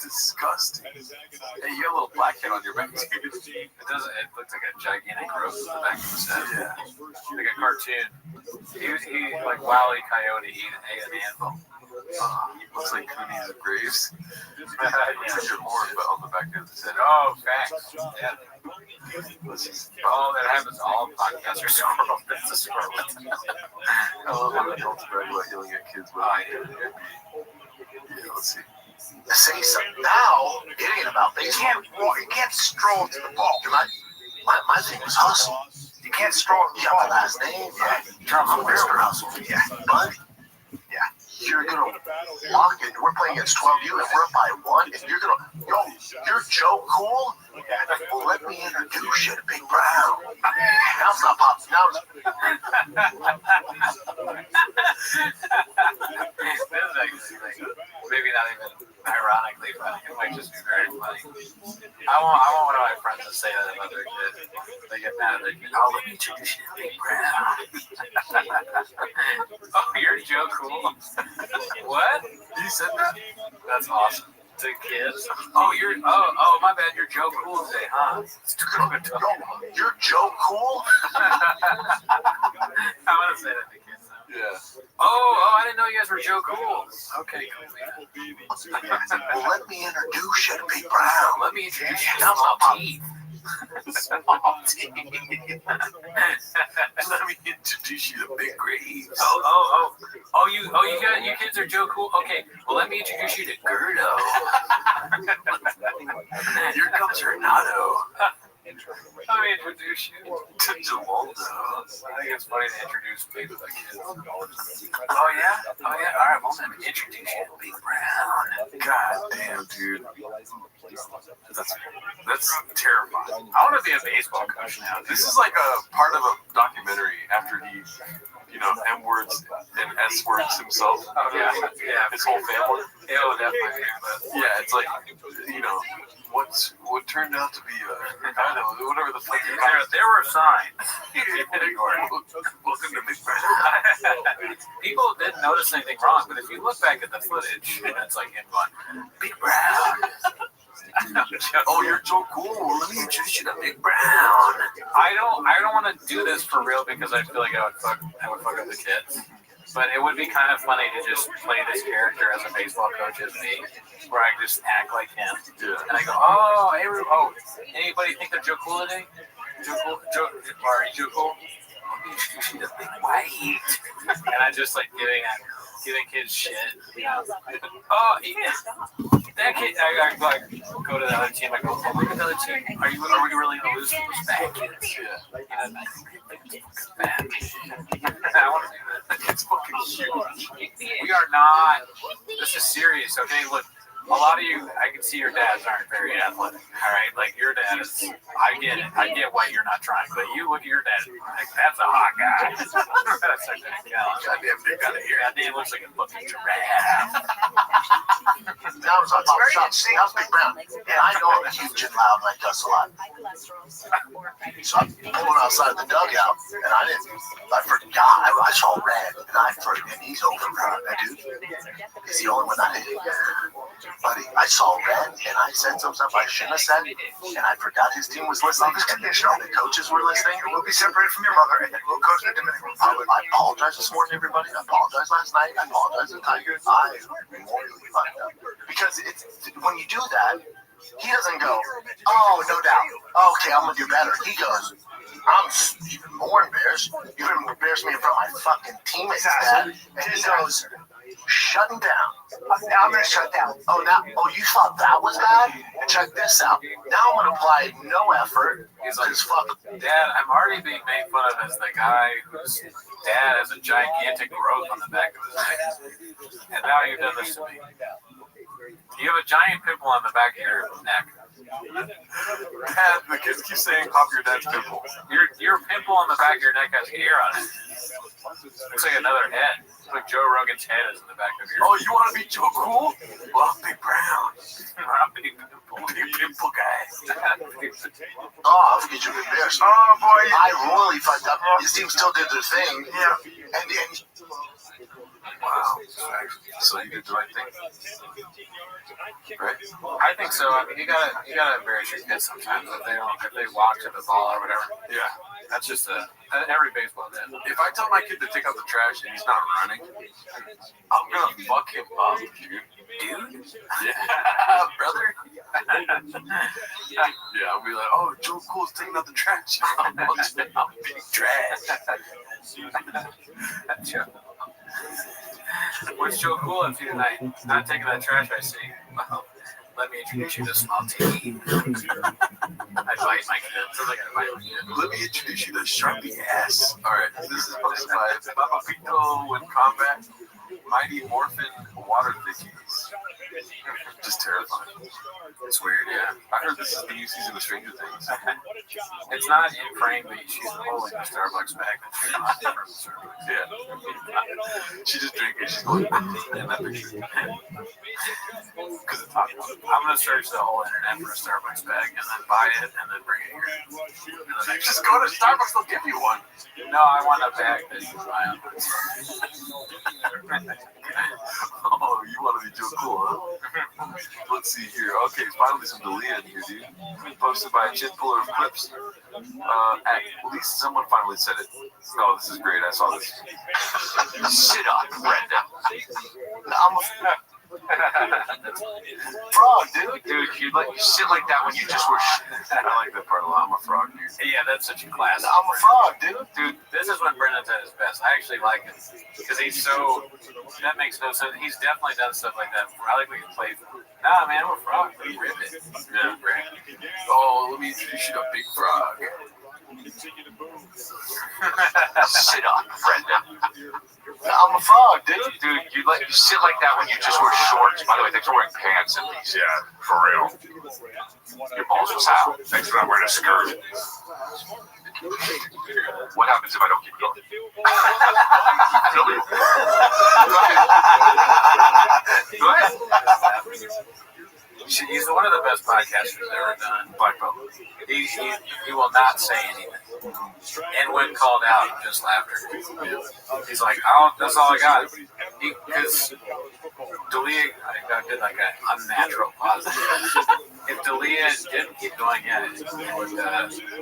disgusting. Hey, you got a little black head on your back, dude. It doesn't. It looks like a gigantic growth in the back of his head. Yeah. Like a cartoon. He like Wile E. Coyote eating an anvil. Looks like Cooney's Graves. Yeah. It's your horn, but on the back of his head. Oh, facts. Yeah. Oh, that happens all podcasts are squirrel. That's a squirrel. I love when adults brag about yelling at kids, but yeah, let's see. Say something now. It ain't about baseball. You can't stroll to the ball. My thing was hustle. You can't stroll. Yeah, my last name. Yeah, I'm Mr. Hustle. Yeah, buddy. Yeah, you're gonna lock it. We're playing against 12U, and we're up by 1. And you're gonna, you're Joe Cool. Well, let me introduce you to Big Brown. Now it's not pops. Now it's. Maybe not even ironically funny. It might just be very funny. I want one of my friends to say that about their kid. They get mad at their kid. Oh, let me introduce you to Big Brown. Oh, you're Joe Cool. What? You said that? That's awesome. To kids. Oh, my bad. You're Joe Cool today, huh? You're Joe Cool. I'm gonna say that to kids now. Yeah. Oh, I didn't know you guys were Joe Cool. Okay, cool. Well, let me introduce you to Big Brown. Let me introduce you to Now Small Pop. T. Let me introduce you to Big Graves. Oh, you kids are Joe Cool. Okay, well, let me introduce you to Gerdo. Here comes Renato. Let me introduce you to Jamaldo. I think it's funny to introduce people like kids. Oh yeah. All right, well, let me introduce you to Big Brown. God damn, dude. That's terrifying. I want to be a baseball coach now. This is like a part of a documentary after he, M-words and S-words himself. Oh, yeah. His whole family. It'll definitely be, but yeah, it's like, what turned out to be whatever the fuck. There were signs. Welcome to Big Brown. People didn't notice anything wrong, but if you look back at the footage, it's like him going, Big Brown. Oh, you're so cool. Let me introduce you to Big Brown. I don't want to do this for real because I feel like I would fuck up the kids. But it would be kind of funny to just play this character as a baseball coach as me, where I just act like him. Yeah. And I go, anybody think they're Joe Cool today? Joe Cool? Are you Joe Cool? Let me introduce you to Big White. And I just like giving kids shit. Oh, yeah. That kid, I like go to the other team. I go, look at the other team. Are we really gonna lose to those bad kids? Yeah. Bad. I want to do that. It's fucking huge. We are not. This is serious. Okay, look. A lot of you, I can see your dads aren't very athletic. All right, like your dad is. I get it. I get why you're not trying, but you look at your dad. Like, that's a hot guy. Goddamn big out of here. Goddamn looks like a fucking giraffe. Now it's on top shots. Now it's Big Brown. And I know I'm huge and loud and I cuss a lot. So I'm pulling outside the dugout, and I forgot. I saw red, and he's over, dude. He's the only one I did. Buddy, I saw red, and I said some stuff I shouldn't have said, and I forgot his team was listening. The coaches were listening. We'll be separated from your mother, and then we'll coach in the Dominican Republic. I apologize this morning, everybody. I apologize last night. I apologize to the Tigers. I morally fucked up. Because when you do that, he doesn't go, oh, no doubt. Okay, I'm going to do better. He goes, I'm even more embarrassed. You even embarrassed me in front of my fucking teammates, Dad. And he goes, shutting down. Now I'm going to shut down. You thought that was bad? Check this out. Now I'm going to apply no effort. He's like, Dad, I'm already being made fun of as the guy whose dad has a gigantic growth on the back of his neck. And now you've done this to me. You have a giant pimple on the back of your neck. Dad, the kids keep saying pop your dad's pimple. Your pimple on the back of your neck has hair on it. Looks like another head. Like Joe Rogan's head is in the back of your. Oh, you want to be Joe Cool? Well, I'm Big Brown. I'm Big Pimple. Big Pimple guy. I'll get you embarrassed. Oh, boy. I really fucked up. His team still did their thing. Yeah. And wow. So you did the right thing. Right? I think so. I mean, you gotta embarrass your kids sometimes if they walk to the ball or whatever. Yeah. That's just every baseball did. If I tell my kid to take out the trash and he's not running, I'm gonna fuck him up, dude. Yeah, brother. Yeah, I'll be like, oh, Joe Cool's taking out the trash. I'm big trash. What's Joe Cool up to tonight? Not taking that trash, I see. Well, let me introduce you to Small T. I bite my kid. Sounds like I bite my kid. Let me introduce you to Sharpie Ass. Alright, this is posted by Papapito with Combat Mighty Morphin Water Thickies. Just terrifying. It's weird, yeah. I heard this is the new season of Stranger Things. It's not in frame, but she's holding a Starbucks bag that she got from Starbucks. Yeah. She just drank it. She's going in that picture. Because it's hot. I'm going to search the whole internet for a Starbucks bag and then buy it and then bring it here. And then Just go to Starbucks, they'll give you one. No, I want a bag that you can buy on. Oh, you want to be Joe Cool, huh? Let's see here. Okay, finally some Dalia in here, dude. Posted by a chin puller of clips. At least someone finally said it. No, this is great. I saw this. Shit on, Brenda. I'm a frog, dude. Dude, you like shit like that when you just were. I like that part a lot. I'm a frog, dude. Yeah, that's such a classic. I'm a frog, dude. Dude, this is when Brendan's at his best. I actually like it because he's so. That makes no sense. He's definitely done stuff like that before. I like when he plays. Nah, man, I'm a frog. Rip it. Yeah, right. Oh, let me introduce you to a big frog. Shit on, Brenda. I'm a frog, dude. Dude, you like shit like that when you just wear shorts. By the way, thanks for wearing pants at least. Yeah, for real. Your balls was out. Thanks for not wearing a skirt. What happens if I don't keep going? Go ahead. He's one of the best podcasters ever done. Black belt. He will not say anything. And when called out, just laughter. He's like, oh, that's all I got. Because Dalia, I did like an unnatural pause. If Dalia didn't keep going at it, he would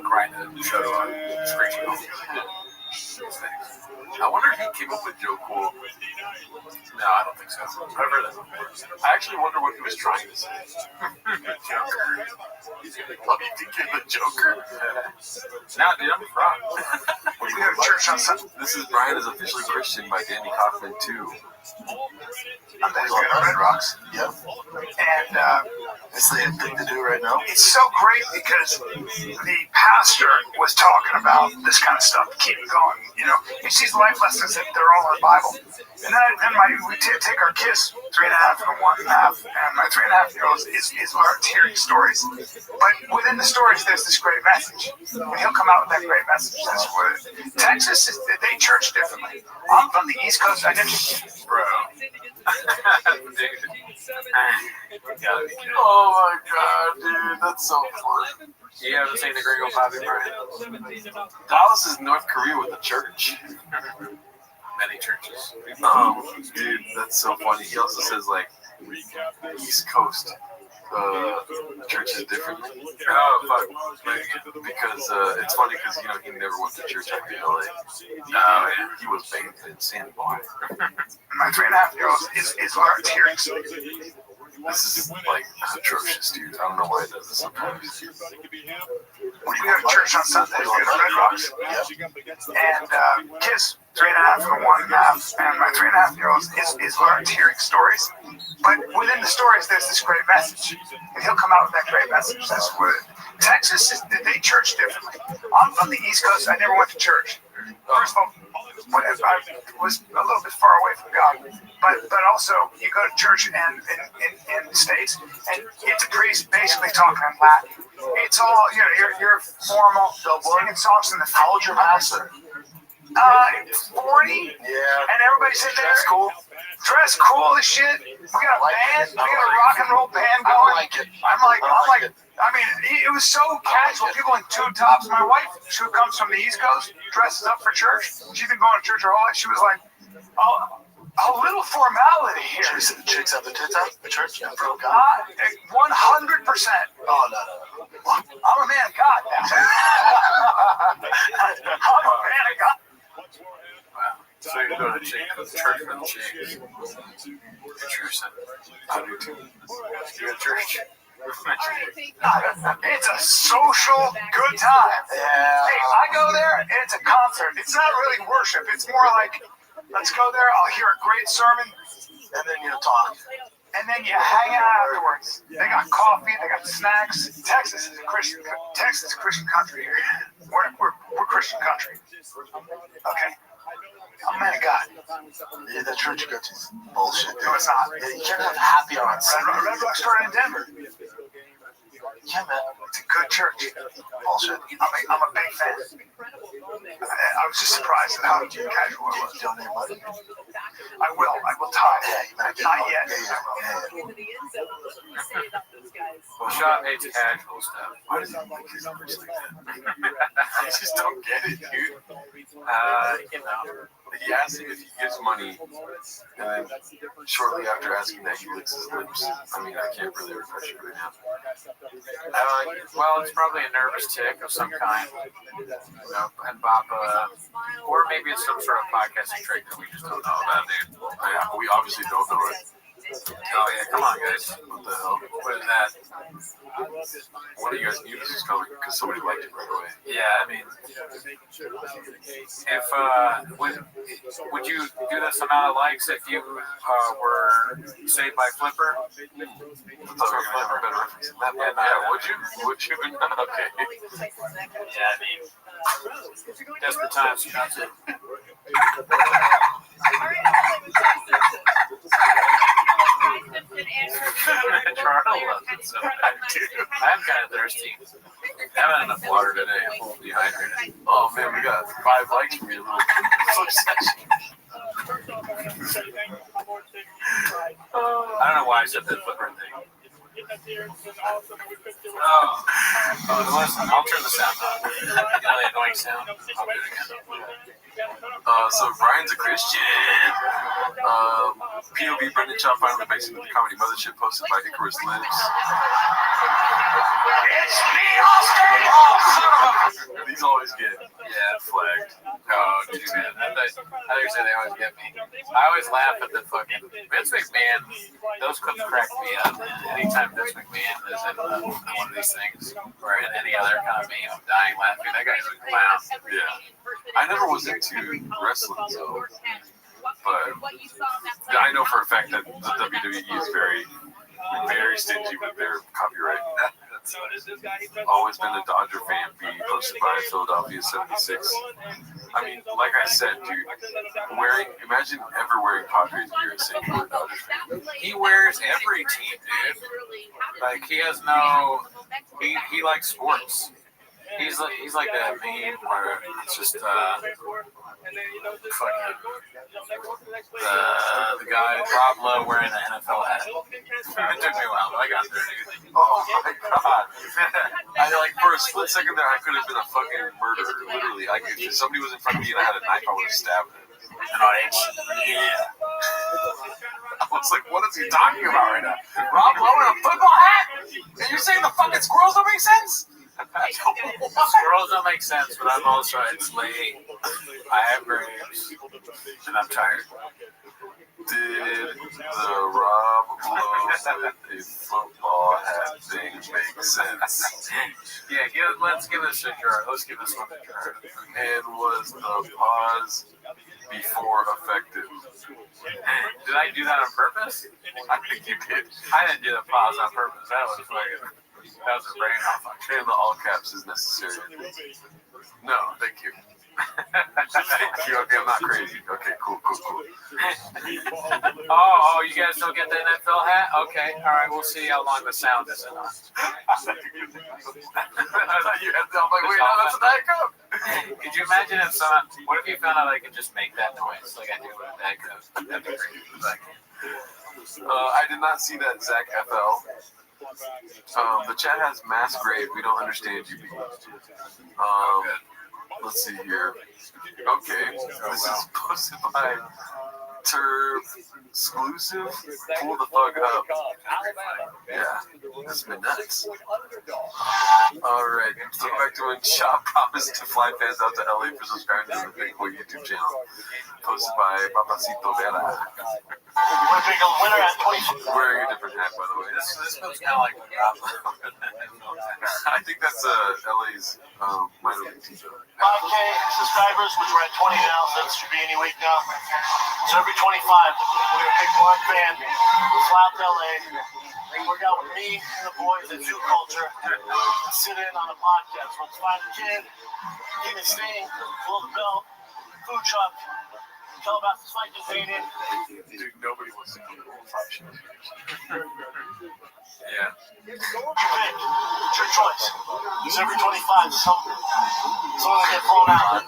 grind the show on screeching home. I wonder if he came up with Joe Cool. No, I don't think so. I've heard that before. I actually wonder what he was trying to say. Joker. Oh, you think you're the Joker? Nah, dude, I'm a frog. We go to church on Sunday. This is Brian is Officially Christian by Danny Kaufman, too. I'm going to Red Rocks. Yep. And it's the hip thing to do right now. It's so great because the pastor was talking about this kind of stuff, keep it going. You know, he sees life lessons that they're all in the Bible. And then we take our kids, 3.5 and 1.5, and my 3.5-year-old is learned hearing stories. But within the stories, there's this great message. And he'll come out with that great message. That's what Texas, they church differently. I'm from the East Coast. I never, Bro. Oh my god, dude, that's so fun. You haven't seen the Gringo Poppy, Brian? Dallas is North Korea with a church. Many churches. Dude, that's so funny. He also says, like, East Coast churches differently. Oh, fuck. Because it's funny because, you know, he never went to church after LA. Oh, yeah. He was bathed in sandbar. my 3.5-year-old is learned hearing stories. This is, like, atrocious, dude. I don't know why he does this sometimes. When you go to church on Sundays, we go to Red Rocks. And kids, 3.5 and 1.5, and my 3.5-year-old is learned hearing stories. But within the stories, there's this great message. And he'll come out with that great message. That's what Texas, they church differently. I'm from the East Coast. I never went to church. First of all, I was a little bit far away from God. But also, you go to church in the States, and it's a priest basically talking in Latin. It's all, you know, you're formal, singing songs in the How old's your pastor? 40, Yeah. and everybody's sitting there. That's cool. Dressed cool as shit. We got a band. We got a rock and roll band I going. like it. I'm like, I mean, it was so casual. People in tube tops. My wife, who comes from the East Coast, dresses up for church. She's been going to church her whole life. She was like, oh, A little formality here. Chicks have the tits out the church and pro God. 100%. Oh, no. I'm a man of God now. I'm a man of God. Wow. So you go to church for the chicks. Interesting. I do too. You go to church. It's a social good time. Yeah. Hey, I go there and it's a concert. It's not really worship. It's more like, let's go there, I'll hear a great sermon, And then you talk. and then you hang out afterwards. They got coffee, they got snacks. Texas is a Christian country here. We're Christian country. Okay. I'm a man of God. Yeah, the church you go to is bullshit. No, it's not. Yeah, you can't have happy hour on Sunday. Red Rock started in Denver. Yeah, man. It's a good church. Bullshit. I'm a big fan. I was just surprised at how casual it was. You donate money? I will tithe. Yeah, you better get Not money. yet. Well, Sean hates casual stuff. Why does he make his numbers like that? I just don't get it, dude. You know. He asks him if he gives money, and then shortly after asking that, he licks his lips. I mean, I can't really refresh it right now. Well, it's probably a nervous tick of some kind. You know, and Bob, or maybe it's some sort of podcasting trick that we just don't know about, dude. Yeah, we obviously don't know it. Oh yeah, come on, guys. What the hell? What is that? One of you guys knew this was coming because somebody liked it right away. Yeah, I mean, if would you do this amount of likes if you were saved by Flipper? I thought we were going to have a better reference than that. Yeah, would you? Would you? Okay. Yeah, I mean, desperate times, Johnson. I'm kind of thirsty. I haven't had enough water today. I'm a little dehydrated. Oh man, we got 5 likes from your little flip session. I don't know why I said that Flipper thing. Listen, I'll turn the sound on. Really annoying sound. I'll do it again. So Brian's a Christian. POV Brendan Shaw finally basing the comedy mothership posted by Icarus Lives. It's me, Oscar! These always get flagged. Oh, dude, man. I thought you said they always get me. I always laugh at the fucking Vince McMahon. Those clips crack me up. Anytime Vince McMahon is in one of these things or in any other kind of meme, I'm dying laughing. That guy's a clown. Yeah. I never was into wrestling, so, but I know for a fact that the WWE is very, very stingy with their copyright. Always been a Dodger fan, being posted by Philadelphia 76. I mean, like I said, dude, imagine ever wearing Padres gear and saying you're a Dodgers fan. He wears every team, dude. Like, he has no, he likes sports. He's like that meme where it's just fucking the guy Rob Lowe wearing the NFL hat. It took me a while, but I got there, dude. Oh my god! For a split second there, I could have been a fucking murderer. Literally, like if somebody was in front of me and I had a knife, I would have stabbed him. Yeah. I was like, what is he talking about right now? Rob Lowe in a football hat? And you're saying the fucking squirrels don't make sense? Squirrels don't make sense, but I'm also enslaved. I have grapes, and I'm tired. Did the Rob Lowe with a football hat thing make sense? Yeah, let's give this a jar. Let's give this one a jar. And was the pause before effective? Did I do that on purpose? I think you did. I didn't do the pause on purpose. That was a brain off. And the all caps is necessary. No, thank you. Thank you. Okay, I'm not crazy. Okay, cool. Oh, you guys don't get the NFL hat? Okay, all right. We'll see how long the sound is in on. I thought you had to. I'm like, wait, no, that's a Diet Coke. Could you imagine if what if you found out I could just make that noise like I do with a Diet Coke? That'd be great. I did not see that, Zach FL. The chat has mass grave. We don't understand you. Let's see here. Okay, this is posted by exclusive. Pull the fuck up. Yeah, that's been nuts. Alright, so back to when Shop promised to fly fans out to LA for subscribing to the Big Boy YouTube channel. Posted by Papacito Vera. Winner at 20. Wearing a different hat, by the way. This one's kind of like I think that's LA's minor league team. 5K subscribers, which we're at 20 now, so that should be any week now. So every 25, we're going to pick one fan, fly out to LA, work out with me and the boys at Zoo Culture, sit in on a podcast. Let's find a kid, give him a sting, blow the belt, food truck, tell about the fight that's ain't in. Dude, nobody wants to go to the 5 shows. yeah. You pick. It's your choice. It's every 25. Someone get blown out.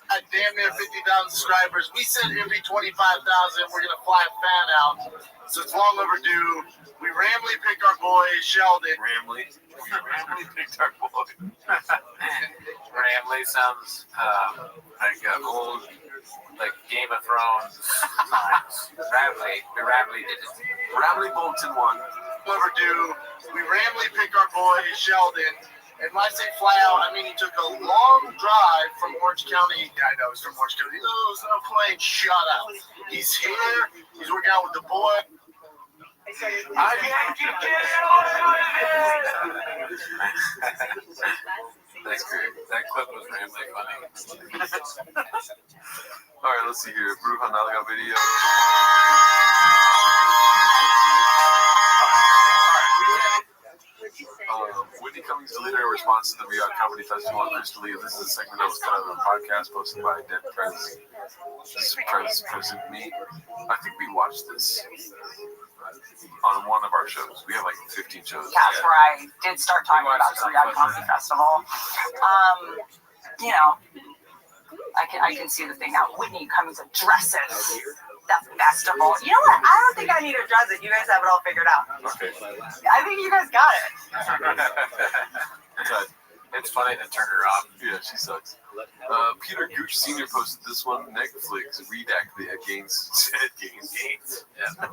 At damn near 50,000 subscribers, we said every 25,000 we're going to fly a fan out. So it's long overdue. We randomly pick our boy, Sheldon. Ramley picked our boy. Ramley sounds like old, like Game of Thrones times. Rabbi did it. Ramley Bolton won. Overdue. We randomly pick our boy, Sheldon. And when I say fly out, I mean he took a long drive from Orange County. Yeah, I know he's from Orange County. Oh, it's not playing. Shut up. He's here. He's working out with the boy. I can't get That's great. That clip was Ramley funny. All right, let's see here. Bruja Nalga video. Whitney Cummings deleted her response to the Rio Comedy Festival on Restream. This is a segment that was cut out of a podcast posted by Dead President Me. I think we watched this on one of our shows. We have like 15 shows. That's where I did start talking about the Rio Comedy Festival. You know, I can see the thing now. Whitney Cummings addresses the festival. You know what? I don't think I need to address it. You guys have it all figured out. Okay. I think you guys got it. It's funny to turn her on. Yeah, she sucks. Peter Gooch Sr. posted this one. Netflix redacted against Gaines. Yeah.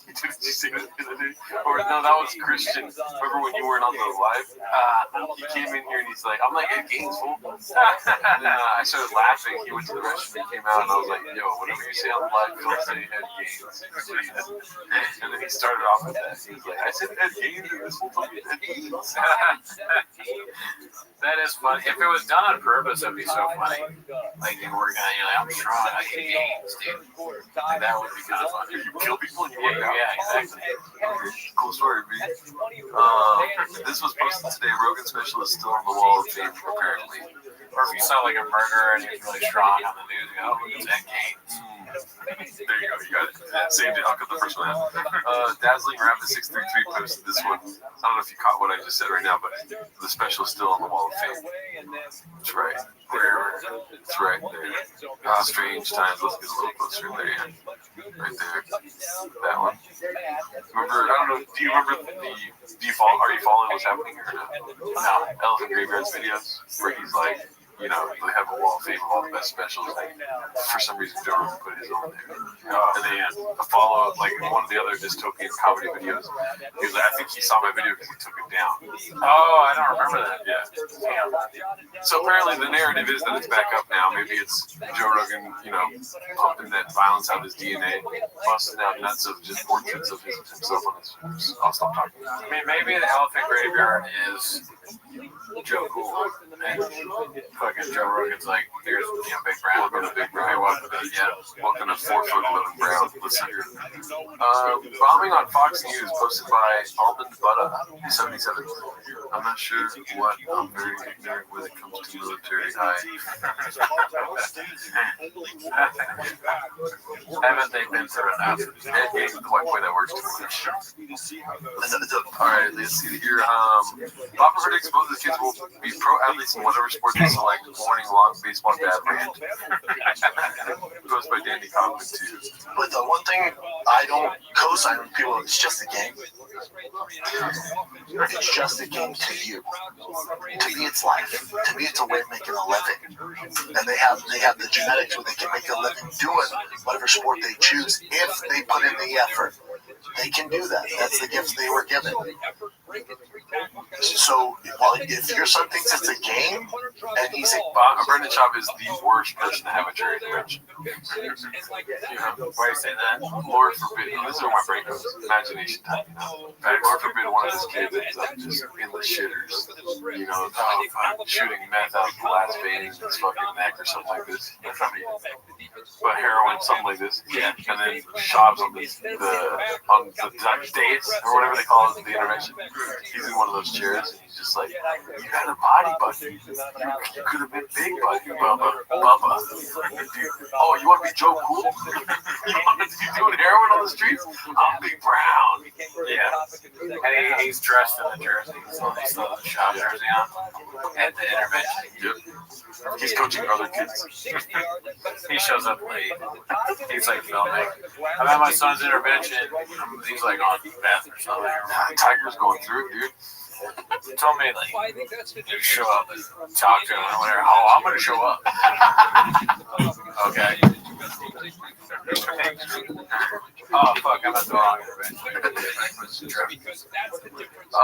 Did you see that the other day? Or no, that was Christian. Remember when you weren't on the live? He came in here and he's like, I'm like, Ed Gaines, fool. And then I started laughing. He went to the restroom and came out and I was like, yo, whatever you say on the live, don't say Ed Gaines. And then he started off with that. He was like, I said Ed Gaines and this one told me Ed Gaines. That is funny. If it was done on purpose, it'd be so funny. Like you were gonna, you're like, I'm strong. I hate games, dude. Like, that would be kind of funny. You kill people and you work out. Yeah, exactly. Cool story, B. This was posted today. Rogan special is still on the wall of fame, apparently. Or if you saw like a murderer and he's really strong on the news, you go, oh, look at that game. There you go, you got it. Saved it. I'll cut the first one out. Dazzling Rabbit 633 posted this one. I don't know if you caught what I just said right now, but the special is still on the wall of fame. That's right. There. It's right there. Strange times. Let's get a little closer. There, yeah. Right there. That one. Remember? I don't know. Do you remember are you following what's happening or not? No. Elephant Graveyard's videos where he's like, you know, they have a wall of fame of all the best specials. Like, for some reason, Joe Rogan put his own there. And then a follow-up, like one of the other dystopian comedy videos. He was like, I think he saw my video because he took it down. Oh, I don't remember that. Yeah. So apparently the narrative is that it's back up now. Maybe it's Joe Rogan, you know, pumping that violence out of his DNA, busting out nuts of just portraits of himself on his. I'll stop talking. I mean, maybe the Elephant Graveyard is Joe Cool. And fucking Joe Rogan's like, here's, you know, Big Brown. Welcome to Big Brown. Hey, welcome to Welcome to 4 foot 11 Brown. Listen here. Bombing on Fox News posted by Almond Butter 77. I'm not sure what. I'm very ignorant when it comes to military. Haven't they been through enough? Ed Gaines is the white boy that works too much. Alright, let's see here. Papa predicts both his kids will be pro athletes Whatever sport they select, morning long baseball dad rant. It goes by Danny Kaufman too. But the one thing I don't co-sign with people, it's just a game. It's just a game to you. To me, it's life. To me, it's a way of making a living. And they have the genetics where they can make a living doing whatever sport they choose if they put in the effort. They can do that. That's the gift they were given. So, well, if your son thinks it's a game, and he's a Brendan Schaub is the worst person to have a jury intervention. Why do you say that? Lord forbid, this is where my brain goes, imagination time, Lord forbid one of his kids ends up just in the shitters, shooting meth out of glass veins in his fucking neck or something like this. But heroin, something like this. Yeah. And then Schaub's on the dates, or whatever they call it, the intervention. He's in one of those chairs, and he's just like, you got a body, buddy. You could have been big, buddy. Bubba. Oh, you want to be Joe Cool? You want to be doing heroin on the streets? I'm Big Brown. Yeah. And he's dressed in the jersey. So they still have the shop jersey on at the intervention. Yep. He's coaching other kids. He shows up late. He's like filming. I'm at my son's intervention. He's like on meth or something. Tiger's going through it, dude. He told me, like, you show up and talk to him. I'm like, oh, I'm going to show up. Okay. Oh, fuck, I'm at the wrong intervention. I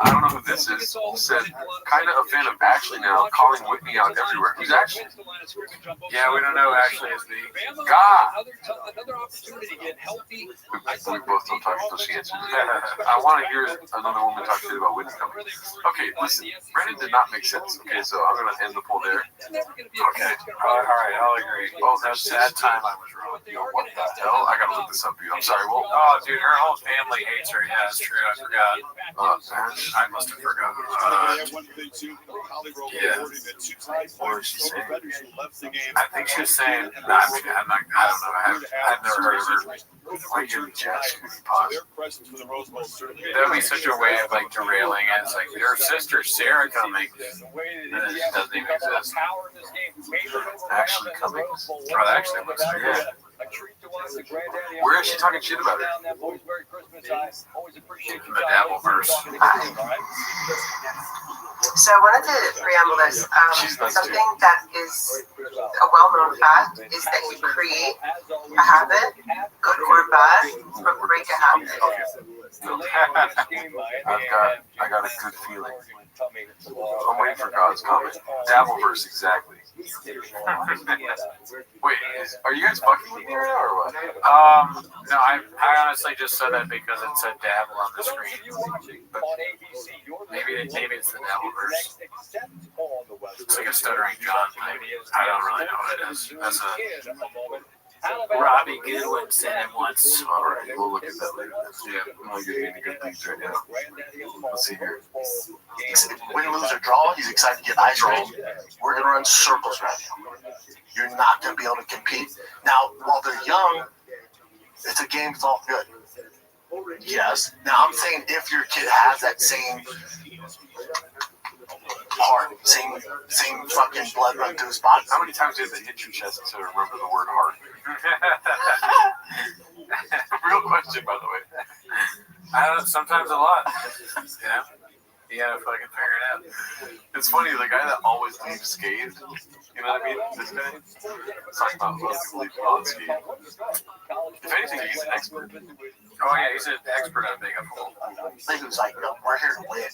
don't know who this is, said, kind of a fan of Ashley now, calling Whitney out everywhere. Who's Ashley? Yeah, we don't know who Ashley is. We both don't talk until she answers. I want to hear another woman talk shit about Whitney coming. Okay, listen, Brendan did not make sense. Okay, so I'm going to end the poll there. Okay. All right, I'll agree. Oh, That time I was wrong. Yo, what the hell? I got to look this up, dude. I'm sorry. Well, oh, dude, her whole family hates her. Yeah, it's true. I forgot. I must have forgotten. Yeah. What is she saying? I think she was saying, I don't know. I've never heard of her. Why you Jess? Pause. That would be such a way of like derailing it. It's like your sister Sarah Cummings, and it just doesn't even exist. Actually coming. Oh, that actually looks like it. Where is she talking shit about it? The Dabbleverse. So I wanted to preamble this. Something that is a well-known fact is that you create a habit, good or bad, but break a habit. I got a good feeling. I'm waiting for God's comment. Dabbleverse, exactly. Wait, are you guys fucking me right now or what? No, I honestly just said that because it said dabble on the screen. But maybe it's the Dabbleverse. It's like a stuttering John thing. I don't really know what it is. That's a Robbie Goodwin said it once. Alright, we'll look at that later. Yeah, I'm not getting any good things right now. Let's see here. Win, lose, or draw, he's excited to get ice cream. We're going to run circles around you. You're not going to be able to compete. Now, while they're young, it's a game, it's all good. Yes. Now, I'm saying if your kid has that same heart, same fucking blood run to his body. How many times did they hit your chest to remember the word heart? Real question, by the way. I don't know, sometimes a lot. Yeah. You gotta fucking figure it out. It's funny, the guy that always leaves scathed, you know what I mean? This guy, talking about most people leave unscathed. If anything, he's an expert. Oh yeah, he's an expert on being a fool. He was like, no, we're here to win.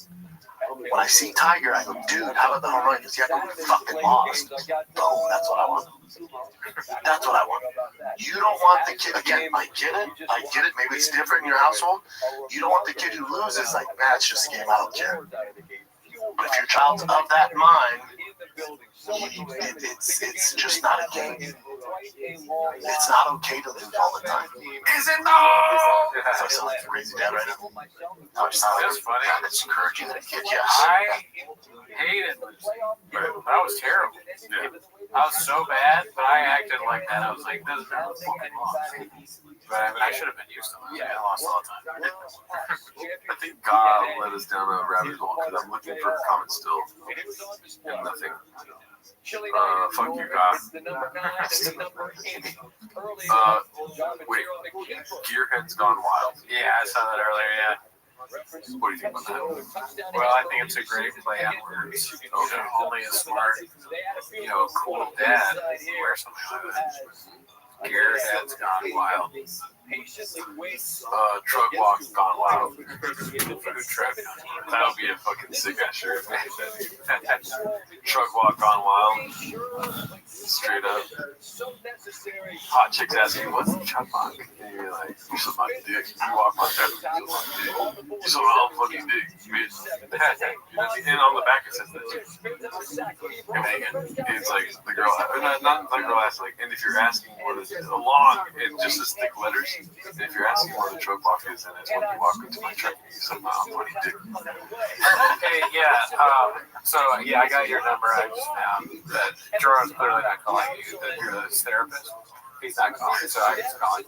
When I see Tiger, I go, dude, how about the home run? Because yeah, we fucking lost. Boom, that's what I want. That's what I want. You don't want the kid, again, I get it. Maybe it's different in your household. You don't want the kid who loses, like, man, it's just a game, I don't care. But if your child's of that mind, it's just not a game. It's not okay to lose all the time. Is it though? So I sound like a crazy dad right now. No, it's not. That's funny. It's encouraging that a kid, yes. I hated losing. That was terrible. Yeah. I was so bad, but I acted like that. I was like, this is fucking lost. But I should have been used to losing. I lost all the time. I think God led us down a rabbit hole because I'm looking for comments still. And nothing. Fuck you, God. Wait. Gearhead's Gone Wild. Yeah, I saw that earlier, yeah. What do you think about that? Well, I think it's a great play on words. Only a smart, cool dad wear something like that. Gearhead's Gone Wild. Truck Walk's Gone Wild. Food truck. That would be a fucking sick ass shirt. Truck Walk Gone Wild. Straight up. Hot chicks asking, what's the truck walk? And you're like, you suck my dick. You walk my truck, you suck my dick. You suck my own fucking dick, bitch. And on the back it says that too. It's like the girl, not the girl asks, like, and if you're asking what is it, long, it's just as thick letters. And if you're asking where the truck walk is, then it's when you walk into my truck and you suck my own fucking dick. Okay, yeah. I got your number. I just found that Jordan's clearly not calling you. That you're his therapist. He's not calling, so I just call him.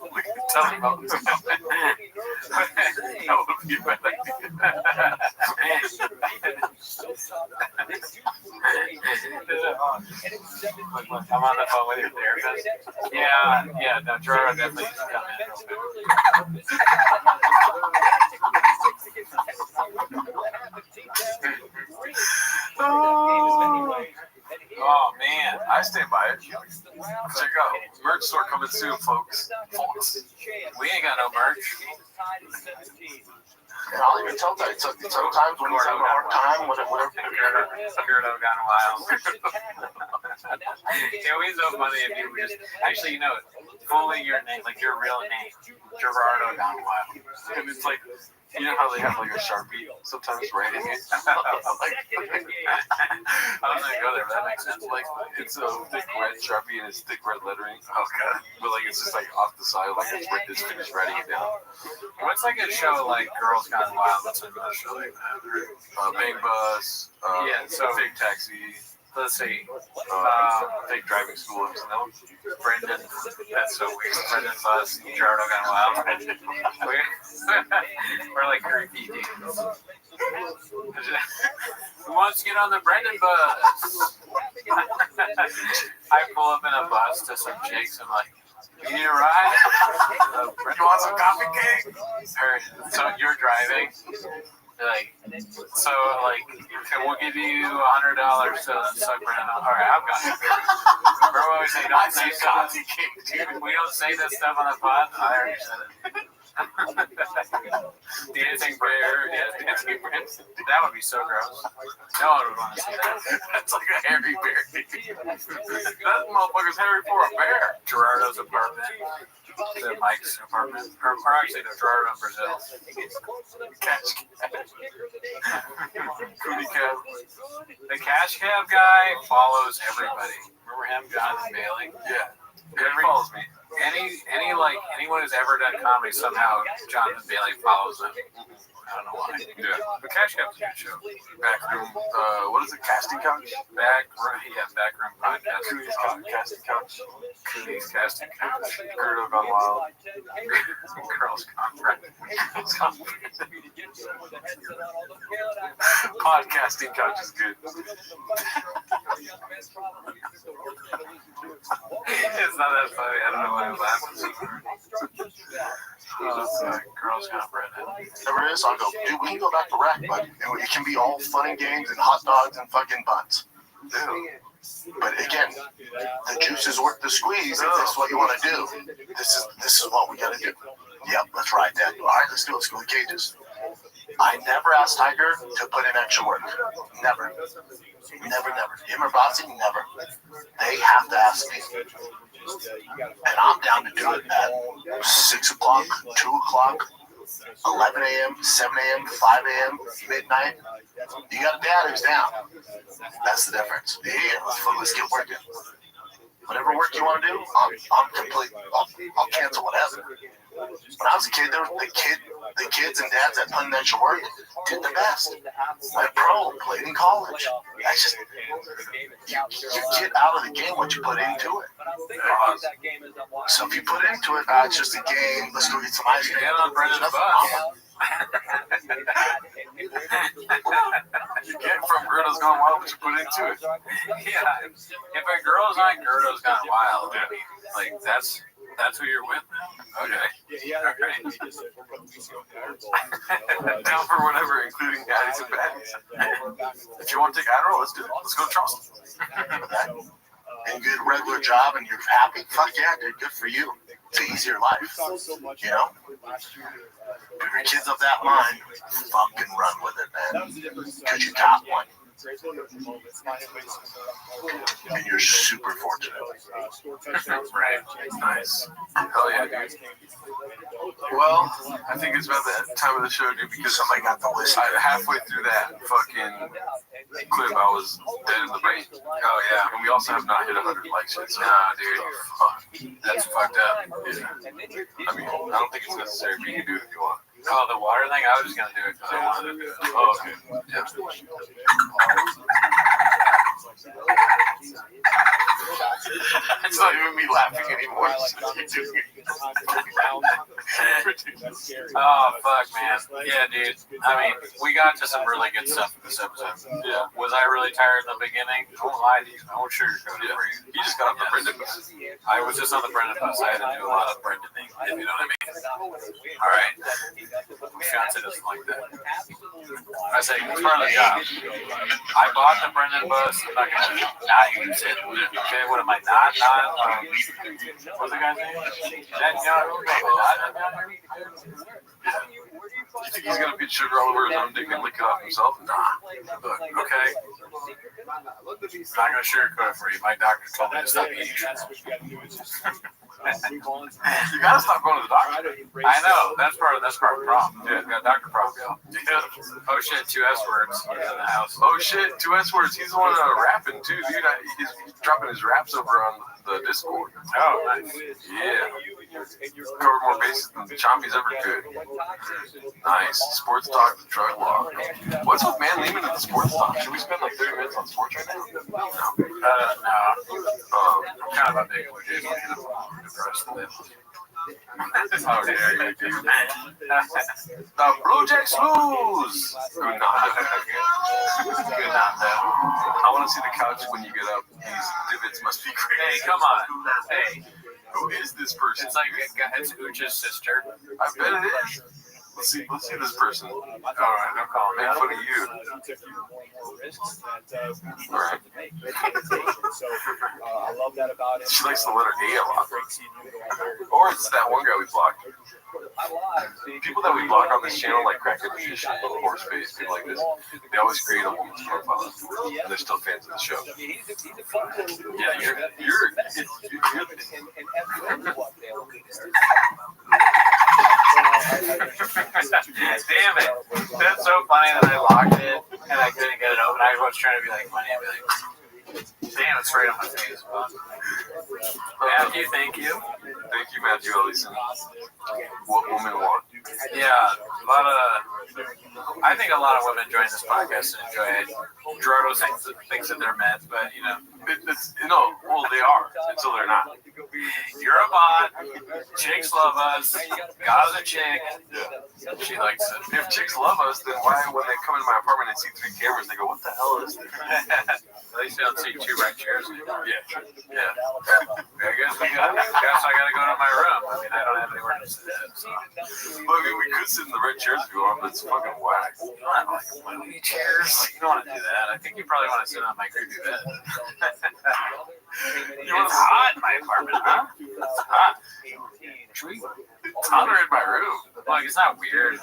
Tell me about this. That would be a bad idea. I'm on the phone with your therapist. Yeah, no, Jordan definitely needs to come in. Oh man, I stand by it. Check out merch store coming soon, folks. We ain't got no merch. And I'll even tell that. Sometimes when he's having a hard time, whatever. Weirdo gone wild. It would be so funny if you were just actually, fully your name, like your real name, Gerardo gone wild. And it's like, you know how they have like a Sharpie sometimes writing it? I'm not gonna go there, but that makes sense. Like, it's a thick red Sharpie and it's thick red lettering. Oh god. But like, it's just like off the side, like it's finished writing it down. What's like a show like Girls Gone Wild? What's another show like that? Bang Bus, Fake Taxi. Let's see. Fake Driving School. Brendan. That's so weird. Brendan Bus, Gerardo Gone Wild. We're like creepy dudes. Who wants to get on the Brendan Bus? I pull up in a bus to some chicks and like, you need a ride? You want some coffee cake? So you're driving. We'll give you $100 to suck Brendan. All right, I've got it. Remember when we say don't say coffee cake, dude? We don't say this stuff on the pod. I already said it. Dancing bear, dancing bear. That would be so gross. No one would want to see that. That's like a hairy bear. That motherfucker's hairy for a bear. Gerardo's apartment. The Mike's apartment. Or actually, no, Gerardo in Brazil. Cash cab. Cootie cab. The cash cab guy follows everybody. Remember him, Jonathan Bailey? Yeah. He follows me. Anyone who's ever done comedy, somehow Jonathan Bailey follows them. I don't know why. Yeah. The Cash Cab's a good show. Backroom, what is it? Casting couch? Backroom podcast. Cooney's casting couch. Cooney's casting couch. Gerardo Gone Wild. Girls Gone Wild. Podcasting couch is good. It's not that funny. I don't know why I'm laughing. Girls Gone Brendan. Whatever it is, I'll go, dude, we can go back to rec, but it can be all fun and games and hot dogs and fucking buns. But again, the juice is worth the squeeze if this is what you want to do. This is what we got to do. Yep, let's ride that. All right, let's do it. Let's go to cages. I never asked Tiger to put in extra work. Never. Him or Bossy, never. They have to ask me. And I'm down to do it at 6 o'clock, 2 o'clock, 11 a.m., 7 a.m., 5 a.m., midnight. You got a dad who's down. That's the difference. Yeah, let's get working. Whatever work you want to do, I'm complete. I'll cancel whatever. When I was a kid, the kids and dads that put in extra work did the best. Went pro, played in college. That's just you get out of the game what you put into it. So if you put into it, it's just a game. Let's go get some ice cream. Yeah, on Brendan's bus. Gerda's Gone Wild, but you put into it. Yeah. If a girl's on Gerda's Gone Wild, I mean, like that's who you're with. Okay. Down for whatever, including daddies and baddies. If you want to take Adderall, let's do it. Let's go to Charleston. And you get a regular job and you're happy, fuck yeah, dude, good for you. It's an easier life. You know? If your kid's of that mind, fucking run with it, man. Because you got one. And you're super fortunate. Right. Nice. Hell yeah, dude. Well, I think it's about that time of the show, dude, because Somebody got the list. halfway through that fucking clip, I was dead in the brain. Oh yeah. And we also have not hit 100 likes yet. So Nah, dude. fuck. That's fucked up. Yeah. I mean, I don't think it's necessary, but you can do it if you want. Oh, the water thing? I was just gonna do it because I wanted to do it. Oh, okay. Yeah. It's not even me laughing anymore. It's just you doing it. Oh fuck, man. Yeah, dude. I mean, we got to some really good stuff in this episode. Yeah. Was I really tired in the beginning? I won't lie to you. I won't sugarcoat it Yeah. for you. You just got off the Brendan bus. I was just on the Brendan bus. I had to do a lot of Brendaning, if you know what I mean. All right. My fiance doesn't like that. I say it's part of the job. I bought the Brendan bus. I'm not gonna not use it. Okay, what am I not? What's the guy's name? You think he's gonna put sugar all over his own dick and lick it off himself? Nah. Look, okay. I'm not gonna sugarcoat it for you. My doctor told me to stop eating sugar. You gotta stop going to the doctor. I know. That's part of the problem. Yeah, got a doctor problem, yo. Yeah. Oh shit, 2 S words in the house. Oh shit, 2 S words. He's the one rapping too, dude. He's dropping his raps over on the Discord. Oh, nice. Yeah. Covered more bases than Chompy's ever could. Nice. Sports talk, the drug law. What's with Man Lehman and the sports talk? Should we spend like 30 minutes on sports right now? No. I'm kind of a big one, dude. I'm depressed with it. How dare you, dude. The Blue Jays lose! Good night. Good night. I want to see the couch when you get up. These divots must be crazy. Hey, come on. Hey. Who is this person? It's like it's Ucha's sister. I bet it is. Let's see this person. All right, I'm calling Make fun of you. All right. She likes the letter A a lot. Or it's that one guy we blocked. People that we block on this channel, like Crack Magician, Horseface, people like this, they always create a woman's profile, and they're still fans of the show. Yeah, you're Damn it. That's so funny that I locked it and I couldn't get it open. I was trying to be like funny and be like, damn, it's right on my face. Matthew, thank you. Thank you, Matthew Ellison. What women want. Yeah, I think a lot of women join this podcast and enjoy it. Gerardo thinks that they're men, but you know. Well, they are until they're not. You're a bot. Chicks love us. God's a chick. Yeah. She likes it. If chicks love us, then why, when they come into my apartment and see 3 cameras, they go, "What the hell is this?" At least you don't see 2 red chairs anymore. Yeah. I guess I gotta go to my room. I mean, I don't have anywhere to sit. So. Well, I mean, we could sit in the red chairs if you want, but it's fucking whack. You want like windy chairs? You don't want to do that. I think you probably want to sit on my creepy bed. It's hot in my apartment, huh? It's hot. It's hotter in my room. Like, it's not weird.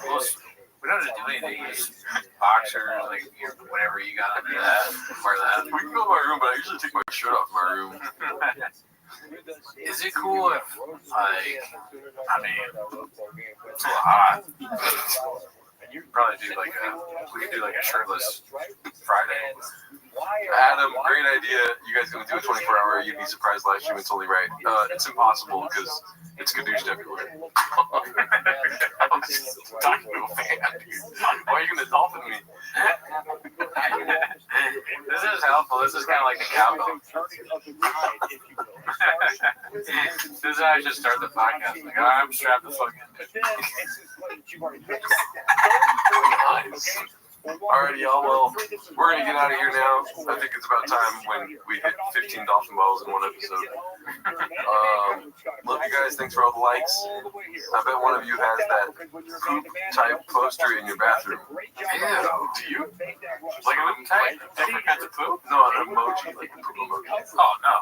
We don't have to do anything. Just boxers, like whatever you got under that. Wear that. We can go to my room, but I usually take my shirt off in my room. Is it cool if, like, I mean, it's a little hot. You could probably do like we could do like a shirtless Friday. Adam, great idea. You guys gonna do a 24-hour You'd Be Surprised live stream? It's only right. It's impossible because it's Kadoosh everywhere. Talking to a fan, dude. Why are you gonna dolphin me? This is helpful. This is kind of like the cowbell. This is how I should start the podcast. Like, I'm strapped the fuck in. Alrighty, y'all. Well, we're gonna get out of here now. I think it's about time when we hit 15 dolphin balls in one episode. Love you guys. Thanks for all the likes. I bet one of you has that poop type poster in your bathroom. Yeah. Do you? Like an type? Different kinds of poop? No, an emoji, like a poop emoji. Oh no.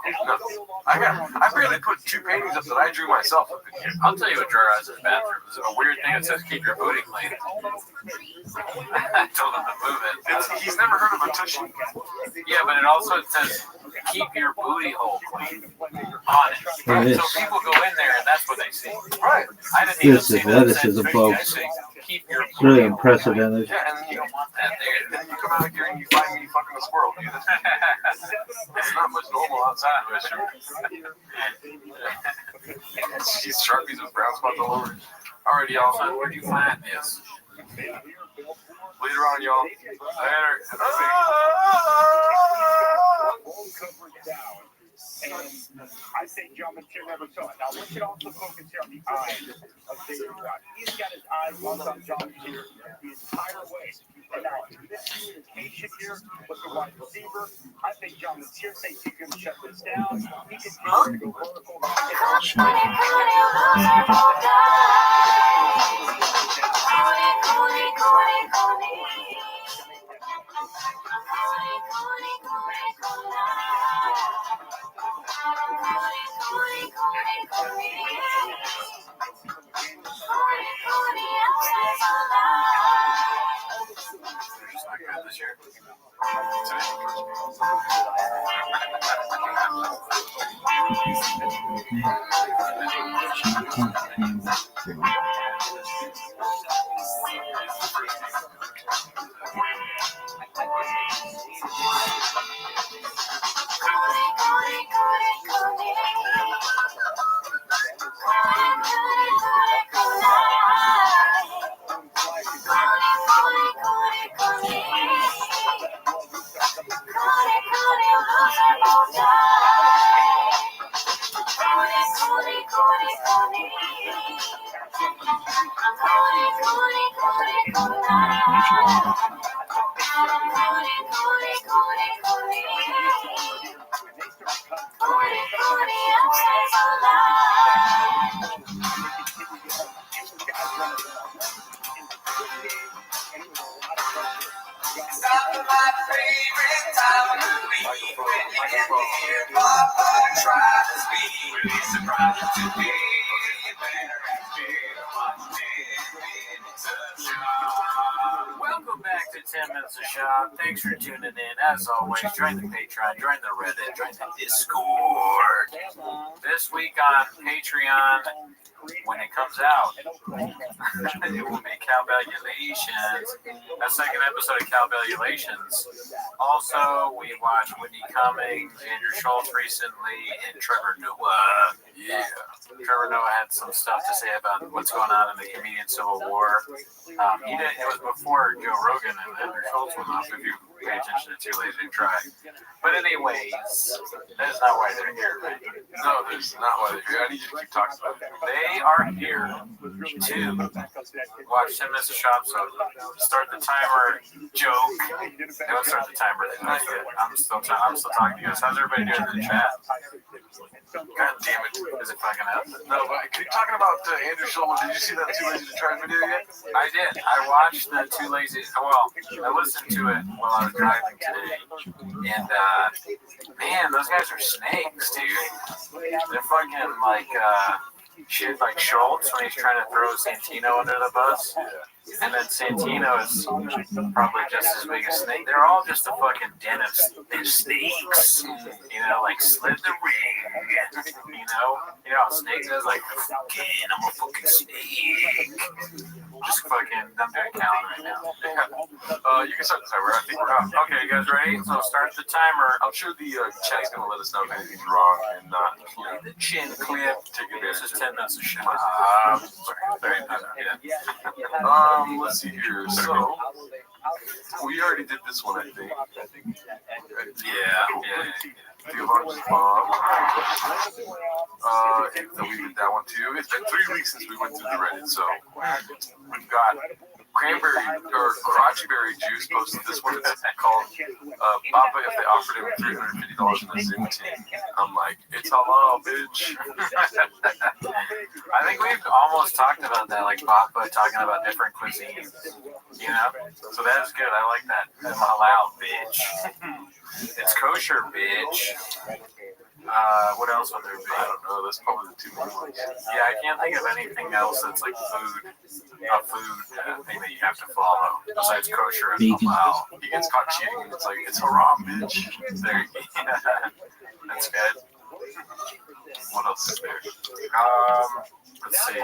I barely put 2 paintings up that I drew myself up in here. I'll tell you what drawer has in the bathroom. There's a weird thing that says keep your booty clean. I told him to move it. He's never heard of a tushy. Yeah, but it also says keep your booty hole clean on it. So people go in there and that's what they see. Right. I didn't even This see is what it this is said. a folks. Keep your It's really booty hole unprecedented. Yeah, and You don't want that there. then you come out here and you find me fucking a squirrel, dude. It's not much normal outside of it. She's Sharpies with brown spots all over. Alrighty, y'all. So where'd you find this? Later on, y'all. Later. And I say John Mateer never saw it. Now look at also focus here on the eyes of David Rock. He's got his eyes locked on John Mateer the entire way. And now this communication here with the wide receiver, I think John Mateer thinks he's going to shut this down. He continues to go vertical. Welcome back to 10 Minutes of Shop. Thanks for tuning in. As always, join the Patreon, join the Reddit, join the Discord. This week on Patreon, when it comes out, it will be Cowbellulations, a second episode of Cowbellulations. Also, we watched Whitney Cummings, Andrew Schultz recently, and Trevor Noah. Yeah. Trevor Noah had some stuff to say about what's going on in the comedian civil war. It was before Joe Rogan and Andrew Schultz went off, if you pay attention to Too Lazy to Try. But anyways, that is not why they're here, right? No, that's not why they're here. I need you to keep talking about it. They are here to watch 10 Minutes of Shop, so start the timer, joke. Don't start the timer. I'm still talking to you guys. How's everybody doing in the chat? God damn it. Is it fucking up? No, but keep talking about Andrew Schultz. Did you see that Too Lazy to Try video yet? I did. I watched the Too Lazy. Well, I listened to it while I was driving today. And, man, those guys are snakes, dude. They're fucking like Schultz when he's trying to throw Santino under the bus. And then Santino is probably just as big a snake. They're all just a fucking den of snakes. You know, like Slid the Ring. You know how snakes is like, I'm a fucking snake. Just fucking, I'm doing calendar right now. You can start the timer. I think we're on. Okay, you guys ready? So start the timer. I'm sure the chat's going to let us know if anything's wrong and not. Play the chin clip. Take This advantage is of 10 minutes of shit. let's see here. So, we already did this one, I think. Yeah. Theobar's Bomb. So we did that one too. It's been 3 weeks since we went through the Reddit, so we've got Cranberry or crotchy berry juice posted this one. It's called Papa if they offered him $350 in a Zoom team. I'm like, it's halal, bitch. I think we've almost talked about that, like Papa talking about different cuisines. You know? So that's good. I like that. It's halal, bitch. It's kosher, bitch. What else would there be? I don't know. That's probably the two main ones. Yeah, I can't think of anything else that's like food, a food thing that you have to follow besides kosher and halal. He gets caught cheating and it's like, it's haram, bitch. There, that's good. What else is there? Let's see.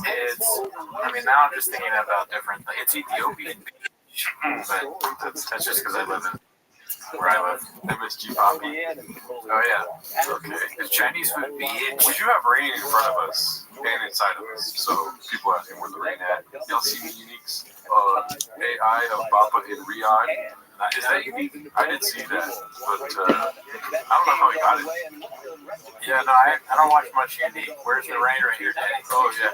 It's. I mean, now I'm just thinking about different things. It's Ethiopian beach, but that's just because I live in where I live. MSG Poppy. Oh yeah. Okay. It's Chinese food beach. We do have rain in front of us and inside of us, so people asking where the rain at. Y'all see the uniques? AI of Papa in Riyadh. Is that unique? I did see that, but I don't know how he got it. Yeah, no, I don't watch much indie. Where's the rain right here, Daddy? Oh yeah,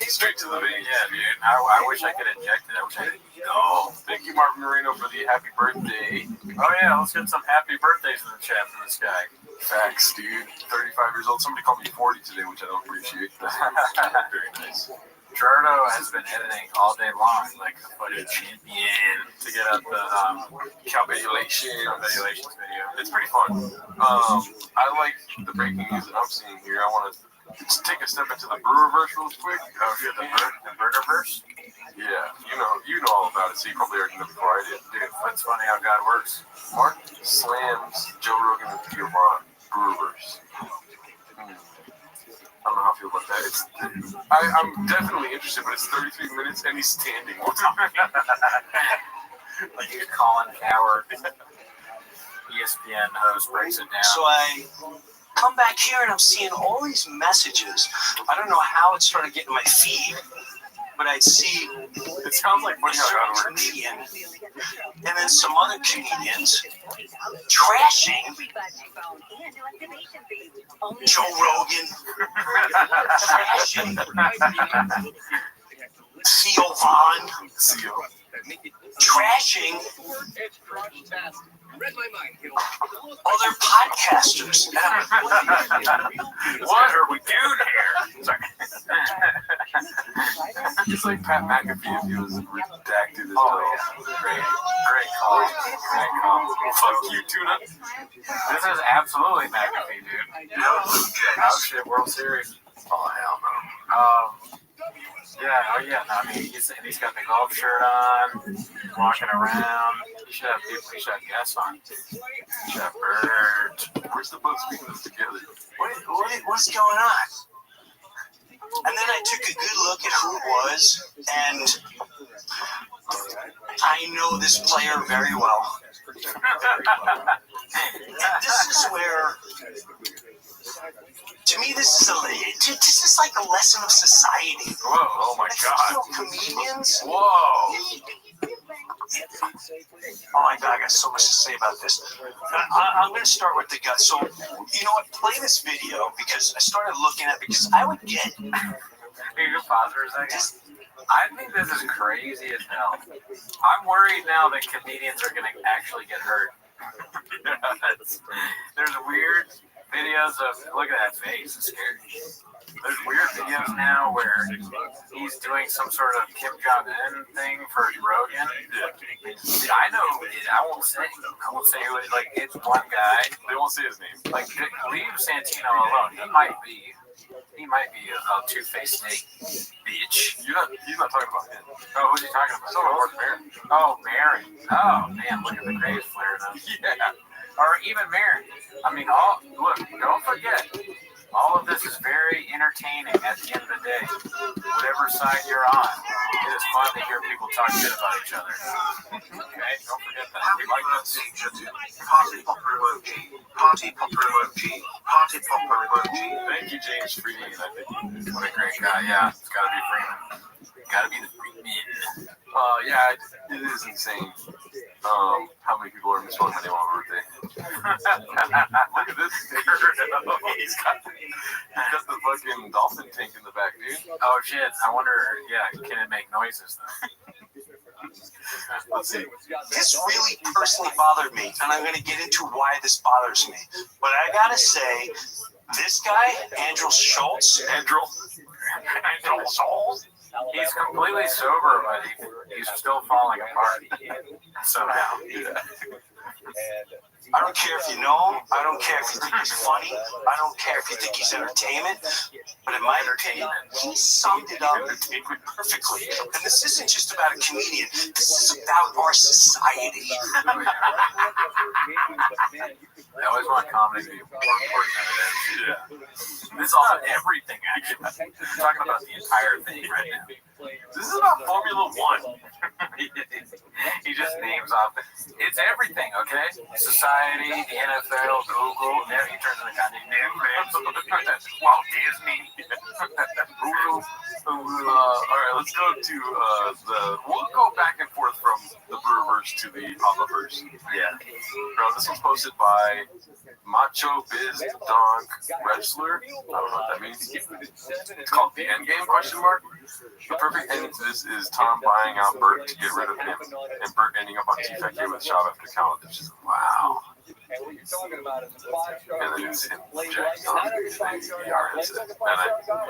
straight to the vein. Yeah, dude. I wish I could inject it. I wish I didn't. No, thank you, Mark Moreno, for the happy birthday. Oh yeah, let's get some happy birthdays in the chat from this guy. Facts, dude. 35 years old. Somebody called me 40 today, which I don't appreciate. Very nice. Gerardo has been editing all day long, like a fucking champion, to get up the Calculations video. It's pretty fun. I like the breaking news that I'm seeing here. I want to take a step into the Brewerverse real quick. Oh shit, the Burgerverse? Yeah, you know all about it, so you probably already know before I did. Dude, that's funny how God works. Mark slams Joe Rogan and Peter Vaughn. Brewerverse. I don't know how I feel about that. I'm definitely interested, but it's 33 minutes and he's standing. Like a Colin Coward, ESPN host breaks it down. So I come back here and I'm seeing all these messages. I don't know how it started getting my feed, but I'd see It sounds like a funny how certain God works. comedian and then some other comedians trashing Joe Rogan, trashing Theo Vaughn, CEO. trashing other podcasters. What are we doing here? Sorry. It's like Pat McAfee if he was redacted as Oh, well. yeah. Great call. Great call. Fuck you, Tuna. This is absolutely McAfee, dude. Oh shit, World Series. Oh, hell no. Yeah, no, I mean, he's got the golf shirt on, walking around. He should have guests on. He should have Bert. Where's the book speaking this together? What's going on? And then I took a good look at who it was, and I know this player very well. And this is where, to me, this is like a lesson of society. Whoa, oh my God. Comedians. Whoa. Oh my God, I got so much to say about this. I'm going to start with the gut. So, you know what? Play this video because I started looking at it because I would get. Can you pause for a second? I think this is crazy as hell. I'm worried now that comedians are going to actually get hurt. There's weird videos of, look at that face, it's scary. There's weird videos now where he's doing some sort of Kim Jong-un thing for Rogan. I know it. I won't say who it is. Like, it's one guy. They won't say his name. Like, leave Santino alone. He might be a two-faced snake, bitch. He's not talking about him. Oh, who's he talking about? Mark Maron. Oh, Maron. Oh, man, look at the graves flaring up. Yeah. Or even Maron. I mean, look, don't forget, all of this is very entertaining at the end of the day. Whatever side you're on, it is fun to hear people talk shit about each other. Okay, don't forget that. We like this. Party popper emoji. Party popper emoji. Party popper emoji. Thank you, James Freeman. I think What a great guy. Yeah, it's got to be Freeman. Got to be the Freeman. yeah, it is insane. How many people are misspelling my name on my birthday? Look at this. He's got the fucking dolphin tank in the back, dude. Oh shit! I wonder. Yeah, can it make noises though? Let's see. This really personally bothered me, and I'm going to get into why this bothers me. But I gotta say, this guy, Andrew Schultz, He's completely sober, but he's still falling apart somehow. Yeah. I don't care if you know him. I don't care if you think he's funny. I don't care if you think he's entertainment. But in my opinion, he summed it up perfectly. And this isn't just about a comedian. This is about our society. I always want comedy to be more important than it is. Yeah. This is about everything, actually. We're talking about the entire thing right now. This is about Formula One. He just names off. It's everything, okay? Society, the NFL, Google. Now he turns into goddamn Netflix. Walt Disney. Hulu. All right, let's go to we'll go back and forth from the Brewerverse to the Papaverse. Yeah. Bro, this one's posted by Macho Biz Donk Wrestler. I don't know what that means. It's called The Endgame, question mark. The perfect ending to this is Tom buying out Bert to get rid of him, and Bert ending up on TFK with Shaw after count. It's just, wow. And then it's him jacking on the yards. And I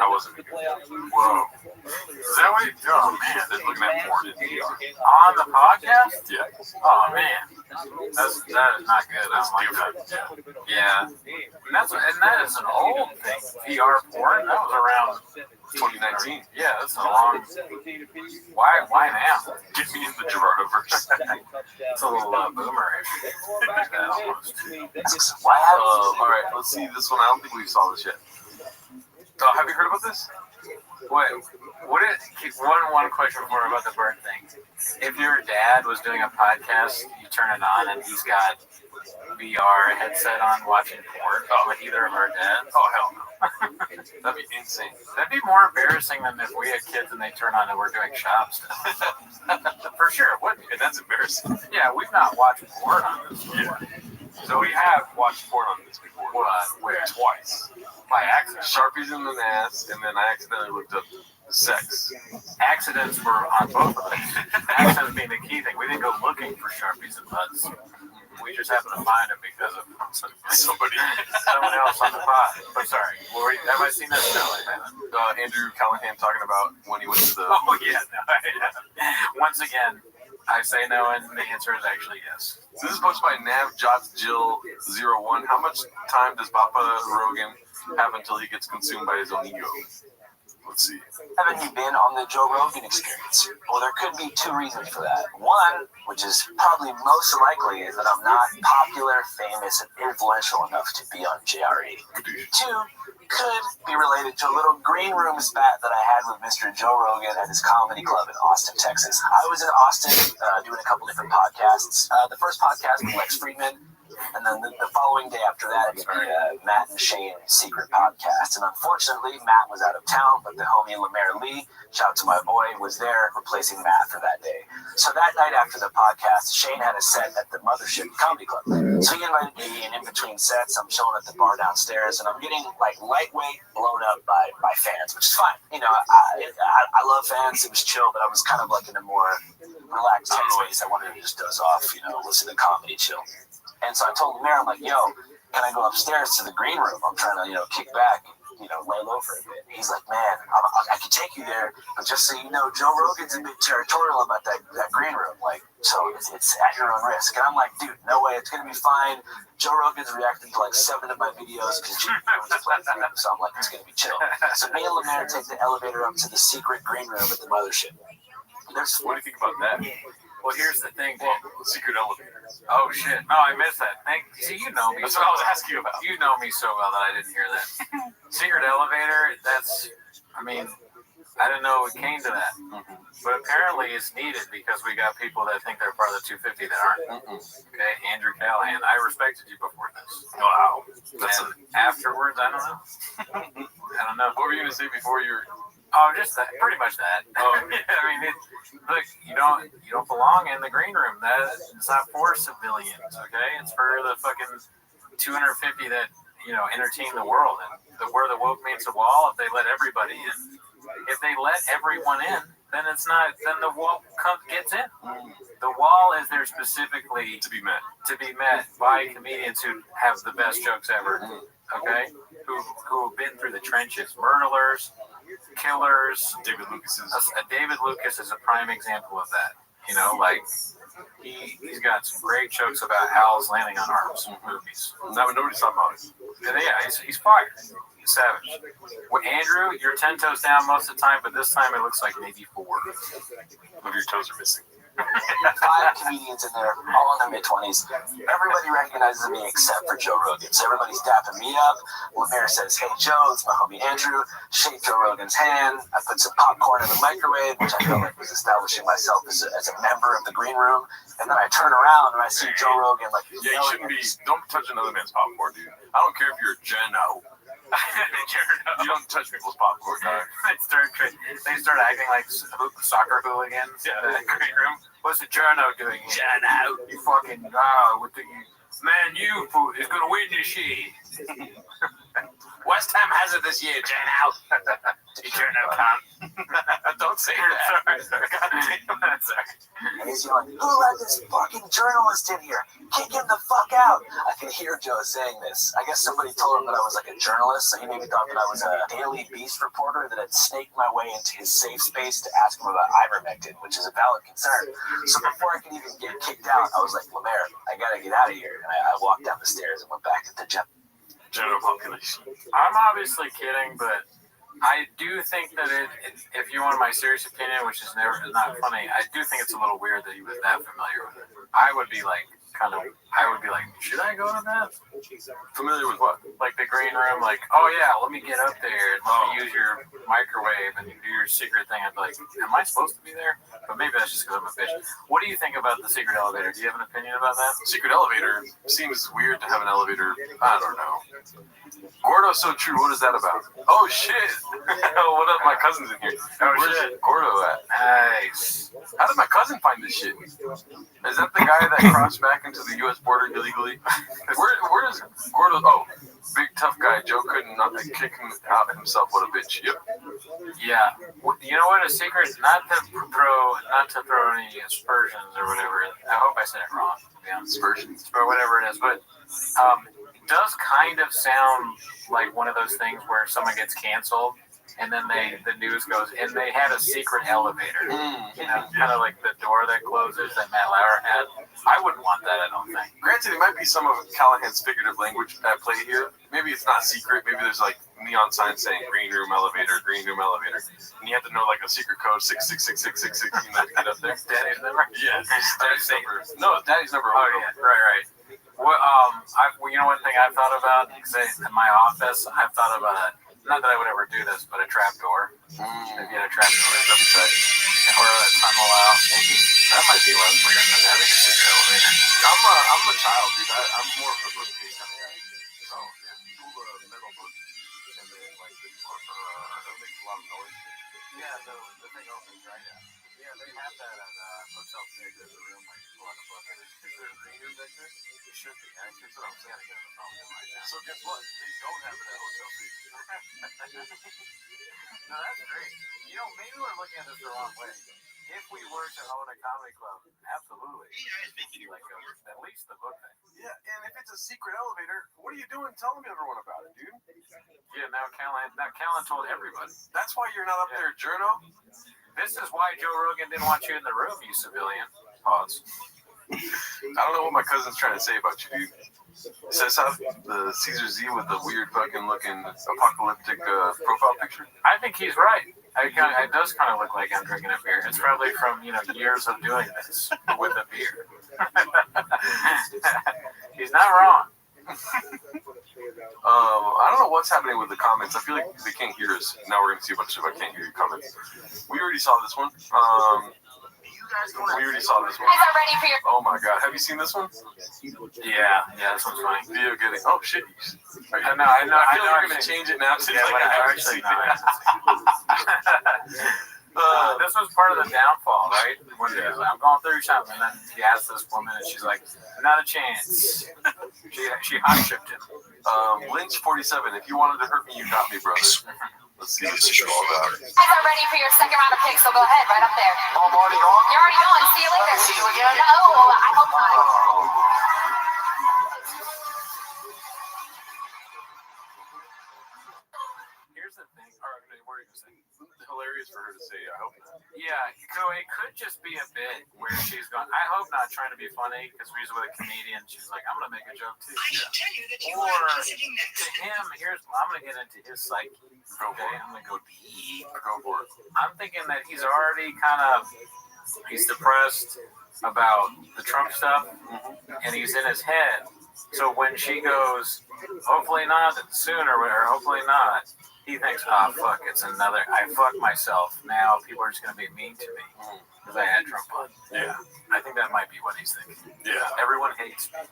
wasn't even, whoa. Is that what? Oh man, they're looking at porn in the ER. On the podcast? Yeah. Oh man, that is not good. I don't like that. Yeah. And that is an old thing. VR porn. That was around 2019. Yeah, that's a long. Why now? Get me in the Gerardoverse. It's a little boomerish. All right, let's see this one. I don't think we saw this yet. Have you heard about this? One question for about the bird thing. If your dad was doing a podcast, you turn it on and he's got VR headset on watching porn with either of our dads. Oh hell no. That'd be insane. That'd be more embarrassing than if we had kids and they turn on and we're doing shop stuff. For sure, it would be. And that's embarrassing. Yeah, we've not watched porn on this before. Yeah. So we have watched porn on this before. What? Where? Twice. By accident. Sharpies in the ass, and then I accidentally looked up sex. Accidents were on both of us. Accidents being the key thing. We didn't go looking for Sharpies and butts. We just happened to find them because of someone else on the pod. But sorry, have I seen that? No, I haven't. Andrew Callahan talking about when he went to the. Oh yeah, no, I haven't. Once again, I say no, and the answer is actually yes. This is posted by NavJotsJill01. How much time does Papa Rogan have until he gets consumed by his own ego? Let's see. Haven't you been on the Joe Rogan experience? Well, there could be two reasons for that. One, which is probably most likely, is that I'm not popular, famous, and influential enough to be on JRE. Two, could be related to a little green room spat that I had with Mr. Joe Rogan at his comedy club in Austin, Texas. I was in Austin doing a couple different podcasts. The first podcast was Lex Friedman. And then the following day after that, it was the Matt and Shane Secret Podcast. And unfortunately, Matt was out of town, but the homie Lemaire Lee, shout out to my boy, was there replacing Matt for that day. So that night after the podcast, Shane had a set at the Mothership Comedy Club. So he invited me, and in between sets, I'm chilling at the bar downstairs, and I'm getting like lightweight blown up by fans, which is fine. You know, I love fans. It was chill, but I was kind of like in a more relaxed headspace. I wanted to just doze off, you know, listen to comedy, chill. And so I told the mayor, I'm like, yo, can I go upstairs to the green room? I'm trying to, you know, kick back, you know, lay low for a bit. He's like, man, I can take you there, but just so you know, Joe Rogan's a bit territorial about that green room. Like, so it's at your own risk. And I'm like, dude, no way, it's going to be fine. Joe Rogan's reacting to like 7 of my videos because Jimmy was playing through them, so I'm like, it's going to be chill. So me and Lemaire take the elevator up to the secret green room at the Mothership. What do you think about that? Well, here's the thing. Secret elevator. Oh shit! No, I missed that. See, you know me. That's what I was asking you about. You know me so well that I didn't hear that. Secret elevator. That's. I mean, I didn't know it came to that. But apparently, it's needed because we got people that think they're part of the 250 that aren't. Okay, Andrew Callahan. I respected you before this. Wow. Afterwards, I don't know. I don't know. What were you gonna say before you were? Oh, just that, pretty much that. Oh. I mean, look, you don't belong in the green room. It's not for civilians, okay? It's for the fucking 250 that entertain the world. And where the woke meets the wall, if they let everybody in, if they let everyone in, then it's not. Then the wall gets in. The wall is there specifically To be met. By comedians who have the best jokes ever. Okay, who've been through the trenches, murderers, killers. David Lucas's. David Lucas is a prime example of that. Like he's got some great jokes about owls landing on arms in movies. Nobody's talking about it. Yeah, he's fired. He's savage. Well, Andrew, you're 10 toes down most of the time, but this time it looks like maybe 4 of your toes are missing. 5 comedians in there, all in their mid-20s. Everybody recognizes me except for Joe Rogan. So everybody's dapping me up. Lemaire says, "Hey, Joe, it's my homie Andrew." Shake Joe Rogan's hand. I put some popcorn in the microwave, which I felt like was establishing myself as a member of the green room. And then I turn around and I see Joe Rogan like, Yeah, you shouldn't be. Don't touch another man's popcorn, dude. I don't care if you're a Geno. You don't touch people's popcorn, dog. They start acting like soccer hooligans in the green room. What's the Journo doing? Journo, you fucking Man U is gonna win this year. West Ham has it this year, Journo. You Journo cunt. Don't say that. Sorry. God damn, sorry. and he's yelling, "Who let this fucking journalist in here? Kick him the fuck out!" I can hear Joe saying this. I guess somebody told him that I was like a journalist, so he maybe thought that I was a Daily Beast reporter that had snaked my way into his safe space to ask him about ivermectin, which is a valid concern. So before I could even get kicked out, I was like, "Lemaire, I gotta get out of here." And I walked down the stairs and went back to the General population. I'm obviously kidding, but I do think that if you want my serious opinion, which is not funny, I do think it's a little weird that he was that familiar with it. I would be like, should I go to that? Familiar with what? Like the green room, like, oh yeah, let me get up there and let me use your microwave and do your secret thing. I'd be like, am I supposed to be there? But maybe that's just because I'm a bitch. What do you think about the secret elevator? Do you have an opinion about that? Secret elevator seems weird to have an elevator. I don't know. Gordo's so true. What is that about? Oh shit! What up? My cousin's in here. Where's Gordo at? Nice. How did my cousin find this shit? Is that the guy that crossed back into the U.S. border illegally? Where does Gordo? Oh, big tough guy. Joe couldn't kick him out himself. What a bitch. Yep. Yeah. You know what? A secret, not to throw any aspersions or whatever. I hope I said it wrong. Yeah, Aspersions or whatever it is, but does kind of sound like one of those things where someone gets canceled and then the news goes, and they had a secret elevator. Kind of like the door that closes that Matt Lauer had. I wouldn't want that, I don't think. Granted, it might be some of Callahan's figurative language at play here. Maybe it's not secret. Maybe there's like neon signs saying green room elevator, and you have to know like a secret code 6666666 to get up there. Daddy's number? Yeah, Daddy's number. No, it's Daddy's number. Oh yeah, right. Well, you know one thing I've thought about, because in my office, I've thought about not that I would ever do this, but a trap door. Maybe a trap door. That'd be tight. Or a tunnel out. That might be less weird than having a secret elevator. I'm a child, dude. I'm more of a bookcase kind of guy. So, yeah, pull the metal book, and then, like, it'll make a lot of noise. Yeah, the thing opens, right? Yeah, they have that at Hotel 6. There's a room where you pull out a book. Is there a green room back there? It should be. Actually, that's what I'm saying. I got the problem right now. So, guess what? They don't have it at Hotel 6. No, that's great. Maybe we're looking at this the wrong way. If we were to own a comedy club, absolutely. Like at least the book thing. Yeah, and if it's a secret elevator, what are you doing telling everyone about it, dude? Yeah, now Callan told everybody. That's why you're not up there, Journo. This is why Joe Rogan didn't want you in the room, you civilian. Pause. I don't know what my cousin's trying to say about you, dude. Says how the Caesar Z with the weird fucking looking apocalyptic profile picture. I think he's right. It does kind of look like I'm drinking a beer. It's probably from years of doing this with a beer. He's not wrong. I don't know what's happening with the comments. I feel like they can't hear us. Now we're gonna see a bunch of I can't hear you comments. We already saw this one. We already saw this one. Guys are ready for your. Oh my god, have you seen this one? Yeah, this one's funny. Video getting. Oh shit. I know. I feel like you're gonna change it now. Yeah, but I actually not. This was part of the downfall, right? When he was like, I'm going through something, and then he asked this woman, and she's like, "Not a chance." She hot chipped him. Lynch 47. If you wanted to hurt me, you got me, brother. Let's see what this is all about. Guys are ready for your second round of picks, so go ahead, right up there. Oh, I'm already gone? You're already going. See you later. See you again? No, I hope not. Here's the thing. All right, what are you saying? Hilarious for her to say, I hope not. Yeah, so it could just be a bit where she's going, I hope not trying to be funny, because we're with a comedian, she's like, I'm going to make a joke too. Or to him, I'm going to get into his psyche. Okay, I'm going to go deep. Go for it. I'm thinking that he's already he's depressed about the Trump stuff, and he's in his head. So when she goes, hopefully not soon or hopefully not, he thinks, fuck, it's another, I fucked myself. Now people are just going to be mean to me because I had Trump on. Yeah. I think that might be what he's thinking. Yeah. Everyone hates me. I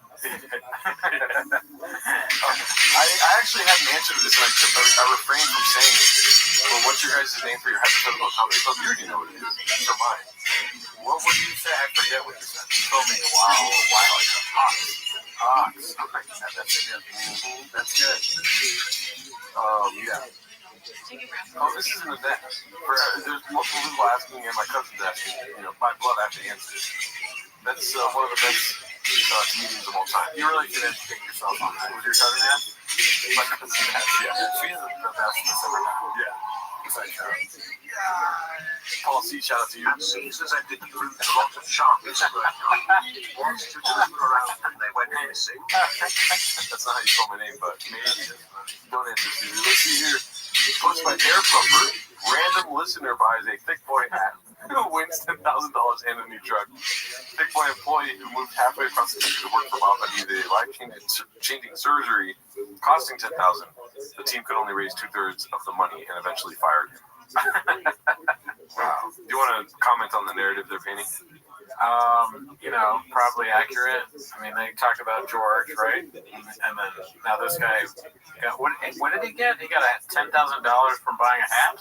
actually had an answer to this, and I refrained from saying it. Well, what's your guys' name for your hypothetical comedy club? You already know what it is. For mine. What would you say? I forget what you said. You told me a while ago. Ox. Oh my God, that's good. That's good. Yeah. Oh, this isn't a net. There's multiple people asking, and my cousin's asking. By blood, I have to answer it. That's one of the best comedians of all time. You really should educate yourself on that. Was your cousin asked? My cousin asked, yeah. She's the best in this ever now. Yeah. Paul C, shout out to you. Caesars ended up with a lot of sharpies wants to deliver around and they went missing. That's not how you spell my name, but maybe. Don't answer, Susie. Let's see here. Post by Air Plumber. Random listener buys a Thick Boy hat who wins $10,000 and a new truck. Thick Boy employee who moved halfway across the country to work for Bob and needed a life-changing surgery costing $10,000. The team could only raise 2/3 of the money and eventually fired him. Wow. Do you want to comment on the narrative they're painting? Probably accurate. I mean, they talked about George, right? And then now this guy got what did he get? He got $10,000 from buying a hat.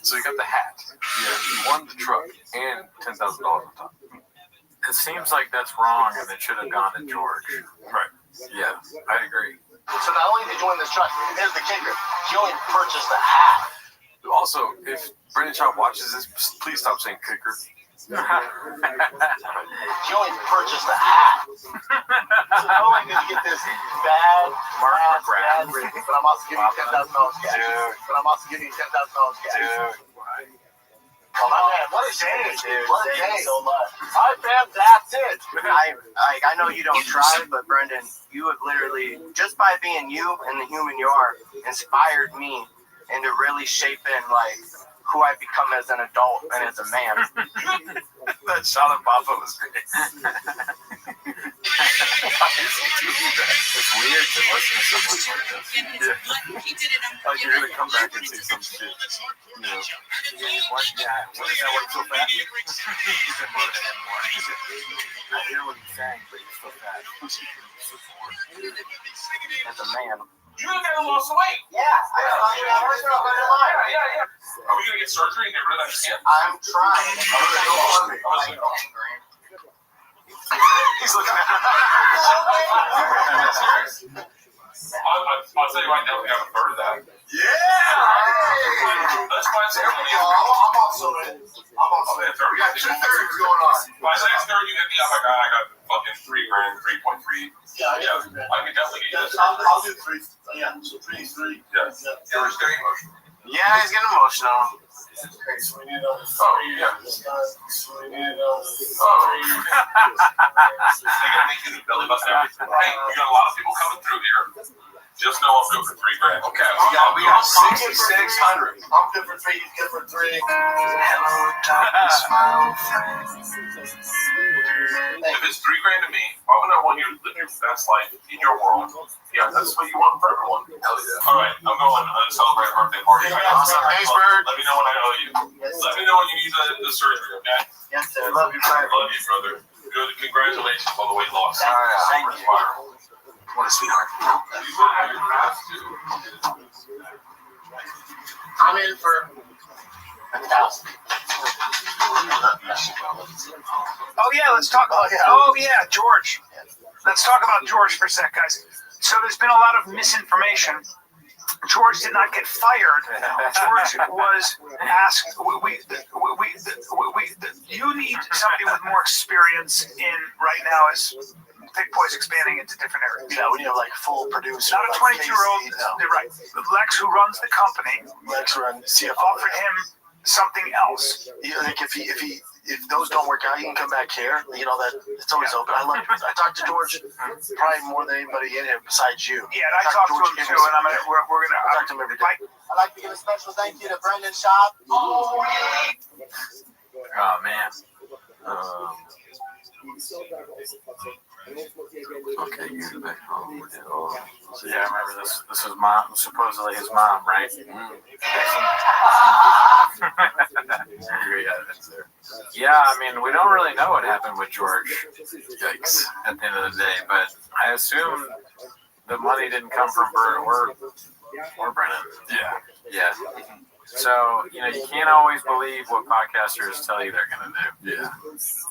So he got the hat. Yeah, he won the truck and $10,000 on top. It seems like that's wrong, and it should have gone to George. Right. Yeah, I agree. So not only did he win this truck, here's the kicker. He only purchased the hat. Also, if Brendan Schaub watches this, please stop saying kicker. He only purchased the hat. So not only did you get this bad rating, but I'm also giving you $10,000 cash. But I'm also giving you $10,000 cash. Oh, my man, what a day, dude. What a day. So much. All right, fam, that's it. I know you don't try, but Brendan, you have literally, just by being you and the human you are, inspired me into really shaping, who I become as an adult and as a man. That shot of Papa was great. It's weird to listen to someone like this. Yeah. Like you're gonna come back and say some shit. What does that work so fast? He's been motivated more. I hear what he's saying, but he's so fast. As a man. You guys lost weight. Yeah, I heard you're on the line. Yeah. Are we gonna get surgery and get rid of that shit? I'm trying. He's looking at I'll tell you right now, we haven't heard of that. Yeah! Let's find some. I'm also in. We got 2/3 going on. By the next third, you hit me up. I got fucking $3 grand, 3.3. Yeah, I can definitely get this. I'll do 3. Yeah, so 3. Yeah. It was getting emotional. Yeah, he's getting emotional. Okay, so we need a. Oh, yeah. So we need a. They're gonna make you do belly button everything. Hey, we got a lot of people coming through here. Just know I'm good for $3 grand. Okay, we got 6,600. I'm good for 3. He's good for 3. Hello, darkness, my old friend. If it's $3,000 to me. Why would I want you to live your best life in your world? Yeah, that's what you want for everyone. Hell yeah. All right, I'm going to celebrate a birthday party. Awesome. Thanks, Bird. Let me know when I owe you. Let me know when you need the surgery, okay? Yes, sir. Love you, brother. Love you, brother. Good. Congratulations on the weight loss. Thank you. What a sweetheart. I'm in for 1,000. Oh yeah, let's talk. Oh yeah, George. Let's talk about George for a sec, guys. So there's been a lot of misinformation. George did not get fired. George was asked. You need somebody with more experience in right now as Big Boy's expanding into different areas. Yeah, we need like full producer. Not a 22-year-old. You're right. Lex, who runs the company, Lex run CFO. offered him something else. Like if those don't work out, you can come back here. You know that it's always open. I talked to George probably more than anybody in here besides you. Yeah, and I talked to him too, and we're gonna talk to him every day. I'd like to give a special thank you to Brendan Schaub. Oh man. Okay, you're back home. So yeah, I remember this. This was supposedly his mom, right? Great evidence there. Yeah, I mean, we don't really know what happened with George. Yikes! At the end of the day, but I assume the money didn't come from Bert or Brennan. Yeah. So, you can't always believe what podcasters tell you they're going to do. Yeah.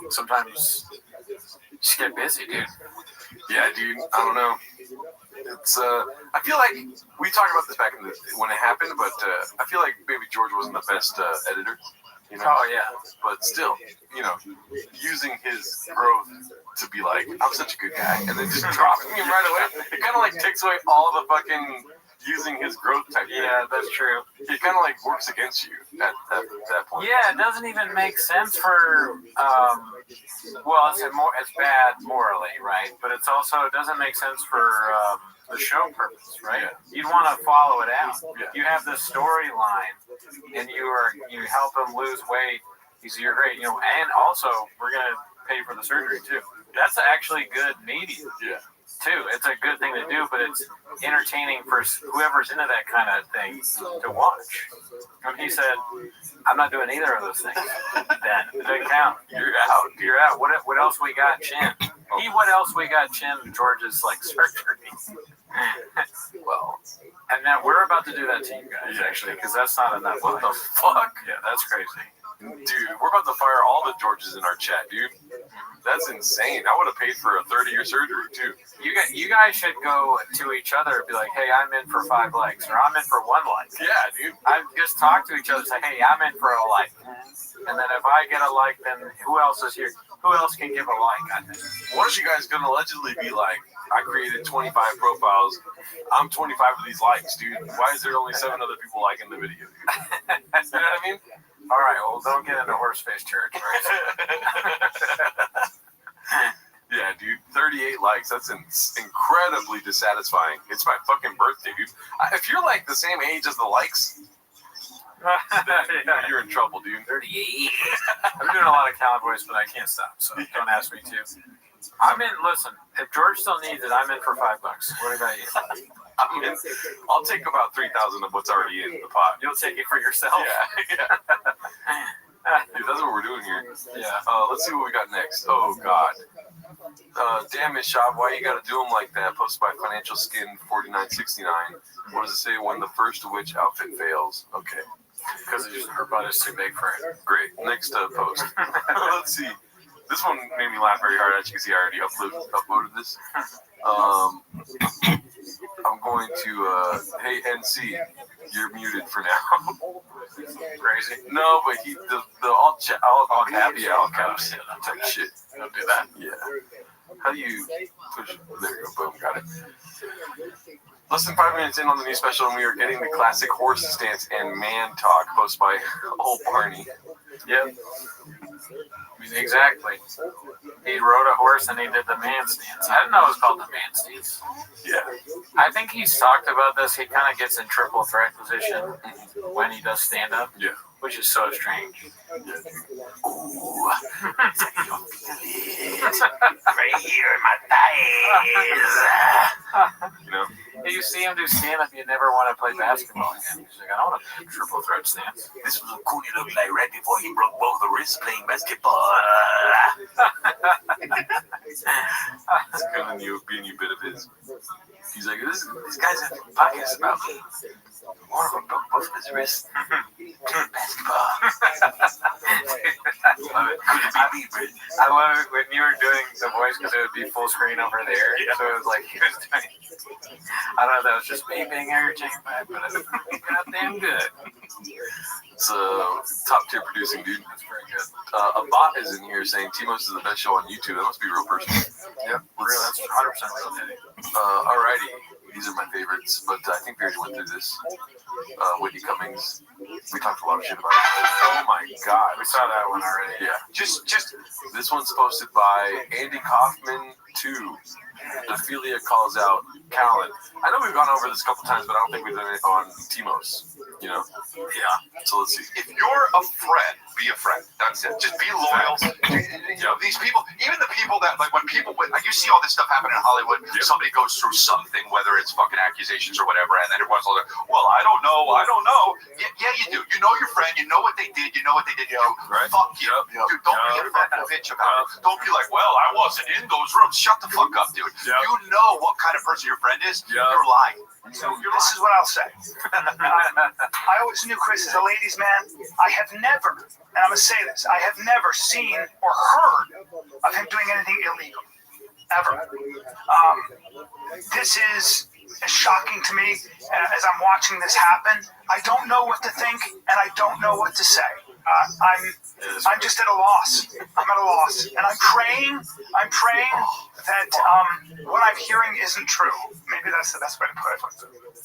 Sometimes you just get busy, dude. Yeah, dude. I don't know. It's I feel like we talked about this back when it happened, but I feel like maybe George wasn't the best editor. Oh yeah. But still, using his growth to be like, I'm such a good guy, and then just dropping him right away. It kind of like takes away all the fucking using his growth type. Yeah, that's true. It kind of like works against you at that point. Yeah, it doesn't even make sense for well, it's bad morally, right? But it doesn't make sense for the show purpose, right? Yeah. You'd want to follow it out. Yeah. You have this storyline, and you help him lose weight. You're great, and also we're gonna pay for the surgery too. That's actually good media. Yeah. Too. It's a good thing to do, but it's entertaining for whoever's into that kind of thing to watch. And he said, I'm not doing either of those things. Then it doesn't count. You're out. What else we got, Chin? What else we got, Chin? George's surgery. Well, and now we're about to do that to you guys, actually, because that's not enough. What the fuck? Yeah, that's crazy. Dude, we're about to fire all the Georges in our chat, dude. That's insane. I would have paid for a 30-year surgery, too. You guys should go to each other and be like, hey, I'm in for 5 likes, or I'm in for 1 like. Yeah, dude. I just talk to each other and say, hey, I'm in for a like. And then if I get a like, then who else is here? Who else can give a like, I think? What if you guys going to allegedly be like, I created 25 profiles. I'm 25 of these likes, dude. Why is there only 7 other people liking the video, dude? You know what I mean? All right, well, don't get into horse face territory. Yeah, dude, 38 likes. That's incredibly dissatisfying. It's my fucking birthday, dude. If you're like the same age as the likes, then you're in trouble, dude. 38. I'm doing a lot of cowboys, but I can't stop, so don't ask me to. Listen, if George still needs it, I'm in for $5. What about you? I'll take about 3,000 of what's already in the pot. You'll take it for yourself? Yeah. Dude, that's what we're doing here. Yeah. Let's see what we got next. Oh, God. Damn it, Shab, why you gotta do them like that? Posted by Financial Skin 4969. What does it say when the first witch outfit fails? Okay. Because her butt is too big for it. Great. Next post. Let's see. This one made me laugh very hard. As you can see, I already uploaded this. I'm going to, hey, NC, you're muted for now. Crazy? No, but the all caps type shit. Don't do that. Yeah. How do you push? There you go. Boom. Got it. Less than 5 minutes in on the new special, and we are getting the classic horse stance and man talk posted by old Barney. Yep. Exactly. He rode a horse and he did the man stance. I didn't know it was called the man stance. Yeah. I think he's talked about this. He kind of gets in triple threat position when he does stand up. Yeah. which is so strange. Ooh, I can feel it right here in my thighs. You know? Hey, you see him do stand-up, you never want to play basketball again. He's like, I don't want to do triple threat stance. This was a cool looked like right before he broke both the wrists playing basketball. It's kind of be a new bit of his. He's like, this guy's having a podcast about me. One of them broke both of his wrists. Basketball. I love it when you were doing the voice because it would be full screen over there. Yeah. So it was like he was doing. I don't know if that was just me being irritating, but it was goddamn good. It's a top tier producing dude. That's very good. A bot is in here saying Timos is the best show on YouTube. That must be a real person. Yep, real. That's 100% real, Daddy. Alrighty, these are my favorites, but I think we already went through this. Whitney Cummings. We talked a lot of shit about it. Oh my god, We saw that one already. yeah. Just this one's posted by Andy Kaufman 2. Ophelia calls out Callan. I know we've gone over this a couple times, but I don't think we've done it on Timos. You know? Yeah. So let's see. If you're a friend, be a friend. That's it. Just be loyal. You know, these people, even the people that, like, when people, like, you see all this stuff happen in Hollywood, somebody goes through something, whether it's fucking accusations or whatever, and then everyone's like, well, I don't know. Yeah, you do. You know your friend. You know what they did. You know what they did to you. Right. Fuck you. Dude, don't be a fucking bitch about it. Don't be like, well, I wasn't in those rooms. Shut the fuck up, dude. Yep. You know what kind of person your friend is. Yep. You're lying. So this is what I'll say. I always knew Chris as a ladies' man. I have never, and I'm going to say this, I have never seen or heard of him doing anything illegal. Ever. This is shocking to me as I'm watching this happen. I don't know what to think, and I don't know what to say. I'm just at a loss. I'm at a loss, and I'm praying that what I'm hearing isn't true. Maybe that's the best way to put it.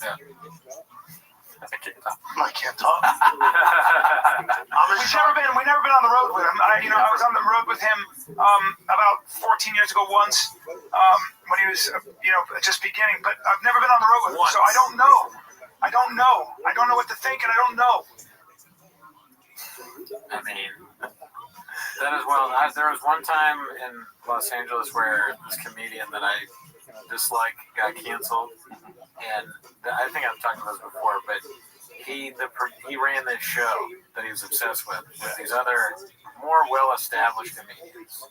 Yeah. I can't talk. We've never been on the road with him. I was on the road with him about 14 years ago once when he was just beginning. But I've never been on the road with him, so I don't know. I don't know what to think, and I don't know. I mean, that is well. There was one time in Los Angeles where this comedian that I dislike got canceled, and I think I've talked about this before, but he ran this show that he was obsessed with these other more well-established comedians.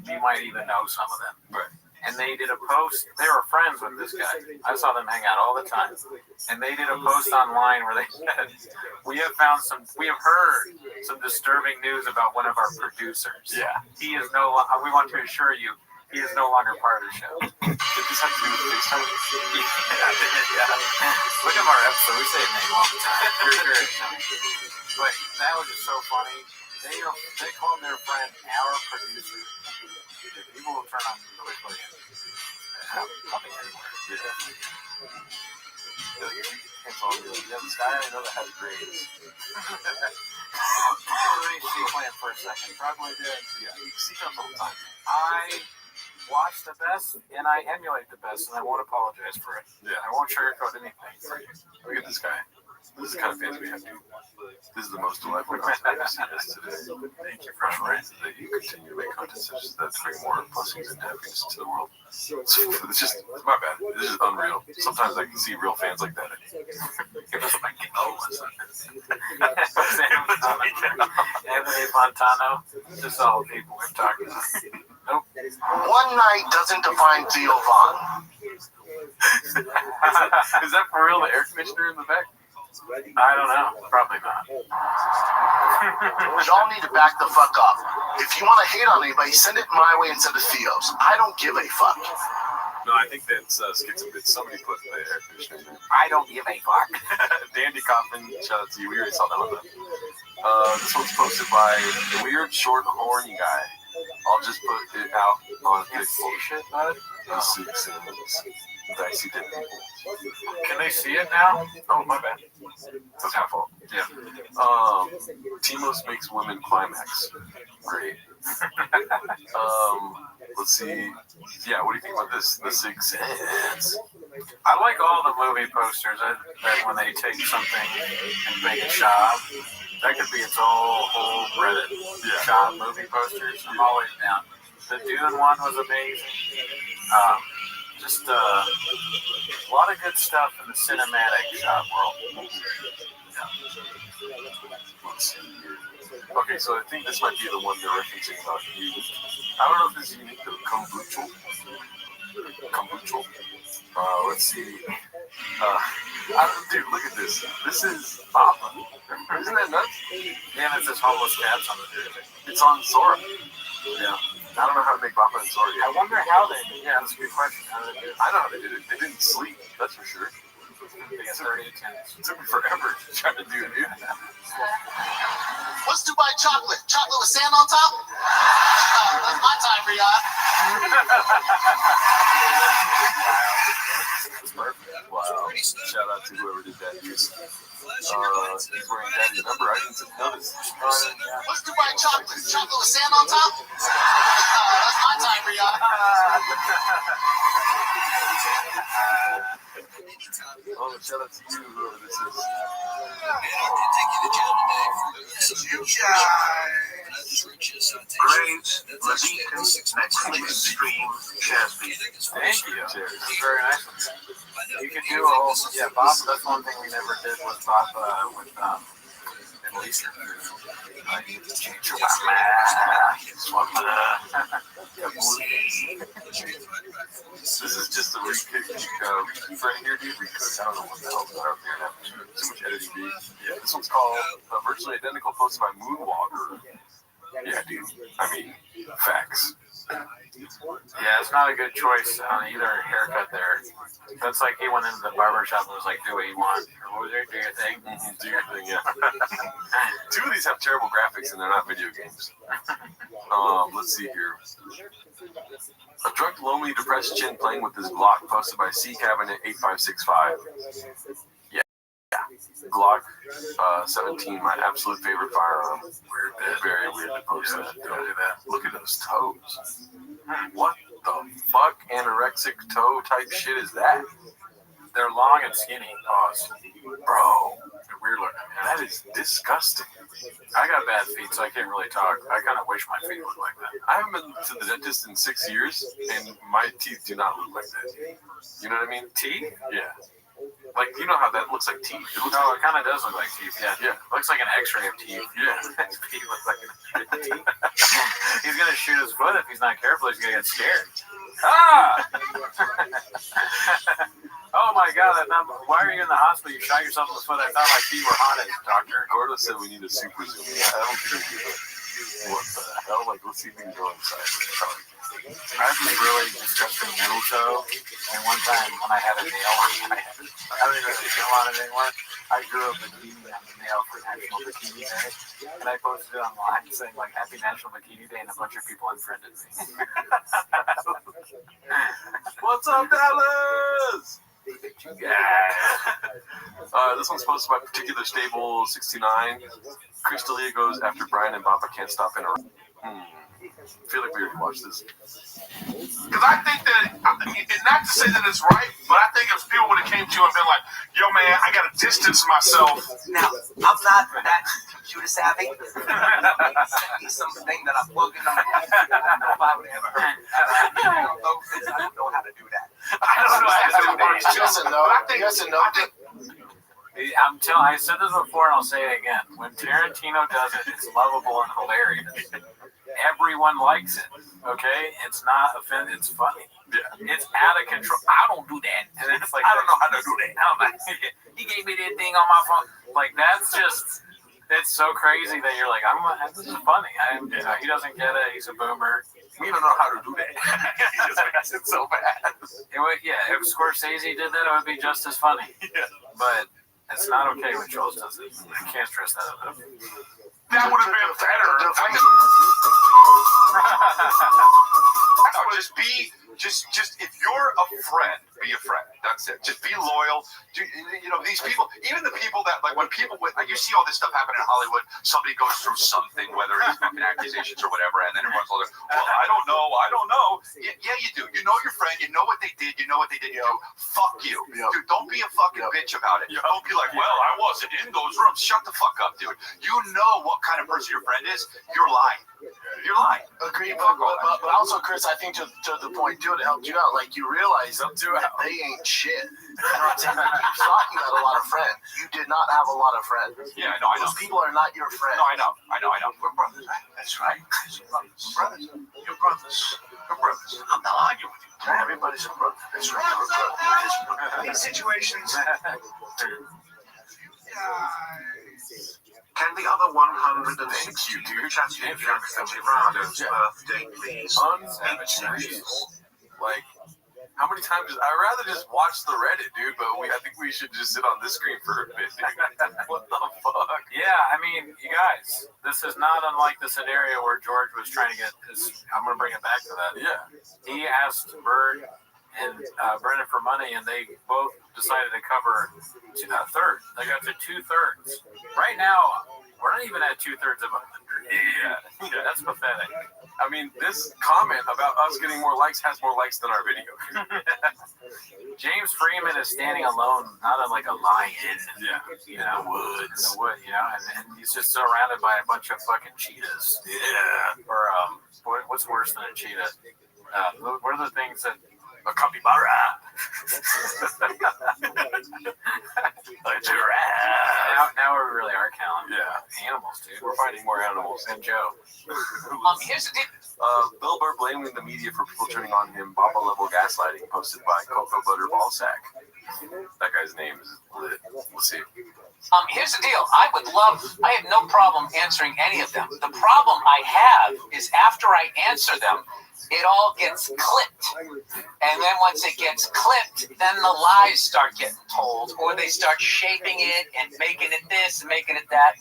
You might even know some of them. Right. And they did a post. They were friends with this guy. I saw them hang out all the time. And they did a post online where they said, we have heard some disturbing news about one of our producers. Yeah. He is we want to assure you, he is no longer part of the show. Did this have to do with FaceTime? Yeah. Look at our episode. We say his name all the time. But that was just so funny. They called their friend our producer. People will turn on quickly and coming anywhere. Yeah, this guy I know that has grades. Let me see plan for a second. Probably did. Yeah, you see them all the time. I watch the best and I emulate the best, and I won't apologize for it. Yeah. I won't sugarcoat anything for you. Look at this guy. This is the kind of fans we have, dude. This is the most delightful content I've seen us today. Thank you for ensuring that you continue to make content such as that to bring more blessings and happiness to the world. It's just, my bad. This is unreal. Sometimes I can see real fans like that. Anthony Montano, just all the people we've talked about. Nope. One night doesn't define Theo Vaughn. Is that for real? The air conditioner in the back? I don't know. Probably not. Y'all need to back the fuck up. If you want to hate on anybody, send it my way instead of Theo's. I don't give a fuck. No, I think that's skits a bit. Somebody put the air conditioner in there. I don't give a fuck. Dandy Kaufman, shout out to you. We already saw that one. This one's posted by Weird Short Horny Guy. I'll just put it out on Facebook. Shit, bud. Dicey dead people. Can they see it now? Oh, my bad. That's my fault. Yeah. Timos makes women climax. Great. Let's see. Yeah, what do you think about this? The Sixth Sense. I like all the movie posters that when they take something and make it shop. That could be its whole Reddit shot movie posters. I'm always down. The Dune one was amazing. Just a lot of good stuff in the cinematic shot world. Let's see here. Okay, so I think this might be the one they're referencing about unique. I don't know if this is unique to kombucha. Let's see. Dude, look at this. This is Papa. Isn't that nuts? Yeah, it's this homeless cats on the jersey. It's on Zora. Yeah. I don't know how to make Papa and Zora yet. I wonder how they did it. Yeah, that's a good question. How did they do it? I know how they did it. They didn't sleep, that's for sure. They got 30 attendants. It took me forever to try to do it, dude. What's Dubai chocolate? Chocolate with sand on top? That's my time, Riyadh. Perfect. Wow. Shout out to whoever did that. He's wearing Daddy's number. I didn't notice. What's Dubai chocolate? Chocolate with sand on top? That's my time, Riyadh. Oh, shout out to you, whoever this is. Great, multistream Shazby. Thank you. This is very nice. You could do a whole, Bob, that's one thing we never did was Bob with Middle Eastern food. This is just a re-kick right here, dude. Re-cook. I don't know what the hell's going on here now. Too much editing, dude. Yeah, this one's called Virtually Identical, posted by Moonwalker. Yeah, dude. I mean, facts. Yeah, it's not a good choice on either haircut there. That's like he went into the barber shop and was like, do what you want. Or what was it? Do your thing. Do your thing, yeah. Two of these have terrible graphics and they're not video games. Let's see here. A drunk, lonely, depressed chin playing with his Glock, posted by C Cabinet 8565. Yeah. Glock 17, my absolute favorite firearm. Very weird to post that. Don't do that. Look at those toes. What the fuck anorexic toe type shit is that? They're long and skinny. Pause. Bro, They're weird looking. that is disgusting. I got bad feet, so I can't really talk. I kind of wish my feet looked like that. I haven't been to the dentist in 6 years, and my teeth do not look like that. You know what I mean? Teeth? Yeah. Like, you know how that looks like teeth? It looks No, it kind of does look like teeth. Yeah. Yeah. Looks like an X-ray of teeth. Yeah. His feet look like an X-ray of teeth. He's gonna shoot his foot if he's not careful. He's gonna get scared. Ah! Oh my God! Why are you in the hospital? You shot yourself in the foot. I thought my feet were haunted, doctor. Gordo said we need a super zoom. Yeah, I don't think we do that. What the hell? Like, let's see if we can go inside. I have this really disgusting middle toe, and one time when I had a nail on it, I don't even feel on it anymore. I drew a bikini on the nail for National Bikini Day, and I posted it online saying like Happy National Bikini Day, and a bunch of people unfriended me. What's up, Dallas? Yeah. This one's posted by Particular Stable 69. Chris D'Elia goes after Brian and Bappa can't stop in a. I feel like we already watched this. Because I think that, not to say that it's right, but I think if people would have came to you and been like, yo, man, I got to distance myself. Now, I'm not that computer savvy. It's something that I'm plugging on. I don't know if I would ever heard. I don't know how to do that. I don't know how to do that. Yes and no. Yes and no. I said this before and I'll say it again. When Tarantino does it, it's lovable and hilarious. Everyone likes it. Okay? It's not offensive. It's funny. Yeah. It's out of control. I don't do that. And it's like, I don't know how to do that. I'm like, he gave me that thing on my phone. Like, that's just, it's so crazy that you're like, this is funny. He doesn't get it. He's a boomer. We don't know how to do that. He just makes it so bad. If Scorsese did that, it would be just as funny. Yeah. But it's not okay when Charles does it. I can't stress that enough. That would have been better. Just if you're a friend, be a friend. That's it. Just be loyal. You know, these people, even the people that, like, when people, like, you see all this stuff happen in Hollywood, somebody goes through something, whether it's fucking accusations or whatever, and then everyone's like, well, I don't know. Yeah, you do. You know your friend. You know what they did. You know what they didn't do. Fuck you. Dude, don't be a fucking bitch about it. Don't be like, well, I wasn't in those rooms. Shut the fuck up, dude. You know what kind of person your friend is. You're lying. You're lying. Agreed, but also, Chris, I think to the point too, it helped you out. Like you realize that they ain't shit. You know what I'm saying? He keeps talking about a lot of friends. You did not have a lot of friends. Yeah, I know. Those people are not your friends. No, I know. We're brothers. That's right. You're brothers. I'm not arguing with you. Everybody's a brother. That's right. These situations. Can the other 160 championship Gerardo's birthday, please? Like, how many times? I'd rather just watch the Reddit, dude. But I think we should just sit on this screen for a bit. What the fuck? Yeah, I mean, you guys, this is not unlike the scenario where George was trying to get his. I'm gonna bring it back to that. Yeah. He asked Bird and Brendan for money, and they both decided to cover a third. They got to 2/3. Right now, we're not even at 2/3 of 100. Yeah, that's pathetic. I mean, this comment about us getting more likes has more likes than our video. James Freeman is standing alone, not on like a lion. Yeah. You know, in the wood, you know, and he's just surrounded by a bunch of fucking cheetahs. Yeah. Or what's worse than a cheetah? What are the things that a capybara? A giraffe. Now we really are counting. Yeah. Animals, dude. We're finding more animals. And Joe. Here's the deal. Bill Burr blaming the media for people turning on him. Baba level gaslighting posted by Cocoa Butter Ballsack. That guy's name is lit. We'll see. Here's the deal. I have no problem answering any of them. The problem I have is after I answer them, it all gets clipped. And then once it gets clipped, then the lies start getting told, or they start shaping it and making it this and making it that.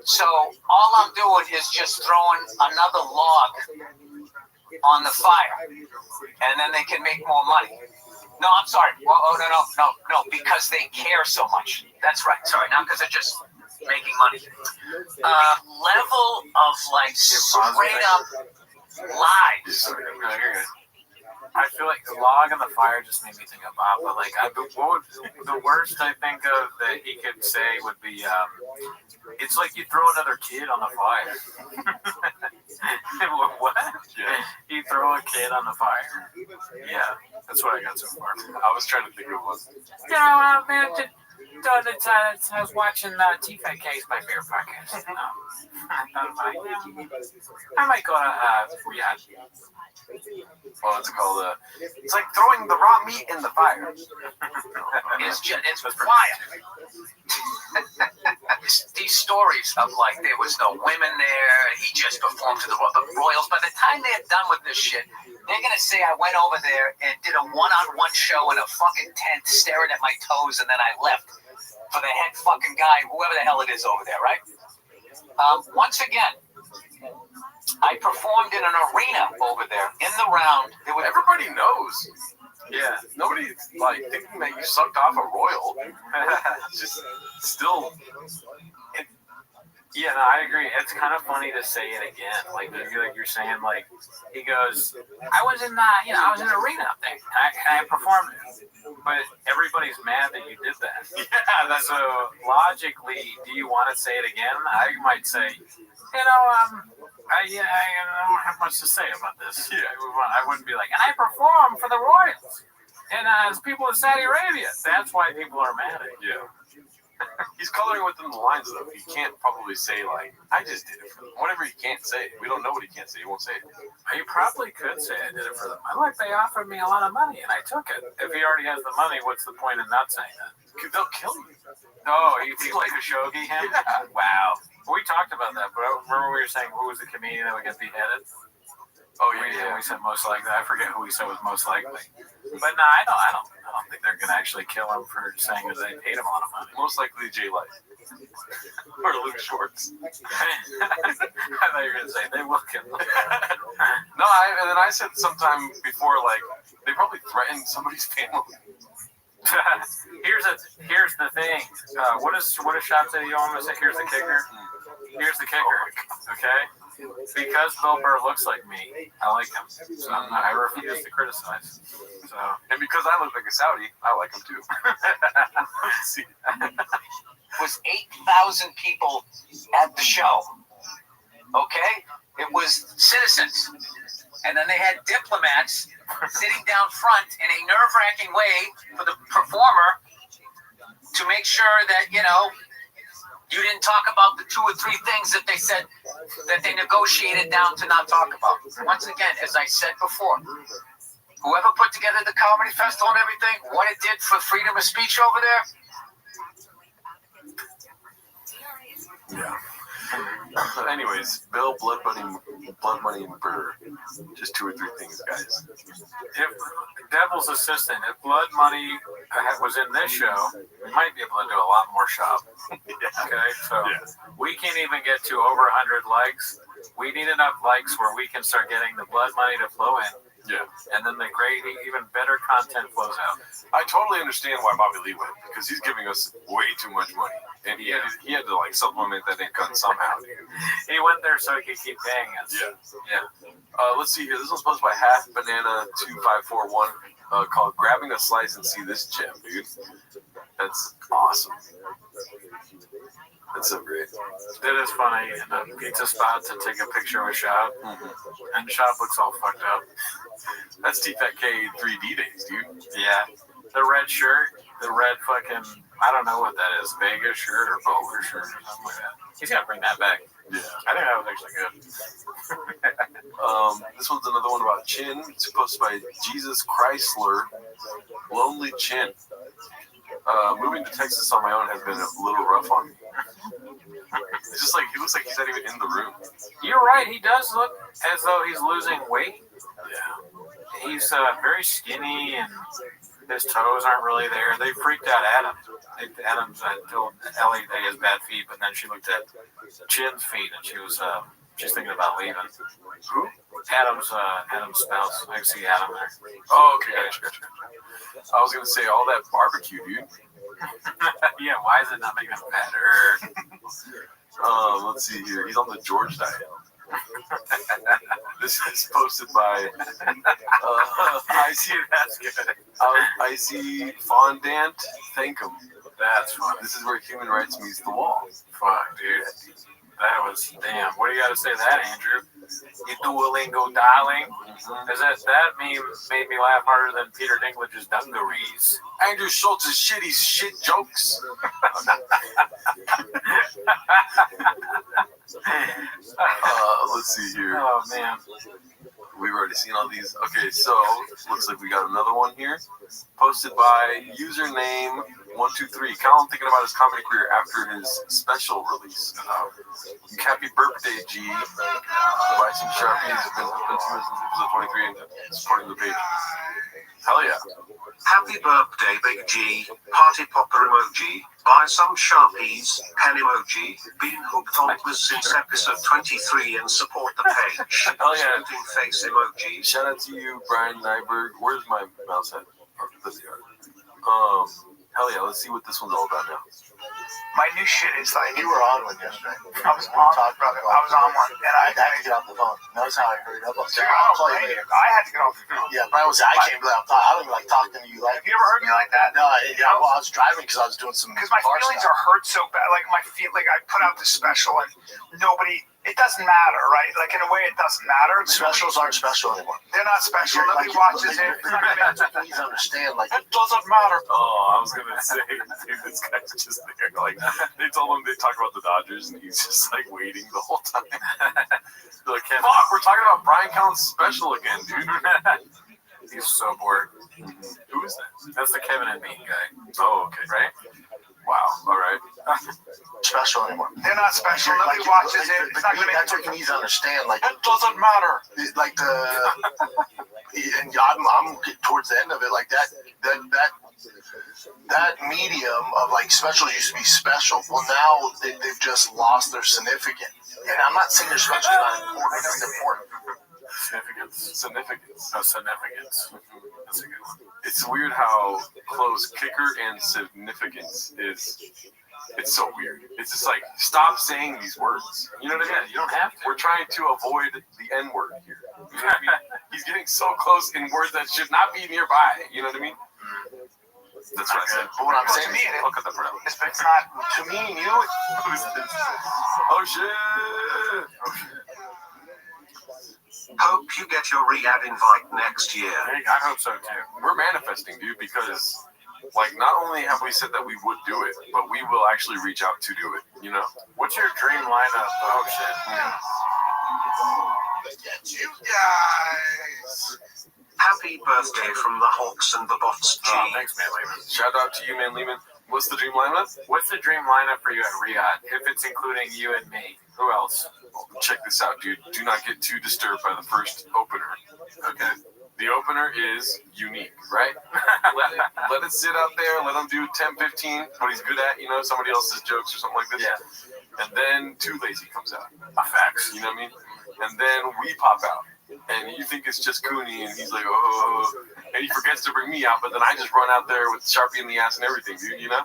So all I'm doing is just throwing another log on the fire, and then they can make more money. No, I'm sorry. No, because they care so much. That's right. Sorry, not because they're just making money. Level of like straight up lies. I feel like the log on the fire just made me think of Bob. But like, the worst I think of that he could say would be, it's like you throw another kid on the fire. What? Yeah. You throw a kid on the fire? Yeah, that's what I got so far. I was trying to think of one. Man, I was watching TFK's My Favorite Podcast. I might go to Riyadh. What's it called? It's like throwing the raw meat in the fire. It's quiet. These stories of like there was no women there, and he just performed to the Royals. By the time they're done with this shit, they're gonna say I went over there and did a one-on-one show in a fucking tent, staring at my toes, and then I left for the head fucking guy, whoever the hell it is over there, right? Once again, I performed in an arena over there in the round. Everybody knows. Yeah, nobody's like thinking that you sucked off a royal. It's just still. Yeah, no, I agree. It's kind of funny to say it again. Like you're saying, like he goes, I was in an arena up there. I performed, but everybody's mad that you did that. Yeah, so logically, do you want to say it again? I might say, I don't have much to say about this. Yeah, I wouldn't be like, and I performed for the Royals and as people in Saudi Arabia. That's why people are mad at you. Yeah. He's coloring within the lines, though. He can't probably say, like, I just did it for them. Whatever he can't say. We don't know what he can't say. He won't say it. He probably could say I did it for them. They offered me a lot of money, and I took it. If he already has the money, what's the point in not saying that? They'll kill you. Oh, he like Khashoggi him? Yeah. Wow. We talked about that, but remember we were saying who was the comedian that would get beheaded? Oh, yeah. We said most likely. I forget who we said was most likely. But no, I don't think they're going to actually kill him for saying that they paid him a lot of money. Most likely Jay Light. Or Luke Schwartz. I thought you were going to say they will kill him. No, and then I said sometime before, like, they probably threatened somebody's family. Here's the thing. What does Shop say you almost say? Here's the kicker. Here's the kicker. Okay. Because Bill Burr looks like me, I like him. So I refuse to criticize. So, and because I look like a Saudi, I like him too. Was 8,000 people at the show. Okay? It was citizens. And then they had diplomats sitting down front in a nerve-wracking way for the performer to make sure that, you know, you didn't talk about the 2 or 3 things that they said that they negotiated down to not talk about. Once again, as I said before, whoever put together the comedy festival and everything, what it did for freedom of speech over there. Yeah. Anyways, Bill, Blood Money, and Burr. Just 2 or 3 things, guys. if Devil's Assistant, if Blood Money was in this show, we might be able to do a lot more shop. Okay, so we can't even get to over 100 likes. We need enough likes where we can start getting the Blood Money to flow in. Yeah. And then the great, even better content flows out. I totally understand why Bobby Lee went, because he's giving us way too much money. And he had to like supplement that income somehow. He went there so he could keep paying us. Yeah. Let's see here. This one's posted by Half Banana 2541 called "Grabbing a Slice and See This Gem," dude. That's awesome. That's so great. It is funny in a pizza spot to take a picture of Shop, and Shop looks all fucked up. That's TFAK 3D days, dude. Yeah. The red shirt, the red fucking, I don't know what that is, Vegas shirt or bowler shirt or something like that. He's got to bring that back. Yeah. I think that was actually good. This one's another one about Chin. It's posted by Jesus Chrysler. Lonely Chin. Moving to Texas on my own has been a little rough on me. It's just like, he looks like he's not even in the room. You're right, he does look as though he's losing weight. Yeah. He's very skinny and his toes aren't really there. They freaked out Adam. Adam's told Ellie that he has bad feet, but then she looked at Chin's feet and she's thinking about leaving. Who? Adam's spouse. I see Adam there. Oh, okay, gotcha. I was gonna say all that barbecue, dude. Yeah, why is it not making him better? Let's see here. He's on the George diet. This is posted by I see that's good. I see Fondant. Thank him. That's funny. This is where human rights meets the wall. Fuck, dude. That was damn. What do you got to say to that, Andrew? You Duolingo darling. Is that meme made me laugh harder than Peter Dinklage's dungarees. Andrew Schultz's shitty shit jokes. Let's see here. Oh man. We've already seen all these. Okay, so looks like we got another one here. Posted by username 123. Kind of thinking about his comedy career after his special release. Happy birthday, G. Buy some Sharpies. It's been 2 minutes since episode 23 and supporting the page. Hell yeah. Happy birthday, Big G. Party popper emoji. Buy some Sharpies. Pen emoji. Been hooked on this since episode 23 and support the page. Hell yeah. Face emoji. Shout out to you, Brian Nyberg. Where's my mouse at? Hell yeah. Let's see what this one's all about now. My new shit is like, You were on one yesterday. I was on, brother. I was on one, and I had to get off the phone. Notice how I hurried up. Dude, I had to get off the phone. Yeah, Brian was. I can't believe I don't even like talking to you. Like, Have you ever heard me like that? No, well, I was driving because I was doing some. Because my feelings are hurt so bad. Like I put out this special, and nobody. It doesn't matter, right? Like in a way, it doesn't matter. Specials aren't special anymore. They're not special. Nobody watches it. Please understand, like, It doesn't matter. Oh, I was gonna say, dude, this guy's just there. Like, they told him they talk about the Dodgers, and he's just like waiting the whole time. They're like, fuck, we're talking about Brian Collins' special again, dude. He's so bored. Who is that? That's the Kevin and Bean guy. Oh, okay. Right? Wow. All right. special anymore. They're not special. Nobody watches it. It's not gonna make that's what you need to understand. Like, it doesn't matter. Like and I'm towards the end of it. Like that medium of like specials used to be special. Well, now they've just lost their significance. And I'm not saying their specials are not important. It's important. Significance. No significance. That's a good one. It's weird how close kicker and significance is. It's so weird. It's just like, stop saying these words. You know what I mean? You don't have to. We're trying to avoid the N word here. You know what I mean? He's getting so close in words that should not be nearby. You know what I mean? That's what I said. But what I'm Well, saying to me, is, Look at the bro. it's not. to me and you, Who's this? Oh shit! Hope you get your Riyadh invite next year. I hope so too. We're manifesting, dude, because like not only have we said that we would do it, but we will actually reach out to do it. You know? What's your dream lineup? Oh shit. You guys. Happy birthday from the Hawks and the Bots G. Oh, thanks, man, Lehman. Shout out to you, man, Lehman. What's the dream lineup? What's the dream lineup for you at Riyadh? If it's including you and me, who else? Check this out, dude. Do not get too disturbed by the first opener. Okay? The opener is unique, right? let it sit out there. Let him do 10, 15, what he's good at, you know, somebody else's jokes or something like this. Yeah. And then Too Lazy comes out. Facts. You know what I mean? And then we pop out. And you think it's just Cooney, and he's like, oh, and he forgets to bring me out, but then I just run out there with Sharpie in the ass and everything, dude, you know?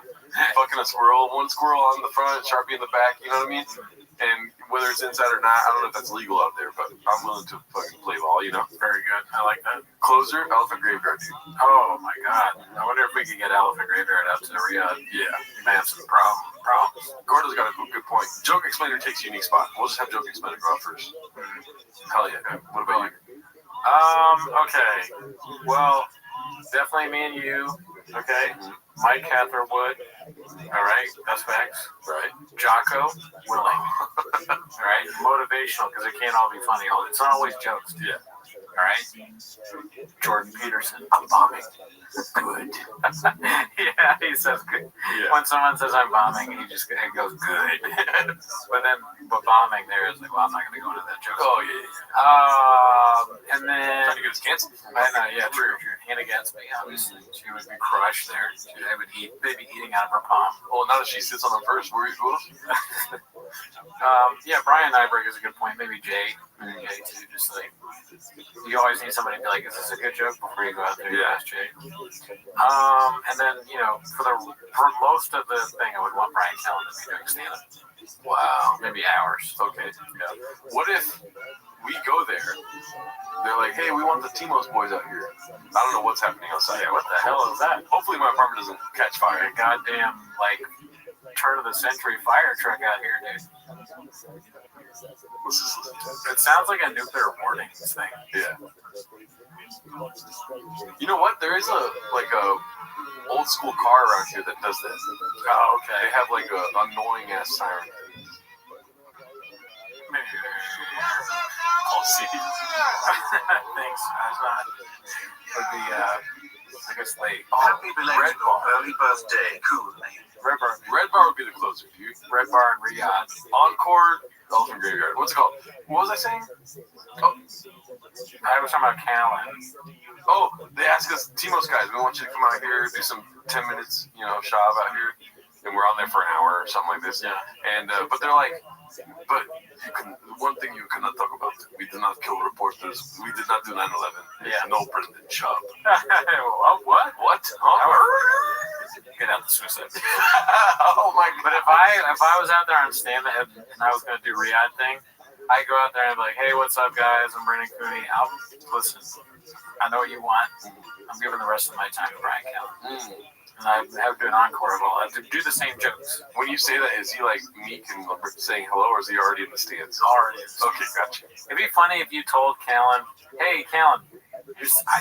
Fucking a squirrel, one squirrel on the front, Sharpie in the back, you know what I mean? And whether it's inside or not, I don't know if that's legal out there, but I'm willing to fucking play ball, you know? Very good. I like that. Closer, Elephant Graveyard, dude. Oh my god. I wonder if we could get Elephant Graveyard out to Riyadh. Yeah. You may have some problems. Gordo's got a good point. Joke Explainer takes a unique spot. We'll just have Joke Explainer go out first. Hell yeah. What about you? Okay. Well, definitely me and you. Okay. Mike Catherwood. All right. That's facts. Right. Jocko Willing. All right. Motivational, because it can't all be funny. It's not always jokes. Yeah. All right. Jordan Peterson. I'm bombing. Good. Yeah, he says good. Yeah. When someone says I'm bombing, he just goes good. but bombing there is like, well, I'm not going to go into that joke. Oh, yeah. And then Trying to get us canceled. I know, yeah, true. And against me, obviously, she would be crushed there. They'd be eating out of her palm. Well, now that she sits on them first, who else? Yeah, Brian Nyberg is a good point. Maybe Jay. Jay too. Just like you always need somebody to be like, "Is this a good joke?" Before you go out there, you ask Jay. And then for most of the thing, I would want Brian Callen to be doing stand-up. Wow. Maybe hours. Okay. Yeah. What if we go there? They're like, hey, we want the Timos boys out here. I don't know what's happening outside. Yeah, what the hell is that? Hopefully my apartment doesn't catch fire. A goddamn, turn of the century fire truck out here, dude. What's this? It sounds like a nuclear warning thing. Yeah. You know what? There is a old school car around here that does that. Oh, okay. They have a annoying ass siren. Called CD. Thanks. That's not. Would be I guess late. Happy belated Red Bar. early birthday, cool name. Red Bar would be the closer, dude. Red Bar and Riyadh. Encore, Elephant Graveyard. What's it called? What was I saying? Oh, I was talking about Callen. Oh, they asked us, Timos guys, we want you to come out here, do some 10 minutes, shop out here. And we're on there for an hour or something like this. Yeah. And, but they're like, but one thing you cannot talk about, we did not kill reporters. We did not do 9/11. Yeah. No President Trump. What? What? Get out the suicide. Oh my God. But if I was out there on stand-up and I was going to do Riyadh thing, I'd go out there and be like, hey, what's up, guys? I'm Brendan Cooney. Listen, I know what you want. I'm giving the rest of my time to Brian Callen. And I have to do an encore of all that. To do the same jokes. When you say that, is he meek and saying hello, or is he already in the stands? Already. Okay, gotcha. It'd be funny if you told Callen, hey, Callen,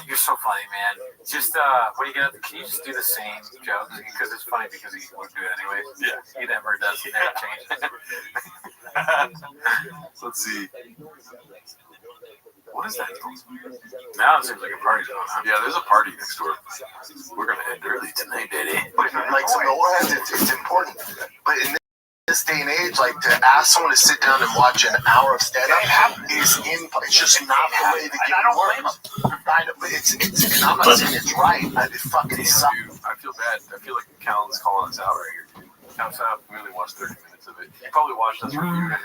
you're so funny, man. Just, when you get up, can you just do the same jokes? Because it's funny because he would do it anyway. Yeah. He never does. He never changes. Let's see. What is that? Now it seems like a party zone, huh? Yeah, there's a party next door. We're going to end early tonight, Daddy. like some old heads, it's important. But in this day and age, to ask someone to sit down and watch an hour of stand-up it's just not the way the game works. And I'm not saying it's right. It fucking sucks. Dude, I feel bad. I feel like Callen's calling us out right here, dude. Counts out. We only watched 30 minutes of it. You probably watched us review it.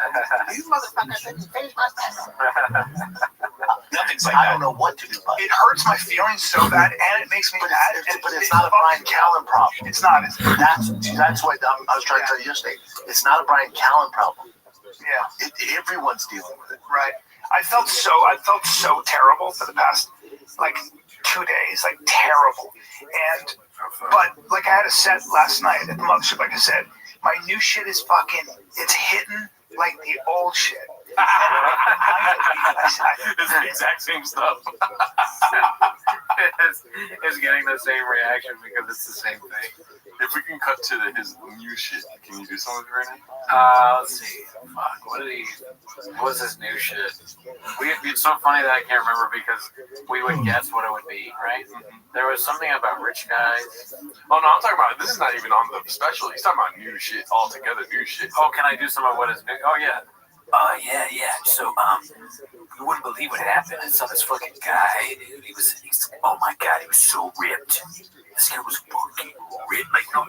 These motherfuckers didn't finish my stand-up. Nothing's like I that. don't know what to do about it. It hurts my feelings so bad, and it makes me mad. But it's not a Brian Callen problem. It's not. That's what I was trying to tell you yesterday. It's not a Brian Callen problem. Yeah. Everyone's dealing with it. Right. I felt so terrible for the past like 2 days, like terrible. But like I had a set last night at the mothership, like I said, my new shit is it's hitting like the old shit. It's the exact same stuff. it's getting the same reaction because it's the same thing. If we can cut to his new shit, can you do some of it right now? Let's see. Fuck. What was his new shit? It's so funny that I can't remember because we would guess what it would be, right? There was something about rich guys. Oh no, I'm talking about this is not even on the special. He's talking about new shit altogether. New shit. Oh, can I do some of what is new? Oh yeah. Yeah. So, you wouldn't believe what happened. I saw this fucking guy, dude. Oh my god, he was so ripped. This guy was fucking ripped. Like, no,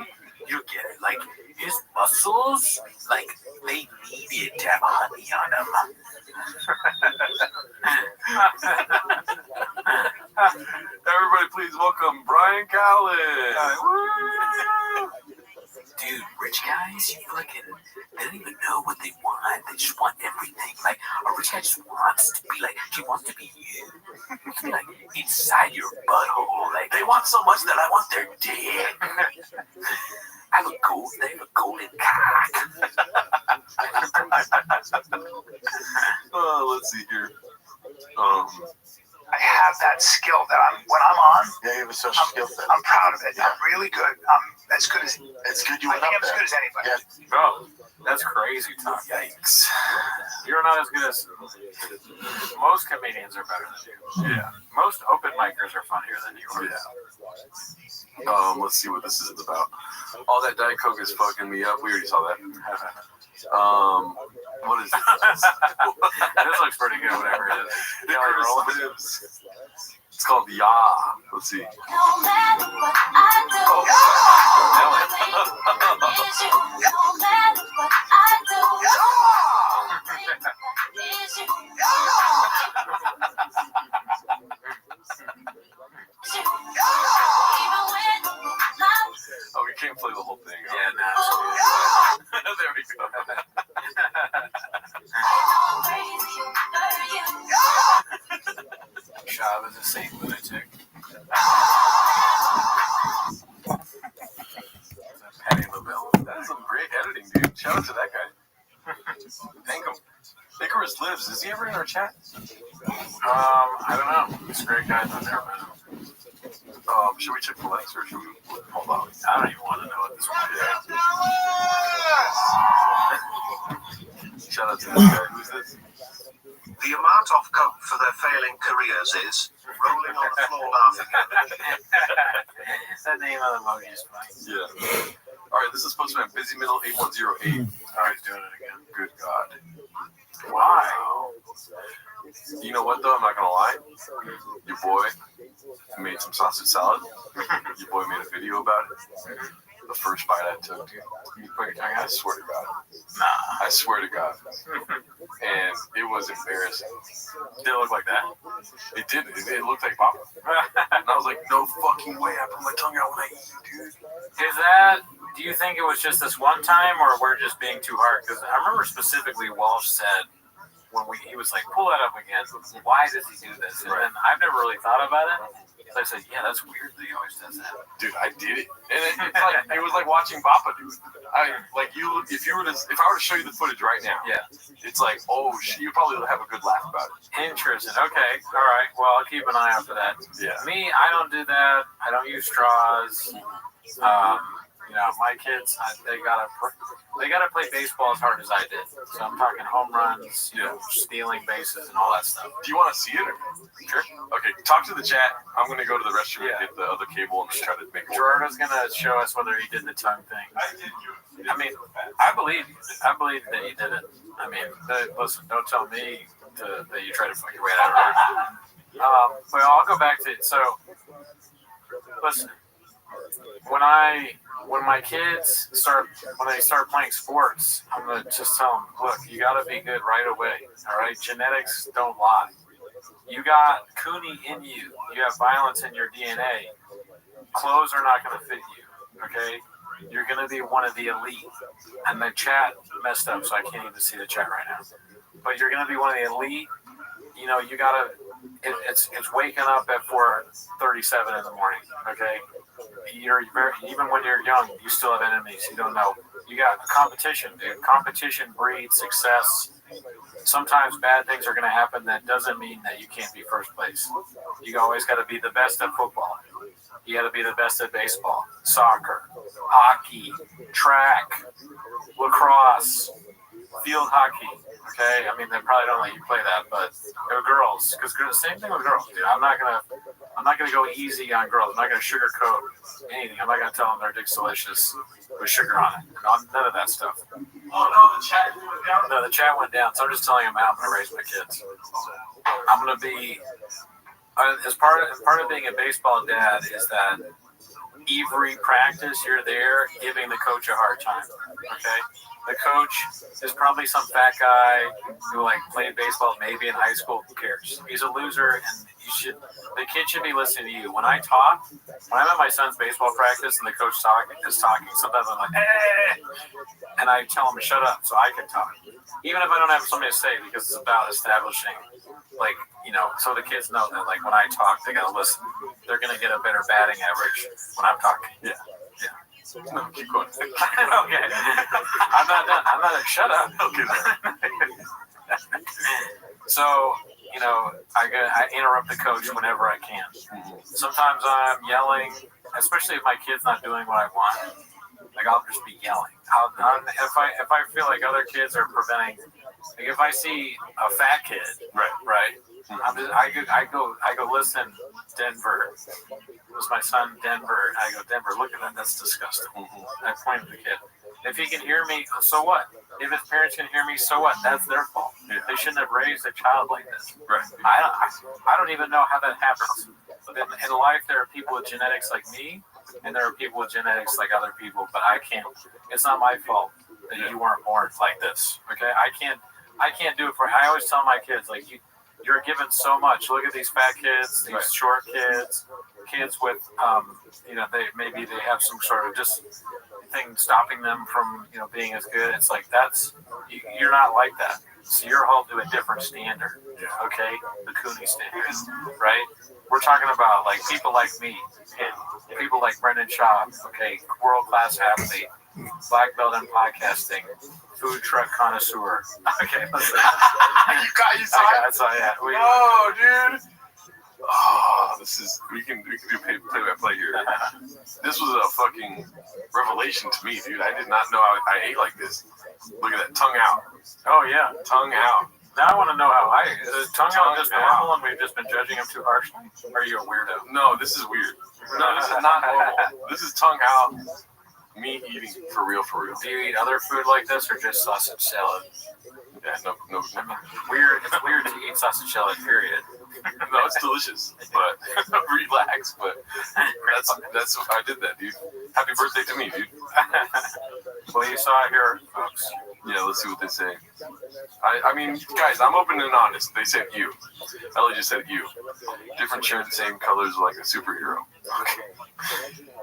you don't get it. Like, his muscles, like, they needed to have honey on them. Everybody, please welcome Brian Callen. Dude, rich guys, they don't even know what they want. They just want everything. Like, a rich guy just wants to be like, he wants to be you. Like, inside your butthole. Like, they want so much that I want their dick. They have a golden cock. Let's see here. I have that skill that when I'm on. Yeah, you have a social skill set. I'm proud of it. Yeah. I'm really good. I'm as good as. It's good you I went think up I'm as there. good as anybody. Yeah. Oh, that's crazy, Tom. Yikes. You're not as good as most comedians are better than you. Yeah. Most open micers are funnier than you are. Yeah. Let's see what this is about. All that Diet Coke is fucking me up. We already saw that. What is this? This looks pretty good, whatever it is. It's called Ya. Let's see. No matter what I do, no matter what I do, is you. Oh, we can't play the whole thing. Yeah, nah. There we go. Shav is a saint lunatic. Patty LaBelle. That's some great editing, dude. Shout out to that guy. Thank him. Icarus Lives. Is he ever in our chat? I don't know. This great guy's not there, man. Should we check the likes or should we hold on? I don't even want to know what this one is. Shout out to this guy. Who's this? The amount of coke for their failing careers is rolling on the floor laughing. That name of the emoji is funny. Yeah. All right, this is supposed to be a Busy Middle 8108. Oh, he's doing it again. Good God. Why? You know what, though? I'm not going to lie. Your boy made some sausage salad. Your boy made a video about it. The first bite I took, dude, you put your tongue out, I swear to God. Nah. I swear to God. And it was embarrassing. Did it look like that? It did. It looked like Papa. And I was like, no fucking way. I put my tongue out when I eat, dude. Do you think it was just this one time, or we're just being too hard? Because I remember specifically Walsh said, he was like, pull that up again. Why does he do this? And then I've never really thought about it. So I said, yeah, that's weird that he always does that. Dude, I did it. And it was like watching Papa do it. If I were to show you the footage right now, yeah, it's like, oh, you probably have a good laugh about it. Interesting. Okay. All right. Well, I'll keep an eye out for that. Yeah. Me, I don't do that. I don't use straws. My kids, they gotta play baseball as hard as I did. So I'm talking home runs, stealing bases, and all that stuff. Do you want to see it? Sure. Okay, talk to the chat. I'm gonna go to the restroom and get the other cable and just try to make it. Gerardo's gonna show us whether he did the tongue thing. I mean, I believe that he did it. I mean, listen, don't tell me that you try to fuck your way out of it. But I'll go back to it. So, listen, when my kids start playing sports, I'm gonna just tell them, look, you gotta be good right away. All right, genetics don't lie. You got Cooney in you. You have violence in your DNA. Clothes are not going to fit you. Okay? You're going to be one of the elite. And the chat messed up, so I can't even see the chat right now. But you're going to be one of the elite. You know, you got to. It's waking up at 4:37 in the morning. Okay? Even when you're young, you still have enemies. You don't know. You got competition, dude. Competition breeds success. Sometimes bad things are going to happen. That doesn't mean that you can't be first place. You always got to be the best at football. You got to be the best at baseball, soccer, hockey, track, lacrosse, field hockey. Okay, I mean they probably don't let you play that, but they're girls. Because same thing with girls, dude. I'm not gonna go easy on girls. I'm not gonna sugarcoat anything. I'm not gonna tell them their dick's delicious with sugar on it. None of that stuff. Oh no, the chat went down. No, the chat went down. So I'm just telling them how I'm gonna raise my kids. I'm gonna be as part of being a baseball dad is that every practice you're there giving the coach a hard time. Okay. The coach is probably some fat guy who played baseball maybe in high school. Who cares? He's a loser, and the kid should be listening to you. When I'm at my son's baseball practice and the coach is talking, sometimes I'm like, hey, and I tell him to shut up so I can talk, even if I don't have something to say, because it's about establishing, so the kids know that when I talk, they gotta listen. They're gonna get a better batting average when I'm talking. Yeah. No, keep going. Okay. I'm not done. Shut up. Okay. So, I interrupt the coach whenever I can. Sometimes I'm yelling, especially if my kid's not doing what I want. I'll just be yelling. If I feel like other kids are preventing, if I see a fat kid, right. I go listen, Denver. It was my son, Denver. I go, Denver, look at that. That's disgusting. I point at the kid. If he can hear me, so what? If his parents can hear me, so what? That's their fault. Yeah. They shouldn't have raised a child like this. Right. I don't even know how that happens. But in life, there are people with genetics like me, and there are people with genetics like other people. But I can't. It's not my fault that you weren't born like this. Okay? I can't do it for. I always tell my kids you're given so much. Look at these fat kids, these short kids with, they have some sort of just thing stopping them from, being as good. It's you're not like that. So you're held to a different standard. Okay, the Cooney standard, right? We're talking about people like me, people like Brendan Shaw. Okay, world-class athlete, black belt in podcasting, food truck connoisseur. Okay, listen. You saw it? Oh, dude. Oh, we can do play-by-play here. This was a fucking revelation to me, dude. I did not know I ate like this. Look at that, tongue out. Oh yeah, tongue out. Now I want to know how is tongue out just normal, and we've just been judging him too harshly. Or are you a weirdo? No, this is weird. No, this is not normal. This is tongue out. Me eating for real. Do you eat other food like this, or just sausage salad? Yeah, no. Weird. It's weird to eat sausage salad. Period. No, it's delicious, but relax. But that's I did that, dude. Happy birthday to me, dude. Well, you saw it here, folks. Yeah, let's see what they say. I mean, guys, I'm open and honest. They said you. Ellie just said you. Different shirt, same colors, like a superhero. Okay.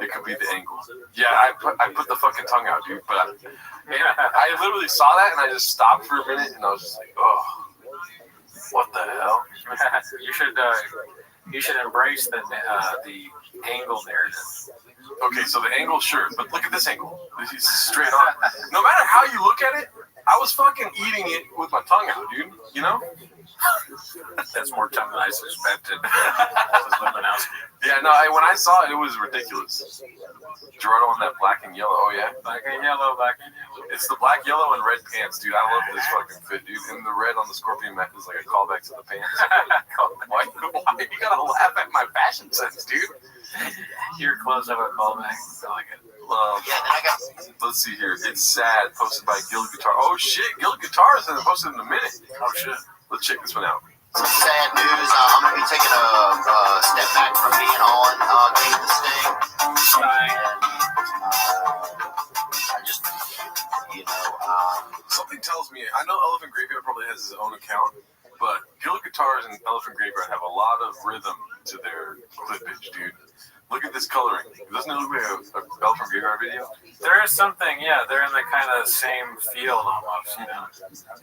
It could be the angle. Yeah, I put the fucking tongue out, dude. But I literally saw that and I just stopped for a minute and I was just like, oh, what the hell? You should embrace the angle narrative. Okay, so the angle, sure, but look at this angle. This is straight on. No matter how you look at it, I was fucking eating it with my tongue out, dude. You know? That's more tongue than I suspected. Yeah, no, when I saw it, it was ridiculous. Gerardo on that black and yellow. Oh, yeah? Black and yellow. It's the black, yellow, and red pants, dude. I love this fucking fit, dude. And the red on the scorpion mat is like a callback to the pants. Why you gotta laugh at my fashion sense, dude? Your clothes have a callback. I like it. Let's see here. It's sad. Posted by Guild Guitar. Oh shit, Guild Guitars hasn't posted in a minute. Oh shit. Let's check this one out. Some sad news. I'm gonna be taking a step back from being on Game the Sting. I just, something tells me. I know Elephant Graveyard probably has his own account, but Guild Guitars and Elephant Graveyard have garbage, dude. Look at this coloring. Doesn't it look like a Elephant Graveyard video? There is something, yeah. They're in the kind of same field almost, you know.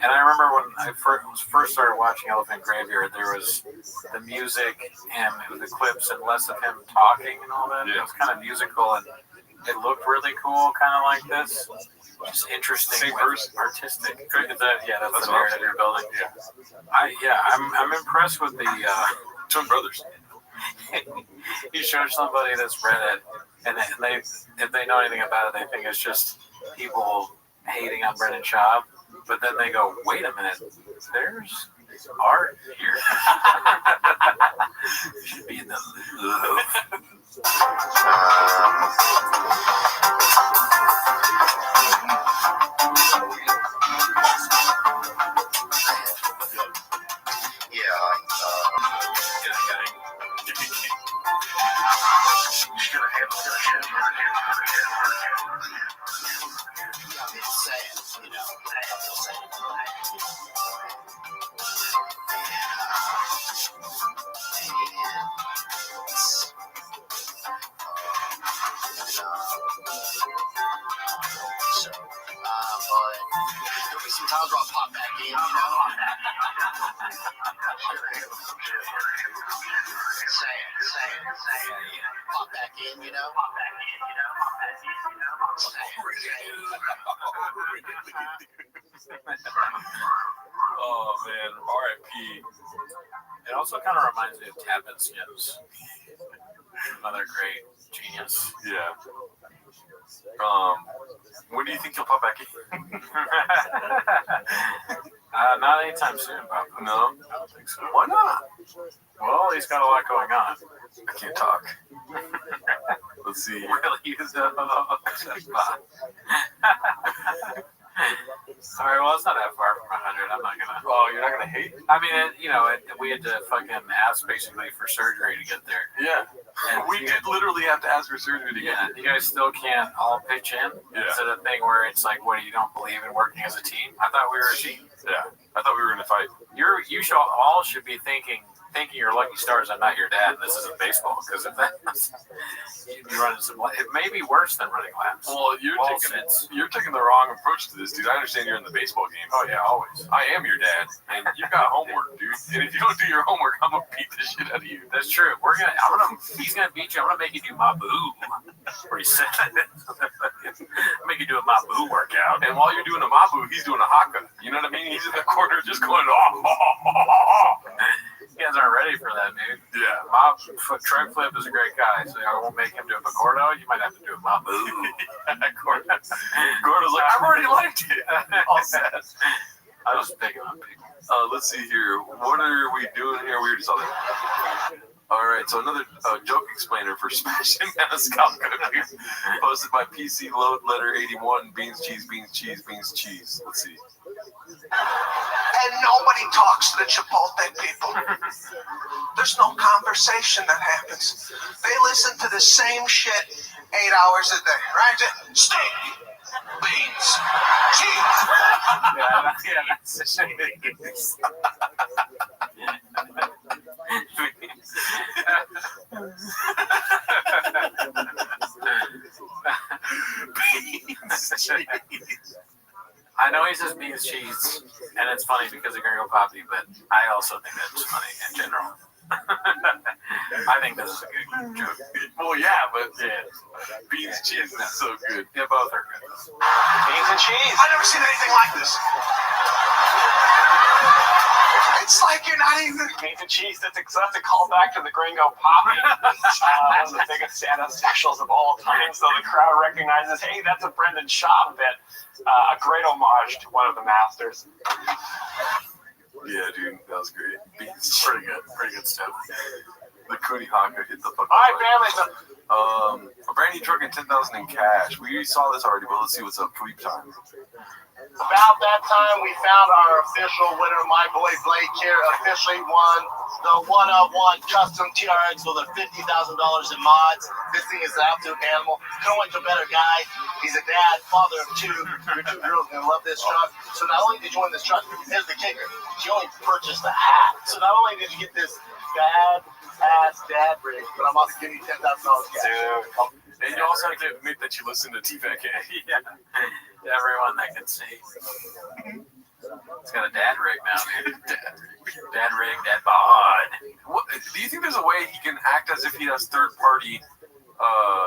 And I remember when I first started watching Elephant Graveyard, there was the music and the clips and less of him talking and all that. Yeah. It was kind of musical and it looked really cool, kind of like this. Just interesting, Same person. artistic. That's the what narrative you're building. Yeah. I'm impressed with the Twin brothers. you show somebody that's read it, and they if they know anything about it, they think it's just people hating on Brendan Schaub. But then they go, wait a minute, there's art here. You should be in the Louvre. There'll be some times where I'll pop back in, you know. Pop back in, you know. Oh man, R.I.P. It also kind of reminds me of Tappan Skins. Another great genius. Yeah. When do you think you'll pop back in? Not anytime soon, Bob. No? I don't think so. Why not? Well, he's got a lot going on. I can't talk. Let's see. Really use it. Sorry, well, it's not that far from 100. I'm not gonna. Oh, you're not gonna hate? I mean, we had to fucking ask basically for surgery to get there. Yeah. And We did literally have to ask for surgery to get Yeah, you guys still can't all pitch in. Yeah. Is it a thing where it's like, what, you don't believe in working as a team? I thought we were a team. Yeah. I thought we were gonna fight. You should be thinking your lucky stars are not your dad, and this isn't baseball. Because if that's you'd be running some. It may be worse than running laps. Well, you're taking the wrong approach to this, dude. I understand you're in the baseball game. Oh yeah, always. I am your dad, and you got homework, dude. And if you don't do your homework, I'm gonna beat the shit out of you. That's true. He's gonna beat you. I'm gonna make you do my boo. Where he said, make you do a Mabu workout. And while you're doing a Mabu, he's doing a haka. You know what I mean? He's in the corner just going, oh. You guys aren't ready for that, dude. Yeah. Tread Flip is a great guy, so I won't make him do a Gordo. You might have to do a Mabu. Gordo's like, I've already liked it. All set. I was picking on people. Let's see here. What are we doing here? We already saw that. All right, so another joke explainer for smashing down a scalp cookie, posted by PC Load Letter 81. Beans, cheese, beans, cheese, beans, cheese. Let's see. And nobody talks to the Chipotle people. There's no conversation that happens. They listen to the same shit 8 hours a day, right? Steak, beans, cheese. Yeah, that's the shit. I know he says beans cheese, and it's funny because of Gringo Poppy, but I also think that's funny in general. I think this is a good joke. Well, yeah, but Yeah. beans cheese is so good. Yeah, both are good. Beans and cheese. I've never seen anything like this. It's like you're not even. Beans and cheese. That's a callback to the Gringo Poppy. One of the biggest stand-up specials of all time. So the crowd recognizes, hey, that's a Brendan Schaub bit. A great homage to one of the masters. Yeah, dude, that was great. Beans, Pretty good stuff. The Cootie Haka hit the fucking. All right, family. A brand new truck and 10,000 in cash. We saw this already, but let's see what's up. Creep time. About that time, we found our official winner. My boy Blake here officially won the one-of-one custom TRX with a $50,000 in mods. This thing is an absolute animal. Couldn't wait to a better guy. He's a dad, father of two. Your two girls are going to love this truck. So not only did you win this truck, here's the kicker. You only purchased a hat. So not only did you get this bad-ass dad rig, but I'm about to give you $10,000 cash. Dude. And you also have to admit that you listen to T-Pack. Yeah. Everyone that can see. It's got a dad rig now, dude. Dad rig, dad bod. What, do you think there's a way he can act as if he has third-party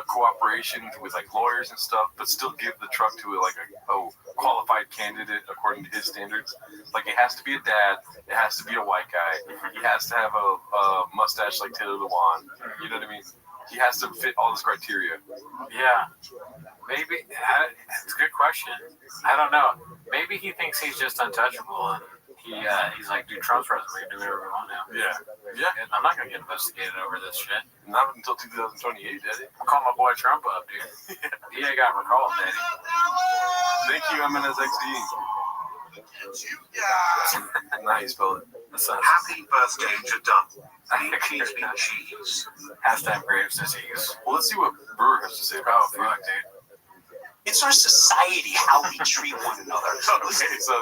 cooperation with like lawyers and stuff, but still give the truck to like a qualified candidate according to his standards? Like it has to be a dad, it has to be a white guy, he has to have a mustache like Taylor Lewan. You know what I mean? He has to fit all this criteria. Yeah. Maybe it's a good question. I don't know. Maybe he thinks he's just untouchable, and he's like, dude, Trump's president, we can do whatever we want now. Yeah. And I'm not gonna get investigated over this shit. Not until 2028, Daddy. I'll call my boy Trump up, dude. DA got recalled, Daddy. Thank you, MNSXD. Now you spell it. Happy birthday to Dunn. Cheese be cheese. Hashtag Graves disease. Well, let's see what Brewer has to say about it. Fuck, dude. It's our society, how we treat one another. Okay, so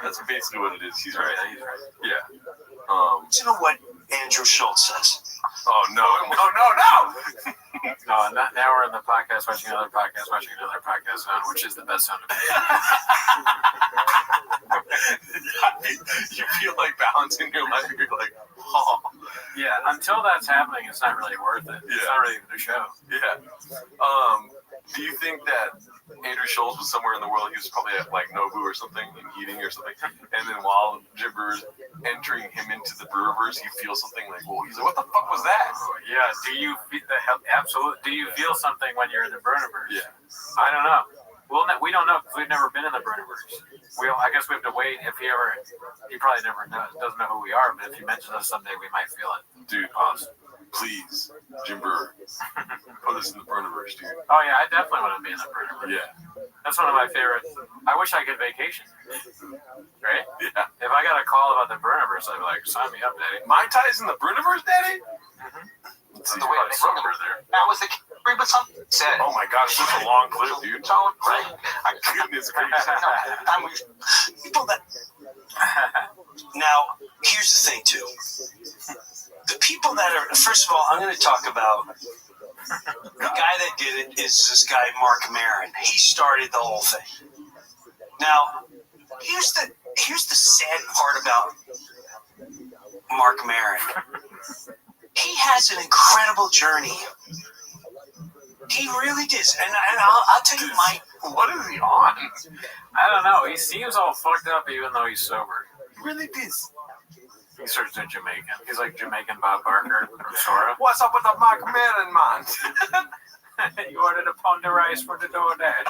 that's basically what it is. He's right. Yeah. Do you know what Andrew Schultz says? Oh no! No, now we're in the podcast watching another podcast watching another podcast sound, which is the best sound of it. You feel like balance in your life. You're like, oh. Yeah. Until that's happening, it's not really worth it. It's not really even a show. Yeah. Do you think that Andrew Schultz was somewhere in the world? He was probably at like Nobu or something and eating or something. And then while Jim Brewer's entering him into the Brewerverse, he feels something like, "Whoa!" He's like, "What the fuck was that?" Yeah. Do you absolutely? Do you feel something when you're in the Burniverse? Yeah. I don't know. Well, we don't know because we've never been in the Burniverse. I guess we have to wait. If he probably never doesn't know who we are. But if he mentions us someday, we might feel it. Dude, please, Jim Brewer, put us in the Burniverse, dude. Oh yeah, I definitely want to be in the Burniverse. Yeah. That's one of my favorites. I wish I could vacation. Right? Yeah. If I got a call about the Burniverse, I'd be like, sign me up, Daddy. Mai Tai's in the Burniverse, Daddy? That's the way they wrote it. That was the but something said. Oh my God, it's such a long clip, dude. Right? Goodness gracious. People that. Now, here's the thing, too. The people that are, first of all, I'm going to talk about the guy that did it is this guy, Mark Maron. He started the whole thing. Now, here's the sad part about Mark Maron. He has an incredible journey. He really does. And I'll tell you, what is he on? I don't know. He seems all fucked up even though he's sober. He really does. He starts to Jamaican. He's like Jamaican Bob Barker from Sora. What's up with the Mark Maron, man? You ordered a pound of rice for the DoorDash.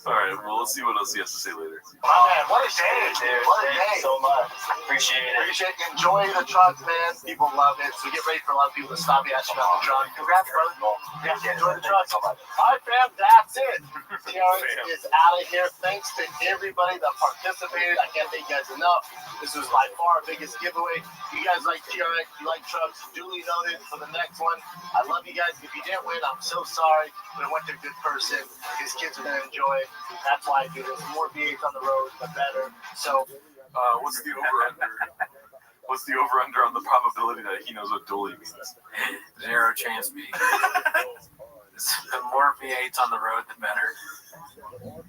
All right, well, let's see what else he has to say later. Oh man, what a day, dude. What a day. So much. Appreciate it. Enjoy the truck, man. People love it. So get ready for a lot of people to stop you, ask you about the truck. Congrats, brother. Yeah, enjoy the truck. All right, fam, that's it. TRX is out of here. Thanks to everybody that participated. I can't thank you guys enough. This was by far our biggest giveaway. You guys like TRX, you like trucks, duly noted for the next one. I love you guys. If you didn't win, I'm so sorry, but it went to a good person. His kids are going to enjoy it. That's why I do this. More V8s on the road, the better. So, what's the over-under? What's the over-under on the probability that he knows what dually means? 0 chance B. The more V8s on the road, the better.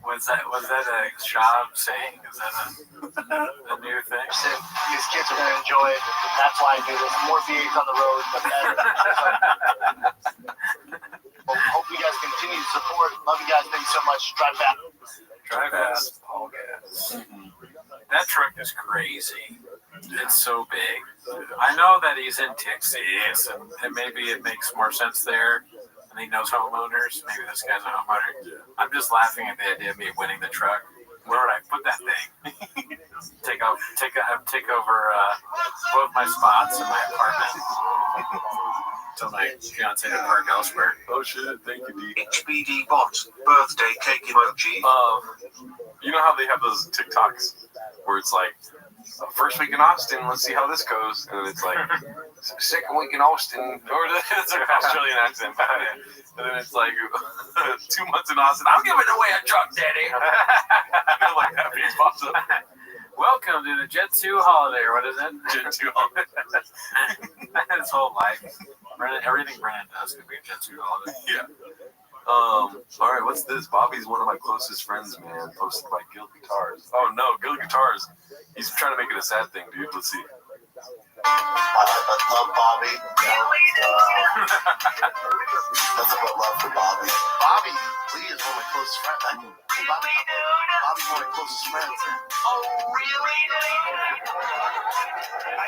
Was that a Shab saying? Is that a new thing? His kids are going to enjoy it. That's why I do this. More V8s on the road, the better. Hope you guys continue to support. Love you guys. Thanks so much. Drive fast. Drive fast. All gas. That truck is crazy. It's so big. I know that he's in Texas, and maybe it makes more sense there. And he knows homeowners. Maybe this guy's a homeowner. Yeah. I'm just laughing at the idea of me winning the truck. Where would I put that thing? take over both my spots in my apartment. Tell my fiance to park elsewhere. Oh shit! Thank you, D. HBD bot birthday cake emoji. You know how they have those TikToks where it's like, first week in Austin, let's see how this goes, and then it's like, second week in Austin, or it's like an Australian accent, and then it's like 2 months in Austin. I'm giving away a truck, Daddy. Like that piece pops up. Welcome to the Jet 2 holiday, or what is it? Jet 2 holiday. His whole life. Everything Brandon does could be a Jet 2 holiday. Yeah. All right, what's this? Bobby's one of my closest friends, man. Posted by Guild Guitars. Oh no, Guild Guitars. He's trying to make it a sad thing, dude. Let's see. I love Bobby. Nothing but love for Bobby. Bobby Lee is one of my closest friends. Bobby's one of my closest friends. Oh, really?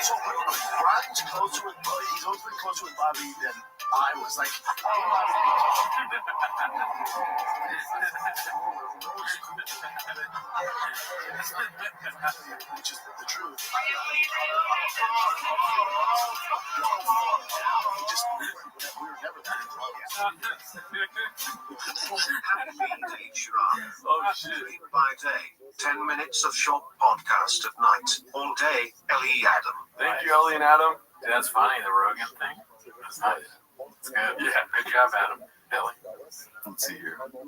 So real quick, Brian's closer with Bobby. He's always been closer with Bobby than I was. Like, which is the truth. We were never that close. Oh shit. By day, 10 minutes of short podcast at night. All day, Ellie Adam. Thank you, Ellie and Adam. Dude, that's funny, the Rogan thing. That's nice. It's good. Yeah, good job, Adam. Ellie. Let's see here. I'm with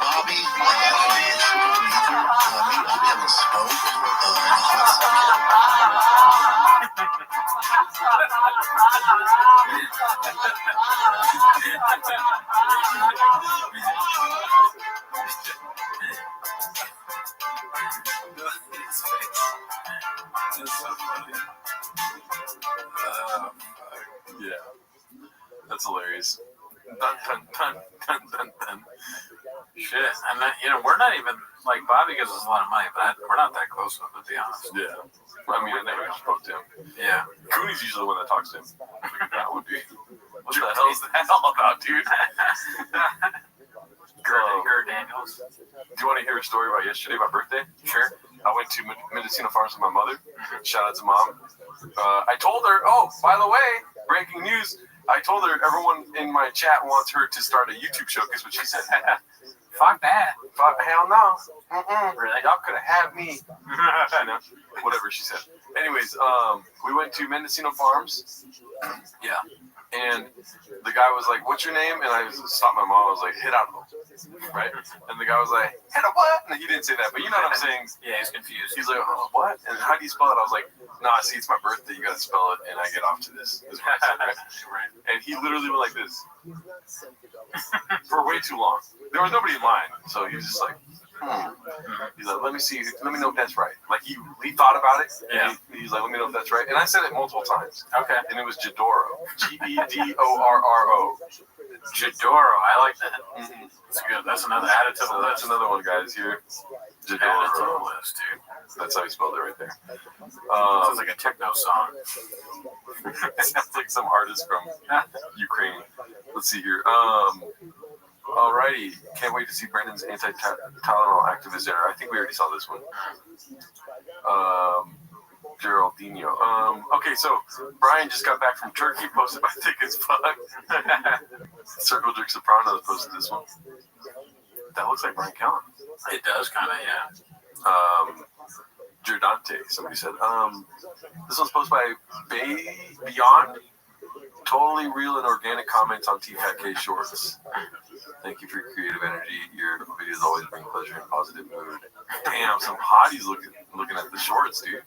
Bobby. I'll be able to smoke. Yeah, that's hilarious. Dun, dun, dun, dun, dun, dun. Shit. And that, we're not even, like, Bobby gives us a lot of money, but we're not that close with him, to be honest. Yeah. I mean, I never spoke to him. Yeah. Cooney's usually the one that talks to him. That would be. What the hell is that all about, dude? Gerd Daniels. Do you want to hear a story about yesterday, my birthday? Sure. I went to Mendocino Farms with my mother. Shout out to mom. I told her, oh, by the way, breaking news. I told her everyone in my chat wants her to start a YouTube show. Guess what she said? Fuck that. Hell no. Really? Y'all could have had me. Whatever she said. Anyways, we went to Mendocino Farms. Yeah. And the guy was like, what's your name? And I stopped my mom. I was like, Gerardo. Right? And the guy was like, Gerardo what? And he didn't say that, but you know what I'm saying? Yeah, he's confused. He's like, oh, what? And how do you spell it? I was like, nah, see, it's my birthday. You got to spell it. And I get off to this. Right? And he literally went like this for way too long. There was nobody in line. So he was just like, He's like, let me see. Let me know if that's right. Like, he thought about it. Yeah. He's like, let me know if that's right. And I said it multiple times. Okay. And it was Jadoro. Gedorro. Jadoro. I like that. Mm-hmm. That's good. That's another added to the list. That's another one, guys, here. Jadoro. Added to the list, dude. That's how he spelled it right there. Sounds like a techno song. It sounds like some artist from Ukraine. Let's see here. Alrighty, can't wait to see Brandon's anti-Tylenol activist error. I think we already saw this one. Geraldinho. Okay, so Brian just got back from Turkey, posted by Thick as Fuck. Circle Jerk Soprano posted this one. That looks like Brian Callen. It does kind of, yeah. Giordante, somebody said. This one's posted by Beyond. Totally real and organic comments on T-Fat-K shorts. Thank you for your creative energy. Your videos always bring pleasure and positive mood. Damn, some hotties looking at the shorts, dude.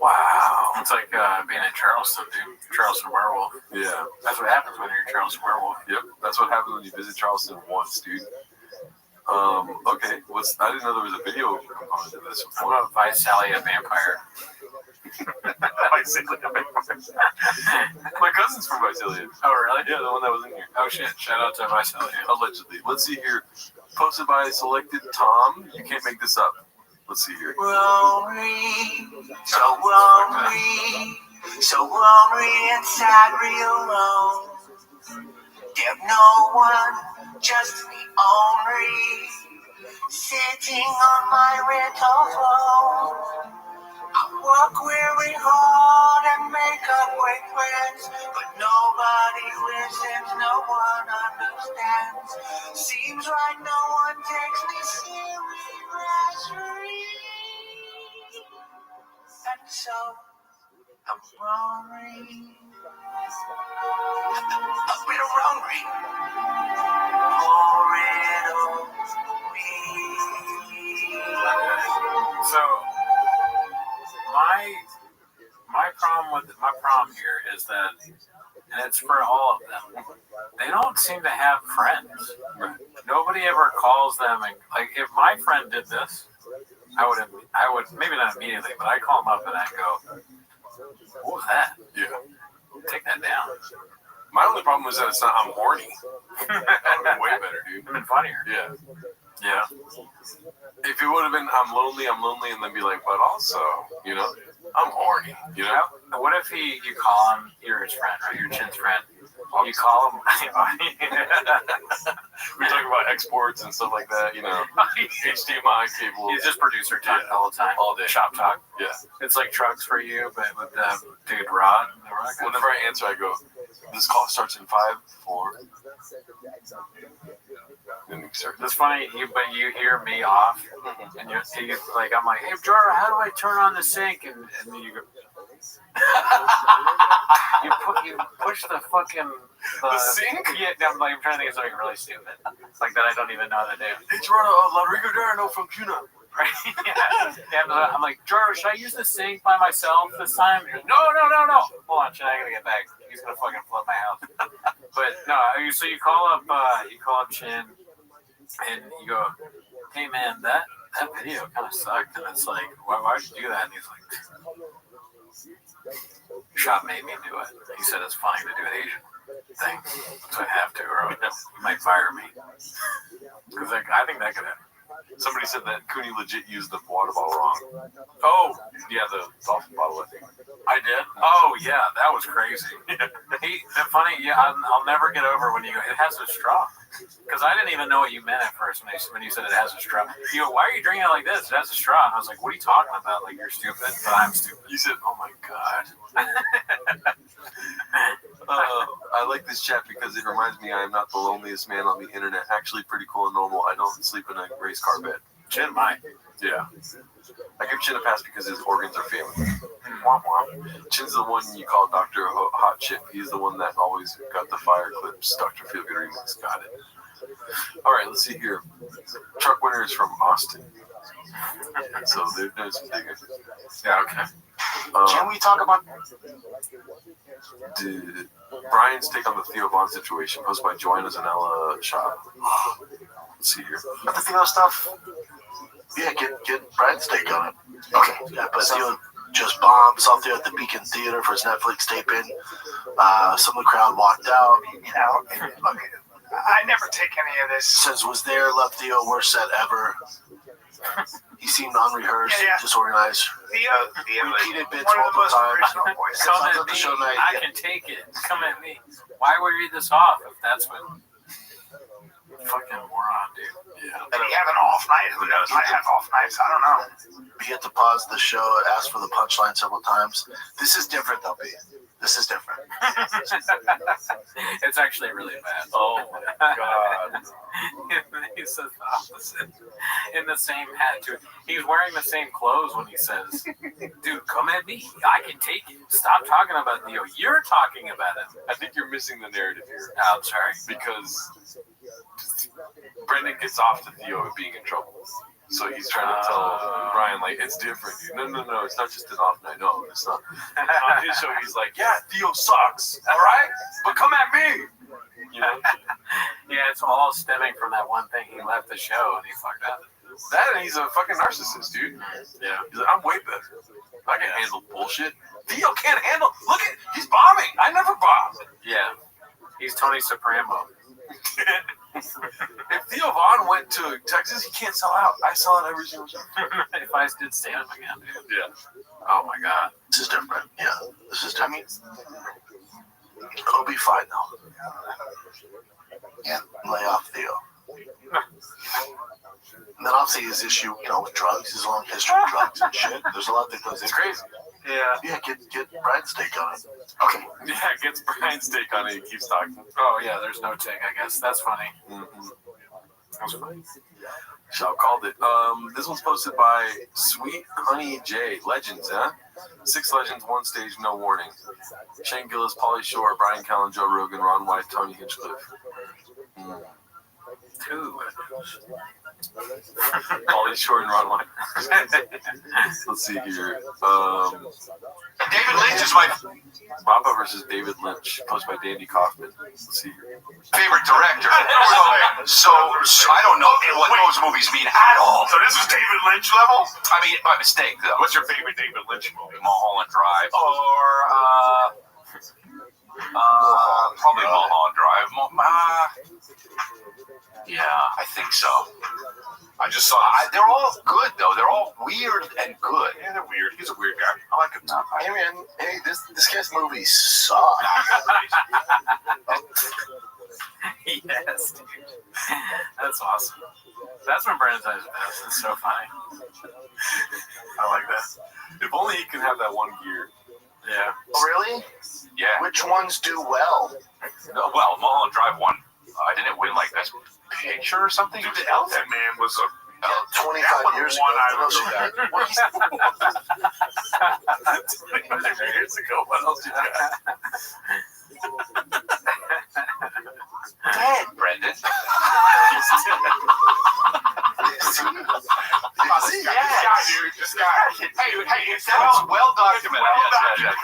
Wow. It's like being in Charleston, dude. Charleston Werewolf. Yeah. That's what happens when you're in Charleston Werewolf. Yep. That's what happens when you visit Charleston once, dude. Okay. I didn't know there was a video component to this. What about Visalia Vampire? Visalia Vampire. My cousin's from Visalia. Oh, really? Yeah, the one that was in here. Oh, shit. Shout out to Visalia. Allegedly. Let's see here. Posted by Selected Tom. You can't make this up. Let's see here. Lonely, so lonely, so lonely inside, real alone. There's no one, just me only, sitting on my rental phone. I work very hard and make up great friends, but nobody listens, no one understands. Seems like no one takes me seriously, and so I'm lonely. A bit of lonely. Poor little me. So is that, and it's for all of them, they don't seem to have friends. Nobody ever calls them, and like if my friend did this, I would maybe not immediately, but I call him up and I go, what was that? Yeah. Take that down. My only problem is that it's not, I'm horny. That would have been way better, dude. It'd been funnier. Yeah. Yeah. If it would have been, I'm lonely, and then be like, but also, you know, I'm horny, you know? What if you call him, you're his friend, right? Your Chin's friend. You call him. We talk about exports and stuff like that, you know, HDMI cables. He's just producer talk all the time. All day. Shop talk. Yeah. It's like trucks for you, but with dude Rod. Whenever I answer, I go, this call starts in 5, 4. Then we start. It's funny, but you hear me off, and you like, I'm like, hey, Jordan, how do I turn on the sink? And then you go, you push the fucking the sink? Yeah, I'm trying to think of something really stupid, like that I don't even know how to do. Hey, Jordan, Rodrigo Darno from Cuna. Right? Yeah. I'm like, Jordan, should I use the sink by myself this time? No. Hold on, Chin, I gotta get back. He's gonna fucking flood my house. But no, so you call up Chin, and you go, hey man, that video kind of sucked, and it's like, why'd you do that? And he's like, Shop made me do it. He said it's fine to do an Asian thing, so I have to, or he might fire me. Because I think that could happen. Somebody said that Cooney legit used the water bottle wrong. Oh, yeah, the dolphin bottle, I think. I did? Oh, yeah, that was crazy. I'll never get over when you go, it has a straw. Because I didn't even know what you meant at first when you said it has a straw. You go, why are you drinking it like this? It has a straw. And I was like, what are you talking about? Like, you're stupid, but I'm stupid. You said, oh my God. I like this chat because it reminds me I am not the loneliest man on the internet. Actually pretty cool and normal. I don't sleep in a race car bed. Chin might. Yeah. I give Chin a pass because his organs are failing. Chin's the one you call Dr. Hot Chip. He's the one that always got the fire clips. Dr. Feelgood remix. Got it. All right, let's see here. Truck winner is from Austin. So they're doing some digging. Yeah, okay. Can we talk about Brian's take on the Theo Vaughn situation, posted by Joanna Zanella Shop. Let's see here. the Theo stuff? Yeah, get Brian's take on it. Okay, yeah, but Theo just bombed. Saw Theo at the Beacon Theater for his Netflix taping. Some of the crowd walked out. You know, look, I never take any of this. Says was there, loved Theo, worst set ever. He seemed unrehearsed, disorganized. Theo repeated bits one of the multiple most times. original voices. Come Sometimes at at the me. show night, I can take it. Come at me. Why would we read this off if that's what... Fucking moron, dude. Yeah. Did he have an off night? Who knows? I have off nights. I don't know. We had to pause the show, ask for the punchline several times. This is different, though, B. This is different. It's actually really bad. Oh my God. He says the opposite. In the same hat, too. He's wearing the same clothes when he says, dude, come at me. I can take it. Stop talking about Theo. You're talking about him. I think you're missing the narrative here. Oh, I'm sorry. Because Brendan gets off to Theo being in trouble. So he's trying to tell Brian, like, it's different. Dude. No, it's not just an off night. No, it's not. On his show, he's like, yeah, Theo sucks, all right? But come at me. You know? Yeah, it's all stemming from that one thing. He left the show and he fucked up. That and he's a fucking narcissist, dude. Yeah. He's like, I'm way better. I can handle bullshit. Theo can't handle. Look at, he's bombing. I never bombed. Yeah. He's Tony Soprano. If Theo Vaughn went to Texas, he can't sell out. I sell out every single time. If I did stand up again, dude. Yeah. Oh my God. This is different. Yeah, this is different. It'll be fine, though. Yeah, lay off Theo. And then obviously his issue, with drugs, his long history of drugs and shit. There's a lot that goes in. It's crazy. Yeah. Yeah, get Brian's take on it. Okay. Yeah, gets Brian's take on it. He keeps talking. Oh, yeah, there's no take, I guess. That's funny. Mm-hmm. That's funny. Shop called it. This one's posted by Sweet Honey J. Legends, huh? 6 legends, 1 stage, no warning. Shane Gillis, Pauly Shore, Brian Callen, Joe Rogan, Ron White, Tony Hinchcliffe. 2 legends. Pauly Shore and Ron White. Let's see here. David Lynch is my Baba versus David Lynch, posted by Dandy Kaufman. Let's see here. favorite director. So I don't know what those movies mean at all. So this is David Lynch level? I mean, by mistake, though. What's your favorite David Lynch movie? Mulholland Drive. Or, probably Mulholland Drive. Yeah, I think so. I just saw They're all good, though. They're all weird and good. Yeah, they're weird. He's a weird guy. I like him. Hey man, hey, this guy's movies suck. Yes, dude. That's awesome. That's when Brandon's at his best. It's so funny. I like that. If only he could have that one gear. Yeah. Really? Yeah. Which ones do well? No, well, Mulholland Drive won. Didn't it win like Best Picture or something? Dude, the Elephant Man was a 25 years ago. What else you got? 25 years ago, what else you got? Dead, Brendan. This guy. Hey, it sounds well documented. Yes.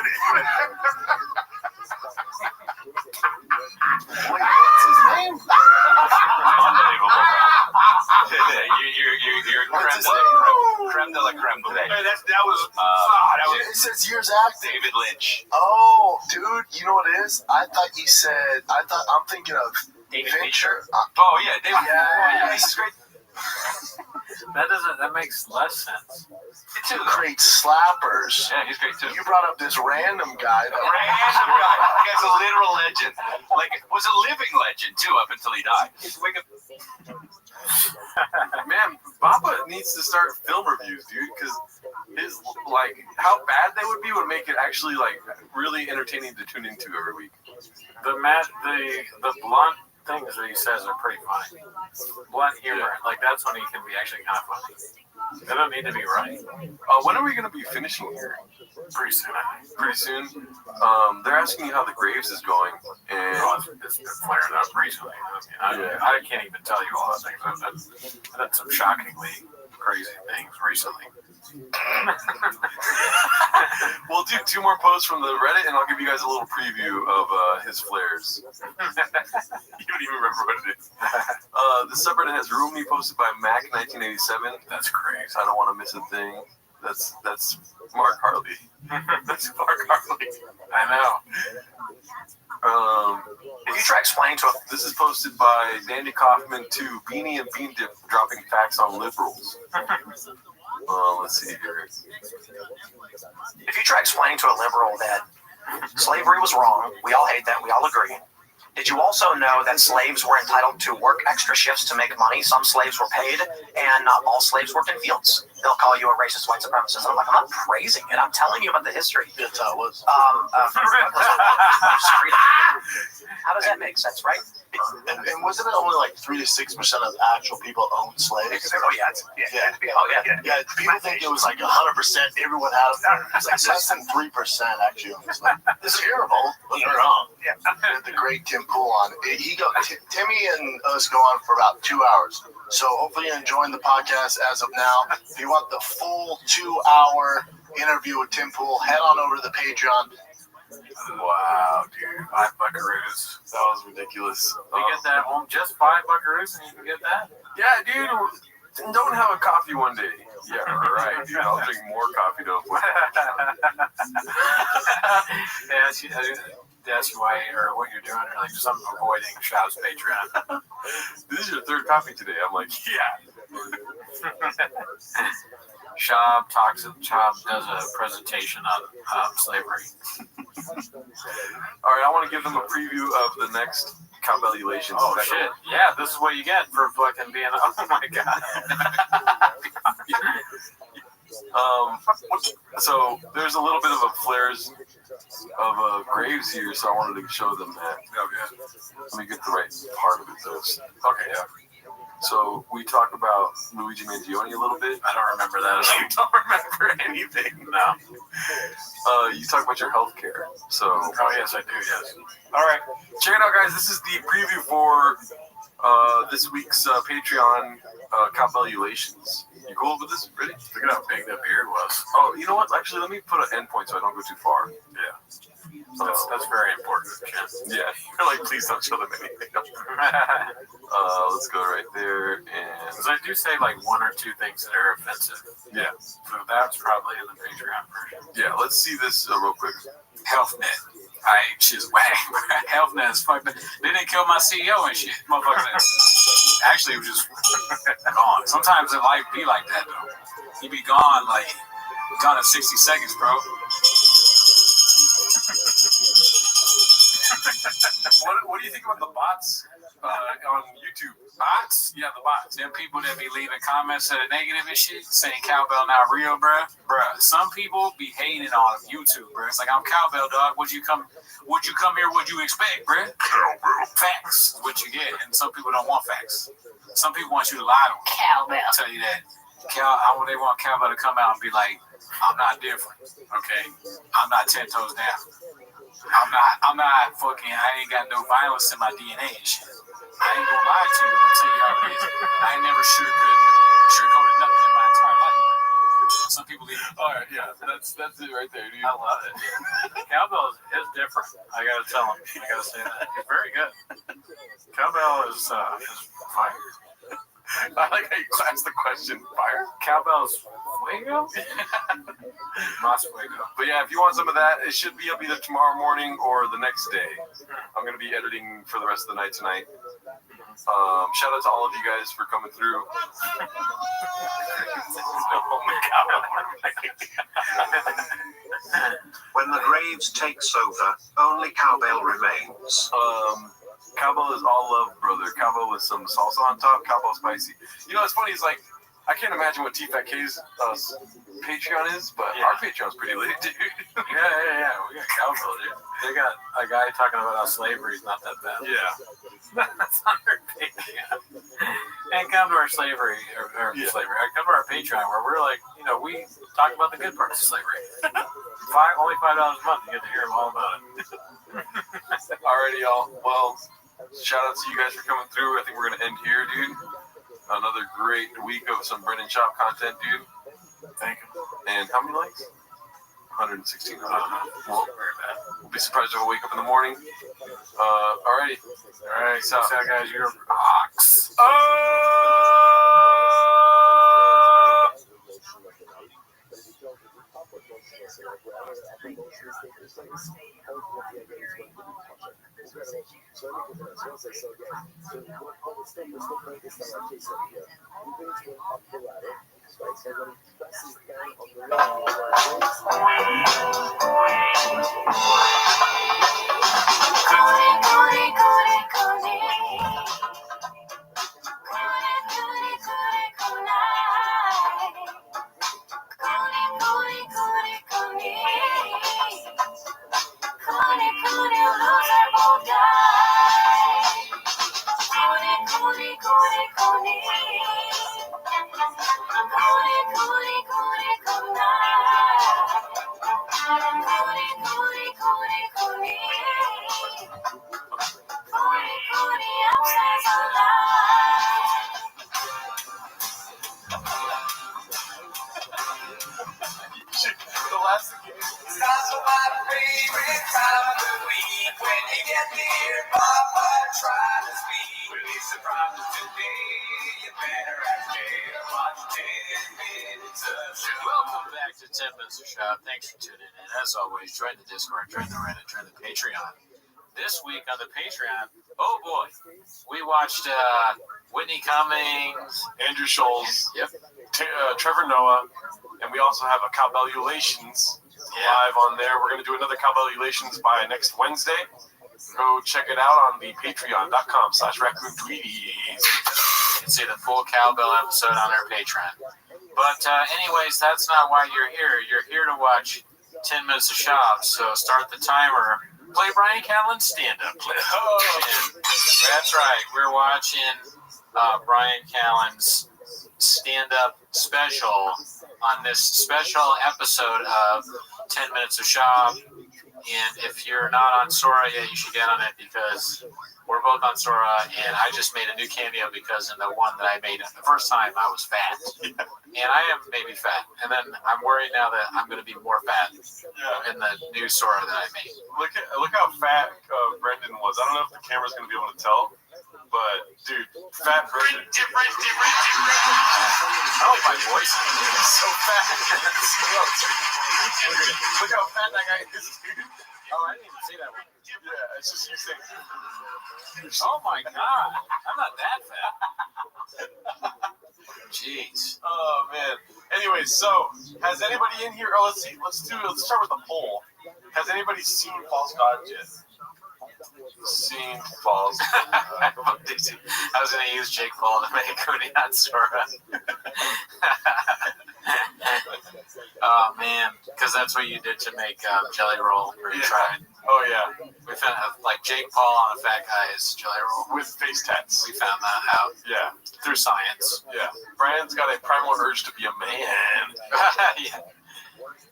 Wait, what's his name? Unbelievable. You're creme de la creme today. Hey, that was It says years acting. David Lynch. Oh, dude, you know what it is? I'm thinking of David Fincher. Oh, yeah, David. Yeah. He's great. That makes less sense. Too, Great slappers. Yeah, he's great too. You brought up this random guy. Random guy. The guy's a literal legend. Like, was a living legend too up until he died. Man, Baba needs to start film reviews, dude, because his, like, how bad they would be would make it actually, like, really entertaining to tune into every week. The blunt things that he says are pretty funny. Blunt humor, like that's when he can be actually kind of funny. They don't need to be right. When are we going to be finishing here? Pretty soon, I think. Pretty soon. They're asking you how the Graves is going, and It's been flaring up recently. I can't even tell you all the things. I've done some shockingly crazy things recently. We'll do 2 more posts from the Reddit, and I'll give you guys a little preview of his flares. You don't even remember what it is. The subreddit has Rumi posted by Mac1987. That's crazy. I don't want to miss a thing. That's Mark Harley. That's Mark Harley. I know. If you try explaining to This is posted by Dandy Kaufman to Beanie and Bean Dip dropping facts on liberals. Let's see here. If you try explaining to a liberal that slavery was wrong, we all hate that, we all agree. Did you also know that slaves were entitled to work extra shifts to make money? Some slaves were paid, and not all slaves worked in fields. They'll call you a racist white supremacist. I'm like, I'm not praising it. I'm telling you about the history. That's how it was. How does that make sense, right? And wasn't it only like 3 to 6% of actual people owned slaves? Oh, yeah. Yeah, people think it was like 100%. Everyone had them. It's like less than 3% actually. It's terrible. But they're wrong. Yeah. The great Tim Pool on. Timmy and us go on for about 2 hours. So hopefully you're enjoying the podcast as of now. If you want the full 2-hour interview with Tim Pool, head on over to the Patreon. Wow, dude. 5 buckaroos. That was ridiculous. You get that one, just 5 buckaroos and you can get that? Yeah, dude. Don't have a coffee one day. Yeah, right, dude. I'll drink more coffee to avoid That's why, or what you're doing, or like just I'm avoiding Shab's Patreon. This is your 3rd coffee today. I'm like, yeah. Shab does a presentation on slavery. All right, I want to give them a preview of the next Cowbellulations. Oh shit! Yeah, this is what you get for fucking being. Oh my god. So there's a little bit of a flares of Graves here, so I wanted to show them that. Okay. Let me get the right part of it though. Okay, yeah. So we talked about Luigi Mangione a little bit. I don't remember that. You don't remember anything. No. You talk about your health care. So. Oh yes, I do. Yes. All right, check it out, guys. This is the preview for This week's Patreon cowbellulations. You cool with this? Ready? Look at how big that beard was. Oh, you know what? Actually, let me put an endpoint so I don't go too far. Yeah. That's very important, Ken. Yeah. You're like, please don't show them anything. Let's go right there. And Because I do say like one or two things that are offensive. yeah. So that's probably in the Patreon version. Yeah, let's see this real quick. HealthNet. She's whack. HealthNet is fucked up. They didn't kill my CEO and shit. Motherfucker. Actually, it was just gone. Sometimes it might be like that, though. He be gone, like, gone in 60 seconds, bro. What do you think about the bots on YouTube? Bots? Yeah, the bots. Them people that be leaving comments that are negative and shit, saying cowbell not real, bruh. Some people be hating on YouTube, bruh. It's like, I'm cowbell, dog. Would you come here? What'd you expect, bruh? Cowbell. Facts, what you get. And some people don't want facts. Some people want you to lie to them. Cowbell. Tell you that. They want cowbell to come out and be like, I'm not different, okay? I'm not 10 toes down. I'm not fucking, I ain't got no violence in my DNA and shit. I ain't gonna lie to you. I'm gonna tell you how it is. I ain't never sugarcoated nothing in my entire life. Some people leave. All right, yeah, that's it right there, dude. I love it. Cowbell is different. I gotta tell him. I gotta say that. He's very good. Cowbell is fire. I like how you asked the question, fire? Cowbell's fuego? Mas fuego. But yeah, if you want some of that, it should be up either tomorrow morning or the next day. I'm going to be editing for the rest of the night tonight. Shout out to all of you guys for coming through. When the graves takes over, only cowbell remains. Cowbell is all love, brother. Cowbell with some salsa on top. Cowbell spicy. You know what's funny is like I can't imagine what TFATK's Patreon is, but our Patreon's pretty lit, dude. Yeah. We got cowbell, dude. They got a guy talking about how slavery is not that bad. Yeah. That's on their Patreon. And come to our slavery, or slavery. Come to our Patreon where we're like, we talk about the good parts of slavery. Only $5 a month, you get to hear them all about it. Alrighty, y'all. Well, shout out to you guys for coming through. I think we're gonna end here, dude. Another great week of some Brendan Shop content, dude. Thank you. And how many likes? 116. Well, we'll be surprised if I wake up in the morning. Alrighty. Alright, peace out, guys. You're rocks. Welcome back to 10 Minutes of Shop. Thanks for tuning in. As always, join the Discord, join the Reddit, join the Patreon. This week on the Patreon, oh boy, we watched Whitney Cummings, Andrew Scholes, Trevor Noah, and we also have a Cowbellulations live on there. We're going to do another Cowbellulations by next Wednesday. Go check it out on the patreon.com/raccoon-tweeties. You can see the full Cowbell episode on our Patreon. But anyways, that's not why you're here. You're here to watch 10 Minutes of Shop. So start the timer. Play Brian Callen's stand-up clip. That's right. We're watching Brian Callen's stand-up special on this special episode of 10 Minutes of Shop. And if you're not on Sora yet, you should get on it because we're both on Sora. And I just made a new cameo because in the one that I made the first time, I was fat. And I am maybe fat. And then I'm worried now that I'm going to be more fat in the new Sora that I made. Look how fat Brendan was. I don't know if the camera's going to be able to tell, but dude, fat Brendan. Different. I like my voice. It's so fat. Look how fat that guy is, dude. Oh, I didn't even see that one. Yeah, it's just you saying. Oh my God, I'm not that fat. Jeez. Oh man. Anyway, so has anybody in here? Oh, let's see. Let's start with the poll. Has anybody seen False Gods yet? Seen False. I was going to use Jake Paul to make Cody on Sora. Oh man, because that's what you did to make Jelly Roll. Or you tried. Oh yeah. We found like Jake Paul on a fat guy is Jelly Roll with face tats. We found that out. Yeah. Through science. Yeah. Brian's got a primal urge to be a man. Yeah.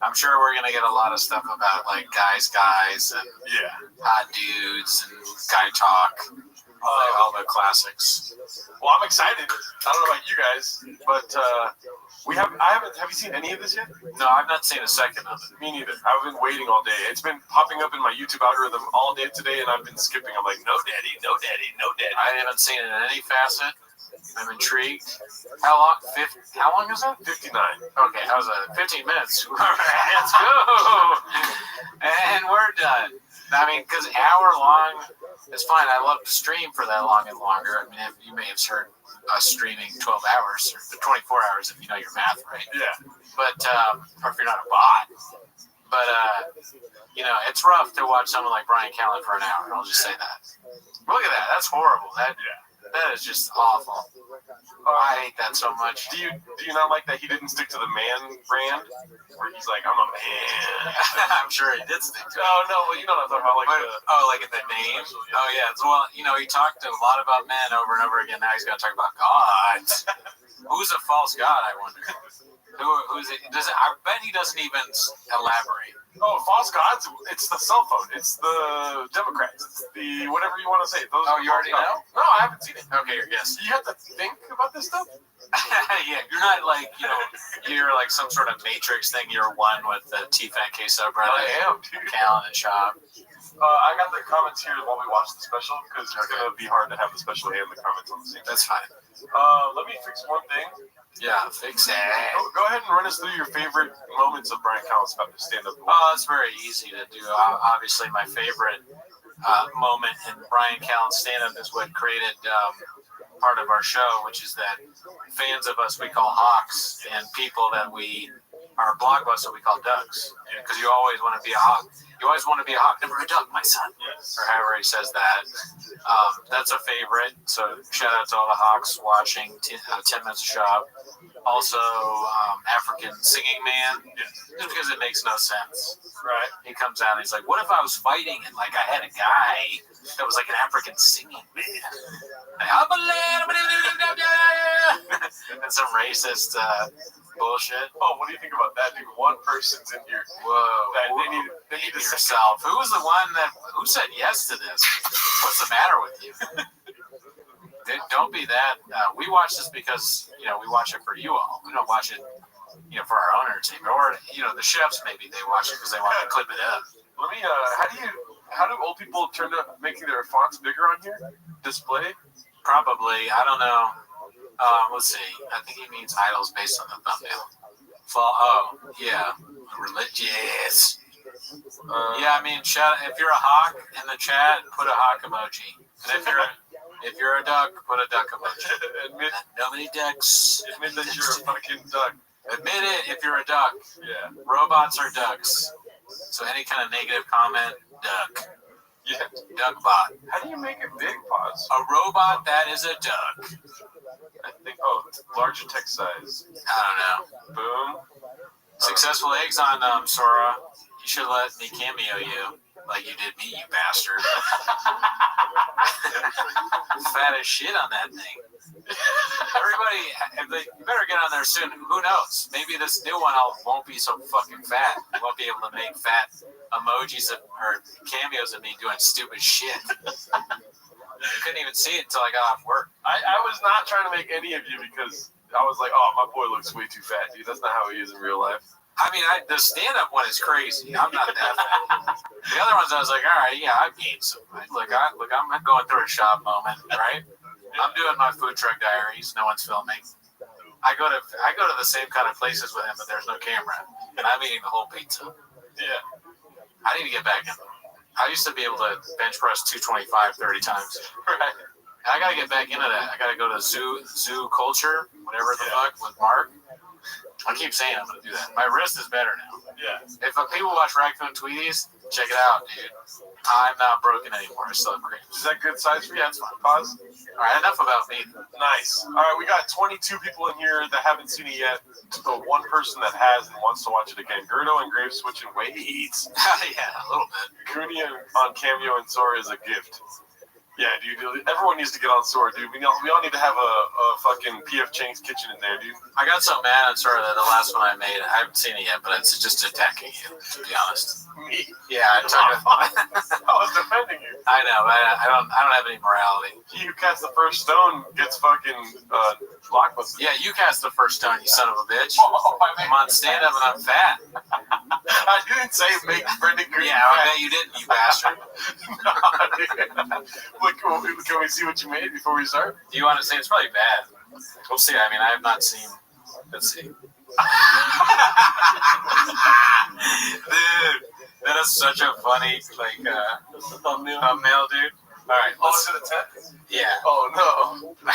I'm sure we're gonna get a lot of stuff about like guys, and hot dudes and guy talk, all the classics. Well, I'm excited. I don't know about you guys, but I haven't. Have you seen any of this yet? No, I've not seen a second of it. Me neither. I've been waiting all day. It's been popping up in my YouTube algorithm all day today, and I've been skipping. I'm like, no, daddy, no, daddy, no, daddy. I haven't seen it in any facet. I'm intrigued. How long? How long is it? 59. Okay, how's that? 15 minutes. All right, let's go. And we're done. I mean, because hour long is fine. I love to stream for that long and longer. I mean, you may have heard us streaming 12 hours or 24 hours if you know your math right. Yeah. But, or if you're not a bot. But, you know, it's rough to watch someone like Brian Callen for an hour. I'll just say that. Look at that. That's horrible. That is just awful. Oh, I hate that so much. Do you not like that he didn't stick to the man brand? Where he's like, I'm a man. I'm sure he did stick to it. No, well, you know what I'm talking about. Like in the name? Oh, yeah. Well, you know, he talked a lot about men over and over again. Now he's got to talk about God. Who's a false god, I wonder? Who's it? I bet he doesn't even elaborate. Oh, false gods? It's the cell phone. It's the Democrats. It's the whatever you want to say. Those you already know? No, I haven't seen it. Okay, you're guessing. You have to think about this stuff? Yeah, you're not like, you know, you're like some sort of Matrix thing. You're one with the T-Fat Queso brother. I am, dude. Callen and Shop. I got the comments here while we watch the special because it's going to be hard to have the special and the comments on the same time. That's fine. Let me fix one thing. Yeah, fix it. Go ahead and run us through your favorite moments of Brian Callen's stand-up. Oh, it's very easy to do. Obviously, my favorite moment in Brian Callen's stand-up is what created part of our show, which is that fans of us we call hawks, and people that we are blockbusters we call ducks. Because you always want to be a hawk. You always want to be a hawk, never a duck, my son. Yes. Or however he says that. That's a favorite. So shout out to all the hawks watching 10 Minutes of Shop. Also, African Singing Man. Yes. Just because it makes no sense. Right. He comes out and he's like, what if I was fighting and like I had a guy that was like an African singing man? And some racist bullshit. Oh, what do you think about that, dude? One person's in here. Whoa. They need to yourself. Who was the one who said yes to this? What's the matter with you? Don't be that. We watch this because, you know, we watch it for you all. We don't watch it, you know, for our own entertainment. Or, you know, the chefs, maybe they watch it because they want to clip it up. Let me, how do old people turn to making their fonts bigger on here? Display? Probably. I don't know. Let's see. I think he means idols based on the thumbnail. Yeah. Religious. Yeah, I mean, if you're a hawk in the chat, put a hawk emoji. And if you're a duck, put a duck emoji. Admit nobody ducks. Admit that you're a fucking duck. Admit it if you're a duck. Yeah. Robots are ducks. So any kind of negative comment, duck. Yeah. Duck bot. How do you make it big, pause? A robot that is a duck. I think, larger text size. I don't know. Boom. Successful eggs on Sora. You should let me cameo you like you did me, you bastard. Fat as shit on that thing. Everybody, you better get on there soon. Who knows? Maybe this new one won't be so fucking fat. You won't be able to make fat emojis or cameos of me doing stupid shit. I couldn't even see it until I got off work. I was not trying to make any of you because I was like, oh, my boy looks way too fat, dude. That's not how he is in real life. I mean, the stand-up one is crazy. I'm not that fat. The other ones, I was like, all right, yeah, I've gained some. Look, I'm going through a shop moment, right? I'm doing my food truck diaries. No one's filming. I go to the same kind of places with him, but there's no camera, and I'm eating the whole pizza. Yeah. I need to get back in there. I used to be able to bench press 225 30 times. Right. I got to get back into that. I got to go to zoo culture, whatever the fuck, with Mark. I keep saying I'm going to do that. My wrist is better now. Yeah. If people watch Raccoon Tweeties, check it out, dude. I'm not broken anymore. I still have creams. Is that good size for you? Yeah, it's fine. Pause. All right, enough about me. Nice. All right, we got 22 people in here that haven't seen it yet. The one person that has and wants to watch it again. Gerdo and Grave switching weights. Yeah, a little bit. Cooney on Cameo and Sora is a gift. Yeah, dude. Everyone needs to get on Sora, dude. We all need to have a fucking PF Chang's kitchen in there, dude. I got so mad at Sora that the last one I made, I haven't seen it yet, but it's just attacking you, to be honest. Me? Yeah, I was defending you. I know, but I don't have any morality. He who casts the first stone gets fucking blockbusted. Yeah, you cast the first stone, you son of a bitch. Oh, I'm on stand-up and I'm fat. I didn't say make Brendan Green Yeah, I bet you didn't, you bastard. Look, can we see what you made before we start? Do you want to say it's probably bad? We'll see. I mean, I have not seen. Let's see. Dude, that is such a funny, thumbnail, dude. All right, let's to the 10th? Yeah. Oh, no. I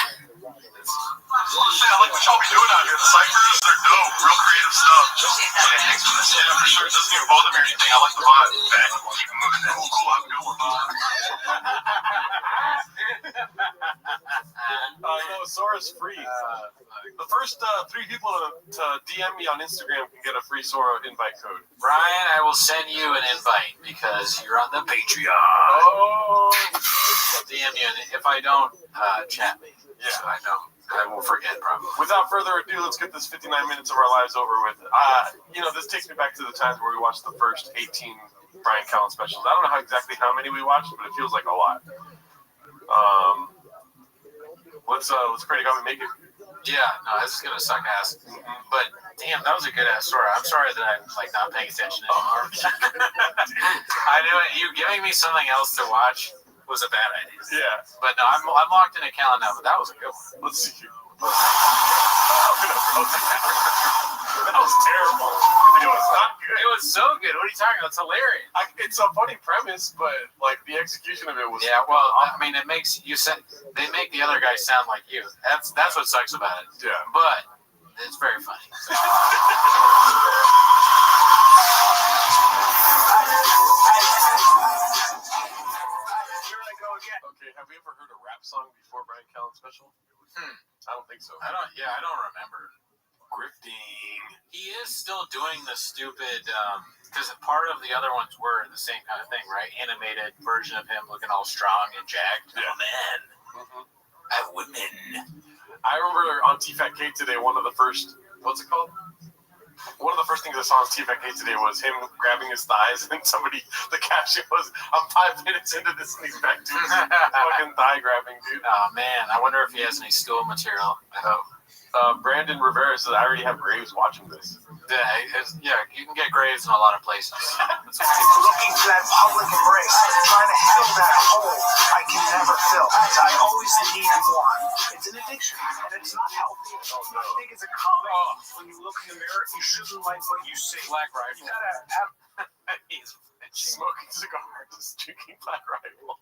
like what y'all be doing out here. The ciphers, they're dope. Real creative stuff. Yeah, thanks for this. Yeah, for sure. It doesn't even bother me or anything. I like the vibe. Okay. Keep it moving. Cool. Have a good one. No, Sora's free. The first 3 people to DM me on Instagram can get a free Sora invite code. Brian, I will send you an invite because you're on the Patreon. Oh. I'll DM you, and if I don't, chat me. Yeah. So I will forget probably. Without further ado, let's get this 59 minutes of our lives over with. This takes me back to the times where we watched the first 18 Brian Callen specials. I don't know exactly how many we watched, but it feels like a lot. Let's pray to God we make it. Yeah, no, this is gonna suck ass. But damn, that was a good ass story. I'm sorry that I'm not paying attention anymore. I knew it. You giving me something else to watch was a bad idea. Yeah. But no, I'm locked into Callen now. But that was a good one. Let's see. That was terrible. It was not good. It was so good. What are you talking about? It's hilarious. It's a funny premise, but the execution of it was. Yeah, well, I mean, it makes they make the other guy sound like you. That's what sucks about it. Yeah. But it's very funny. Okay, have we ever heard a rap song before Brian Callen special? I don't think so. I don't remember. Grifting. He is still doing the stupid, because part of the other ones were the same kind of thing, right? Animated version of him looking all strong and jacked. Yeah. Oh, man. Women. I remember on TFATK today, one of the first, what's it called? One of the first things I saw on TFATK today was him grabbing his thighs, and the caption was, I'm 5 minutes into this, and he's back to his fucking thigh grabbing, dude. Oh, man. I wonder if he has any school material. I hope. Brandon Rivera says, I already have Graves watching this. Yeah, you can get Graves in a lot of places. Looking for that public embrace, trying to fill that hole I can never fill. I always need more. It's an addiction, and it's not healthy. I think it's a common. When you look in the mirror, you shouldn't like what you see. Black Rifle. You gotta have. He's smoking cigars, just drinking Black Rifle.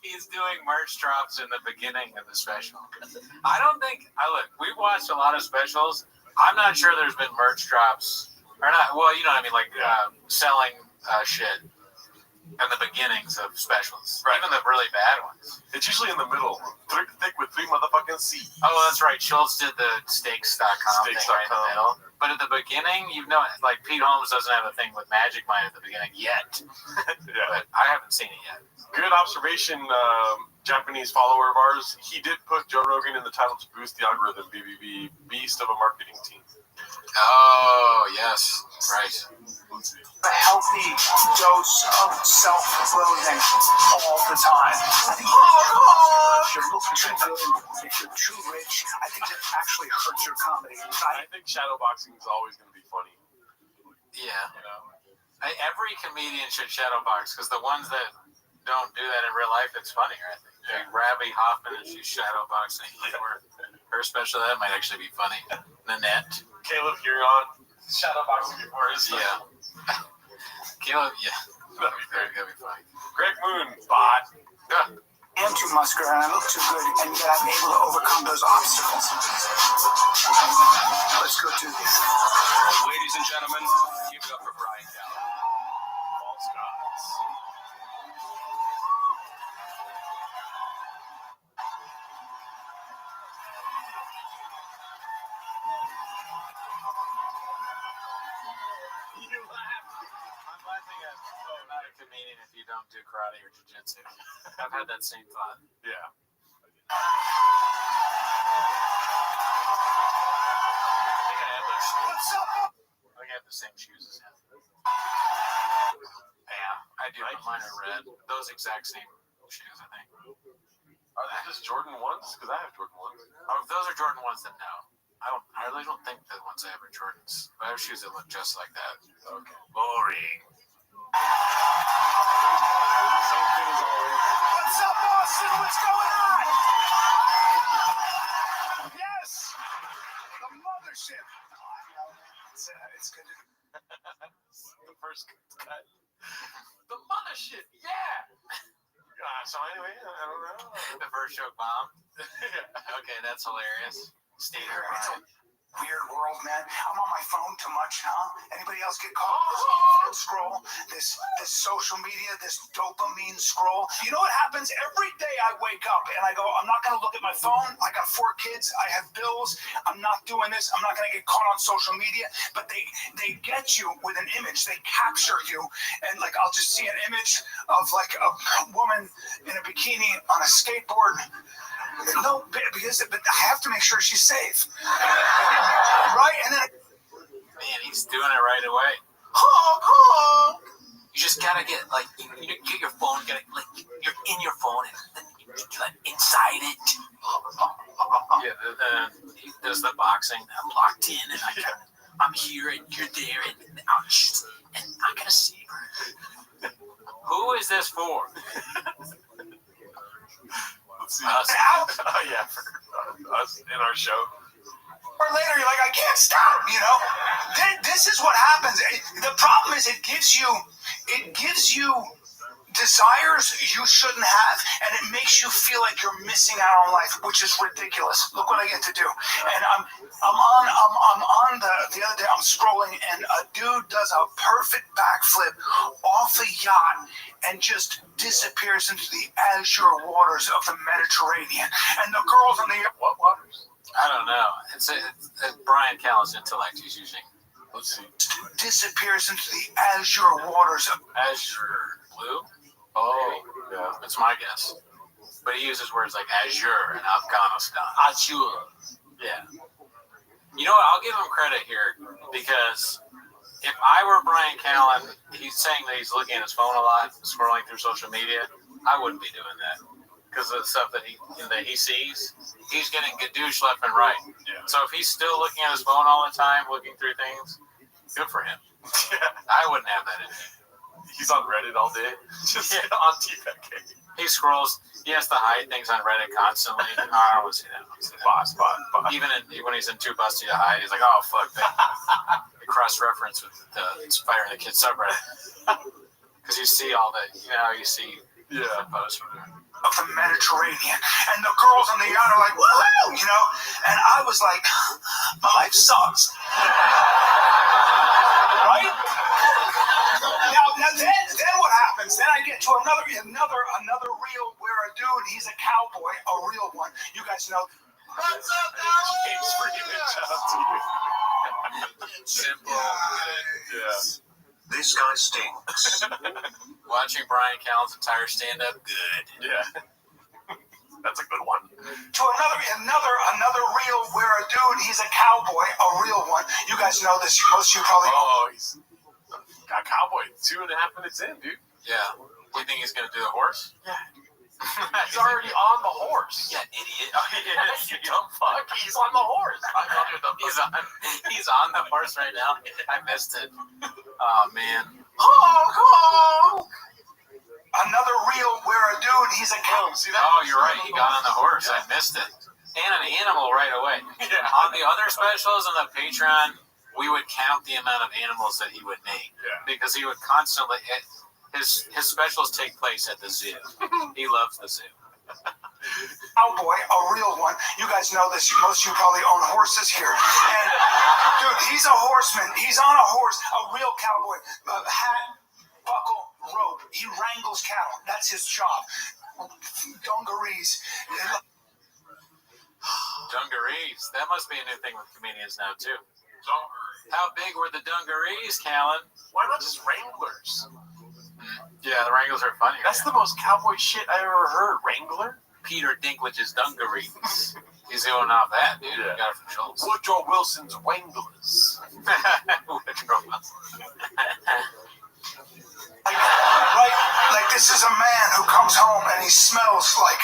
He's doing merch drops in the beginning of the special. I don't think. Look, we've watched a lot of specials. I'm not sure there's been merch drops or not. Well, you know what I mean, like selling shit in the beginnings of specials, right? Even the really bad ones. It's usually in the middle, thick with 3 motherfucking C. Oh, that's right. Schultz did the steaks.com thing right in the middle. But at the beginning, like Pete Holmes doesn't have a thing with Magic Mind at the beginning yet. Yeah. But I haven't seen it yet. Good observation, Japanese follower of ours. He did put Joe Rogan in the title to boost the algorithm, BBB, beast of a marketing team. Oh, yes. Right. Let's see. A healthy dose of self-loathing all the time. I think if you're looking too good, if you're too rich, I think that actually hurts your comedy. I think shadowboxing is always going to be funny. Yeah. You know? Every comedian should shadowbox because the ones that don't do that in real life, it's funnier, I think. Yeah. Like Rabbi Hoffman, and she's shadowboxing for her special. That might actually be funny. Nanette. Caleb Huron, shadowboxing before his Yeah. Caleb, yeah. That'd be great. That'd be funny. Greg Moon, bot. Yeah. I am too muscular and I look too good, and yet I'm able to overcome those obstacles. Let's go do this. Ladies and gentlemen, give it up for Brian Callen. False gods. You laugh. I'm laughing at you're not a comedian if you don't do karate or jiu-jitsu. I've had that same thought. Yeah. I think I have those shoes. I think I have the same shoes as him. Yeah, I do. But mine are red. Those exact same shoes, I think. Are they just Jordan 1s? Because I have Jordan 1s. Oh, if those are Jordan ones, then no. I really don't think the ones I have are Jordans. But I have shoes that look just like that. Okay. Boring. Same thing as always. What's up, Boston? What's going on? Yes! The mothership. It's good to The first cut. The mothership, yeah! So anyway, I don't know. The first joke bomb. Okay, that's hilarious. Steve. It's a weird world, man. I'm on my phone too much, huh? Anybody else get caught with this scroll? This social media, this dopamine scroll? You know what happens? Every day I wake up and I go, I'm not going to look at my phone. I got 4 kids. I have bills. I'm not doing this. I'm not going to get caught on social media. But they get you with an image. They capture you. And like, I'll just see an image of like a woman in a bikini on a skateboard. No, because but I have to make sure she's safe. Right? And then Man, he's doing it right away. You just gotta get like you get your phone, get like you're in your phone, and then you like inside it. Yeah, he does the boxing. I'm locked in, and I'm here, and you're there, and I gotta save her. Who is this for? Let's see. Us. Oh, yeah, for us in our show. or later you're like, I can't stop, you know? This is what happens. The problem is it gives you desires you shouldn't have, and it makes you feel like you're missing out on life, which is ridiculous. Look what I get to do. And I'm on the other day I'm scrolling, and a dude does a perfect backflip off a yacht and just disappears into the azure waters of the Mediterranean. And the girls on the what waters? I don't know. It's Brian Callen's intellect he's using. Let's see. Disappears into the azure waters of Azure blue. Oh, Yeah. that's my guess. But he uses words like azure in Afghanistan. Azure. Yeah. You know what? I'll give him credit here because if I were Brian Callen, he's saying that he's looking at his phone a lot, scrolling through social media. I wouldn't be doing that because of the stuff that he sees. He's getting gadoosh left and right. Yeah. So if he's still looking at his phone all the time, looking through things, good for him. I wouldn't have that in me. He's on Reddit all day. Just on TPK. He scrolls. He has to hide things on Reddit constantly. I don't want to see that. Boss. Even when he's in Too Busty to Hide, he's like, oh, fuck that. Cross-reference with the Fire in the Kids subreddit. Because you see all that, you see the posts from there. of the Mediterranean, and the girls on the yacht are like, woohoo, and I was like, my life sucks. Right? Now then what happens? Then I get to another reel where a dude, he's a cowboy, a real one. You guys know. What's up, cowboy? Shout out to you. Simple. Yeah. This guy stinks. Watching Brian Callen's entire stand-up, good. Yeah. That's a good one. To another reel where a dude, he's a cowboy, a real one. You guys know this. Most of you probably. Oh, he's. God, 2.5 minutes in, dude. Yeah. You think he's gonna do the horse? Yeah. He's already on the horse. Yeah, idiot. You dumb fuck. He's on the horse. He's on the horse right now. I missed it. Oh man. Honk, honk. Another reel where a dude, he's a cow. See that? Oh, you're right. He got on the horse. I missed it. And an animal right away. Yeah. On the other specials on the Patreon, we would count the amount of animals that he would name. Yeah. Because he would constantly. His specials take place at the zoo. He loves the zoo. Cowboy, a real one. You guys know this. Most of you probably own horses here. And dude, he's a horseman. He's on a horse, a real cowboy. Hat, buckle, rope. He wrangles cattle. That's his job. Dungarees. Dungarees. That must be a new thing with comedians now too. How big were the dungarees, Callan? Why not just Wranglers? Yeah, the Wranglers are funny. That's the most cowboy shit I ever heard. Wrangler? Peter Dinklage's dungarees. He's doing off that, dude. Yeah. He got it from Schultz. Woodrow Wilson's Wranglers. Woodrow Wilson. Right? Like this is a man who comes home and he smells like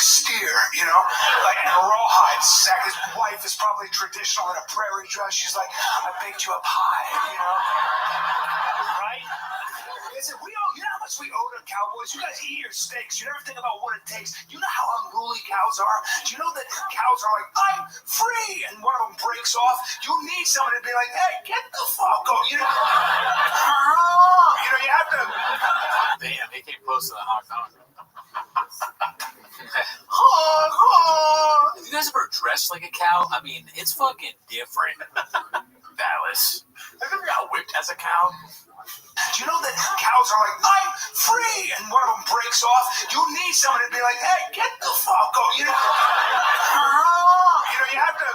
steer, you know? Like and rawhide. His wife is probably traditional in a prairie dress. She's like, I baked you a pie, you know? Right? Listen, you know how much we owe to cowboys? You guys eat your steaks. You never think about what it takes. You know how unruly cows are? Do you know that cows are like, I'm free, and one of them breaks off? You need somebody to be like, hey, get the fuck up. You know, you have to. Damn, he came close to the honk honk. Honk, honk. Have you guys ever dressed like a cow? I mean, it's fucking different. Dallas. I never got whipped as a cow. Do you know that cows are like, I'm free, and one of them breaks off? You need somebody to be like, hey, get the fuck up. You know, you have to.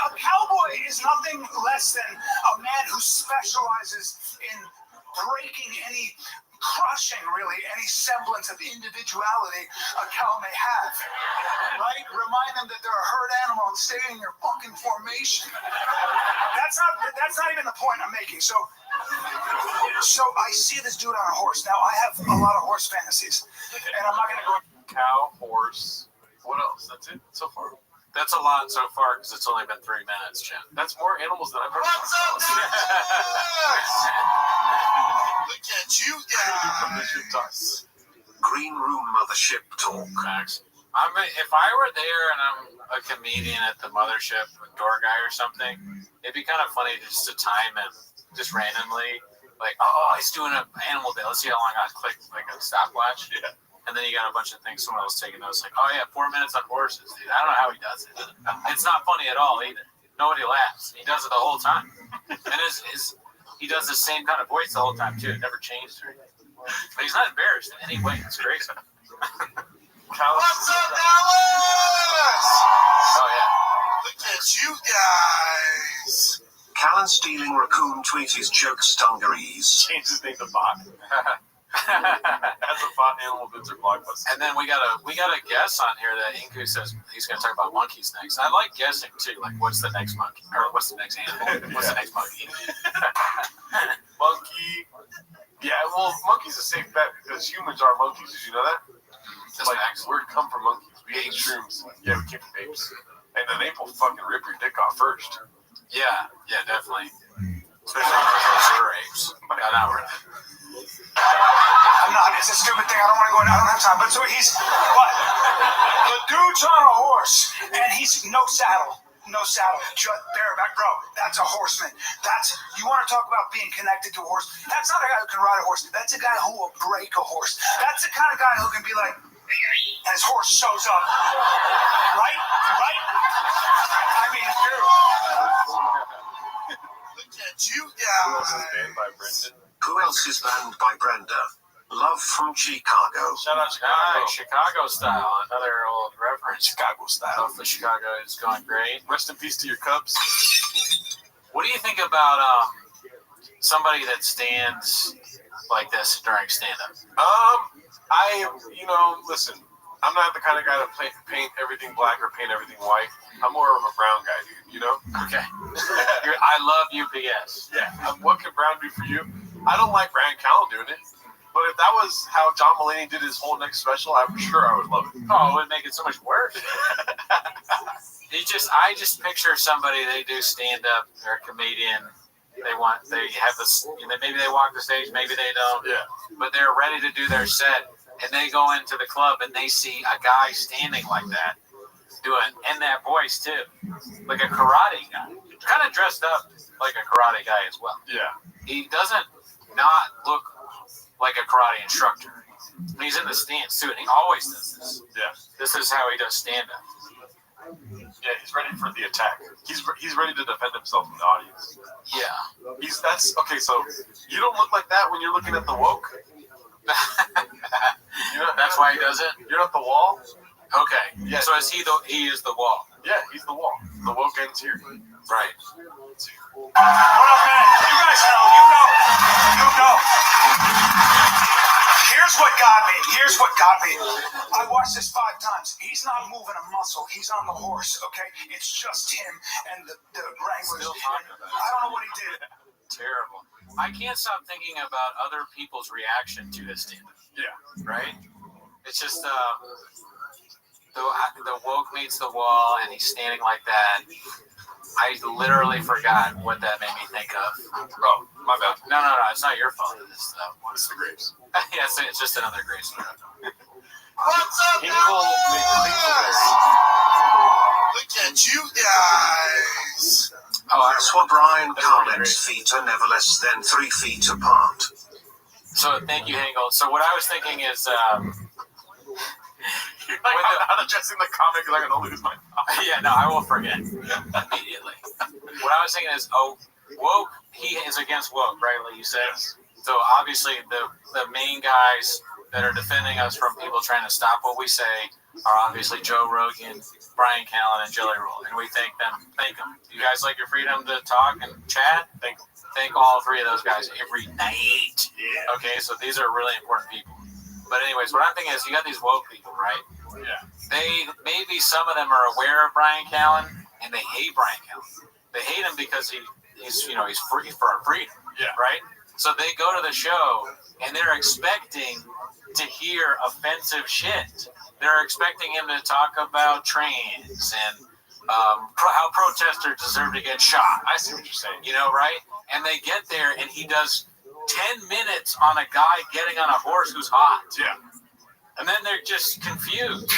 A cowboy is nothing less than a man who specializes in breaking crushing really any semblance of individuality a cow may have. Right? Remind them that they're a herd animal and stay in your fucking formation. That's not even the point I'm making. So I see this dude on a horse. Now I have a lot of horse fantasies. And I'm not gonna go Cow, horse. What else? That's it so far. That's a lot so far because it's only been 3 minutes, Jim. That's more animals than I've heard. What's up, Look at you guys. Green Room Mothership Talk. Max. If I were there and I'm a comedian at the mothership, a door guy or something, it'd be kind of funny just to time him just randomly. Like, oh, he's doing an animal day. Let's see how long I click like a stopwatch. Yeah. And then you got a bunch of things someone else taking notes like, oh yeah, 4 minutes on horses, dude. I don't know how he does it. It's not funny at all either. Nobody laughs. He does it the whole time. And he does the same kind of voice the whole time too. It never changed or anything. But he's not embarrassed in any way. It's crazy. What's up, Dallas? Oh yeah. Look at you guys. Callan stealing raccoon tweet his jokes dungarees. Change his name to Bot. That's a fun animal Vince or Blockbuster. And then we got a guess on here that Inku says he's going to talk about monkeys next. I like guessing too. Like, what's the next monkey? Or what's the next animal? What's the next monkey? Monkey. Yeah, well, monkey's a safe bet because humans are monkeys. Did you know that? That's like, facts. we come from monkeys. We ate shrooms. Yeah, we came from apes. And then ape will fucking rip your dick off first. Yeah, definitely. Especially if they're apes. Got out right. I'm not. It's a stupid thing. I don't want to go in. I don't have time. But so he's what? The dude's on a horse, and he's no saddle. Just bareback, bro. That's a horseman. You want to talk about being connected to a horse? That's not a guy who can ride a horse. That's a guy who will break a horse. That's the kind of guy who can be like, and his horse shows up. Right? I mean, dude. Look at you guys. This is banned by Brendan. Who else is banned by Brenda? Love from Chicago. Shout out Chicago. Chicago style. Another old reference. Chicago style. Hopefully Chicago is going great. Rest in peace to your Cubs. What do you think about somebody that stands like this during stand-up? Listen, I'm not the kind of guy to paint everything black or paint everything white. I'm more of a brown guy, dude, you know? Okay. I love UPS. Yeah. What can brown do for you? I don't like Brian Callen doing it. But if that was how John Mulaney did his whole next special, I'm sure I would love it. Oh, it would make it so much worse. I just picture somebody, they do stand up, they're a comedian, they have this, maybe they walk the stage, maybe they don't. Yeah. But they're ready to do their set, and they go into the club and they see a guy standing like that, and that voice too, like a karate guy, kind of dressed up like a karate guy as well. Yeah. He doesn't not look like a karate instructor. He's in the stance too, and he always does this. Yeah. This is how he does stand-up. Yeah, he's ready for the attack. He's ready to defend himself in the audience. Yeah. That's okay. So you don't look like that when you're looking at the woke. That's why he does it. You're at the wall. Okay. Yeah. So he is the wall. Yeah, he's the wall. The woke ends here. Right. What up, man? You guys know. Here's what got me. I watched this 5 times. He's not moving a muscle. He's on the horse, okay? It's just him and the wranglers. I don't know what he did. Terrible. I can't stop thinking about other people's reaction to his stand-up. Yeah. Right? It's just the woke meets the wall, and he's standing like that. I literally forgot what that made me think of. Oh, my bad. No, it's not your fault. It's the grapes. Yes, it's just another grapes. What's up, Look at you guys. That's what Brian Callen's feet are never less than 3 feet apart. So thank you, Hangle. So what I was thinking is, I'm addressing the comic because I'm gonna lose my. Yeah, no, I will forget immediately. What I was thinking is, woke. He is against woke, right? Like you said. Yes. So obviously, the main guys that are defending us from people trying to stop what we say are obviously Joe Rogan, Brian Callen, and Jelly Roll, and we thank them. You guys like your freedom to talk and chat? Thank all 3 of those guys every night. Yeah. Okay, so these are really important people. But anyways, what I'm thinking is, you got these woke people, right? Yeah. Maybe some of them are aware of Brian Callen, and they hate Brian Callen. They hate him because he's free for our freedom. Yeah. Right. So they go to the show and they're expecting to hear offensive shit. They're expecting him to talk about trans and how protesters deserve to get shot. I see what you're saying. Right? And they get there and he does 10 minutes on a guy getting on a horse who's hot. Yeah. And then they're just confused.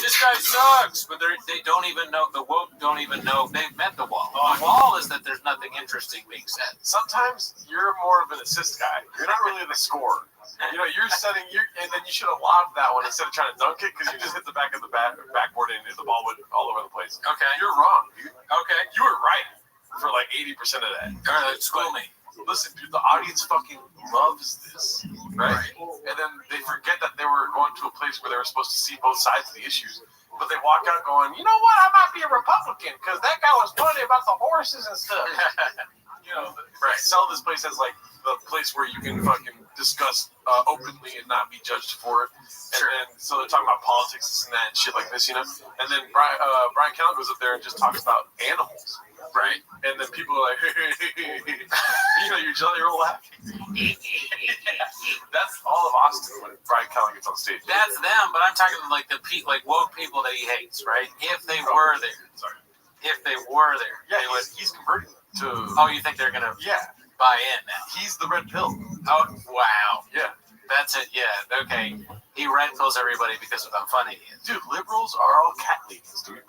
This guy sucks, but they don't even know. The woke don't even know they've met the wall. The wall is that there's nothing interesting being said. Sometimes you're more of an assist guy. You're not really the scorer. You're setting and then you should have lobbed that one instead of trying to dunk it because you just hit the back of the backboard and the ball went all over the place. Okay. You're wrong, dude. Okay. You were right for like 80% of that. All right, school me. Listen, dude, the audience fucking loves this, right? And then they forget that they were going to a place where they were supposed to see both sides of the issues, but they walk out going, you know what, I might be a Republican because that guy was funny about the horses and stuff. They sell this place as like the place where you can fucking discuss openly and not be judged for it. And then, so they're talking about politics, this and that, and shit like this, And then Brian Callen goes up there and just talks about animals. Right. And then people are like, you're Jelly Roll laughing. That's all of Austin when Brian Callen gets on stage. That's them, but I'm talking like woke people that he hates, right? If they were there. Sorry. If they were there. Yeah, he's converting to. Oh, you think they're going to buy in now? He's the red pill. Oh, wow. Yeah. That's it, yeah. Okay. He red pills everybody because of how funny he is. Dude, liberals are all cat ladies, dude.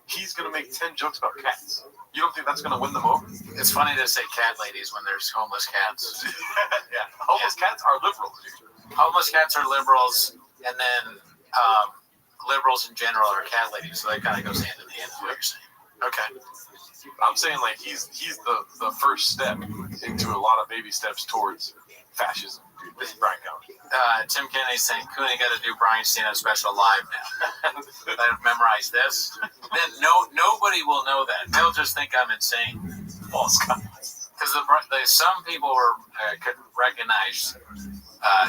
He's going to make 10 jokes about cats. You don't think that's going to win them over? It's funny to say cat ladies when there's homeless cats. Yeah. Homeless cats are liberals, dude. Homeless cats are liberals, and then liberals in general are cat ladies, so that kind of goes hand in hand, is what you're saying. Okay. I'm saying, like, he's the first step into a lot of baby steps towards fascism. Dude, this is Brian Callen. Tim Kennedy's saying, Cooney got to do Brian stand-up special live now. I've memorized this. Then nobody will know that. They'll just think I'm insane. False comments. Because some people could recognize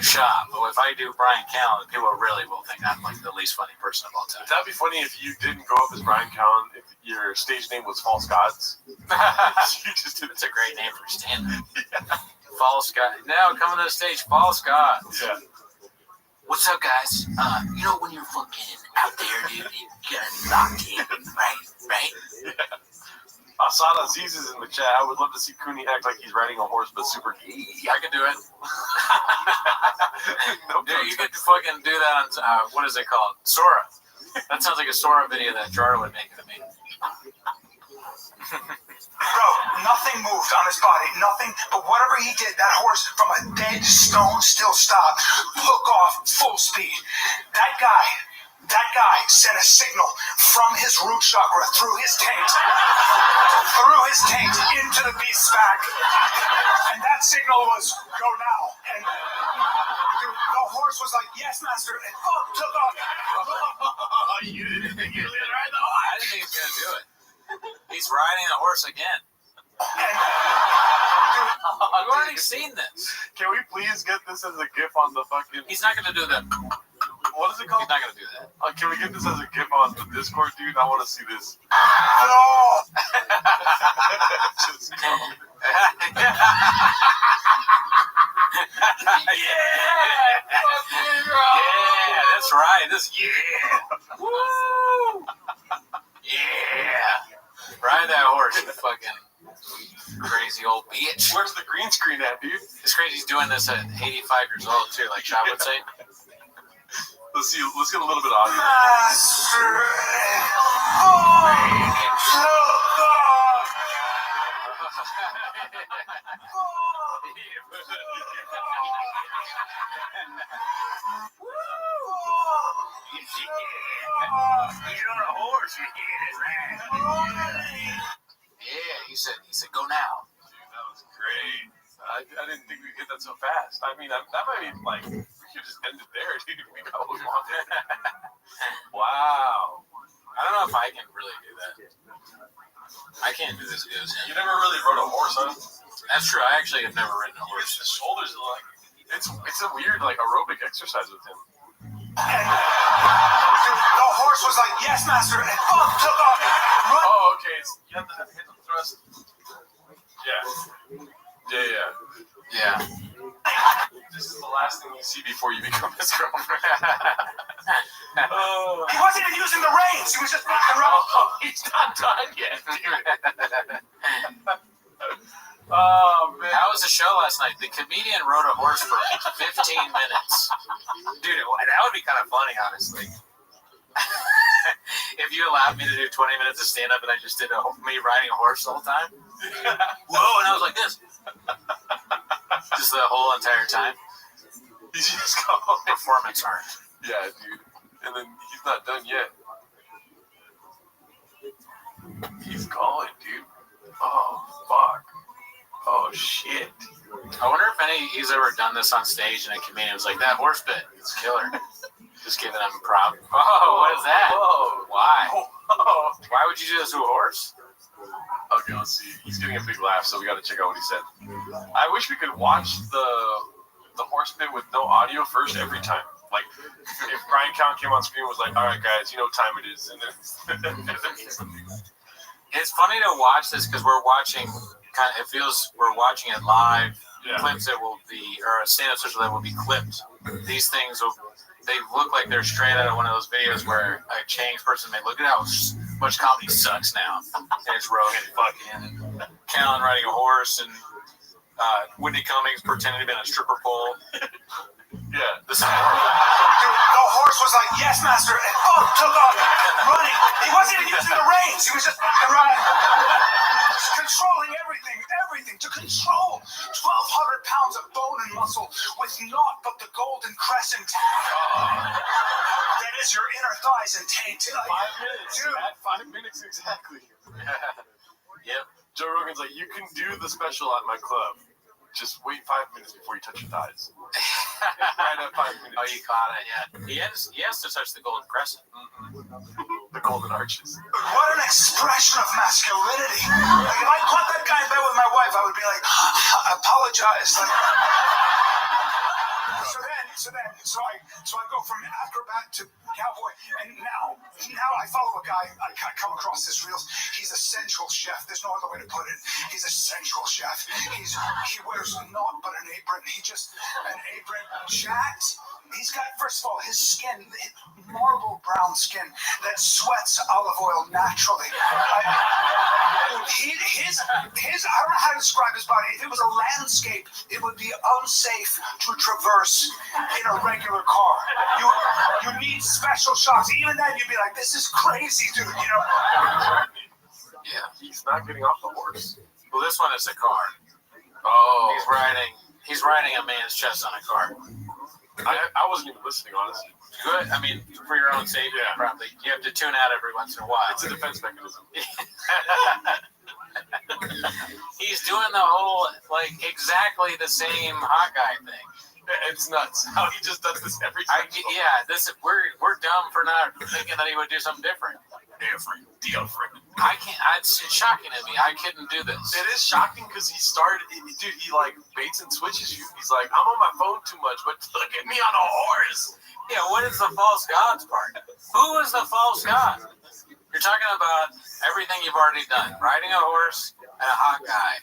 Shop, but if I do Brian Callen, people really will think I'm like the least funny person of all time. That'd be funny if you didn't go up as Brian Callen if your stage name was False Gods. You just did. It's a great name for stand-up. False guy. Now coming to the stage, false god. Yeah. What's up, guys? You know when you're fucking out there, dude, you get locked in, right? Assad Aziz is in the chat. I would love to see Cooney act like he's riding a horse, but super gay. I can do it. No Dude, you could fucking do that on, what is it called? Sora. That sounds like a Sora video that Jar would make to me. Bro, nothing moved on his body, nothing. But whatever he did, that horse from a dead stone still stopped, took off full speed. That guy sent a signal from his root chakra through his taint into the beast's back. And that signal was, go now. And dude, the horse was like, yes, master. And took off. You didn't think he was gonna ride the horse? I didn't think he was gonna do it. He's riding the horse again. And, I've already seen this. Can we please get this as a GIF on the fucking... He's not gonna do that. What is it called? He's not gonna do that. Can we get this as a GIF on the Discord, dude? I want to see this. Just go. Yeah, that's right. Woo! Yeah. Ride that horse, you fucking crazy old bitch. Where's the green screen at, dude? It's crazy he's doing this at 85 years old, too, like Shab would say. Let's get a little bit of audio. He's on a horse. Yeah, he said, go now. Dude, that was great. I didn't think we'd get that so fast. I mean, that might be like, we could just end it there, dude. We got what we wanted. Wow. I don't know if I can really do that. I can't do this. You never really rode a horse, huh? That's true. I actually have never ridden a horse. The shoulders are like, it's a weird like aerobic exercise with him. And the horse was like, yes, master. And took off. Oh, okay. You have to hit the thrust. Yeah. This is the last thing you see before you become his girlfriend. He wasn't even using the reins. He was just fucking around. He's not done yet, dude. Oh, man. How was the show last night? The comedian rode a horse for 15 minutes. Dude, that would be kind of funny, honestly. If you allowed me to do 20 minutes of stand-up and I just did me riding a horse the whole time. Whoa, and I was like this. Just the whole entire time. He's just going. Performance art. Yeah, dude. And then he's not done yet. He's going, dude. Oh, fuck. Oh, shit. I wonder if he's ever done this on stage and a comedian was like, that horse bit, it's killer. Just giving him a prop. Oh, what is that? Whoa. Why? Whoa. Why would you do this to a horse? Okay, let's see. He's getting a big laugh, so we got to check out what he said. I wish we could watch the horse bit with no audio first every time. Like, if Brian Count came on screen and was like, all right, guys, you know what time it is. And then It's funny to watch this because we're watching, it feels we're watching it live. Yeah. Clips that will be, or a stand-up special that will be clipped. These things they look like they're straight out of one of those videos where a changed person may look at how much comedy sucks now. And it's Rogan fucking, and Callan riding a horse, and Whitney Cummings pretending to be on a stripper pole. yeah, This is Dude, the horse was like, yes, master, and took off running. He wasn't even using the reins. He was just fucking running. Controlling everything to control 1,200 pounds of bone and muscle with naught but the golden crescent. That is your inner thighs and taint. 5 minutes. Dude. At 5 minutes exactly. Yep. Joe Rogan's like, you can do the special at my club. Just wait 5 minutes before you touch your thighs. Right at 5 minutes. Oh, you caught it, yeah. He has to touch the golden crescent. The golden arches. What an expression of masculinity. Like, if I caught that guy in bed with my wife, I would be like, I apologize. Like, so I go from acrobat to cowboy. And now I follow a guy. I come across this reels. He's a sensual chef. There's no other way to put it. He's a sensual chef. He wears naught but an apron. An apron, jacked. He's got, first of all, his skin, marble brown skin that sweats olive oil naturally. I don't know how to describe his body. If it was a landscape, it would be unsafe to traverse in a regular car. You need special shocks. Even then, you'd be like, this is crazy, dude, you know? Yeah, he's not getting off the horse. Well, this one is a car. Oh. He's riding a man's chest on a car. I wasn't even listening, honestly. Good. I mean, for your own safety, probably. You have to tune out every once in a while. It's a defense mechanism. He's doing the whole, like, exactly the same hot guy thing. It's nuts how he just does this every time. We're dumb for not thinking that he would do something different. Different. I can't. It's shocking to me. I couldn't do this. It is shocking because he like baits and switches you. He's like, I'm on my phone too much, but look at me on a horse. Yeah, what is the false gods part? Who is the false god? You're talking about everything you've already done. Riding a horse and a hot guy.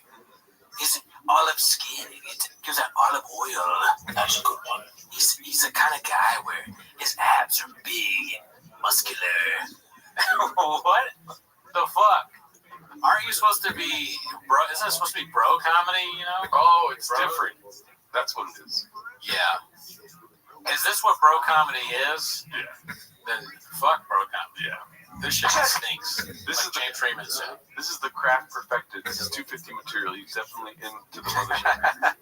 His olive skin, it gives that olive oil. That's a good one. He's the kind of guy where his abs are big and muscular. What the fuck? Aren't you supposed to be bro? Isn't it supposed to be bro comedy, you know? Oh, it's different. That's what it is. Yeah. Is this what bro comedy is? Yeah. Then fuck bro comedy. Yeah. This shit stinks. This is James Freeman said. This is the craft perfected. This is 250 material. He's definitely into the mothership.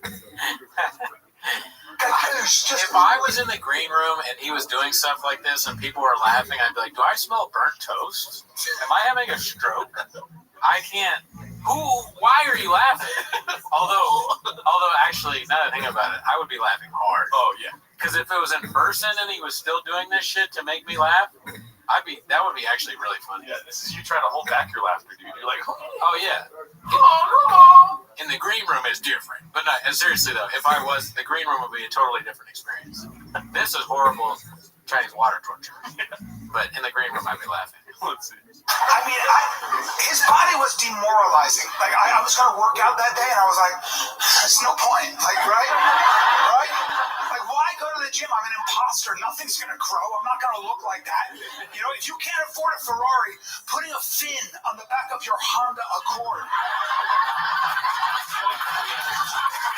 If I was in the green room and he was doing stuff like this and people were laughing, I'd be like, do I smell burnt toast? Am I having a stroke? I can't. Why are you laughing? Although actually, now that I think about it, I would be laughing hard. Oh, yeah. Because if it was in person and he was still doing this shit to make me laugh, that would be actually really funny. Yeah, this is you trying to hold back your laughter, dude. You're like, oh yeah. In the green room is different. But no, seriously though, if I was, the green room would be a totally different experience. This is horrible Chinese water torture. But in the green room, I'd be laughing. Let's see. I mean, his body was demoralizing. Like, I was going to work out that day, and I was like, there's no point. Like, right? Like, why go to the gym? I'm an imposter. Nothing's going to grow. I'm not going to look like that. You know, if you can't afford a Ferrari, putting a fin on the back of your Honda Accord.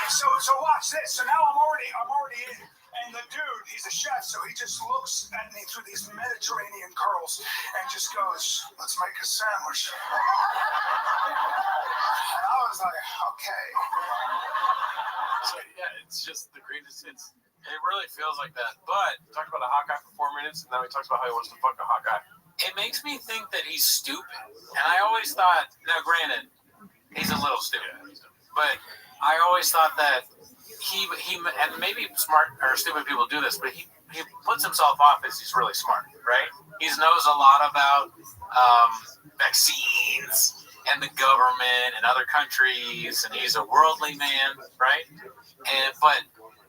So watch this. So now I'm already in. And the dude, he's a chef, so he just looks at me through these Mediterranean curls and just goes, let's make a sandwich. And I was like, okay. So, yeah, it's just the greatest hits. It really feels like that. But Talk about a hot guy for 4 minutes, and now he talks about how he wants to fuck a hot guy. it makes me think that he's stupid. And I always thought, now granted, he's a little stupid, but I always thought that he and maybe smart or stupid people do this, but he puts himself off as he's really smart, right? He knows a lot about vaccines and the government and other countries, and he's a worldly man, right? But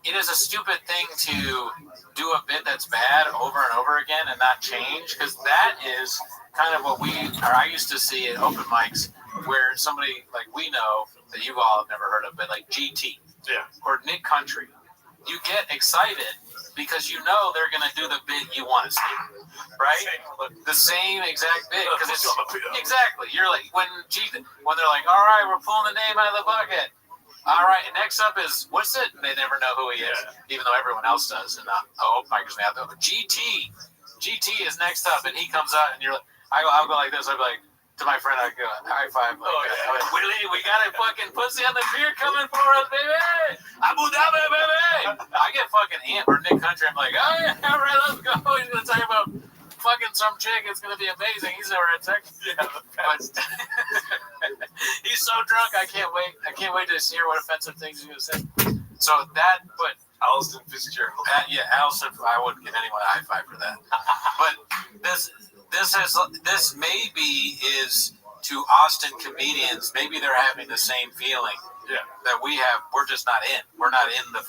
it is a stupid thing to do a bit that's bad over and over again and not change, because that is kind of what I used to see at open mics, where somebody like we know that you all have never heard of, but like GT, or Nick Country, you get excited because you know they're going to do the bit you want to see, right? The same exact bit, because it's exactly, you're like, when they're like, all right, we're pulling the name out of the bucket. All right, next up is, what's it? And they never know who he is, even though everyone else does. And bikers may have to go, GT is next up, and he comes out, and you're like, I'll go like this. I'll be like, to my friend, I go, high five. Like, Willie, we got a fucking pussy on the pier coming for us, baby. Abu Dhabi, baby. I get fucking amped for Nick Country. I'm like, oh, yeah, all right, let's go. He's going to talk about fucking some chick. It's going to be amazing. He's never had sex. But he's so drunk. I can't wait. I can't wait to hear what offensive things he's going to say. So that, but Alston Fitzgerald. Alston, I wouldn't give anyone a high five for that. But this maybe is to Austin comedians. Maybe they're having the same feeling Yeah. That we're just not in. We're not in the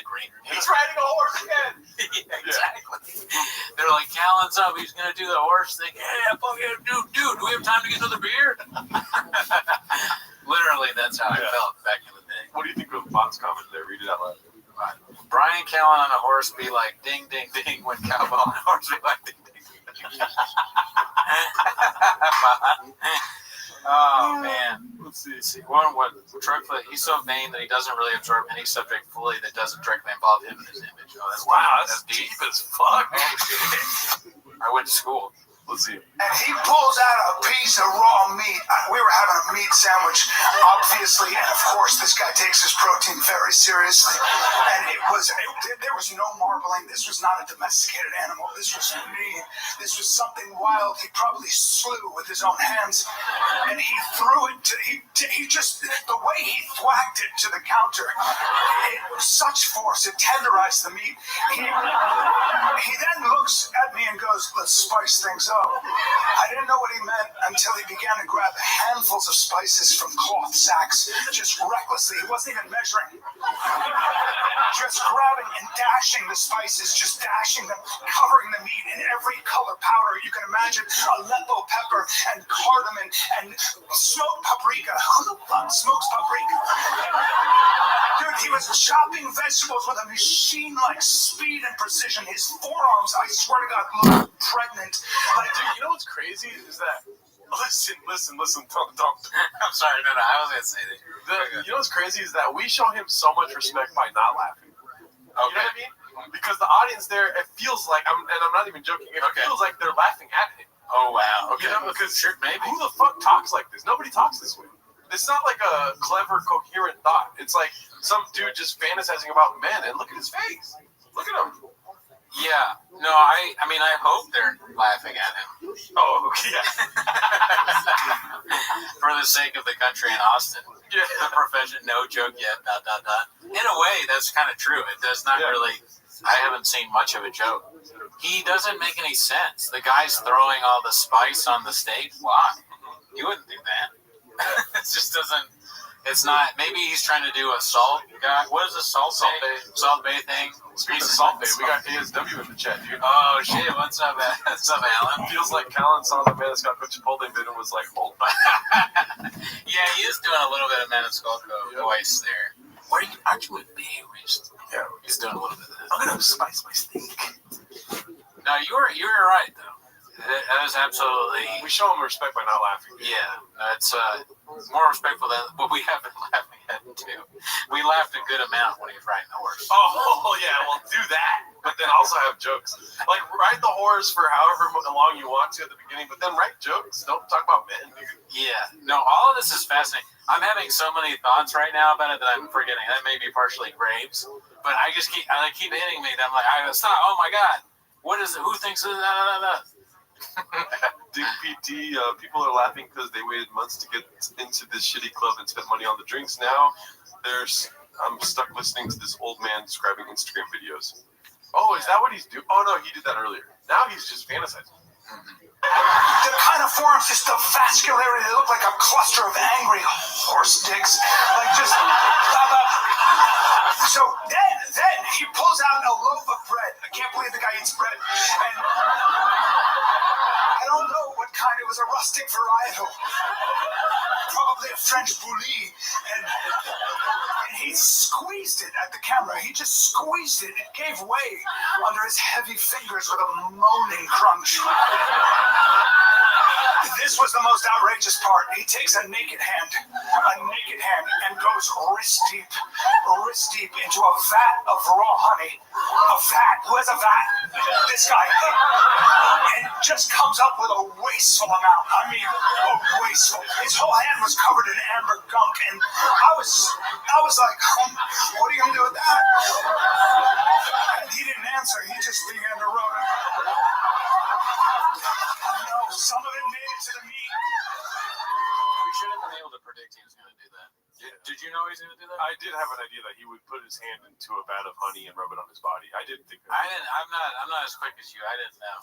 green. He's riding a horse again. Yeah, exactly. They're like, Callan's up. He's gonna do the horse thing. Yeah, fuck yeah, dude. Do we have time to get another beer? Literally, that's how I felt back in the day. What do you think of Bot's comment there? Read it out loud. Brian Callen on a horse be like ding ding ding when Cowbell on a horse be like ding ding ding. Oh man. Let's see. What Truckfoot, he's so vain that he doesn't really absorb any subject fully that doesn't directly involve him in his image. Oh, that's deep as fuck. Oh shit. I went to school. Let's see. And he pulls out a piece of raw meat. We were having a meat sandwich, obviously, and of course, this guy takes his protein very seriously. And there was no marbling. This was not a domesticated animal. This was mean. This was something wild. He probably slew with his own hands, and he threw it. He just the way he thwacked it to the counter. It was such force. It tenderized the meat. He then looks at me and goes, "Let's spice things up." I didn't know what he meant until he began to grab handfuls of spices from cloth sacks, just recklessly. He wasn't even measuring. Just grabbing and dashing the spices, just dashing them, covering the meat in every color powder you can imagine. Aleppo pepper and cardamom and smoked paprika. Who the fuck smokes paprika? Dude, he was chopping vegetables with a machine-like speed and precision. His forearms, I swear to God, looked pregnant. Like, dude, you know what's crazy is that listen, don't. I'm sorry, no, I was gonna say that. You know what's crazy is that we show him so much respect by not laughing. Okay. You know what I mean? Because the audience there, it feels like I'm not even joking. It feels like they're laughing at him. Oh wow. Okay. You know, because maybe. Who the fuck talks like this? Nobody talks this way. It's not like a clever, coherent thought. It's like some dude just fantasizing about men, and look at his face. Look at him. Yeah. No, I mean, I hope they're laughing at him. Oh, yeah. For the sake of the country in Austin. Yeah. The profession, no joke yet, ... In a way, that's kind of true. It does not really, I haven't seen much of a joke. He doesn't make any sense. The guy's throwing all the spice on the stage. Why? You wouldn't do that. It just doesn't. It's not. Maybe he's trying to do a salt guy. What is a salt bay? Salt bay thing. Speaking of salt bay, we got ASW in the chat, dude. Oh shit! What's up, man? What's up, Alan? Feels like Callan saw the Maniscalco Chipotle bit and was like, hold on. Yeah, he is doing a little bit of Maniscalco voice there. Aren't you embarrassed? Yeah, he's doing a little bit of that. I'm gonna spice my steak. No, you're right though. That is absolutely. We show him respect by not laughing. Yeah, that's more respectful than what we have been laughing at too. We laughed a good amount when he was riding the horse. Oh yeah, well do that, but then also have jokes. Like ride the horse for however long you want to at the beginning, but then write jokes. Don't talk about men. Yeah, no, all of this is fascinating. I'm having so many thoughts right now about it that I'm forgetting. That may be partially Graves, but I just keep hitting me. That I'm like, stop. Oh my god, what is it? Who thinks of that? Dick PT, people are laughing because they waited months to get into this shitty club and spent money on the drinks. Now I'm stuck listening to this old man describing Instagram videos. Oh, is that what he's doing? Oh no, he did that earlier. Now he's just fantasizing. The kind of forms, just the vascularity, they look like a cluster of angry horse dicks. Like just So then he pulls out a loaf of bread. I can't believe the guy eats bread. And I don't know what kind. It was a rustic varietal. Probably a French bouillie. And he squeezed it at the camera. He just squeezed it. It gave way under his heavy fingers with a moaning crunch. This was the most outrageous part. He takes a naked hand, and goes wrist deep into a vat of raw honey. A vat? Who has a vat? This guy. And just comes up with a wasteful amount. I mean, wasteful. His whole hand was covered in amber gunk, and I was like, what are you gonna do with that? And he didn't answer. He just began to rub it. No, some of it made it to the meat. We should have been able to predict he was going to do that. Did you know he was going to do that? I did have an idea that he would put his hand into a vat of honey and rub it on his body. I didn't think that. I'm not as quick as you. I didn't know.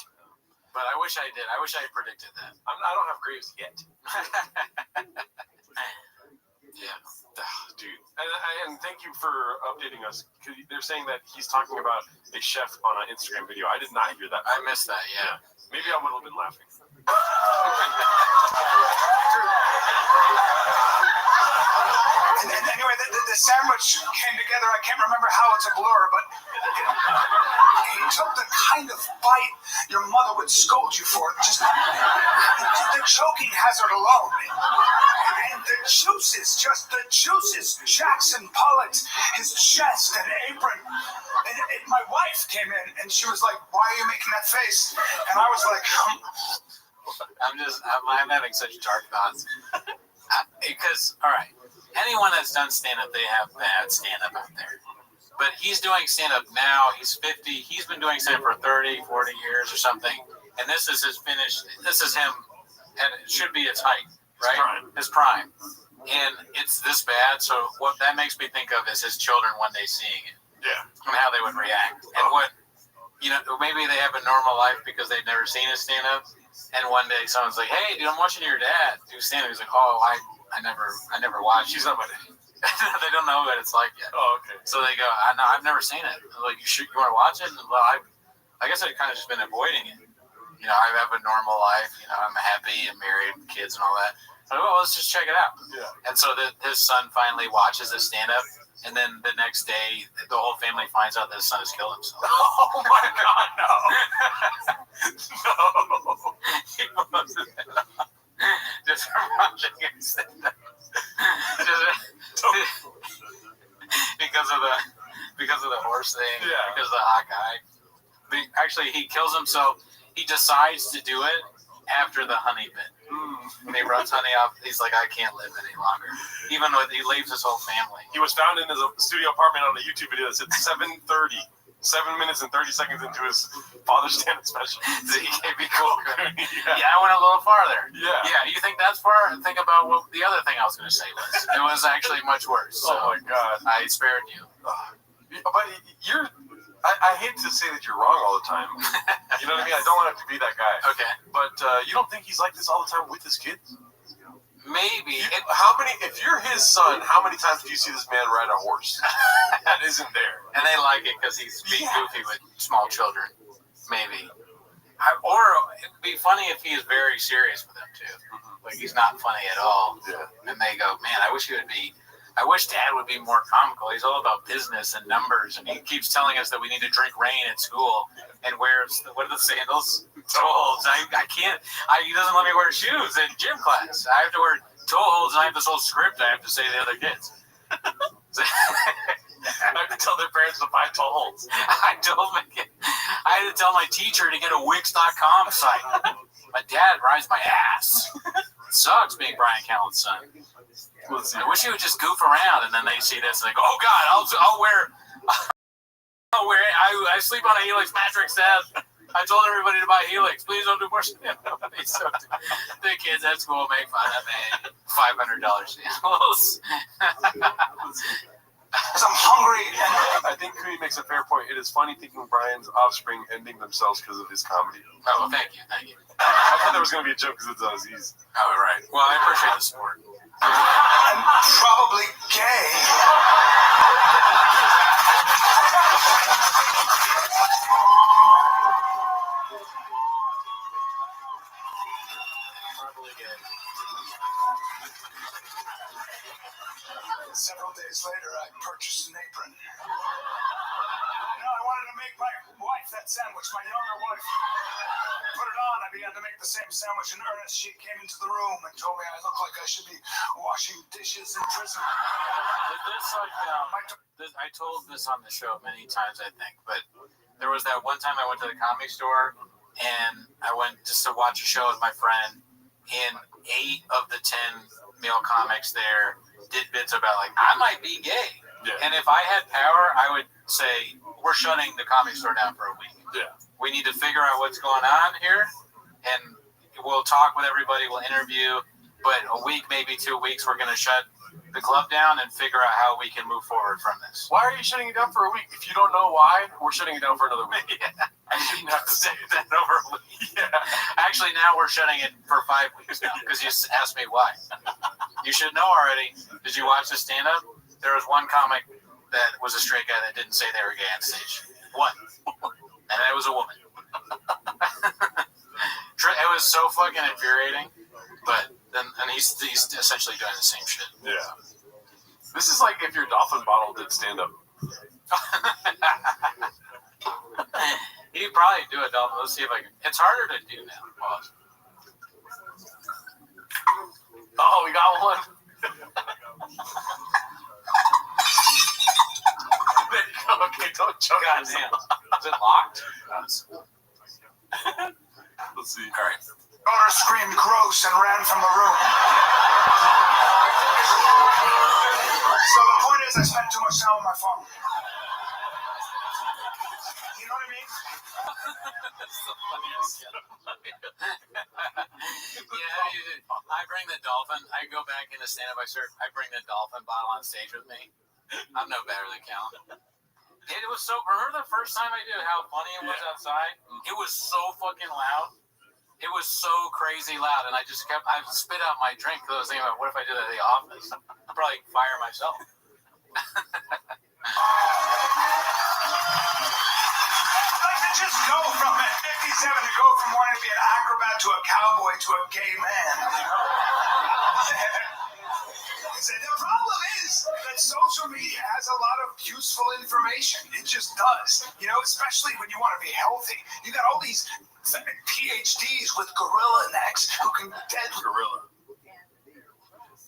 But I wish I did. I wish I had predicted that. I don't have Graves yet. Yeah. Dude, and thank you for updating us. 'Cause they're saying that he's talking about a chef on an Instagram video. I did not hear that. I missed that. Yeah. Maybe I would have been laughing. And anyway, the sandwich came together. I can't remember how, it's a blur, but he took the kind of bite your mother would scold you for. Just the choking hazard alone. And the juices, just the juices. Jackson Pollock's, his chest and apron. And my wife came in and she was like, "Why are you making that face?" And I was like, I'm having such dark thoughts. Because, all right, anyone that's done stand-up, they have bad stand-up out there. But he's doing stand-up now. He's 50. He's been doing stand-up for 30, 40 years or something. And this is his finish. This is him. And it should be his height, right? His prime. And it's this bad. So what that makes me think of is his children one day seeing it. Yeah. And how they would react. And what, maybe they have a normal life because they've never seen his stand-up. And one day someone's like, "Hey, dude, I'm watching your dad do stand-up." He's like, "Oh, I never watched." He's not my dad. They don't know what it's like yet. Oh, okay. So they go, "I've never seen it." I'm like, you want to watch it? And, well, I guess I've kind of just been avoiding it. I have a normal life. I'm happy and married, kids and all that. I'm like, well, let's just check it out. Yeah. And so his son finally watches the stand-up. And then the next day, the whole family finds out that his son has killed himself. Oh my God, no. No. He posted it up. Just from watching him stand up. Because of the horse thing. Yeah. Because of the hot guy. Actually, he kills himself. He decides to do it after the honey bit. When he runs honey off, he's like, "I can't live any longer." Even when he leaves his whole family. He was found in his studio apartment on a YouTube video that said 7:30. 7 minutes and 30 seconds into his father's stand-up special. He can't be cool. Yeah, I went a little farther. Yeah. Yeah, you think that's far? Think about what the other thing I was going to say was. It was actually much worse. So Oh my God. I spared you. But I hate to say that you're wrong all the time. You know what I mean? I don't want to be that guy. Okay. But you don't think he's like this all the time with his kids? Maybe. If you're his son, how many times do you see this man ride a horse? That isn't there. And they like it because he's being goofy with small children. Maybe. Or it'd be funny if he is very serious with them too. Like he's not funny at all. Yeah. And they go, "Man, I wish Dad would be more comical. He's all about business and numbers, and he keeps telling us that we need to drink rain at school and wear what are the sandals? Toe holds. I can't. He doesn't let me wear shoes in gym class. I have to wear toe holds, and I have this whole script I have to say to the other kids. I have to tell their parents to buy toe holds. I had to tell my teacher to get a Wix.com site. My dad rides my ass. It sucks being Brian Callen's son. I wish he would just goof around, and then they see this and they go, "Oh God, I'll wear it. I sleep on a Helix mattress, Dad. I told everybody to buy Helix. Please don't do more." So the kids at school make fun of me. $500 sandals. "Because I'm hungry." And I think Kui makes a fair point. It is funny thinking Brian's offspring ending themselves because of his comedy. Oh, well, thank you. I thought there was going to be a joke because it's Aziz. Oh, right. Well, I appreciate the support. I'm probably gay. Several days later, I purchased an apron. I wanted to make my wife that sandwich, my younger wife. Put it on. I began to make the same sandwich in earnest. She came into the room and told me I look like I should be washing dishes in prison. I told this on the show many times, I think, but there was that one time I went to the Comedy Store and I went just to watch a show with my friend, and 8 of the 10 male comics there did bits about like, I might be gay. Yeah. And if I had power, I would say, we're shutting the Comedy Store down for a week. Yeah. We need to figure out what's going on here, and we'll talk with everybody, we'll interview, but a week, maybe 2 weeks, we're going to shut the club down and figure out how we can move forward from this. Why are you shutting it down for a week? If you don't know why, we're shutting it down for another week. Yeah. I shouldn't have to say that over a week. Yeah. Actually, now we're shutting it for 5 weeks now because you asked me why. You should know already. Did you watch the stand-up? There was one comic that was a straight guy that didn't say they were gay on stage. One. And it was a woman. It was so fucking infuriating. But then, and he's essentially doing the same shit. Yeah. This is like if your dolphin bottle did stand-up. He'd probably do it, dolphin. Let's see if I can. It's harder to do now. Pause. Oh, we got one. Okay, don't choke. Goddamn. Is it locked? Let's see. All right. Daughter screamed gross and ran from the room. So the point is, I spent too much time on my phone. You know what I mean? I bring the dolphin. I go back into stand-up. I bring the dolphin bottle on stage with me. I'm no better than Cal. It was so. Remember the first time I did it, how funny it was outside? It was so fucking loud. It was so crazy loud, and I spit out my drink because I was thinking about what if I did that at the office? I'd probably fire myself. Like to just go from at 57 to go from wanting to be an acrobat to a cowboy to a gay man. The problem is that social media has a lot of useful information. It just does. You know, especially when you want to be healthy. You got all these PhDs with gorilla necks who can dead gorilla.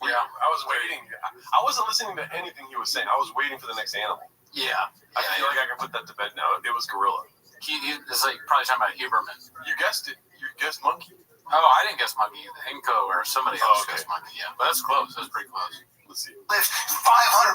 Yeah, I was waiting. I wasn't listening to anything he was saying. I was waiting for the next animal. Yeah. I feel like I can put that to bed now. It was gorilla. It's like probably talking about Huberman. You guessed it. You guessed monkey. Oh, I didn't guess monkey. Henko or somebody else guessed monkey. Yeah, but that's close. That's pretty close. Let's see. Lift 500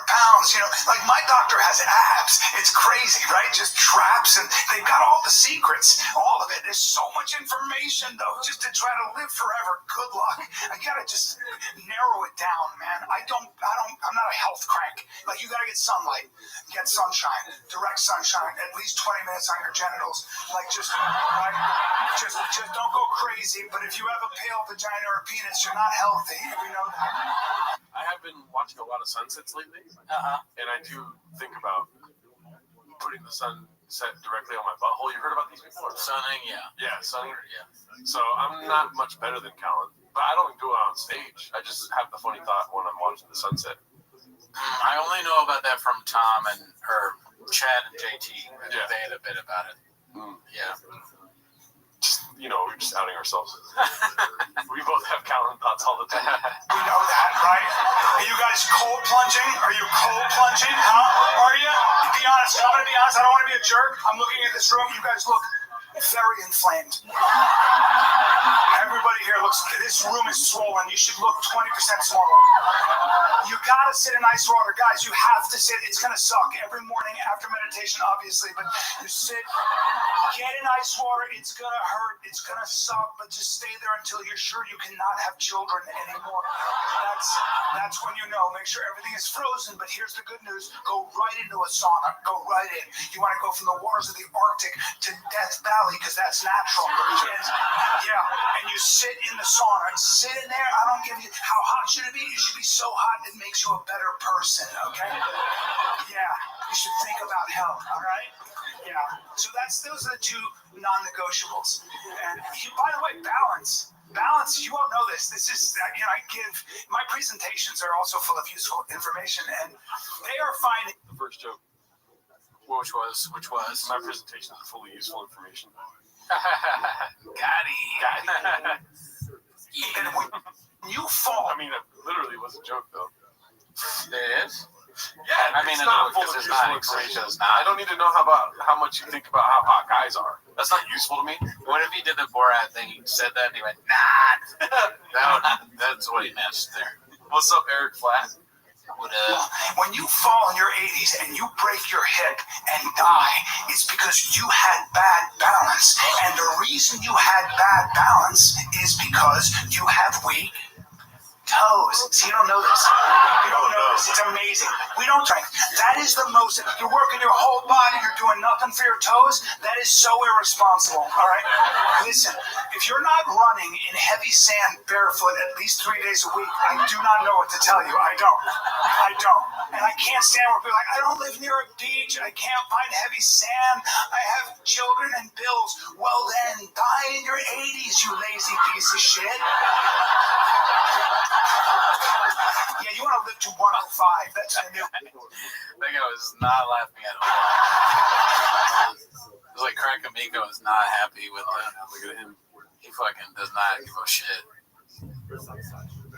pounds, you know, like my doctor has abs. It's crazy, right? Just traps, and they've got all the secrets, all of it. There's so much information, though, just to try to live forever. Good luck. I gotta just narrow it down, man. I'm not a health crank. Like, you gotta get sunlight, get sunshine, direct sunshine, at least 20 minutes on your genitals. Like, just don't go crazy. But if you have a pale vagina or a penis, you're not healthy. We know that. I have been watching a lot of sunsets lately, and I do think about putting the sunset directly on my butthole. You heard about these before? Sunning, yeah. Yeah, sunning. Yeah. So I'm not much better than Callan, but I don't do it on stage. I just have the funny thought when I'm watching the sunset. I only know about that from Tom and Chad and JT. Yeah. They had a bit about it. Yeah. You know, we're just outing ourselves. We both have Callan thoughts all the time. We know that, right? Are you guys cold plunging? Are you cold plunging? Huh? Are you? Be honest. I'm gonna be honest. I don't want to be a jerk. I'm looking at this room. You guys look very inflamed. Everybody here looks. This room is swollen. You should look 20% smaller. You gotta sit in ice water, guys. You have to sit. It's gonna suck every morning after meditation, obviously. But you sit. Get in ice water. It's gonna hurt. It's gonna suck. But just stay there until you're sure you cannot have children anymore. That's when you know. Make sure everything is frozen. But here's the good news: go right into a sauna. Go right in. You want to go from the waters of the Arctic to Death Valley because that's natural. And you sit in the sauna. Sit in there. I don't give you how hot should it be. It should be so hot it makes you a better person. Okay? Yeah. You should think about health. All right? Yeah. So those are the two non-negotiables. And by the way, balance. You all know this. This is, I give, my presentations are also full of useful information, and they are finding. The first joke. Which was? My presentations are full of useful information. Got it. And when you fall. I mean, it literally was a joke, though. It is? Yeah, I mean, it's not full of useful information. I don't need to know how much you think about how hot guys are. That's not useful to me. What if he did the Borat thing? He said that and he went, nah. That's what he missed there. What's up, Eric Flat? When you fall in your 80s and you break your hip and die, it's because you had bad balance. And the reason you had bad balance is because you have weak Toes. See, you don't know this. You don't know this. It's amazing. We don't drink. That is the most. You're working your whole body. You're doing nothing for your toes. That is so irresponsible. All right. Listen, if you're not running in heavy sand barefoot at least 3 days a week, I do not know what to tell you. I don't. And I can't stand where people are like, I don't live near a beach. I can't find heavy sand. I have children and bills. Well then, die in your 80s, you lazy piece of shit. Yeah, you want to live to 105. That's the new. That guy was not laughing at all. It was like Crack Amigo is not happy with that. Look at him. He fucking does not give a shit.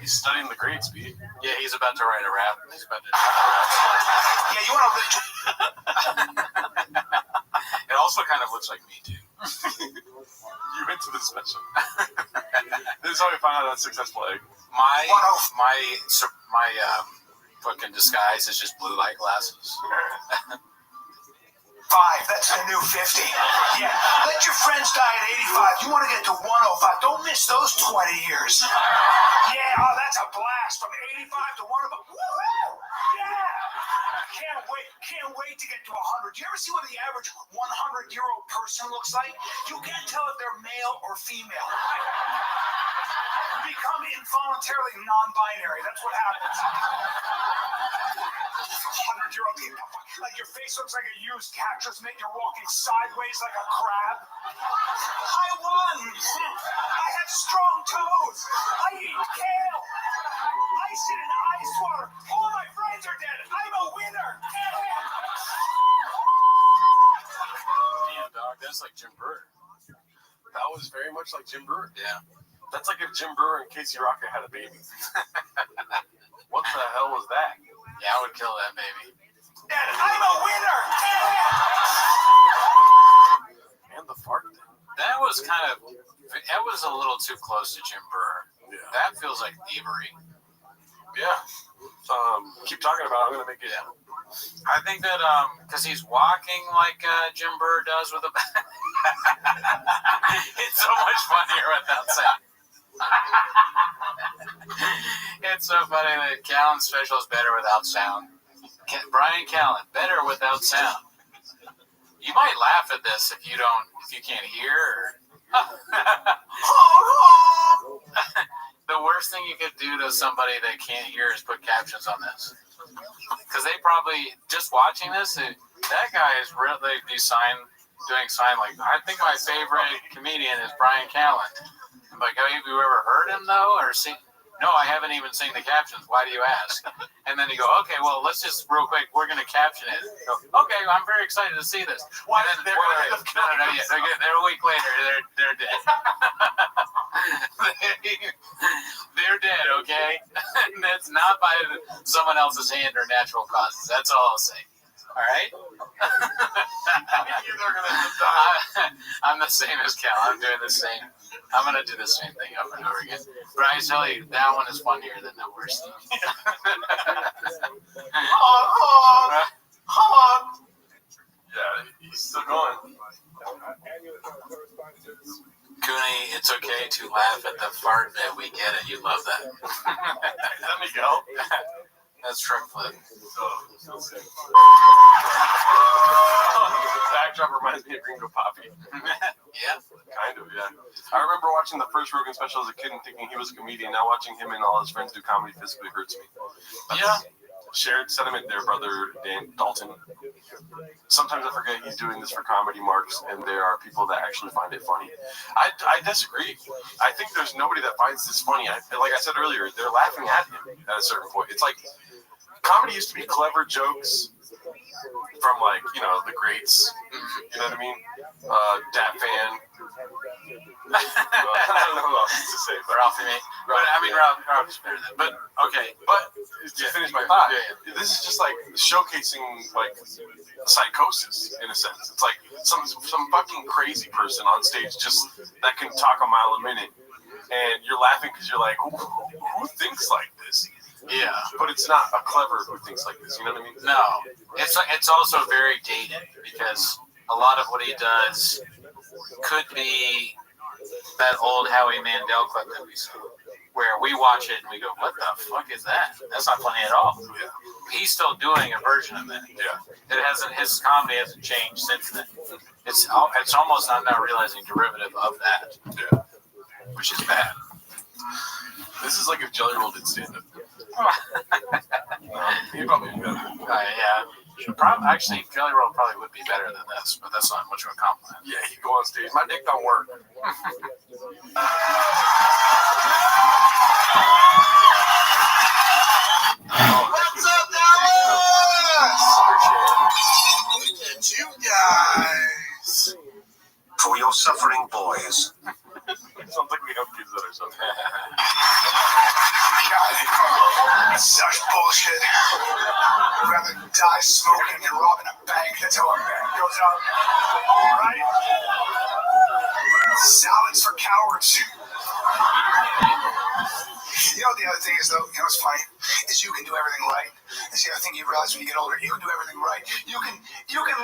He's studying the grades, B. Yeah, he's about to write a rap. He's about to. Yeah, you want to live to. It also kind of looks like me too. You went to the special. This is how we find out that's successful egg. My fucking disguise is just blue light glasses. 5, that's the new 50. Yeah, let your friends die at 85. You want to get to 105. Don't miss those 20 years. Yeah, oh, that's a blast. From 85 to 105. Woo-hoo! Yeah. Can't wait to get to 100. Do you ever see what the average 100-year-old person looks like? You can't tell if they're male or female. Become involuntarily non-binary. That's what happens. 100-year-old people. Like your face looks like a used cactus, mate. You're walking sideways like a crab. I won. I have strong toes. I eat kale. I sit in ice water. All my friends are dead. I'm a winner. Damn, dog, that's like Jim Brewer. That was very much like Jim Brewer. Yeah. That's like if Jim Brewer and Casey Rocket had a baby. What the hell was that? Yeah, I would kill that baby. I'm a winner. And the fart thing. That was a little too close to Jim Brewer. Yeah. That feels like thievery. Yeah. Keep talking about it. I'm going to make it. Yeah. I think that because he's walking like Jim Brewer does with a. It's so much funnier without sound. It's so funny that Callen's special is better without sound. Brian Callen, better without sound. You might laugh at this if you can't hear. The worst thing you could do to somebody that can't hear is put captions on this. Because they probably, just watching this, that guy is really doing sign like, I think my favorite comedian is Brian Callen. I'm like, have you ever heard him though? Or seen? No, I haven't even seen the captions. Why do you ask? And then you go, okay, well, let's just real quick, we're going to caption it. Go, okay, I'm very excited to see this. Why? They're a week later, they're dead. They're dead, okay? And that's not by someone else's hand or natural causes. That's all I'll say. All right? I'm the same as Cal. I'm doing the same. I'm going to do the same thing over and over again. But I tell you, that one is funnier than the worst thing. Yeah, he's still going. Cooney, it's okay to laugh at the fart bit. We get it. You love that. Is that Miguel? That's truck flip. Backdrop reminds me of Ringo Poppy. Yeah. Kind of, yeah. I remember watching the first Rogan special as a kid and thinking he was a comedian. Now watching him and all his friends do comedy physically hurts me. Yeah. Shared sentiment there, brother Dalton. Sometimes I forget he's doing this for comedy marks, and there are people that actually find it funny. I disagree. I think there's nobody that finds this funny. Like I said earlier, they're laughing at him at a certain point. It's like comedy used to be clever jokes from, like, you know, the greats. You know what I mean? Dat Fan. I don't know who else to say, but Ralphie, mate. But I mean, Ralphie's better than. But okay, but to finish my thought, this is just like showcasing like psychosis in a sense. It's like some fucking crazy person on stage just that can talk a mile a minute, and you're laughing because you're like, who thinks like this? Yeah, but it's not a clever who thinks like this. You know what I mean? No, it's also very dated because a lot of what he does could be that old Howie Mandel clip that we saw. where we watch it and we go, what the fuck is that? That's not funny at all. Yeah. He's still doing a version of that. Yeah. It hasn't. His comedy hasn't changed since then. It's almost, I'm not realizing, derivative of that. Yeah. Which is bad. This is like if Jelly Roll did stand up. He'd probably be better. Yeah. Actually, Jelly Roll probably would be better than this, but that's not much of a compliment. Yeah, he'd go on stage. My dick don't work. What's up, Dallas? Look at you guys. For your suffering boys. Sounds like we have kids that are suffering. That's such bullshit. I'd rather die smoking than robbing a bank. That's how a man goes out. Right? Salads for cowards. You know, the other thing is, though, you know what's funny? Is you can do everything right. That's the other thing you realize when you get older. You can do everything right. You can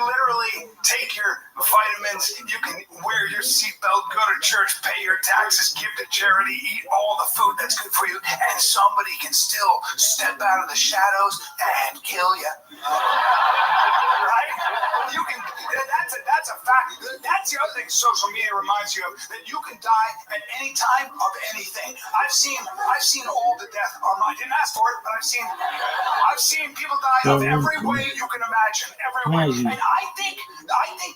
literally take your vitamins. You can wear your seatbelt, go to church, pay your taxes, give to charity, eat all the food that's good for you, and somebody can still step out of the shadows and kill you. Right? You can. That's a fact. That's the other thing social media reminds you of, that you can die at any time of anything. I've seen all the death online. I didn't ask for it, but I've seen people die of every way you can imagine. Every way. And I think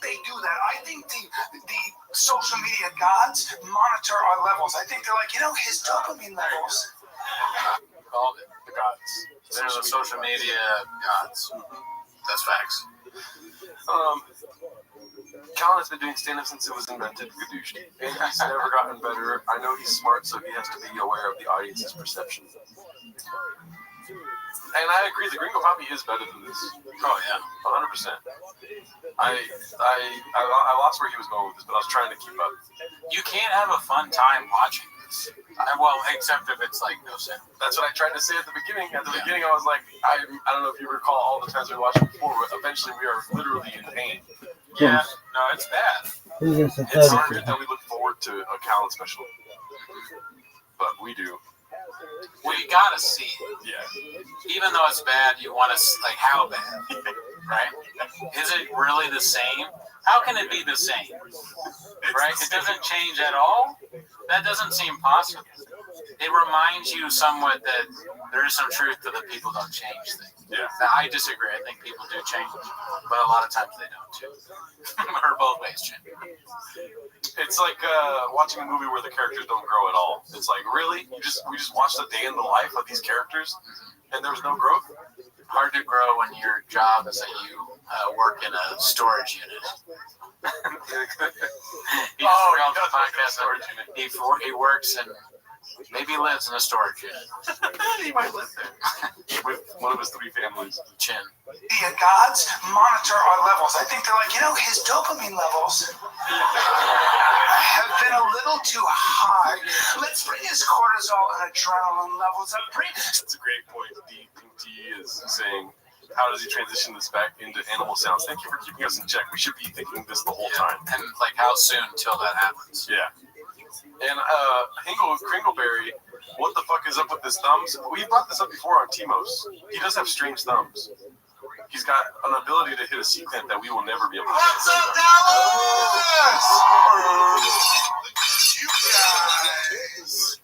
they do that. I think the social media gods monitor our levels. I think they're like, his dopamine levels. Called it the gods. They're the social media gods. That's facts. Callan has been doing stand-up since it was invented, Gadoosh, and he's never gotten better. I know he's smart, so he has to be aware of the audience's perception. And I agree, the Gringo Poppy is better than this. Oh yeah, 100%. I lost where he was going with this, but I was trying to keep up. You can't have a fun time watching this. Well, except if it's like no sound. That's what I tried to say at the beginning. At the beginning, I was like, I don't know if you recall all the times we watched it before, but eventually we are literally in pain. Yeah, no, it's bad. It's hard that we look forward to a Callan special, but we do. Well, you gotta see it. Yeah. Even though it's bad, you want to like how bad, right? Is it really the same? How can it be the same? Right? It doesn't change at all. That doesn't seem possible. It reminds you somewhat that there is some truth to that people don't change things. Yeah. Now, I disagree. I think people do change, but a lot of times they don't too. Or both ways change. It's like watching a movie where the characters don't grow at all. It's like, really? We just watched a day in the life of these characters, and there was no growth? Hard to grow when your job is that you work in a storage unit. He works and maybe lives in a storage unit. He might live there with one of his 3 families. Chin. The gods monitor our levels. I think they're like, his dopamine levels have been a little too high. Let's bring his cortisol and adrenaline levels up. That's a great point. D is saying, how does he transition this back into animal sounds? Thank you for keeping us in check. We should be thinking this the whole time. And like, how soon till that happens? Yeah. And Kringleberry, what the fuck is up with his thumbs? We brought this up before on Timos. He does have strange thumbs. He's got an ability to hit a C-clamp that we will never be able to do. What's up, Dallas? You guys.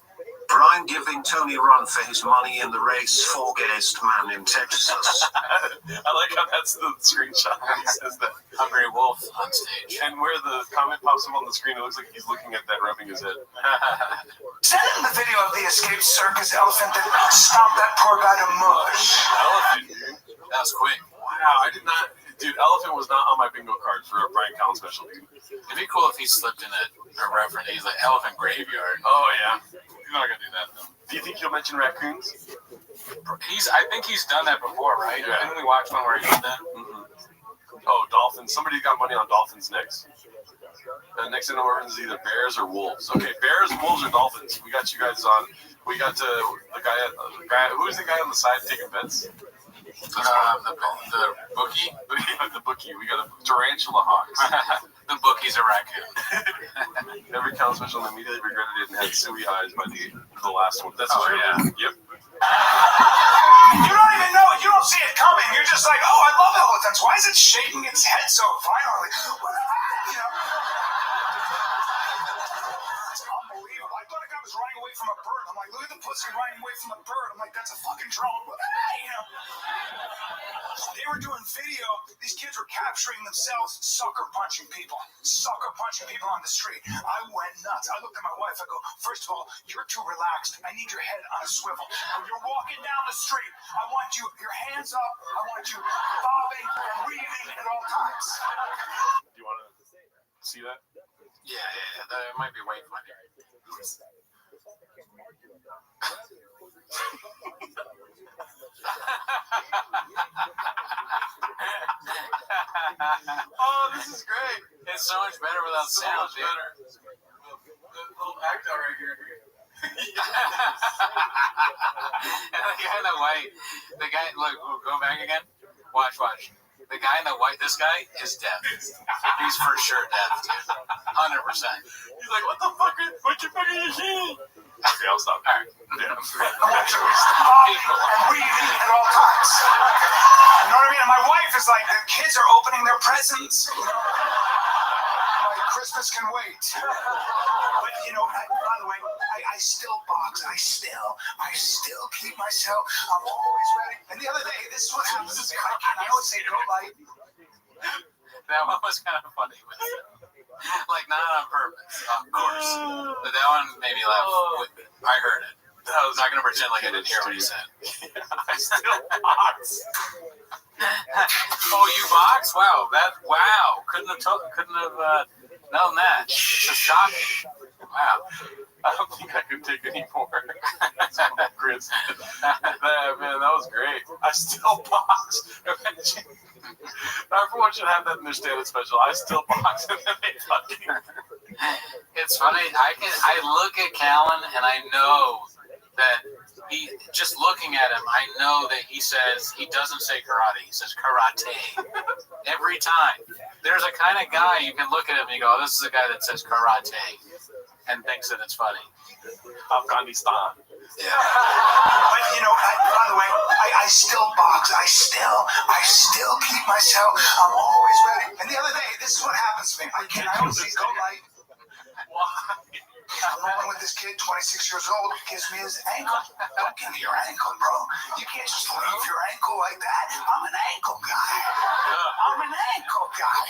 Brian giving Tony run for his money in the race for guest man in Texas. I like how that's the screenshot. It says that. Hungry wolf on stage. And where the comment pops up on the screen, it looks like he's looking at that, rubbing his head. Send him the video of the escaped circus elephant that stomped that poor guy to mush. Elephant, dude. That was quick. Wow, I did not. Dude, elephant was not on my bingo card for a Brian Callen special, dude. It'd be cool if he slipped in a reference. He's like elephant graveyard. Oh yeah. You're not gonna do that though. Do you think he'll mention raccoons? I think he's done that before, right? Yeah. Didn't we watch one where he did that? Mm-hmm. Oh, dolphins. Somebody got money on dolphins next. Next in order is either bears or wolves. Okay, bears, wolves, or dolphins. We got you guys on. We got the guy. Who's the guy on the side taking bets? The bookie? Yeah, the bookie. We got a tarantula hawks. The bookie's a raccoon. Every count special immediately regretted it and had suey eyes by the last one. That's true. Yeah. Yep. You don't even know it. You don't see it coming. You're just like, oh, I love elephants. Why is it shaking its head so violently? You know? It's unbelievable. I thought a guy was running away from a bird. I'm like, look at the pussy running away from a bird. I'm like, that's a fucking drone. You know? They were doing video. These kids were capturing themselves sucker punching people on the street. I went nuts. I looked at my wife. I go, first of all, you're too relaxed. I need your head on a swivel. When you're walking down the street, I want you, your hands up. I want you bobbing and weaving at all times. Do you want to see that? Yeah. That might be way funny. Oh, this is great. It's so much better without sound, dude. The little actor right here. And the guy, look, go back again. Watch. The guy in the white, this guy is deaf. He's for sure deaf, dude. 100%. He's like, what the fuck are you saying? Okay, I'll stop. All right. Yeah. I want you bobbing and weaving at all times. You know what I mean? And my wife is like, the kids are opening their presents. You know? I'm like, Christmas can wait. But, you know, by the way, I still box. I still keep myself. I'm always ready. And the other day, this is what happens. I always say, go light. That one was kind of funny. Like, not on purpose, of course. But that one made me laugh. I heard it. I was not going to pretend like I didn't hear what he said. I still box. Oh, you box? Wow. Couldn't have known that. It's just shocking. Wow. I don't think I could take any more. Chris. Man, that was great. I still box. Everyone should have that in their stand-up special. I still box, and then they fucking. It's funny. I look at Callan and I know that he, just looking at him, I know that he doesn't say karate. He says karate every time. There's a kind of guy you can look at him and you go, oh, this is a guy that says karate and thinks that it's funny. Afghanistan. Yeah. But you know, by the way, I still box. I still keep myself. I'm always ready. And the other day, this is what happens to me. I always say, go light. I'm rolling with this kid, 26 years old, gives me his ankle. Don't give me your ankle, bro. You can't just leave your ankle like that. I'm an ankle guy.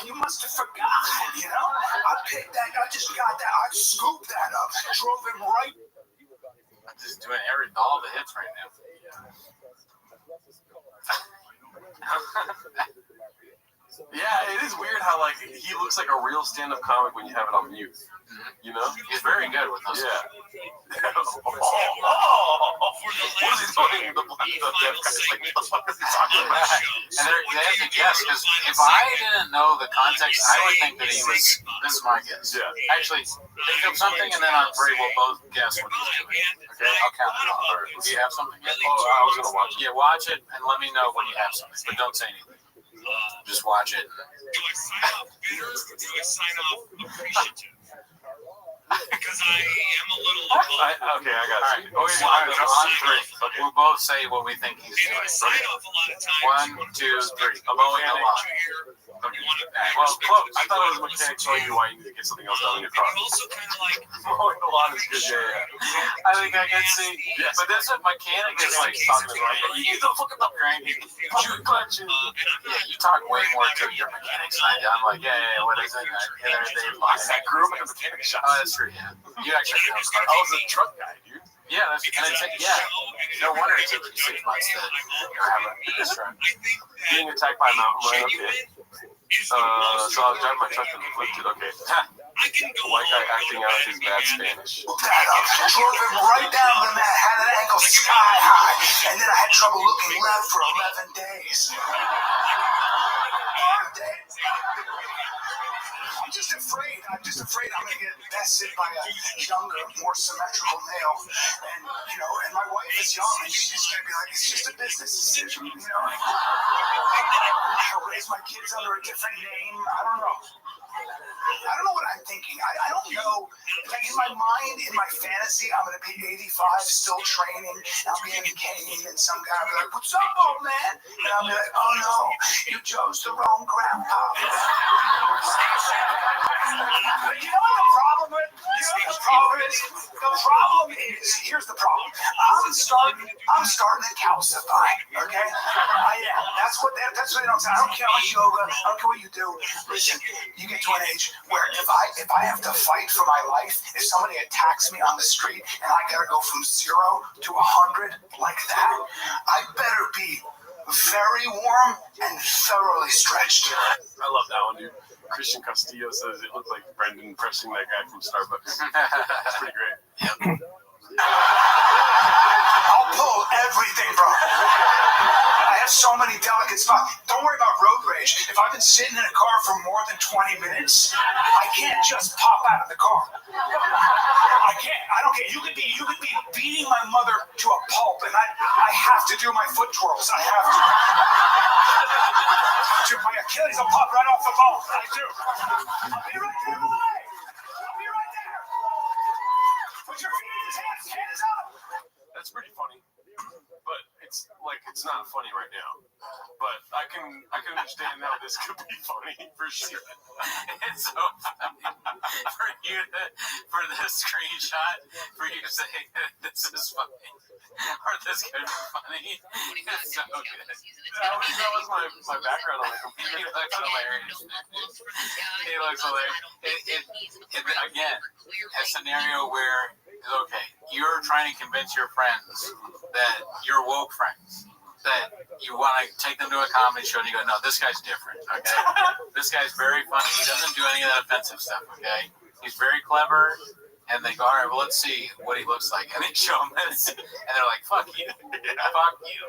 You must have forgot, you know? I picked that, I just got that, I scooped that up, drove him right. I'm just doing all the hits right now. Yeah, it is weird how like he looks like a real stand-up comic when you have it on mute. You know, he's very good with those. Yeah. What is he doing? The deaf guy's like, what the fuck is he talking about? And they have to guess, because if I didn't know the context, I would think that he was. This is my guess. Yeah. Actually, think of something, and then I'm afraid we'll both guess what he's doing. Okay, I'll count it off. Right. Do you have something yet? Oh, I was gonna watch it. Yeah, watch it and let me know when you have something, but don't say anything. Just watch it. Do I sign off bitter or do I sign off appreciative? Because I am a little of both. Okay, I got it. All right. On three. Okay. We'll both say what we think he's doing. I sign off a lot of times. 1, 2, 3. I'm going to lie. Well, close. I thought it was a mechanic telling you why you need to get something else done in your car. I'm also kind of like, mowing the lawn is good. Yeah. I think I can see. Yes. But this mechanic is like talking like, you the fucking up cranky. Yeah, you talk way more to your mechanics than I do. I'm like, yeah, what is it? I grew up in a mechanic shop. Oh, that's true, yeah. You actually know. I was a truck guy, dude. Yeah, that's, and no wonder it took you 6 months to have a this truck. Being attacked by a mountain lion, okay. So I was driving my truck and flipped it, okay. The white guy acting out his bad Spanish. Drove him right down the mat, had an ankle sky high, and then I had trouble looking left for 11 days. I'm just afraid. I'm going to get bested by a younger, more symmetrical male. And, and my wife is young, and she's just going to be like, it's just a business decision, I'll raise my kids under a different name. I don't know. I don't know what I'm thinking. I don't know. Like in my mind, in my fantasy, I'm going to be 85, still training. And I'll be in a cane, and some guy will be like, what's up, old man? And I'll be like, oh no, you chose the wrong grandpa. You know what the problem is? The problem is, here's the problem. I'm starting to calcify, okay? I am. That's what they don't say. I don't care how much yoga, I don't care what you do. Listen, you get to an age where if I have to fight for my life, if somebody attacks me on the street and I gotta go from 0 to 100 like that, I better be very warm and thoroughly stretched. I love that one, dude. Christian Castillo says it looked like Brendan pressing that guy from Starbucks. That's pretty great. Yep. I'll pull everything, bro. I have so many delicate spots. Don't worry about road rage. If I've been sitting in a car for more than 20 minutes, I can't just pop out of the car. I can't. I don't care. You could be beating my mother to a pulp, and I have to do my foot twirls. I have to. Dude, my Achilles will pop right off the bone. I do. I'll be right there, boy. I'll be right there. Put your feet in his hands. Hands up. That's pretty funny. But it's not funny right now. But I can understand how this could be funny for sure. It's so funny for this screenshot for you to say this is funny or this could be funny. It's so good. That was my background on the computer. He looks hilarious. He looks hilarious. Again, a scenario where okay, you're trying to convince your friends that you're woke friends. That you want to take them to a comedy show and you go, no, this guy's different, okay? This guy's very funny. He doesn't do any of that offensive stuff, okay? He's very clever. And they go, all right, well, let's see what he looks like. And they show him this. And they're like, fuck you. Fuck you.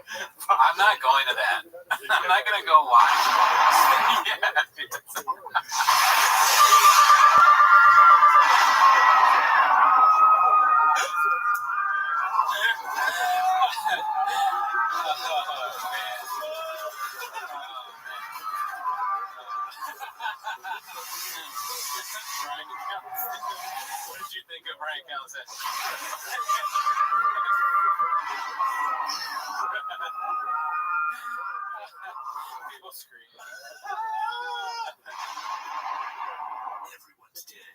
I'm not going to that. I'm not going to go watch. What did you think of Brian Calzette? People scream. Everyone's dead.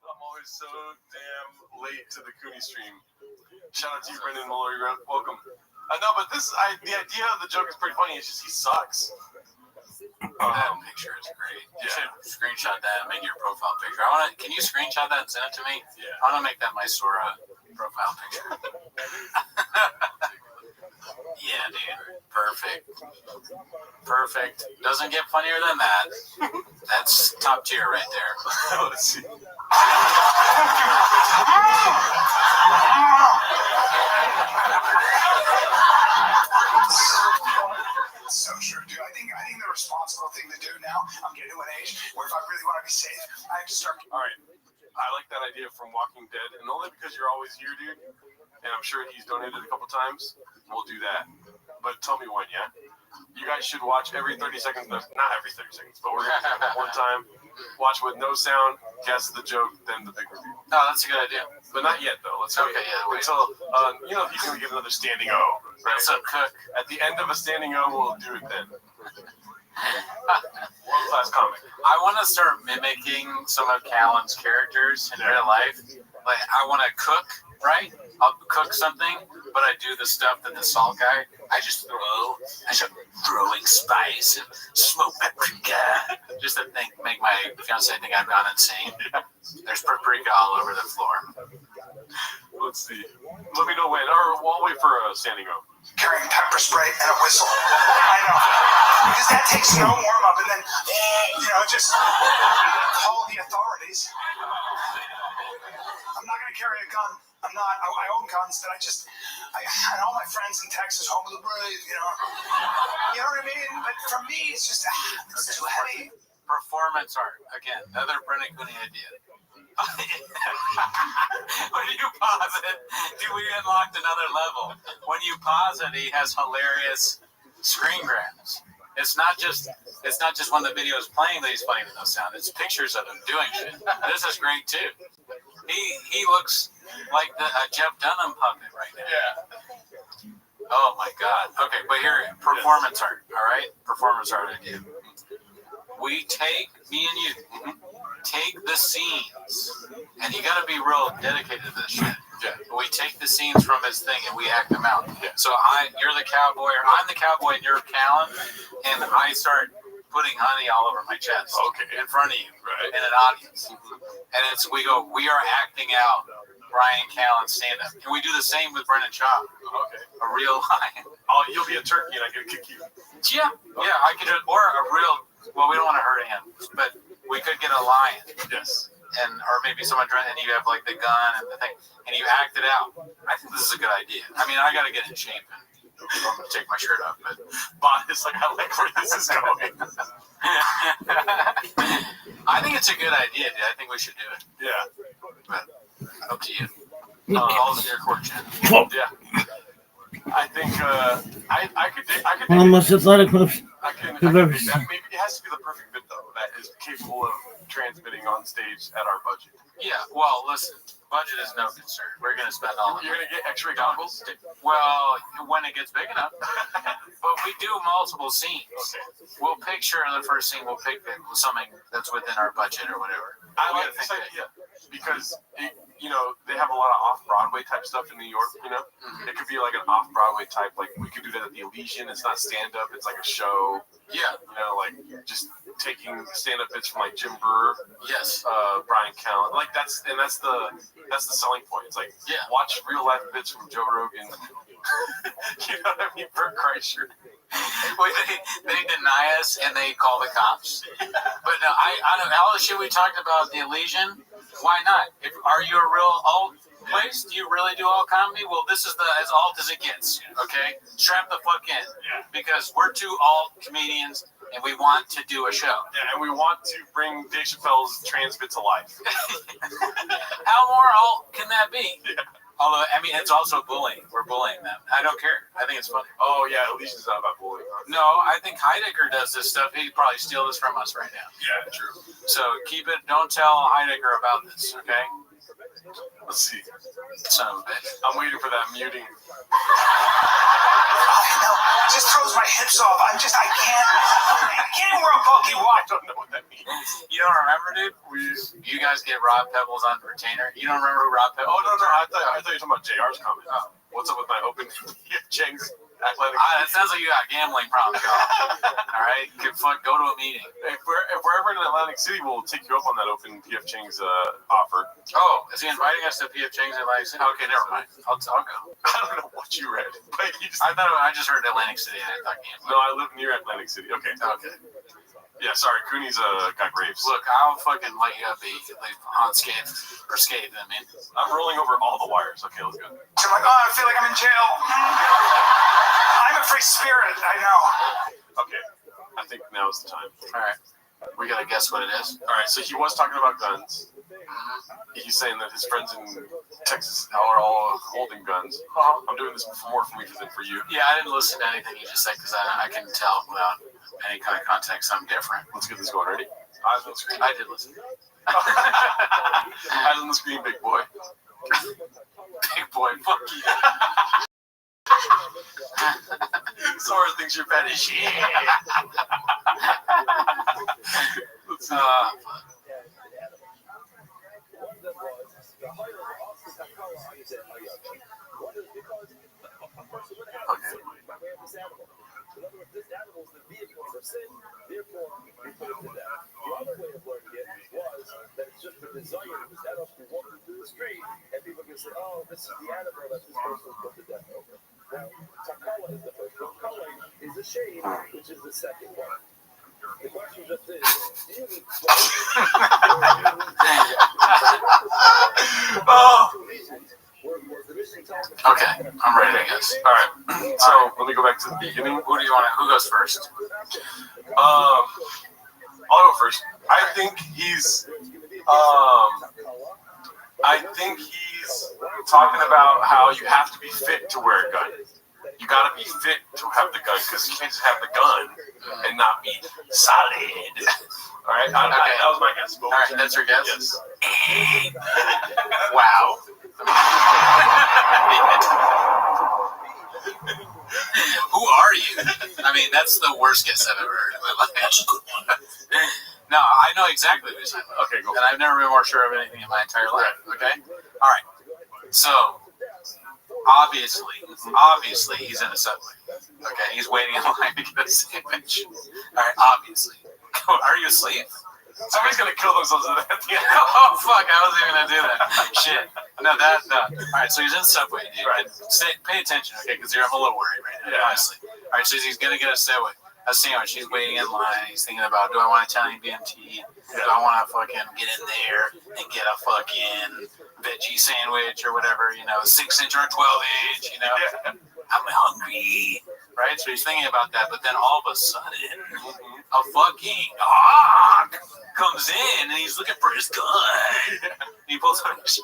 I'm always so damn late to the Cooney stream. Shout out to you, Brendan Muller. You're welcome. No, but the idea of the joke is pretty funny. It's just he sucks. That picture is great. You should screenshot that and make your profile picture. Can you screenshot that and send it to me? Yeah. I want to make that my Sora profile picture. Yeah, dude. Perfect. Doesn't get funnier than that. That's top tier right there. Let's see. So true, dude. I think the responsible thing to do now, I'm getting to an age where if I really want to be safe, I have to start. All right. I like that idea from Walking Dead, and only because you're always here, dude. And I'm sure he's donated a couple times. We'll do that. But tell me when, yeah? You guys should watch every 30 seconds. Not every 30 seconds, but we're going to do that one time. Watch with no sound, guess the joke, then the big review. No, that's a good idea. But not yet, though. Let's wait until, he's going to give another standing O. Right? So cook. At the end of a standing O, we'll do it then. World-class comic. I want to start mimicking some of Callan's characters in real life. Like, I want to cook, right? I'll cook something, but I do the stuff that the salt guy, I start throwing spice and smoke paprika. Just to make my fiance think I've gone insane. There's paprika all over the floor. Let's see. Let me know when, or we'll wait for a standing O. Carrying pepper spray and a whistle. I know. Because that takes no warm up, and then, just call the authorities. I'm not going to carry a gun. I'm not. I own guns, but I had all my friends in Texas, home of the brave, You know what I mean? But for me, it's just, it's too heavy. Performance art. Again, another Brennan Cooney idea. When you pause it, dude, we unlocked another level. When you pause it, he has hilarious screen grabs. It's not just when the video is playing that he's playing with no sound. It's pictures of him doing shit. This is great too. He looks like a Jeff Dunham puppet right now. Yeah. Oh my God. Okay, but here, performance art. All right, performance art idea. We take me and you. Take the scenes, and you got to be real dedicated to this shit. Yeah. We take the scenes from his thing and we act them out. Yeah. So you're the cowboy, or I'm the cowboy, and you're Callan, and I start putting honey all over my chest. Okay. In front of you, right. in an audience, and we are acting out Brian Callan's stand-up, and we do the same with Brendan Shaw. Okay. A real lion. Oh, you'll be a turkey, and I can kick you. Yeah. Yeah, I could do it, or a real. Well, we don't want to hurt him, but we could get a lion. Yes. Or maybe someone and you have like the gun and the thing, and you act it out. I think this is a good idea. I mean, I got to get in shape. I'm going to take my shirt off, but it's like, I like where this is going. I think it's a good idea, dude. I think we should do it. Yeah. But up to you. All's in your court, Jen. Yeah. I think I could One of the most athletic moves I can you've ever seen. maybe it has to be the perfect bit though that is capable of transmitting on stage at our budget. Yeah, well, listen, budget is no concern. We're going to spend all of it. You're going to get X-ray goggles? Well, when it gets big enough. But we do multiple scenes. Okay. We'll picture the first scene, we'll pick something that's within our budget or whatever. I like this idea because, they have a lot of off-Broadway type stuff in New York, Mm-hmm. It could be like an off-Broadway type, like we could do that at the Elysian. It's not stand-up, it's like a show. Yeah. Like just taking stand-up bits from like Jim Brewer. Yes. Brian Callen. Like that's the selling point. It's like, watch real life bits from Joe Rogan. You know what I mean? Bert Kreischer. They deny us and they call the cops. But no, I don't know. All the shit we talked about at the Elysian, why not? Are you a real alt place? Do you really do alt comedy? Well, this is as alt as it gets. Okay? Strap the fuck in. Yeah. Because we're two alt comedians and we want to do a show. Yeah, and we want to bring Dave Chappelle's trans bit to life. How more alt can that be? Yeah. Although, I mean, it's also bullying. We're bullying them. I don't care. I think it's funny. Oh, yeah, Alicia's not about bullying. No, I think Heidegger does this stuff. He'd probably steal this from us right now. Yeah, true. So keep it. Don't tell Heidegger about this, okay? Let's see. Son of a bitch. I'm waiting for that muting. It just throws my hips off. I can't even wear a bulky watch. I don't know what that means. You don't remember, dude? You guys get Rob Pebbles on retainer. You don't remember who Rob Pebbles? Oh, no. I thought you were talking about JR's comment. Oh. What's up with my open Cheng's athletic? It sounds like you got gambling problems, y'all. All right? Go to a meeting. If we're ever in Atlantic City, we'll take you up on that open PF Chang's offer. Oh, is he inviting us to PF Chang's in Atlantic City? Okay, never mind. I'll go. I don't know what you read, but I just heard Atlantic City and I thought gambling. No, I live near Atlantic City. Okay. Yeah, sorry, Cooney's got grapes. Look, I'll fucking light you up, unscathed or scathed. I mean, I'm rolling over all the wires. Okay, let's go. So I'm like, I feel like I'm in jail. I'm a free spirit. I know. Okay, I think now is the time. All right, we gotta guess what it is. All right, so he was talking about guns. He's saying that his friends in Texas are all holding guns. I'm doing this more for me than for you. Yeah, I didn't listen to anything you just said because I can tell without any kind of context I'm different. Let's get this going. Ready? Eyes on the screen. I did listen. Eyes on the screen, big boy. Big boy, fuck you. Sora thinks you're fetish. Let's see. Okay, I'm ready, I guess. All right. So let me go back to the beginning. Who goes first? I'll go first. I think he's talking about how you have to be fit to wear a gun. You gotta be fit to have the gun because you can't just have the gun and not be solid. All right, that was my guess. All right, that's your guess? Yes. Wow. Who are you? I mean, that's the worst guess I've ever heard in my life. That's a good one. No, I know exactly what you're saying. Okay, go. And I've never been more sure of anything in my entire life. Okay? All right. So, obviously, he's in a subway. Okay? He's waiting in line to get a sandwich. All right, obviously. Are you asleep? Somebody's gonna kill themselves at the end. Oh, fuck, I wasn't even gonna do that. Shit. No. All right, so he's in the subway, dude. Right. Pay attention, okay? Because I'm a little worried right now, honestly. All right, so he's gonna get a sandwich. He's waiting in line. He's thinking about, do I want Italian BMT? Do I want to fucking get in there and get a fucking veggie sandwich or whatever, 6-inch or 12-inch, I'm hungry, right? So he's thinking about that, but then all of a sudden, a fucking hawk comes in and he's looking for his gun. He pulls out his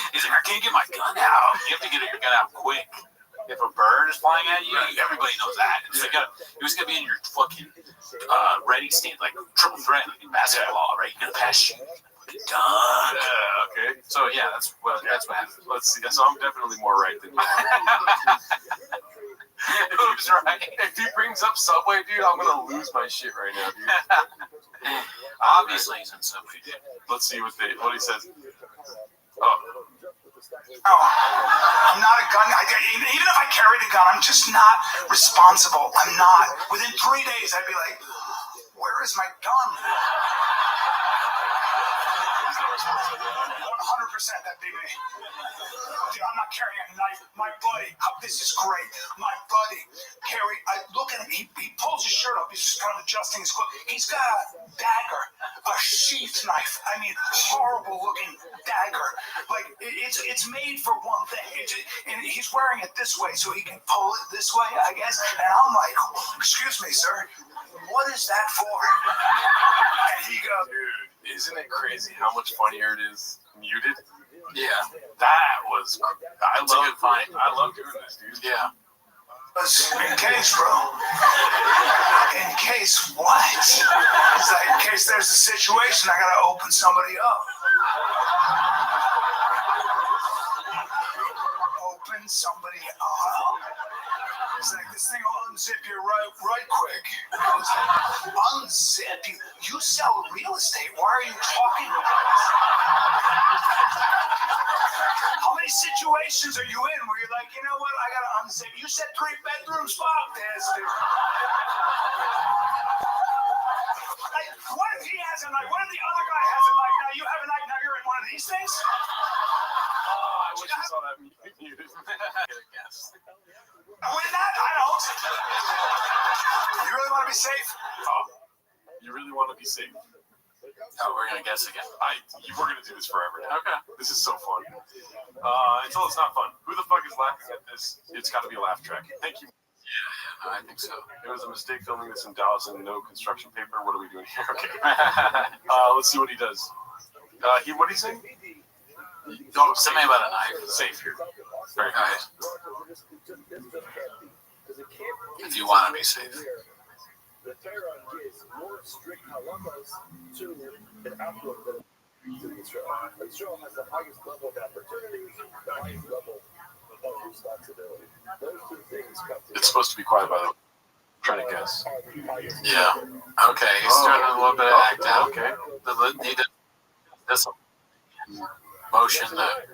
He's like, I can't get my gun out. You have to get your gun out quick. If a bird is flying at you, everybody knows that. It's like, it was gonna be in your fucking ready stand, like triple threat in basketball, right? You're gonna pass you. Done. Okay. So yeah, that's what happened. Let's see. So I'm definitely more right than you. Who's right? If he brings up Subway, dude, I'm gonna lose my shit right now, dude. Obviously, he's in Subway, dude. Let's see what he says. I'm not a gun guy. Even if I carried a gun, I'm just not responsible. I'm not. Within 3 days, I'd be like, where is my gun? 100% that'd be me. Dude, I'm not carrying a knife. My buddy, this is great. My buddy, look at him. He pulls his shirt up. He's just kind of adjusting his clothes. He's got a dagger, a sheath knife. I mean, horrible looking dagger. Like, it's made for one thing. And he's wearing it this way so he can pull it this way, I guess. And I'm like, excuse me, sir. What is that for? And he goes, dude, isn't it crazy how much funnier it is muted? Yeah. That was. I love doing this, dude. Yeah. In case, bro. In case what? It's like, in case there's a situation, I gotta open somebody up. Open somebody up. It's like, this thing will unzip you right quick. Unzip you? You sell real estate. Why are you talking about this? How many situations are you in where you're like, you know what, I gotta unzip? You said 3 bedrooms, fuck this, dude. Like, what if he has a knife? What if the other guy has a knife? Now you have a knife, now you're in one of these things? I wish I saw that muted. With that, I don't. You really want to be safe? You really want to be safe? Oh, we're gonna guess again. We're gonna do this forever now. Okay. This is so fun. Until it's not fun. Who the fuck is laughing at this? It's got to be a laugh track. Thank you. Yeah, I think so. It was a mistake filming this in Dallas and no construction paper. What are we doing here? Okay. Let's see what he does. What did he say? Something about a knife. Safe here. Very nice. If you want to be safe. The Tehran gives more strict halakhas to an outlook than Israel. Israel has the highest level of opportunity, the highest level of responsibility. Those two things come together. It's supposed to be quiet, by the way. I'm trying to guess. Yeah. Okay. He's doing a little bit of act out. Okay. He did this motion that.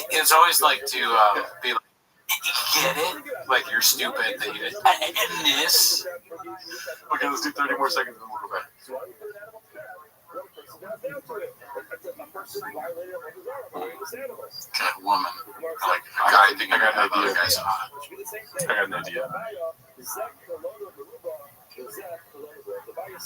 It's always like to be like, get it? Like you're stupid that you did. And this. Okay, let's do 30 more seconds and then we'll go back. Okay, woman. Like a guy thinking I got an idea. Guys hot. I got an idea.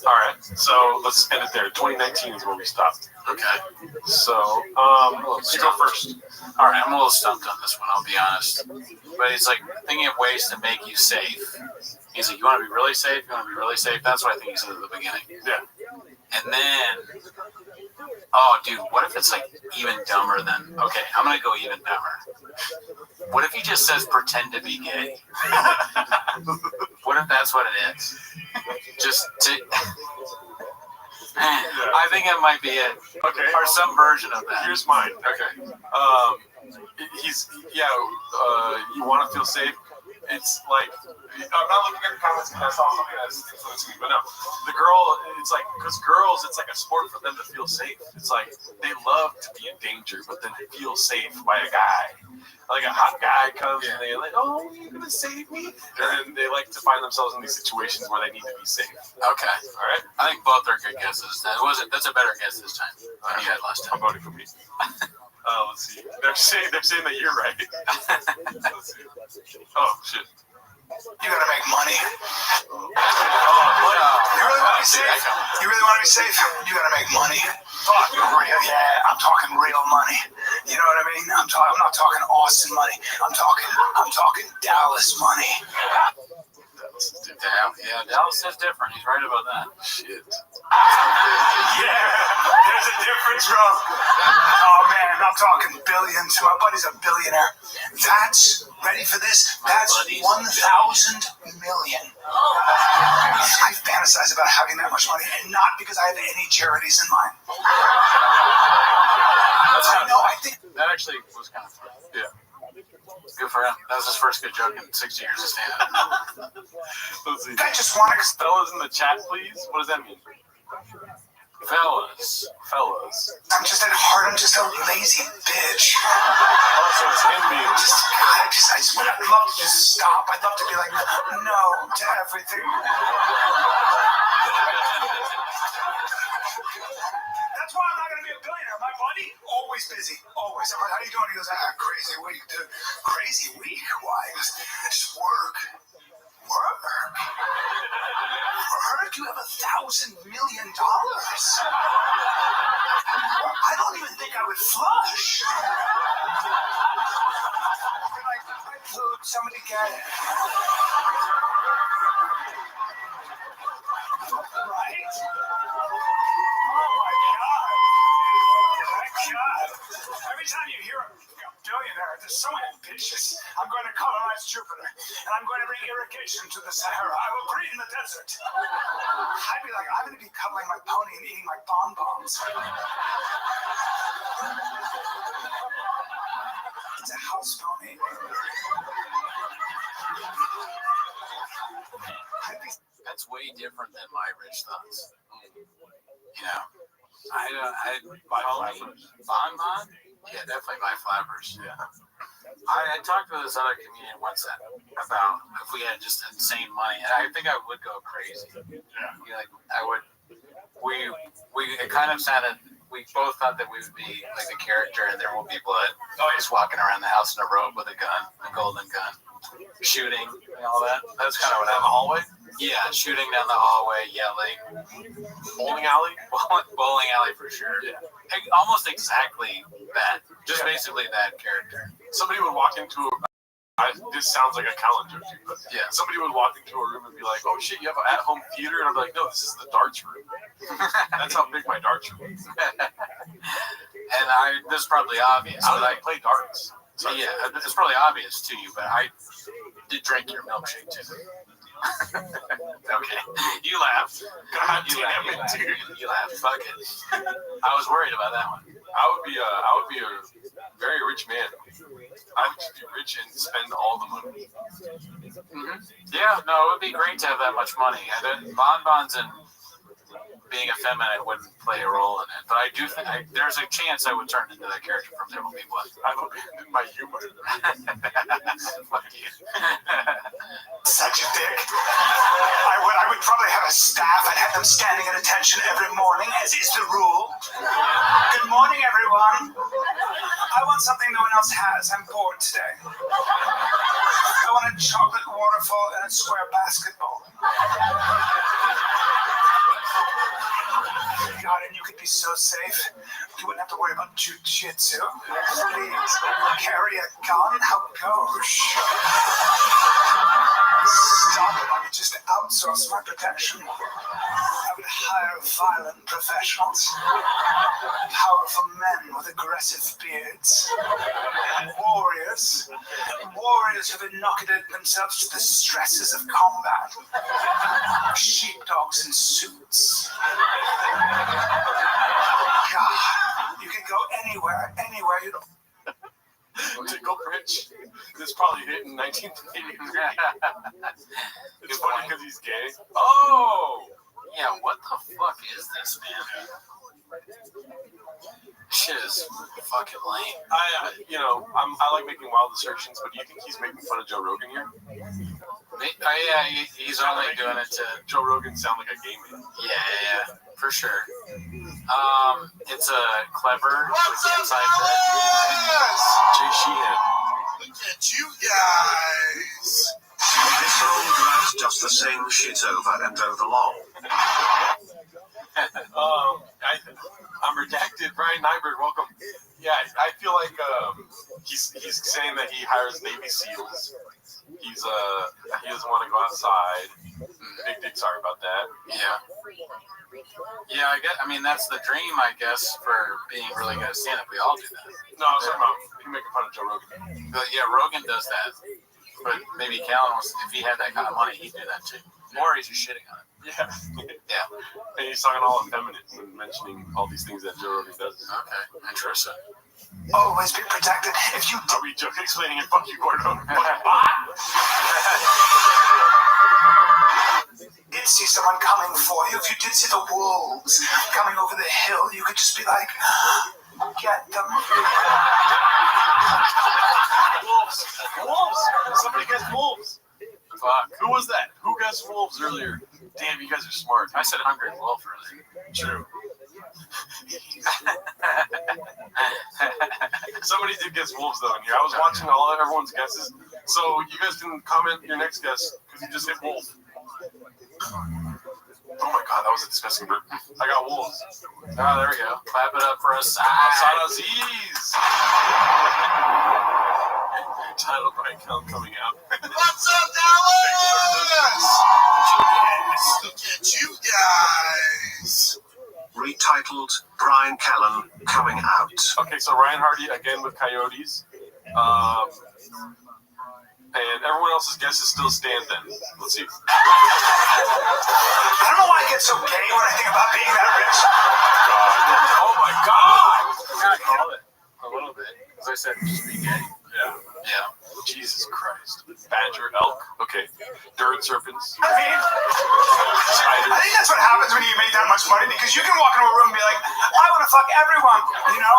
All right, so let's end it there. 2019 is where we stopped. Okay. So, you go first. All right, I'm a little stumped on this one, I'll be honest. But it's like thinking of ways to make you safe, He's like, you want to be really safe? You want to be really safe? That's what I think he said at the beginning. Yeah. And then, oh, dude, what if it's like even dumber than, okay, I'm going to go even dumber. What if he just says pretend to be gay? What if that's what it is? Just to, I think it might be it. Okay. Or some version of that. Here's mine. Okay. You want to feel safe? It's like, I'm not looking at the comments because I saw something that's influencing me, but no. The girl, it's like, because girls, it's like a sport for them to feel safe. It's like, they love to be in danger, but then feel safe by a guy. Like a hot guy comes and they're like, oh, you're going to save me? And then they like to find themselves in these situations where they need to be safe. Okay. All right? I think both are good guesses. That's a better guess this time than you had last time. I'm voting for me. Let's see. They're saying that you're right. Let's see. Oh, shit. You gotta make money. You really want to be safe? You really want to be safe? You gotta make money. Fuck, real, yeah. I'm talking real money. You know what I mean? I'm not talking Austin money. I'm talking Dallas money. Yeah, Dallas is different. He's right about that. Shit. Yeah, there's a difference, bro. Oh man, I'm talking billions. My buddy's a billionaire. That's, ready for this? That's 1,000 million. I fantasize about having that much money, and not because I have any charities in mind. I think that actually was kind of fun. Yeah. Good for him. That was his first good joke in 60 years of stand-up. Let's see. I just want to. Fellas in the chat, please. What does that mean? Fellas. I'm just at heart. I'm just a lazy bitch. Also, it's him being. I'd love to just stop. I'd love to be like, no to everything. That's why I'm not going to be a billionaire. My buddy, always busy. Always. I'm like, how you doing? He goes, crazy week, dude. Crazy week? Why? He goes, just work. Work? You have $1,000 million. I don't even think I would flush. My food, somebody get it. Right? Oh my God. Every time you hear a billionaire, they're so ambitious. I'm going to colonize Jupiter, and I'm going to bring irrigation to the Sahara. I will green the desert. I'd be like, I'm going to be cuddling my pony and eating my bonbons. It's a house pony. That's way different than my rich thoughts. You know, I buy flappers. Bonbon? Yeah, definitely buy flappers. Yeah. I talked to this other comedian once about if we had just insane money, and I think I would go crazy. Yeah. You know, like I would. It kind of sounded. We both thought that we would be like the character, and there will be blood. Oh, just walking around the house in a robe with a gun, a golden gun, shooting, and all that. That's kind of what happened. Down the hallway? Yeah, shooting down the hallway, yelling. Bowling alley? Bowling alley for sure. Yeah. Almost exactly that. Just basically that character. Somebody would walk into this sounds like a Callan joke, but yeah. Somebody would walk into a room and be like, oh shit, you have an at-home theater? And I'd be like, no, this is the darts room. That's how big my darts room is. And this is probably obvious. I don't play darts. So yeah, it's probably obvious to you, but I did drink your milkshake too. Okay, you laughed. God damn it, dude. You laughed. Fuck it. I was worried about that one. I would be a very rich man. I would just be rich and spend all the money. Mm-hmm. Yeah, no, it would be great to have that much money. And bonbons and being effeminate wouldn't play a role in it, but I do think there's a chance I would turn into that character from There Will Be Blood. I've abandoned my humor. Fuck you. Such a dick. I would probably have a staff. I'd have them standing at attention every morning, as is the rule. Good morning, everyone. I want something no one else has. I'm bored today. I want a chocolate waterfall and a square basketball. God, and you could be so safe. You wouldn't have to worry about jujitsu. Please, carry a gun? How gauche. Stop it. I could just outsource my protection. I would hire violent professionals, powerful men with aggressive beards, warriors who've inoculated themselves to the stresses of combat, sheepdogs in suits. God, you could go anywhere you don't. Tickle Rich. This probably hit in 1983. It's funny because he's gay. Oh! Yeah, what the fuck is this, man? Shit is fucking lame. I like making wild assertions, but do you think he's making fun of Joe Rogan here? Yeah, he's only doing it to Joe Rogan sound like a gay man. Yeah, for sure. It's a clever inside joke. Jay Sheehan. Look at you guys. This old rat does the same shit over and over long. I'm redacted. Brian Nyberg, welcome. Yeah, I feel like he's saying that he hires Navy SEALs. He doesn't want to go outside. Big dick, sorry about that. Yeah, I mean that's the dream, I guess, for being really good at stand-up. We all do that. No, I'm talking about you making fun of Joe Rogan. But yeah, Rogan does that. But maybe Callan wants, if he had that kind of money, he'd do that too. Or he's just shitting on it. Yeah. Yeah. And he's talking all effeminate and mentioning all these things that Joe Rogan does. Okay, interesting. Always be protected. If you Are we joke explaining it? Fuck you, Gordo. did see someone coming for you, if you did see the wolves coming over the hill, you could just be like, get them. Wolves! Wolves! Somebody gets wolves! Fuck. Who was that? Who guessed wolves earlier? Damn, you guys are smart. I said hungry wolf earlier. True. Somebody did guess wolves though in here. I was watching everyone's guesses, so you guys can comment your next guess because you just hit wolf. Oh my god, that was a disgusting burp. I got wolves. Oh, there we go. Clap it up for us. Asad Aziz. Title by Cal coming out. What's up, Dallas? Look at you guys. Retitled Brian Callen coming out. Okay, so Ryan Hardy again with Coyotes. And everyone else's guesses still stand then. Let's see. I don't know why I get so gay when I think about being that rich. Oh my god! I kind of called it a little bit. As I said, just be gay. Yeah. Yeah. Jesus Christ. Badger, elk. Okay. Dirt serpents. I think that's what happens when you make that much money, because you can walk into a room and be like, I want to fuck everyone, you know?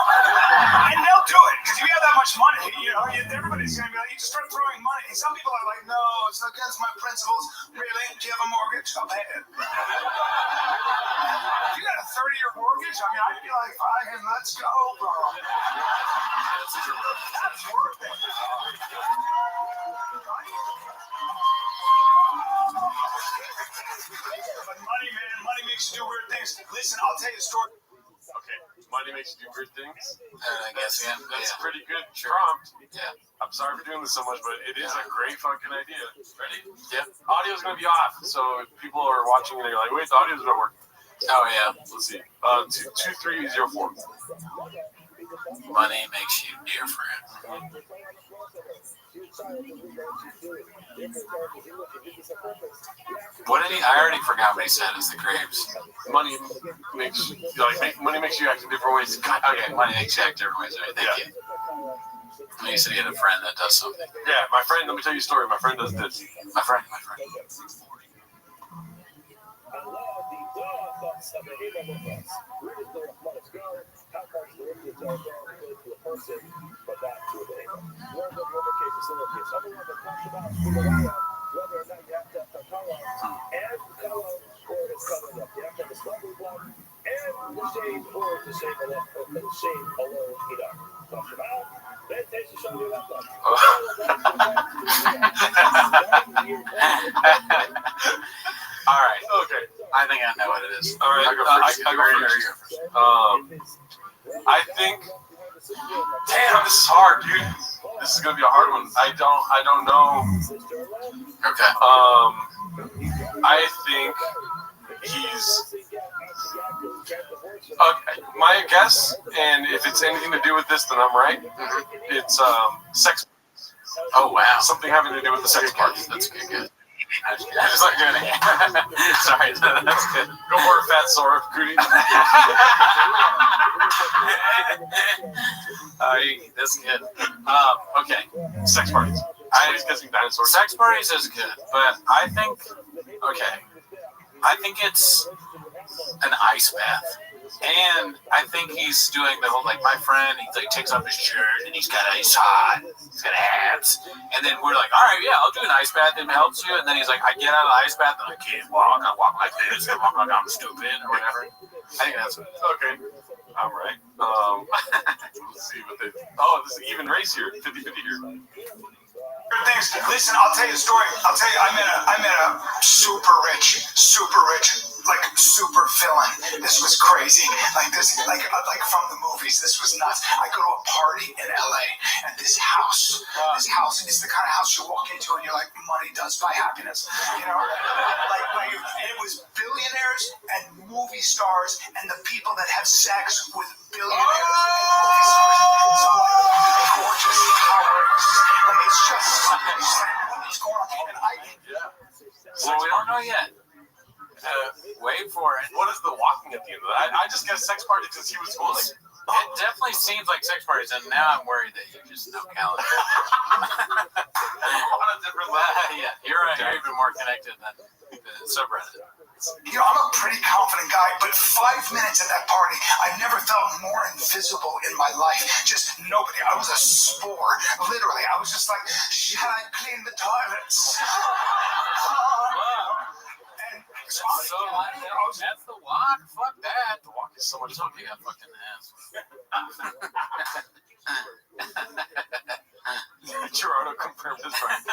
And they'll do it, because if you have that much money, you know, everybody's going to be like, you just start throwing money. And some people are like, no, it's against my principles. Really? Do you have a mortgage? I'll pay it. If you got a 30-year mortgage, I mean, I'd be like, fucking, let's go, bro. That's worth it. But money makes you do weird things. Listen, I'll tell you a story. Okay, money makes you do weird things. I guess, yeah. That's a pretty good prompt. Yeah. I'm sorry for doing this so much, but it is a great fucking idea. Ready? Yeah. Audio's gonna be off, so if people are watching and they're like, wait, the audio's not working. Oh, yeah. Let's see. 2304. Money makes you different. What did he? I already forgot what he said. It's the grapes. Money makes money makes you act in different ways. Okay, money makes you act different ways. Right? Thank you. You said you had a friend that does something. Yeah, my friend. Let me tell you a story. My friend does this. My friend. All right. Okay. I think I know what it is. All right. I'll go first. I go first. I think. Damn, this is hard, dude. This is gonna be a hard one. I don't know. Okay. I think he's. My guess, and if it's anything to do with this, then I'm right. It's sex. Oh wow! Something having to do with the sex party. That's good. I just like doing it. Sorry, that's good. Go for a fat Sora, Cootie. That's good. Okay. Sex parties. Somebody's kissing dinosaurs. Sex parties is good, but I think it's an ice bath. And I think he's doing the whole, like, my friend, he like takes off his shirt and he's hot, he's got abs. And then we're like, all right, yeah, I'll do an ice bath. It helps you. And then he's like, I get out of the ice bath and I can't walk. I walk like this. I walk like I'm stupid or whatever. I think that's what it is. Okay. I'm right. Let's see what they. This is even race here. 50-50 here. Things. Listen, I'll tell you a story. I met a super rich, like super villain. This was crazy. Like from the movies. This was nuts. I go to a party in LA, and this house is the kind of house you walk into and you're like, money does buy happiness. You know, like it was billionaires and movie stars and the people that have sex with billionaires and movie stars. So like gorgeous towers. Like it's just. What's going on? And Well, we don't know yet. Wait for it. What is the walking at the end of that? I just guess sex party because he was going like. It definitely seems like sex parties, and now I'm worried that you just know calendar. On a different level. Yeah, you're even more connected than the subreddit. You know, I'm a pretty confident guy, but 5 minutes at that party, I never felt more invisible in my life. Just nobody. I was a spore. Literally, I was just like, should I clean the toilets? And so that's the walk. Fuck that. The walk is so much fun. You got fucking ass. Gerardo confirmed his right.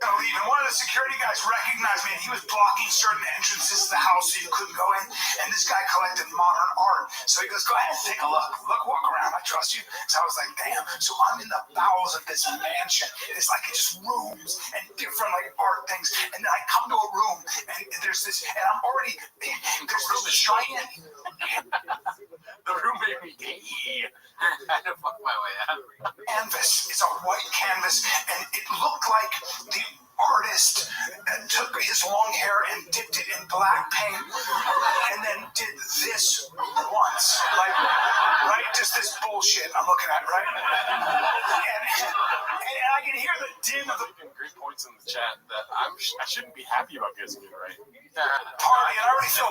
Leave, and one of the security guys recognized me, and he was blocking certain entrances to the house so you couldn't go in. And this guy collected modern art, so he goes, "Go ahead, take a look. Walk around. I trust you." So I was like, "Damn!" So I'm in the bowels of this mansion. It's like it's just rooms and different like art things. And then I come to a room, and there's this, and I'm already there's this giant. The room made me gay. I had to fuck my way out. Canvas. It's a white canvas, and it looked like the artist took his long hair and dipped it in black paint and then did this once. Like, right? Just this bullshit I'm looking at, right? And I can hear the din of the great points in the chat that I shouldn't be happy about guessing it right. party, and I already feel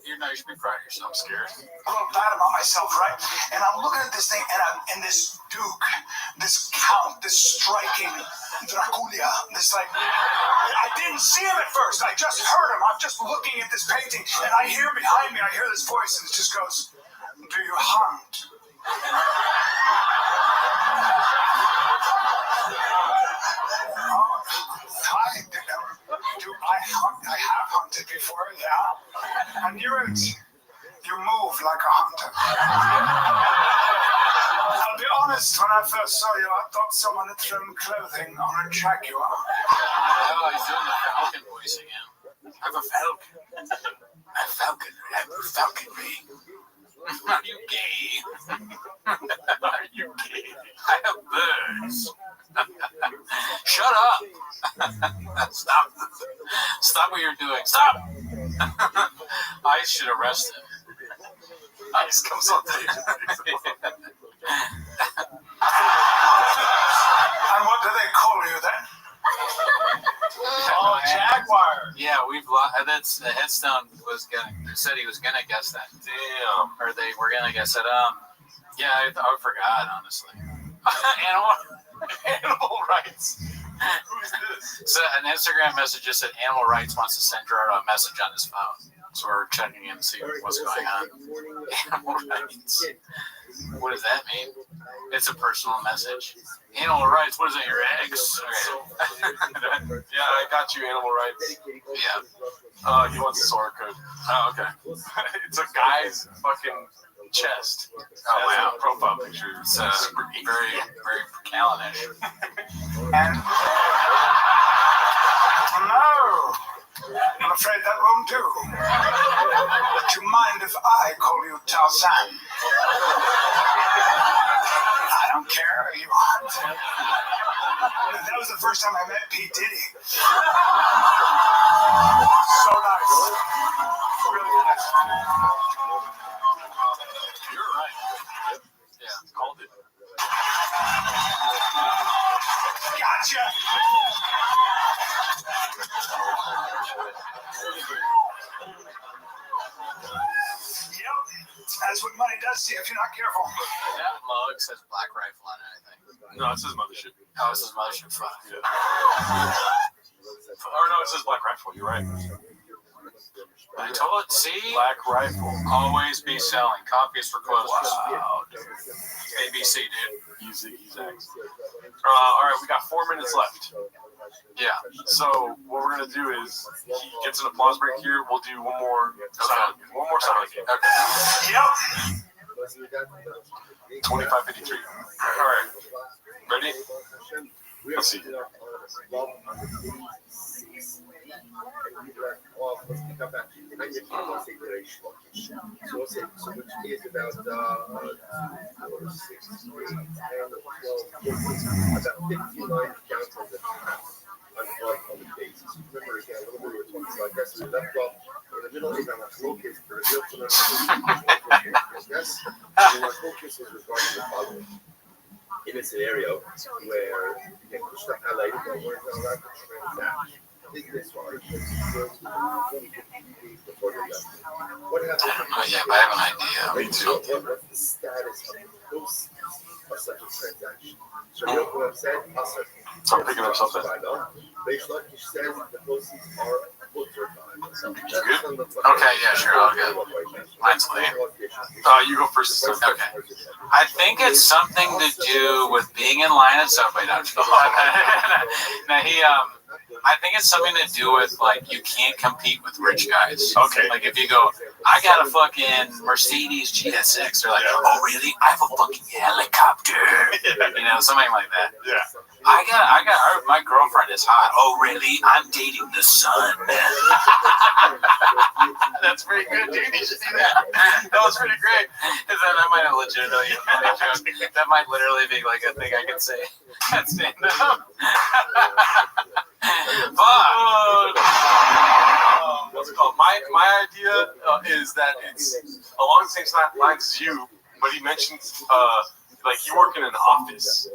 you should be proud of yourself. I'm scared. a little bad about myself, right? And I'm looking at this thing, and I'm in this duke, this count, this striking Dracula, this like, I didn't see him at first, I just heard him. I'm just looking at this painting, and I hear behind me, I hear this voice, and it just goes, "Do you hunt?" I have hunted before, yeah. And you move like a hunter. I'll be honest, when I first saw you, I thought someone had thrown clothing on a jaguar. Oh, he's doing the falcon voice again. I'm a falcon. I'm falcon. I'm falconry. Are you gay? Are you gay? I have birds. Shut up. Stop. Stop what you're doing. Stop. I should arrest him. Ice comes on stage. And what do they call you then? Oh, jaguar. Yeah, we've lost. That's the headstone said he was gonna guess that. Damn. Or they were gonna guess it. Yeah, I forgot honestly. Animal rights. Who's this? So an Instagram message just said Animal Rights wants to send Gerardo a message on his phone. So we're checking in to see what's going on. Animal rights. What does that mean? It's a personal message. Animal rights, what is that, your ex? Okay. Yeah, I got you, animal rights. Yeah. He wants a Sora code. Oh, okay. It's a guy's fucking chest. Oh, wow. A profile picture. It's very, very Callan-ish. And no. I'm afraid that won't do. Would you mind if I call you Tarzan? I don't care. You want? That was the first time I met P. Diddy. So nice. Really nice. You're right. Yeah, called it. Gotcha. Yep. That's what money does to you if you're not careful. That mug says Black Rifle on it, I think. No, it says Mothership. Oh, it says Mothership. Fuck. Yeah. Or no, it says Black Rifle. You're right. I told it, see? Black Rifle. Always be selling. Copies for closers. Wow. ABC, dude. Easy. All right, we got 4 minutes left. Yeah. So what we're gonna do is he gets an applause break here. We'll do one more silent game. Okay. Yep. 25:53. All right. Ready? Let's see. In a scenario where you push the highlight or where the right to transact business wise, what happens? Yeah, I have an idea. Me too. What's the status of the proceeds of such a transaction? So what I'm saying, I'm picking up something. Based on you said the proceeds are put to You good? Okay, yeah, sure, I'll get mine's late. You go first. Okay. I think it's something to do with being in line at Subway. No, I think it's something to do with, like, you can't compete with rich guys. Okay. Like, if you go, I got a fucking Mercedes GSX, they're like, oh, really? I have a fucking helicopter. You know, something like that. Yeah. My girlfriend is hot. Oh, really? I'm dating the sun. That's pretty good, dude. You should do that. That was pretty great. Because then I might have legitimately made a joke. That might literally be like a thing I could say at stand up. What's it called? My idea is that it's along the same lines as you, but he mentions like you work in an office.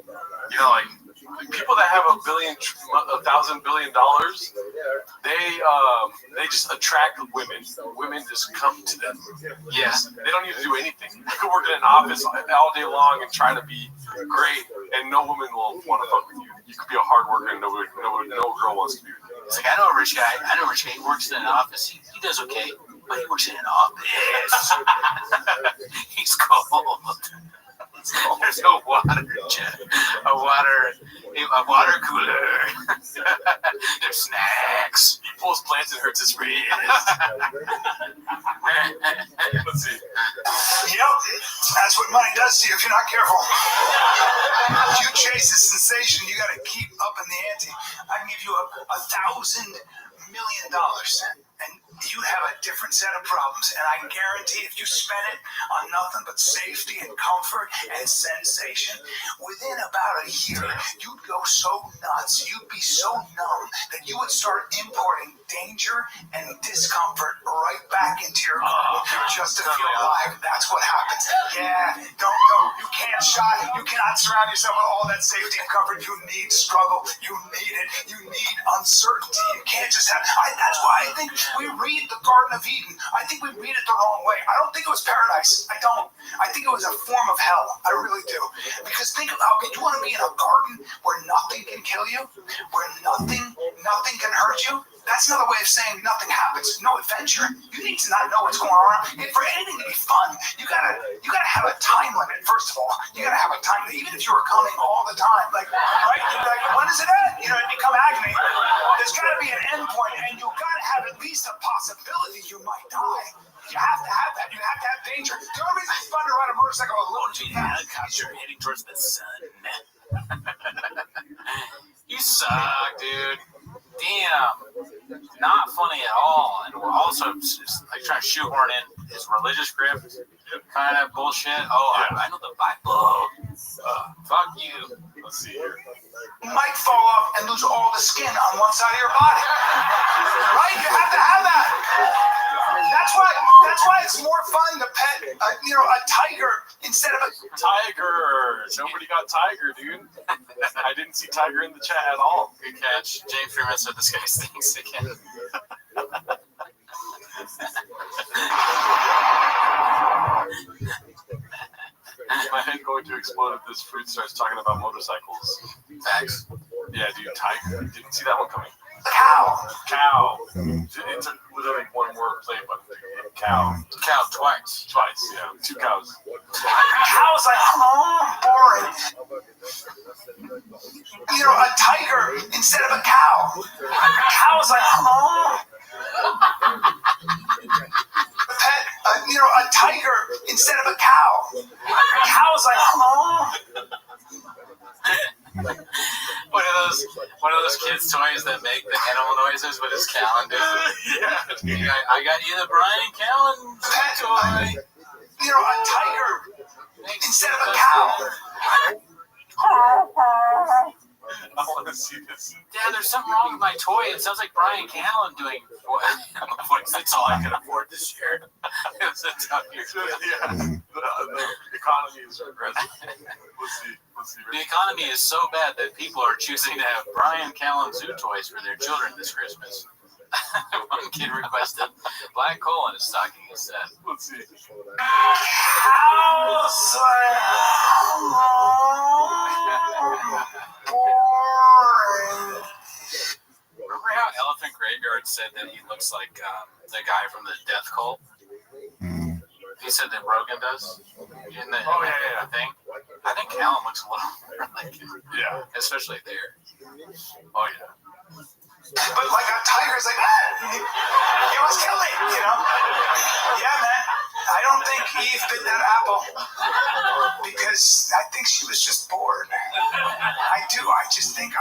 You know, like people that have $1,000 billion, they just attract women. Women just come to them. Yeah. They don't need to do anything. You could work in an office all day long and try to be great, and no woman will want to fuck with you. You could be a hard worker and no girl wants to be with you. It's like, I know a rich guy. He works in an office. He does okay, but he works in an office. He's cold. There's a water cooler. There's snacks. He pulls plants and hurts his wrist. Let's see. Yep, that's what money does to you if you're not careful. If you chase a sensation, you got to keep up in the ante. I can give you $1,000 million, and you have a different set of problems. And I can guarantee if you spend it on nothing but safety and comfort and sensation, within about a year, you'd go so nuts, you'd be so numb that you would start importing danger and discomfort right back into your life just to feel alive. That's what happens. Yeah, don't. You can't you cannot surround yourself with all that safety and comfort. You need struggle. You need it. You need uncertainty. You can't just have. That's why I think we read the Garden of Eden. I think we read it the wrong way. I don't think it was paradise. I don't. I think it was a form of hell. I really do. Because think about it. You want to be in a garden where nothing can kill you, where nothing can hurt you. That's another way of saying nothing happens. No adventure. You need to not know what's going on. And for anything to be fun, you gotta have a time limit. First of all, you gotta have a time limit. Even if you were coming all the time, like when is it end? You know, you come agony. There's gotta be an end point, and you gotta have at least a possibility you might die. You have to have that. You have to have danger. The only reason it's fun to ride a motorcycle a little too fast is you're heading towards the sun. You suck, dude. Damn. not funny at all, and we're also just, like trying to shoehorn in his religious script, kind of bullshit. Oh, I know the Bible. Fuck you. Let's see here. You might fall off and lose all the skin on one side of your body. Right? You have to have that. That's why it's more fun to pet, a tiger instead of a Tiger. Nobody got Tiger, dude. I didn't see Tiger in the chat at all. Good catch. James Freeman said this guy stinks again. My head going to explode if this fruit starts talking about motorcycles. Facts. Yeah, dude, Tiger. Didn't see that one coming. cow. Cow. It took literally one more play button. Cow. Cow twice. Twice, yeah. 2 cows. Cow's like, boring. A tiger instead of a cow. Cow's like, pet, a tiger instead of a cow. Cow's like, One of those kids' toys that make the animal noises with his calendar. Yeah. I got you the Brian Callen toy. A tiger instead of a cow. I want to see this. Dad, there's something wrong with my toy. It sounds like Brian Callen doing voice. That's all I could afford this year. It was a tough year. Yeah. The economy is aggressive. Let's see. The economy is so bad that people are choosing to have Brian Callen zoo toys for their children this Christmas. One kid requested black coal in his stocking instead. Let's see. Remember how Elephant Graveyard said that he looks like the guy from the Death Cult? He said that Rogan does in the thing. I think Callen looks a little more like him. Yeah. Especially there. Oh, yeah. But like a tiger's like, he was killing, Yeah, man. I don't think Eve bit that apple because I think she was just bored. I do. I think,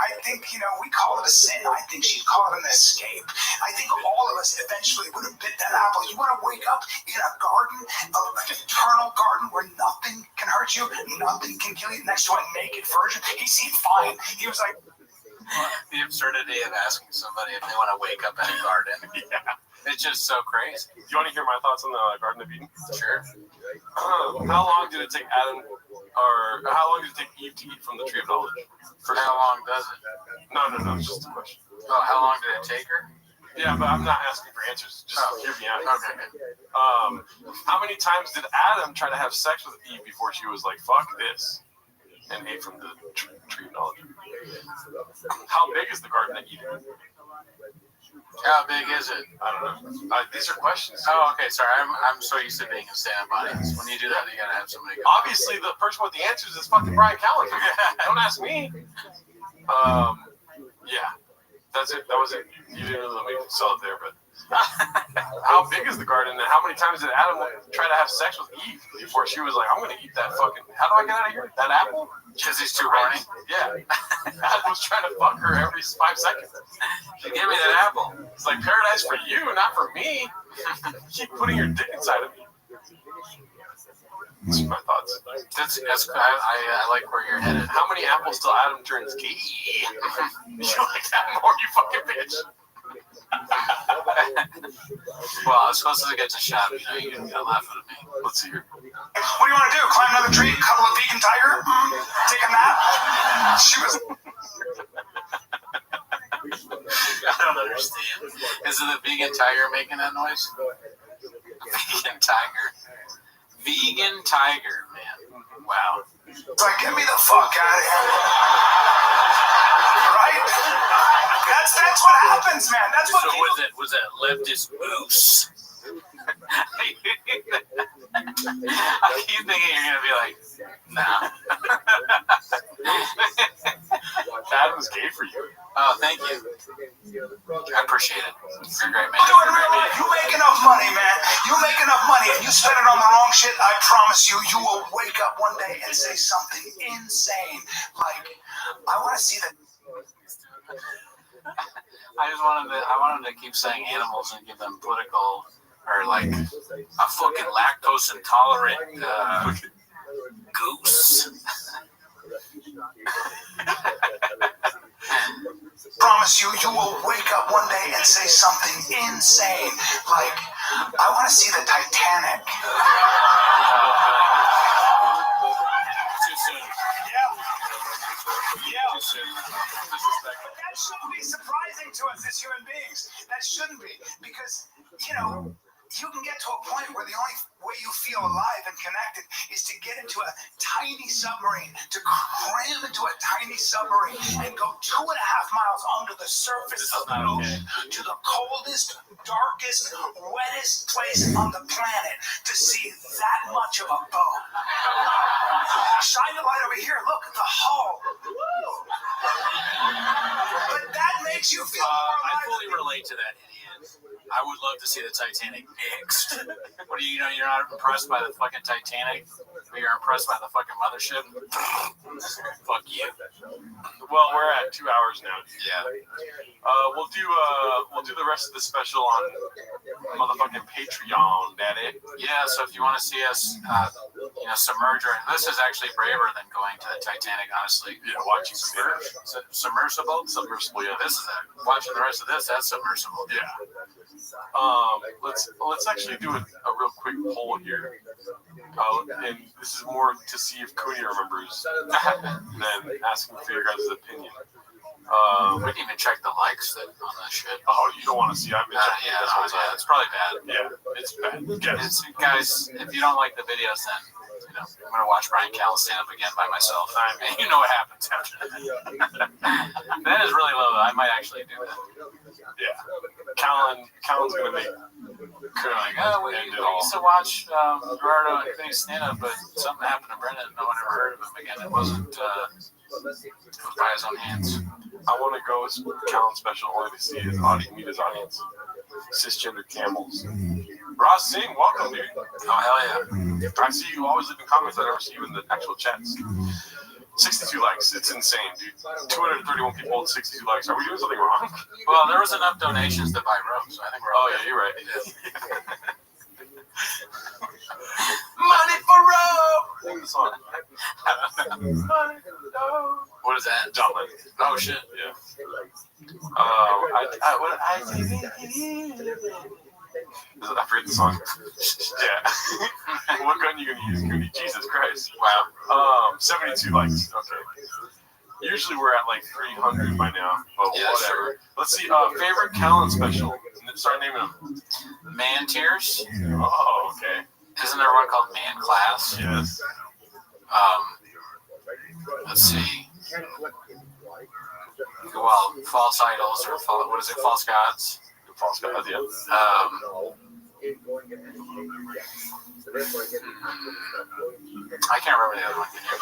we call it a sin. I think she'd call it an escape. I think all of us eventually would have bit that apple. You want to wake up in a garden, an eternal garden where nothing can hurt you, nothing can kill you, next to a naked virgin. He seemed fine. He was like, the absurdity of asking somebody if they want to wake up in a garden. Yeah. It's just so crazy. Do you want to hear my thoughts on the Garden of Eden? Sure. How long did it take how long did it take Eve to eat from the tree of knowledge? How long does it? No, it's just a question. Oh, how long did it take her? Yeah, but I'm not asking for answers. Just hear me out. Okay. How many times did Adam try to have sex with Eve before she was like, fuck this, and ate from the tree of knowledge? How big is the Garden of Eden? How big is it? I don't know. These are questions. Oh, okay. Sorry, I'm so used to being a stand-up audience. When you do that, you gotta have somebody. Obviously, the person with the answers is fucking Brian Callen. Don't ask me. Yeah, that's it. That was it. You didn't really let me sell it there, but how big is the garden, and how many times did Adam try to have sex with Eve before she was like, "I'm gonna eat that fucking"? How do I get out of here? That apple? Because he's too horny. Yeah. Adam was trying to fuck her every 5 seconds. Give me that apple. It's like paradise for you, not for me. Keep putting your dick inside of me. These are my thoughts. I like where you're headed. How many apples till Adam turns gay? You like that more, you fucking bitch? Well, I was supposed to get to shop. You're gonna laugh at me. Let's see here. what do you want to do? Climb another tree, cuddle a vegan tiger, take a nap? She was... I don't understand. Is it the vegan tiger making that noise? Vegan tiger. Vegan tiger, man. Wow. It's like, get me the fuck out of here. Right? That's what happens, man. That's what. So was it leftist moose? I keep thinking you're gonna be like, nah. Adam's gay for you. Oh, thank you. I appreciate it. You're a great man. You make enough money, man. You make enough money and you spend it on the wrong shit, I promise you, you will wake up one day and say something insane. Like, I want to see the... I wanted to keep saying animals and give them political or like a fucking lactose intolerant goose. Promise you, you will wake up one day and say something insane, like, I want to see the Titanic. Too soon. Yeah. That shouldn't be surprising to us as human beings. That shouldn't be, because, you know, you can get to a point where the only way you feel alive and connected is to get into a tiny submarine, to cram into a tiny submarine and go 2.5 miles under the surface of the ocean to the coldest, darkest, wettest place on the planet to see that much of a boat. Shine the light over here. Look at the hull. But that makes you feel more alive. I fully relate to that idiot. I would love to see the Titanic mixed. What do you know? You're not impressed by the fucking Titanic, but you're impressed by the fucking mothership. Fuck you. Well, we're at 2 hours now. Yeah. We'll do the rest of the special on motherfucking Patreon, daddy. Yeah. So if you want to see us, submerge, this is actually braver than going to the Titanic, honestly. Yeah, watching submersible. Yeah. This is watching the rest of this. That's submersible. Yeah. Let's actually do a real quick poll here. And this is more to see if Cooney remembers than asking for your guys' opinion. We didn't even check the likes on that shit. Oh, you don't want to see? I've been checking it's probably bad. Yeah, it's bad. Guys, if you don't like the videos, then I'm gonna watch Brian Callen stand up again by myself. And you know what happens after that. That is really low, though. I might actually do that. Yeah, Callen's gonna make. We used to watch Gerardo and Vinny stand up, but something happened to Brendan. No one ever heard of him again. It wasn't by his own hands. I want to go with Callen special only to see his audience, meet his audience. Cisgender camels. Ross Singh, welcome, dude. Oh, hell yeah. I see you always leaving comments. I never see you in the actual chats. 62 likes. It's insane, dude. 231 people, 62 likes. Are we doing something wrong? Well, there was enough donations to buy robes, so I think we're all yeah, you're right. Money for rope! Sing the song. What is that? John Lennon. Oh, shit. Yeah. I forget the song. Yeah. What gun are you going to use, Goody? Jesus Christ. Wow. 72 likes. Okay. Usually we're at like 300 by now, but whatever. Sure. Let's see. Favorite Callen special. Start naming them. Man Tears. Oh, okay. Isn't there one called Man Class? Yes. Let's see. Well, False Idols or False Gods? False Gods, yeah. I can't remember the other one. Can you?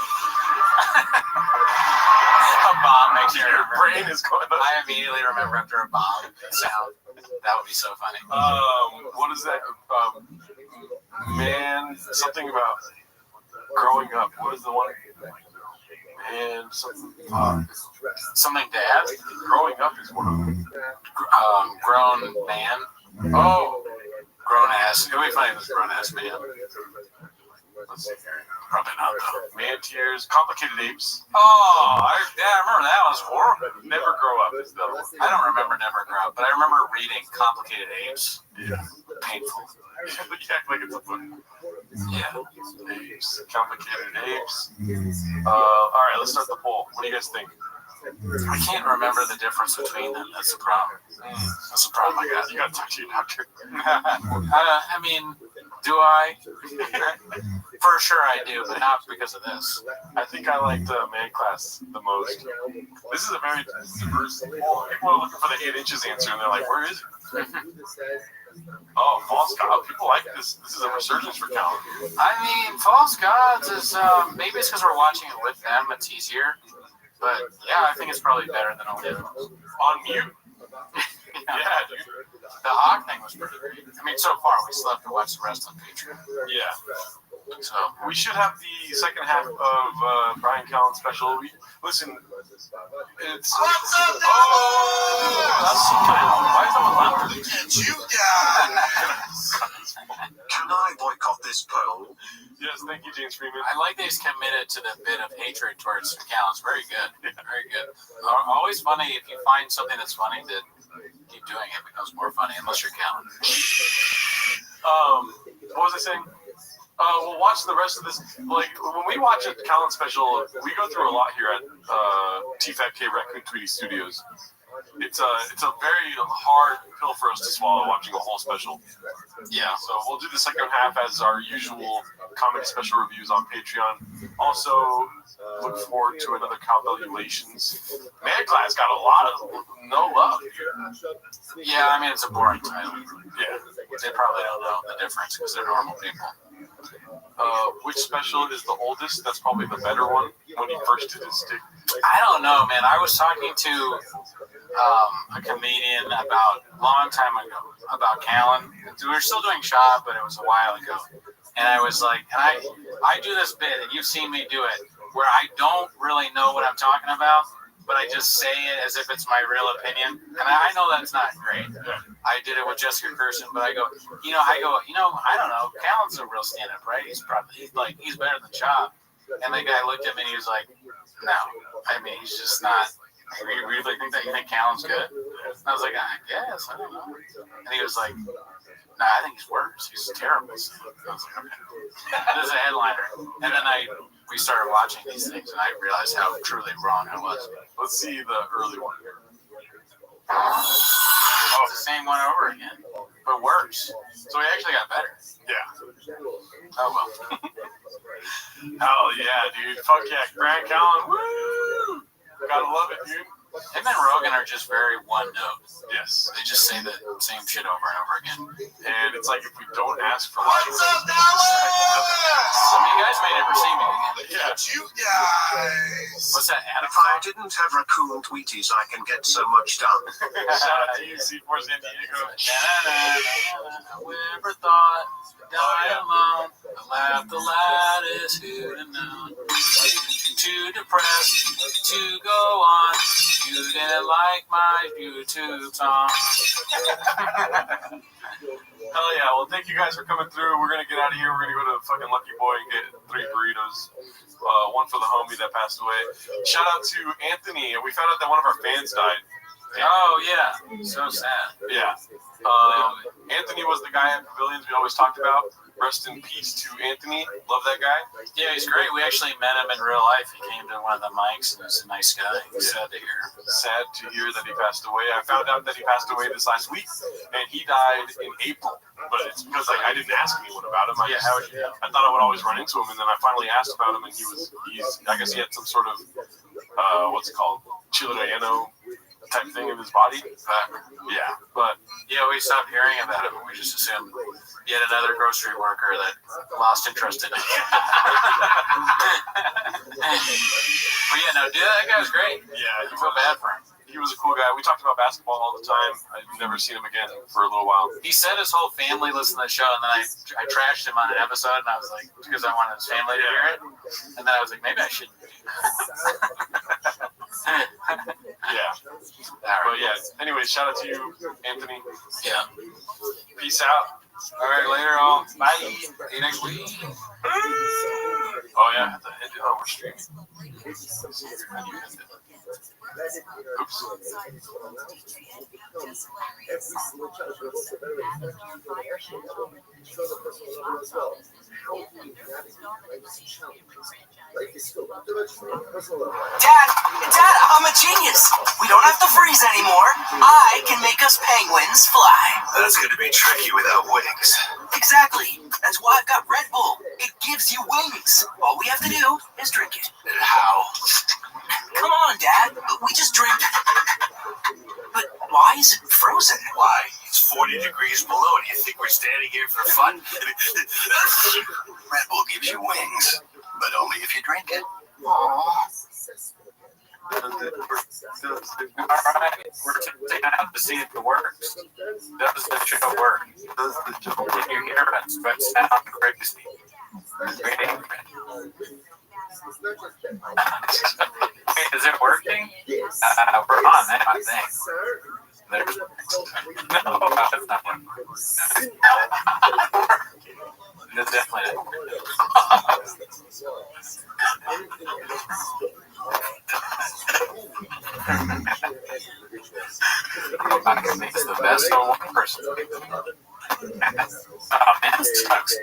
A bomb makes you remember. Your brain is going up. I immediately remember after a bomb sound. That would be so funny. What is that? Man, something about growing up. What is the one? Man, something dad? Growing up is one of them. Grown man? Oh, grown ass. It would be funny if it was grown ass man. Let's see here. Probably not, though. Man Tears, Complicated Apes. Oh, I remember that was horrible. Never Grow Up is the other one. I don't remember Never Grow Up, but I remember reading Complicated Apes. Yeah. Painful. Yeah, like it's a book. Yeah. Apes. Complicated Apes. All right, let's start the poll. What do you guys think? I can't remember the difference between them. That's the problem. That's the problem I got. You gotta talk to your doctor. I mean, do I? For sure I do, but not because of this. I think I liked Man Class the most. This is a very diverse poll. People are looking for the 8 inches answer, and they're like, where is it? Oh, False God. People like this. This is a resurgence for Callen. I mean, False Gods is, maybe it's because we're watching it with them. It's easier. But, yeah, I think it's probably better than all the other ones. On mute? Yeah, dude. The Hawk thing was pretty great. I mean, so far, we still have to watch the rest on Patreon. Yeah. So we should have the second half of Brian Callen's special. Listen, it's. What's up, oh, that's so loud. Why is that loud? Get you guys. Can I boycott this poll? Yes, thank you, James Freeman. I like that he's committed to the bit of hatred towards McAllen's. Very good. Very good. Always funny if you find something that's funny to keep doing it becomes more funny unless you're Callen. What was I saying? We'll watch the rest of this. Like, when we watch a Callen special, we go through a lot here at T5K Raccoon Tweety Studios. It's a very hard pill for us to swallow watching a whole special. Yeah, so we'll do the second half as our usual comedy special reviews on Patreon. Also, look forward to another Cowbellulations. Man Class got a lot of no love here. Yeah, I mean, it's a boring title. Yeah. They probably don't know the difference because they're normal people. Which special is the oldest? That's probably the better one when he first did his stick. I don't know, man. I was talking to a comedian about a long time ago about Callen. We were still doing Shop, but it was a while ago. And I was like, and I do this bit, and you've seen me do it, where I don't really know what I'm talking about, but I just say it as if it's my real opinion. And I know that's not great. I did it with Jessica Kirsten, but I go, I don't know. Callen's a real stand-up, right? He's better than Chop. And the guy looked at me and he was like, no. I mean, he's just not. You really think that? You think Callen's good? And I was like, I guess. I don't know. And he was like, nah, I think he's worse. He's terrible. So I was like, okay. This is a headliner. And then we started watching these things, and I realized how truly wrong I was. Let's see the early one here. Oh, it's the same one over again, but worse. So he actually got better. Yeah. Oh, well. Hell yeah, dude. Fuck yeah. Brian Callen. Woo! Gotta love it, dude. Him and Rogan are just very one note. Yes. They just say the same shit over and over again. And it's like if we don't ask for What's up, Dallas? I mean, you guys may never see me again. Yeah. Get you guys. What's that, Adam? If I didn't have raccoon tweeties, I can get so much done. Shout out to you, C4 San Diego. Whoever thought die alone, I laughed the loudest, who'd have known? Too depressed to go on. You didn't like my YouTube song. Hell yeah. Well, thank you guys for coming through. We're going to get out of here. We're going to go to fucking Lucky Boy and get 3 burritos. One for the homie that passed away. Shout out to Anthony. We found out that one of our fans died. Oh, yeah. So sad. Yeah. Anthony was the guy at Pavilions we always talked about. Rest in peace to Anthony. Love that guy. Yeah, he's great. We actually met him in real life. He came to one of the mics, and he's a nice guy. Sad to hear. Sad to hear that he passed away. I found out that he passed away this last week, and he died in April. But it's because I didn't ask anyone about him. I thought I would always run into him, and then I finally asked about him, and I guess he had some sort of what's it called, Chileano type thing in his body. But we stopped hearing about it, but we just assumed yet another grocery worker that lost interest in it. But yeah, no, dude, that guy was great. Yeah, you feel bad for him. He was a cool guy. We talked about basketball all the time. I've never seen him again for a little while. He said his whole family listened to the show, and then I trashed him on an episode, and I was like, because I wanted his family to hear it. And then I was like, maybe I shouldn't. Yeah. But yeah, anyway, shout out to you, Anthony. Yeah. Peace out. All right, later all. Bye. See you next week. Oh, yeah. We're streaming. Oops. Dad, I'm a genius. We don't have to freeze anymore. I can make us penguins fly. That's going to be tricky without wings. Exactly. That's why I've got Red Bull. It gives you wings. All we have to do is drink it. How? Come on, Dad. We just drink it. But why is it frozen? Why? It's 40 degrees below, and you think we're standing here for fun? Red Bull gives you wings, but only if you drink it. All right, we're taking out to see if it works. Does the show work? Does the show work? You hear it, but sound crazy. Wait, is it working? We're on now, I think. There's... No, it's not working. It's definitely not. Makes the best on one person. Oh man, this sucks.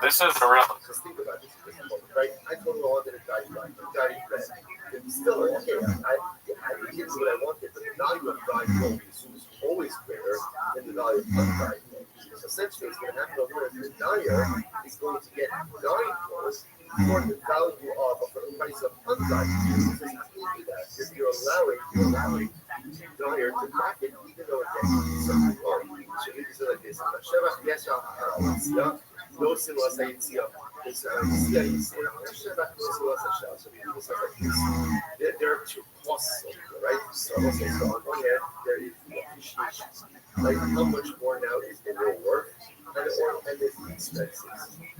This is a real. Essentially, it's going to happen over the dyer is going to get dying close for the value of the price of undyed. If you're allowing dyer to market, even though it gets something more. So you can say like this: yes, no sin was a there are two costs, right? So on one hand, there is appreciation, like how much more now is the real work, and there's the expenses.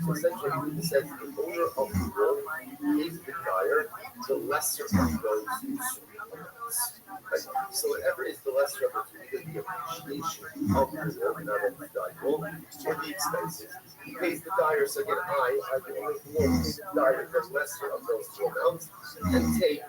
So essentially, it says the owner of the work pays the buyer the lesser of those amounts. Right? So whatever is the lesser of the appreciation of the work, not of the dyer, or the expenses. He pays the dyer, so again, I can only pay the dyer the lesser of those two amounts and take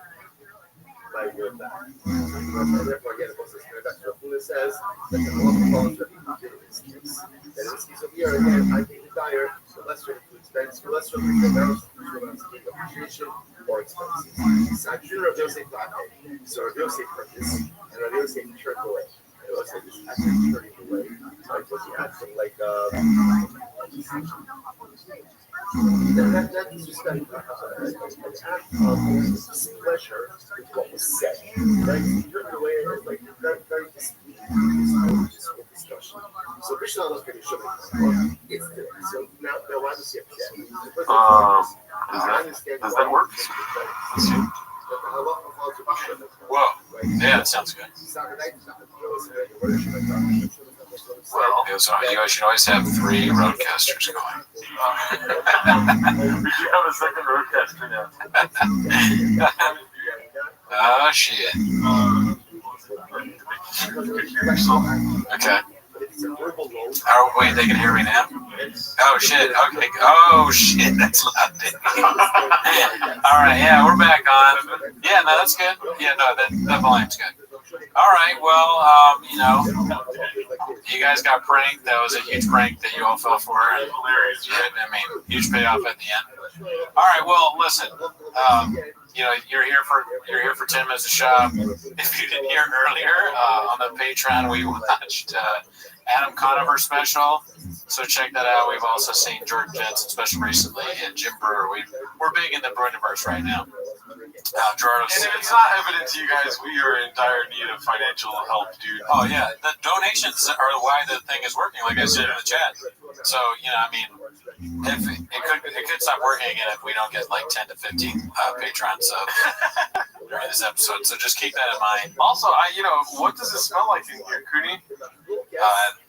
my word back. So therefore, again, it says that Rabbi says that the law follows Rabbi in this case. And in this case over here, again, I pay the dyer the lesser includes expense for less amounts appreciation or expenses. So I do a real estate flathead, so a real estate purchase, and a real estate turned away. It looks like it's actually turning away. So I suppose you had some like that's just an act of displeasure with what was said. Right? Turned away is like very discussion. So Krishna was going to show me it's there. So now why does he have does that work? Let's see. Whoa. Yeah, that sounds good. Well, you should always have 3 roadcasters going. We should have a second roadcaster now. Oh, shit. Okay. Oh, wait, they can hear me now? Oh, shit. Okay. Oh, shit. That's loud. All right. Yeah, we're back on. Yeah, no, that's good. Yeah, no, that volume's good. All right. Well, you guys got pranked. That was a huge prank that you all fell for. Hilarious, right? I mean, huge payoff at the end. All right. Well, listen. You're here for 10 minutes of shop. If you didn't hear earlier on the Patreon, we watched Adam Conover special. So check that out. We've also seen Jordan Jensen special recently and Jim Brewer. We're big in the Bruiniverse right now. Gerardo, and if it's not evident to you guys, we are in dire need of financial help, dude. Oh yeah, the donations are why the thing is working. Like I said in the chat. So if it could stop working again if we don't get like 10 to 15 Patreon subs during this episode. So just keep that in mind. Also, what does it smell like in here, Cooney?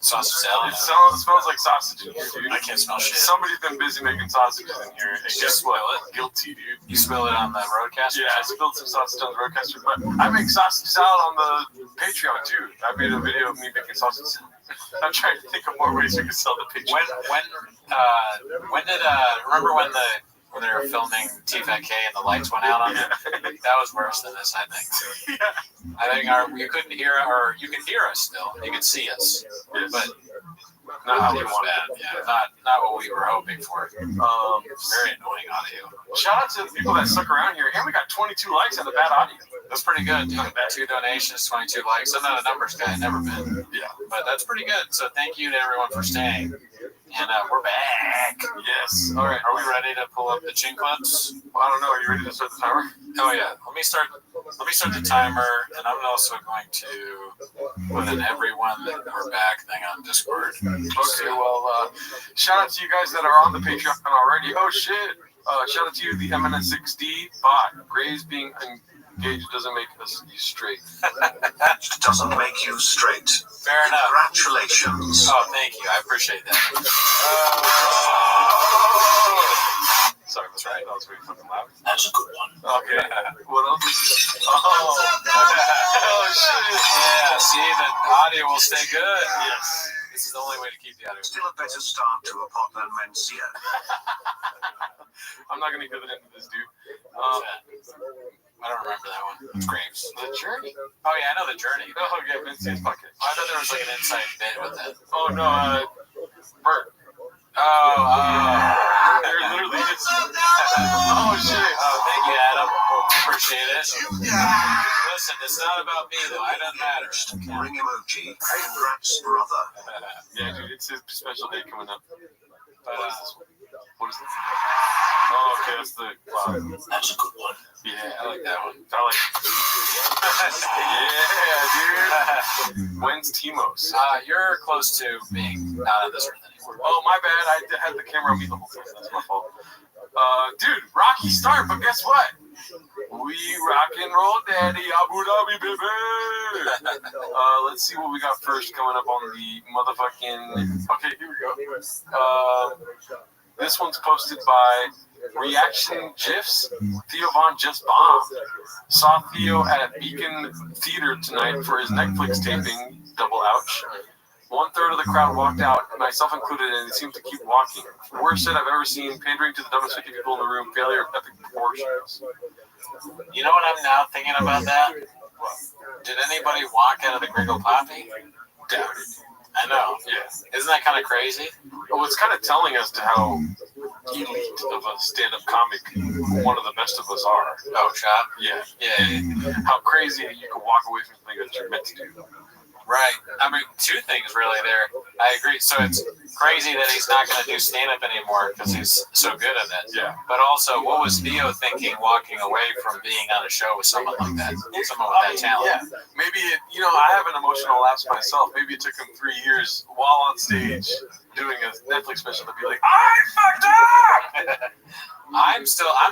Sausage salad. It smells like sausage in here, dude. I can't smell shit. Somebody's been busy making sausages in here. And guess what? Guilty, dude. You spill it on the roadcaster? Yeah, I spilled some sausage on the roadcaster, but I make sausage salad on the Patreon too. I made a video of me making sausage salad. I'm trying to think of more ways we can sell the Patreon. When did remember when they were filming T-Fat K and the lights went out on it? That was worse than this, I think. Yeah. I think you couldn't hear, or you could hear us still. You could see us, but not how we wanted. Yeah, not what we were hoping for. Very annoying audio. Shout out to the people that stuck around here, and we got 22 likes on the bad audio. That's pretty good, dude. 2 donations, 22 likes. I'm not a numbers guy, never been. Yeah, but that's pretty good. So thank you to everyone for staying. And we're back. Yes. All right. Are we ready to pull up the chin clips? Well, I don't know. Are you ready to start the timer? Oh yeah. Let me start the timer, and I'm also going to put in everyone that we're back thing on Discord. Okay. Well, shout out to you guys that are on the Patreon already. Oh shit. Shout out to you, the MNS6D bot. Grays being engaged doesn't make us straight. Doesn't make you straight. Fair enough. Congratulations. Oh, thank you. I appreciate that. Sorry, that's right. That was really fucking loud. That's a good one. Okay. What else? Oh, shit. Yeah, see, the audio will stay good. Yes. This is the only way to keep the audio. Still a better start to a pot than Mencia. I'm not going to give it into this, dude. I don't remember that one. It's Graves. The Journey? Oh, yeah, I know The Journey. Oh, yeah, Vinci's bucket. I thought there was like an inside bit with it. Oh, no, Bert. They're literally just... Oh, shit. Oh, thank you, Adam. Appreciate it. Listen, it's not about me, though. I don't matter. Ring emoji. Congrats, brother. Yeah, dude, it's his special day coming up. But, what is this? Oh, okay, that's the cloud. That's a good one. Yeah, I like that one. I like it. Yeah, dude. When's Timos? You're close to being not on this earth anymore. Oh, my bad. I had the camera on me the whole time. That's my fault. Dude, rocky start, but guess what? We rock and roll, daddy. Abu Dhabi, baby. Let's see what we got first coming up on the motherfucking... Okay, here we go. This one's posted by Reaction GIFs. Theo Von just bombed. Saw Theo at Beacon Theater tonight for his Netflix taping. Double ouch. 1/3 of the crowd walked out, myself included, and it seemed to keep walking. Worst shit I've ever seen. Pandering to the dumbest 50 people in the room. Failure of epic proportions. You know what I'm now thinking about that? Did anybody walk out of the Gringo Poppy? Doubt it. I know. Yeah. Isn't that kind of crazy? Well, it's kind of telling us to how elite of a stand-up comic one of the best of us are. Oh, Chop? Yeah. Yeah. How crazy you can walk away from something that you're meant to do. Right. I mean, two things really there. I agree. So it's crazy that he's not going to do stand-up anymore because he's so good at it. Yeah. But also, what was Theo thinking walking away from being on a show with someone like that? Someone with that talent? Yeah. Maybe, I have an emotional lapse myself. Maybe it took him 3 years while on stage doing a Netflix special to be like, I fucked up! I'm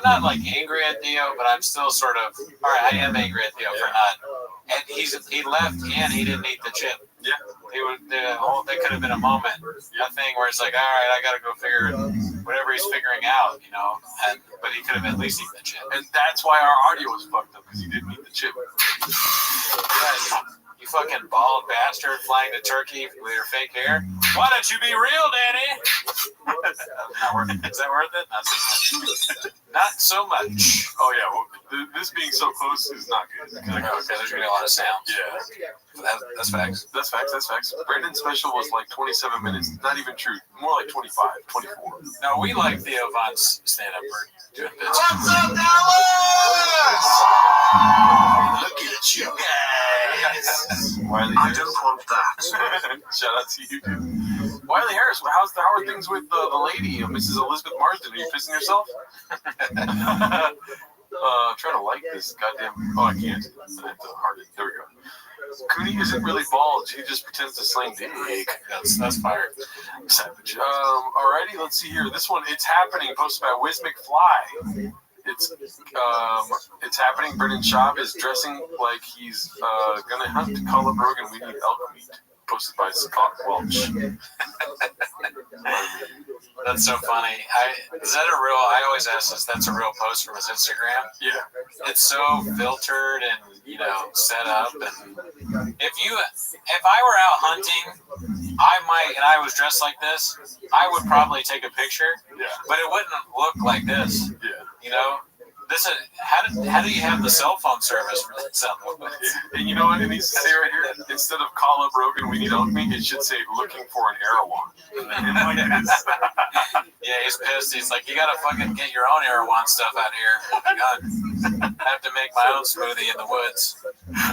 not like angry at Theo, but I'm still sort of, all right, I am angry at Theo for not. And he left and he didn't eat the chip. Yeah. There could have been a moment, a thing where it's like, all right, I got to go figure whatever he's figuring out, but he could have at least eaten the chip. And that's why our audio was fucked up, because he didn't eat the chip. Yes. You fucking bald bastard flying to Turkey with your fake hair. Why don't you be real, Danny? Not worth it. Is that worth it? Not so much. Not so much. Oh, yeah. Well, this being so close is not good. Okay, there's going to be a lot of sounds. Yeah. That's facts. That's facts. Brandon's special was like 27 minutes. Not even true. More like 25, 24. No, we like Theo Von's stand-up for doing bits. What's up, Dallas? Look at you guys. Wiley I Harris. don't want that. Shout out to you, dude. Wiley Harris, how are things with the lady, Mrs. Elizabeth Marsden? Are you pissing yourself? Trying to like this goddamn. Oh, I can't. I have to heart it. There we go. Cooney isn't really bald. He just pretends to sling dick. That's fire. Savage. Alrighty, let's see here. This one, It's Happening, posted by Wiz McFly. It's happening. Brendan Schaub is dressing like he's gonna hunt Cullen Brogan. We need elk meat. Posted by Scott Welch. That's so funny. Is that a real? I always ask this. That's a real post from his Instagram. Yeah. It's so filtered and set up. And if I were out hunting, I might, and I was dressed like this, I would probably take a picture. Yeah. But it wouldn't look like this. Yeah. This is how do you have the cell phone service for this? And you know what it needs to say right here? Instead of call up Rogan, we need elk meat, it should say looking for an Erewhon. Yeah, he's pissed. He's like, you gotta fucking get your own Erewhon stuff out here. Oh my God. I have to make my own smoothie in the woods.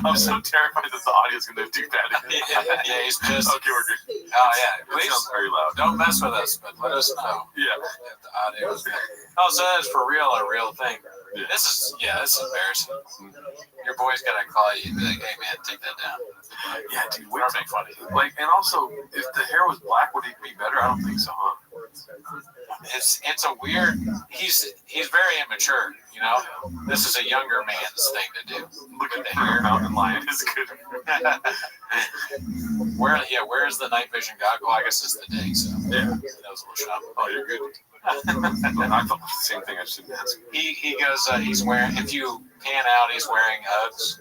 I'm so terrified that the audio's gonna do that. Yeah, he's pissed. Okay, we're good. Oh yeah, It please sounds very loud. don't mess with us, but let us know. Yeah. If the audio is good. Oh, so that's for real, a real thing. This is embarrassing. Your boy's gotta call you and be like, hey man, take that down. Yeah, dude. Or make fun of you. Like, and also, if the hair was black, would it be better? I don't think so, huh? It's a weird. He's very immature. This is a younger man's thing to do. Looking for a mountain lion is good. Where's the night vision goggle? I guess it's the day. So Yeah. that was a little shot. Oh, you're good. I thought the same thing. I just didn't ask. He goes. He's wearing. If you pan out, he's wearing Uggs.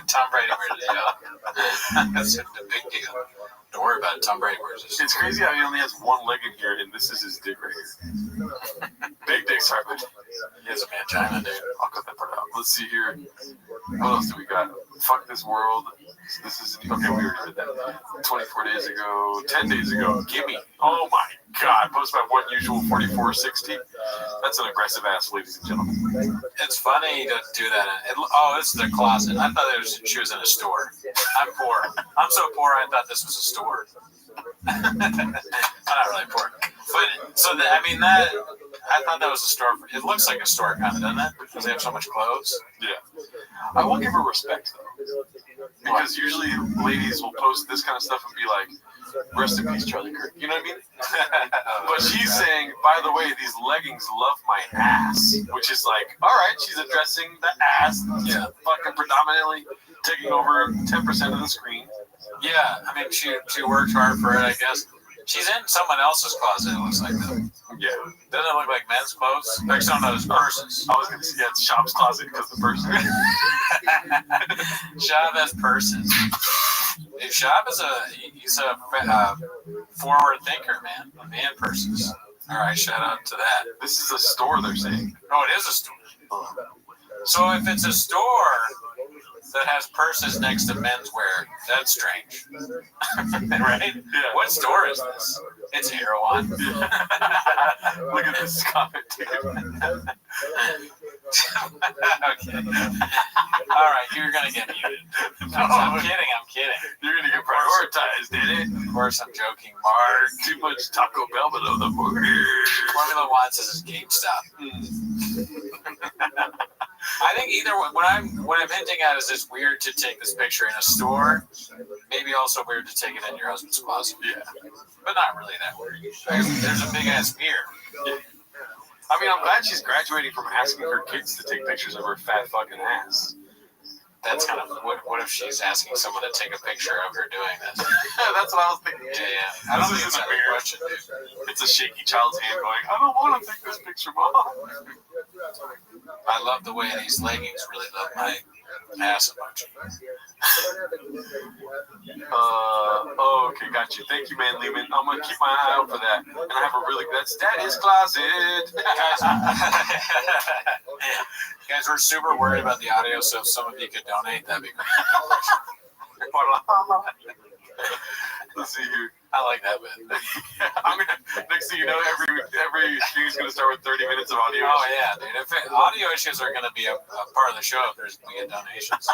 Tom Brady wears it. That's a big deal. Don't worry about it. Tom Brady wears it. It's crazy how he only has one leg in here, and this is his dick right here. Big dick, sorry. He has a mangina, dude. I'll cut that part out. Let's see here. What else do we got? Fuck this world. This is okay. We already did that. 24 days ago, 10 days ago. Gimme. Oh my God. Posted by What Usual 4460. That's an aggressive ass, ladies and gentlemen. It's funny to do that. It's the closet. I thought she was in a store. I'm poor. I'm so poor. I thought this was a store. I'm not really poor, but I thought that was a store. It looks like a store, kind of, doesn't it? Because they have so much clothes. Yeah. I will give her respect though, because usually ladies will post this kind of stuff and be like, "Rest in peace, Charlie Kirk." You know what I mean? But she's saying, by the way, these leggings love my ass, which is like, all right, she's addressing the ass. Yeah. Fucking predominantly taking over 10% of the screen. Yeah, I mean, she worked hard for it, I guess. She's in someone else's closet, it looks like, though. Yeah. Doesn't it look like men's clothes? Like some of those purses. I was going to say, yeah, it's Shop's closet because the purses. Shop has purses. Shop is he's a forward thinker, man. Man purses. All right, shout out to that. This is a store, they're saying. Oh, it is a store. So if it's a store, that has purses next to menswear. That's strange. Right? Yeah. What store is this? It's Erewhon. Look at this comment, dude. Okay. All right, you're gonna get muted. I'm kidding. You're gonna get prioritized, did it? Of course, I'm joking, Mark. Too much Taco Bell on the burger. Formula One says it's GameStop. I think either way, what I'm hinting at is it's weird to take this picture in a store. Maybe also weird to take it in your husband's closet. Yeah. But not really that weird. There's a big ass mirror. Yeah. I mean, I'm glad she's graduating from asking her kids to take pictures of her fat fucking ass. That's kind of what if she's asking someone to take a picture of her doing this? That's what I was thinking. Yeah. I don't think it's a weird question, dude. It's a shaky child's hand going, I don't want to take this picture, Mom. I love the way these leggings really love my ass emoji. Okay, got you. Thank you, man, Lehman. I'm gonna keep my eye out for that. And I have a really that's Daddy's closet. Guys, we're super worried about the audio, so if some of you could donate, that'd be great. Let's see here. I like that bit. I'm gonna. Next thing you know, every stream is gonna start with 30 minutes of audio. Oh yeah, dude. If audio issues are gonna be a part of the show, if we get donations,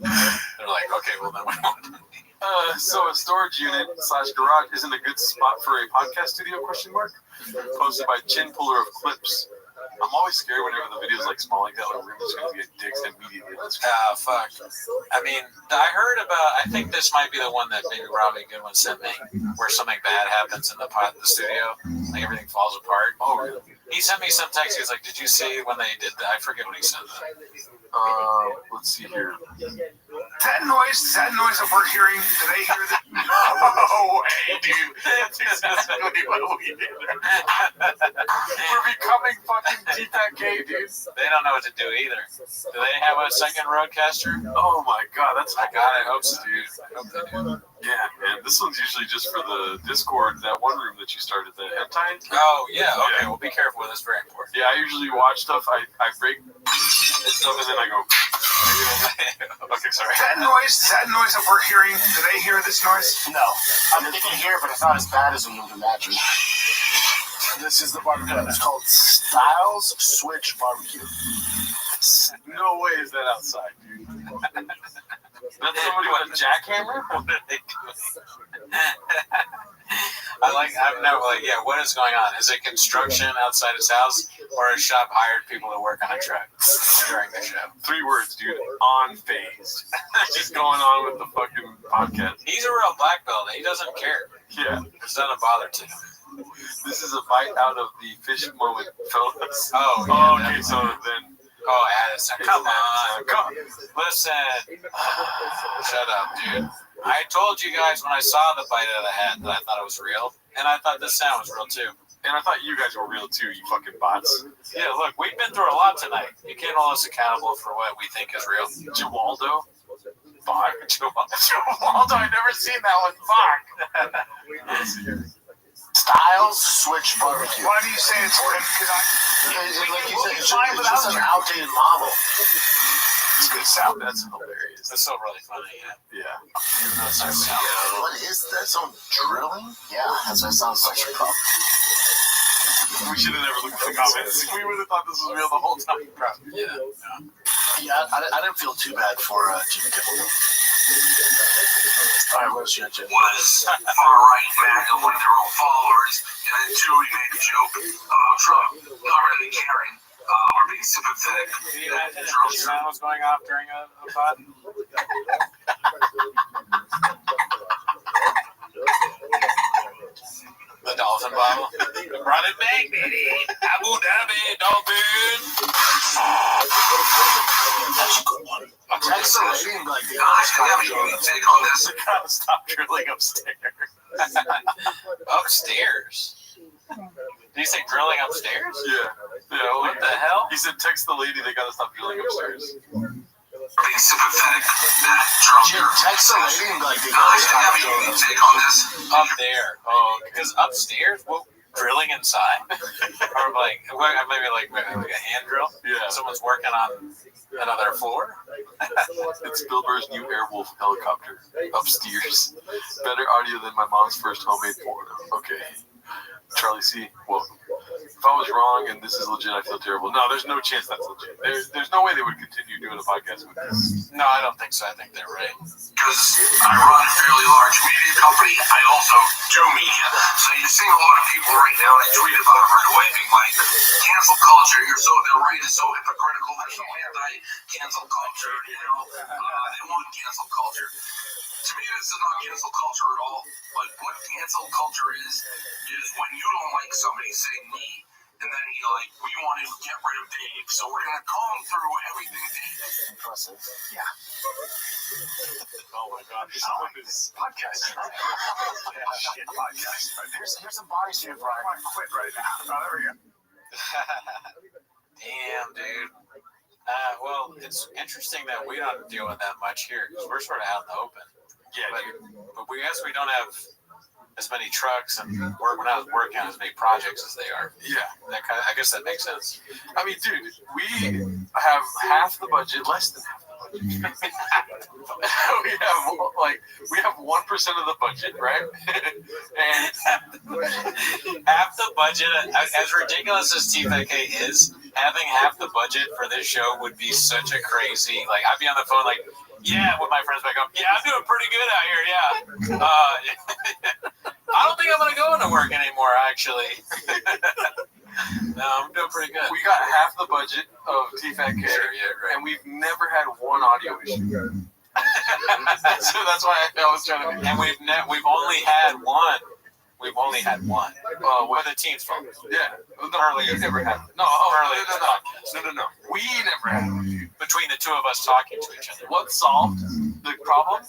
they're like, okay, well then we won't. So a storage unit / garage isn't a good spot for a podcast studio? ? Posted by Chin Puller of Clips. I'm always scared whenever the video's like small like that, like we're just gonna get dicks immediately. Fuck. I mean, I think this might be the one that maybe Robbie Goodwin sent me, where something bad happens in the studio, like everything falls apart. Oh, really? He sent me some text. He's like, "Did you see when they did that?" I forget what he said. Let's see here. That noise that we're hearing, do they hear that? No way, dude. That's exactly what we did. We're becoming fucking TK, dude. They don't know what to do either. Do they have a second roadcaster? Oh my god, that's I hope so, dude. I hope they do. Yeah, man. This one's usually just for the Discord, that one room that you started, the hentai. Oh, yeah, okay. Well, be careful with this. Very important. Yeah, I usually watch stuff. I break stuff and then I go. Okay, sorry. That noise that we're hearing, do they hear this noise? No. I mean, they can hear it, but it's not as bad as we would imagine. This is the barbecue. It's called Styles Switch Barbecue. No way is that outside, dude. That's somebody with a jackhammer? What are they doing? What is going on? Is it construction outside his house, or a shop hired people to work on a truck during the show? 3 words, dude. Unfazed. Just going on with the fucking podcast. He's a real black belt. He doesn't care. Yeah. It's not a bother to him. This is a bite out of the fish moment, fellas. Oh, yeah, okay, so then. Oh, Addison, come on. Listen. Shut up, dude. I told you guys when I saw the bite out of the hat that I thought it was real, and I thought the sound was real too. And I thought you guys were real too, you fucking bots. Yeah, look, we've been through a lot tonight. You can't hold us accountable for what we think is real. Jawaldo? Fuck, Jawaldo, I've never seen that one. Fuck. Styles Switch Barbecue. Why do you say it's good? Because like you said, it's just an outdated model. It's good sound. That's hilarious. That's so really funny, yeah. What is that? Someone drilling? Yeah, that's what it sounds like. We should have never looked at the comments. We would have thought this was real the whole time. Yeah, I didn't feel too bad for Jimmy Kimmel. All right, what's your Jim? Was far-right MAGA one of their own followers, and then 2, he made a joke about Trump not really caring or being sympathetic. The sound was going off during a pod. The dolphin bottle. Brought it back, baby. Abu Dhabi dolphin. That's a good one. Excellent. Like, take on this. Gotta stop drilling upstairs. Upstairs? Did he say drilling upstairs? Yeah. What the hell? He said text the lady, they gotta stop drilling upstairs. Being sympathetic that Trump. Text the lady and like, take on this. Up there. Oh, because upstairs? Well, drilling inside? Or maybe like a hand drill? Yeah. Someone's working on Another floor? It's Spielberg's new Airwolf helicopter. Upstairs. Better audio than my mom's first homemade porno. Okay. Charlie C. Welcome. If I was wrong and this is legit, I feel terrible. No, there's no chance that's legit. There's no way they would continue doing a podcast with this. No, I don't think so. I think they're right. Because I run a fairly large media company, I also do media. So you're seeing a lot of people right now that tweet about it right away, being like, cancel culture, their right is so hypocritical, they're so anti-cancel culture, they want cancel culture. To me, this is not cancel culture at all. But what cancel culture is when you don't like somebody, say me, and then you're like, we want to get rid of Dave, so we're going to comb through everything Dave. Impressive. Yeah. Oh my God. This podcast. Shit, podcast. Here's some body suit, Brian. I quit right now. Oh, there we go. Damn, dude. Well, it's interesting that we don't deal with that much here because we're sort of out in the open. Yeah, but we guess we don't have as many trucks and we're not working on as many projects as they are. Yeah, I guess that makes sense. I mean, dude, we have half the budget, less than half the budget. we have 1% of the budget, right? And half the budget, as ridiculous as TFK is, having half the budget for this show would be such a crazy. Like, I'd be on the phone like, yeah, with my friends back home. Yeah, I'm doing pretty good out here. Yeah. I don't think I'm gonna go into work anymore. Actually. No, I'm doing pretty good. We got half the budget of TFK, right. and we've never had one audio issue. So that's why I was trying to. And we've only had one. We've only had one. With the team's phone. Yeah. Earlier, never had. No. No. We never had one. Between the two of us talking to each other. What solved the problem?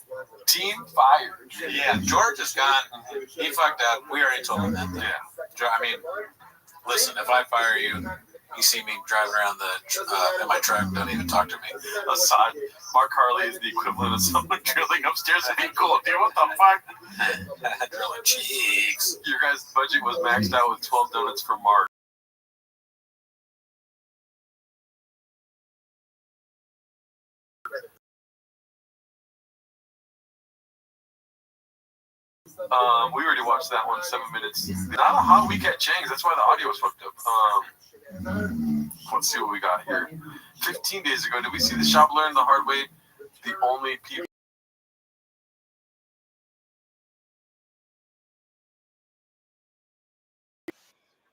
Team fired. Yeah, George is gone. He fucked up. We already told him that. Yeah. I mean, listen, if I fire you, you see me driving around in my truck, don't even talk to me. Aside, Mark Harley is the equivalent of someone drilling upstairs and be cool, dude. What the fuck? Drilling cheeks. Your guys' budget was maxed out with 12 donuts for Mark. We already watched that one, 7 minutes. Not a hot week at Chang's. That's why the audio was fucked up. Let's see what we got here. 15 days ago, did we see the shop learn the hard way? The only people.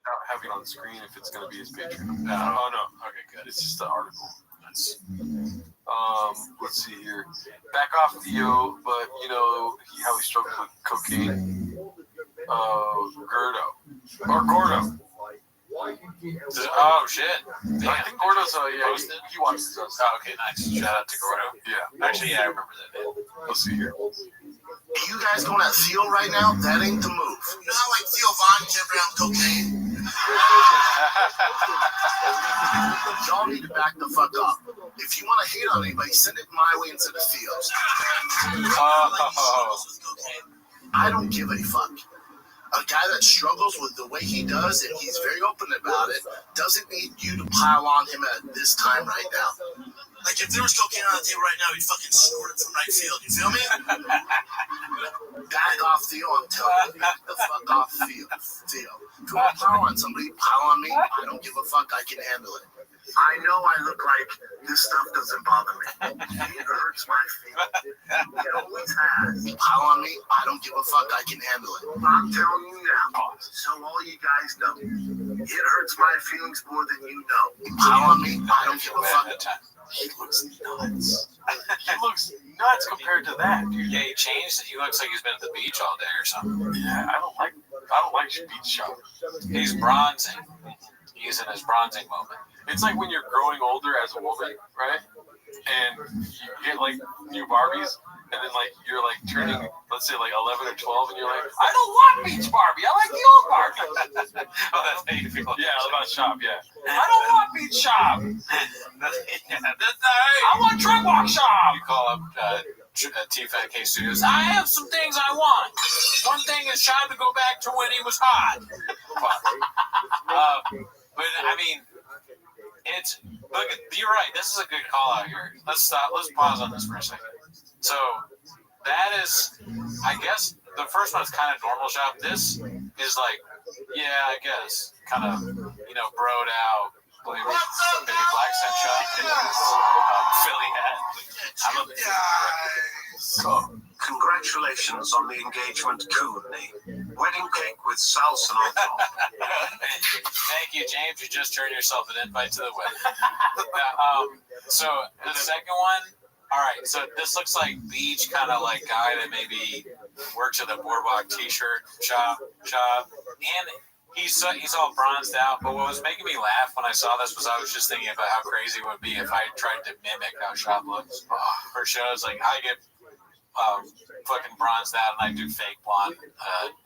Not having on screen if it's going to be his Patreon. Oh no. Okay, good. It's just the article. Let's see here. Back off Theo, but you know how he struggles with cocaine. Gordo. Oh shit! Damn. I think Gordo's he watches us. Oh, okay, nice. Shout out to Gordo. Yeah. Actually, yeah, I remember that name. Let's see here. You guys going at Theo right now? That ain't the move. You know how like Theo Von kept around cocaine? Y'all need to back the fuck up. If you want to hate on anybody, send it my way instead of Theo's. I don't give a fuck. A guy that struggles with the way he does, and he's very open about it, doesn't need you to pile on him at this time right now. Like, if there was cocaine on the table right now, he'd fucking snort it from right field. You feel me? Back off, Theo. I'm telling you. Back the fuck off, Theo. If you want to pile on somebody, pile on me. I don't give a fuck. I can handle it. I know I look like this stuff doesn't bother me. It hurts my feelings. It always has. Pile on me. I don't give a fuck. I can handle it. I'm telling you now. So all you guys know, it hurts my feelings more than you know. Pile on me. I don't give a fuck. He looks nuts. He looks nuts compared to that, dude. Yeah, he changed. He looks like he's been at the beach all day or something. Yeah, I don't like beach showers. He's bronzing. He's in his bronzing moment. It's like when you're growing older as a woman, right? And you get like new Barbies, and then like you're like turning, let's say like 11 or 12, and you're like, I don't want Beach Barbie. I like the old Barbie. Oh, that's how you feel. Yeah, about Shop. Yeah. I don't want Beach Shop. I want Truck Walk Shop. You call up T5K Studios. I have some things I want. One thing is Shop to go back to when he was hot. But I mean, Look, you're right. This is a good call out here. Let's stop. Let's pause on this for a second. So that is, I guess, the first one is kind of normal shop. This is like, yeah, I guess, kind of, broed out. Maybe black set shop. Philly hat. I love it. So, congratulations on the engagement, Cooney. Wedding cake with salsa on top. Thank you, James. You just turned yourself an invite to the wedding. So the second one, all right. So this looks like beach kind of like guy that maybe works at the Boardwalk T-shirt shop, and he's all bronzed out. But what was making me laugh when I saw this was I was just thinking about how crazy it would be if I tried to mimic how Shop looks for shows. Like I get fucking bronzed out and I do fake blonde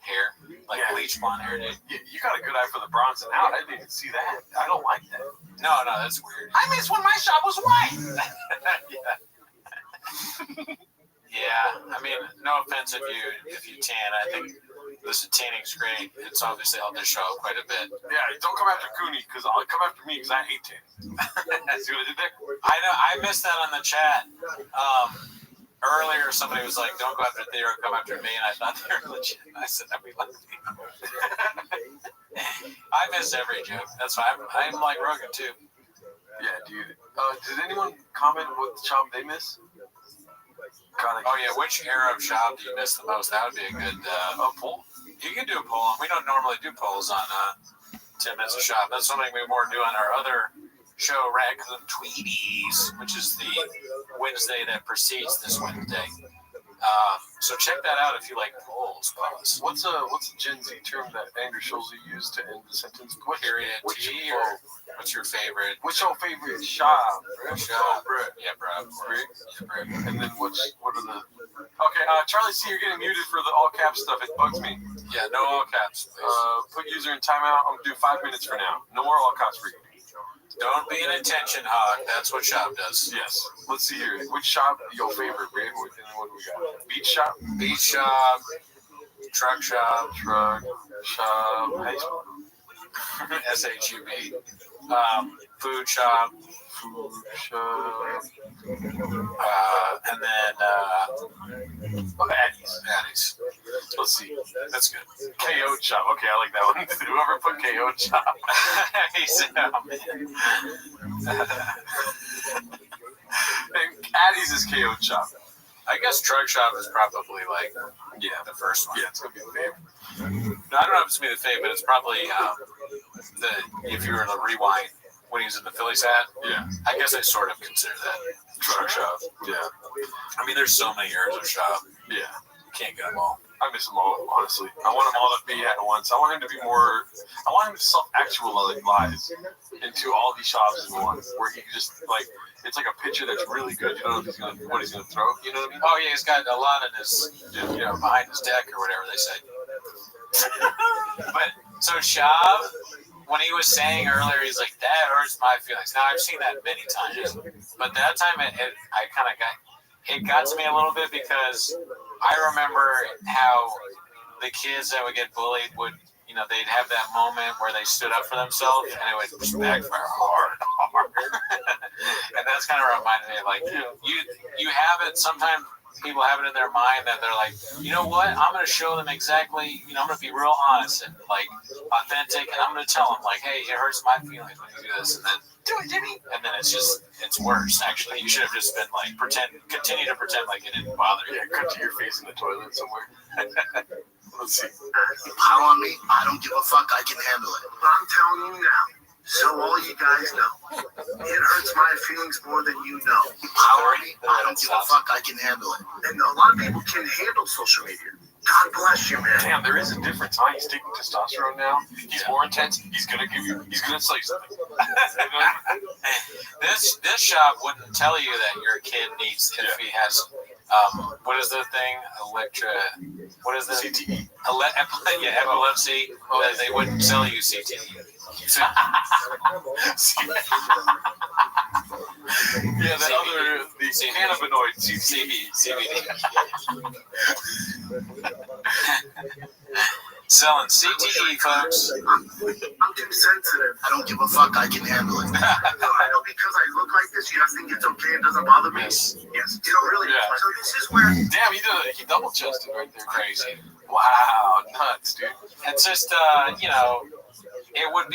hair, like bleach blonde hair, dude. You got a good eye for the bronzing out. I didn't even see that. I don't like that. No, that's weird. I miss when my shop was white. Yeah, I mean, no offense if you tan. I think this tanning's great. It's obviously helped this show out quite a bit. Yeah, don't come after Cooney because I'll come after me because I hate tanning. See what I did there? I know. I missed that on the chat. Earlier, somebody was like, "Don't go after Theo, come after me," and I thought they were legit. And I said, "I'd be like, I miss every joke. That's why I'm like Rogan too." Yeah, dude. Did anyone comment what shop they miss? Oh yeah, which era of shop do you miss the most? That would be a good poll. You can do a poll. We don't normally do polls on 10 minutes of shop. That's something we more do on our other show, Raccoon Tweeties, which is the Wednesday that precedes this Wednesday. So check that out if you like polls. What's a Gen Z term that Andrew Schulze used to end the sentence? Period. T or what's your favorite? What's your favorite shop? Shop. Yeah, bro. And then what are the? Okay, Charlie C, you're getting muted for the all caps stuff. It bugs me. Yeah, no all caps, please. Put user in timeout. I'm gonna do 5 minutes for now. No more all caps for you. Don't be an attention hog. That's what shop does. Yes. Let's see here. Which shop your favorite, Ray? What do we got? Beach shop? Beach shop. Truck shop. Truck shop. SHUB. Food shop. Food shop. And then Patties. Let's see. That's good. KO shop. Okay, I like that one. Whoever put KO shop. He said, oh, man. And Caddies is KO shop. I guess truck shop is probably like the first one. Yeah, it's gonna be the favorite. No, I don't know if it's gonna be the favorite, but it's probably if you were in the rewind when he was in the Phillies hat. Yeah, I guess I sort of consider that truck shop. Yeah, I mean, there's so many eras of shop. Yeah, you can't get them all. I miss them all, honestly. I want them all to be at once. I want him to be more. I want him to self-actualize into all these shops in one, where he can just like. It's like a picture that's really good. You don't know what he's gonna throw. You know what I mean? Oh yeah, he's got a lot in his, behind his deck or whatever they say. But so Shab, when he was saying earlier, he's like, "That hurts my feelings." Now I've seen that many times, but that time it got to me a little bit because I remember how the kids that would get bullied would. They'd have that moment where they stood up for themselves, and it would just backfire hard. And that's kind of reminded me of like you have it. Sometimes people have it in their mind that they're like, you know what? I'm going to show them exactly. I'm going to be real honest and like authentic, and I'm going to tell them like, hey, it hurts my feelings when you do this, and then do it, Jimmy. And then it's worse. Actually, you should have just been like continue to pretend like it didn't bother you. Yeah, cut to your face in the toilet somewhere. Let's see. Pile on me, I don't give a fuck, I can handle it. I'm telling you now, so all you guys know, it hurts my feelings more than you know. Pile on me, I don't give a fuck, I can handle it. And a lot of people can handle social media. God bless you, man. Damn, there is a difference, huh? He's taking testosterone now. He's more intense. He's gonna say something. This shop wouldn't tell you that your kid needs if he has what is the thing? What is the CTE? Epilepsy. They wouldn't sell you CTE. Yeah, the cannabinoid CBD. Selling CTE, folks. I'm too sensitive. I don't give a fuck. I can handle it. I know because I look like this, you guys think it's okay and doesn't bother me? Yes. You know, really. Yeah. So this is where. Damn, he double chested right there. Crazy. Wow, nuts, dude. It's just, you know, it would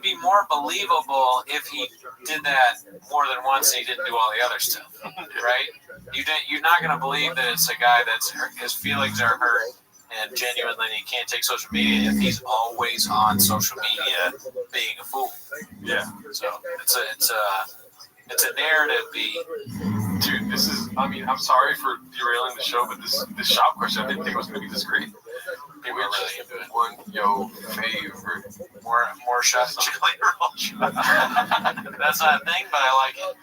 be more believable if he did that more than once and he didn't do all the other stuff, right? You're not going to believe that it's a guy that's his feelings are hurt and genuinely he can't take social media if he's always on social media being a fool. Yeah. So it's a narrative beat. Dude, this is, I mean, I'm sorry for derailing the show, but this shop question, I didn't think it was going to be this great. People are really into it. One, yo, favorite. More shots. Jelly roll shot. That's not a thing, but I like it.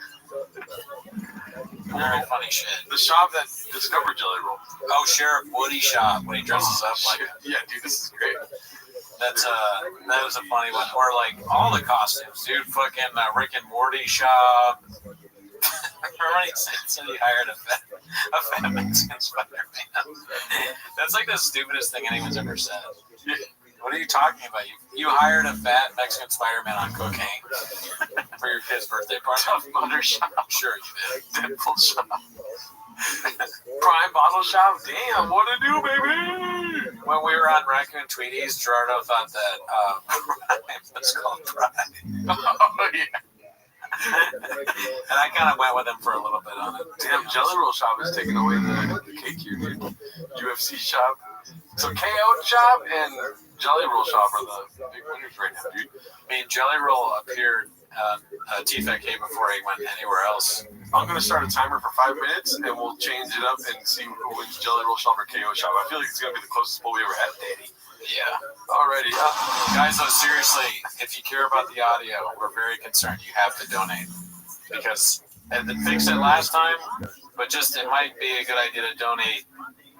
Very funny shit. The shop that discovered Jelly Roll. Oh, Sheriff Woody shop when he dresses up like it. Yeah, dude, this is great. That was a funny one. Or like all the costumes, dude. Fucking Rick and Morty shop. Remember he said he hired a fat Mexican Spider-Man. That's like the stupidest thing anyone's ever said. What are you talking about? You hired a fat Mexican Spider-Man on cocaine for your kid's birthday party? Tough Mudder shop. Sure you did. Dimple shop. Prime bottle shop. Damn, what to do, baby? When we were on Raccoon Tweeties, Gerardo thought that Prime was called Prime. Oh, yeah. And I kind of went with him for a little bit on it. Damn, Jelly Roll shop is taking away the cake here, dude. UFC shop. So KO shop and Jelly Roll shop are the big winners right now, dude. I mean, Jelly Roll appeared TFK before he went anywhere else. I'm going to start a timer for 5 minutes, and we'll change it up and see who wins Jelly Roll shop or KO shop. I feel like it's going to be the closest poll we ever had, Danny. Yeah. Alrighty. Guys, though, seriously, if you care about the audio, we're very concerned. You have to donate. Because they fixed it last time, but just it might be a good idea to donate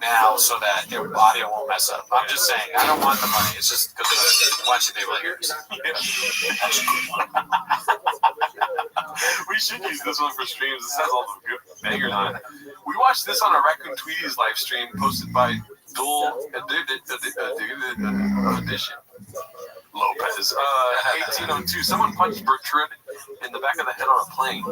now so that your audio won't mess up. I'm just saying, I don't want the money. It's just because I want you to be able to hear us. We should use this one for streams. This has all the good bangers on it. We watched this on a Raccoon Tweeties live stream posted by Dual Edition. Lopez. 1802. Someone punched Bertrand in the back of the head on a plane.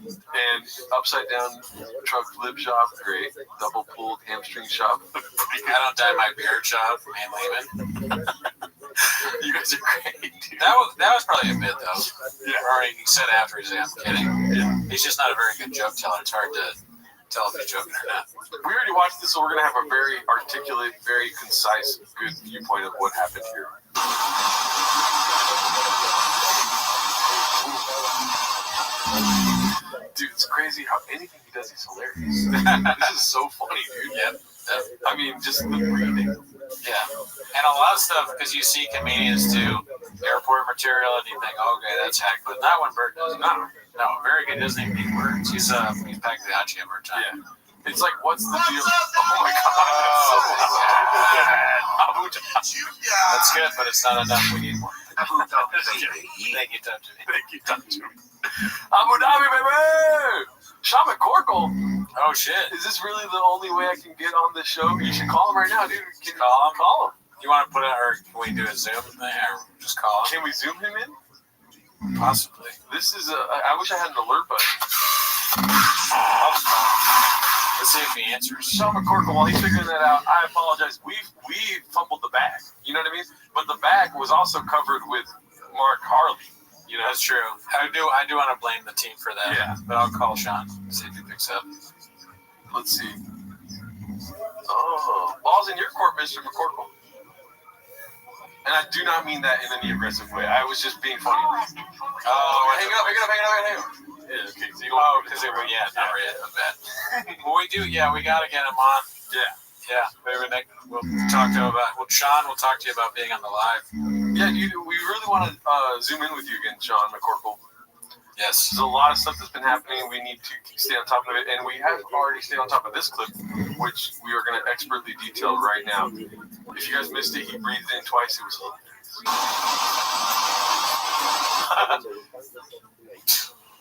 And upside down truck flip shop. Great. Double pulled hamstring shop. I don't dye my beard shop. Man, Lehman. You guys are great, dude. That was probably a bit, though. Yeah. Or he said after, he's like, I'm kidding. Yeah. He's just not a very good joke teller. It's hard to tell if he's joking or not. We already watched this, so we're going to have a very articulate, very concise, good viewpoint of what happened here. Dude, it's crazy how anything he does, he's hilarious. This is so funny, dude. Yep. I mean, just the breathing. Yeah. And a lot of stuff, because you see comedians do airport material and you think, okay, that's hack, but not when Bert does it. No, very good. He doesn't even need words. He's Pagliacci every time. Yeah. It's like, what's the deal? Oh my God. That's good, but it's not enough. We need more. Thank you, Tom Jimmy. Thank you, Tom Jimmy. Abu Dhabi, baby! Sean McCorkle. Oh, shit. Is this really the only way I can get on this show? You should call him right now, dude. Can call him? Call him. You want to put it, or can we do a Zoom thing, or just call him? Can we Zoom him in? Possibly. This is I wish I had an alert button. I'll just call him. Let's see if he answers. Sean McCorkle, while he's figuring that out, I apologize. We fumbled the bag. You know what I mean? But the bag was also covered with Mark Harley. You know, that's true. I do want to blame the team for that. Yeah. But I'll call Sean, see if he picks up. Let's see. Oh, ball's in your court, Mr. McCorkle. And I do not mean that in any aggressive way. I was just being funny. Oh, hang it up. Yeah, okay. So because not really a bet. Well, we got to get him on. Yeah. Maybe we'll talk to him about. Sean will talk to you about being on the live. Yeah, we really want to zoom in with you again, Sean McCorkle. Yes. There's a lot of stuff that's been happening. We need to stay on top of it, and we have already stayed on top of this clip, which we are going to expertly detail right now. If you guys missed it, he breathed in twice. It was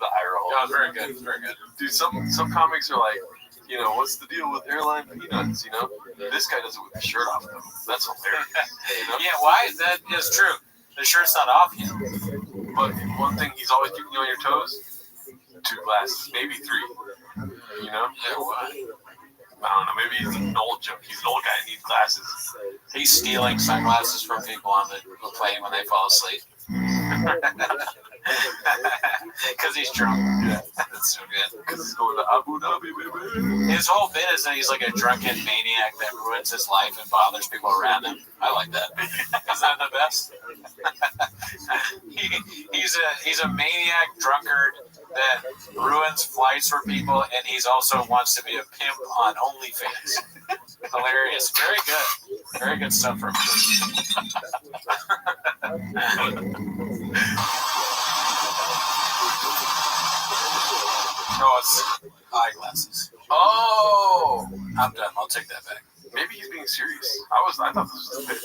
the eye roll. Yeah, very good. Very good. Dude, some comics are like, you know, what's the deal with airline peanuts? You know, this guy does it with his shirt off, though. That's hilarious. You know? Yeah, why? That is true. The shirt's not off yet. But one thing he's always keeping you on your toes: 2 glasses, maybe 3. You know? Yeah, why? I don't know. Maybe he's an old joke. He's an old guy and needs glasses. He's stealing sunglasses from people on the plane when they fall asleep. Because he's drunk. Yeah. That's so good. Because he's going to Abu Dhabi, baby. His whole bit is that he's like a drunken maniac that ruins his life and bothers people around him. I like that. Isn't that the best? He's a maniac drunkard that ruins flights for people, and he's also wants to be a pimp on OnlyFans. Hilarious. Very good. Very good stuff from him. Oh, it's eyeglasses. Oh, I'm done. I'll take that back. Maybe he's being serious. I thought this was a bit.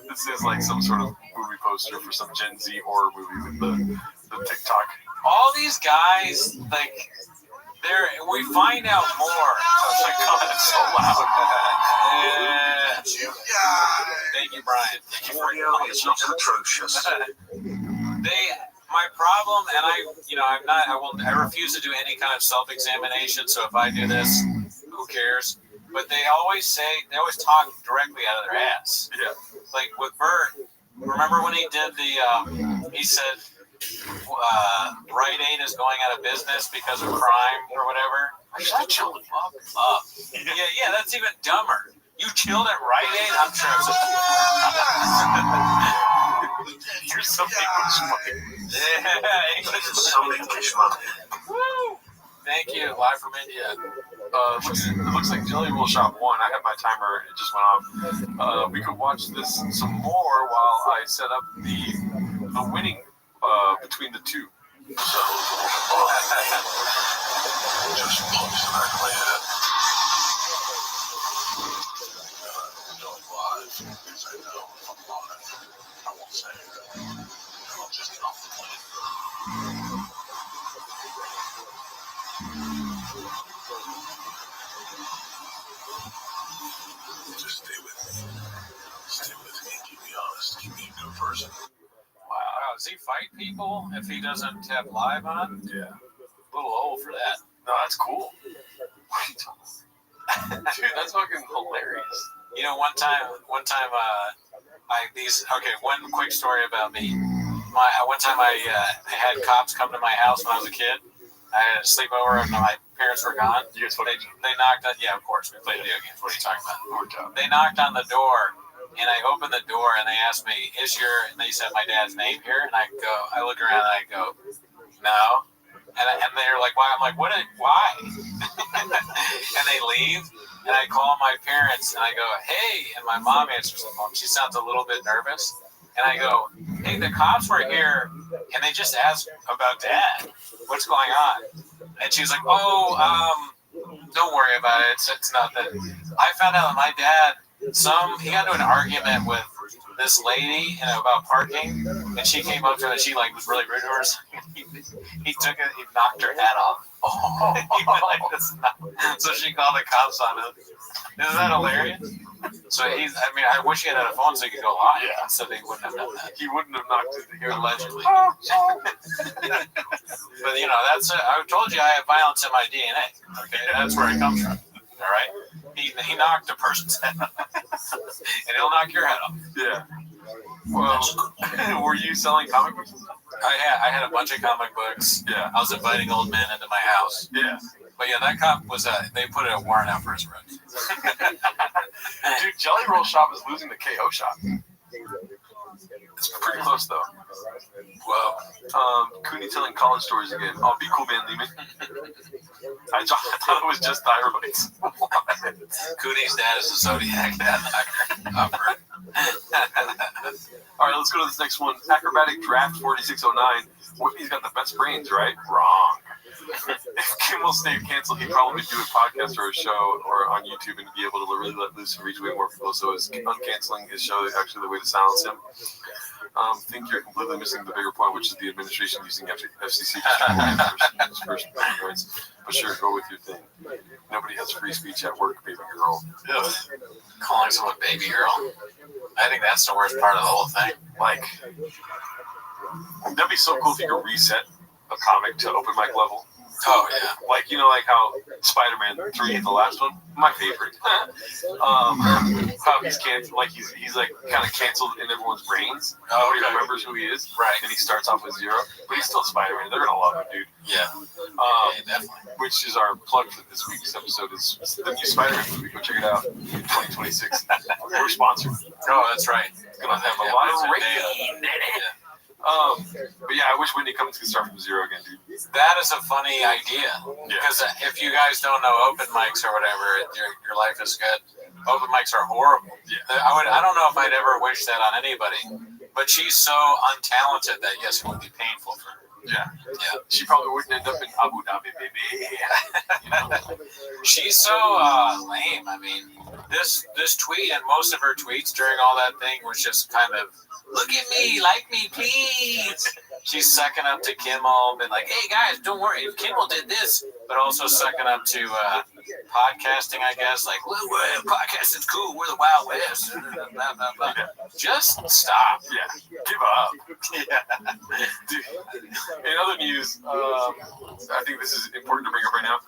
This is like some sort of movie poster for some Gen Z horror movie with the TikTok. All these guys, like, we find out more. Oh my God, it's so loud. Thank you, Brian. Thank you for your It's not atrocious. My problem, and I refuse to do any kind of self-examination. So if I do this, who cares? But they always talk directly out of their ass. Yeah. Like with Bert, remember when he did he said, Rite Aid is going out of business because of crime or whatever. Shut the fuck up. Yeah, that's even dumber. You chilled at Rite Aid? I'm sure it's You're some English money. Yeah, English is Some English money. Woo! Thank you. Live from India. It looks like Jelly Roll Shop won. I had my timer. It just went off. We could watch this some more while I set up the winning between the two. So, Just punch back my head. Live, because I know if I'm live, I won't say it. I'll just get off the plane. Just stay with me. Stay with me and keep me honest. Keep me a good person. Wow, does he fight people if he doesn't have live on? Yeah. A little old for that. No, that's cool. Dude, that's fucking hilarious. You know, one time, one quick story about me. One time I had cops come to my house when I was a kid. I had a sleepover and my parents were gone. They knocked on, yeah, of course, we played video games. What are you talking about? They knocked on the door, and I opened the door, and they asked me, and they said my dad's name here, and I look around, and I go, no. And they're like, why? I'm like, why? And they leave, and I call my parents, and I go, hey, and my mom answers the phone. She sounds a little bit nervous, and I go, hey, the cops were here, and they just asked about Dad. What's going on? And she's like, don't worry about it. It's not that. I found out that my dad, he got into an argument with this lady about parking, and she came up to him and she was really rude to her. So he took it, he knocked her hat off. So she called the cops on him. Isn't that hilarious? So I wish he had a phone so he could go live. Yeah. So they wouldn't have done that. He wouldn't have knocked it here allegedly. But I told you I have violence in my DNA. Okay, that's where it comes from. All right. He knocked a person's head off, and he'll knock your head off. Yeah. Well, were you selling comic books? I had a bunch of comic books. Yeah. I was inviting old men into my house. Yeah. But yeah, that cop was they put a warrant out for his arrest. Dude, Jelly Roll Shop is losing the KO shop. It's pretty close though. Well, Cooney telling college stories again. Oh, be cool, man, Lehman. I thought it was just thyroids. Cooney's dad is a Zodiac dad. All right, let's go to this next one. Acrobatic Draft 4609. Whitney's got the best brains, right? Wrong. If Kimmel stayed canceled, he'd probably do a podcast or a show or on YouTube and be able to really let loose and reach way more people. So is uncanceling his show actually the way to silence him? Think you're completely missing the bigger point, which is the administration using FCC first rights. But sure, go with your thing. Nobody has free speech at work, baby girl. Ugh. Calling someone baby girl. I think that's the worst part of the whole thing. Like, that'd be so cool if you could reset a comic to open mic level. Oh, yeah. Like, you know, like how Spider-Man 3, the last one, my favorite. How he's canceled, like he's like kind of canceled in everyone's brains. Nobody remembers who he is. Right. And he starts off with 0, but he's still Spider-Man. They're gonna love him, dude. Yeah. Definitely. Which is our plug for this week's episode is the new Spider-Man movie. Go check it out in 2026. We're sponsored. Oh, that's right. It's gonna have a lot of rain in it. But yeah, I wish Whitney Cummings could start from 0 again, dude. That is a funny idea. Because if you guys don't know open mics or whatever, your life is good. Open mics are horrible. Yeah. I don't know if I'd ever wish that on anybody. But she's so untalented that, yes, it would be painful for her. Yeah. She probably wouldn't end up in Abu Dhabi, baby. You know? She's so lame. I mean, this tweet and most of her tweets during all that thing was just kind of, look at me, like me, please. She's sucking up to Kimmel, been like, hey guys, don't worry, if Kimmel did this, but also sucking up to podcasting, I guess, like, well, podcasting's cool, we're the Wild West, blah, blah, blah. Just stop. Yeah, give up. Yeah. Dude, in other news, I think this is important to bring up right now.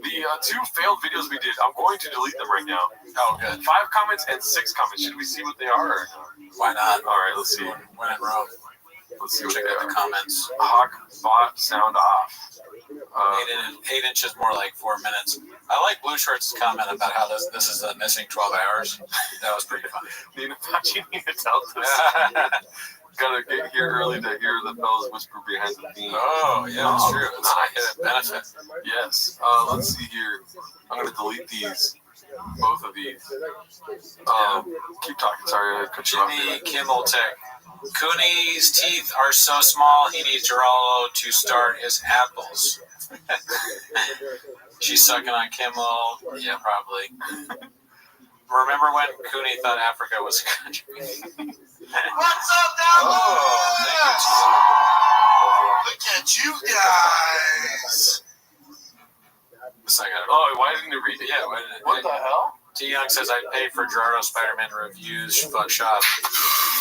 The 2 failed videos we did, I'm going to delete them right now. Oh, good. 5 comments and 6 comments. Should we see what they are? Or no? Why not? All right, let's see. When in Rome. Let's see what Check they out are. the comments. Hawk bot sound off. 8 inches more like 4 minutes. I like Blue Short's comment about how this is the missing 12 hours. That was pretty funny. Nina tells us. Gotta get here early to hear the bells whisper behind the theme. Oh, yeah, that's true. It's a benefit. Yes. Let's see here. I'm gonna delete these. Both of these. Keep talking. Sorry, I cut you off. Jimmy Kimmel Tech. Cooney's teeth are so small he needs Geraldo to start his apples. She's sucking on Kimmel. Yeah, probably. Remember when Cooney thought Africa was a country? What's up, down Look at you guys. Why didn't you read it? Yeah, What the hell? T. Young says, I pay for Gerardo Spider-Man reviews, fuck shop.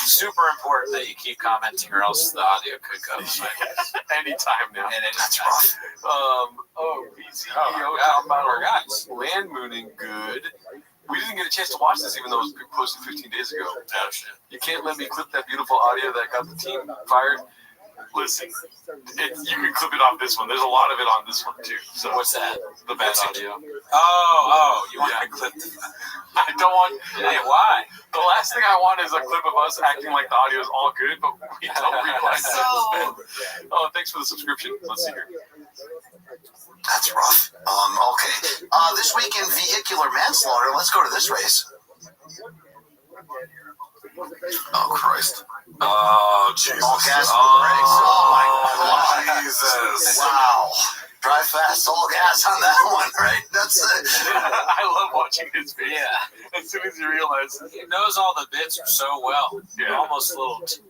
Super important that you keep commenting or else the audio could go. Anytime now. And That's rough. BCEO talking about our guys. Land mooning good. We didn't get a chance to watch this even though it was posted 15 days ago. Oh, shit. You can't let me clip that beautiful audio that got the team fired. Listen, you can clip it off this one. There's a lot of it on this one too. So what's that? The best audio. Oh, you want to clip the... I don't want... Hey, why? The last thing I want is a clip of us acting like the audio is all good, but we don't realize that. Oh, thanks for the subscription. Let's see here. That's rough. Okay. This week in vehicular manslaughter, let's go to this race. Oh, Christ. Oh, Jesus. All gas and brakes. Oh, my God. Jesus. Wow. Drive fast, all gas on that one, right? That's it. I love watching his video. Yeah. As soon as you realize. He knows all the bits so well. Yeah. Almost a little... That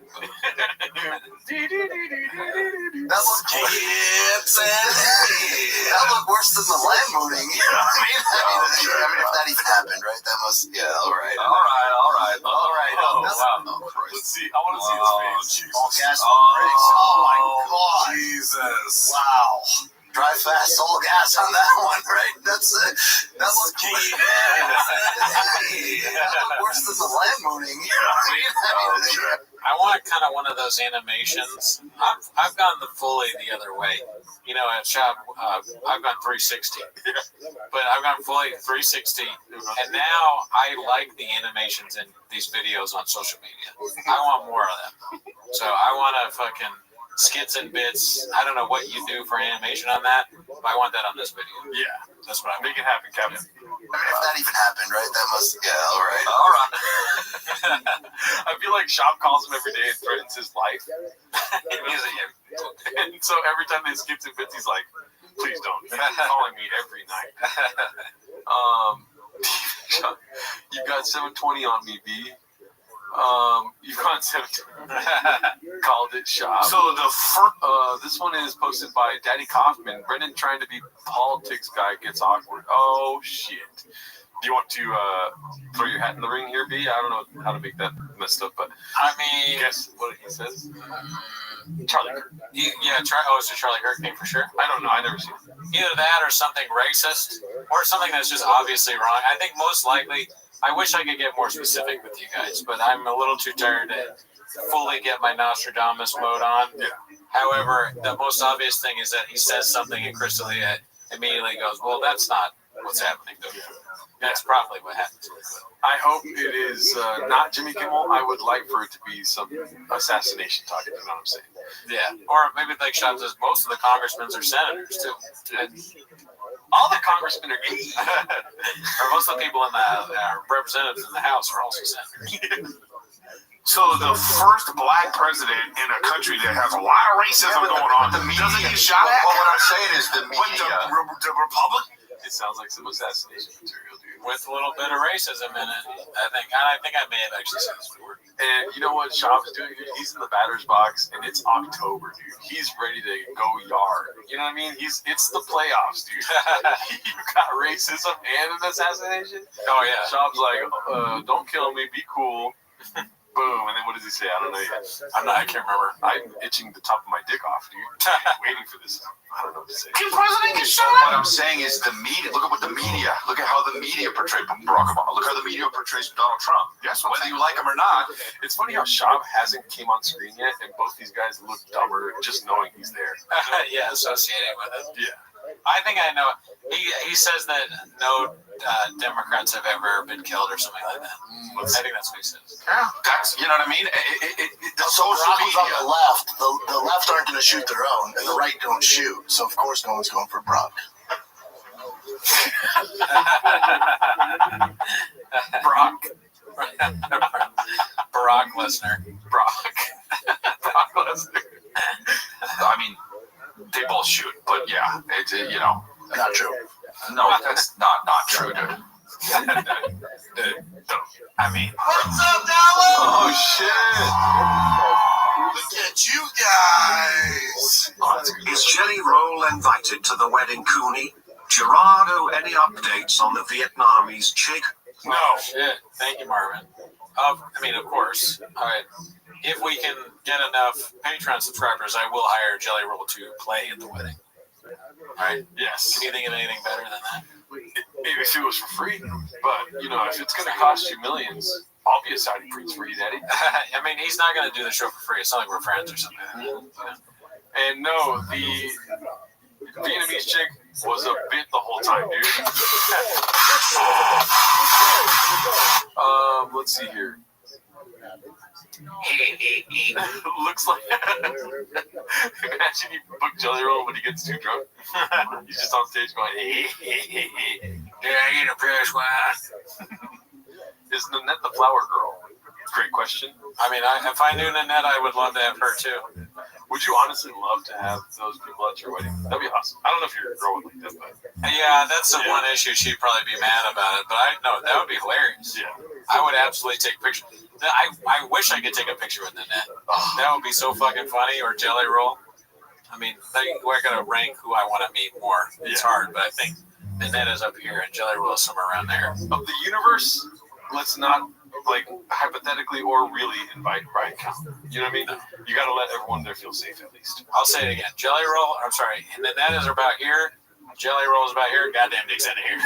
looked that looked worse than the land mooning. You know what I mean? If that even happened, right? That must. Yeah. All right. Oh, Christ. Let's see. I want to see his face. All gas and brakes. Oh my God. Jesus. Wow. Drive fast, all gas on that one, right? That's it. That looked worse than the land mooning. You know what I mean? I want kind of one of those animations. I've gone fully the other way. You know, at shop, I've gone 360. But I've gone fully 360. And now I like the animations in these videos on social media. I want more of them. So I want to fucking skits and bits. I don't know what you do for animation on that, but I want that on this video. Yeah. That's what I Make it happen, Kevin. I mean, if that even happened, right? That must. Yeah. All right. I feel like Shop calls him every day and threatens his life. And so every time they skip to bits, he's like, please don't. He's calling me every night. You got 720 on me, B. Yvonne 17 called it shop. So the first, this one is posted by Daddy Kaufman. Brendan trying to be politics guy gets awkward. Oh shit. Do you want to throw your hat in the ring here, B? I don't know how to make that messed up, but I mean, guess what he says? Charlie Kirk. It's a Charlie Kirk thing for sure. I don't know. I never seen it. Either that or something racist or something that's just obviously wrong. I think most likely, I wish I could get more specific with you guys, but I'm a little too tired to fully get my Nostradamus mode on. Yeah. However, the most obvious thing is that he says something and Crystalia immediately goes, well, that's not what's happening, though. That's probably what happens. I hope it is not Jimmy Kimmel. I would like for it to be some assassination talk, you know what I'm saying? Yeah. Or maybe like Shab says, most of the congressmen are senators, too. And all the congressmen are gay. Or most of the people in the representatives in the House are also senators. So the first black president in a country that has a lot of racism going on doesn't get shot at? Well, what I'm saying is the media. The Republic? It sounds like some assassination material, dude. With a little bit of racism in it, I think I may have actually said this before. And you know what Shab's doing? He's in the batter's box, and it's October, dude. He's ready to go yard. You know what I mean? It's the playoffs, dude. You got racism and an assassination? Oh, yeah. Shab's like, don't kill me, be cool. Boom, and then what does he say? I don't know yet. I can't remember. I'm itching the top of my dick off, dude. Waiting for this. I don't know what to say. Can president get shot What I'm saying is the media. Look at what the media. Look at how the media portrayed Barack Obama. Look how the media portrays Donald Trump. Yes, Whether you like him or not. It's funny how Shab hasn't came on screen yet, and both these guys look dumber just knowing he's there. Yeah, associated with it. Yeah. I think I know. He says that no Democrats have ever been killed or something like that. I think that's what he says. Yeah, that's, you know what I mean? The social Problems media. on the left. The left aren't going to shoot their own, and the right don't shoot. So of course, no one's going for Brock. Brock. Barack Lesnar. Brock Lesnar. I mean, they both shoot, but yeah, it's Not true. no, that's not true, dude. I mean, What's up, Dallas? oh shit! Look at you guys. Is Jelly Roll invited to the wedding, Cooney? Gerardo, any updates on the Vietnamese chick? No. Shit. Thank you, Marvin. Of course. If we can get enough Patreon subscribers, I will hire Jelly Roll to play at the wedding. Right? Yes. Can you think of anything better than that? If it was for free, but if it's gonna cost you millions, I'll be a Saudi priest for you, Daddy. I mean, he's not gonna do the show for free. It's not like we're friends or something. And no, the Vietnamese chick was a bit the whole time, dude. Let's see here. Looks like imagine you book Jelly Roll when he gets too drunk. He's just on stage going, Did I get a fresh one? Is Nanette the flower girl? Great question. I mean, if I knew Nanette, I would love to have her too. Would you honestly love to have those people at your wedding? That'd be awesome. I don't know if you're a girl would like that, but yeah, that's the one issue. She'd probably be mad about it, but I know that would be hilarious. Yeah, I would absolutely take pictures. I wish I could take a picture with Nanette. That would be so fucking funny. Or Jelly Roll. I mean, we're gonna rank who I want to meet more. It's hard, but I think Nanette is up here and Jelly Roll is somewhere around there. Of the universe, let's not hypothetically or really invite Brian Callen. You know what I mean? You got to let everyone there feel safe at least. I'll say it again. Jelly Roll. I'm sorry. Nanette is about here. Jelly Roll is about here. Goddamn Dick's in here.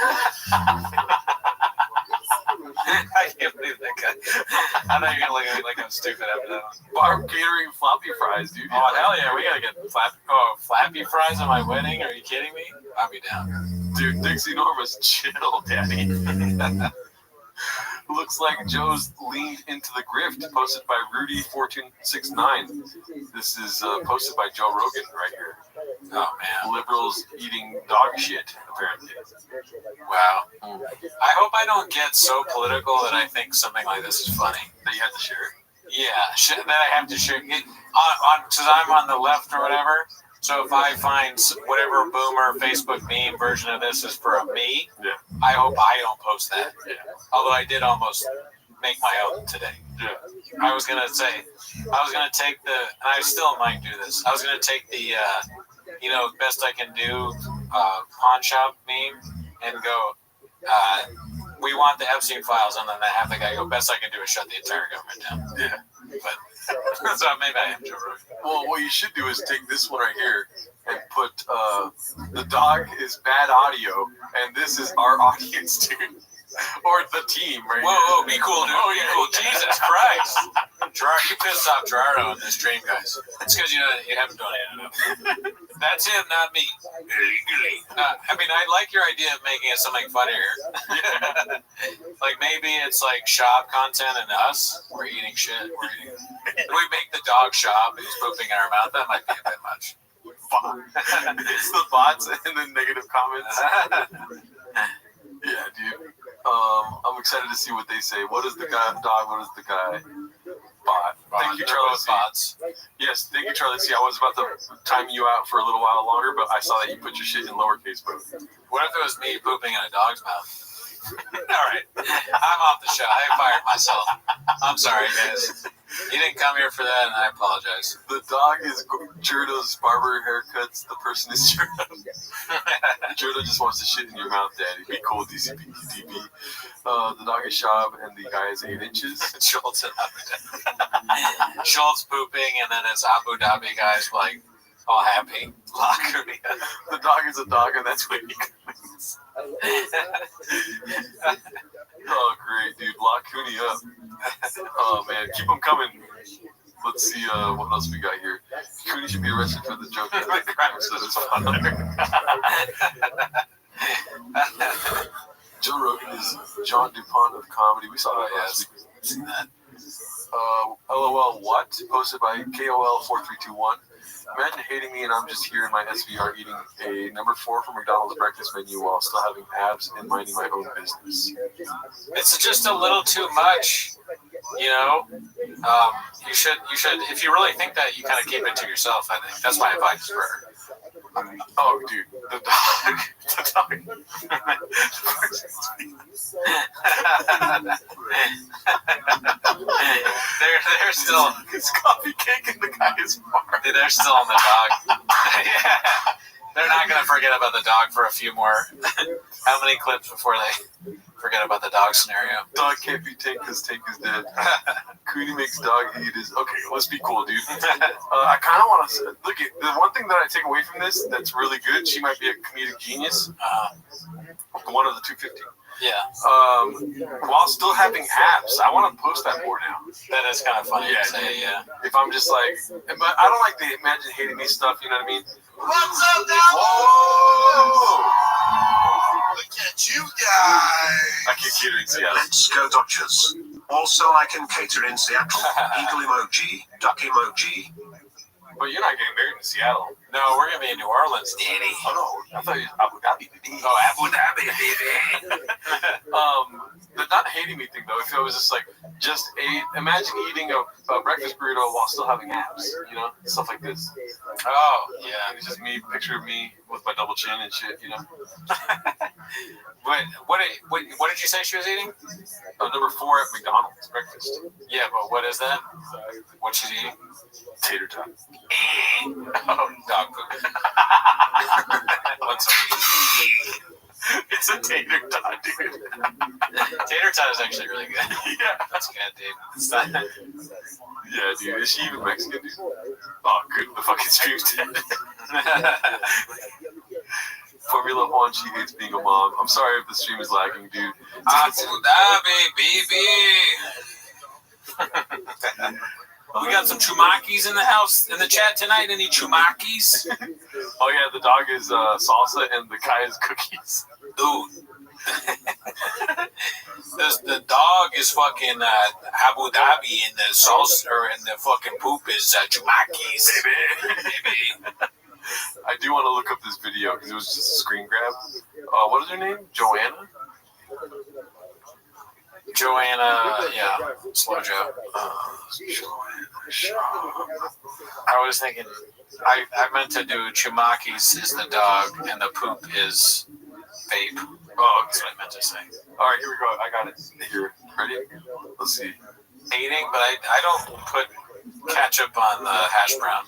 I can't believe that guy. I know you're gonna look at me like I'm stupid after that one. Bar catering floppy fries, dude. Oh hell yeah, we gotta get flappy fries on my wedding. Are you kidding me? I'll be down. Dude, Dick's enormous. Chill, Daddy. Looks like Joe's leaned into the grift. Posted by Rudy1469. This is posted by Joe Rogan right here. Oh man, liberals eating dog shit apparently. Wow. I hope I don't get so political that I think something like this is funny. That you have to share it. Yeah, that I have to share it because I'm on the left or whatever. So if I find whatever boomer Facebook meme version of this is for me, I hope I don't post that. Yeah. Although I did almost make my own today. Yeah. I was gonna take the, and I still might do this. I was gonna take the, best I can do, pawn shop meme, and go, we want the Epstein files, and then have the guy go, best I can do is shut the entire government down. Yeah. But so maybe I am Joe Rogan. Well, what you should do is take this one right here and put the dog is bad audio, and this is our audience, dude. Or the team, right? Whoa, be cool, dude. Oh, yeah, cool. Jesus Christ. Gerard, you pissed off Gerardo in this stream, guys. It's because you haven't donated enough. That's him, not me. I mean, I like your idea of making it something funnier. Like maybe it's like shop content and us. We're eating shit. We make the dog shop and he's pooping in our mouth. That might be a bit much. It's the bots and the negative comments. Yeah, dude. I'm excited to see what they say. What is the guy dog? What is the guy bot? Thank you, Charlie. Bots. Yes, thank you, Charlie. See, I was about to time you out for a little while longer, but I saw that you put your shit in lowercase. But what if it was me pooping in a dog's mouth? All right, I'm off the show. I fired myself. I'm sorry, guys. You didn't come here for that, and I apologize. The dog is Jurdo's barber haircuts. The person is Jurdo. Jurdo just wants to shit in your mouth, Daddy. Be cool, DCP. The dog is Shab, and the guy is 8 inches. Schultz and Abu Dhabi. Schultz pooping, and then it's Abu Dhabi guys like all happy. The dog is a dog, and that's what he comes. Oh, great, dude. Lock Cooney up. Oh, man. Keep them coming. Let's see what else we got here. Cooney should be arrested for the joke. The crime said it's fun. Joe Rogan is John DuPont of comedy. We saw that last week. Seen that. LOL what? Posted by KOL4321. Imagine hating me and I'm just here in my SVR eating a number 4 from McDonald's breakfast menu while still having abs and minding my own business. It's just a little too much, You should, if you really think that, you kind of keep it to yourself, I think. That's my advice for her. Oh, dude, the dog. They're still. It's coffee cake and the guy is far. They're still on the dog. Yeah. They're not going to forget about the dog for a few more. How many clips before they forget about the dog scenario? Dog can't be Tank because Tank is dead. Cooney makes dog eat his. Okay, let's be cool, dude. I kind of want to look at the one thing that I take away from this that's really good. She might be a comedic genius. One of the 250. Yeah. While still having abs, I want to post that more now. That is kind of funny to say, yeah. If I'm just like, but I don't like the imagine hating me stuff, you know what I mean? What's up, now? Whoa! Look at you guys. I can cater in Seattle. Let's go Dodgers. Also, I can cater in Seattle. Eagle emoji, duck emoji. But you're not getting married in Seattle. No, we're going to be in New Orleans, Danny. Oh, no. I thought it was Abu Dhabi, baby. Oh, Abu Dhabi, baby. The not hating me thing, though, if it was just like, imagine eating a breakfast burrito while still having abs, stuff like this. Oh, yeah. And it's just me, picture of me with my double chin and shit, What did you say she was eating? Number 4 at McDonald's breakfast. Yeah, but what is that? What she's eating? Tater tot. Oh, dog poop. It's a tater tot, dude. Tater tot is actually really good. Yeah. That's good, dude. It's not... Yeah, dude. Is she even Mexican, dude? Oh, good. The fucking stream's dead. Formula One, she hates being a mom. I'm sorry if the stream is lagging, dude. Abu Dhabi, baby. We got some chumakis in the house, in the chat tonight. Any chumakis? Oh, yeah, the dog is salsa and the guy is cookies. Dude. The dog is fucking Abu Dhabi and the salsa, or in the fucking poop is chumakis. Baby. I do want to look up this video because it was just a screen grab. What is her name? Joanna? Joanna, yeah, Slow Joe. I was thinking, I meant to do chumakis is the dog and the poop is vape. Oh, that's what I meant to say. All right, here we go. I got it. Here. Ready? Let's see. Eating, but I don't put ketchup on the hash brown.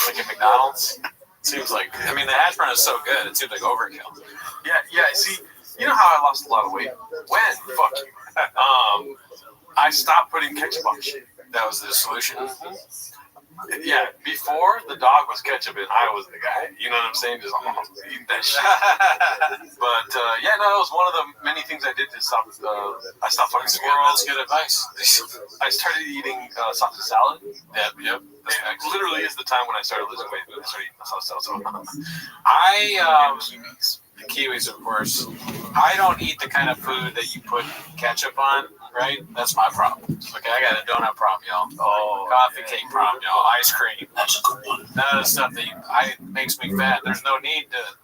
Like at McDonald's. Seems like, I mean, the hash brown is so good, it seems like overkill. Yeah, see, you know how I lost a lot of weight? When? Fuck you. I stopped putting ketchup on shit. That was the solution. Yeah, before the dog was ketchup and I was the guy. You know what I'm saying? Just eating that shit. But yeah, no, that was one of the many things I did to stop. I stopped fucking squirrels. That's good advice. I started eating sausage salad. Yep. It literally is the time when I started losing weight. I started eating sausage salad. The kiwis, of course. I don't eat the kind of food that you put ketchup on, right? That's my problem. Okay, I got a donut problem, y'all. Oh, coffee cake problem, y'all. Ice cream. That's a good one. None of the stuff that makes me fat. There's no need to,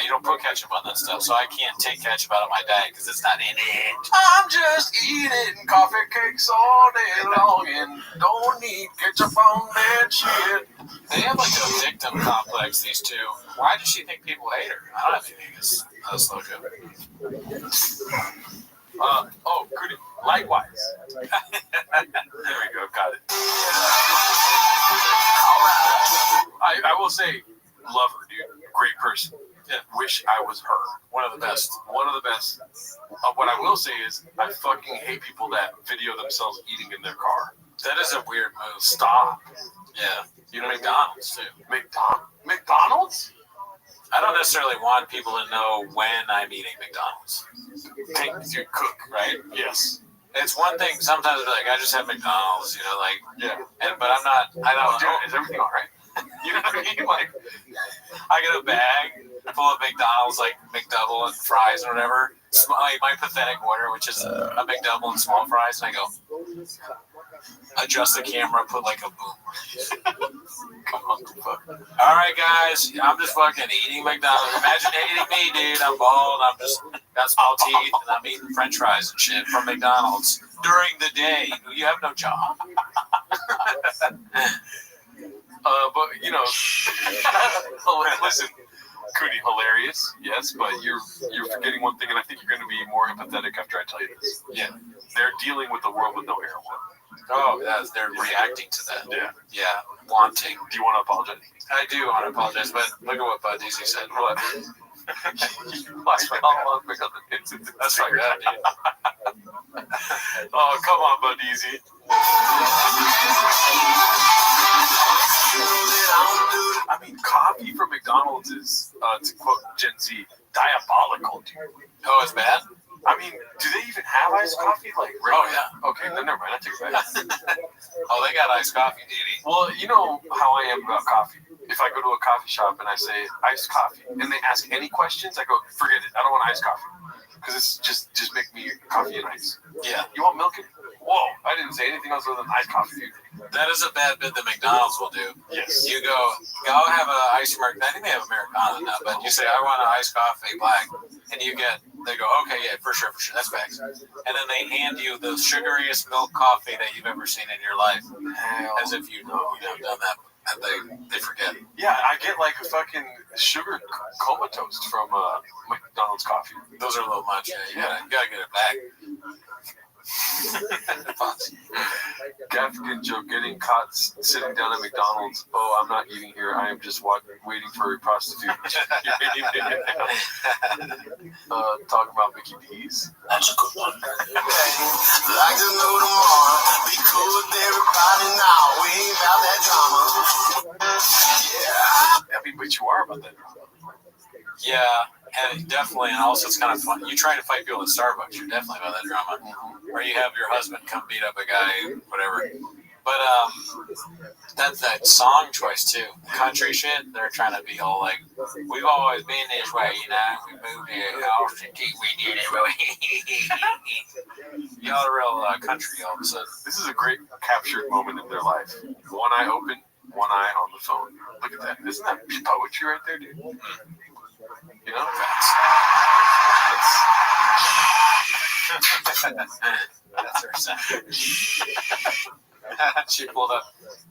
you don't put ketchup on that stuff. So I can't take ketchup out of my diet because it's not in it. I'm just eating coffee cakes all day long and don't need ketchup on that shit. They have like a victim complex, these two. Why does she think people hate her? I don't think it's a slow joke. Goody. Likewise. There we go. Got it. I will say, love her, dude. Great person. Yeah. Wish I was her. One of the best. What I will say is, I fucking hate people that video themselves eating in their car. That is a weird move. Stop. Yeah. McDonald's, too. McDonald's? I don't necessarily want people to know when I'm eating McDonald's. You cook, right? Yes. It's one thing, sometimes I'll be like, I just have McDonald's, Yeah. But I'm not, I don't know. Is everything all right? You know what I mean? Like, I get a bag full of McDonald's, like McDouble and fries or whatever. My pathetic order, which is a McDouble and small fries, and I go, adjust the camera, put like a boom. Come on, fuck. All right, guys, I'm just fucking eating McDonald's. Imagine hating me, dude. I'm bald. I'm just got small teeth, and I'm eating French fries and shit from McDonald's during the day. You have no job. But listen, Cootie, hilarious, yes, but you're forgetting one thing, and I think you're going to be more empathetic after I tell you this. Yeah, they're dealing with the world with no heroin. Oh, yeah, they're reacting to that. Yeah, wanting. Do you want to apologize? I do want to apologize, but look at what Bud DC said. What? That's right, dude. Oh, come on, Bud Easy. I mean, coffee from McDonald's is, to quote Gen Z, diabolical, dude. Oh, it's bad? I mean, do they even have iced coffee? Like, regular? Oh, yeah. Okay, then never mind. I take it back. Oh, they got iced coffee, Didi. Well, you know how I am about coffee. If I go to a coffee shop and I say iced coffee, and they ask any questions, I go, forget it. I don't want iced coffee. Because it's just make me coffee and ice. Yeah. You want milk? Whoa, I didn't say anything else other than iced coffee. That is a bad bit that McDonald's will do. Yes. You go have an iced Americano. I think they have Americano now, but you say, I want an iced coffee black. And they go, okay, yeah, for sure, that's facts. And then they hand you the sugariest milk coffee that you've ever seen in your life. As if you know done that. And they forget. Yeah, I get like a fucking sugar comatose from McDonald's coffee. Those are a little much. Yeah, you gotta get it back. Gaffigan joke, getting caught sitting down at McDonald's. Oh, I'm not eating here. I am just waiting for a prostitute. Talking about Mickey D's. That's a good one. Like to know tomorrow. Be cool with everybody now. We ain't about that drama. Yeah. I mean, but you are about that drama. Yeah, and definitely, and also it's kind of fun. You try to fight people at Starbucks, you're definitely about that drama. Or you have your husband come beat up a guy, whatever. But that's that song choice too. Country shit, they're trying to be all like, we've always been this way, we moved here, we did it. Y'all are real country all of a sudden. This is a great captured moment in their life. One eye open, one eye on the phone. Look at that. Isn't that poetry right there, dude? You know? That's her sound. She pulled up.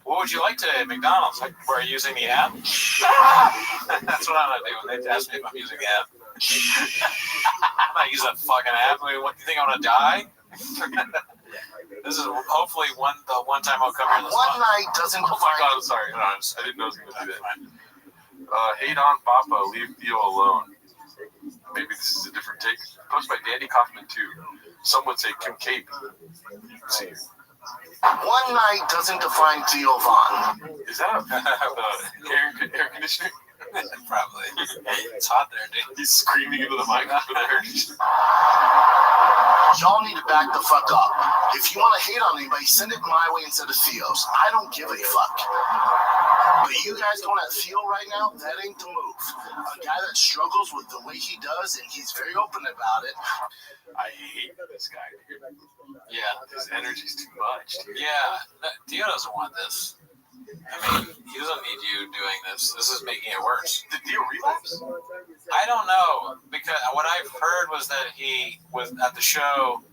What would you like today at McDonald's? Like, were you using the app? That's what I'm gonna do when they ask me if I'm using the app. I'm not using that fucking app. I mean, what, you think I'm gonna die? This is hopefully the one time I'll come here this One month. night doesn't Oh my define. god, I'm sorry. No, I didn't know I was going to do that. Hate on Papa, leave Theo alone. Maybe this is a different take. Posted by Danny Kaufman too. Some would say Kim Cape. See, One night doesn't define Theo Vaughn. is that air conditioning? Probably. It's hot there, dude. He's screaming into the mic for the air conditioning. Y'all need to back the fuck up. If you want to hate on anybody, send it my way instead of Theo's. I don't give a fuck. But you guys going at Theo right now, that ain't the move. A guy that struggles with the way he does, and he's very open about it. I hate this guy, dude. Yeah. His energy's too much, dude. Yeah. Theo doesn't want this. I mean, he doesn't need you doing this. This is making it worse. Did Theo relapse? I don't know, because what I've heard was that he was at the show.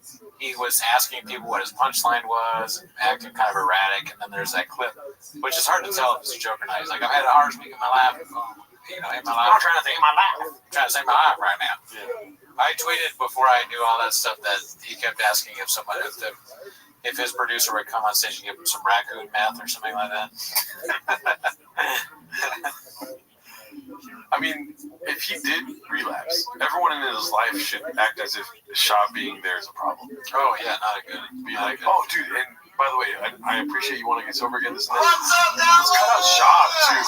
He was asking people what his punchline was, and acting kind of erratic. And then there's that clip, which is hard to tell if it's a joke or not. He's like, "I've had a hard week in my life. You know, in my life. I'm trying to think of my life. I'm trying to save my life right now." Yeah. I tweeted before I knew all that stuff that he kept asking if his producer would come on stage and give him some raccoon math or something like that. I mean, if he did relapse, everyone in his life should act as if Shaw being there is a problem. Oh yeah, not a good. Be like, oh dude, and by the way, I appreciate you want to get sober again. This and that. What's up, Let's cut out Shaw too.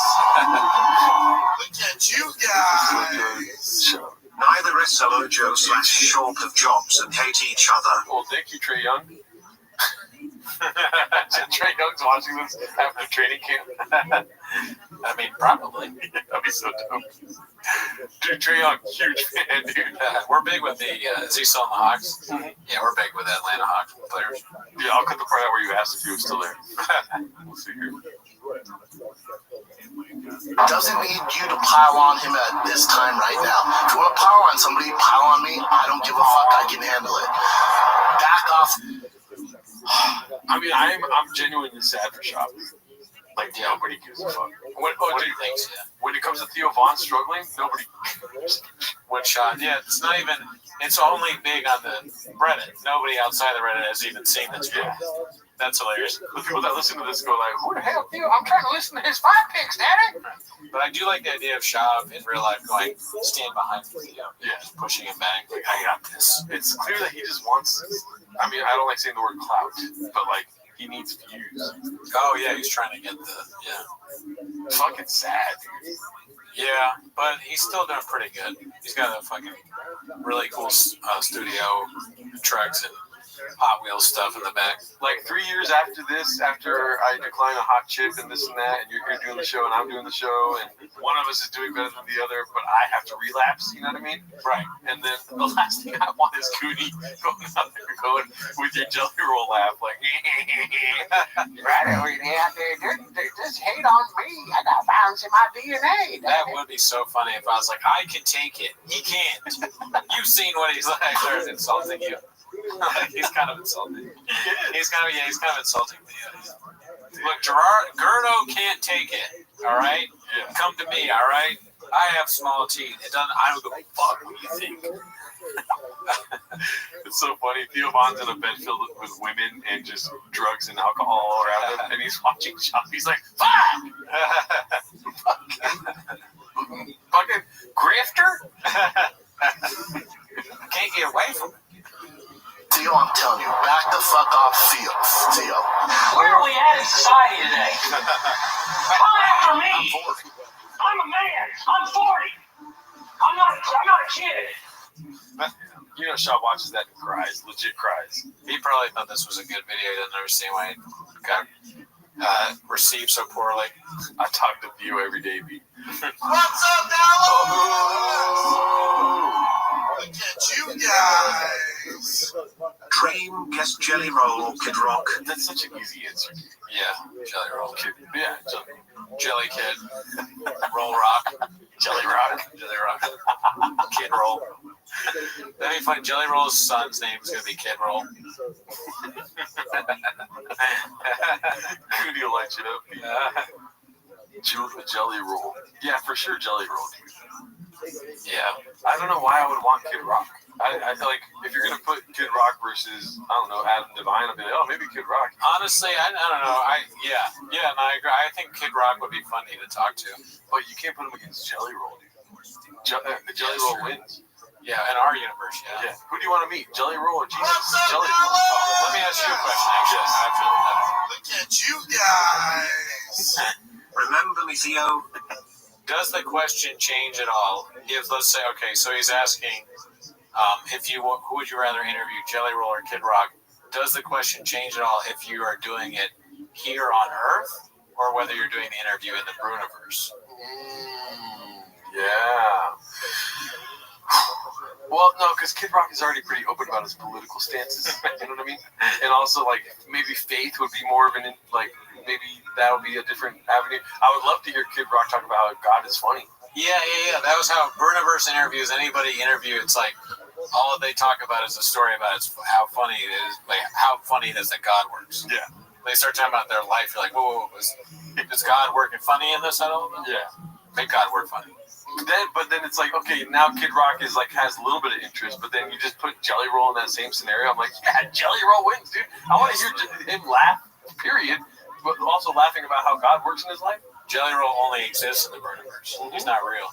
Look at you guys. Neither is Joe / short of jobs and hate each other. Well, thank you, Trey Young. Trey Young's watching this after training camp. I mean, probably. That'd be so dope. Dude, Trey Young, huge fan, dude. We're big with the. Is he still in the Hawks? Yeah, we're big with the Atlanta Hawks players. Yeah, I'll cut the part out where you asked if he was still there. We'll see here. Doesn't need you to pile on him at this time right now. If you want to pile on somebody, pile on me. I don't give a fuck. I can handle it. Back off. I mean, I'm genuinely sad for Shaw. Like, nobody gives a fuck. When it comes to Theo Vaughn struggling, nobody cares. When Shaw, yeah, it's not even. It's only big on the Reddit. Nobody outside the Reddit has even seen this. Yeah. That's hilarious. The people that listen to this go like, Who the hell, Theo? I'm trying to listen to his five picks, Daddy. But I do like the idea of Shaw in real life going, stand behind Theo. Yeah. Just pushing him back. Like, I got this. It's clear that he just wants, I mean, I don't like saying the word clout, but like, he needs views. Oh, yeah, he's trying to get the, Fucking sad, dude. Yeah, but he's still doing pretty good. He's got a fucking really cool studio, trucks and Hot Wheels stuff in the back. Like 3 years after this, after I decline a hot chip and this and that, and you're here doing the show and I'm doing the show, and one of us is doing better than the other, but I have to relapse, you know what I mean? Right. And then the last thing I want is Cooney going out there going with your jelly roll laugh, like, Right over there. Just hate on me. I got violence in my DNA. That would be so funny if I was like, I can take it. He can't. You've seen what he's like. They're insulting you. He's kind of insulting. He's kind of insulting me. Look, Gerardo can't take it. All right, come to me. All right, I have small teeth. It doesn't. I don't give a fuck what you think. It's so funny. Theo Vaughn's in a bed filled with women and just drugs and alcohol all around him, and he's watching Shaw. He's like, fuck! Fucking grifter. Can't get away from it. Theo, I'm telling you, back the fuck off, Theo. Where are we at in society today? Come after me. I'm a man. I'm 40. I'm not a kid. You know, Shaw watches that and cries, legit cries. He probably thought this was a good video. He doesn't understand why it got received so poorly. I talk to Theo every day, B. What's up, Dallas? Look at you guys. Dream, guess Jelly Roll or Kid Rock. That's such an easy answer. Yeah, Jelly Roll. Kid. Yeah, Jelly Kid. Roll Rock. Jelly Rock. Jelly Rock. Kid Roll. That'd be funny. Jelly Roll's son's name is going to be Kid Roll. Cooney will light it up. Jelly Roll. Yeah, for sure, Jelly Roll, dude. Yeah. I don't know why I would want Kid Rock. I feel like if you're gonna put Kid Rock versus I don't know Adam Devine, I'd be like, oh, maybe Kid Rock. Honestly, I don't know. And I agree. I think Kid Rock would be funny to talk to. But you can't put him against Jelly Roll, dude. The Jelly Roll wins. Yeah, in our universe, yeah. Who do you want to meet, Jelly Roll or Jesus? Jelly Roll. Oh, let me ask you a question, actually. Look at you guys. Remember me, Theo? Does the question change at all? If, let's say, okay, so he's asking, who would you rather interview, Jelly Roll or Kid Rock? Does the question change at all if you are doing it here on Earth or whether you're doing the interview in the Bruniverse? Yeah. Well, no, because Kid Rock is already pretty open about his political stances. You know what I mean? And also, like, maybe faith would be more of an, like, maybe that would be a different avenue. I would love to hear Kid Rock talk about how God is funny. Yeah. That was how Bruniverse interviews, anybody interview, it's like, all they talk about is a story about how funny it is, like, how funny it is that God works. Yeah. They start talking about their life, you're like, whoa, is God working funny in this at all? Yeah. Make God work funny. But then it's like, okay, now Kid Rock is like has a little bit of interest, but then you just put Jelly Roll in that same scenario. I'm like, yeah, Jelly Roll wins, dude. I want to hear him laugh, period, but also laughing about how God works in his life. Jelly Roll only exists in the Bruniverse. He's not real.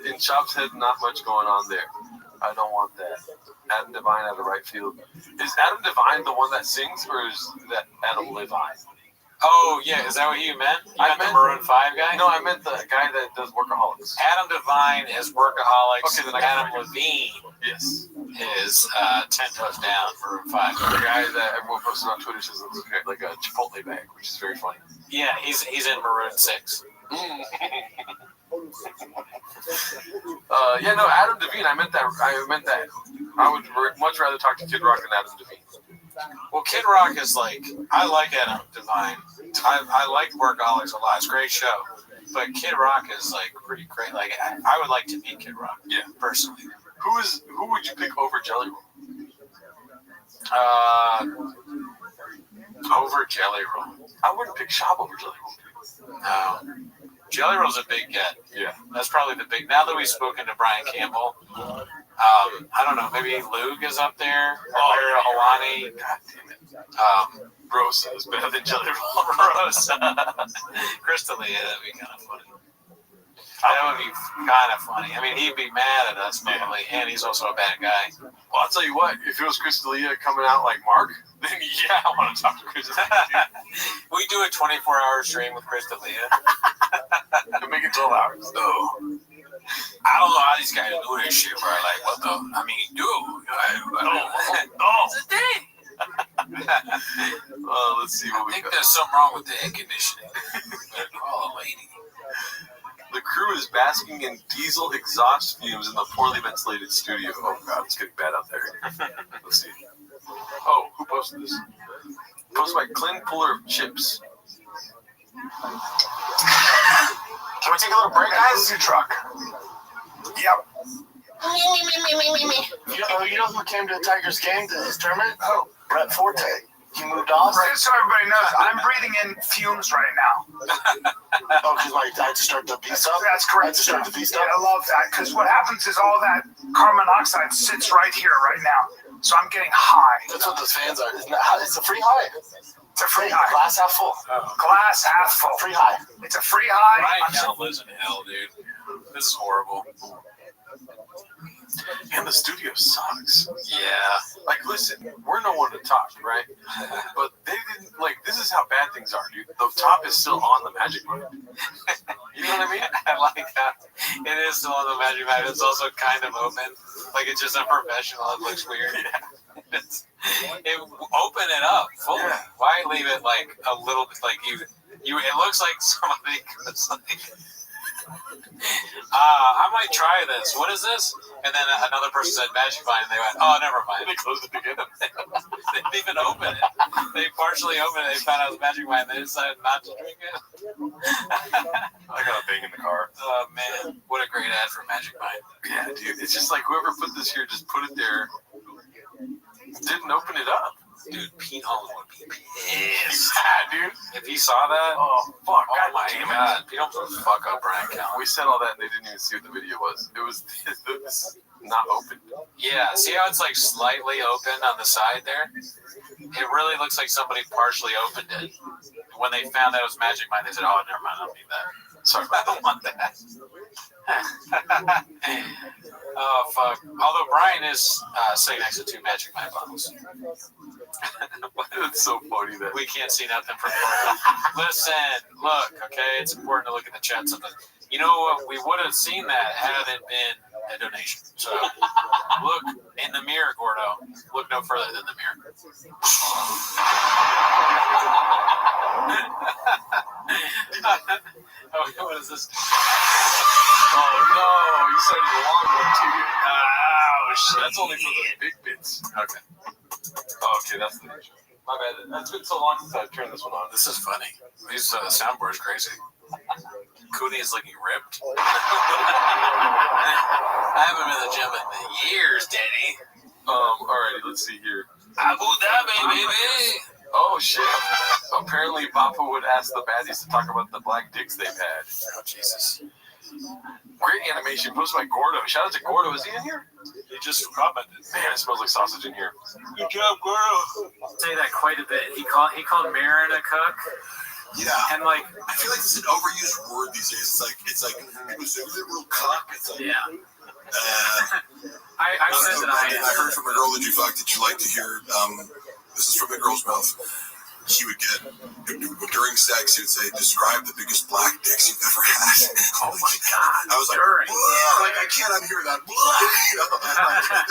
In Chop's head, not much going on there. I don't want that. Adam Devine out of right field. Is Adam Devine the one that sings, or is that Adam Levine? Oh, yeah. Is that what you meant? You meant the Maroon 5 guy? No, I meant the guy that does Workaholics. Adam Devine is Workaholics. Okay, then Adam Levine is 10 Toes Down, Maroon 5. The guy that everyone posted on Twitter says looks like a Chipotle bag, which is very funny. Yeah, he's in Maroon 6. No, Adam Devine. I meant that. I would much rather talk to Kid Rock than Adam Devine. Well, Kid Rock is like, I like Adam Devine. I like Workaholics a lot. It's a great show. But Kid Rock is like pretty great. Like, I would like to meet Kid Rock. Yeah, personally. Who would you pick over Jelly Roll? Over Jelly Roll. I wouldn't pick Shop over Jelly Roll. No. Jelly Roll's a big get. Yeah. That's probably the big. Now that we've spoken to Brian Campbell, I don't know. Maybe Luke is up there. Alani. God damn it. Rosa is better than Jelly Roll. Rosa. Crystalia, that'd be kind of funny. That would be kind of funny. I mean, he'd be mad at us probably, and he's also a bad guy. Well, I'll tell you what. If it was Crystalia coming out like Mark, then yeah, I want to talk to Crystalia. We do a 24-hour stream with Crystalia. Make it 12 hours. No. I don't know how these guys do this shit, bro. Like, what the? I mean, dude. It's a thing. Let's see what we got. I think there's something wrong with the air conditioning. Better call a lady. The crew is basking in diesel exhaust fumes in the poorly ventilated studio. Oh, God, it's getting bad out there. Let's see. Oh, who posted this? Posted by Clint Puller of Chips. Can we take a little break, guys? Your truck. Yep. You know who came to the Tigers game to his tournament? Oh, Brett Forte. He moved off. Right, so everybody knows, I'm breathing in fumes right now. Oh, because I had to start the beast up? That's correct. I had to start the beast Yeah, up? I love that, because what happens is all that carbon monoxide sits right here, right now. So I'm getting high. That's what the fans are. It's a free high. It's a free high. Glass half full. Glass half full. Free high. It's a free high. Ryan Hell lives in hell, dude. This is horrible. And the studio sucks. Yeah. Like, listen, we're no one to talk, right? But they didn't, like, this is how bad things are, dude. The top is still on the Magic Band. You know what I mean? I like that. It is still on the Magic Band. It's also kind of open. Like, it's just unprofessional. It looks weird. Yeah. Open it up fully. Yeah. Why leave it, like, a little bit, like, it looks like somebody was like, I might try this. What is this? And then another person said Magic Vine, and they went, oh, never mind. They closed it again. They didn't even open it. They partially opened it. They found out it was Magic Vine. They decided not to drink it. I got a bang in the car. Oh, man. What a great ad for Magic Vine. Yeah, dude. It's just like whoever put this here just put it there. Didn't open it up. Dude, Pete Holmes would be pissed. Dude. If he saw that, Oh, fuck. oh my god. Pete Holmes would fuck up Brian Callen. We said all that and they didn't even see what the video was. It was not open. Yeah, see how it's like slightly open on the side there? It really looks like somebody partially opened it. When they found out it was Magic Mike, they said, oh, never mind, I don't need that. Sorry, I don't want that. Oh, fuck. Although Brian is sitting next to two Magic Mike bottles. It's so funny that we can't see nothing from Listen, look, okay? It's important to look at the chat sometimes. You know what? We would have seen that had it been a donation. So look in the mirror, Gordo. Look no further than the mirror. Oh, what is this? Oh no, you started the long one too. Oh shit. That's only for the big bits. Okay. Oh, okay, that's the intro. My bad. It's been so long since I've turned this one on. This is funny. These soundboards crazy. Cooney is looking ripped. I haven't been in the gym in years, Danny. Alrighty, let's see here. Abu Dhabi, baby. Oh shit. Apparently Papa would ask the baddies to talk about the black dicks they've had. Oh Jesus. Great animation posted by Gordo. Shout out to Gordo. Is he in here? He just commented. Man, it smells like sausage in here. Good job, Gordo. I'll say that quite a bit. He called Marin a cook. Yeah, and like I feel like it's an overused word these days. It's like it was a liberal cock. It's like yeah. I said that I heard from a girl that you fucked that you like to hear. This is from a girl's mouth. He would get during sex. He would say, "Describe the biggest black dicks you've ever had." Oh my god! I was like, like I can't unhear that.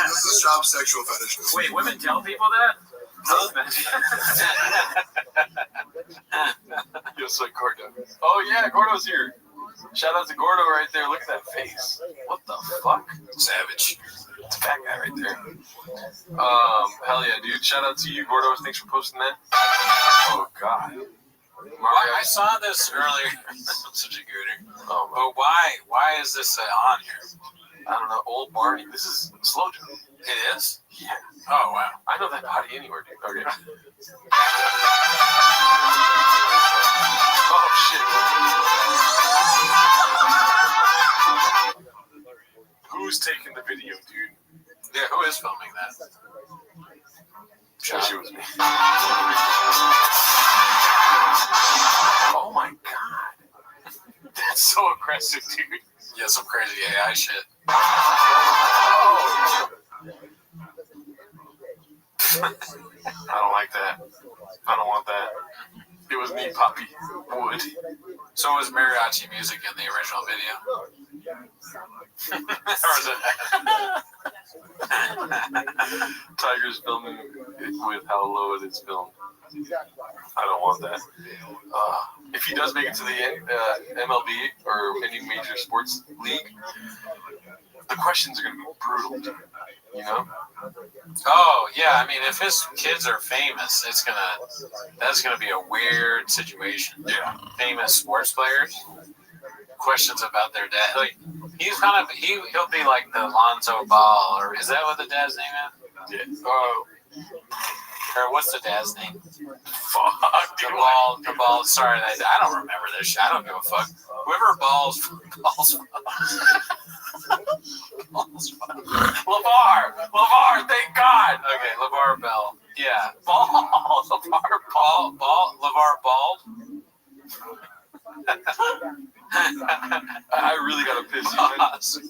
This is a child sexual fetish. Wait, women tell people that? Just like Gordo. Oh yeah, Gordo's here. Shout out to Gordo right there. Look at that face. What the fuck? Savage. It's a fat guy right there. Hell yeah, dude. Shout out to you, Gordo. Thanks for posting that. Oh god. I saw this earlier. I'm such a gooner. Oh, but why is this on here? I don't know. Old Barney. This is slow jam. It is? Yeah. Oh wow. I know that body anywhere, dude. Okay. Oh shit. Who's taking the video, dude? Yeah, who is filming that? Sure, she was me. Oh my god. That's so aggressive, dude. Yeah, some crazy AI shit. Oh. I don't like that. I don't want that. It was me, Poppy Wood. So was mariachi music in the original video? Or is it? Tiger's filming it with how low it is filmed. I don't want that. If he does make it to the MLB or any major sports league, the questions are going to be brutal. You know? Oh yeah, I mean, if his kids are famous, that's gonna be a weird situation. Yeah, famous sports players. Questions about their dad. Like he'll be like the Lonzo Ball, or is that what the dad's name is? Yeah. Oh. Or what's the dad's name? Fuck. The ball. Sorry, I don't remember this shit. I don't give a fuck. Whoever balls. LeVar, thank God. Okay, LeVar Bell. Yeah. LeVar Bald. I really gotta piss you. Pause.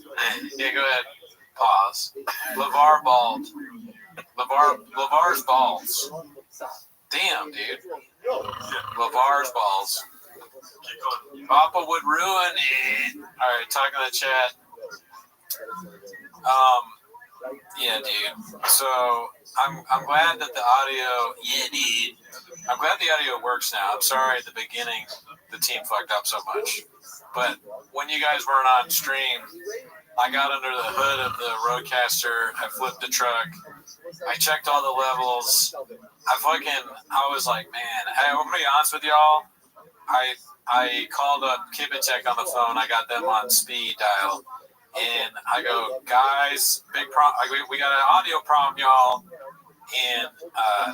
Yeah, go ahead. Pause. LeVar Bald. LeVar's balls. Damn, dude. LeVar's balls. Papa would ruin it. All right, talking to the chat. Yeah, dude. So I'm glad that the audio. Yeah, dude. I'm glad the audio works now. I'm sorry at the beginning the team fucked up so much, but when you guys weren't on stream, I got under the hood of the Roadcaster. I flipped the truck. I checked all the levels. I was like, man. I'm gonna be honest with y'all. I called up Kibitek on the phone. I got them on speed dial. And I go, guys, big problem. We got an audio problem, y'all. And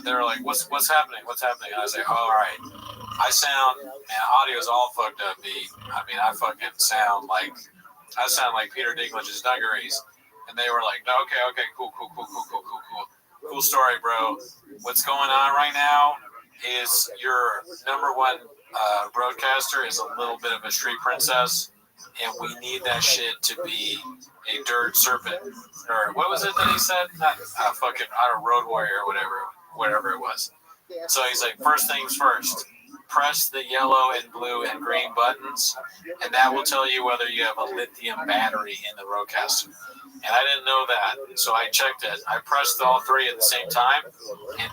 they were like, "What's happening? What's happening?" And I was like, "All right, I sound, man, audio's all fucked up. I mean, I sound like Peter Dinklage's dungarees." And they were like, "No, okay, cool. Cool story, bro. What's going on right now is your number one broadcaster is a little bit of a street princess, and we need that shit to be a dirt serpent, or what was it that he said? Not a road warrior or whatever it was." So he's like, "First things first, press the yellow and blue and green buttons, and that will tell you whether you have a lithium battery in the roadcaster." And I didn't know that, so I checked it. I pressed all three at the same time, and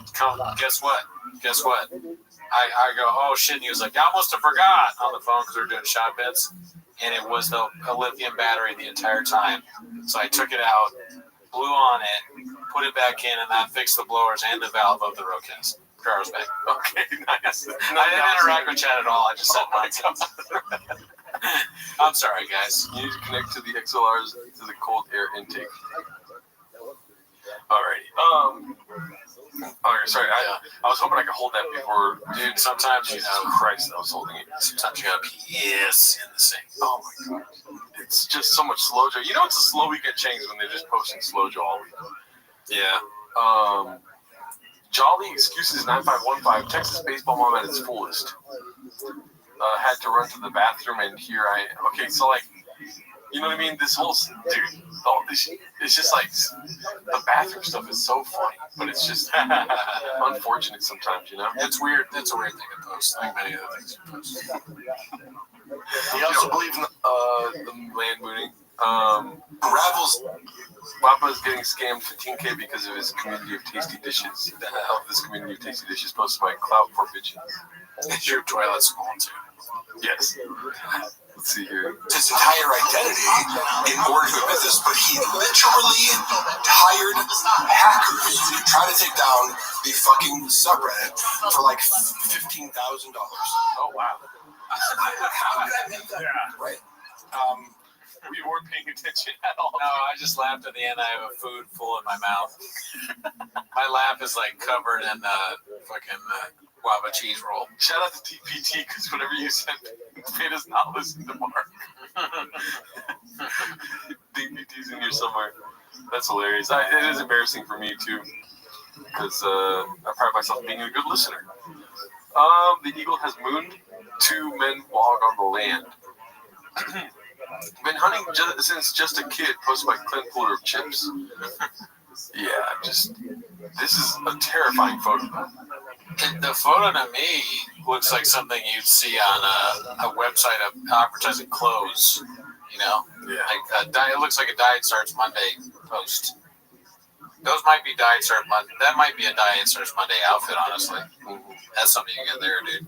guess what? I go, "Oh shit!" And he was like, "I must have forgot" on the phone because we were doing shot bits, and it was a lithium battery the entire time. So I took it out, blew on it, put it back in, and that fixed the blowers and the valve of the roadcast. Car was back. Okay, nice. I didn't interact with chat at all. I just said nonsense. I'm sorry, guys. You need to connect to the XLRs to the cold air intake. Alrighty. Okay, sorry. I was hoping I could hold that before. Dude, sometimes, Christ, I was holding it. Sometimes you gotta piss in the sink. Oh my god. It's just so much slow Joe. You know it's a slow week at Chang's when they're just posting slow Joe all week. Yeah. Jolly Excuses 9515, Texas baseball mom at its fullest. Had to run to the bathroom, and here I am. Okay, so like, you know what I mean? This whole dude, it's just like the bathroom stuff is so funny, but it's just unfortunate sometimes, you know. It's weird. It's a weird thing to post, like many other things you post. He also believes in the land mooning. Papa's getting scammed 15K because of his community of tasty dishes. This community of tasty dishes posted by Cloud for Bitches. Is your toilet small too? Yes. Let's see here. His entire identity in order to do business, but he literally hired hackers to try to take down the fucking subreddit for like $15,000. Oh wow. Right. We weren't paying attention at all. No, I just laughed at the end. I have a food full in my mouth. My laugh is like covered in fucking guava cheese roll. Shout out to TPT because whatever you said made us not listen to Mark. TPT's in here somewhere. That's hilarious. It is embarrassing for me too because I pride myself on being a good listener. The eagle has mooned. 2 men walk on the land. Been hunting since just a kid, posted by Clint Puller of Chips. Yeah, this is a terrifying photo. The photo to me looks like something you'd see on a website of advertising clothes, you know? Yeah. Like it looks like a Diet Starts Monday post. Those might be Diet Starts Monday. That might be a Diet Starts Monday outfit, honestly. That's something you get there, dude.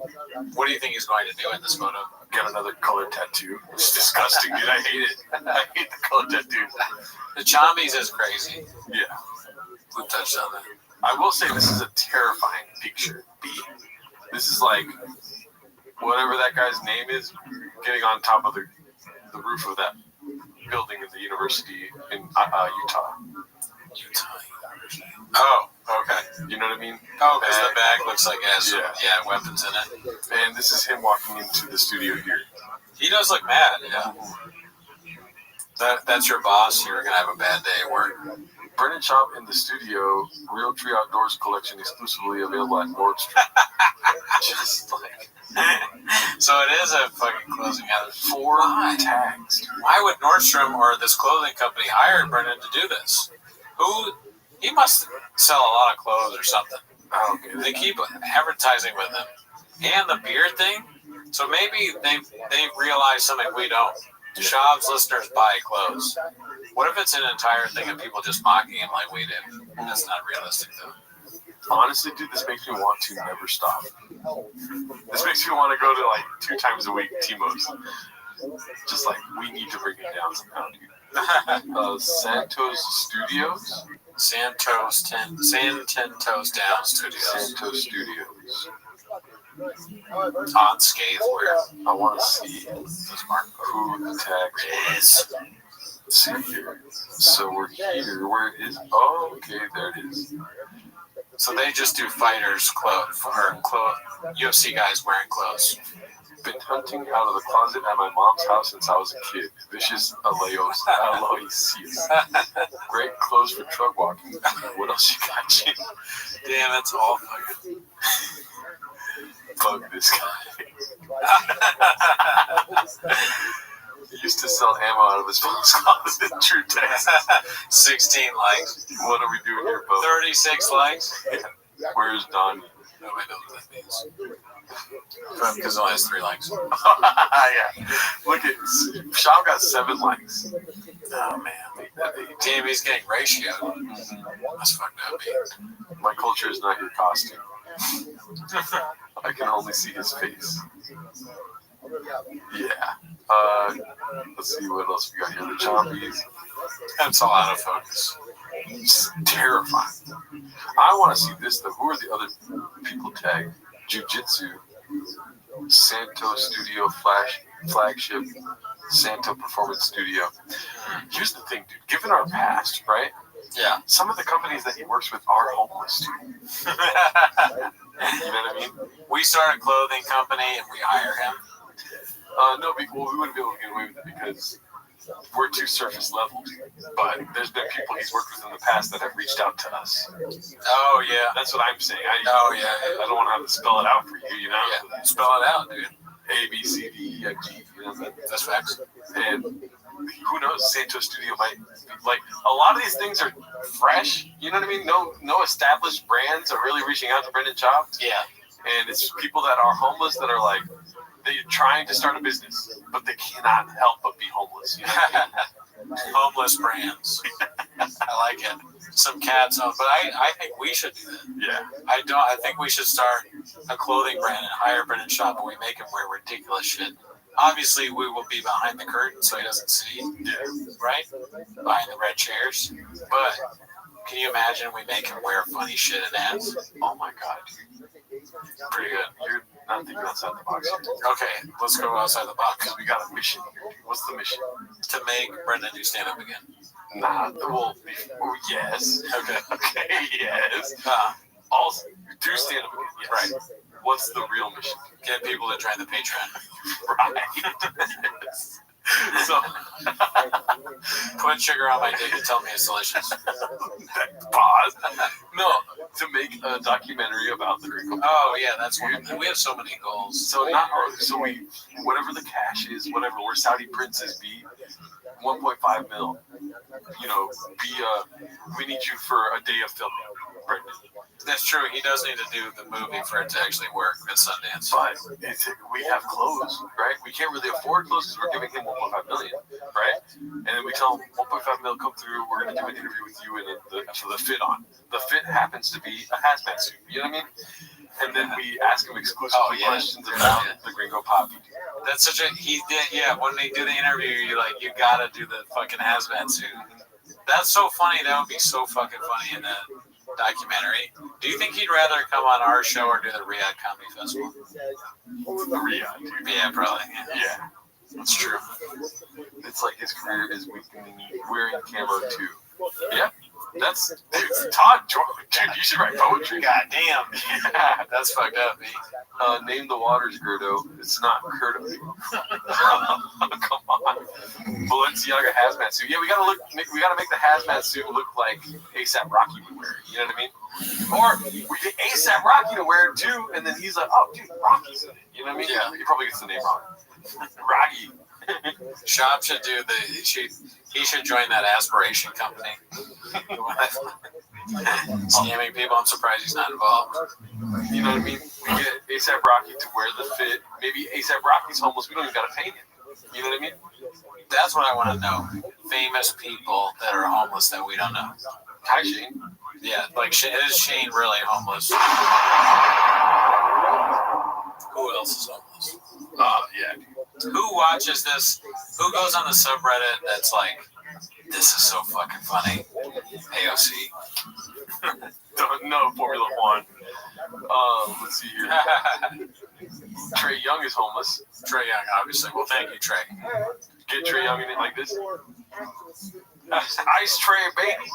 What do you think he's going to do in this photo? Get another color tattoo. It's disgusting, dude. I hate it. I hate the color tattoo. The Chombies is crazy. Yeah. Who touched on that? I will say this is a terrifying picture. This is like whatever that guy's name is, getting on top of the roof of that building in the university in Utah. Oh, okay. You know what I mean? Oh, because the bag looks like it has weapons in it. And this is him walking into the studio here. He does look mad, yeah. That's your boss. You're going to have a bad day at work. Burn and Chop in the studio. Real Tree Outdoors collection exclusively available at Nordstrom. Just like... So it is a fucking closing out of 4 tags. Why would Nordstrom or this clothing company hire Brennan to do this? He must sell a lot of clothes or something. Okay. They keep advertising with him. And the beard thing. So maybe they realize something we don't. Shab's listeners buy clothes. What if it's an entire thing of people just mocking him like we do? That's not realistic, though. Honestly, dude, this makes me want to never stop. This makes me want to go to like 2 times a week Timo's. Just like, we need to bring it down somehow, dude. Santos Studios? Santos Down Studios. Santos Studios. On Skateware. I want to see who the tag is. Let's see here. So we're here. Where is? Oh, okay, there it is. So they just do fighters clothes or UFC guys wearing clothes. Been hunting out of the closet at my mom's house since I was a kid. Vicious Aloysius. Great clothes for truck walking. What else you got, Jim? Damn, that's all fucking. Fuck this guy. He used to sell ammo out of his mom's closet in True Texas. 16 likes. What are we doing here, Bo? 36 likes. Yeah. Where's Don? Nobody knows what that means. Because it only has 3 likes. Yeah. Look at Shaw got 7 likes. Oh man. Damn, he's getting ratioed. That's fucked up, man. My culture is not your costume. I can only see his face. Yeah. Let's see what else we got here. The zombies. That's all out of focus. It's terrifying. I want to see this though. Who are the other people tagged? Jiu-Jitsu, Santo Studio flagship, Santo Performance Studio. Here's the thing, dude. Given our past, right? Yeah. Some of the companies that he works with are homeless, dude. You know what I mean? We start a clothing company and we hire him. No, we wouldn't be able to get away with it because we're too surface level. But there's been people he's worked with in the past that have reached out to us. Oh yeah, that's what I'm saying. I don't want to have to spell it out for you. You know? Yeah, spell it out, dude. A B C D E F G. You know that's facts. And who knows? Santo Studio might like a lot of these things are fresh. You know what I mean? No established brands are really reaching out to Brendan Chop. Yeah. And it's people that are homeless that are like they're trying to start a business, but they cannot help but be homeless. You know what I mean? Homeless brands. I like it. Some cats on, but I think we should do that. Yeah. I think we should start a clothing brand and hire Brendan Shop and we make him wear ridiculous shit. Obviously, we will be behind the curtain so he doesn't see. Yeah. Right? Behind the red chairs. But can you imagine we make him wear funny shit in ads? Oh my god, dude. Pretty good. You're not thinking outside the box here. Okay, let's go outside the box. Because we got a mission here. What's the mission? To make Brendan do stand up again. Nah, well, yes. Okay. Okay, yes. Also, do stand up again. Yes. Right. What's the real mission? Get people to join the Patreon. Right. So, put sugar on my dick and tell me it's delicious. Pause. No, to make a documentary about the Greek. Oh yeah, that's one. We have so many goals. So we whatever the cash is, whatever where Saudi princes be, 1.5 mil. You know, we need you for a day of filming. Brendan. That's true. He does need to do the movie for it to actually work at Sundance. But we have clothes, right? We can't really afford clothes because we're giving him 1.5 million, right? And then we tell him 1.5 million come through. We're going to do an interview with you and for the fit on. The fit happens to be a hazmat suit. You know what I mean? And then we ask him exclusively questions about the Gringo Poppy. That's such a he did. Yeah, when they do the interview, you gotta do the fucking hazmat suit. That's so funny. That would be so fucking funny in a documentary. Do you think he'd rather come on our show or do the Riyadh Comedy Festival? The Riyadh, dude. Yeah, probably. Yeah. That's true. It's like his career is wearing camo too. Yeah. That's Todd Jordan. Dude, you should write poetry. God damn. Yeah, that's fucked up, man. Name the waters, Gerdo. It's not Curdo. Come on. Balenciaga hazmat suit. Yeah, we gotta make the hazmat suit look like ASAP Rocky would wear it. You know what I mean? Or we get ASAP Rocky to wear it too, and then he's like, "Oh, dude, Rocky's in it." You know what I mean? Yeah. He probably gets the name wrong. Rocky. Shop should do he should join that aspiration company. Scamming people. I'm surprised he's not involved. You know what I mean? We get ASAP Rocky to wear the fit. Maybe ASAP Rocky's homeless. We don't even gotta pay him. You know what I mean? That's what I want to know. Famous people that are homeless that we don't know. Hi, Shane. Yeah, like is Shane really homeless? Who else is homeless? Yeah. Who watches this? Who goes on the subreddit that's like, this is so fucking funny? AOC. No, Formula One. Let's see here. Trey Young is homeless. Trey Young, obviously. Well, thank you, Trey. Get Trey Young in it like this. Ice tray, baby.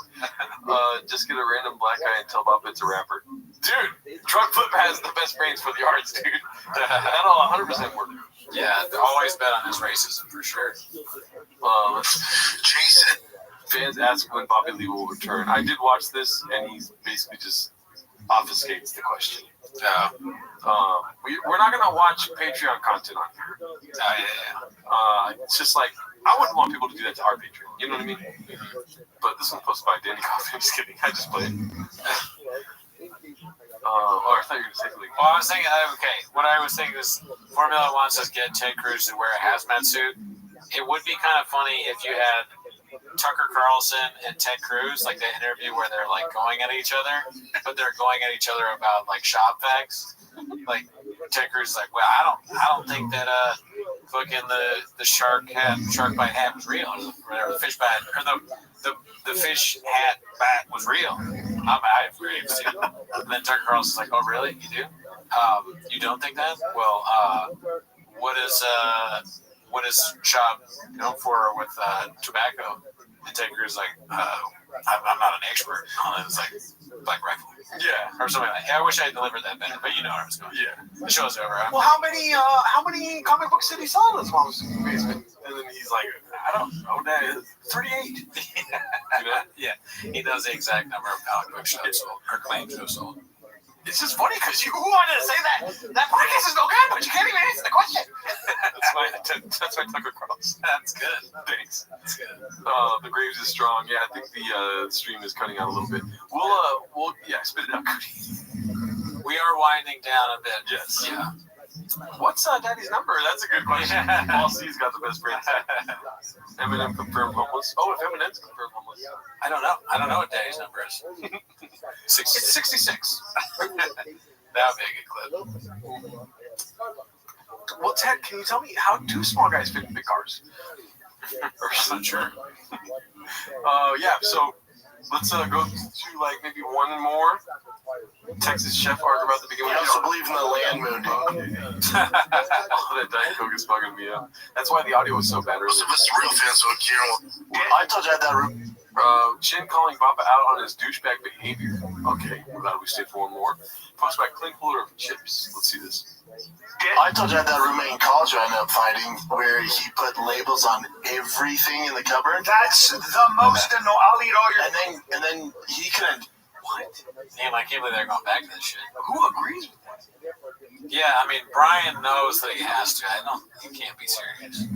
Just get a random black guy and tell Bob it's a rapper. Dude, Truck Flip has the best brains for the arts, dude. That'll 100% work. Yeah, always bet on his racism for sure. Jason. Fans ask when Bobby Lee will return. I did watch this, and he's basically just obfuscates the question. Yeah. We're not gonna watch Patreon content on here. It's just like I wouldn't want people to do that to our Patreon. You know what I mean? But this one's posted by Danny Coffey. I'm just kidding. I just played. I thought you were gonna say something. Well, I was thinking. Okay, what I was thinking is Formula wants us to get Ted Cruz to wear a hazmat suit. It would be kind of funny if you had Tucker Carlson and Ted Cruz, like the interview where they're like going at each other, but they're going at each other about like shop facts. Like Ted Cruz is like, well, I don't think that fucking the shark bite hat was real, or whatever, the fish bite, or the fish hat bat was real. I agree with you. And then Tucker Carlson's like, oh really? You do? You don't think that? Well, what is shop known for with tobacco? And Ted Cruz is like, I'm not an expert on it. It's like Black Rifle. Yeah, or something like that. Yeah, I wish I had delivered that better, but you know where I was going. Yeah. The show's over. Well, how many comic books did he sell in his mom's basement? And then he's like, I don't know, Dad. 38. Yeah. He knows the exact number of comic books sold, or claims to have sold. It's just funny because you wanted to say that podcast is no good, but you can't even answer the question. That's why Tucker Carlson. That's good. Thanks. That's good. The Graves is strong. Yeah, I think the stream is cutting out a little bit. We'll spit it out, Cody. We are winding down a bit. Yes. Yeah. What's Daddy's number? That's a good question. Paul C's got the best brains. Eminem confirmed homeless. Oh, if Eminem's confirmed homeless. I don't know. I don't know what Daddy's number is. 66. It's 66. That would be a good clip. Well, Ted, can you tell me how do small guys fit in big cars? I'm not sure. Yeah, so let's go to like maybe one more. Texas chef argue about the beginning. I also believe in the land moon. That Diet Coke is bugging me out. That's why the audio was so bad earlier. Mr. Real Fans of Kieran. I told you I had that room. Chin calling Papa out on his douchebag behavior. Okay, we're glad we stayed for one more. Post by Clint Fuller of Chips. Let's see this. I told you I had that roommate in college who I ended up fighting, where he put labels on everything in the cupboard. That's the most annoying. I'll eat all your. And then he couldn't. What? Damn, I can't believe they're going back to this shit. Who agrees with that? Yeah, I mean, Brian knows that he has to. He can't be serious.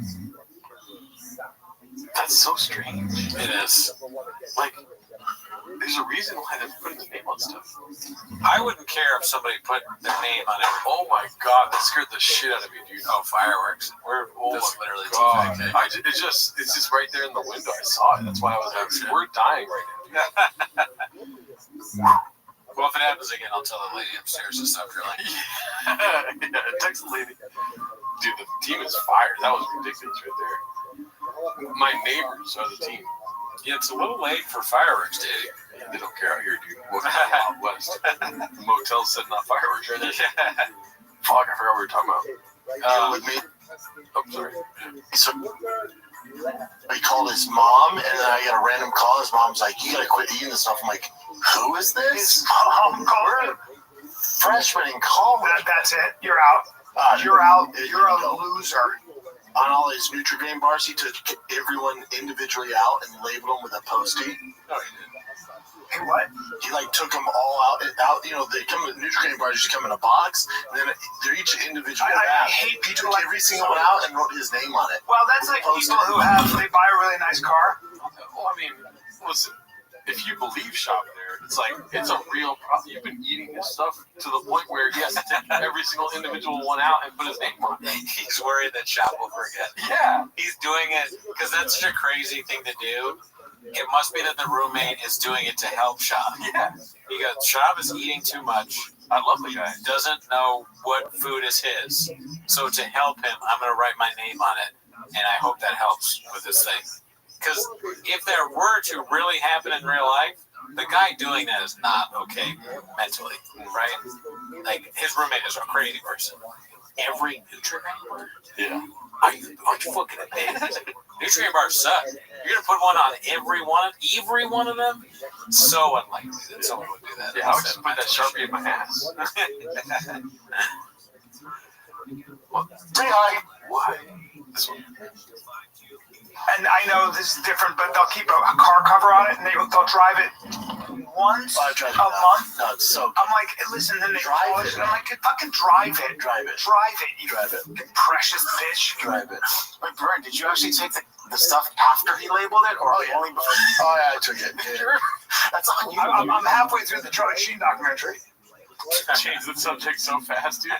That's so strange. It is. Like, there's a reason why they're putting the name on stuff. I wouldn't care if somebody put their name on it. Oh my god, that scared the shit out of me, dude. Oh, fireworks. That's literally god. It's just right there in the window. I saw it. That's why I was like, we're dying right now. Well, if it happens again, I'll tell the lady upstairs to stop drilling. Yeah, text the lady. Dude, the team is fired. That was ridiculous right there. My neighbors are the team. Yeah, it's a little late for fireworks, Daddy. Yeah, they don't care out here, dude. Welcome to the Wild West. The motel setting off fireworks right there. Fuck, I forgot what we were talking about. With me. Oh, sorry. So I called his mom, and then I got a random call. His mom's like, "You gotta quit eating this stuff." I'm like, "Who is this?" His mom called. Freshman in college. That's it. You're out. You're out. You're a loser. On all his Nutri-Grain bars, he took everyone individually out and labeled them with a Post-it. No, he didn't. Hey, what? He like took them all out. You know, they come. Nutri-Grain bars just come in a box, and then they're each individually I wrapped. hate He people took every single one out and wrote his name on it. Well, that's like people who they buy a really nice car. Well, I mean, listen. If you believe Shop there, it's like it's a real problem. You've been eating this stuff to the point where he has to take every single individual one out and put his name on it. He's worried that Shop will forget. Yeah. He's doing it because that's such a crazy thing to do. It must be that the roommate is doing it to help Shop. Yeah. Because Shop is eating too much. I love the guy. Doesn't know what food is his. So to help him, I'm going to write my name on it. And I hope that helps with this thing. Because if there were to really happen in real life, the guy doing that is not okay mentally, right? Like, his roommate is a crazy person. Every Nutri-Grain bar? Yeah. Aren't you fucking amazed? Nutri-Grain bars suck. You're gonna put one on every one of them? So unlikely that someone would do that. Yeah, I would just put that Sharpie in my ass. Say hi. Why? This one. And I know this is different, but they'll keep a car cover on it, and they'll drive it once I drive it a now. month. No, it's so I'm like, listen, then they Drive polish it. it. I'm like, fucking drive it. Drive it. Drive it, you Drive it. precious bitch. Drive it. Wait, Brian, did you actually take the stuff after he labeled it, or only before? Oh, yeah, I took it. Yeah. That's on you. I'm halfway through the Charlie Sheen documentary. Change the subject so fast, dude.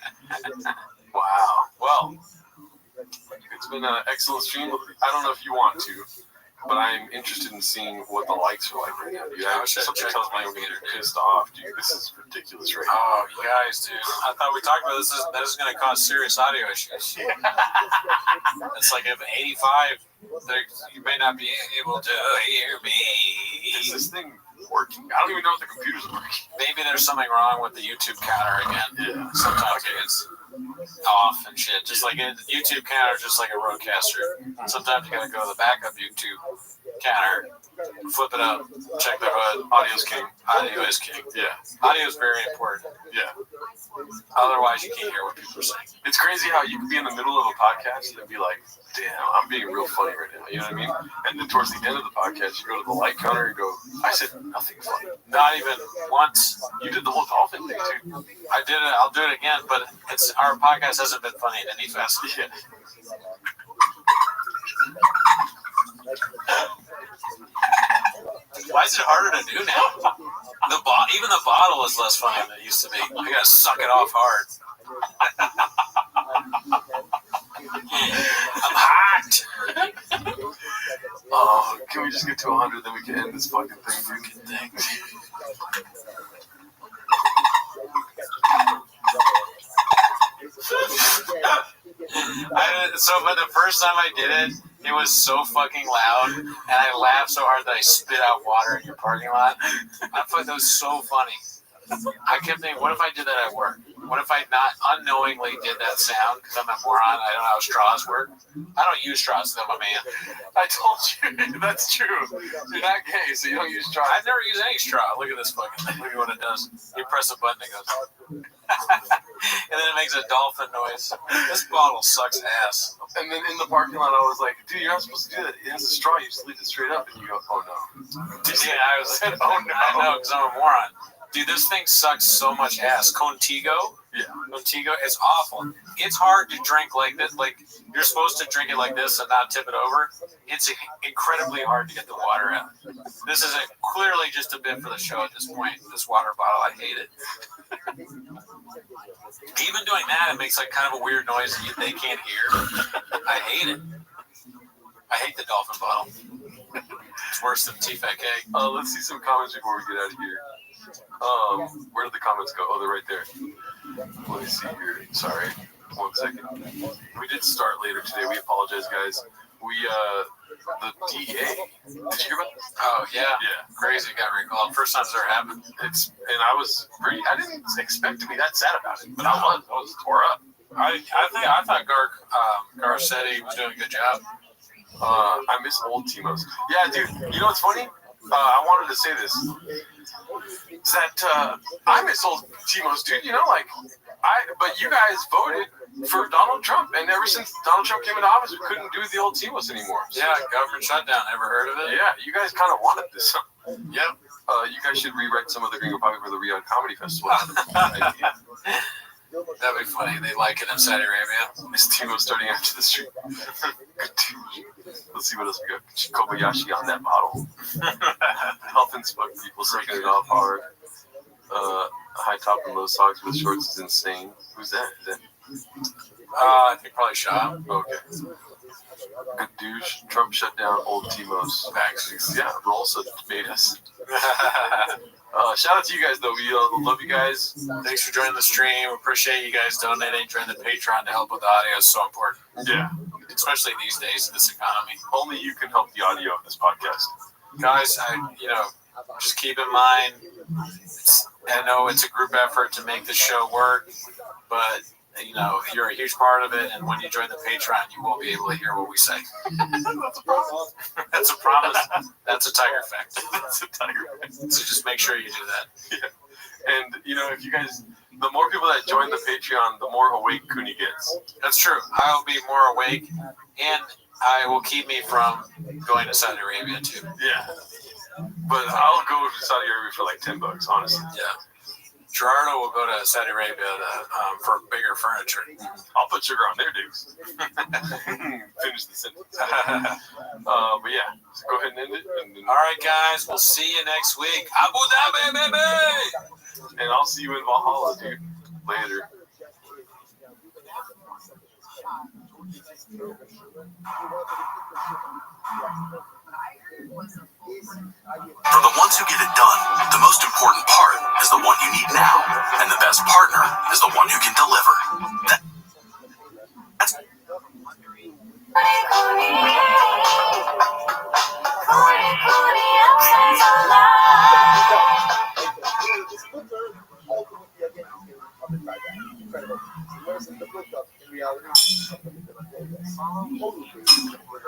Wow. Well, it's been an excellent stream. I don't know if you want to, but I'm interested in seeing what the likes are like right now. Dude, something tells me I'm going to get pissed off, dude. This is ridiculous right now. Oh, you guys, dude. I thought we talked about this. That is going to cause serious audio issues. It's like if 85, you may not be able to hear me. Is this thing working? I don't even know if the computer's working. Maybe there's something wrong with the YouTube counter again. Yeah. Sometimes it's off and shit. Just like a YouTube counter, just like a roadcaster. Sometimes you gotta go to the backup YouTube counter, flip it up, check the hood. Audio's king. Audio is king. Yeah. Audio is very important. Yeah. Otherwise, you can't hear what people are saying. It's crazy how you can be in the middle of a podcast and be like, damn, I'm being real funny right now. You know what I mean? And then towards the end of the podcast, you go to the light counter and go, I said nothing funny. Not even once. You did the whole dolphin thing, too. I did it. I'll do it again, but our podcast hasn't been funny in any facet. Yeah. Why is it harder to do now? Even the bottle is less funny than it used to be. I gotta suck it off hard. I'm hot. Oh, can we just get to 100, then we can end this fucking thing, dude? But the first time I did it, it was so fucking loud, and I laughed so hard that I spit out water in your parking lot. I thought that was so funny. I kept thinking, what if I did that at work? What if I not unknowingly did that sound because I'm a moron? I don't know how straws work. I don't use straws, though, my man. I told you, that's true. You're not gay, so you don't use straws. I've never used any straw. Look at this fucking thing. Look at what it does. You press a button, it goes. And then it makes a dolphin noise. This bottle sucks ass. And then in the parking lot, I was like, dude, you're not supposed to do that. It has a straw. You just leave it straight up. And you go, oh, no. Yeah, I said, oh, no. I know, because I'm a moron. Dude, this thing sucks so much ass. Contigo? Yeah. Contigo is awful. It's hard to drink like this. Like, you're supposed to drink it like this and not tip it over. It's incredibly hard to get the water out. This is clearly just a bit for the show at this point. This water bottle, I hate it. Even doing that, it makes like kind of a weird noise that they can't hear. I hate it. I hate the dolphin bottle. It's worse than T-Fat Cake. Let's see some comments before we get out of here. Where did the comments go? Oh, they're right there. Let me see here. Sorry. 1 second. We did start later today. We apologize, guys. The DA. Did you hear about this? Oh, yeah. Yeah. Crazy got recalled. First time it's ever happened. I didn't expect to be that sad about it, but I was tore up. I thought Garcetti was doing a good job. I miss old Timos. Yeah, dude. You know what's funny? I wanted to say this. Is that I miss old Timos, dude. You know, but you guys voted for Donald Trump, and ever since Donald Trump came into office, we couldn't do the old Timos anymore. So, Yeah, government shutdown. Ever heard of it? yeah, you guys kind of wanted this. Yep. You guys should rewrite some of the Gringo Poppy for the Riyadh Comedy Festival. That'd be funny. They like it in Saudi Arabia. This Timo starting after the stream. Let's see what else we got. Kobayashi on that bottle. Health and smoke people sucking it off hard. High top and low socks with shorts is insane. Who's that? Is that? I think probably Shaw. Okay. Good douche. Trump shut down old Timos. Yeah, Rolsa made us. Shout out to you guys, though. We love you guys. Thanks for joining the stream. Appreciate you guys donating, joining the Patreon to help with the audio. It's so important. Yeah. Especially these days in this economy. Only you can help the audio of this podcast. Guys, just keep in mind, I know it's a group effort to make this show work, but you know, you're a huge part of it, and when you join the Patreon, you will be able to hear what we say. That's a promise. That's a promise. That's a tiger fact. That's a tiger fact. So just make sure you do that. Yeah. And, you know, if you guys, the more people that join the Patreon, the more awake Cooney gets. That's true. I'll be more awake, and I will keep me from going to Saudi Arabia, too. Yeah. But I'll go to Saudi Arabia for like $10, honestly. Yeah. Gerardo will go to Saudi Arabia for bigger furniture. I'll put sugar on their dudes. Finish the sentence. But yeah, so go ahead and end it. And then, all right, guys. We'll see you next week. Abu Dhabi, baby! And I'll see you in Valhalla, dude. Later. For the ones who get it done, the most important part is the one you need now, and the best partner is the one who can deliver. That's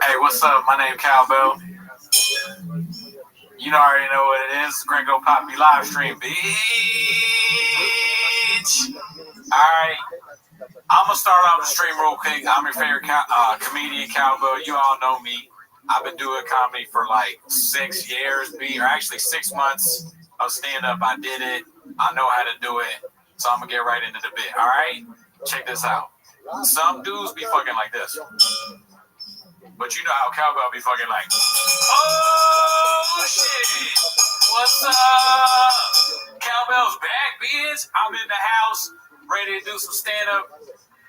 Hey, what's up? My name Cowbell. You already know what it is. Gringo Poppy live stream, bitch. Alright. I'm going to start off the stream real quick. I'm your favorite comedian, Cowbell. You all know me. I've been doing comedy for like 6 years, or actually 6 months of stand-up. I did it. I know how to do it. So I'm going to get right into the bit. Alright? Check this out. Some dudes be fucking like this. But you know how Cowbell be fucking like, oh shit, what's up? Cowbell's back, bitch. I'm in the house, ready to do some stand-up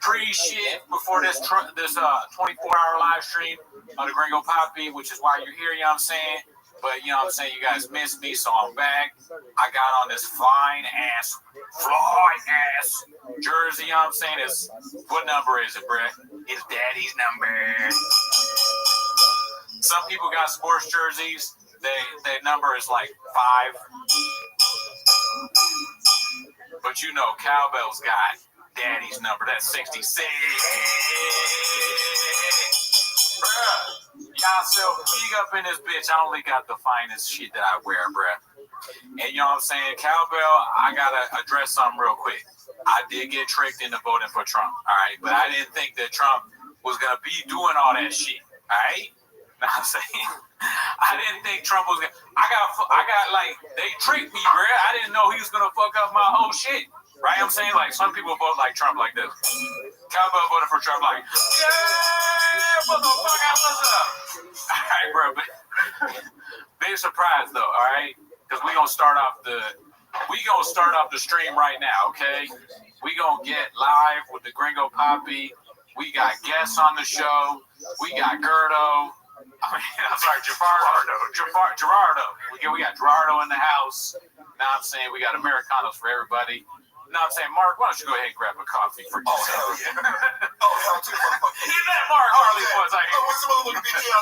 pre-shit before this 24-hour live stream of the Gringo Poppy, which is why you're here, you know what I'm saying? But you know what I'm saying, you guys missed me, so I'm back. I got on this fly ass jersey, you know what I'm saying? What number is it, Brett? It's daddy's number. Some people got sports jerseys. Their number is like 5. But you know, Cowbell's got daddy's number. That's 66. Bruh, y'all sell big up in this bitch. I only got the finest shit that I wear, bruh. And you know what I'm saying? Cowbell, I gotta address something real quick. I did get tricked into voting for Trump, all right? But I didn't think that Trump was gonna be doing all that shit, all right? Know what I'm saying? I didn't think Trump was gonna. I got like, they tricked me, bruh. I didn't know he was gonna fuck up my whole shit. Right? I'm saying, like, some people vote like Trump like this. Cowbell voted for Trump like, yeah, motherfucker, what's up? All right, bro. Be surprised though, all right? Because we gonna start off the stream right now, okay? We gonna get live with the Gringo Poppy. We got guests on the show. We got Gerardo. Gerardo. We got Gerardo in the house. Now I'm saying we got Americanos for everybody. Now I'm saying, Mark, why don't you go ahead and grab a coffee for yourself? Oh, hell yeah. Oh, hell too. Get that Mark Harley was like, what's the motherfucking big deal?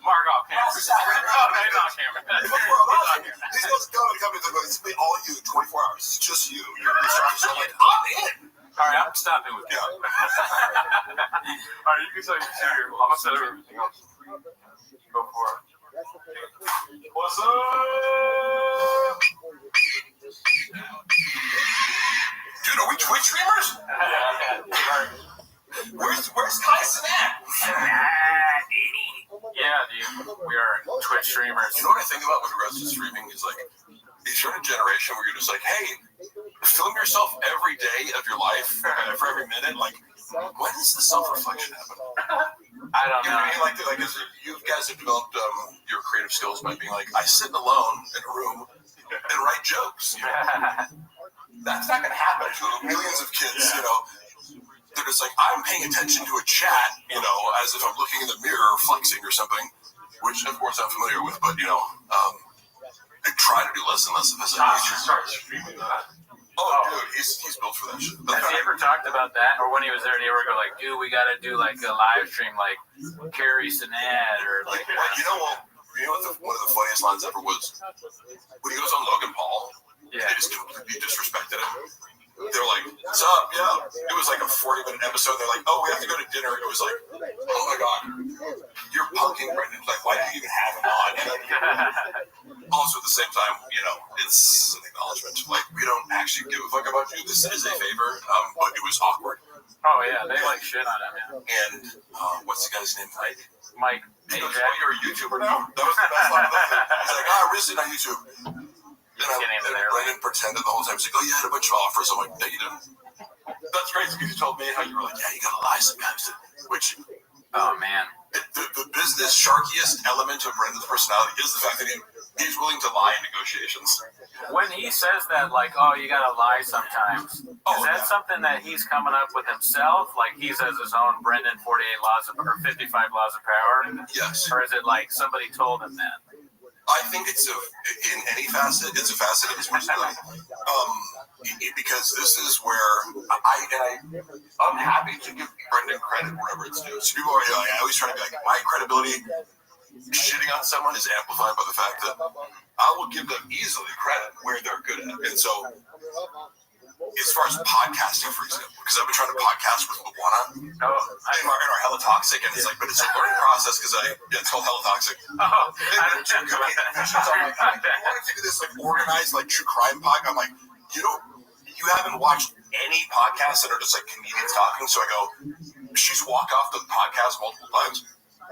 Mark off camera. Oh, he's off camera. He's supposed to come and come to it's me, all you, 24 hours. It's just you. You're so like, I'm in. All right, I'm stopping with you. All right, you can say I'm going to set everything else. Go for it. What's up? Dude, are we Twitch streamers? Where's Tyson at? Yeah, dude. We are Twitch streamers. You know what I think about with regards to streaming is like, if you're in a generation where you're just like, hey, film yourself every day of your life for every minute, like, when does the self-reflection happen? I don't know. You know what I mean? Like you guys have developed your creative skills by being like, I sit alone in a room and write jokes. You know? That's not going to happen to millions of kids, you know. They're just like, I'm paying attention to a chat, you know, as if I'm looking in the mirror or flexing or something, which, of course, I'm familiar with, but, you know, I try to do less and less of this. I should start streaming that. Dude, he's built for that shit. Has he ever talked about that? Or when he was there, did he ever go like, dude, we got to do like a live stream like Carrie Sinat or like... You know what one of the funniest lines ever was? When he goes on Logan Paul, they just completely disrespected him. they're like, "What's up?" Yeah, it was like a 40-minute episode. They're like, "Oh, we have to go to dinner." It was like, "Oh my god, you're punking Brendan. Like, why do you even have him on?" And also at the same time, it's an acknowledgement. Like, we don't actually give a fuck about you. This is a favor, but it was awkward. Oh yeah, they like shit on him. Yeah. And what's the guy's name? Mike. He goes, "Oh, you're a YouTuber now?" That was the best line of that. He's like, "I risked it on YouTube." And Brendan pretended the whole time. He's like, "Oh, you had a bunch of offers." I'm like, "No, you didn't." That's crazy because you told me how you were like, "Yeah, you gotta lie sometimes." Which, oh man, the business sharkiest element of Brendan's personality is the fact that he's willing to lie in negotiations. When he says that, like, "Oh, you gotta lie sometimes," is that something that he's coming up with himself? Like he says his own Brendan 48 laws of, or 55 laws of power? Yes. Or is it like somebody told him that? I think it's in any facet, it's a facet of his personality. Because this is where I'm happy to give Brendan credit wherever it's due. So people are, I always try to be like, my credibility shitting on someone is amplified by the fact that I will give them easily credit where they're good at. And so, as far as podcasting, for example, because I've been trying to podcast with Luana in our Hella Toxic, and it's like, but it's a learning process because it's called Hella Toxic. I want to do this like organized, like true crime podcast. I'm like, you haven't watched any podcasts that are just like comedians talking. So I go, she's walked off the podcast multiple times.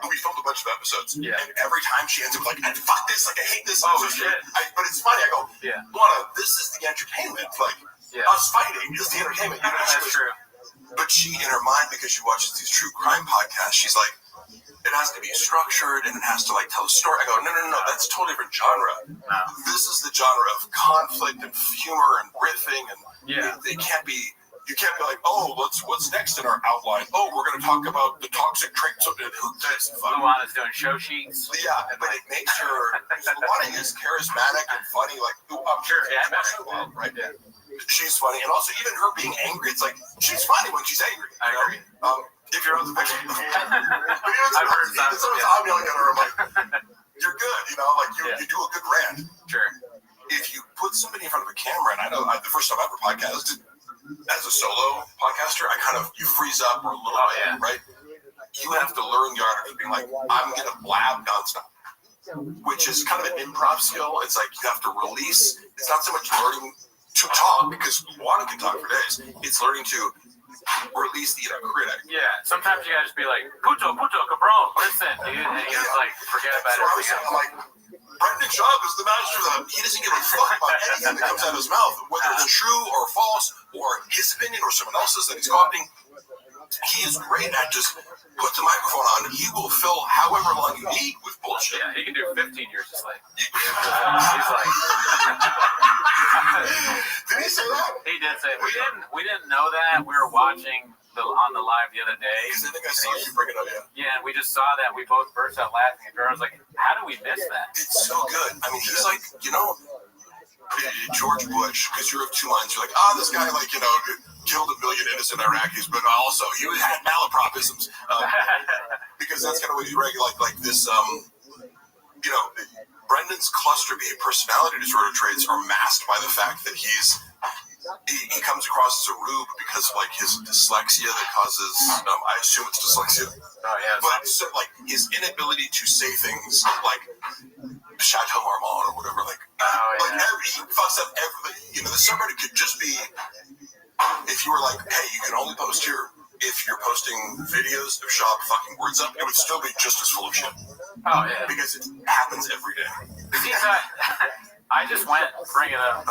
We filmed a bunch of episodes, and every time she ends up like, "Fuck this! Like I hate this." Oh shit! But it's funny. I go, Luana, this is the entertainment. Like us fighting is the entertainment. That's true. But she, in her mind, because she watches these true crime podcasts, she's like, it has to be structured and it has to like tell a story. I go, no, that's a totally different genre. No. This is the genre of conflict and humor and riffing, and it can't be. You can't be like, "Oh, what's next in our outline? Oh, we're going to talk about the toxic traits of it." Who does? Luana's doing show sheets. Yeah, but it makes her. Luana is charismatic and funny. Like, I'm sure. Right? Yeah. She's funny, and also even her being angry, it's like she's funny when she's angry. I agree. If you're on the picture, I'm yelling at her. I'm like, "You're good," like you do a good rant. Sure. If you put somebody in front of a camera, and I know the first time I ever podcasted as a solo podcaster, you freeze up or a little bit, right? You have to learn the art of being like, I'm gonna blab nonstop, which is kind of an improv skill. It's like you have to release. It's not so much learning to talk because one can talk for days. It's learning to release the inner critic. Yeah, sometimes you gotta just be like, puto, cabron, listen, dude, and you just like forget about everything else. I'm like, Brendan Schaub is the master of that. He doesn't give a fuck about anything that comes out of his mouth, whether it's true or false, or his opinion or someone else's that he's copying. He is great at just put the microphone on. He will fill however long you need with bullshit. Yeah, he can do 15 years of slave. He's like, did he say that? He did say it. We didn't know that. We were watching on the live the other day. Because I think I saw you bring it up, Yeah, and we just saw that. We both burst out laughing. And I was like, how do we miss that? It's so good. I mean, he's like, George Bush, because you're of two minds. You're like, this guy, killed 1 million innocent Iraqis, but also he had malapropisms. Because that's kind of what he's regular, like this, Brendan's cluster B personality disorder traits are masked by the fact that he comes across as a rube because of his dyslexia that causes I assume it's dyslexia. Oh yeah. But his inability to say things like Chateau Marmont or whatever, he fucks up everything. The subreddit could just be if you were like, hey, you can only post here if you're posting videos of Shop fucking words up, it would still be just as full of shit. Oh yeah. Because it happens every day. See, I just went bring it up.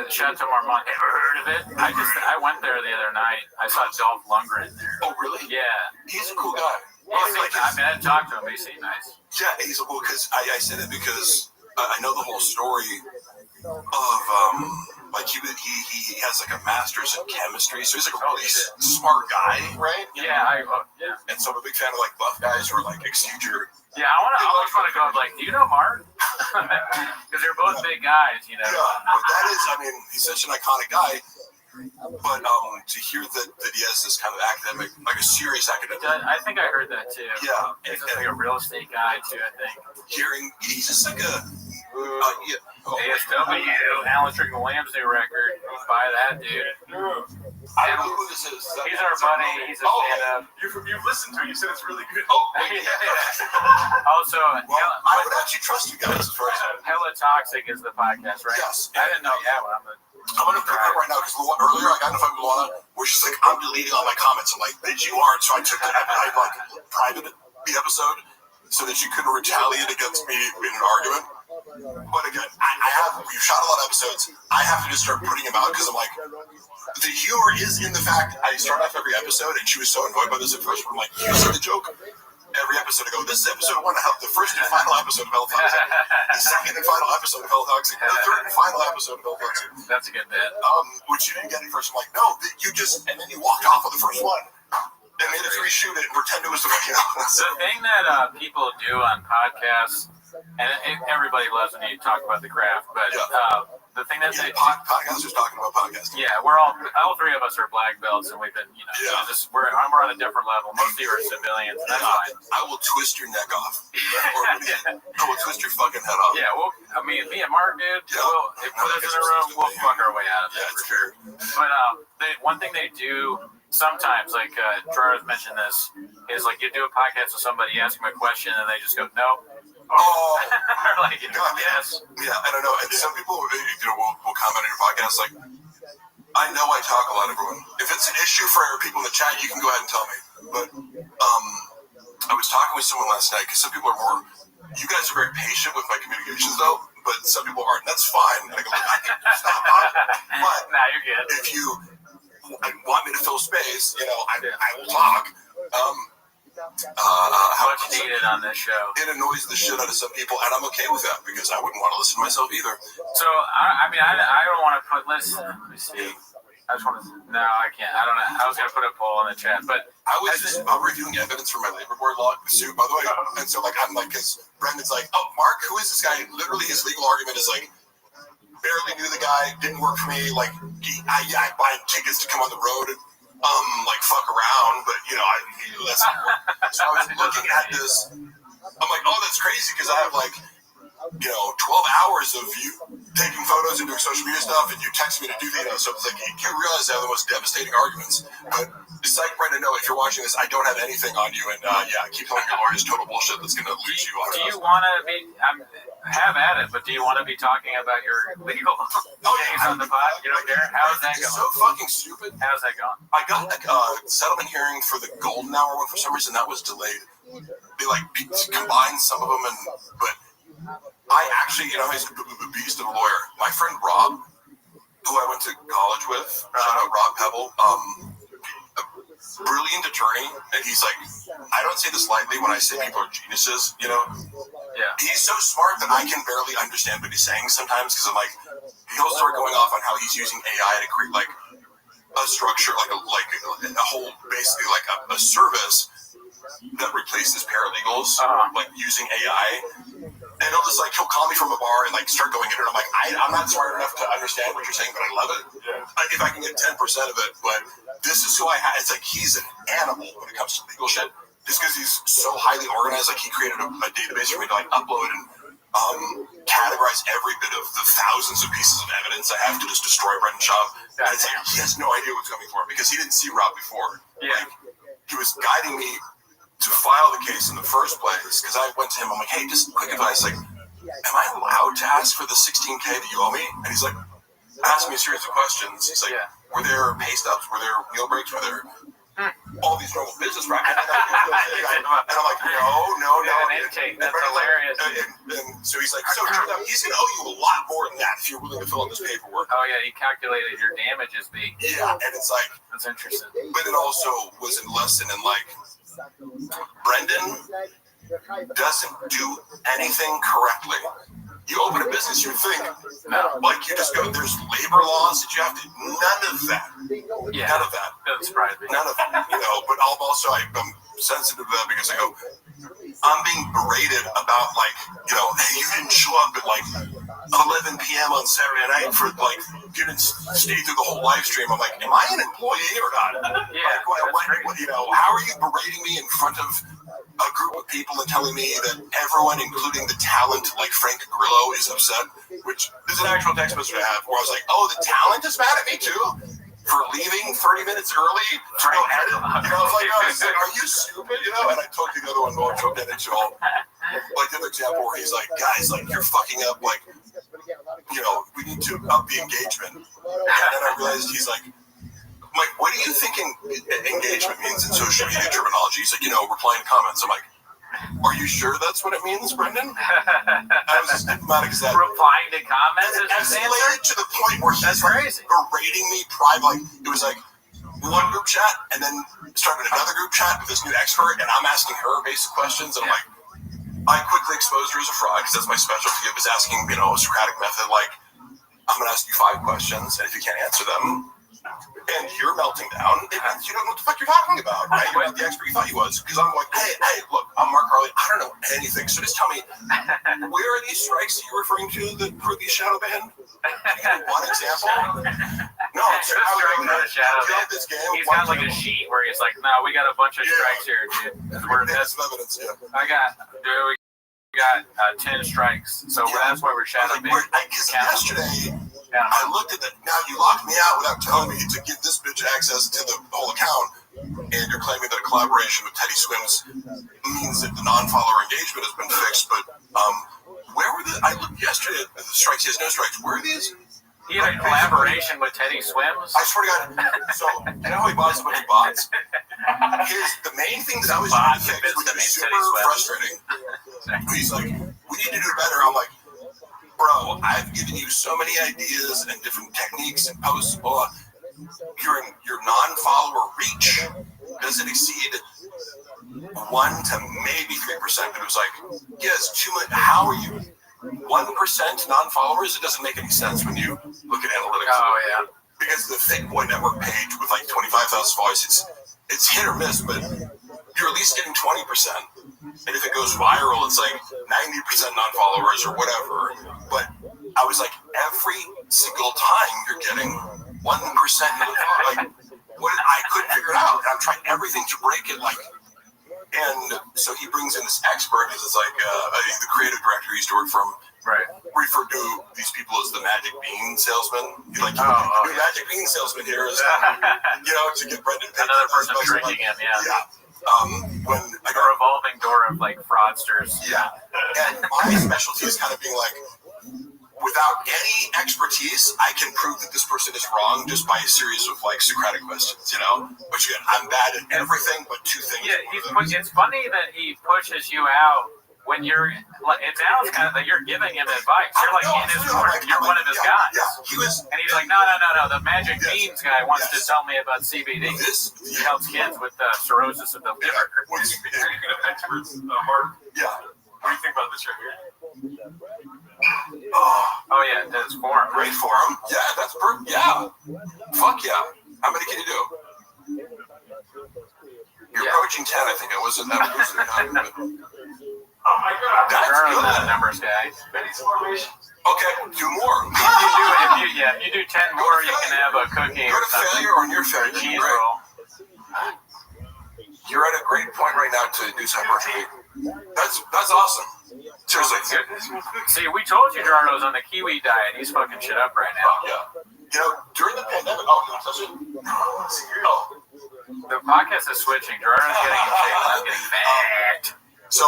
Chateau Marmont. Ever heard of it? I went there the other night. I saw Dolph Lundgren there. Oh really? Yeah. He's a cool guy. I didn't talk to him, but he seemed nice. Yeah, he's a cool because I said it because I know the whole story of he has a master's in chemistry, so he's a really smart guy, right? Yeah, yeah. And so I'm a big fan of buff guys who are exceed your. Yeah, I always want to go do you know Mark? Because they're both big guys, Yeah, but that is, he's such an iconic guy. But to hear that he has this kind of academic, a serious academic. I think I heard that too. Yeah, he's a real estate guy too. I think. He's just like a. ASW, Alan Strickland Williams' new record. buy that, dude. I don't know who this is. He's our buddy. He's a stand-up. You've listened to it. You said it's really good. Also, I would actually trust you guys as far as Hella Toxic is the podcast, right? Yes. I didn't know. Yeah, well, I'm gonna pick it up right now because earlier I got in a fight with Luana where she's like, I'm deleting all my comments. I'm like, bitch, you aren't. So I took the I like private the episode so that you couldn't retaliate against me in an argument. But again, we've shot a lot of episodes. I have to just start putting them out because I'm like, the humor is in the fact I start off every episode and she was so annoyed by this at first. But I'm like, you see the joke? Every episode I go, this is episode 1 of the first and final episode of Hell Toxic. The second and final episode of Hell Toxic. The third and final episode of Hell Toxic. That's a good bit. Which you didn't get at first. I'm like, no, you just, and then you walked off of the first one. And made us reshoot it and pretend it was the The thing that people do on podcasts, and everybody loves when you talk about the craft, but the thing that podcasters talking about podcasting. Yeah, we're all three of us are black belts, and we've been, we're on a different level. Most of you are civilians, and that's fine. I will twist your neck off. I will twist your fucking head off. Yeah, well, I mean, me and Mark, dude, if put us in a room, we'll fuck our way out of it for sure. But one thing they do sometimes, like Gerard mentioned this, is like you do a podcast with somebody, you ask them a question, and they just go, no. Oh, like, yes. Yeah, I don't know. And some people, will comment on your podcast like, I know I talk a lot, everyone. If it's an issue for people in the chat, you can go ahead and tell me. But I was talking with someone last night because some people are more. You guys are very patient with my communications, though. But some people aren't. That's fine. I go, I think stop. But nah, you're good. If you want me to fill space, I will talk. Much needed on this show. It annoys the shit out of some people, and I'm okay with that because I wouldn't want to listen to myself either. So I don't want to put. Let me see. I just want to. No, I can't. I don't know. I was gonna put a poll in the chat, but I'm reviewing evidence for my labor board law suit, by the way. And so I'm like, because Brendan's like, oh, Mark, who is this guy? Literally, his legal argument is like, barely knew the guy, didn't work for me. Like, I buy tickets to come on the road. Like fuck around, but that's not work. So I was looking at this. I'm like, oh, that's crazy because I have like, 12 hours of you taking photos and doing social media stuff, and you text me to do so it's like you realize I have the most devastating arguments. But it's like, Brendan, no, if you're watching this, I don't have anything on you, and keep telling your lawyers total bullshit that's gonna lose you on. Do you want to be? Have at it, but do you want to be talking about your legal case on the pod? You don't care? How's that going? It's so fucking stupid. How's that going? I got a settlement hearing for the golden hour one for some reason that was delayed. They combined some of them, but I actually, he's a beast of a lawyer. My friend Rob, who I went to college with, shout out Rob Pebble, brilliant attorney, and he's like, I don't say this lightly when I say people are geniuses, Yeah. He's so smart that I can barely understand what he's saying sometimes because I'm like, he'll start going off on how he's using AI to create like a structure, like a whole, basically like a service that replaces paralegals, like using AI. And he'll call me from a bar and start going in it. I'm like, I'm not smart enough to understand what you're saying, but I love it. If I can get 10% of it, but this is who I have. It's like he's an animal when it comes to legal shit. Just because he's so highly organized, he created a database for me to upload and categorize every bit of the thousands of pieces of evidence I have to just destroy Brendan Schaub. And it's like he has no idea what's coming for him because he didn't see Rob before. Yeah. He was guiding me to file the case in the first place because I went to him. I'm like, hey, just quick advice. Am I allowed to ask for the $16K that you owe me? And he's like, ask me a series of questions. He's like, were there pay stubs? Were there meal breaks? Were there all these normal business practices? And I'm like, no. That's hilarious. And so he's like, so he's going to owe you a lot more than that if you're willing to fill out this paperwork. Oh, yeah, he calculated your damages, Yeah, and it's like, that's interesting. But it also was a lesson in Brendan doesn't do anything correctly. You open a business, you think, you just go, there's labor laws that you have to, none of that. Yeah. None of that. Doesn't surprise me. None of it, but I'm sensitive to that because I go, I'm being berated about, hey, you didn't show up at, 11 p.m. on Saturday night for, you didn't stay through the whole live stream. I'm like, am I an employee or not? Yeah. How are you berating me in front of a group of people and telling me that everyone, including the talent like Frank Grillo, is upset, which is an actual text message I have where I was like, oh, the talent is mad at me too for leaving 30 minutes early to go edit. You know, I was like, are you stupid? You know, and I told you the other one, well, Joe did it to all. Like the other example where he's like, guys, like you're fucking up, like, you know, we need to up the engagement. And then I realized he's like, Mike, what do you think engagement means in social media terminology? He's like, you know, replying to comments. I'm like, are you sure that's what it means, Brendan? I was as diplomatic as that. Replying to comments? It escalated to the point where he's like berating me privately. It was like one group chat and then started another group chat with this new expert, and I'm asking her basic questions, and I'm like, I quickly exposed her as a fraud because that's my specialty. I was asking, you know, a Socratic method, like, I'm going to ask you 5 questions, and if you can't answer them, and you're melting down, it means you don't know what the fuck you're talking about, right? You're not the expert you thought you was. Because I'm like, hey, look, I'm Mark Harley. I don't know anything. So just tell me, where are these strikes that you're referring to that prove these shadow banned? Can you give one example? No, so how are we going to shadow ban? He's got like a sheet where he's like, no, we got a bunch of strikes here, dude. We're some evidence, yeah. We got 10 strikes. So that's why we're shadow banning. Because yesterday, I looked at that. Now you locked me out without telling me to give this bitch access to the whole account, and you're claiming that a collaboration with Teddy Swims means that the non-follower engagement has been fixed. But where were the? I looked yesterday at the strikes. He has no strikes. Where are these? He had a collaboration with Teddy Swims. I swear to God. So you know how he buys a bunch of bots? The main thing that I was trying to fix, which is super frustrating. He's like, we need to do better. I'm like, bro, I've given you so many ideas and different techniques and posts. Blah. Your non-follower reach doesn't exceed 1 to maybe 3%. But it was like, yes, too much. How are you 1% non-followers? It doesn't make any sense when you look at analytics. Oh yeah. Because the Fake Boy Network page with like 25,000 followers, it's hit or miss, but you're at least getting 20%. And if it goes viral, it's like 90% non-followers or whatever. But I was like, every single time you're getting 1% non-followers. Like, I couldn't figure it out. And I'm trying everything to break it. Like, and so he brings in this expert. It's like the creative director he used to work from. Right. Referred to these people as the magic bean salesman. He's like, magic bean salesman here is, you know, to get Brendan. Another person drinking him, yeah. When a revolving door of like fraudsters. Yeah. And my specialty is kind of being like, without any expertise, I can prove that this person is wrong just by a series of like Socratic questions, you know? Which again, I'm bad at everything but 2 things. Yeah, it's funny that he pushes you out when you're, it sounds kind of that you're giving him advice. You're like in his corner. You're one of his guys. Yeah, and he's like, no. The Magic Beans guy wants to tell me about CBD. He helps kids with cirrhosis of the liver. Speaking of experts, Mark. Yeah. What do you think about this right here? Oh yeah, that's forum. Great forum. Yeah, that's perfect. Yeah. Fuck yeah. How many can you do? You're approaching 10, I think. I wasn't that close. Oh my God. That's good. That numbers guy. Okay, do more. If you do 10 more, you can have a cookie. You're a failure or near failure. Cheese roll. You're at a great point right now to do hypertrophy. That's awesome. Seriously. See, we told you Jarno's on the kiwi diet. He's fucking shit up right now. Yeah. You know, during the pandemic. Oh, you want to touch it? The podcast is switching. Jarno's getting in shape. I'm getting fat. So,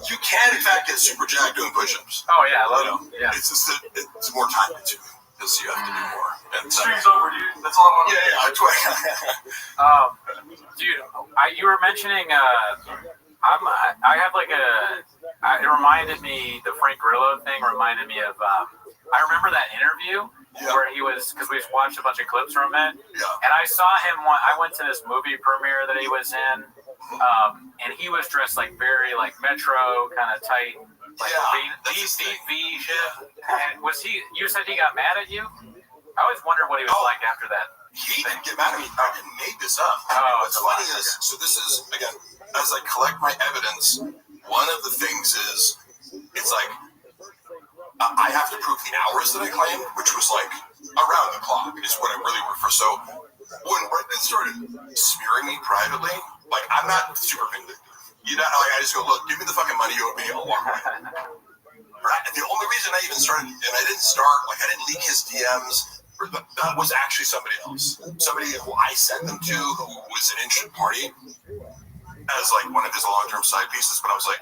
you can in fact get super jacked doing push-ups. Oh yeah, I love it. Yeah. It's just that it's more time consuming because you have to do more. And stream's over, dude. That's all I want. Yeah. Dude, you were mentioning. I have like it reminded me, the Frank Grillo thing reminded me of. I remember that interview where he was, because we watched a bunch of clips from it, and I saw him. I went to this movie premiere that he was in. And he was dressed like very like Metro kind of tight, like V shit. And was he? You said he got mad at you? I always wondered what he was like after that. He didn't get mad at me. I didn't make this up. What's funny is, so this is again, as I collect my evidence, one of the things is, it's like I have to prove the hours that I claimed, which was like around the clock is what I really work for. So when Brendan started smearing me privately. Like, I'm not super vindictive. You know, like, I just go, look, give me the fucking money you owe me. I'll walk away. Right? And the only reason I even started, and I didn't start, like, I didn't leak his DMs. That was actually somebody else. Somebody who I sent them to, who was an interested party, as like one of his long-term side pieces. But I was like,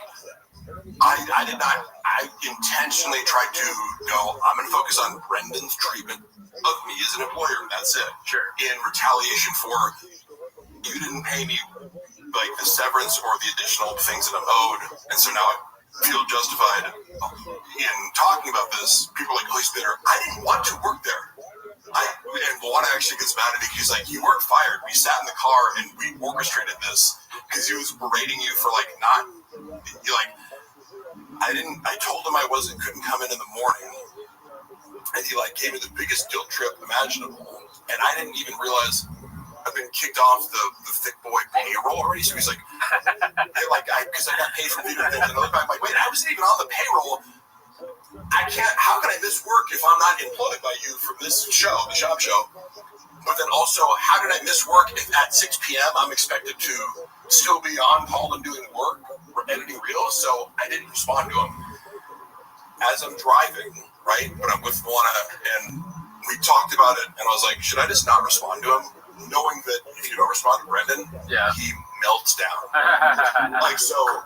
I did not. I intentionally tried to go. I'm going to focus on Brendan's treatment of me as an employer. That's it. Sure. In retaliation for you didn't pay me like the severance or the additional things that I'm owed, and so now I feel justified in talking about this. People are like, oh, he's bitter. I didn't want to work there. And Luana actually gets mad at me. He's like, you weren't fired. We sat in the car and we orchestrated this because he was berating you for like not. You're like, I told him I couldn't come in the morning, and he like gave me the biggest guilt trip imaginable. And I didn't even realize I've been kicked off the thick boy payroll already. So he's like, because I got paid for video things. And I'm like, wait, I wasn't even on the payroll. I can't. How can I miss work if I'm not employed by you from this show, the shop show? But then also, how did I miss work if at 6 p.m. I'm expected to still be on call and doing work or editing reels? So I didn't respond to him as I'm driving, right? But I'm with Luana, and we talked about it, and I was like, should I just not respond to him, knowing that if you don't respond to Brendan, he melts down. Like, so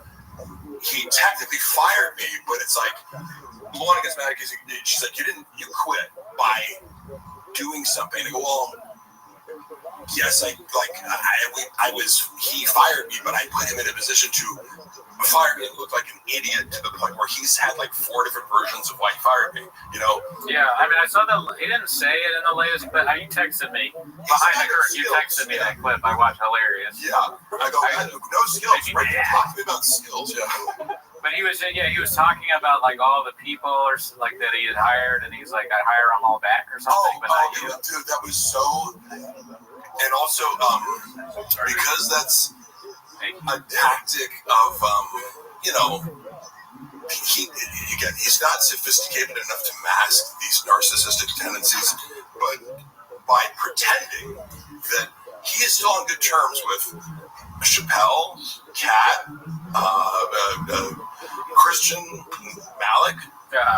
he technically fired me, but it's like, Luana gets mad because she's like, you quit by doing something. I go, well, yes, he fired me, but I put him in a position to fire me and look like an idiot to the point where he's had like 4 different versions of why he fired me, you know? Yeah, I mean, I saw that, he didn't say it in the latest, but you texted me behind the curtain, you texted me that clip, I watched, hilarious. Yeah, I go, no skills, right? Talk to me about skills, yeah. But he was talking about like all the people or like that he had hired, and he's like, I hire them all back or something. Dude, that was so. And also, because that's a tactic of, you know, he's not sophisticated enough to mask these narcissistic tendencies, but by pretending that he is still on good terms with Chappelle, Kat, Christian, Malik.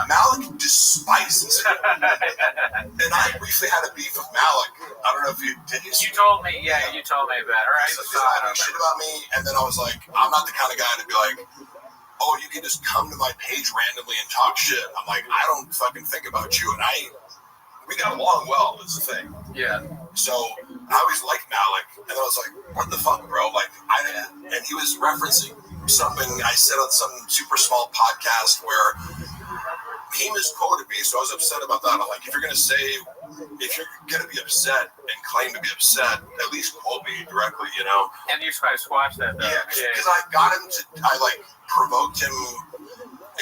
Malik despises him. And I briefly had a beef with Malik. I don't know if you did. You told me, you told me about it. Right? He was talking shit about me, and then I was like, I'm not the kind of guy to be like, oh, you can just come to my page randomly and talk shit. I'm like, I don't fucking think about you, and we got along well, is the thing. Yeah. So I always liked Malik, and I was like, what the fuck, bro? Like, and he was referencing something I said on some super small podcast where he misquoted me, so I was upset about that. I'm like, if you're gonna be upset and claim to be upset, at least quote me directly, you know? And you try to squash that, though. Yeah, because I got him to, I provoked him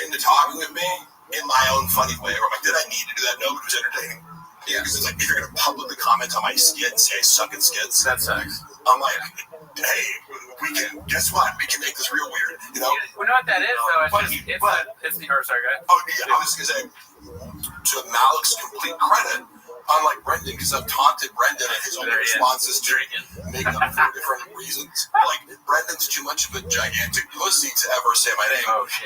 into talking with me in my own funny way. Where I'm like, did I need to do that? No, but it was entertaining. Yeah, because it's like, if you're gonna publicly comment on my skits, say I suck at skits, that sucks. I'm like, hey, guess what? We can make this real weird, you know? You know what that is, though? It's the sorry, go ahead. Oh, yeah, I was going to say, to Malik's complete credit, unlike Brendan, because I've taunted Brendan and his only responses to make up for different reasons. Like, Brendan's too much of a gigantic pussy to ever say my name. Oh, shit.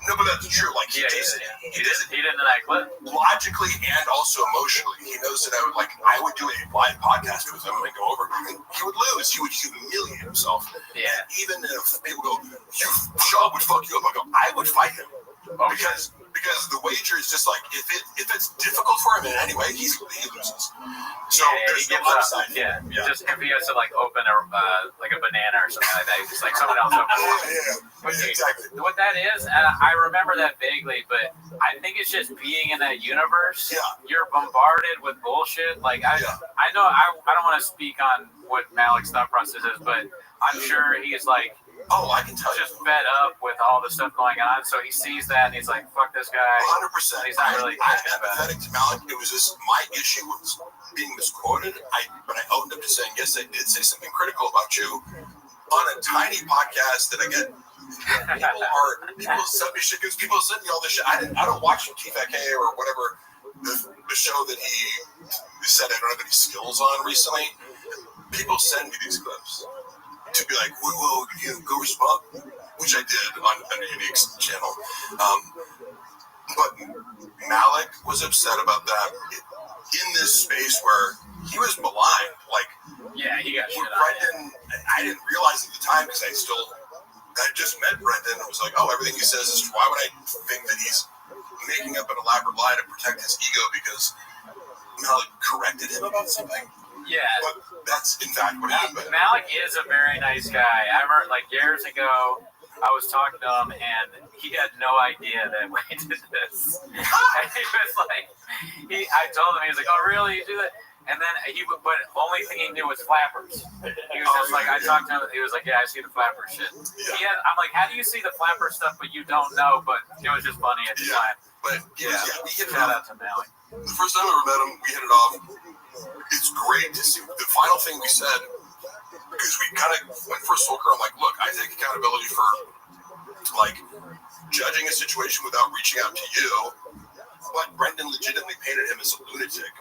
No, but that's true. Like, he didn't in that clip. Logically and also emotionally, he knows that I would do a live podcast with him and go over. He would lose. He would humiliate himself. Yeah. Even if people go, Shaw would fuck you up, I would fight him. Because the wager is just like, if it's difficult for him in any way, he loses. So there's no upside. Yeah. Just if he has to open a banana or something like that, just someone else open it. Yeah, exactly. What that is, and I remember that vaguely, but I think it's just being in that universe. Yeah. You're bombarded with bullshit. I know I don't want to speak on what Malik's thought process is, but I'm sure he's oh, I can tell you. Just fed up with all the stuff going on, so he sees that and he's like, fuck this guy. 100%. He's not really I'm empathetic to Malik. It was just, my issue was being misquoted. When I owned up to saying, yes, I did say something critical about you on a tiny podcast that I get. People send me shit, because people send me all this shit. I don't watch TFK or whatever, the show that he said I don't have any skills on recently. People send me these clips. to be like, whoa, go respond, which I did on Unique's channel. But Malik was upset about that in this space where he was maligned. Like, yeah, he got shit on. Brendan, I didn't realize at the time because I just met Brendan. I was like, oh, everything he says is true. Why would I think that he's making up an elaborate lie to protect his ego because Malik corrected him about something? Yeah. But that's in fact what happened. Malik is a very nice guy. I remember, like, years ago, I was talking to him, and he had no idea that we did this. And he was like, I told him, he was like, oh, really? You do that? And then but only thing he knew was flappers. He was just like, I talked to him, he was like, yeah, I see the flapper shit. Yeah. I'm like, how do you see the flapper stuff, but you don't know? But it was just funny at the time. But we hit it Shout off. out to Malik. The first time I ever met him, we hit it off. It's great to see. The final thing we said, because we kind of went for a soaker, I'm like, look, I take accountability for, like, judging a situation without reaching out to you, but Brendan legitimately painted him as a lunatic.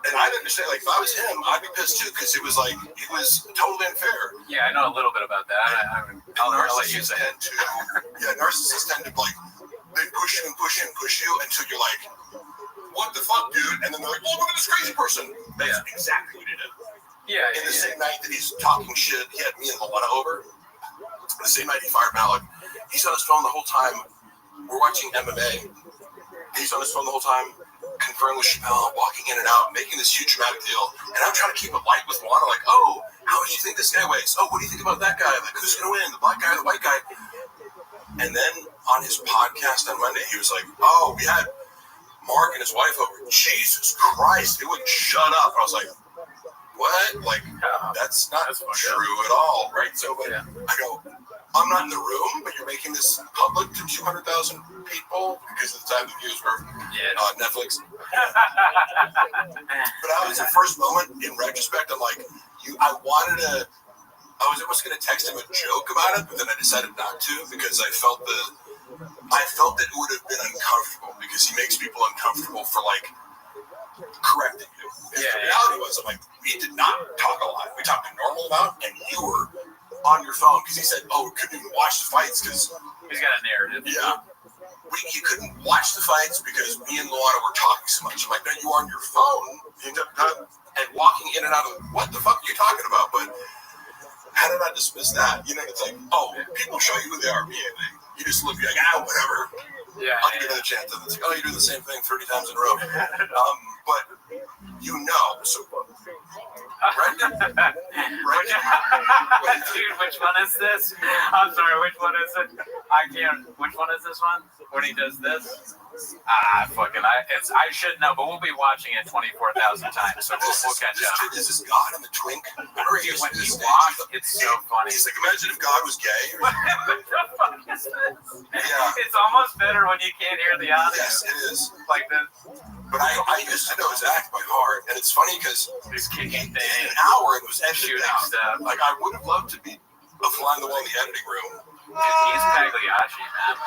And I understand, like, if I was him, I'd be pissed too, because it was like, it was totally unfair. Yeah, I know a little bit about that. I'll let you say it. Narcissists tend to, like, they push you and push you and push you until you're like, what the fuck, dude? And then they're like, oh, look at this crazy person. That's exactly what he did. Yeah. And the same night that he's talking shit, he had me and Milena over. The same night he fired Malik, he's on his phone the whole time. We're watching MMA. He's on his phone the whole time, conferring with Chappelle, walking in and out, making this huge dramatic deal. And I'm trying to keep it light with Milena, like, oh, how do you think this guy weighs? Oh, what do you think about that guy? Like, who's going to win? The black guy or the white guy? And then on his podcast on Monday, he was like, oh, we had Mark and his wife over. Jesus Christ, they wouldn't shut up. I was like, what? Like, that's not true at all, right? So, but I go, I'm not in the room, but you're making this public to 200,000 people because of the time the views were on Netflix. But I was, the first moment, in retrospect, I'm like, I was almost going to text him a joke about it, but then I decided not to because I felt that it would have been uncomfortable because he makes people uncomfortable for, like, correcting you. The reality was, I'm like, we did not talk a lot. We talked a normal amount, and you were on your phone because he said, oh, we couldn't even watch the fights because he's got a narrative. Yeah. You couldn't watch the fights because me and Luana were talking so much. I'm like, no, you were on your phone the entire time and walking in and out of what the fuck are you talking about? But how did I dismiss that? You know, it's like, oh, people show you who they are. You just look, you're like, whatever. Yeah. I'll give you another chance. And it's like, oh, you do the same thing 30 times in a row. But you know, so Brendan, dude, which one is this? I'm sorry, which one is it? I can't. Which one is this one? When he does this? I should know, but we'll be watching it 24,000 times, so we'll catch up. This is God in the Twink. Dude, when he walks, it's so funny. He's like, imagine if God was gay. What the fuck is this? Yeah. It's almost better when you can't hear the audio. Yes, it is. Like this. But I used to know his act by heart, and it's funny because he's kicking things. In an hour, it was edited down. Stuff. Like, I would have loved to be a fly on the wall in the editing room. Dude, he's Pagliacci, man.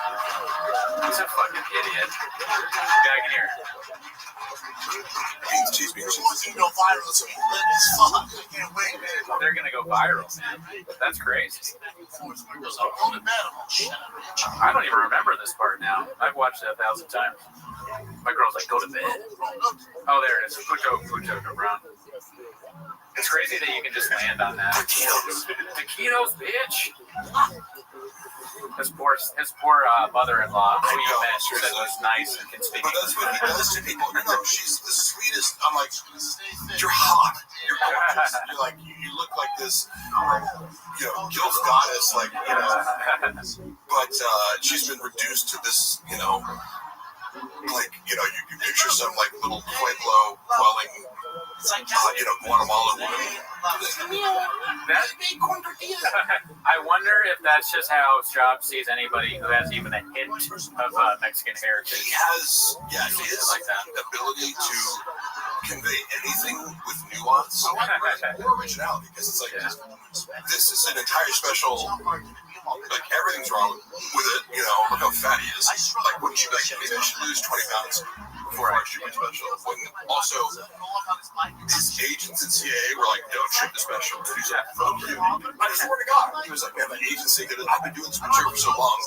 He's a fucking idiot. Yeah, I can hear it. They're gonna go viral, man. That's crazy. I don't even remember this part now. I've watched it 1,000 times. My girl's like, go to bed. Oh, there it is. Pucho, Brown. It's crazy that you can just land on that. Taquitos, bitch. His poor mother-in-law, who you met, that was nice and can speak. But that's what he does to people. No, she's the sweetest. I'm like, you're hot. You're gorgeous. You're like, you look like this, guilt goddess, like, But she's been reduced to this, you picture some like little Pueblo dwelling, Guatemalan woman. I wonder if that's just how Shop sees anybody who has even a hint of Mexican heritage. He has, his like that ability to convey anything with nuance or originality, because it's like this is an entire special. Like everything's wrong with it, look how fat he is. Like wouldn't you like, maybe I should lose 20 pounds before I shoot my special? When also, his agents in CIA were like, don't shoot the special. And he's like, fuck you. I swear to God. He was like, man, my agency, I've been doing this material for so long.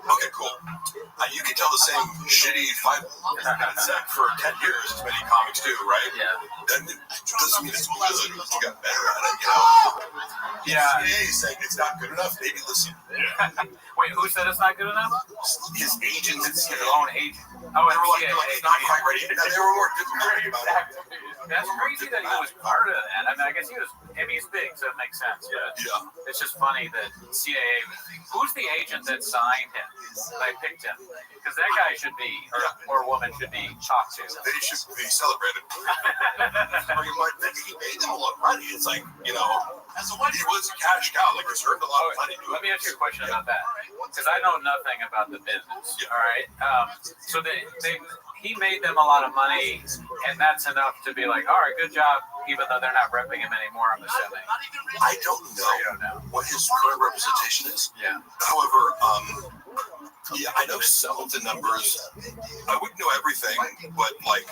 Okay, cool. You can tell the same shitty 5 for 10 years, as many comics do, right? Yeah. Then it doesn't mean it's good. You got better at it, you know? Yeah. CIA is saying it's not good enough. Maybe listen. Wait, who said it's not good enough? His agents at His CIA. own agent. Oh, They were like, it's not quite ready. And they were more diplomatic about it. That's crazy that he was part of that. I mean, I guess he was. I mean, he's big, so it makes sense. But Yeah. it's just funny that CIA. Who's the agent that signed him? They picked him because that guy should be, or woman should be talked to. They should be celebrated. But he made them a lot of money. It's like, you know, he was a cash cow. Like, he's earned a lot of money. Let me ask you a question about that, because I know nothing about the business. All right, so he made them a lot of money, and that's enough to be like, all right, good job, even though they're not repping him anymore. I'm assuming. I don't know, You don't know. what his current representation is. Yeah. However, yeah, I know some of the numbers. I wouldn't know everything, but like,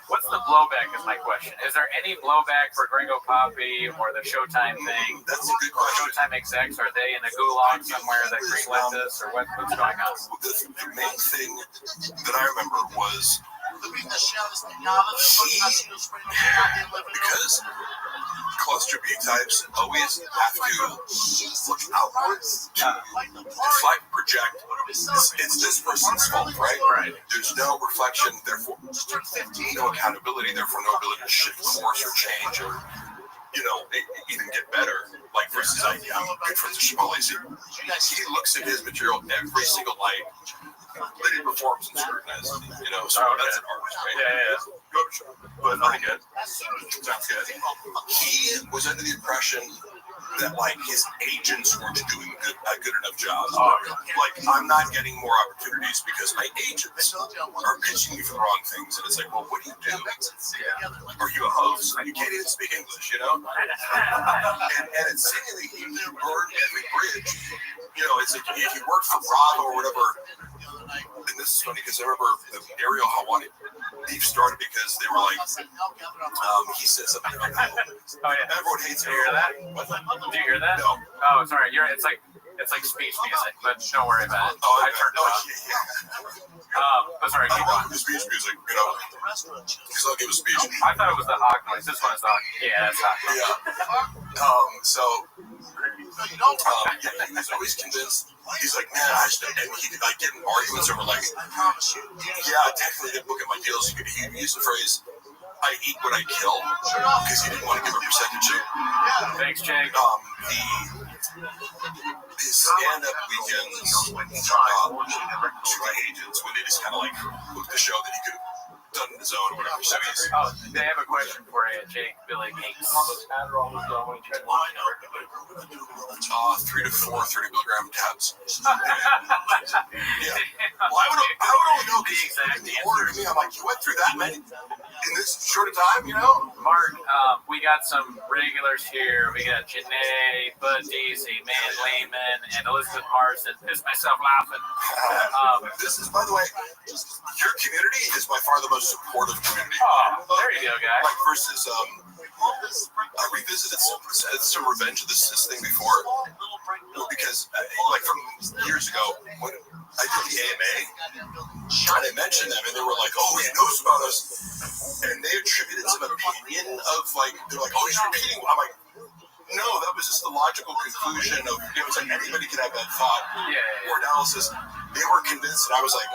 What's the blowback is my question. Is there any blowback for Gringo Poppy or the Showtime thing? that's a good question. Showtime execs, are they in a gulag somewhere that greenlit this, or what's going on? The main thing that I remember was because cluster B types always have to look outwards to deflect, project. It's this person's fault, right? Right. There's no reflection, therefore no accountability, therefore no ability to shift course or change or, you know, even get better. Like, for instance, I'm good friends with Shibboleth. He looks at his material every single night that he performs and scrutinizes, you know, so that's an art, right? Yeah. But pretty good. Sounds good. He was under the impression that, like, his agents weren't doing a good enough job. Like, I'm not getting more opportunities because my agents are pitching me for the wrong things. And it's like, well, what do you do? Are you a host? You can't even speak English, you know? And it's seemingly you burned every bridge. You know, it's like if you worked for Bravo or whatever. And this is funny because I remember the Ariel Hawani beef started because they were like, he said something about everyone hates Did you hear that? Did you hear that? No. Oh, sorry. It's like speech music, but don't worry about it. I turned it off. But sorry, keep I going. love the speech music, you know, because I'll give a speech. I thought it was the hawk noise. This one is the hawk. Yeah, that's hawk. Yeah, he was always convinced. He's like, man, and he'd like get in arguments over like, yeah, I technically didn't look at my deals. He used the phrase, I eat what I kill, because he didn't want to give a percentage of. Thanks, Jake. His stand-up weekends to the agents when they just kind of like booked the show that he could have done on his own or whatever. So he's, They have a question for you, Jake. Billy Gates. 3 to 4 30 milligram tabs. Yeah. Well, I would only know the exact order to me. I'm like, you went through that many in this short a time, you know? Mark, we got some regulars here. We got Janae, Bud Deasy, Man Lehman, and Elizabeth Marsden. Pissed myself laughing. This is, by the way, your community is by far the most supportive community. Oh, there you go, guys. Like versus, I revisited some Revenge of the Sis thing before, because like from years ago when I did the AMA, and I mentioned them, and they were like, "Oh, he knows about us," and they attributed some opinion of like, they're like, "Oh, he's repeating." I'm like, no, that was just the logical conclusion of, it was like anybody could have that thought or analysis. They were convinced, and I was like,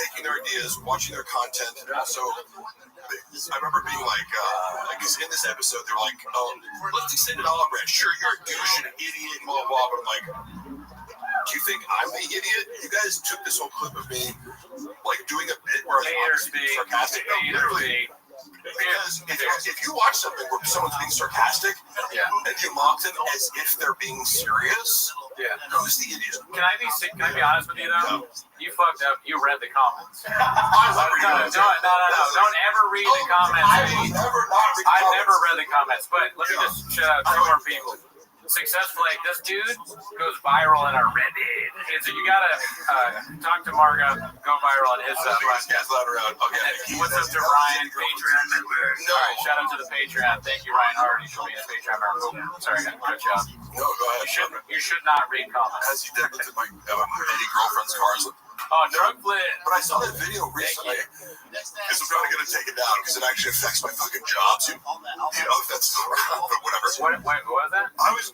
taking their ideas, watching their content, and also, I remember being like, because in this episode, they were like, oh, let's extend it olive branch. Sure, you're a douche and an idiot and blah, blah, blah, but I'm like, do you think I'm the idiot? You guys took this whole clip of me, like, doing a bit where I was being sarcastic. No, literally. Because if you watch something where someone's being sarcastic and you mock them as if they're being serious, who's the idiot? Can I be honest with you though? You fucked up. You read the comments. No. Don't ever read the comments. I've never read the comments, but let me just shout out two more people. successfully. Like, this dude goes viral in our Reddit. So you gotta talk to Margo, go viral in his Guys loud around. Okay. What's up to Ryan, Patreon member? No. All right, shout out to the Patreon. Thank you, Ryan Hardy, for being a Patreon member. Sorry, I got to cut you off. No, go ahead. You should not read comments. As he decked my many girlfriends' cars. Oh, drug flip. But I saw that video recently. Because I'm probably gonna take it down because it actually affects my fucking job too. You know, if that's but whatever. What was that? I was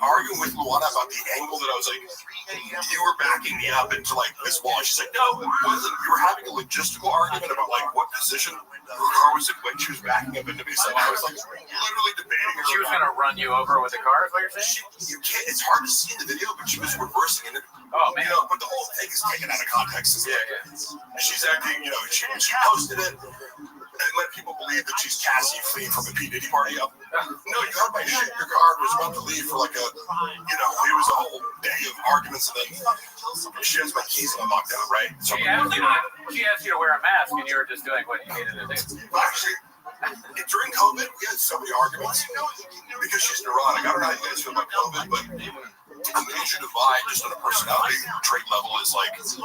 arguing with Luana about the angle that I was like, you were backing me up into like this wall. She's like, no, it wasn't. You were having a logistical argument about like what position her car was in when she was backing up into me. So I was like literally debating. She was gonna run you over with the car, is what you're saying? You can't. It's hard to see in the video, but she was reversing it. Oh man. You know, but the whole thing is taken out of context. Yeah. She's acting. You know, she posted it and let people believe that she's Cassie fleeing from the P. Diddy party. No, you had my shit in your car and was about to leave for like a, you know, it was a whole day of arguments, and then she has my keys and I'm locked out, right? So She asked you to wear a mask, and you were just doing what you needed to do. Actually, during COVID, we had so many arguments because she's neurotic. I don't know how you guys feel about COVID, but a major divide just on a personality trait level is like, I'm super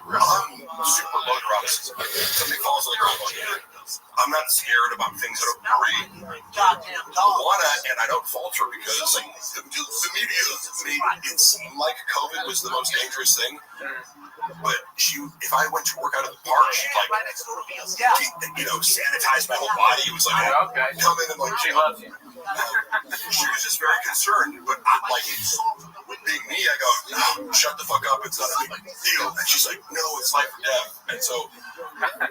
low neuroticism. Something falls on the ground. I'm not scared about things that are great. Luana, and I don't fault her because the media made it seem like COVID was the most dangerous thing. But if I went to work out of the park, she'd like, you know, sanitize my whole body. It was like, come in and like, she loves you. She was just very concerned, but I'm like, being me, I go, no, shut the fuck up, it's not a big deal. And she's like, no, it's life or death. And so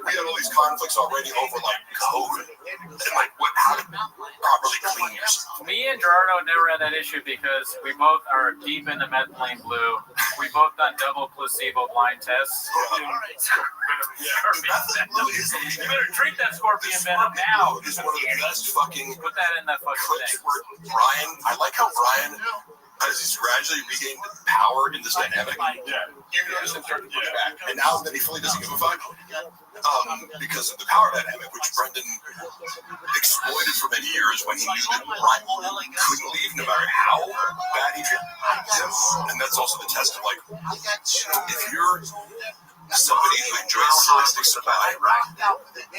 we had all these conflicts already over like COVID and like how to properly clean yourself. Me and Gerardo never had that issue because we both are deep into methylene blue. We both done double placebo blind tests. You better drink that scorpion venom now. It's one of the best fucking. Put that in that fucking thing. Ryan, I like how Ryan, as he's gradually regained power in this dynamic, you notice him starting to push back. And now that he fully doesn't give a fuck, because of the power dynamic, which Brendan exploited for many years when he knew that Ryan couldn't leave no matter how bad he treated him. And that's also the test of like, if you're somebody who enjoys sadistic supply,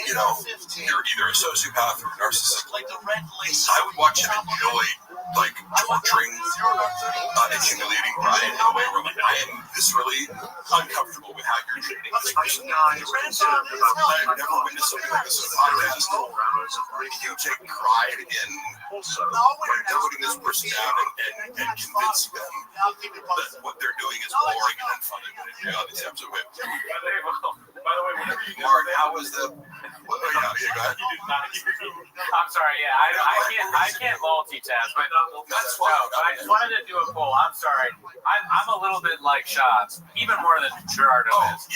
you know, you're either a sociopath or a narcissist. I would watch him enjoy like torturing and humiliating Brian in a way where like I am viscerally uncomfortable with how you're treating this person. I've never witnessed something like this in a podcast. You take pride in putting this person down and convincing them that what they're doing is boring and unfunny. You know, these episodes of By the way, whenever you Mark, how was the? Go ahead. I'm sorry. Yeah, I can't multitask, but that's fine. I just wanted to do a poll. I'm sorry. I'm a little bit like Shots, even more than Gerardo is.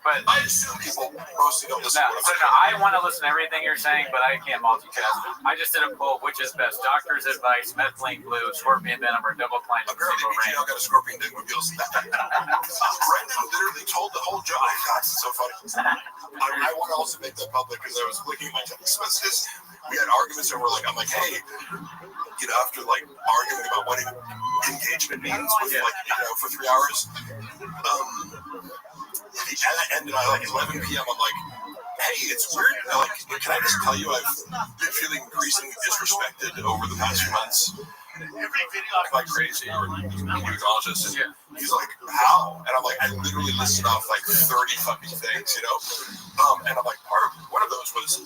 But I assume people mostly don't listen to what I'm saying. I want to listen to everything you're saying, but I can't multitask. I just did a poll. Which is best? Doctor's advice, methylene blue, scorpion venom, or double blind Apparently, BGL got a scorpion dick with wheels. Brendan literally told the whole job. That's so funny. I want to also make that public because I was looking at my text messages. We had arguments over like, I'm like, hey, you know, after like arguing about what engagement means with like, you know, for 3 hours. And then at like 11 p.m. I'm like, hey, it's weird. Like, can I just tell you I've been feeling increasingly disrespected over the past few months. Like crazy, or you acknowledge this, and he's like, how? And I'm like, I literally listed off like 30 fucking things, you know? And I'm like, one of those was,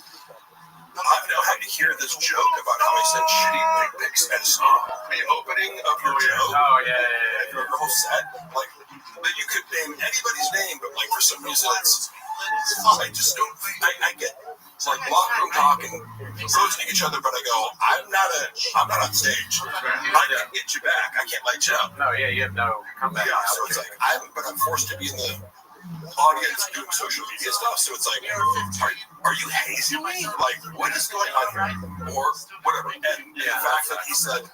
I've now had to hear this joke about how I sent shitty dick pics as the opening of your joke. Oh, yeah. Your whole set. Like, that you could name anybody's name, but like for some reason I just don't, I get, it's like locker room talking, roasting each other, but I go, I'm not on stage. I can't get you back. I can't light you up. No, yeah, you have no comeback. Yeah, so it's like, I'm forced to be in the audience doing social media stuff, so it's like, are you hazing me? Like, what is going on here? Or whatever. And the fact that he said,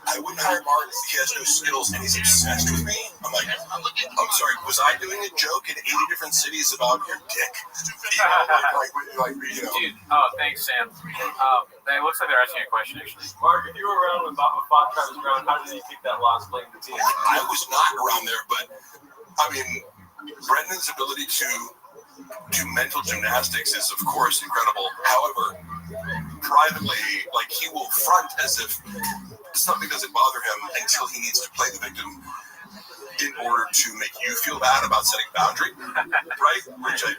I wouldn't hire Mark. He has no skills, and he's obsessed with me. I'm like, I'm sorry, was I doing a joke in 80 different cities about your dick? You know, Dude, oh, thanks, Sam. It looks like they're asking a question, actually. Mark, if you were around when Fox was around, how did you think that loss playing the team? I was not around there, but I mean, Brendan's ability to do mental gymnastics is, of course, incredible. However, privately, like, he will front as if something doesn't bother him until he needs to play the victim in order to make you feel bad about setting boundary, right? Which I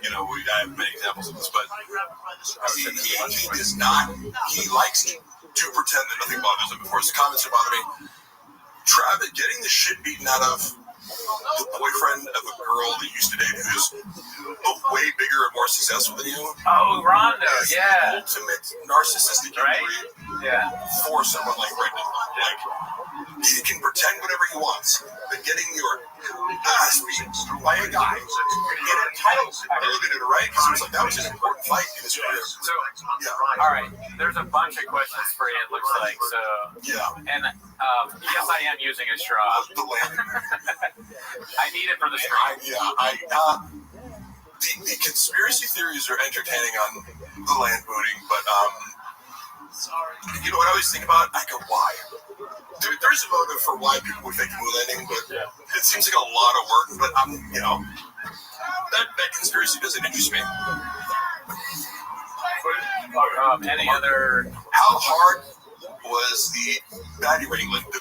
have many examples of this, but he does not. He likes to pretend that nothing bothers him. Of course, the comments that bother me. Travis getting the shit beaten out of the boyfriend of a girl that you used to date who's way bigger and more successful than you. Oh, Rondo, yeah. Ultimate narcissistic injury for someone like Brendan. Like, he can pretend whatever he wants, but getting your ass beat by a guy in a title elevated, right? Because it was like, that was an important fight in his career. So, all right, there's a bunch of questions for you, it looks like. So, and yes, I am using a straw. I need it for the straw. The conspiracy theories are entertaining on the land booting, but you know what I always think about? I go, why? There's a motive for why people would fake the moon landing, but it seems like a lot of work. But that conspiracy doesn't interest me. Any other? How hard was the baddie wrangling? The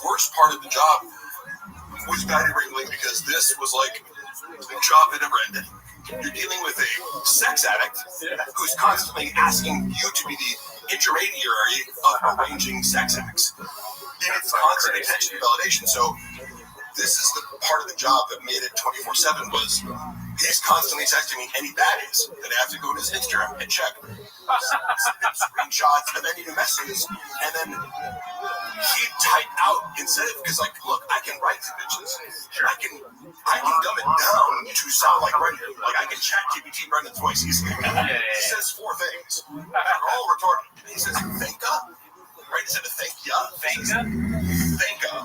worst part of the job was baddie wrangling because this was like a job that never ended. You're dealing with a sex addict who's constantly asking you to be the intermediary of arranging sex acts. And it's constant attention and validation. So this is the part of the job that made it 24/7 was he's constantly texting me any baddies that I have to go to his Instagram and check screenshots of any new messages, and then he'd type out instead of, because like, look, I can write to bitches. I can dumb it down to sound like Brendan. Like, I can chat GPT Brendan's voice easily. He says 4 things. They're all retarded. He says thanka, right? Instead of thank ya. Thanka,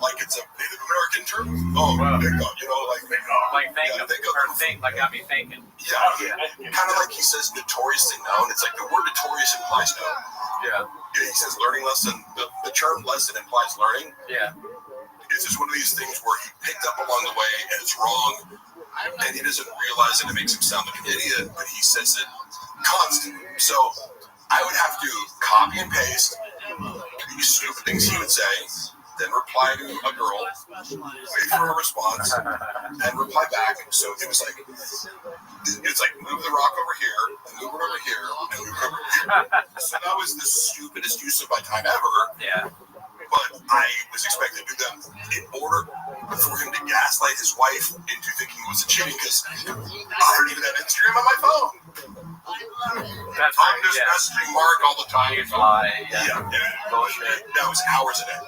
like it's a Native American term. Oh, thanka, you know, like thanka, or think, like got me thinking. Yeah. Kind of like he says notoriously known. It's like the word notorious implies known. Yeah. He says learning lesson. The term lesson implies learning. Yeah. It's just one of these things where he picked up along the way and it's wrong, and he doesn't realize it. It makes him sound like an idiot, but he says it constantly. So I would have to copy and paste these stupid things he would say, then reply to a girl, wait for a response, and reply back. So it was like, move the rock over here, and move it over here, and move it over here. So that was the stupidest use of my time ever. Yeah. But I was expected to do them in order for him to gaslight his wife into thinking it was a cheating, because I don't even have Instagram on my phone. I'm just messaging Mark all the time. That was hours a day.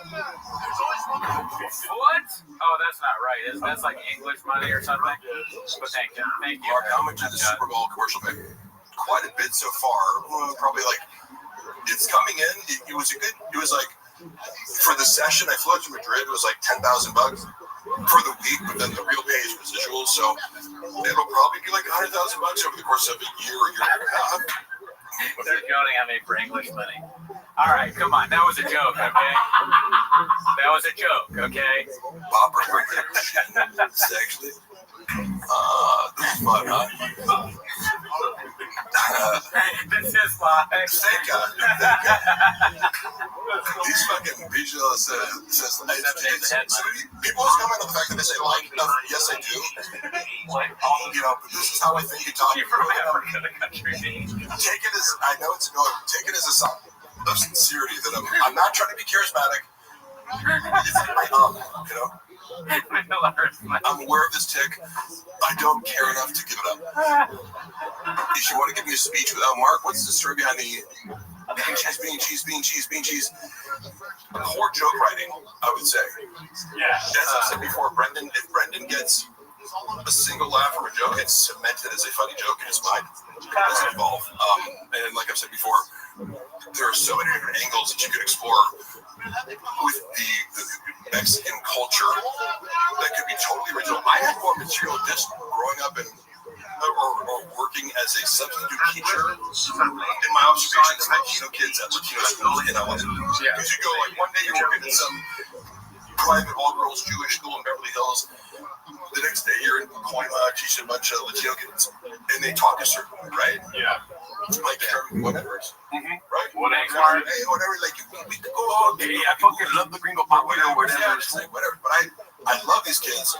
What? Oh, that's not right. That's like English money or something. But thank you. Mark, how much did the Super Bowl commercial make? Quite a bit so far. Probably like, it's coming in. It was like, for the session, I flew out to Madrid. It was like $10,000 for the week, but then the real pay is residuals. So it'll probably be like $100,000 over the course of a year or year and a half. They're counting on me for English money. All right, come on. That was a joke, okay? That was a joke, okay? Bopper. Actually. This is fun, huh? This is fun. Thank God. These fucking visuals says people always comment on the fact that I say like, yes I do. You know, but this is how I think you talk. You're from Africa, the country. Take it as, I know it's annoying, take it as a sign of sincerity that I'm not trying to be charismatic. It's like my you know? I'm aware of this tick. I don't care enough to give it up. If you want to give me a speech without Mark, what's the story behind the bean cheese? Poor joke writing, I would say. Yeah. As I said before, if Brendan gets a single laugh from a joke, it's cemented as a funny joke in his mind. It doesn't evolve. And like I've said before, there are so many different angles that you could explore with the Mexican culture that could be totally original. I had more material just growing up or working as a substitute teacher in my observations of Latino kids at Latino schools in LA. Because you go, like, one day you're working in some private all-girls Jewish school in Beverly Hills. The next day you're in Pacoima teaching a bunch of Latino kids, and they talk a certain way, right? Yeah. Like whatever. Right? Whatever. Hey, whatever. Like, we could go all day. I fucking love the Gringo Pop or whatever. Yeah, it's like, whatever. But I love these kids.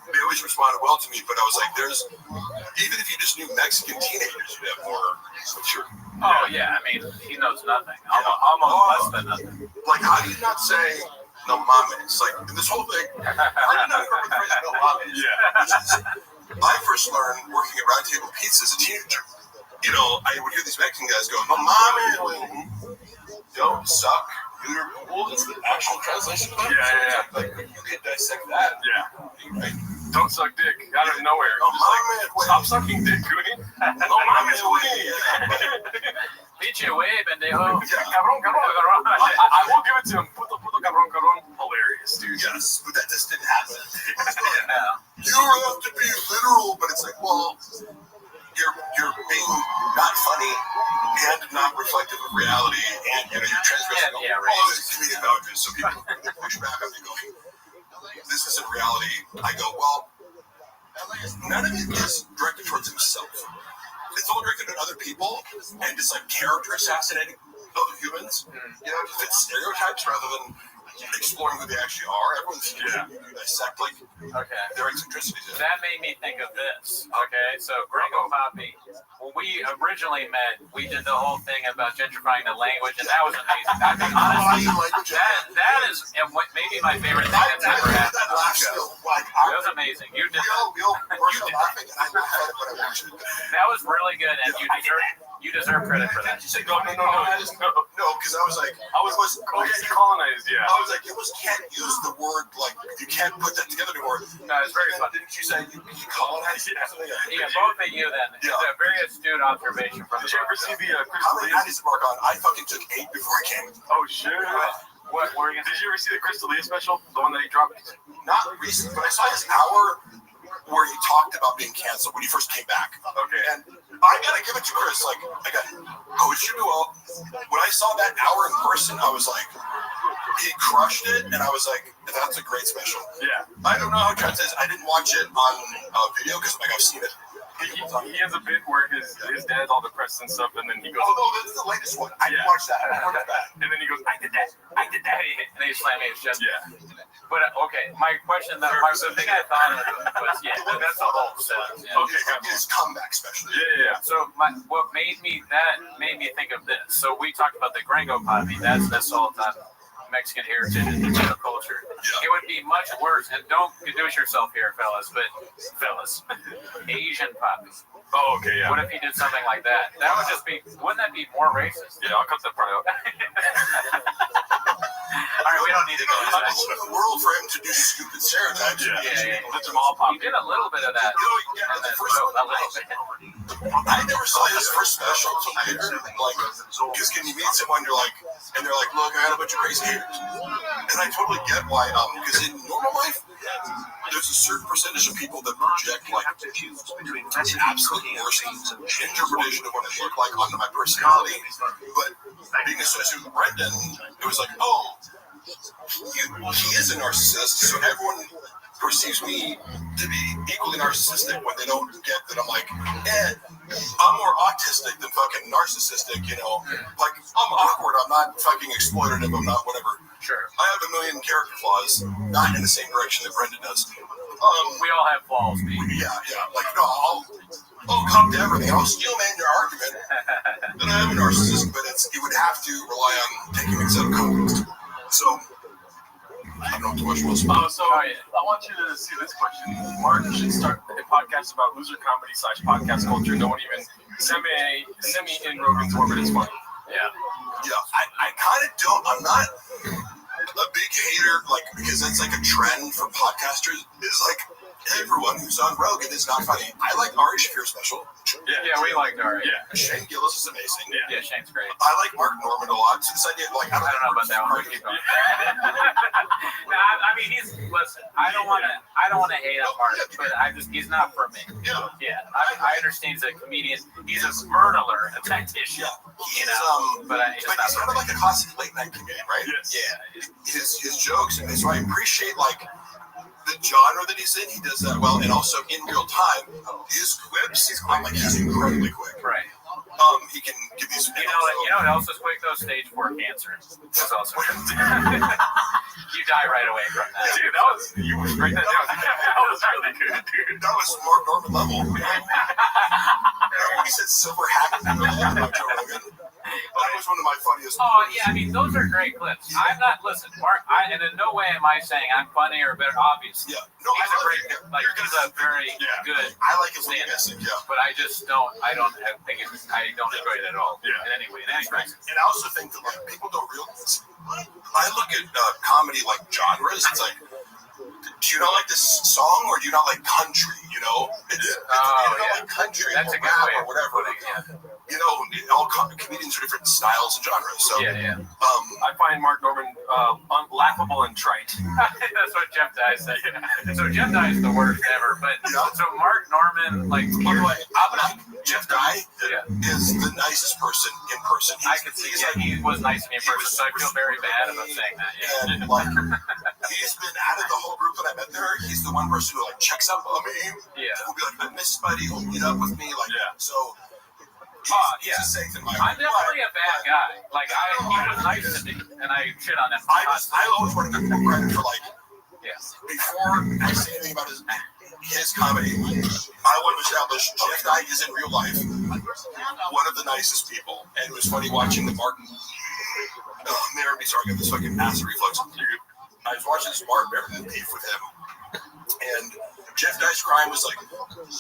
They always responded well to me, but I was like, even if you just knew Mexican teenagers, you'd have more mature. Oh, yeah. I mean, he knows nothing. Almost less than nothing. Like, how do you not say no mames? Like, in this whole thing, how do you not remember the phrase no mames? Yeah. I first learned working at Round Table Pizza as a teenager. You know, I would hear these Mexican guys go, no mames. Don't suck. You're cool. That's the actual translation of it. Yeah. Like, you could dissect that. Yeah. Right? Don't suck dick out of nowhere. No mames. Stop sucking dick, Goonie. No mames, güey. Pinche güey, pendejo. Cabrón. I will give it to him. Puto cabrón. Hilarious, dude. Yes, but that just didn't happen. You have to be literal, but it's like, well, you're being not funny and not reflective of reality, and you're transgressing all these comedic boundaries. So people push back on me going, this isn't reality. I go, well, none of it is directed towards himself. It's all directed at other people and just like character assassinating other humans. You know, to fit stereotypes rather than exploring who they actually are. Everyone's dissect like their eccentricities. That made me think of this. Okay, so Gringo Papi, when we originally met, we did the whole thing about gentrifying the language, and that was amazing. I mean, honestly, that is maybe my favorite thing that's ever happened on the show. It was amazing. You did that was really good, and you deserve credit for that. No, because I was like, I was colonized, yeah. I was like, you can't use the word, like, you can't put that together anymore. No, it's very fun. Didn't you say you colonized? Yeah, both of you then. It's a very astute observation from Did you ever see the How many Patties mark on? I fucking took 8 before I came. Oh, shit. What were you gonna say? Did you ever see the Chris D'Elia special? The one that he dropped? Not recently, but I saw his hour where he talked about being canceled when he first came back. Okay. And I gotta give it to Chris. Like, I got coached him well. When I saw that hour in person, I was like, he crushed it, and I was like, that's a great special. Yeah. I don't know how Trent says. I didn't watch it on video because like I've seen it. He has a bit where his dad's all depressed and stuff, and then he goes, oh no, that's the latest one. I didn't watch that. I watched that. And then he goes, I did that. And then he's slamming his chest. Yeah. But okay, my question, the thing I thought of was, that's the whole set. Yeah. Okay, his comeback special. Yeah. So what made me think of this. So we talked about the Gringo Papi. That's the assault on Mexican heritage and Latino culture. It would be much worse, and don't do it yourself here, fellas, Asian Papi. Oh, okay, yeah. What if he did something like that? That would just be, wouldn't that be more racist? Yeah, I'll cut that part out. All right, we don't need to go into that. It's the world for him to do stupid stereotypes. Yeah. He did a little bit of that. The first one, a little bit. I never saw his first special until later. Like, because can you meet someone, and they're like, look, I had a bunch of crazy haters. And I totally get why, because in normal life, there's a certain percentage of people that project like the absolute worst interpretation of what I look like onto my personality. But being associated with Brendan, it was like, oh, he is a narcissist, so everyone perceives me to be equally narcissistic when they don't get that I'm like, I'm more autistic than fucking narcissistic, you know? Like, I'm awkward, I'm not fucking exploitative, I'm not whatever. Sure. I have a million character flaws, not in the same direction that Brendan does. We all have flaws, Pete. Yeah. Like, no, I'll come to everything. I'll steel man your argument that I am a narcissist, but it would have to rely on taking things out of context. So, I don't know too much more. I want you to see this question. Mark should start a podcast about loser comedy / podcast culture. No one even send me in Rogan's orbit. It's funny. Yeah. I kind of don't. I'm not a big hater, like, because it's like a trend for podcasters. It's like, everyone who's on Rogan is not funny. I like Ari Shaffir's special. Yeah, we liked Ari. Yeah. Shane Gillis is amazing. Yeah, Shane's great. I like Mark Norman a lot. So this idea, like, I don't know about that one. But keep going. No, I mean, listen. I don't want to hate on Mark, but he's not for me. Yeah. I understand he's a comedian. He's a murderer, a tactician. But he's kind of like a classic late night comedian, right? Yeah. His jokes, and so I appreciate like the genre that he's in. He does that well, and also in real time, his quips. He's incredibly quick. Right. He can give these. You know what else is quick though? Stage 4 cancer. That's also. You die right away from that. Dude, you were great. That was really good, dude. That was Mark Norman level. When he said silver hat in the middle of Joe Rogan. That was one of my funniest. Oh yeah, I mean those are great clips. I'm not Mark. And in no way am I saying I'm funny or better. Obviously, no, he's a great, he's a very good. I like his stand-up, but I just don't. I don't think it's. I don't enjoy it at all. Yeah. In any way, in any sense. And I also think that like people don't realize. I look at comedy like genres. It's like, do you not like this song or do you not like country? You know, like country, that's a good rap way or whatever. You know, all comedians are different styles and genres. So I find Mark Norman laughable and trite. That's what Jeff Dye said. So Jeff Dye is the worst ever. But so Mark Norman, like, by the way, Jeff Dye is the nicest person in person. I could see he was nice to me in person, so I feel very bad about saying that. Yeah. And like, he's been out of the whole group that I met there. He's the one person who like checks up on me. Yeah. Who'll be like, I miss Buddy. Who'll meet up with me. Like, so. I'm definitely a bad guy. Like, he was nice to me, and I shit on him. I always want to give him credit for like, before I say anything about his comedy, I want to establish Jeff Dye is in real life one of the nicest people, and it was funny watching the Martin. Sorry, I got this fucking acid reflux. I was watching this Martin Bear beef with him, and Jeff Dye's crime was like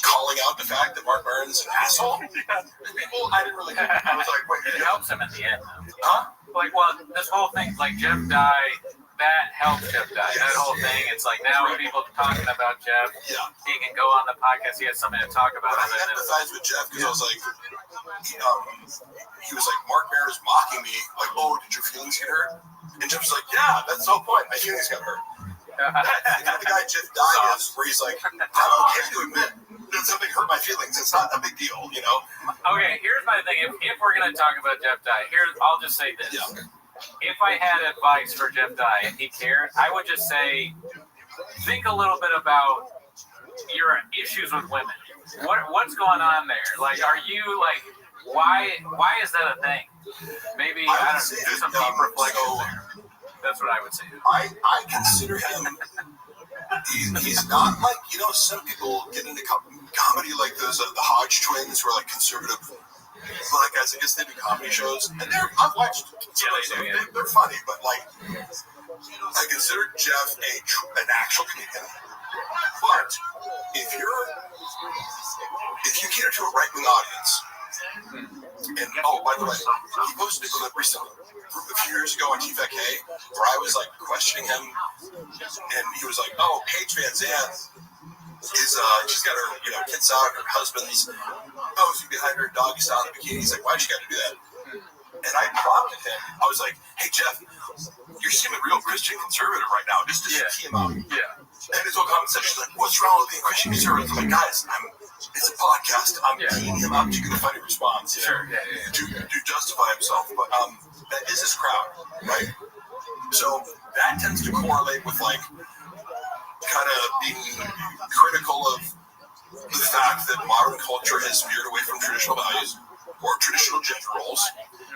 calling out the fact that Mark Maron's an asshole. People, I didn't really. I was like, wait, it helps him in the end. Huh? Like, well, this whole thing, like Jeff Dye, that helps Jeff Dye. That whole thing, it's like now people talking about Jeff. He can go on the podcast. He has something to talk about. I empathize with Jeff because I was like, he was like, Mark Maron is mocking me. Like, oh, did your feelings get hurt? And Jeff was like, yeah, that's the whole point. My feelings got hurt. The guy Jeff Dye is, where he's like, I'm okay to admit that something hurt my feelings. It's not a big deal, you know. Okay, here's my thing. If we're gonna talk about Jeff Dye, I'll just say this. If I had advice for Jeff Dye, if he cared, I would just say, think a little bit about your issues with women. What's going on there? Like, are you like, why is that a thing? Maybe I don't know, do some deep reflection there. That's what I would say. I consider him. He's not like, you know, some people get into comedy like those the Hodge twins who are like conservative black guys. I guess they do comedy shows, and I've watched. They're funny, but like I consider Jeff an actual comedian. But if you cater to a right wing audience, and by the way, he posted a clip recently. A few years ago on TFK, where I was like questioning him, and he was like, "Oh, Paige Van Zandt is she's got her kids out, her husband's posing behind her doggy style in a bikini." He's like, "Why'd she got to do that?" And I prompted him. I was like, "Hey Jeff, you're seeming real Christian conservative right now. Just to tee him up." And his whole comment section is like, "What's wrong with being Christian conservative?" I'm like, "Guys, it's a podcast. I'm teeing him up to get a funny response, to justify himself." But that is his crowd, right? So that tends to correlate with like kind of being critical of the fact that modern culture has veered away from traditional values or traditional gender roles.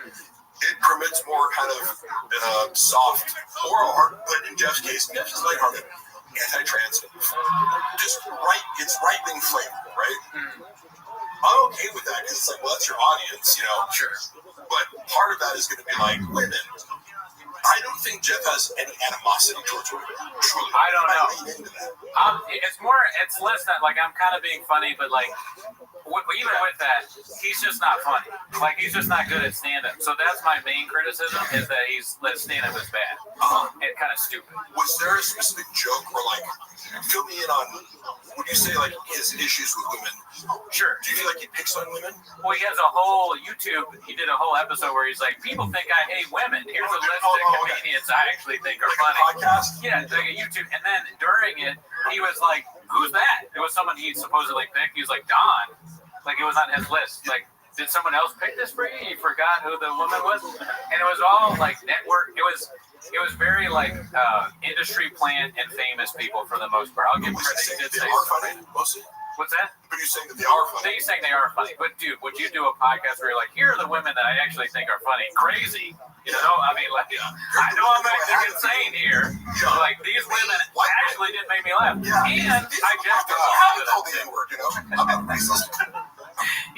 It permits more kind of soft or hard, but in Jeff's case, Jeff's lighthearted, anti-trans, just right. It's right-wing flavor, right? I'm okay with that because it's like, well, that's your audience, you know. Sure. But part of that is going to be like women. I don't think Jeff has any animosity towards women. Truly. I don't know. I lean into that. It's less that like I'm kind of being funny, but like even with that, he's just not funny. Like he's just not good at stand-up. So that's my main criticism is that stand-up is bad and kind of stupid. Was there a specific joke where like fill me in on, would you say like his issues with women? Sure. Do you feel like he picks on women? Well, he has a whole YouTube. He did a whole episode where he's like, people think I hate women. Here's a list of comedians I actually think are funny. Podcast? Yeah, like a YouTube. And then during it, he was like, who's that? It was someone he supposedly picked. He was like, Don. Like, it was on his list. Like, did someone else pick this for you? You forgot who the woman was? And it was all like network. It was very like industry plant and famous people for the most part. I'll give credit. He did say funny, mostly. What's that? But you're saying that they are funny. He's saying they are funny. But dude, would you do a podcast where you're like, here are the women that I actually think are funny? Crazy. You know, I mean, like, I know I'm acting insane here. Yeah. Like, these women actually didn't make me laugh. Yeah. And I just told the N-word, you know? I'm not racist.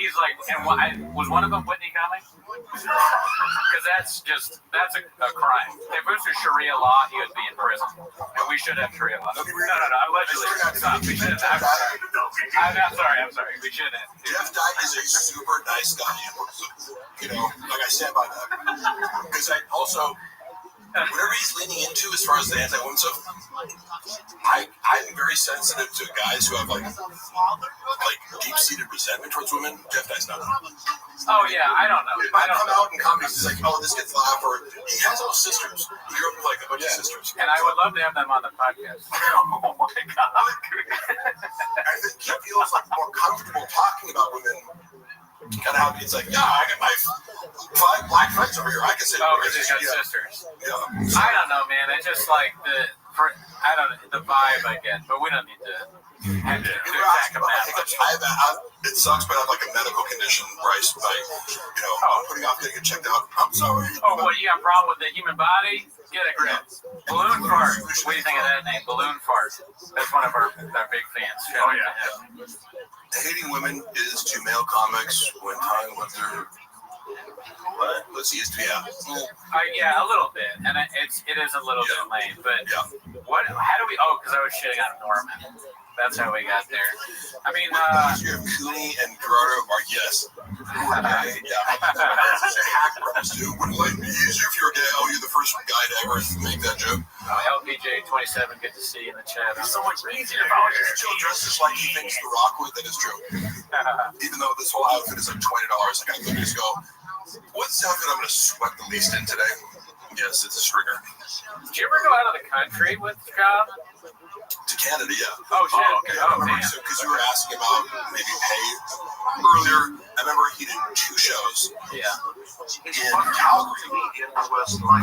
He's like, and was one of them Whitney coming? Because that's a crime. If it was for Sharia law, he would be in prison. And we should have Sharia law. No, allegedly. We shouldn't have. I'm sorry. We shouldn't have. Jeff Dye is a super nice guy. You know, like I said about that. Because I also, whatever he's leaning into as far as the anti-women stuff, I'm very sensitive to guys who have like deep-seated resentment towards women. Jeff Dye's not. Oh yeah, I don't know. I come out in comedy, he's like, oh, this gets laugh, or he has all sisters. He grew up with like a bunch of sisters. And I would love to have them on the podcast. Oh my god! I think he feels like more comfortable talking about women. Kind of how he's like, yeah, I got my 5 black friends over here. I can say, oh, because he's got sisters. Yeah. I don't know, man. It's just like the vibe I get, but we don't need to. It sucks, but I have like a medical condition where I'm putting off getting it checked out. I'm sorry. Oh, what, you got a problem with the human body? Get a grip. Balloon fart. What do you think of that name? Balloon fart. That's one of our big fans. Oh, yeah. Hating women is to male comics when talking about their. Let's see, yeah. Yeah, a little bit, and it is a little bit lame. But what? How do we? Oh, because I was shitting on Norman. That's how we got there. I mean, you have Cooney and Gerardo are yes. Okay, yeah. That's such a hack reference too. Wouldn't it be easier if you were gay? Oh, you're the first guy to ever make that joke. LPJ27, good to see you in the chat. It's so much easier. Joe dresses like he thinks The Rock would. That is true. Even though this whole outfit is like $20, like I could just go. What's the outfit I'm going to sweat the least in today? Yes, it's a stringer. Did you ever go out of the country with Cobb? To Canada, yeah. Oh, shit. Okay. Oh, man. So, because you were asking about maybe pay earlier, I remember he did 2 shows. Yeah. In Calgary.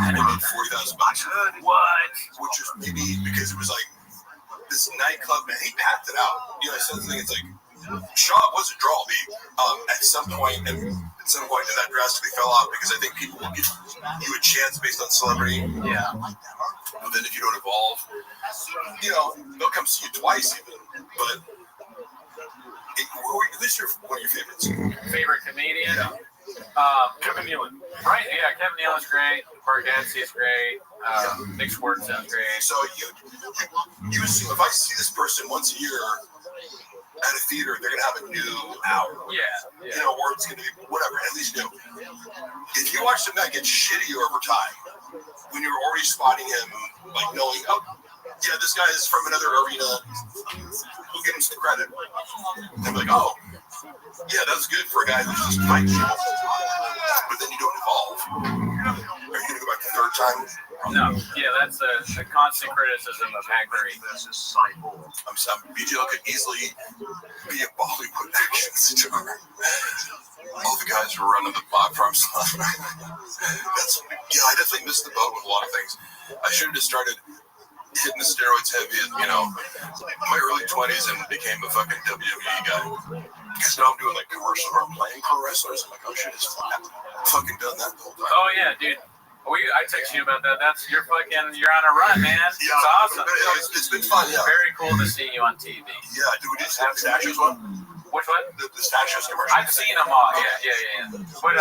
And he made $40,000. What? Which was maybe because it was like this nightclub, man. He packed it out. You know, I said something, it's like, Shaw was a draw me at some point, and that drastically fell off because I think people will give you a chance based on celebrity. Yeah. But then if you don't evolve, you know, they'll come see you twice even. But who's one of your favorites? Favorite comedian? Kevin Nealon. Right? Yeah, Kevin Nealon's great. Bargatze is great. Nick Schwartz sounds great. So you assume if I see this person once a year at a theater, they're gonna have a new hour. Yeah. You know, or it's gonna be whatever, at least new. If you watch some guy get shittier over time, when you're already spotting him, like knowing, oh, yeah, this guy is from another arena, we'll give him some credit. And be like, oh, yeah, that's good for a guy who's just fighting people. But then you don't evolve. Are you gonna go back the third time? No. Yeah, that's a constant criticism of Hackberry. I'm sorry, BGL could easily be a Bollywood action star. All the guys who are running the platform stuff. I definitely missed the boat with a lot of things. I should have just started hitting the steroids heavy at, my early 20s and became a fucking WWE guy. Because now I'm doing like commercials where I'm playing pro wrestlers. I'm like, oh shit, I've fucking done that the whole time. Oh yeah, dude. I texted you about that. You're on a run, man. Yeah, it's awesome. It's been fun, yeah. Very cool to see you on TV. Yeah, do we just have the statues one? Which one? The statues commercial. I've seen them all. Yeah. But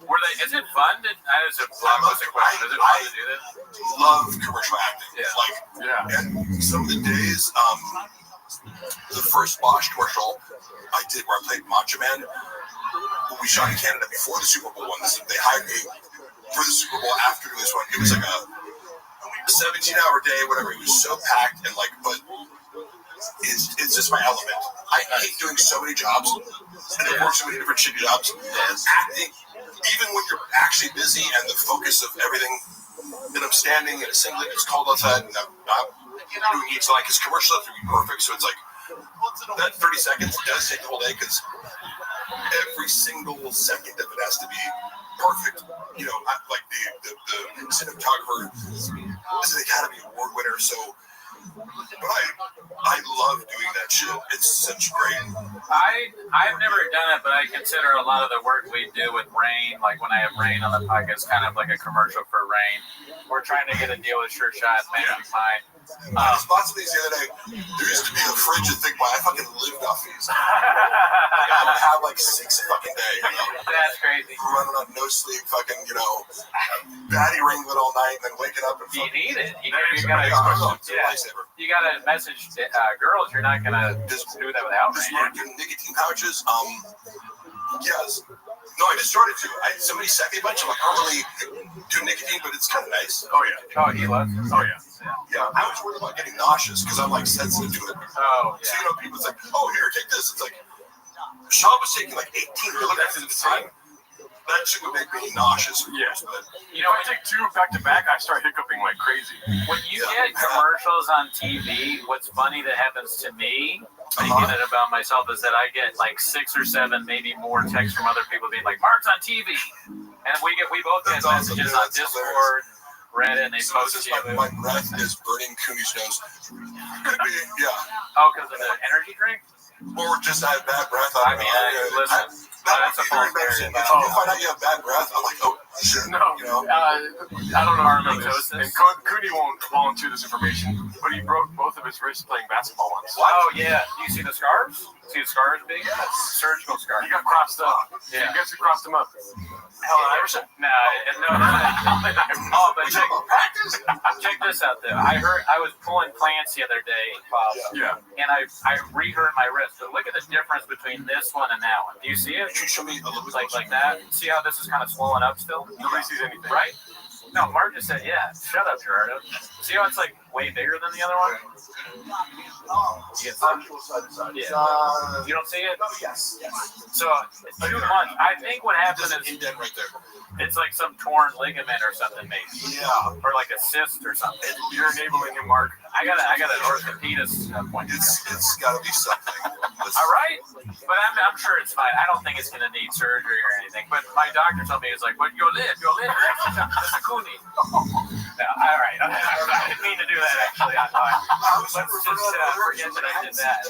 were they? Is it fun? That is a blockbuster question. Is it fun to do this? Love commercial acting. Yeah. And some of the days, the first Bosch commercial I did where I played Macho Man. We shot in Canada before the Super Bowl one. They hired me for the Super Bowl after this one. It was like a 17-hour day, whatever. It was so packed and like, but it's just my element. I hate doing so many jobs and I work so many different shitty jobs. Acting, even when you're actually busy and the focus of everything, and I'm standing in a singlet, it's cold outside, and I'm doing each like his commercial have to be perfect, so it's like that 30 seconds does take the whole day because every single second of it has to be perfect. You know, like the cinematographer is an Academy Award winner, so. But I love doing that shit. It's such great. I've never done it, but I consider a lot of the work we do with Rain, like when I have Rain on the podcast, kind of like a commercial for Rain. We're trying to get a deal with Sure Shot, managing mine. I just bought some of these the other day. There used to be a fridge and think, I fucking lived off these. I would have like 6 a fucking day. You know? That's crazy. Running on no sleep, fucking, batty ringlet all night, and then waking up and you need it. You gotta message girls. You're not gonna just do that without me. Doing nicotine pouches. Yes. No, I just started to. Somebody sent me a bunch. I'm like, I don't really do nicotine, but it's kind of nice. Oh yeah. Oh, he loves. Oh yeah. Yeah, I was worried about getting nauseous because I'm like sensitive to it. Oh, yeah. So people's like, oh, here, take this. It's like Sean was taking like 18 milligrams at the time. That shit would make me nauseous. Yes, but if I take 2 back to back, I start hiccuping like crazy. When you get commercials on TV, what's funny that happens to me, thinking it about myself, is that I get like 6 or 7, maybe more texts from other people being like, "Mark's on TV," and we both get messages on Discord. Reddit, and they post you. My breath is burning Cooney's nose. Could be, yeah. Oh, because of the energy drink? Or just I have bad breath. Listen. That's a false embarrassing. If you find out you have bad breath, I'm like, oh, shit. No. I don't know how to know this. And Cooney won't volunteer this information, but he broke both of his wrists playing basketball once. Oh, yeah. Do you see the scars? See the scars big? Yes. Surgical scars. He got crossed up. Yeah. I guess he crossed him up. Helen Iverson? No. Oh, but check this out, though. I was pulling plants the other day, Bob. Yeah. And I re-hurt my wrist. But look at the difference between this one and that one. Do you see it? Can you show me a little bit like that? See how this is kind of swollen up still? Nobody sees anything. Right? No, Mark just said, yeah. Shut up, Gerardo. See how it's like way bigger than the other one? Yeah. You don't see it? Yes. So, 2 months. I think what happened is indent right there. It's like some torn ligament or something, maybe. Yeah. Or like a cyst or something. You're enabling him, Mark. I got an orthopedist appointment. It's got to be something. All right, but I'm sure it's fine. I don't think it's going to need surgery or anything. But my doctor told me, it's like, well, you'll live. Mr. Cooney. No, all right. I didn't mean to do that, actually. Let's just forget that I did that.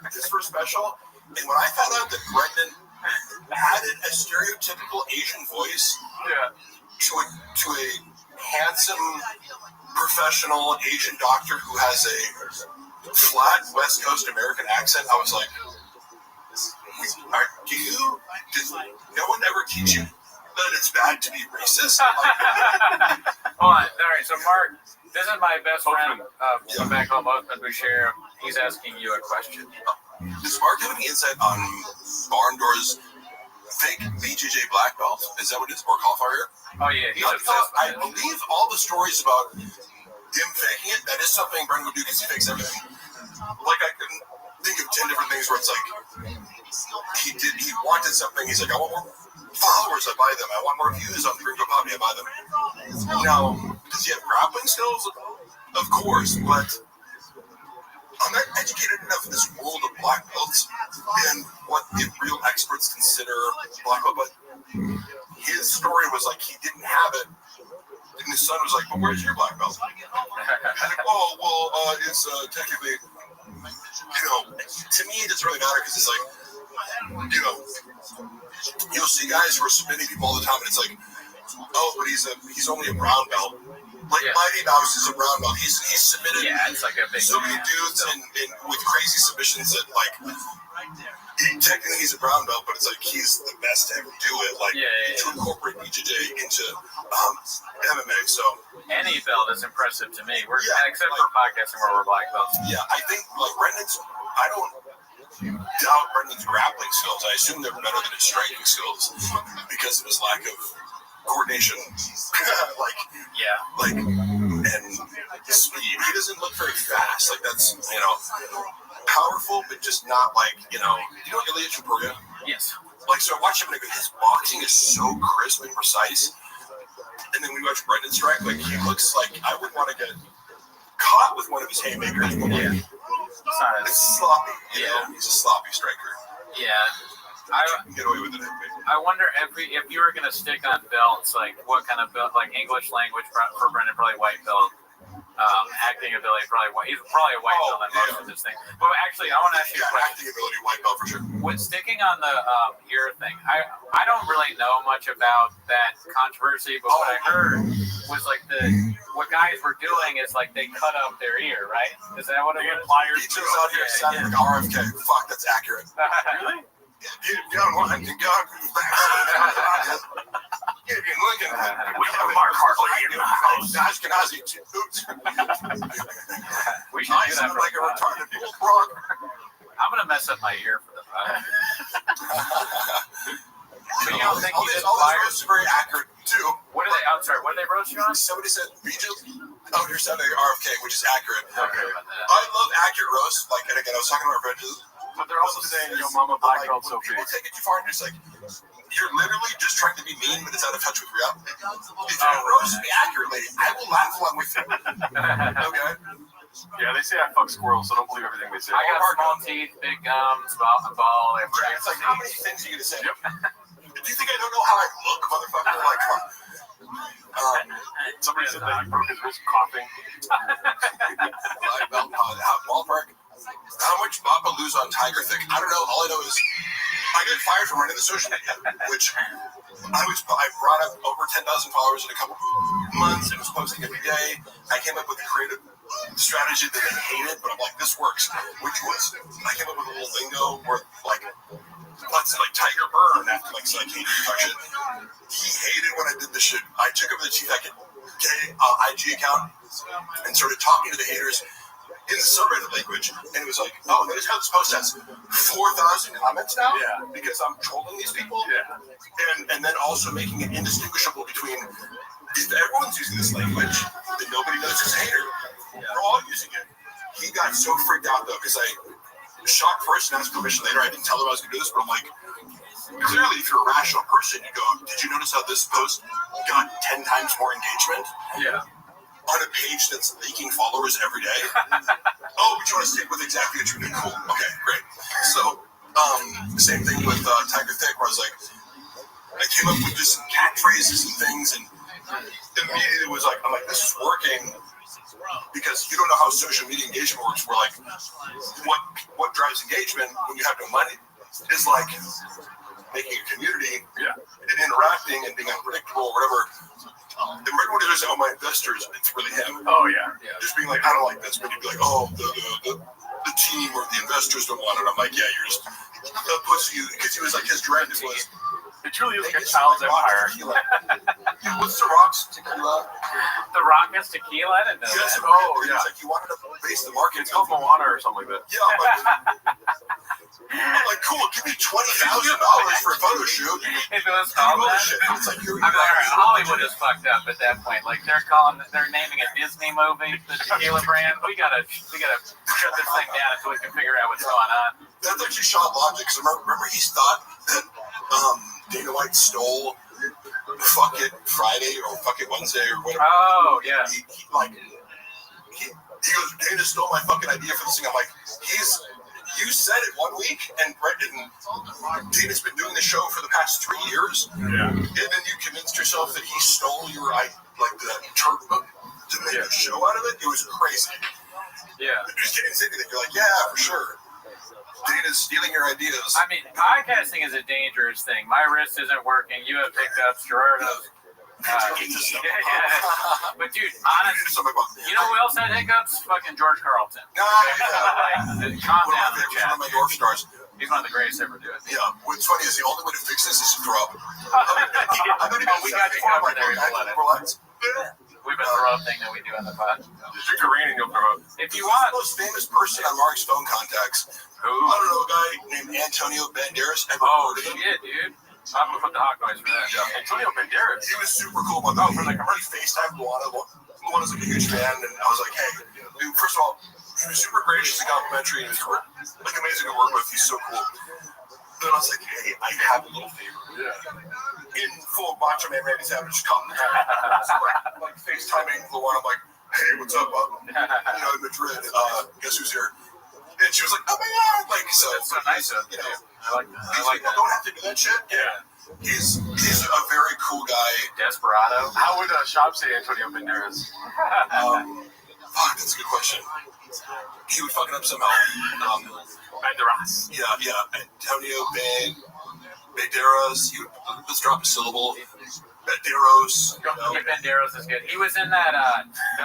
This for special. And when I found out that Brendan added a stereotypical Asian voice to a handsome, professional Asian doctor who has a flat West Coast American accent, I was like, did no one ever teach you that it's bad to be racist? Hold on. All right, so Mark, this is my best friend from back home, Othman Boucher. He's asking you a question. Does Mark have any insight on Barn Door's fake BJJ black belt? Is that what it is? Or cauliflower? Oh, yeah. He's obsessed I believe all the stories about him faking it, that is something Brendan would do because he fakes everything. Like, I can think of 10 different things where it's like, he wanted something, he's like, I want more followers, I buy them. I want more views on Gringo Poppy, I buy them. Now, does he have grappling skills? Of course, but I'm not educated enough in this world of black belts and what the real experts consider black belt, but his story was like he didn't have it, and his son was like, well, where's your black belt? He's like, oh, well, it's technically, to me it doesn't really matter because it's like, you'll see guys who are submitting people all the time, and it's like, oh, but he's only a brown belt. Like Mighty Mouse is a brown belt. He's submitted it's like a big so many dudes with crazy submissions that like technically he's a brown belt, but it's like he's the best to ever do it. Like to incorporate BJJ into MMA. So any belt is impressive to me. Except for podcasting where we're black belts. Yeah, I think like Brendan's. I don't doubt Brendan's grappling skills. I assume they're better than his striking skills because of his lack of coordination. And and speed. He doesn't look very fast. Like that's powerful, but just not like Ilya Chupuria. Yes. Like so, I watch him and his boxing is so crisp and precise. And then when you watch Brendan strike, like he looks like I wouldn't want to get caught with one of his haymakers. But like, it's sloppy. You know? He's a sloppy striker. Yeah. You can get away with it. I wonder if you were gonna stick on belts, like what kind of belt? Like English language for Brendan, probably white belt. Acting ability, probably white. He's probably a white belt in most of this thing. But actually, I want to ask you a question. Acting ability, white belt for sure. With sticking on the ear thing, I don't really know much about that controversy, but what I heard was like what guys were doing is like they cut up their ear, right? Is that what it was? He chose out here sounding like RFK. Fuck, that's accurate. Really? You don't want to go back. We have Mark Hartley in the house. Ashkenazi. We should do that like a retarded frog. I'm gonna mess up my ear for the fun. So you don't think all these roasts are very accurate too. What are they? I'm sorry. What are they roasting on? Somebody said Regis out here sounding like RFK, which is accurate. Okay. I love accurate roasts. Like, and again, I was talking to our friend, but they're also saying, "Yo, mama, black belt so big." People take it too far, and it's like you're literally just trying to be mean, but it's out of touch with reality. If you roast me accurately, I will laugh along with you. Okay. Yeah, they say I fuck squirrels, so don't believe everything they say. I got small teeth, big gums, ball. It's like, how many things are you gonna say? Yep. Do you think I don't know how I look, motherfucker? Like, come on. Somebody said that he broke his wrist coughing. Ballpark. How much Papa lose on Tiger Thick? I don't know. All I know is I got fired from running the social media, which I brought up over 10,000 followers in a couple months. I was posting every day. I came up with a creative strategy that they hated, but I'm like, this works. Which was I came up with a little lingo where like let's say like Tiger Burn after like so I hated talk shit. He hated when I did this shit. I took over the Chief IG account and started talking to the haters in the subreddit language, and it was like, oh, notice how this post has 4,000 comments now? Yeah. Because I'm trolling these people? Yeah. And then also making it indistinguishable between if everyone's using this language, then nobody knows it's a hater. We're all using it. He got so freaked out though, because I shocked first and asked permission later. I didn't tell him I was gonna do this, but I'm like, clearly if you're a rational person, you go, did you notice how this post got 10 times more engagement? Yeah. On a page that's leaking followers every day. Oh, but you want to stick with exactly what you're doing? Cool. Okay, great. So, same thing with Tiger Thick, where I was like, I came up with just some catchphrases and things, and immediately was like, I'm like, this is working because you don't know how social media engagement works. We're like, what drives engagement when you have no money is like making a community and interacting and being unpredictable or whatever. And right when they say, oh, my investors, it's really him. Oh, yeah. Just being like, I don't like this. But he'd be like, oh, the team or the investors don't want it. I'm like, yeah, you're just a pussy. Because he was like, his directive was, it truly is like a child's empire. What's the Rock's tequila? The Rock is tequila? I didn't know yes, that. Oh, yeah. He wanted to base the market. It's called Moana or something like that. Yeah, I'm like, cool, give me $20,000 for a photo shoot. If it was called that, it's like you're I'm like, Hollywood is fucked up at that point. Like they're naming a Disney movie the tequila brand. We gotta shut this thing down until we can figure out what's going on. That's actually shot logic. Because remember he thought that Dana White stole Fuck It Friday or Fuck It Wednesday or whatever. Oh yeah. He goes, Dana stole my fucking idea for this thing. I'm like, you said it 1 week, and Dana's been doing the show for the past 3 years. Yeah. And then you convinced yourself that he stole your the term to make a show out of it. It was crazy. Yeah. You just didn't say anything. You're like, yeah, for sure. Dana's stealing your ideas. I mean, podcasting is a dangerous thing. My wrist isn't working. You have pickups. Gerardo's. But dude, honestly, you know who else had hiccups? Fucking George Carlton. Calm down, one of my North Stars. He's one of the greatest ever do it. Yeah, what's funny is the only way to fix this is to throw up. We got you covered there. We've been throw up thing that we do on the pod. Just drink a rain and you'll throw up. If you want. The most famous person on Mark's phone contacts. I don't know, a guy named Antonio Banderas. Oh shit, dude. I'm gonna put the hot noise for that. Yeah. Antonio Banderas. He was super cool about that. For like a FaceTime Luana one is like a huge fan, and I was like, hey, dude, first of all, he was super gracious and complimentary, and he was like amazing to work with. He's so cool. Then I was like, hey, I have a little favor. Yeah. In full Macho Man Randy Savage come. So like FaceTiming Luana, I'm like, hey, what's up? In Madrid, guess who's here? And she was like, oh my god, like so. That's so nice of you. I like that. Don't have to do that shit. Yeah. He's a very cool guy. Desperado. How would Shop say Antonio Banderas? Fuck, that's a good question. He would fuck it up somehow. Banderas. Yeah. Antonio Banderas. Let's drop a syllable. Banderos. Banderas is good. He was in that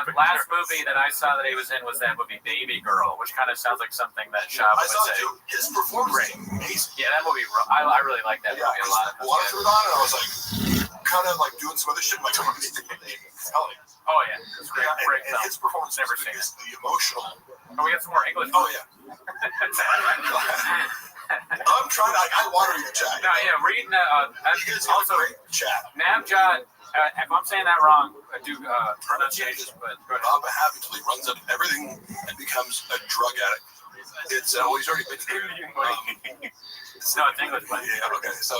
the last movie that I saw that he was in was that movie Baby Girl, which kind of sounds like something that Shab would say. I saw it too. His performance was amazing. Yeah, that movie. I really like that movie a lot. Water threw it on, and I was like, kind of like doing some other shit. My tongue was telling. Oh yeah, it's great. Great and his performance never seen is the emotional. Oh, we got some more English. Oh yeah. I'm trying to. I water your chat. No, yeah, reading. Also, great chat. Navjot. If I'm saying that wrong, I do pronunciation. But Rabbi habitually runs up everything and becomes a drug addict. It's he's already been there. No, it's English. Yeah. Okay. So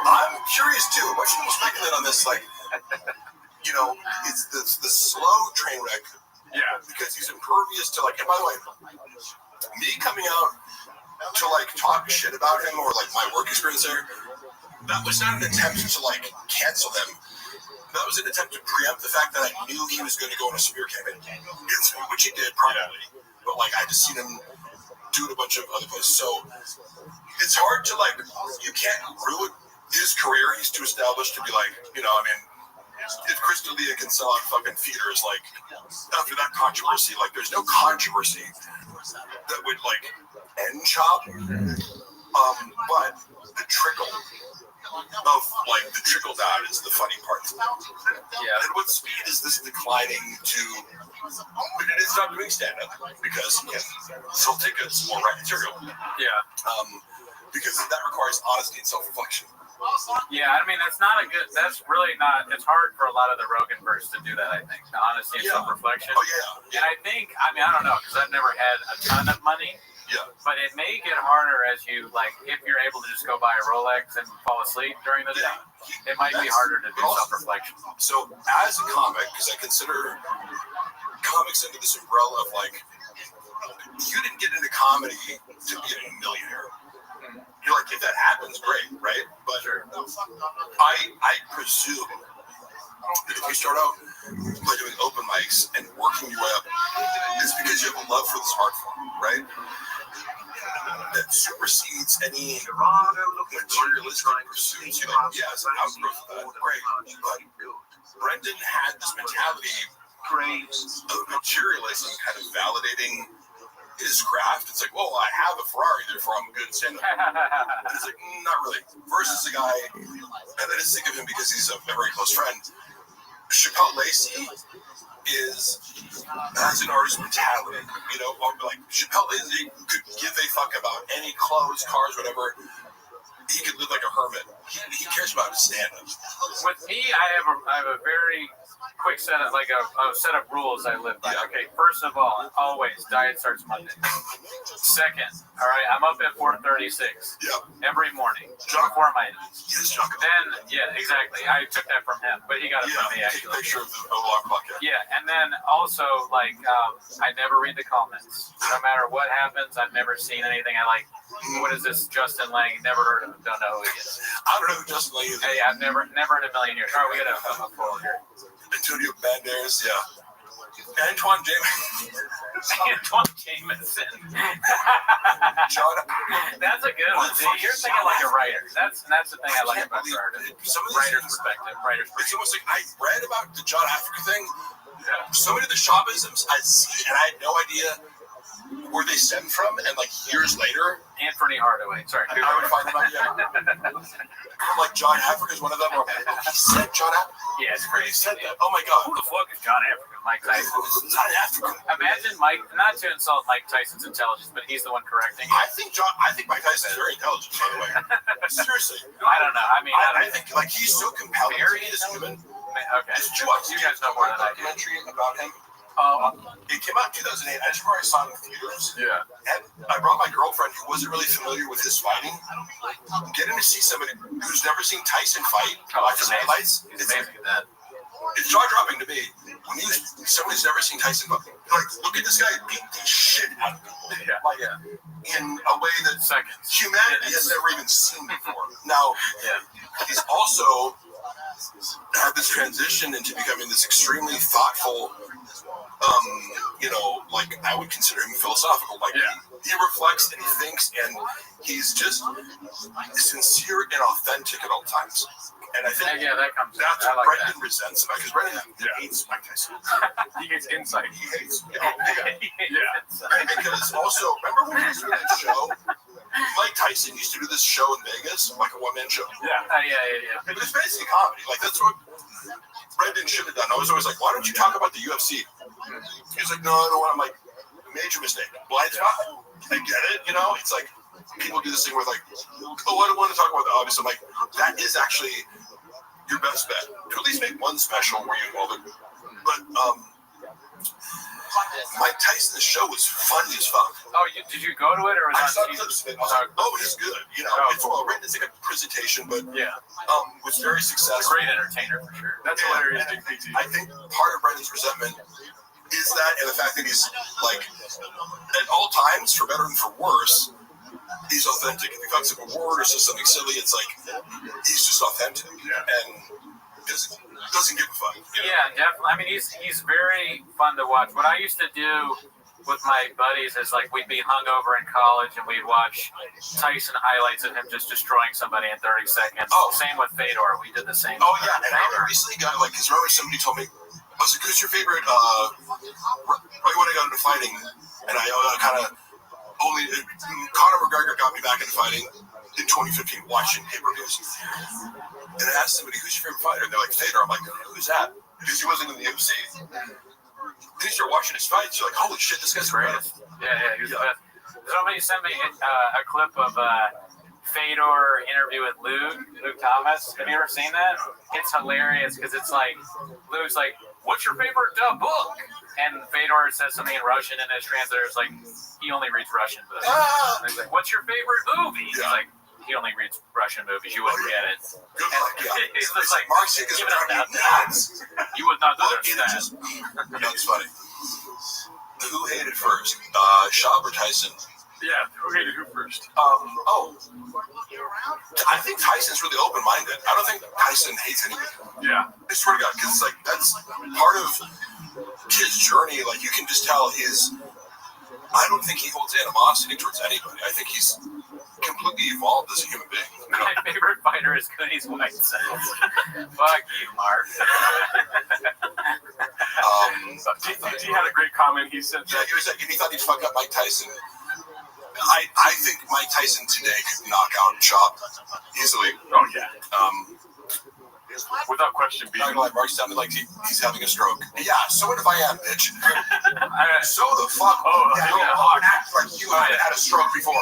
I'm curious too. What's your speculate on this? Like, it's the slow train wreck. Yeah. Because he's impervious to like. And by the way, me coming out to like talk shit about him or like my work experience there, that was not an attempt to like cancel them. That was an attempt to preempt the fact that I knew he was going to go on a smear campaign, which he did probably. But like I just seen him do it a bunch of other places, so it's hard to like. You can't ruin his career. He's too established to be like, if Chris D'Elia can sell out fucking theaters, like after that controversy, like there's no controversy that would like end Chop. But the trickle of like the trickle down is the funny part. Yeah. And what speed is this declining to? But it is not doing stand up because he can still take some more right material. Yeah. Because that requires honesty and self-reflection. Yeah, I mean, that's really not, it's hard for a lot of the Rogan verse to do that, I think. The honesty and self-reflection. Oh, yeah. And I think, I don't know, because I've never had a ton of money. Yeah. But it may get harder as you, like, if you're able to just go buy a Rolex and fall asleep during the day, it might be harder to do self-reflection. So, as a comic, because I consider comics under this umbrella of, like, you didn't get into comedy to be a millionaire. You're like, if that happens, great, right? But I presume that if you start out by doing open mics and working your way up, it's because you have a love for this art form, right? That supersedes any materialistic pursuits. You're like, yes, I'm outgrowth of that, great. But Brendan had this mentality of materialism kind of validating his craft. It's like, well, I have a Ferrari, therefore I'm good at stand-up. And it's like, not really. Versus a guy, and I just think of him because he's a very close friend. Chappelle Lacey has an artist mentality. Like Chappelle Lacey could give a fuck about any clothes, cars, whatever. He could live like a hermit. He cares about his stand-up. With me, I have a very quick set of a set of rules I live by. Okay, first of all, always diet starts Monday. Second, all right, I'm up at 4:36 every morning before my eats. Then, yeah, exactly. I took that from him, but he got it from me actually. Take a picture of the alarm clock. Yeah, and then also I never read the comments. No matter what happens, I've never seen anything I like. What is this Justin Lang? Never heard of him. Don't know who he is. I don't know who Justin Lang is. Hey, I've never in a million years. All right, we got a poll here. Antonio Banderas, Antoine Jameson. Antoine Jameson. John. That's a good one. See, you're thinking like a writer. That's the thing I like about artists. Writer's perspective. It's almost like I read about the John Africa thing. So many of the Shoppisms I see, and I had no idea where they stem from, and like years later, Anthony Hardaway. Sorry, I would find them out. Like John Africa is one of them. Or he said John Africa. Yeah, it's crazy. He said that. Oh my God. Who the fuck is John Africa? Mike Tyson. John Africa. Imagine Mike. Not to insult Mike Tyson's intelligence, but he's the one correcting it. I think Mike Tyson is very intelligent. By the way, seriously. I don't know. I mean, I think like he's so compelling. Very human. Okay. Did you watch You guys know more than I do. documentary about him? Oh, It came out in 2008. I just remember I saw it in theaters. yeah. And I brought my girlfriend who wasn't really familiar with his fighting. Getting to see somebody who's never seen Tyson fight, watch his highlights. He's amazing at that. It's jaw-dropping to me. When you somebody's never seen Tyson fight, like, look at this guy beat the shit out of people. Yeah. Like, in a way that Seconds. humanity has never even seen before. Now, Yeah. he's also had this transition into becoming this extremely thoughtful, like I would consider him philosophical. Like he reflects and he thinks, and he's just sincere and authentic at all times. And I think that comes. that's I what like Brendan resents about, because Brendan hates Mike Tyson. He gets insight. He hates, Yeah. because also remember when he used to do that show? Mike Tyson used to do this show in Vegas, like a one-man show. Yeah. Yeah. But it's basically comedy. Like that's what Brendan should have done. I was always like, why don't you talk about the UFC? He's like, no, I don't want. I'm like, major mistake. Blind spot. I get it. It's like people do this thing where like, oh, I don't want to talk about the obvious. I'm like, that is actually your best bet. To at least make one special where you involve it. But Mike Tyson's show was funny as fuck. Oh, did you go to it, or was I it saw on TV? clips of it. I was like, oh, it's good. It's well written. It's like a presentation, but was very successful. Great entertainer for sure. That's hilarious. Big PT. I think part of Brendan's resentment is that, and the fact that he's like, at all times, for better and for worse, he's authentic. If he fucks up a word or says something silly, it's like he's just authentic and doesn't give a fuck. Yeah, definitely. I mean, he's very fun to watch. What I used to do with my buddies is like we'd be hungover in college and we'd watch Tyson highlights of him just destroying somebody in 30 seconds. Oh. Same with Fedor. We did the same. Oh yeah, and I recently got because remember somebody told me, I was like, who's your favorite? Right when I got into fighting, and I kind of only Conor McGregor got me back into fighting in 2015, watching pay-per-views. And I asked somebody, who's your favorite fighter? And they're like, Fedor. I'm like, who's that? Because he wasn't in the UFC. Then you start watching his fights, you're like, holy shit, this guy's great. Yeah, he was the best. Somebody sent me a clip of Fedor interview with Luke Thomas. Have you ever seen that? It's hilarious because it's like Luke's like, "What's your favorite book?" And Fedor says something in Russian, and his translator's like, he only reads Russian books. And he's like, "What's your favorite movie?" He's like, he only reads Russian movies. You wouldn't get it. Good luck, He's just like, Mark Sick is give it up now. You would not understand. That's funny. Who hated first? Schaub or Tyson? Yeah, who hated who first? I think Tyson's really open-minded. I don't think Tyson hates anybody. Yeah. I swear to God, because it's like that's part of his journey. Like you can just tell I don't think he holds animosity towards anybody. I think he's completely evolved as a human being. My favorite fighter is Cody's White says. Fuck you, Mark. He had a great comment. He said that he was like, he thought he'd fuck up Mike Tyson. I think Mike Tyson today could knock out Schaub easily. Oh yeah. Without question, not gonna lie, Mark sounded like he's having a stroke. Yeah, so what if I am, bitch? So the fuck? Act like you had a stroke before.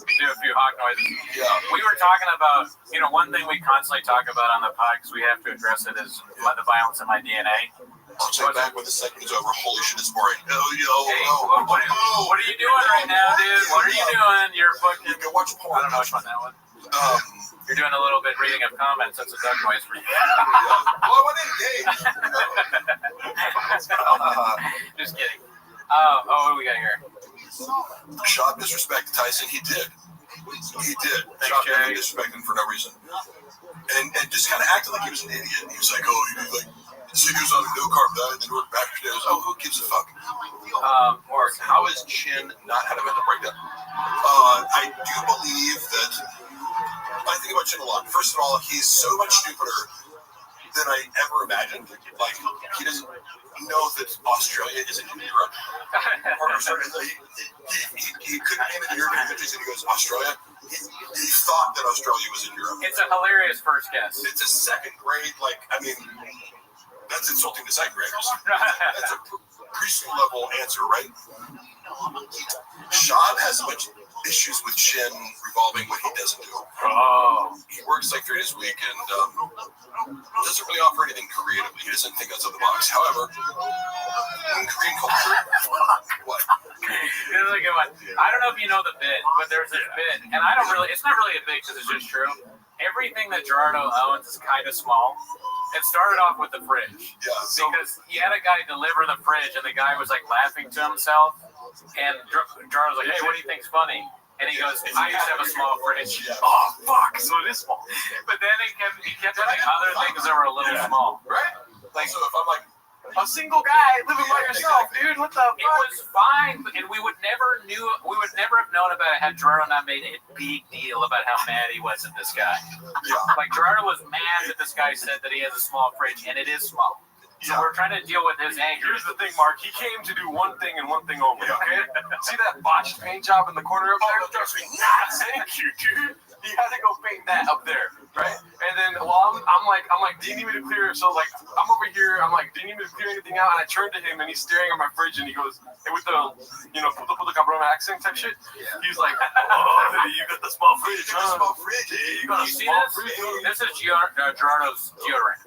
Do a few hawk noises. Yeah. We were talking about, one thing we constantly talk about on the pod because we have to address it is the violence in my DNA. I'll check back when the segment is over. Holy shit, it's boring. What are you doing right now, dude? What are you doing? You're fucking. Go watch porn. I don't know which one that one. You're doing a little bit reading of comments. That's a duck noise for you. Well, I went in game. Just kidding. What do we got here? Schaub disrespected Tyson. He did. Schaub never disrespected him for no reason. And just kind of acted like he was an idiot. He was like, so he was on a no-carb diet, then worked back potatoes. Oh, who gives a fuck? Mark, how has Chin not had a mental breakdown? I do believe that I think about Chin a lot. First of all, he's so much stupider than I ever imagined. Like, he doesn't know that Australia isn't in Europe. He couldn't name it the European countries, and he goes, Australia? He thought that Australia was in Europe. It's a hilarious first guess. It's a second grade, that's insulting to second graders. preschool level answer, right? Shab has a bunch of issues with Shin revolving what he doesn't do. Oh. He works like 3 days a week and doesn't really offer anything creatively. He doesn't think outside the box. However, in Korean culture, what? This is a good one. I don't know if you know the bit, but there's this bit, and it's not really a bit because it's just true. Everything that Gerardo owns is kind of small. It started off with the fridge. Yeah. Because he had a guy deliver the fridge, and the guy was like laughing to himself. And Gerardo's like, hey, what do you think's funny? And he goes, I used to have a small fridge. Yeah. Oh, fuck. So it is small. But then he kept doing other things that were a little small. Right? Like, so if I'm like, a single guy living by yourself, dude. What the fuck? It was fine, and we would never have known about it had Gerardo not made a big deal about how mad he was at this guy. yeah. Like Gerardo was mad that this guy said that he has a small fridge, and it is small. So we're trying to deal with his anger. Here's the thing, Mark. He came to do one thing and one thing only, okay? See that botched paint job in the corner up there? Trust me, thank you, dude. He had to go paint that up there, right? And then, I'm like, do you need me to clear? So like, I'm over here. I'm like, do you need me to clear anything out? And I turned to him, and he's staring at my fridge, and he goes, and with the, puto cabrón accent type shit. Yeah. He's like, oh, you got the small fridge, huh? Small fridge. You got a small fridge. This is Gerardo's deodorant.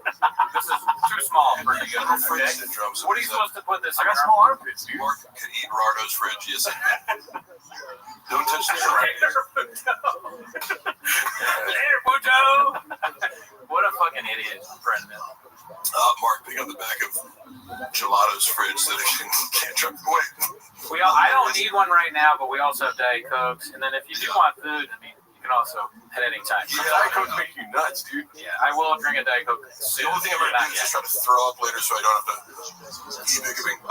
This is too small for deodorant. Fridge syndrome. What are you supposed to put this in? I got small armpits, dude. Mark could eat Gerardo's fridge. Yes, I can. Don't touch the Later, Puto. What a fucking idiot, Brendan. Mark, pick up the back of Gelato's fridge so that he can't jump away. I don't need one right now, but we also have Diet Cokes. And then if you do want food, you can also at any time. Yeah, Diet Coke make you nuts, dude. Yeah, I will drink a Diet Coke soon. The only thing I'm going to do is just try to throw up later so I don't have to eat anything.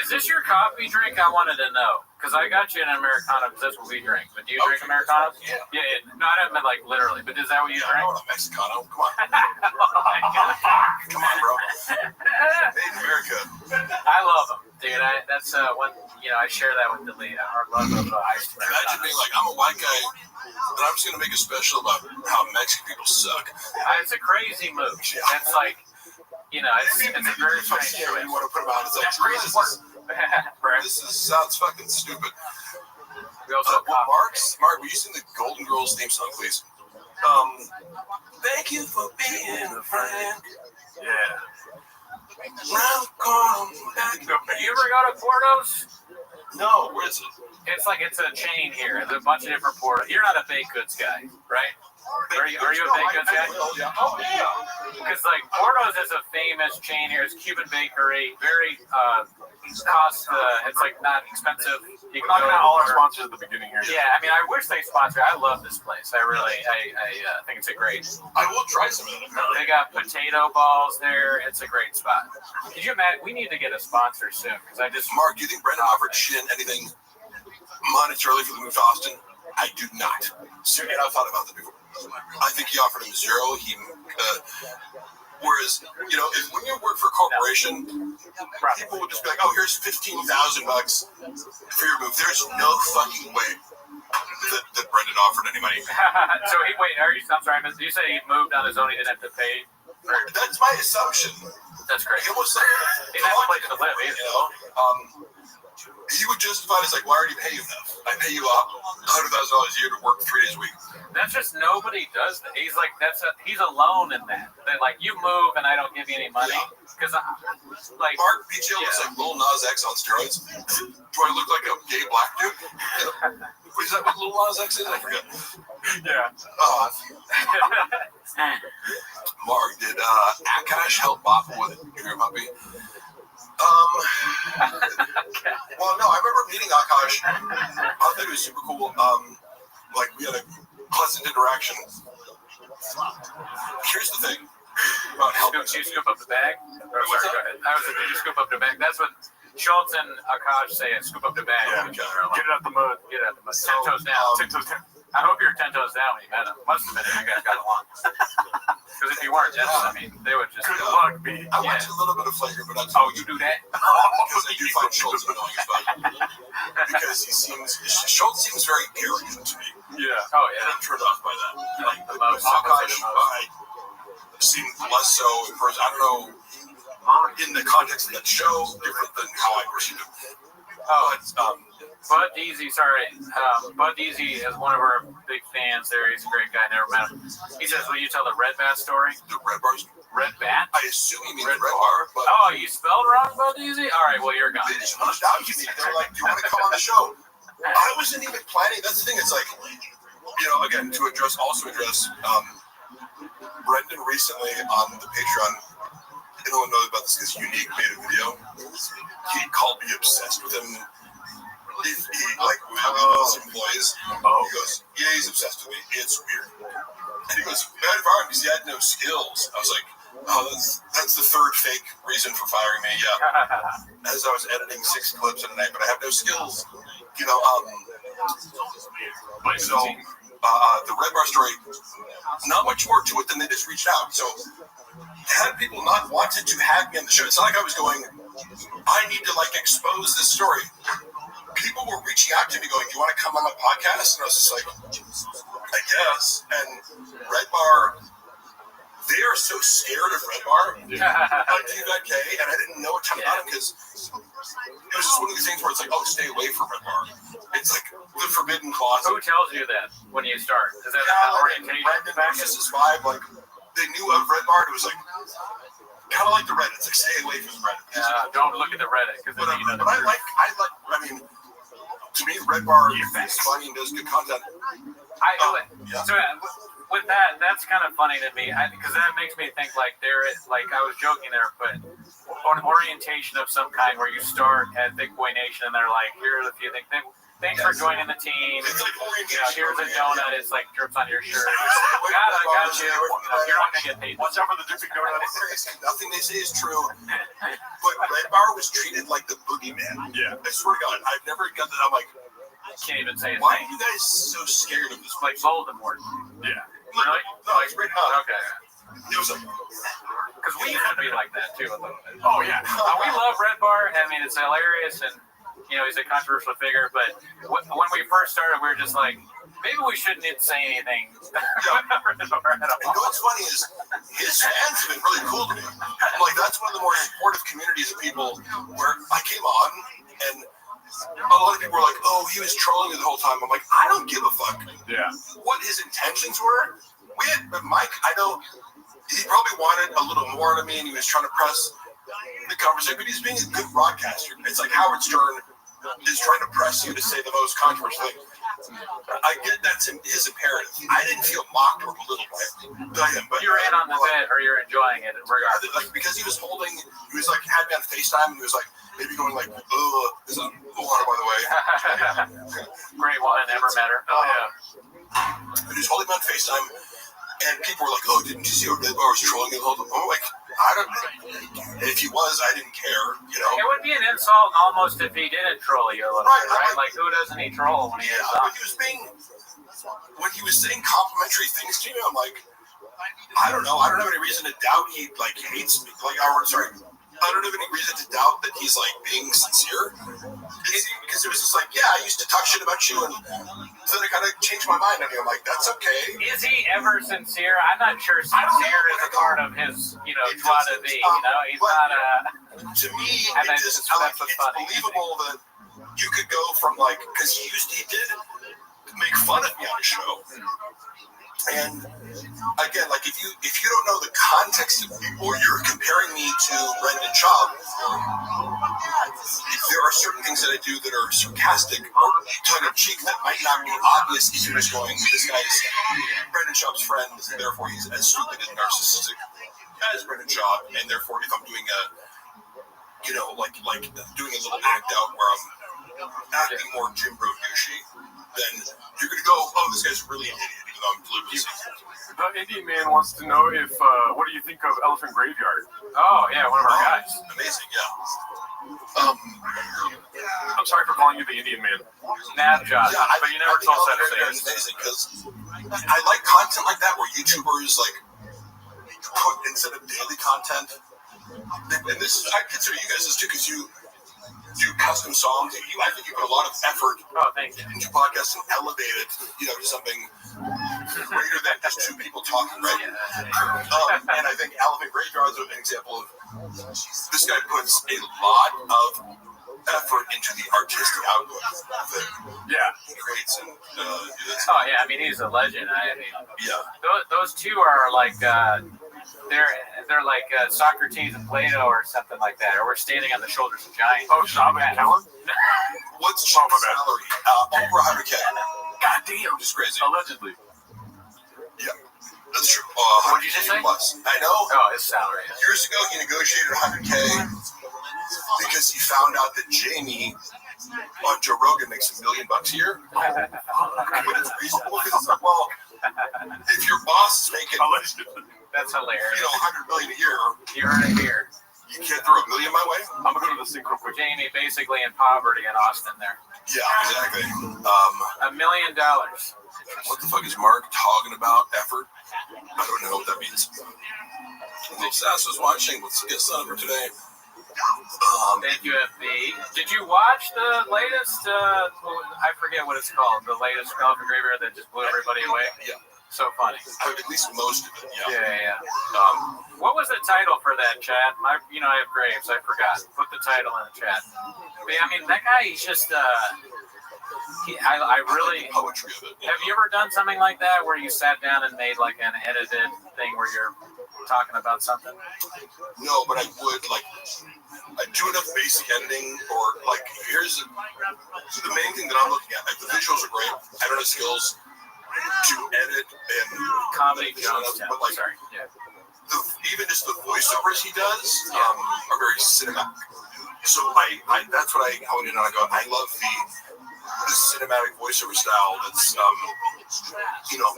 Is this your coffee drink? I wanted to know. Because I got you an Americano, because that's what we drink. But do you drink Americanos? Yeah. Yeah. No, I don't mean like literally, but is that what you drink? I want a Mexicano. Come on. Oh my God. Come on, bro. Hey, America. I love them, dude. That's one, I share that with Delia. Our love of iced Americanos. Imagine being like, I'm a white guy, and I'm just going to make a special about how Mexican people suck. It's a crazy move. Yeah. It's like, it's a very strange choice. You want to put them out as like, this sounds fucking stupid. We also have Mark, will you sing the Golden Girls theme song, please? Thank you for being a friend. Yeah. You ever go to Porto's? No, where is it? It's a chain here. There's a bunch of different Portos. You're not a baked goods guy, right? Are you a baked goods guy? Oh, yeah. Because like Porto's is a famous chain here. It's Cuban bakery, very it's like not expensive. You can talking about all our sponsors at the beginning here. Yeah, I wish they sponsor. I love this place. I think it's a great. I will try some of it. They got potato balls there. It's a great spot. Could you imagine? We need to get a sponsor soon because Mark, do you think Brendan offered Shin anything monetarily for the move to Austin? I do not. Seriously, I've thought about that before. I think he offered him zero. Whereas, when you work for a corporation, people would just be like, "Oh, here's $15,000 for your move." There's no fucking way that Brendan offered any money. So I'm sorry, did you say he moved on his own? He didn't have to pay. That's my assumption. That's great. It was he didn't have a place to live either. He would justify it as like, "Why already pay you enough? I pay you up $100,000 a year to work 3 days a week." That's just nobody does that. He's like he's alone in that. That like you move and I don't give you any money because like Mark BJ looks like Lil Nas X on steroids. Do I look like a gay black dude? Is that what Lil Nas X is? I forget. Yeah. Mark, did Akash help Bop with Dream Puppy? Well, no, I remember meeting Akash. I thought he was super cool. We had a pleasant interaction. Here's the thing about helping. Did you scoop up the bag? Go ahead. Did you scoop up the bag? That's what Schultz and Akash say. Scoop up the bag. Yeah, get it out the mud. Get it out the mud. 10 toes down. 10 toes down. I hope you're 10 toes down when you met him. Must have been if you guys got along. Because if you weren't, they would just. Good luck, B. I went to a little bit of flavor, but that's. Oh, you do that? Because I do find Schultz annoying as fuck. Because Schultz seems very arrogant to me. Yeah. Oh, yeah. And I'm turned off by that. Like the most. Akash, seemed less so in person. I don't know. In the context of that show, Bud Deasy, sorry. Bud Deasy is one of our big fans there. He's a great guy. Never met him. He says, will you tell the Red Bat story? The Red Bar? Red Bat? I assume you mean Red Bar. But oh, you spelled wrong, Bud Deasy? All right, well, you're gone. They just reached out to me. They were like, do you want to come on the show? I wasn't even planning. That's the thing. It's like, again, to address Brendan recently on the Patreon, I don't know about this because Unique made a video. He called me obsessed with him. He how his employees. He goes, yeah, he's obsessed with me. It's weird. And he goes, bad firing because he had no skills. I was like, oh, that's the third fake reason for firing me. Yeah. As I was editing 6 clips in a night, but I have no skills. So the Red Bar story, not much more to it than they just reached out. So had people not wanted to have me on the show, it's not like I was going, I need to expose this story. People were reaching out to me going, do you want to come on my podcast? And I was just like, I guess. And Red Bar, they are so scared of Red Bar on T.V.K. and I didn't know a ton about it because it was just one of these things where it's like, oh, stay away from Red Bar. It's like the forbidden closet. Who tells you that when you start? Is that orientation? Brendan versus his vibe, they knew of Red Bar. It was kind of like the Reddit. It's like, stay away from the Reddit. Don't look at the Reddit. But to me, Red Bar is funny and does good content. So with that, that's kind of funny to me because that makes me think I was joking there, but an orientation of some kind where you start at Thick Boy Nation and they're like, here's a few things. Thanks for joining the team. It's like here's a donut. It's like drips on your shirt. I got you. You're not gonna get paid. Watch out for the dripping donut. Nothing they say is true. But Red Bar was treated like the boogeyman. Yeah. I swear to God, I've never got that. I'm like, I can't even say his why name. are you guys so scared of this? Like Voldemort. Yeah. Really? No, it's Red Bar. Okay. It was like, because we used to be like that too a little bit. Oh yeah. We love Red Bar. I mean, it's hilarious and. He's a controversial figure, but when we first started, we were just like, maybe we shouldn't say anything. And what's funny is his fans have been really cool to me. That's one of the more supportive communities of people where I came on and a lot of people were like, oh, he was trolling me the whole time. I'm like, I don't give a fuck. Yeah. What his intentions were. Mike, I know he probably wanted a little more out of me and he was trying to press the conversation, but he's being a good broadcaster. It's like Howard Stern is trying to press you to say the most controversial thing. I get that's his imperative. I didn't feel mocked or belittled by him, but you're in on the bit or you're enjoying it regardless. Because he was had me on FaceTime and he was maybe going this is water by the way. Great one, I never met her. Oh yeah. And he was holding me on FaceTime and people were like, oh, didn't you see how Red Bar was trolling you the whole time? I'm like, I don't know. If he was, I didn't care, It would be an insult almost if he didn't troll you a little bit, right? Like, who doesn't he troll when he is on? When he was saying complimentary things to me, I'm like, I don't know. I don't have any reason to doubt he hates me. I don't have any reason to doubt that he's being sincere. Because it was just I used to talk shit about you, and then I kind of changed my mind on you. I'm like, that's okay. Is he ever sincere? I'm not sure sincere is a part of his, joie de vivre. He's not a. To me, it's believable that you could go from because he did make fun of me on the show. And again, if you don't know the context of or you're comparing me to Brendan Schaub, there are certain things that I do that are sarcastic or tongue-in-cheek that might not be obvious if you're just going, this guy is Brendan Schaub's friend, and therefore he's as stupid and narcissistic as Brendan Schaub, and therefore if I'm doing doing a little act out where I'm acting more Jim Bro douchey, then you're going to go, oh, this guy's really an idiot. The Indian Man wants to know if, what do you think of Elephant Graveyard? Oh, yeah, one of our guys. Amazing, yeah. I'm sorry for calling you the Indian Man. Nah, Josh, but you never told that to say it's amazing because I like content like that where YouTubers put instead of daily content, and this is, I consider you guys this too because you do custom songs. I think you put a lot of effort into podcasts and elevate it, to something greater than just two people talking, right? And I think Elephant Graveyard is an example of this guy puts a lot of effort into the artistic output that he creates. And Oh yeah, I mean he's a legend. I mean, yeah, those two are like they're like Socrates and Plato or something like that. Or we're standing on the shoulders of giants. Oh, Shaba and Callan? What's Chip's salary? Over 100K. God damn, Just crazy. Allegedly. Yeah, that's true. What did you just say? Plus. I know. Oh, his salary. Years ago, he negotiated 100K because he found out that Jamie on Joe Rogan makes $1 million a year. But it's reasonable because it's like, well, if your boss is making, that's hilarious. 100 million a year, You earn it here. You can't throw $1 million my way. I'm gonna go to the sync real quick. Jamie basically in poverty in Austin there. Yeah, exactly. $1 million. What the fuck is Mark talking about? Effort? I don't know what that means. Little Sass was watching. Let's get on for today. Thank you, FB. Did you watch the latest? I forget what it's called. The latest Elephant Graveyard that just blew everybody away. Yeah. So funny. At least most of it. Yeah. What was the title for that, Chad? I have Graves. I forgot. Put the title in the chat. But, I mean, that guy, he's just. I really. Poetry of it. Have you ever done something like that where you sat down and made like an edited thing where you're talking about something? No, but I would I do enough basic editing, or here's the main thing that I'm looking at. The visuals are great. I don't have skills to edit and comedy jokes, but sorry. Yeah. Even just the voiceovers he does are very cinematic. So I that's what I hone in on. I go, I love the cinematic voiceover style that's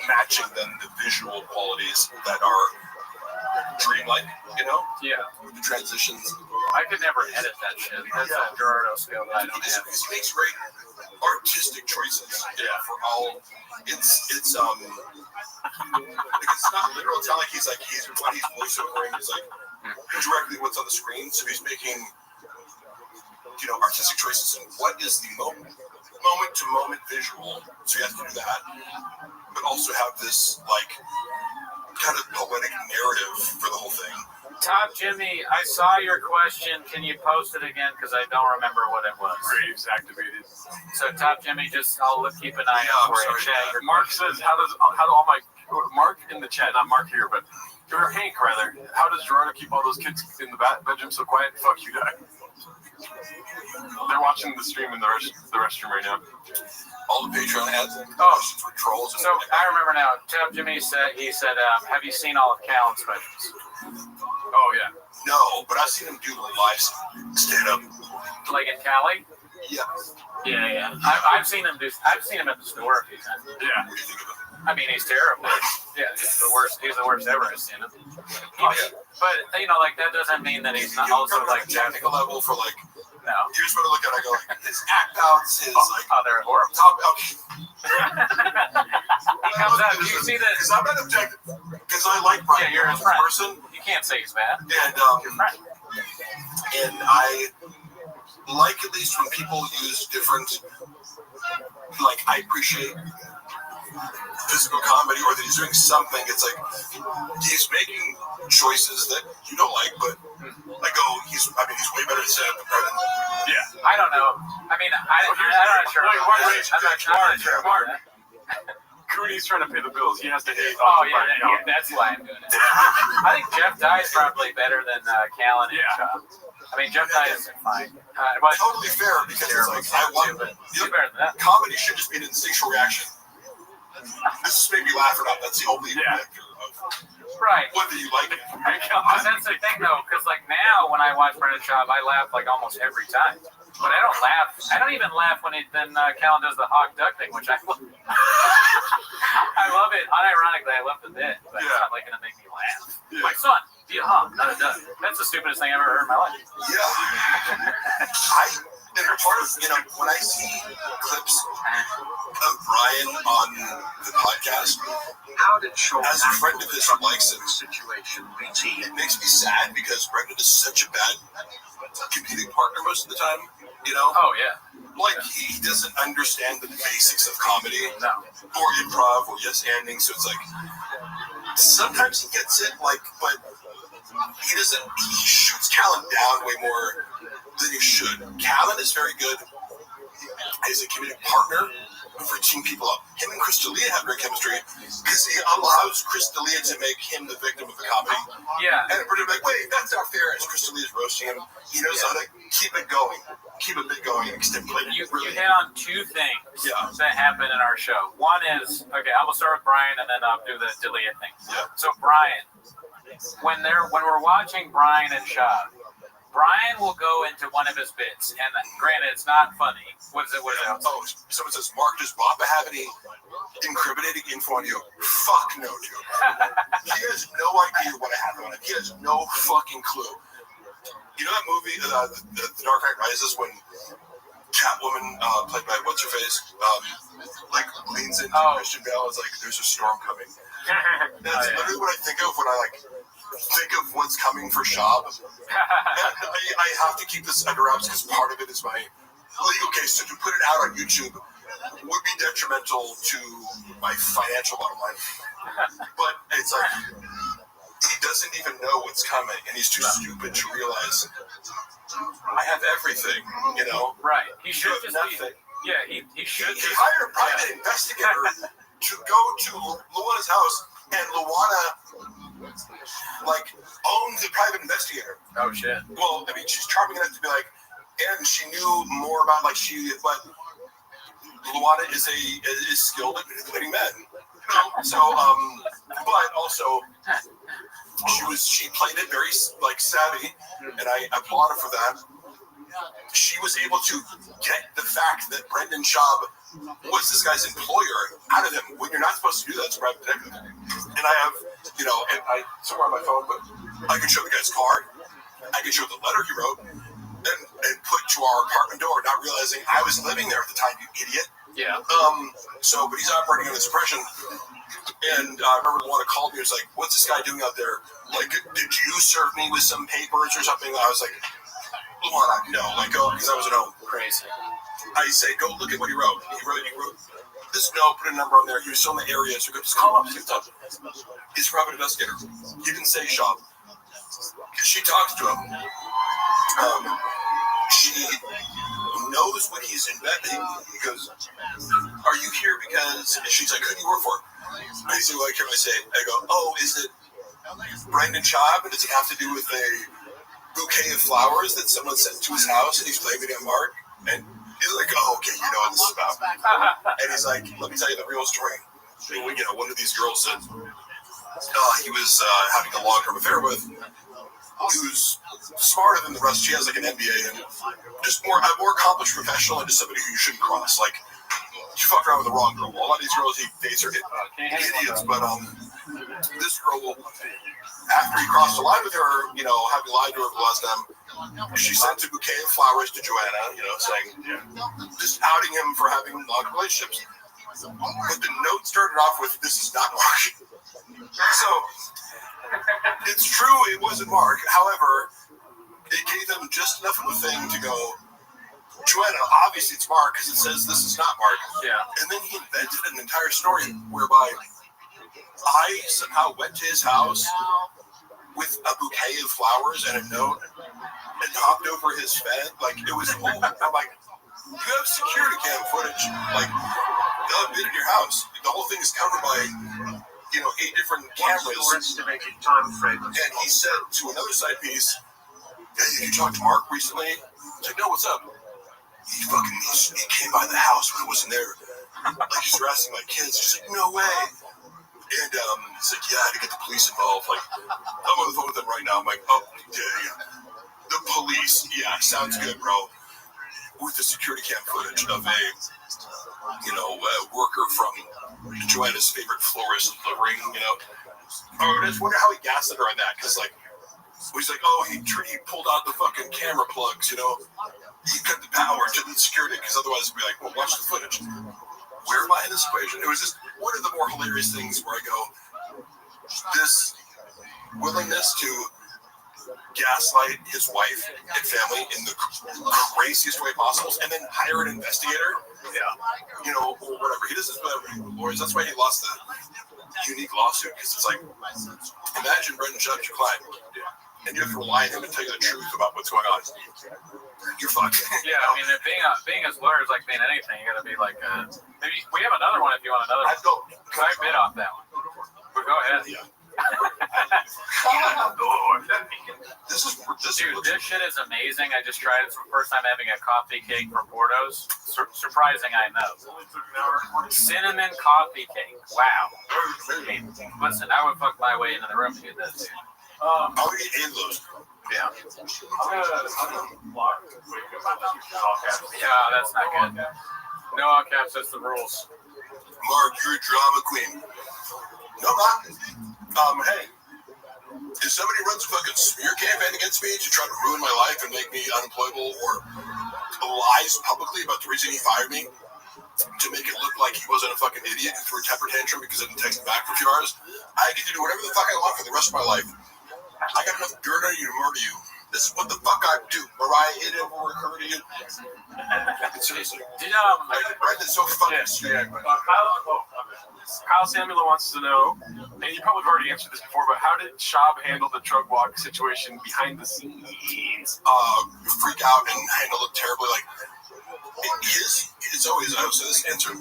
matching then the visual qualities that are dreamlike, Yeah. with the transitions. I could never edit that shit. That's a Gerardo skill that I don't have. He makes great artistic choices. Yeah, for all it's not literal. It's not like he's when he's voiceovering, he's directly what's on the screen. So he's making artistic choices and what is the moment to moment visual. So you have to do that, but also have this kind of poetic narrative for the whole thing. Top Jimmy, I saw your question. Can you post it again? Because I don't remember what it was. Graves activated. So Top Jimmy, I'll keep an eye out for it. Chad, Mark says, how do all my Mark in the chat, not Mark here, but Hank rather. How does Gerardo keep all those kids in the bedroom so quiet? Fuck you, guy. They're watching the stream in the restroom right now. All the Patreon ads and questions for trolls. So I remember now. Top Jimmy said, have you seen all of Callan's specials? Oh yeah. No, but I've seen him do live stand up. Like in Cali? Yeah. Yeah. I've seen him at the store a few times. Yeah. What do you think of him? I mean, he's terrible. Yeah, he's the worst ever I've seen him. But that doesn't mean that he's not also technical level for no. Here's what I look at. I go his act outs, his they're horrible. Top out. He comes out. Do you see that? Because I'm not objective. Because I like Brian. Yeah, you're his friend. person. You can't say he's bad. And your friend. And I like at least when people use different. I appreciate physical comedy, or that he's doing something. It's he's making choices that you don't like, but he's way better than stand-up than Brendan. Yeah. I don't know. I mean, I'm not sure. I'm not sure. Mark. Cooney's trying to pay the bills. He has to hate. Oh yeah, that's why I'm doing it. I think Jeff Dye is probably better than Callan and Chop. I mean, Jeff Dye is fine. Totally fair, because it's I want better than that. Comedy should just be an instinctual reaction. This just made me laugh or not. That's the only factor of right. Whether you like it. That's the thing though, because now when I watch Brendan Schaub, I laugh almost every time. But I don't laugh. I don't even laugh when Callan does the hawk duck thing, which I love. I love it. Unironically, I love the bit, but it's not gonna make me laugh. Yeah. My son, be a hawk, not a duck. That's the stupidest thing I've ever heard in my life. Yeah. And part of, when I see clips of Brian on the podcast, as a friend of his who likes him, it makes me sad because Brendan is such a bad competing partner most of the time, Oh, yeah. He doesn't understand the basics of comedy or improv or yes-anding, so it's sometimes he gets it, but he doesn't, he shoots Callan down way more than you should. Callan is very good. He's a comedic partner for team people up. Him and Chris D'Elia have great chemistry because he allows Chris D'Elia to make him the victim of the comedy. Yeah. And we're like, wait, that's not fair. As Chris D'Elia's roasting him, he knows how to keep it going. Keep a bit going and extemporate. You hit on two things that happen in our show. One is, okay, I'm going to start with Brian and then I'll do the D'Elia thing. Yeah. So Brian, when we're watching Brian and Shab, Brian will go into one of his bits, and granted, it's not funny. What is it? Oh, someone says, Mark, does Bappa have any incriminating info on you? Fuck no, dude. He has no idea what happened on him. He has no fucking clue. You know that movie, The Dark Knight Rises, when Catwoman, played by what's-her-face, leans into Christian Bale, it's like, there's a storm coming. That's literally what I think of when I, think of what's coming for Shab. And I have to keep this under wraps because part of it is my legal case. So to put it out on YouTube would be detrimental to my financial bottom line. But it's like, he doesn't even know what's coming, and he's too stupid to realize I have everything, you know? Right. He should just nothing. He should. He hired a private investigator to go to Luana's house, and Luana owns the private investigator. Oh shit. Well, I mean, she's charming enough to be like, and she knew more about but Luana is skilled at manipulating men. You know? So, but also she played it very savvy, and I applaud her for that. She was able to get the fact that Brendan Schaub was this guy's employer out of him when you're not supposed to do that as a private detective. And I have, and I somewhere on my phone, but I can show the guy's card, I can show the letter he wrote, and put to our apartment door, not realizing I was living there at the time, you idiot. Yeah. But he's operating under suppression. And I remember Luana called me and was like, what's this guy doing out there? Did you serve me with some papers or something? I was like, Luana, no, because I was at home. Crazy. I say, go look at what he wrote. He wrote this note, put a number on there. He was still in the area, so go just call him up, see what's up. He's a private investigator. He didn't say shop. Because she talks to him. She knows what he's inventing. He goes, are you here because, and she's like, who do you work for? I say, well, I go, oh, is it Brendan Schaub? And does it have to do with a bouquet of flowers that someone sent to his house and he's blaming it on Mark? And he's like, oh, okay, you know what this is about. And he's like, let me tell you the real story. One of these girls said he was having a long-term affair with, who's smarter than the rest. She has an MBA and just a more accomplished professional and just somebody who you shouldn't cross. She fucked around with the wrong girl. A lot of these girls he dates are idiots, but this girl, after he crossed the line with her, having lied to her the last time, she sent a bouquet of flowers to Joanna, saying, just outing him for having long relationships. But the note started off with, this is not Mark. So, it's true it wasn't Mark. However, it gave them just enough of a thing to go, Joanna, obviously it's Mark because it says this is not Mark. Yeah. And then he invented an entire story whereby I somehow went to his house with a bouquet of flowers and a note and hopped over his fence. It was whole. I'm like, you have security cam footage. They'll been in your house. The whole thing is covered by 8 different cameras. To make it time frame. And he said to another side piece, hey, you talked to Mark recently? He's like, no, what's up? He came by the house when I wasn't there. He's harassing my kids. She's like, no way. And he's like, yeah, I had to get the police involved. I'm on the phone with them right now. I'm like, oh, yeah. The police, yeah, sounds good, bro. With the security cam footage of a worker from Joanna's favorite florist, the ring, I just wonder how he gaslit her on that, because, he's like, oh, he pulled out the fucking camera plugs, he cut the power to the security, because otherwise it'd be like, well, watch the footage. Where am I in this equation? It was just one of the more hilarious things where I go, this willingness to gaslight his wife and family in the craziest way possible, and then hire an investigator, or whatever. He doesn't have lawyers. That's why he lost the unique lawsuit, because it's like, imagine Brendan Schaub's your client. and you have to rely on him to tell you the truth about what's going on, you're fucked. Yeah, I mean, being as lawyer is like being anything. You gotta be like, maybe we have another one if you want another one. I'd go. Because I bid off that one. But go ahead. Yeah. Dude, this shit is amazing. I just tried it. It's the first time having a coffee cake from Bordeaux's. Surprising, I know. Cinnamon coffee cake. Wow. Hey, listen, I would fuck my way into the room to get this, dude. I would eat 8 of those. Yeah. Yeah, that's not good. No all caps, that's the rules. Mark, you're a drama queen. No, I'm not. Hey, if somebody runs a fucking smear campaign against me to try to ruin my life and make me unemployable or lies publicly about the reason he fired me to make it look like he wasn't a fucking idiot and threw a temper tantrum because I didn't text him back for a few hours, I get to do whatever the fuck I want for the rest of my life. I got enough dirt on you to murder you. This is what the fuck I do. Mariah hit him or occur to you. Seriously. Brendan's so fucking stupid. Kyle Samuel wants to know, and you probably have already answered this before, but how did Shab handle the drug walk situation behind the scenes? Freak out and handle it terribly. Like, it's always, I was this answer.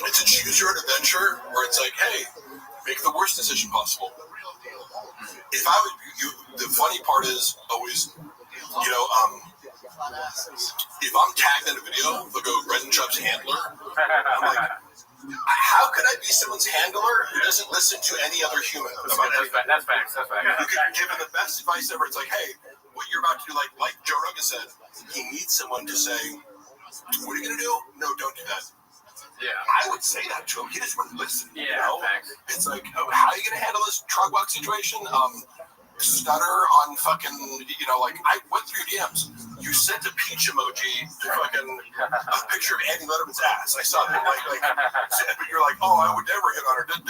It's a choose your own adventure where it's like, hey, make the worst decision possible. If I would, the funny part is always, you know, if I'm tagged in a video, they'll go Brendan Chubb's handler. I'm like, how could I be someone's handler who doesn't listen to any other human? That's facts. You could give him the best advice ever. It's like, hey, what you're about to do, like Joe Rogan said, he needs someone to say, what are you going to do? No, don't do that. Yeah. I would say that to him. He just wouldn't listen. Yeah, you know? Thanks. It's like, how are you going to handle this drug walk situation? Stutter on fucking, you know, like, I went through your DMs. You sent a peach emoji to fucking a picture of Andy Letterman's ass. I saw that. But you're like, oh, I would never hit on her. Doesn't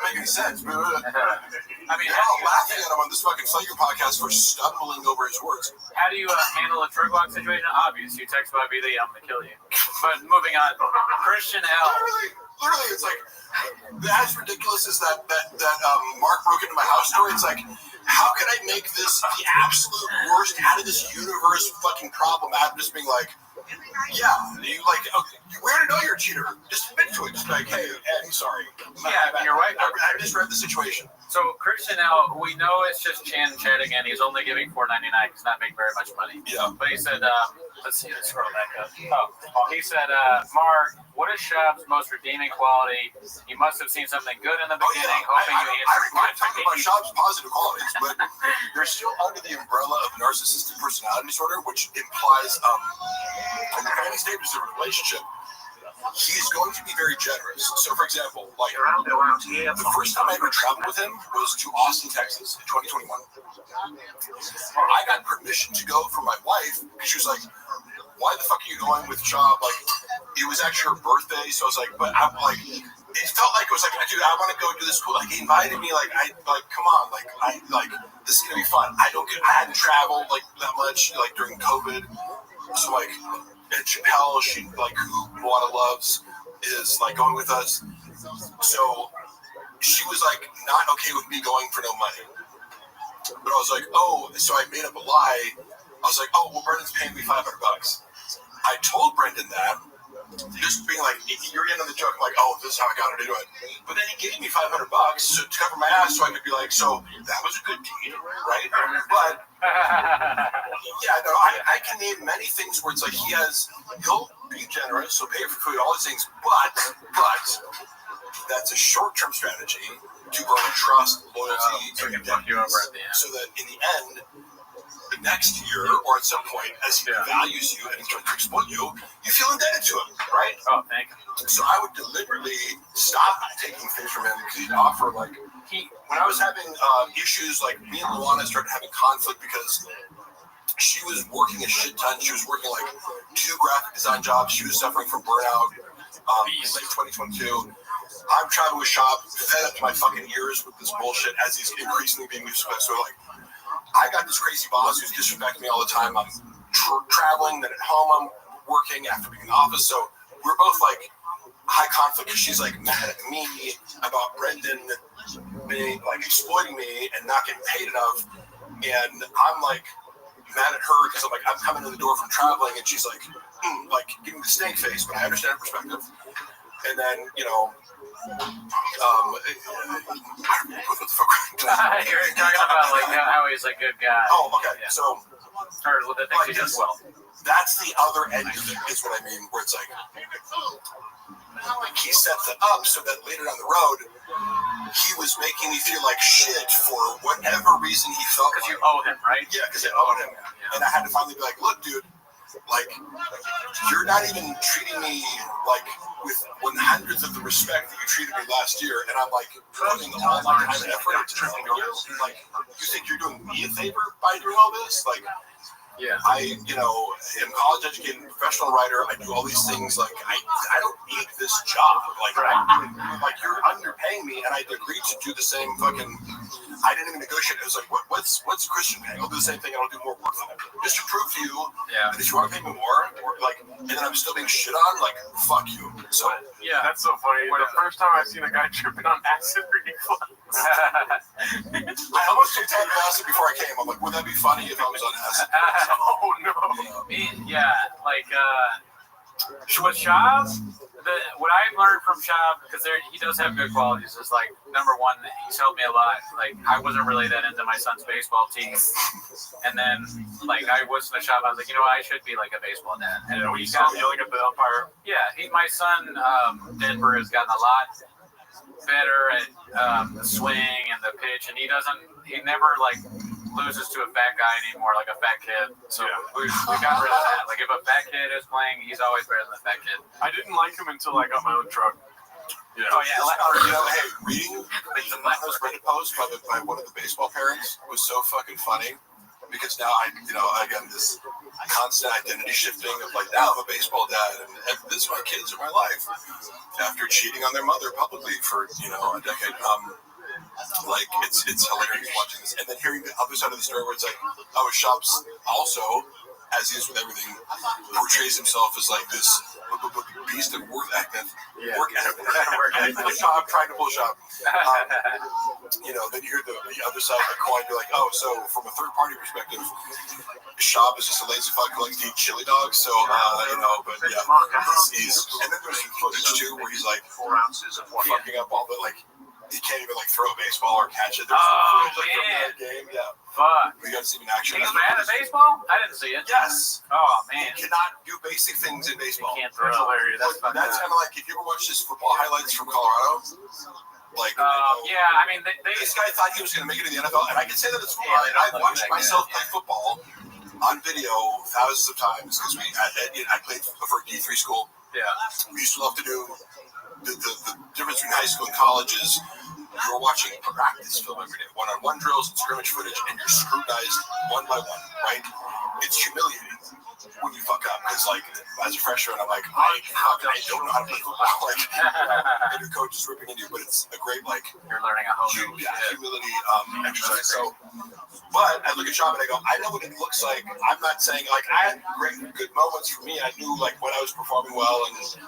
make any sense. I mean, you're laughing at him on this fucking Flaker podcast for stumbling over his words. How do you handle a drug walk situation? Obvious. You text Bobby Lee, I'm gonna kill you. But moving on, Christian L. Literally, it's like, as ridiculous as that Mark broke into my house story, it's like, how can I make this the absolute worst out of this universe fucking problem out of just being like, yeah, you like, okay, we already know you're a cheater. Just admit to it. Just like, hey, Eddie, sorry. Yeah, you're right. I misread the situation. So Christian L, we know it's just Chan chatting, and he's only giving $4.99. He's not making very much money. Yeah. But he said, let's see, let's scroll back up. Oh, he said, Mark, what is Shab's most redeeming quality? You must have seen something good in the beginning, hoping you answered. I talk about Shab's positive qualities, but you're still under the umbrella of narcissistic personality disorder, which implies in the early stages of a relationship, he's going to be very generous. So, for example, like the first time I ever traveled with him was to Austin, Texas in 2021. I got permission to go from my wife because she was like, why the fuck are you going with Shab? Like, it was actually her birthday, so I was like, but I'm like, it felt like it was like, dude, I want to go do this cool. Like, he invited me, like, come on, this is gonna be fun. I hadn't traveled like that much, like during COVID, so like, Ed Chappelle, she like who Moana loves, is like going with us. So she was like not okay with me going for no money. But I was like, oh, so I made up a lie. I was like, oh, well, Brendan's paying me $500. I told Brendan that, just being like, you're in on the joke. I'm like, oh, this is how I got her to do it. But then he gave me $500 to cover my ass, so I could be like, so that was a good deed, right? But yeah, no, I can name many things where it's like he'll be generous, so pay for food, all these things, but that's a short-term strategy to earn trust, loyalty, and so that in the end, the next year or at some point, as he values you and he's trying to exploit you, you feel indebted to him, right? Oh, thank you. So I would deliberately stop taking things from him because he'd offer, like, when I was having issues, like, me and Luana started having conflict because she was working a shit ton. She was working, like, 2 graphic design jobs. She was suffering from burnout in late 2022. I'm traveling with Shab, fed up to my fucking ears with this bullshit as he's increasingly being disrespected. So, like, I got this crazy boss who's disrespecting me all the time. I'm traveling, then at home I'm working after being in the office. So we're both like high conflict because she's like mad at me about Brendan being like exploiting me and not getting paid enough, and I'm like mad at her because I'm like I'm coming to the door from traveling, and she's like giving me the snake face, but I understand her perspective. And then what the fuck? You're talking about like how he's a good guy. Oh, okay. Yeah. So, or the things he does well. That's the other end of it, is what I mean, where it's like he sets it up so that later down the road, he was making me feel like shit for whatever reason he felt. Because you owe him, right? Yeah, because I owed him, and I had to finally be like, look, dude. Like, you're not even treating me like with 100th of the respect that you treated me last year, and I'm like putting all my time and effort into trying to like, you think you're doing me a favor by doing all this? Like, yeah, I am college educated, professional writer. I do all these things. Like, I don't need this job. Like, like you're underpaying me, and I agreed to do the same fucking. I didn't even negotiate. It was like, what's Christian paying? I'll do the same thing, and I'll do more work than him, just to prove to you that if you want to pay me more, or like, and then I'm still being shit on. Like, fuck you. So yeah, that's so funny. The first time I seen a guy tripping on acid reflux. I almost took 10 acid before I came. I'm like, would that be funny if I was on acid? Oh no. Yeah, like with Shab, what I've learned from Shab, because he does have good qualities, is like, number one, he's helped me a lot. Like, I wasn't really that into my son's baseball team, and then like I was in the Shab, I was like, I should be like a baseball dad. And we saw yelling at the umpire. Yeah, my son Denver has gotten a lot better at the swing and the pitch, and he never like loses to a fat guy anymore, like a fat kid. So we got rid of that. Like, if a fat kid is playing, he's always better than the fat kid. I didn't like him until I got my own truck. Yeah. Oh yeah. Hey, reading the Manos Reddit post by one of the baseball parents was so fucking funny, because now again, this constant identity shifting of like, now I'm a baseball dad and this my kids are my life after cheating on their mother publicly for a decade. Like, it's hilarious watching this, and then hearing the other side of the story where it's like, Shops also, as he is with everything, portrays himself as like this beast of work ethic. I'm trying to pull Shop. Then you hear the other side of the coin. You're like, so from a third party perspective, Shop is just a lazy fuck who likes to eat chili dogs. So but yeah, he's and then there's some footage too where he's like 4 ounces of fucking up all the like. He can't even like throw a baseball or catch it. There's some footage from that game. Yeah. Fuck. We got to see him in action. He's bad at baseball? I didn't see it. Yes. Oh, man. He cannot do basic things in baseball. He can't throw. That's hilarious. That's kind of like, if you ever watch his football highlights from Colorado, like, yeah, I mean, this guy thought he was going to make it in the NFL, and I can say that it's I've watched myself play football on video thousands of times, because I played for a D3 school. Yeah. We used to love to do the difference between high school and college is you're watching practice film every day, one-on-one drills and scrimmage footage, and you're scrutinized one by one, right? It's humiliating when you fuck up, because like as a freshman, I'm like, I don't know how to play football, like, and your coach is ripping into you, but it's a great like you're learning a whole new humility exercise. So, but I look at Shop and I go, I know what it looks like. I'm not saying like I had great good moments for me. I knew like when I was performing well, and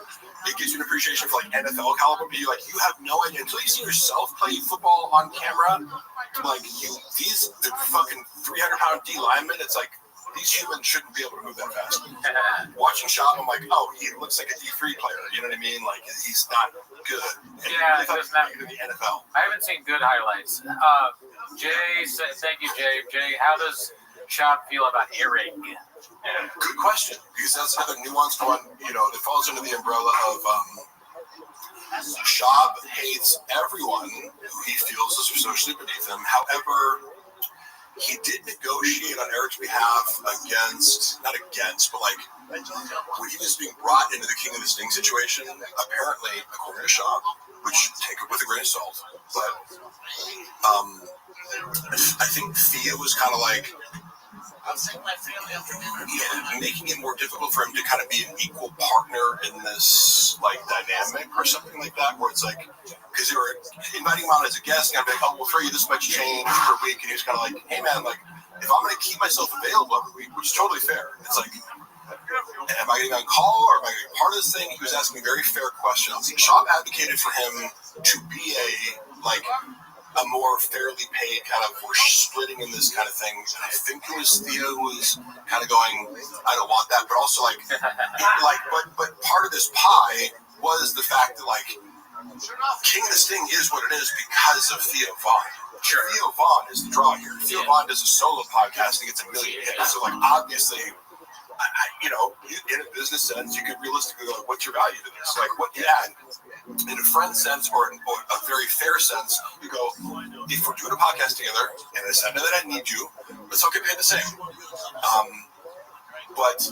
it gives you an appreciation for like NFL caliber. But you have no idea until you see yourself play football on camera. Like the fucking 300-pound D lineman. It's like, these humans shouldn't be able to move that fast. Watching Shop, I'm like, he looks like a D3 player. You know what I mean? Like, he's not good. And yeah, he doesn't have to be in the NFL. I haven't seen good highlights. Jay said, thank you, Jay. Jay, how does Shop feel about earring? Good question, because that's another nuanced one. That falls under the umbrella of Shab hates everyone who he feels is socially beneath him. However, he did negotiate on Eric's behalf but like when he was being brought into the King of the Sting situation, apparently, according to Shab, which take it with a grain of salt, but I think Thea was kind of like, making it more difficult for him to kind of be an equal partner in this like dynamic or something like that, where it's like, because they were inviting him on as a guest, and I'd be like, we'll throw you this much change per week, and he was kind of like, hey man, like, if I'm going to keep myself available every week, which is totally fair, it's like, am I getting on call, or am I getting part of this thing? He was asking me very fair questions. Shop advocated for him to be a like a more fairly paid kind of, we're splitting in this kind of thing. And I think it was Theo who was kind of going, I don't want that, but also like, but part of this pie was the fact that like King of the Sting is what it is because of Theo Vaughn. Sure. Theo Vaughn is the draw here. Theo Vaughn does a solo podcast and gets a million hits. So like obviously, you know, in a business sense, you could realistically go, what's your value to this? Like what you add. In a friend sense or a very fair sense, you go, if we're doing a podcast together, and I know that I need you, let's all get paid the same. But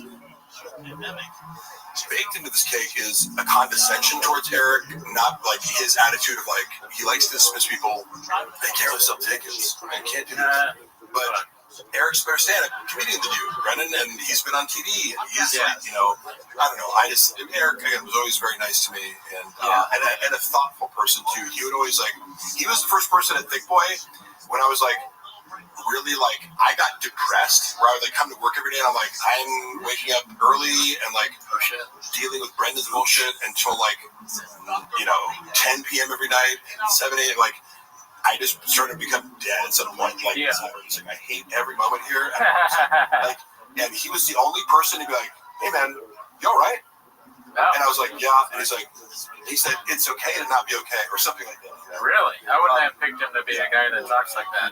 baked into this cake is a condescension towards Eric, not like his attitude of like, he likes to dismiss people, they can't really sell tickets, I can't do that. But Eric's a better stand-up comedian than you, Brendan, and he's been on TV, and he's like, you know, I don't know, Eric, again, was always very nice to me, and a thoughtful person, too. He would always, like, he was the first person at Thick Boy when I was, like, really, like, I got depressed, where I would, like, come to work every day, and I'm like, I'm waking up early and, like, dealing with Brendan's bullshit until, like, you know, 10 p.m. every night, 7 a.m., like, I just started to become dead at some point. Like, I hate every moment here. And he was the only person to be like, hey, man, you all right? And I was like, yeah. And he said, it's okay to not be okay, or something like that. You know? Really? I wouldn't have picked him to be a guy that talks like that.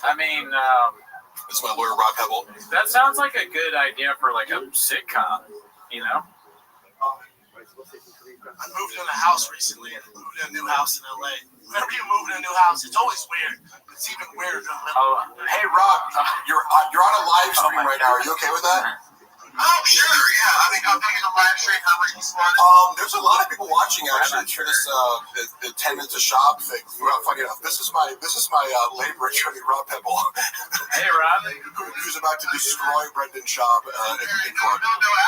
I mean, it's my lawyer, Rob Pebble. That sounds like a good idea for like a sitcom, you know? I moved in a house recently. I moved in a new house in LA. Whenever you move in a new house, it's always weird. It's even weirder. Hey, Rob, you're on a live stream right now. Are you okay with that? Oh, sure, yeah. I mean, I'm doing a live stream. How many people are there's a lot of people watching actually for this the 10 minutes of shop thing. Funny enough, this is my labor attorney, Rob Pebble. Hey, Rob. Who's about to destroy Brendan's shop in court.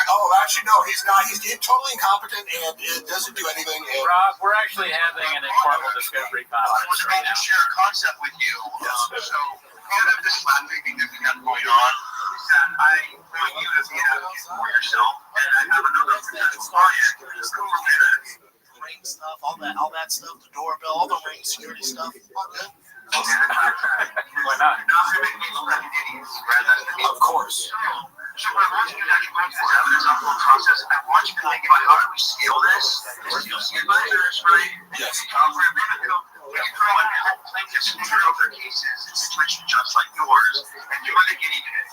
Oh, actually, no, he's not. He's totally incompetent and it doesn't do anything. And Rob, we're actually having an informal discovery conference right now. to share a concept with you. Yes. So, kind of this last thing that we got going on is that I want you to be advocate for yourself. And I have another client who's ring stuff, all that stuff, the doorbell, all the ring security stuff. All good. Why not? Of course. So what I want you to do is evidence on the whole process. I want you to think about how do we scale this? You'll see advisors, right? Yes. We can throw in plaintiffs who turn over cases in situations just like yours, and you're the guinea pig.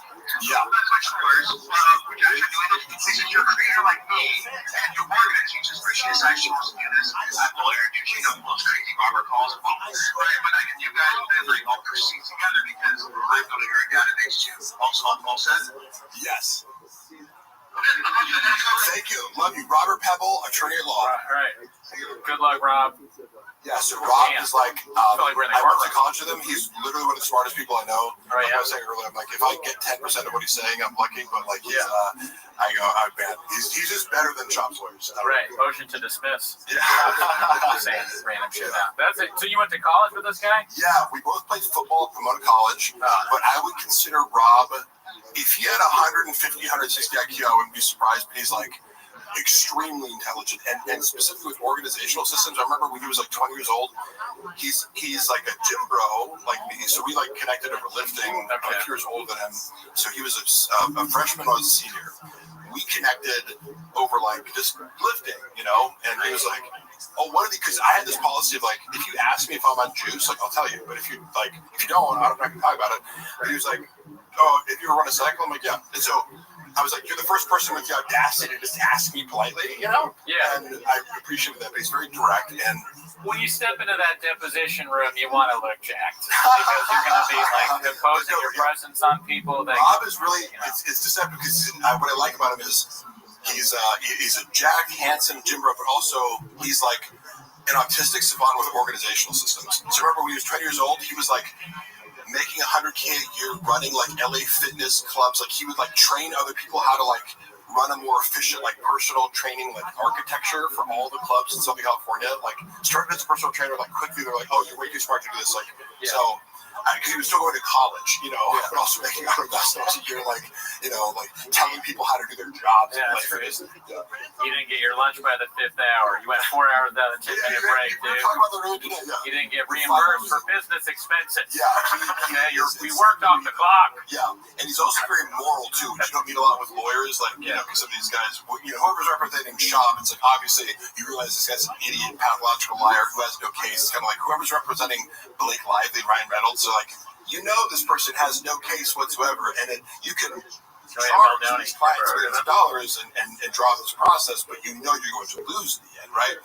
Yeah. That's what yours. You're doing this because you're a creator like me, and you are going to teach us Rishis. I should also do this. I will introduce you to most crazy barber calls, right? But you guys will then like all proceed together because I'm building your database too. All set? Yes. Thank you. Love you. Robert Pebble, attorney at law. All right. Good luck, Rob. Yeah, so Rob is like, I went to college with him. He's literally one of the smartest people I know. Like I was saying earlier, I'm like, if I get 10% of what he's saying, I'm lucky. But like, he's, I go, oh man, he's just better than Chop's lawyers. Right, motion to dismiss. Yeah. Saying random shit now. That's it. So you went to college with this guy? Yeah, we both played football at Pomona College. But I would consider Rob, if he had 150, 160 IQ, I wouldn't be surprised. But he's like extremely intelligent, and specifically with organizational systems. I remember when he was like 20 years old, he's like a gym bro like me, so we like connected over lifting. I'm a few years older than him, so he was a freshman, I was a senior. We connected over like just lifting, you know, and he was like, oh, what are because I had this policy of like, if you ask me if I'm on juice, like I'll tell you, but if you don't, I don't know if I can talk about it. But he was like, oh, if you run a cycle, I'm like, yeah. And so I was like, you're the first person with the audacity to just ask me politely, you know? Yeah. And I appreciate that, but he's very direct. And when you step into that deposition room, you want to look jacked because you're going to be like imposing your presence on people. That Rob is really, it's deceptive because what I like about him is he's a jacked, handsome gym bro, but also he's like an autistic savant with organizational systems. So remember when he was 20 years old, he was like making $100K a year running like LA fitness clubs. Like he would like train other people how to like run a more efficient like personal training like architecture for all the clubs in Southern California. Like started as a personal trainer, like quickly they're like, oh, you're way too smart to do this. Like so because he was still going to college, but also making $100,000 a year, like telling people how to do their jobs. Yeah, that's crazy. You didn't get your lunch by the 5th hour. You went 4 hours without a 10-minute break, dude. You didn't get reimbursed for business expenses. Yeah. Okay, we worked off the clock. Yeah, and he's also very moral too, which you don't meet a lot with lawyers. Like, because some of these guys, whoever's representing Shab, it's like obviously you realize this guy's an idiot, pathological liar who has no case. It's kind of like whoever's representing Blake Lively, Ryan Reynolds. So like, this person has no case whatsoever, and then you can charge these clients millions of dollars and draw this process, but you're going to lose in the end, right?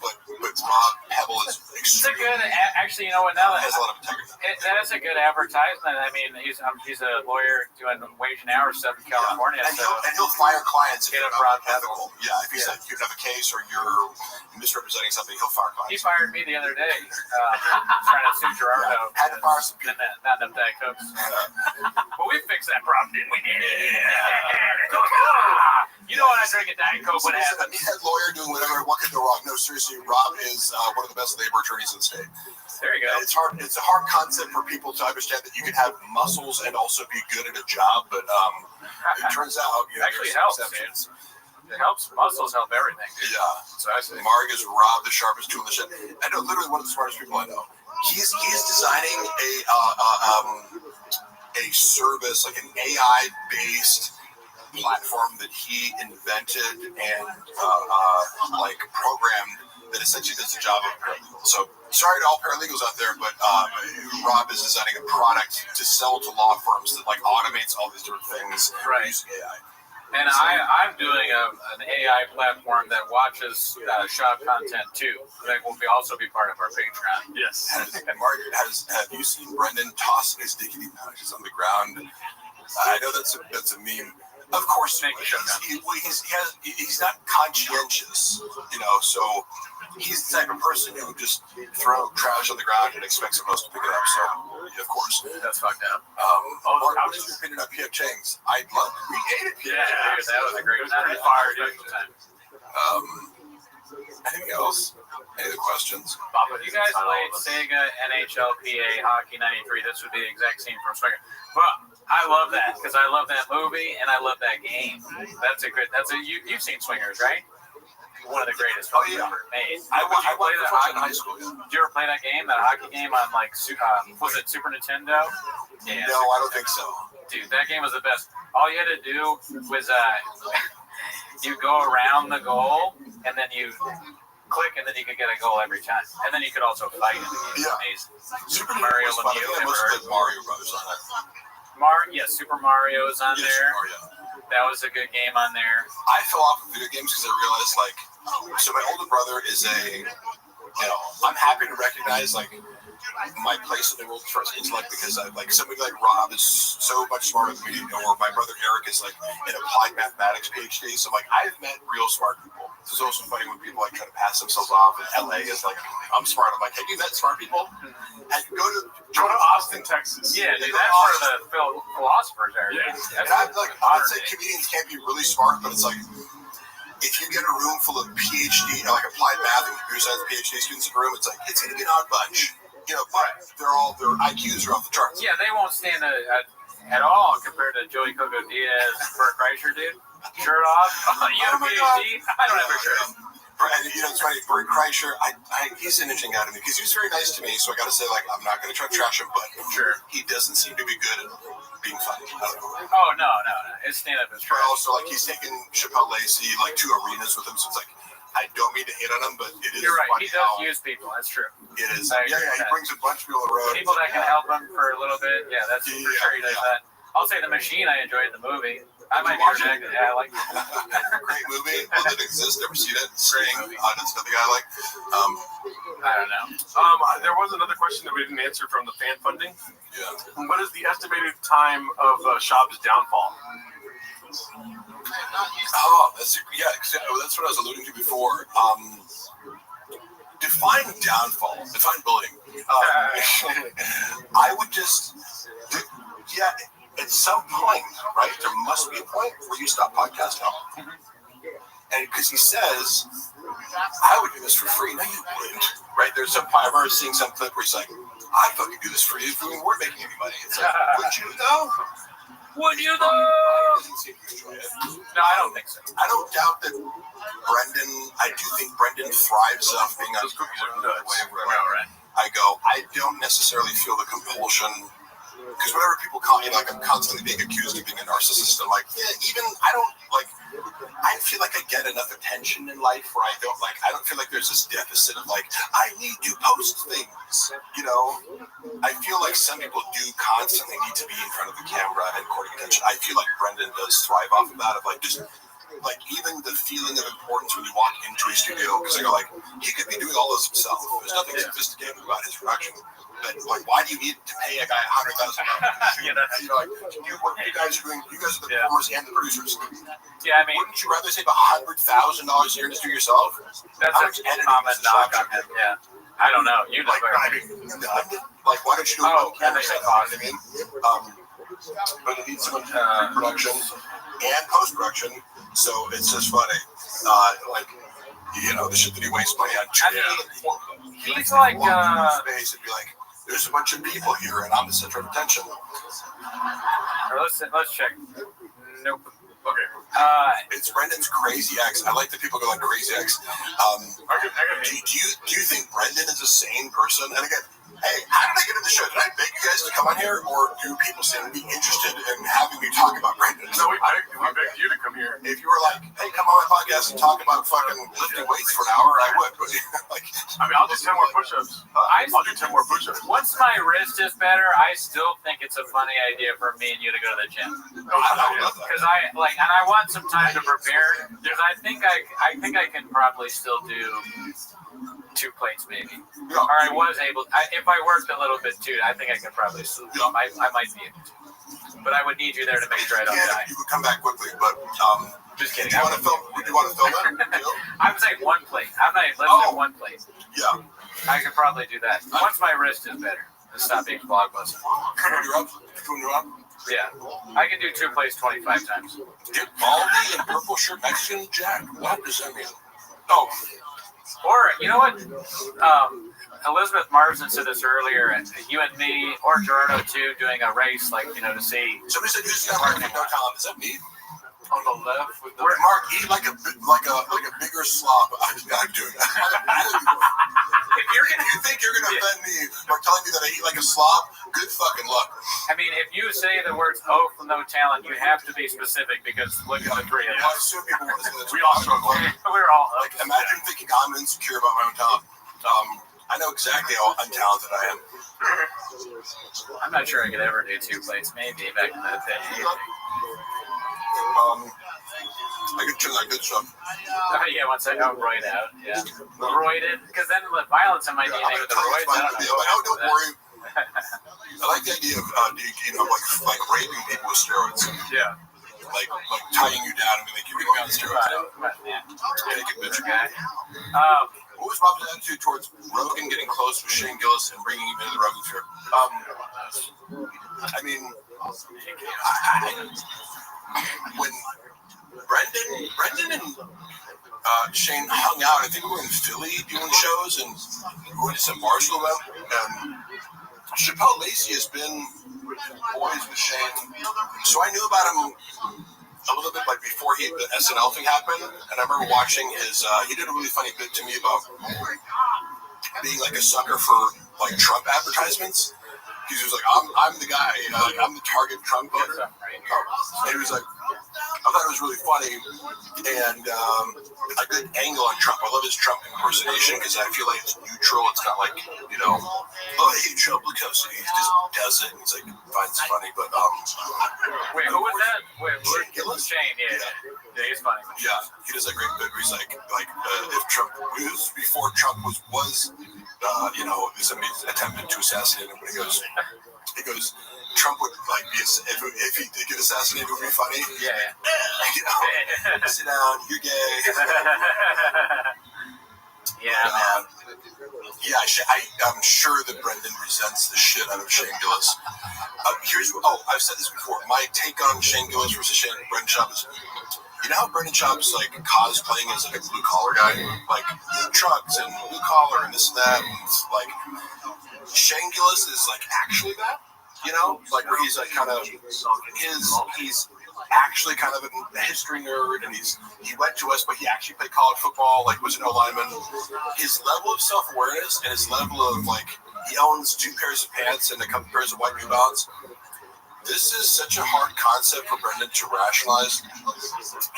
But Rob Pebble is extremely. It's a good, actually, you know what? Now that has a lot of integrity. That is a good advertisement. I mean, he's a lawyer doing wage and hour stuff in California, and so he'll fire clients if get you're a broad ethical. Yeah, if he said you have a case or you're misrepresenting something, he'll fire clients. He fired me the other day, trying to sue Gerardo. Had to fire some people. Not enough Diet Cokes. Well, we fixed that problem, didn't we? You know when I drink a Diet Coke, what happens? A meathead lawyer doing whatever, what could go wrong? No, seriously, Rob is one of the best labor attorneys in the state. There you go. It's hard. It's a hard concept for people to understand that you can have muscles and also be good at a job, but it turns out actually it helps. It helps. Muscles help everything. Yeah. So I say, Marg is Rob, the sharpest tool in the shed. I know literally one of the smartest people I know. He's designing a service, like an AI-based platform that he invented and programmed that essentially does the job of a paralegal. So sorry to all paralegals out there, but Rob is designing a product to sell to law firms that automates all these different things using AI. And I'm doing an AI platform that watches shop content too. That will also be part of our Patreon. Yes. Have you seen Brendan tossing his diggity pouches on the ground? I know that's a meme. Of course, he's not conscientious, so he's the type of person who just throw trash on the ground and expects someone else to pick it up. So, of course. That's fucked up. Mark, how did you opinion on P.F. Chang's? I'd love to re-ate it. Yeah, that was a great time. Pretty fired time. Anything else? Any other questions? If you guys played Sega NHLPA Hockey 93, this would be the exact scene from Swinger. But I love that because I love that movie and I love that game. You've seen Swingers, right? One of the greatest films ever made. I played that in high school. Yeah. Did you ever play that game, that hockey game on was it Super Nintendo? Yeah, no, I don't think so. Dude, that game was the best. All you had to do was you go around the goal and then you click and then you could get a goal every time. And then you could also fight in the game. Yeah. Amazing. Super Mario Lemieux. I must have played Mario Brothers on that. Super Mario's on there. That was a good game on there. I fell off of video games because I realized, so my older brother is I'm happy to recognize, my place in the world as far as intellect because somebody like Rob is so much smarter than me, or my brother Eric is an applied mathematics PhD. So I've met real smart people. This is also funny when people try to pass themselves off in LA as I'm smart. I'm like, have you met smart people? And go to Austin, Texas. Yeah, dude, that's where the philosophers are. Yeah. And I'd say comedians can't be really smart, but it's if you get a room full of PhD, applied math and computer science PhD students in a room, it's going to be an odd bunch. But their IQs are off the charts. Yeah, they won't stand at all compared to Joey Coco Diaz, Bert Kreischer, dude. Shirt off. You have a PhD? I don't have a shirt. And it's funny, Bert Kreischer, he's an interesting guy to me because he was very nice to me. So I got to say, I'm not going to try to trash him, but he doesn't seem to be good at being funny. Oh no, his stand-up is trash. Also, he's taken Chappelle Lacey to arenas with him, so it's I don't mean to hate on him, but it is. You're right. Funny he does use people. That's true. It is. He brings a bunch of people on the road. People that can help him for a little bit. Yeah, that's for sure. He does that. I'll say The Machine. I enjoyed the movie. I might be rejected. Yeah, I like it. Great movie. One that exists. Never seen it. Sting. That's another guy I like. I don't know. There was another question that we didn't answer from the fan funding. Yeah. What is the estimated time of Shab's downfall? That's what I was alluding to before. Define downfall. Define bullying. I would just, at some point, right? There must be a point where you stop podcasting. And because he says, I would do this for free. No, you wouldn't. Right? I remember seeing some clip where he's like, I'd fucking do this for you if we weren't making any money. It's like, would you though? Would you though? Doesn't seem to enjoy it. No, I don't think so. I don't doubt that I do think Brendan thrives off being on wherever I go. I don't necessarily feel the compulsion, because whenever people call me, like, I'm constantly being accused of being a narcissist. I'm like, yeah, I feel like I get enough attention in life where I don't feel like there's this deficit of like, I need to post things, I feel like some people do constantly need to be in front of the camera and courting attention. I feel like Brendan does thrive off of that, of like, just like even the feeling of importance when you walk into a studio, because I go like, he could be doing all this himself. There's nothing sophisticated about his production. But like, why do you need to pay a guy $100,000? What you guys are doing? You guys are the performers and the producers. Yeah, I mean, wouldn't you rather save $100,000 a year to do yourself? That's a common knock on him. Yeah, I don't know. You know, like, why don't you do it on camera? That makes sense. What I mean? But it needs some pre-production and post-production, so it's just funny. The shit that he wastes money on. He's like, space and be like, there's a bunch of people here, and I'm the center of attention. Let's check. Nope. Okay. It's Brendan's crazy ex. I like that people go like crazy ex. Do you think Brendan is a sane person? And again, hey, how did I get in the show? Did I beg you guys to come on here, or do people seem to be interested in having me talk about Brendan? No, we begged you to come here. If you were like, hey, come on my podcast and talk about fucking lifting weights for an hour, I would. But I'll do 10 more push-ups. I'll do 10 more push-ups. Once my wrist is better, I still think it's a funny idea for me and you to go to the gym. Because I want some time to prepare. Because I think I can probably still do 2 plates maybe. Or I was able. If I worked a little bit too, I think I could probably still. I might be able to. But I would need you there to make sure I don't die. You would come back quickly, but just kidding. Would you want to film it? I would say 1 plate. I'm not even let's do 1 plate. Yeah. I could probably do that. Once my wrist is better. Let's stop being blockbuster. When you're up? Yeah. I can do 2 plates 25 times. Get Baldy and purple shirt Mexican Jack. What does that mean? Oh. Or, you know what? Elizabeth Marsden said this earlier, and you and me, or Gerardo too, doing a race, to see. Somebody said, who's got Mark no talent? Is that me? On the left with the Mark, eat like a bigger slob. I'm doing that. If you think you're gonna offend me by telling me that I eat like a slob, good fucking luck. I mean, if you say the words "oh" from no talent, you have to be specific because look at the 3 of us. I assume people want to say that. We all struggle. We're all like, imagine thinking I'm insecure about my own talent. I know exactly how untalented I am. I'm not sure I could ever do 2 plates. Maybe back in the day. I could turn that good stuff. Oh, yeah, once I got roid out. Yeah. Roided. Because then the violence in my DNA with the roids, I don't know. Don't worry. I like the idea of, like raping people with steroids. Yeah. Like tying you down and be like, you're going to be on steroids. Take it, bitch. Okay. What was Bob's attitude towards Rogan getting close with Shane Gillis and bringing him into the Rogan sphere? I mean, when Brendan and Shane hung out, I think we were in Philly doing shows, and we went to some Barstool event, and Chappelle Lacey has been boys with Shane, so I knew about him a little bit like before the SNL thing happened, and I remember watching his. He did a really funny bit to me about being like a sucker for like Trump advertisements. He was like, I'm the guy, like I'm the target Trump voter. And he was like, I thought it was really funny and a good angle on Trump. I love his Trump impersonation because I feel like it's neutral. It's not like, oh, I hate Trump because he just does it. And he's like, finds it funny. But wait, who was that? Wait, Shane Gillis? Shane, yeah, he's funny. Yeah, he does that great bit where he's like if Trump was before Trump was this attempted to assassinate him, but he goes, Trump would like be if he did get assassinated, it would be funny. Yeah. Sit down, you're gay. Yeah, I'm sure that Brendan resents the shit out of Shane Gillis. I've said this before. My take on Shane Gillis versus Brendan Schaub is, you know how Brendan Schaub's like cosplaying as like a blue collar guy, like trucks and blue collar and this and that, and like Shangulus is like actually that, you know, like where he's like kind of he's actually kind of a history nerd, and he went to us, but he actually played college football, like was an O-lineman. His level of self-awareness and his level of like he owns 2 pairs of pants and a couple pairs of white New Balance. This is such a hard concept for Brendan to rationalize.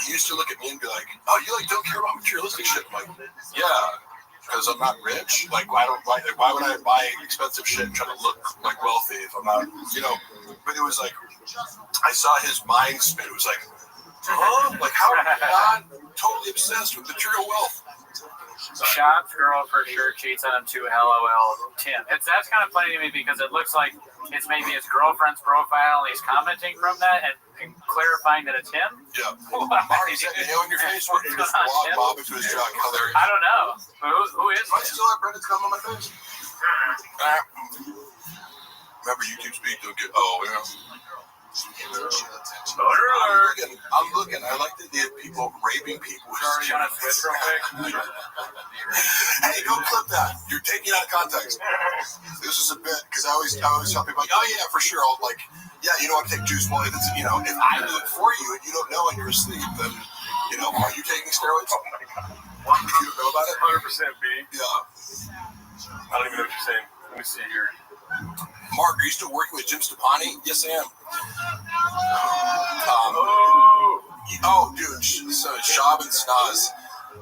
He used to look at me and be like, "Oh, you like don't care about materialistic shit?" I'm like, yeah, because I'm not rich. Like, why would I buy expensive shit and try to look like wealthy if I'm not, you know? But it was like, I saw his mind spin. It was like, huh? Like, how am I not totally obsessed with material wealth? Shop's girl for sure cheats on him too. LOL. Tim. That's kind of funny to me because it looks like it's maybe his girlfriend's profile and he's commenting from that and clarifying that it's him. Yeah. Marty said, "Nail in your face." Or you just bob into his truck. Hilarious. I don't know. Who is? Do I still have Brendan's cum on my face? Remember, YouTube speak don't get. Oh, yeah. I'm looking. I like the idea of people raping people. Sorry, you want to switch real quick? Hey, don't clip that. You're taking it out of context. This is a bit because I always tell people like, oh yeah, for sure. I'll like, yeah, you don't want to take juice. Well, if it's if I do it for you and you don't know and you're asleep, then are you taking steroids? Oh my god. You don't know about it? 100% B. Yeah. I don't even know what you're saying. Let me see here. Mark, are you still working with Jim Stepani? Yes, I am. Dude, so Shab and Snaz,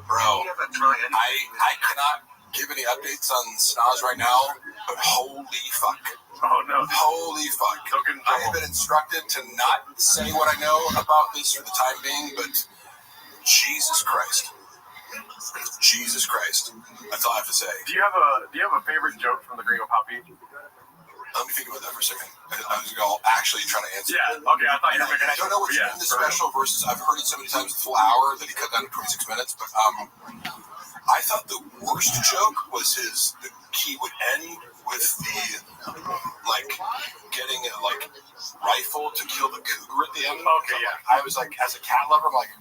bro. I cannot give any updates on Snaz right now, but holy fuck. Oh no. Holy fuck. I have been instructed to not say what I know about this for the time being, but Jesus Christ. Jesus Christ. That's all I have to say. Do you have a favorite joke from the Gringo Poppy? Let me think about that for a second. I was actually trying to answer. Yeah, okay, I thought you were going to. I don't know what's in the special versus I've heard it so many times the full hour that he cut down to 26 minutes. But I thought the worst joke was he would end with the getting a rifle to kill the cougar at the end. Okay, yeah. I was like, as a cat lover, I'm like,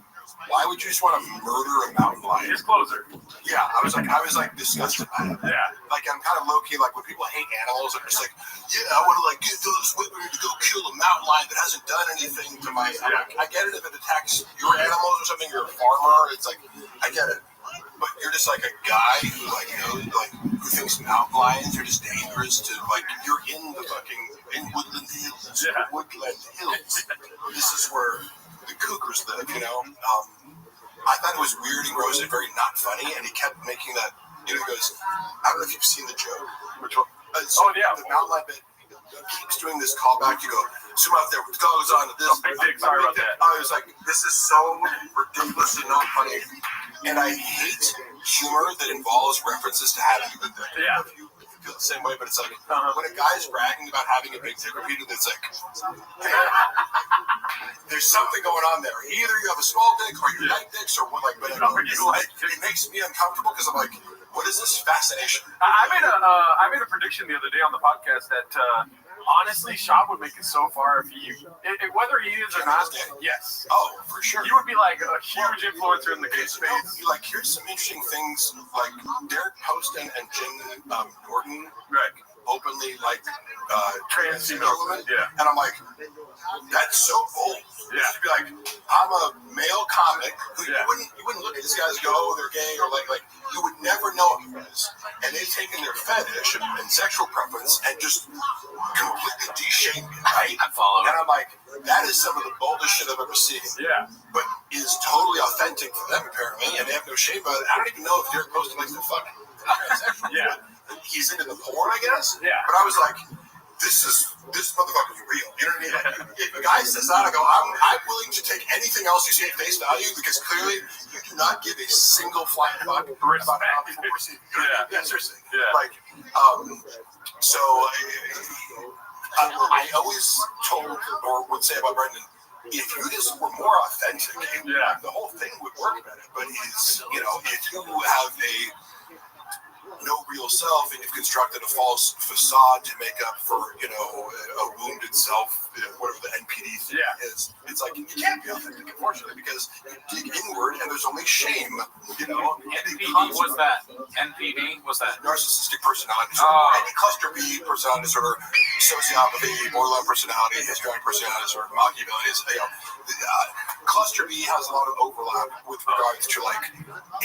why would you just want to murder a mountain lion? His closer. Yeah, I was disgusted by it. Yeah. Like, I'm kind of low-key, like, when people hate animals, I'm just like, yeah, I want to, get those women to go kill a mountain lion that hasn't done anything to my... Yeah. I get it if it attacks your animals or something, you're a farmer, it's like, I get it. But you're just, like, a guy who, who thinks mountain lions are just dangerous to, you're in the fucking, in Woodland Hills. Yeah. Woodland Hills. This is where the cougars live, I thought it was weird and gross and very not funny, and he kept making that, he goes, I don't know if you've seen the joke. Which one? Yeah. The mountain lion bit keeps doing this callback. You go, zoom out there, what goes on to this. Big dick, sorry about that. I was like, this is so ridiculously not funny. And I hate humor that involves references to having a big dick. Yeah. You feel the same way, but it's like, when a guy's bragging about having a big dick repeatedly, it's like, hey, there's something going on there. Either you have a small dick or you like dicks or what, but it makes me uncomfortable because I'm like, what is this fascination? I made a prediction the other day on the podcast that honestly, Shab would make it so far if whether he is or not. Yes. Oh, for sure. You would be like a huge influencer in the gay space. Here's some interesting things. Like Derek Poston and Jen Gordon, right? Openly trans female women. Yeah. And I'm like, that's so bold. Yeah. You'd be like, I'm a male comic who you wouldn't look at these guys and go, oh, they're gay, or like you would never know them as. And they've taken their fetish and sexual preference and just completely de-shamed it, right? I follow. And I'm like, that is some of the boldest shit I've ever seen. Yeah. But is totally authentic for them apparently, and they have no shame about it. I don't even know if Derek Poston likes to fuck transsexual. Yeah. He's into the porn, I guess. Yeah. But I was like, this motherfucker's real. You know what I mean? If a guy says that, I go, I'm willing to take anything else you say at face value because clearly you do not give a single flying fuck about how people perceive you. Yeah, seriously. Yeah. So I always told or would say about Brendan, if you just were more authentic, the whole thing would work better. But if you have no real self and you've constructed a false facade to make up for a wounded self whatever the NPD thing is. It's like you can't be authentic, unfortunately, because you dig inward and there's only shame. You know, NPD, what's that? NPD, what's that? Narcissistic personality disorder. Any cluster B personality disorder, sociopathy, borderline personality, histrionic personality disorder, Machiavellianism. You know, cluster B has a lot of overlap with regards to like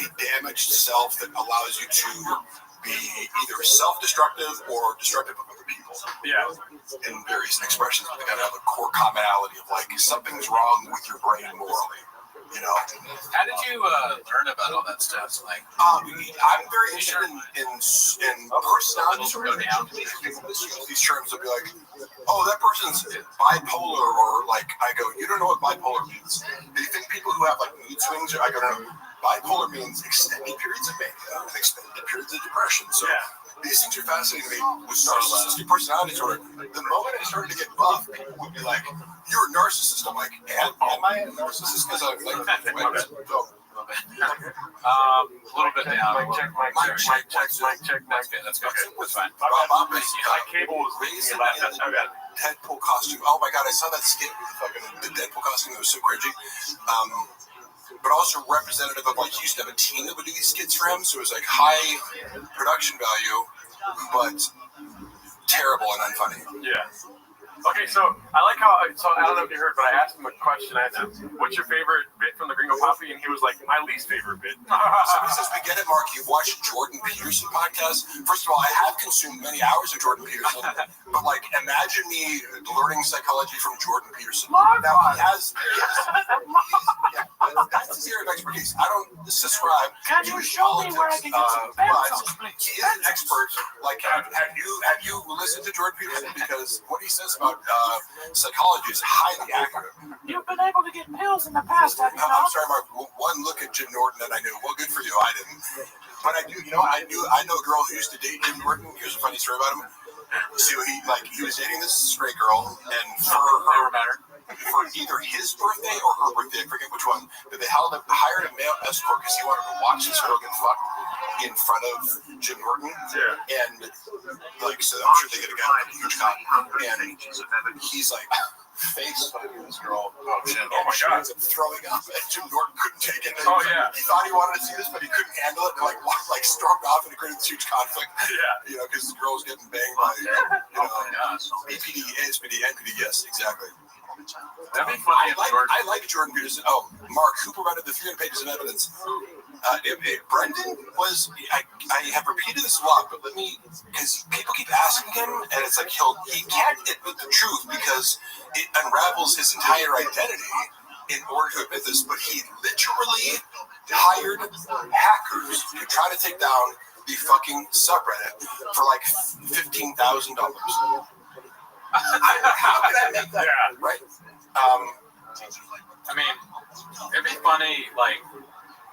a damaged self that allows you to be either self-destructive or destructive of other people. Yeah. In various expressions, but they gotta have a core commonality of like something's wrong with your brain morally. You know. How did you learn about all that stuff? Like, I'm very interested in personality disorders. These terms will be like, oh, that person's bipolar, or like I go, you don't know what bipolar means. Do you think people who have like mood swings are? I go, no. Bipolar means extended periods of mania and extended periods of depression. So these things are fascinating to me. With narcissistic personality disorder, the moment I started to get buff, people would be like, "You're a narcissist." I'm like, "Am I a narcissist?" Because I'm like, a little bit down. Mic check. That's good. That's fine. My cable was raised in a Deadpool costume. Oh my god, I saw that skit with the Deadpool costume. It was so cringy. But also representative of like he used to have a team that would do these skits for him, so it was like high production value, but terrible and unfunny. Yeah. Okay, so I like how, so I don't know if you heard, but I asked him a question. I said, what's your favorite bit from the Gringo Poppy? And he was like, my least favorite bit. Somebody says, we get it, Mark. You've watched Jordan Peterson podcast. First of all, I have consumed many hours of Jordan Peterson, but like, imagine me learning psychology from Jordan Peterson. Now, he has, that's his area of expertise. I don't subscribe. Can you show me where I can get some pencils, please? He is an expert. Like, have you listened to Jordan Peterson? Because what he says about psychology is highly accurate. You've been able to get pills in the past, have you I'm not? sorry, Mark. One look at Jim Norton and I knew. Well, good for you. I didn't. But I do. You know, I know a girl who used to date Jim Norton. Here's a funny story about him. So he was dating this straight girl, and for either his birthday or her birthday, I forget which one, but they hired a male escort because he wanted to watch this girl get fucked in front of Jim Norton. Yeah. And like, so I'm sure they get a guy with a huge cock, and he's like face fucking this girl. Oh shit! Oh my god! Throwing up, and Jim Norton couldn't take it. Oh yeah. He thought he wanted to see this, but he couldn't handle it. And like stormed off and it created this huge conflict. Yeah. You know, because the girl was getting banged by APD, ASPD, NPD. Yes, exactly. That'd be funny. I like Jordan Peterson. Oh, Mark, who provided the 300 pages of evidence? Brendan was. I have repeated this a lot, but let me, because people keep asking him, and it's like he can't admit the truth because it unravels his entire identity in order to admit this. But he literally hired hackers to try to take down the fucking subreddit for like $15,000. How could I make that? Yeah. Right. I mean, it'd be funny, like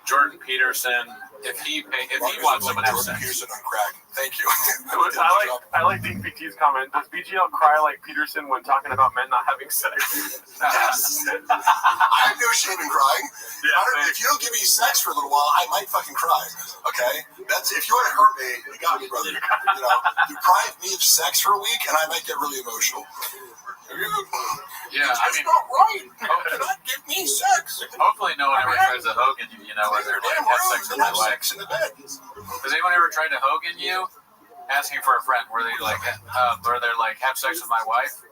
Jordan Peterson, if he watched someone have sex. Peterson on crack. Thank you. I like Dean PT's comment. Does BGL cry like Peterson when talking about men not having sex? Yes. I have no shame in crying. Yeah, if you don't give me sex for a little while, I might fucking cry. Okay? That's if you want to hurt me, you got me, brother. You know, deprive me of sex for a week, and I might get really emotional. Yeah, I mean, not right. You cannot give me sex. Hopefully, no one ever tries to Hogan you. You know, where they're like, have sex with my wife. In the bed. Has anyone ever tried to Hogan you? Asking for a friend, where they're like, have sex with my wife.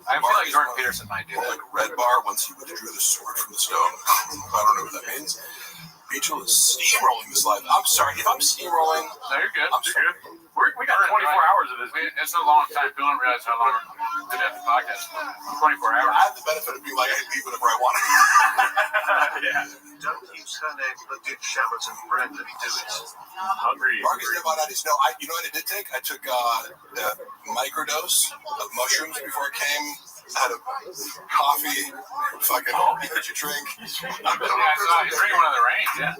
I feel like Jordan Peterson might do that. Like Red Bar once he withdrew the sword from the stone. I don't know what that means. Rachel is steamrolling this live. I'm sorry if I'm steamrolling. No, you're good. I'm sorry. We got 24 hours of this. It's a long time. People don't realize how long we're doing the podcast. 24 hours. I have the benefit of being like, I can leave whenever I want. Yeah. Don't use her name, but did Shamus and Brendan do it? Hungry. Marcus Nevadatis. No, you know what I did take? I took a microdose of mushrooms before I came. I had a coffee, fucking energy drink. I saw you bring one of the range, yeah.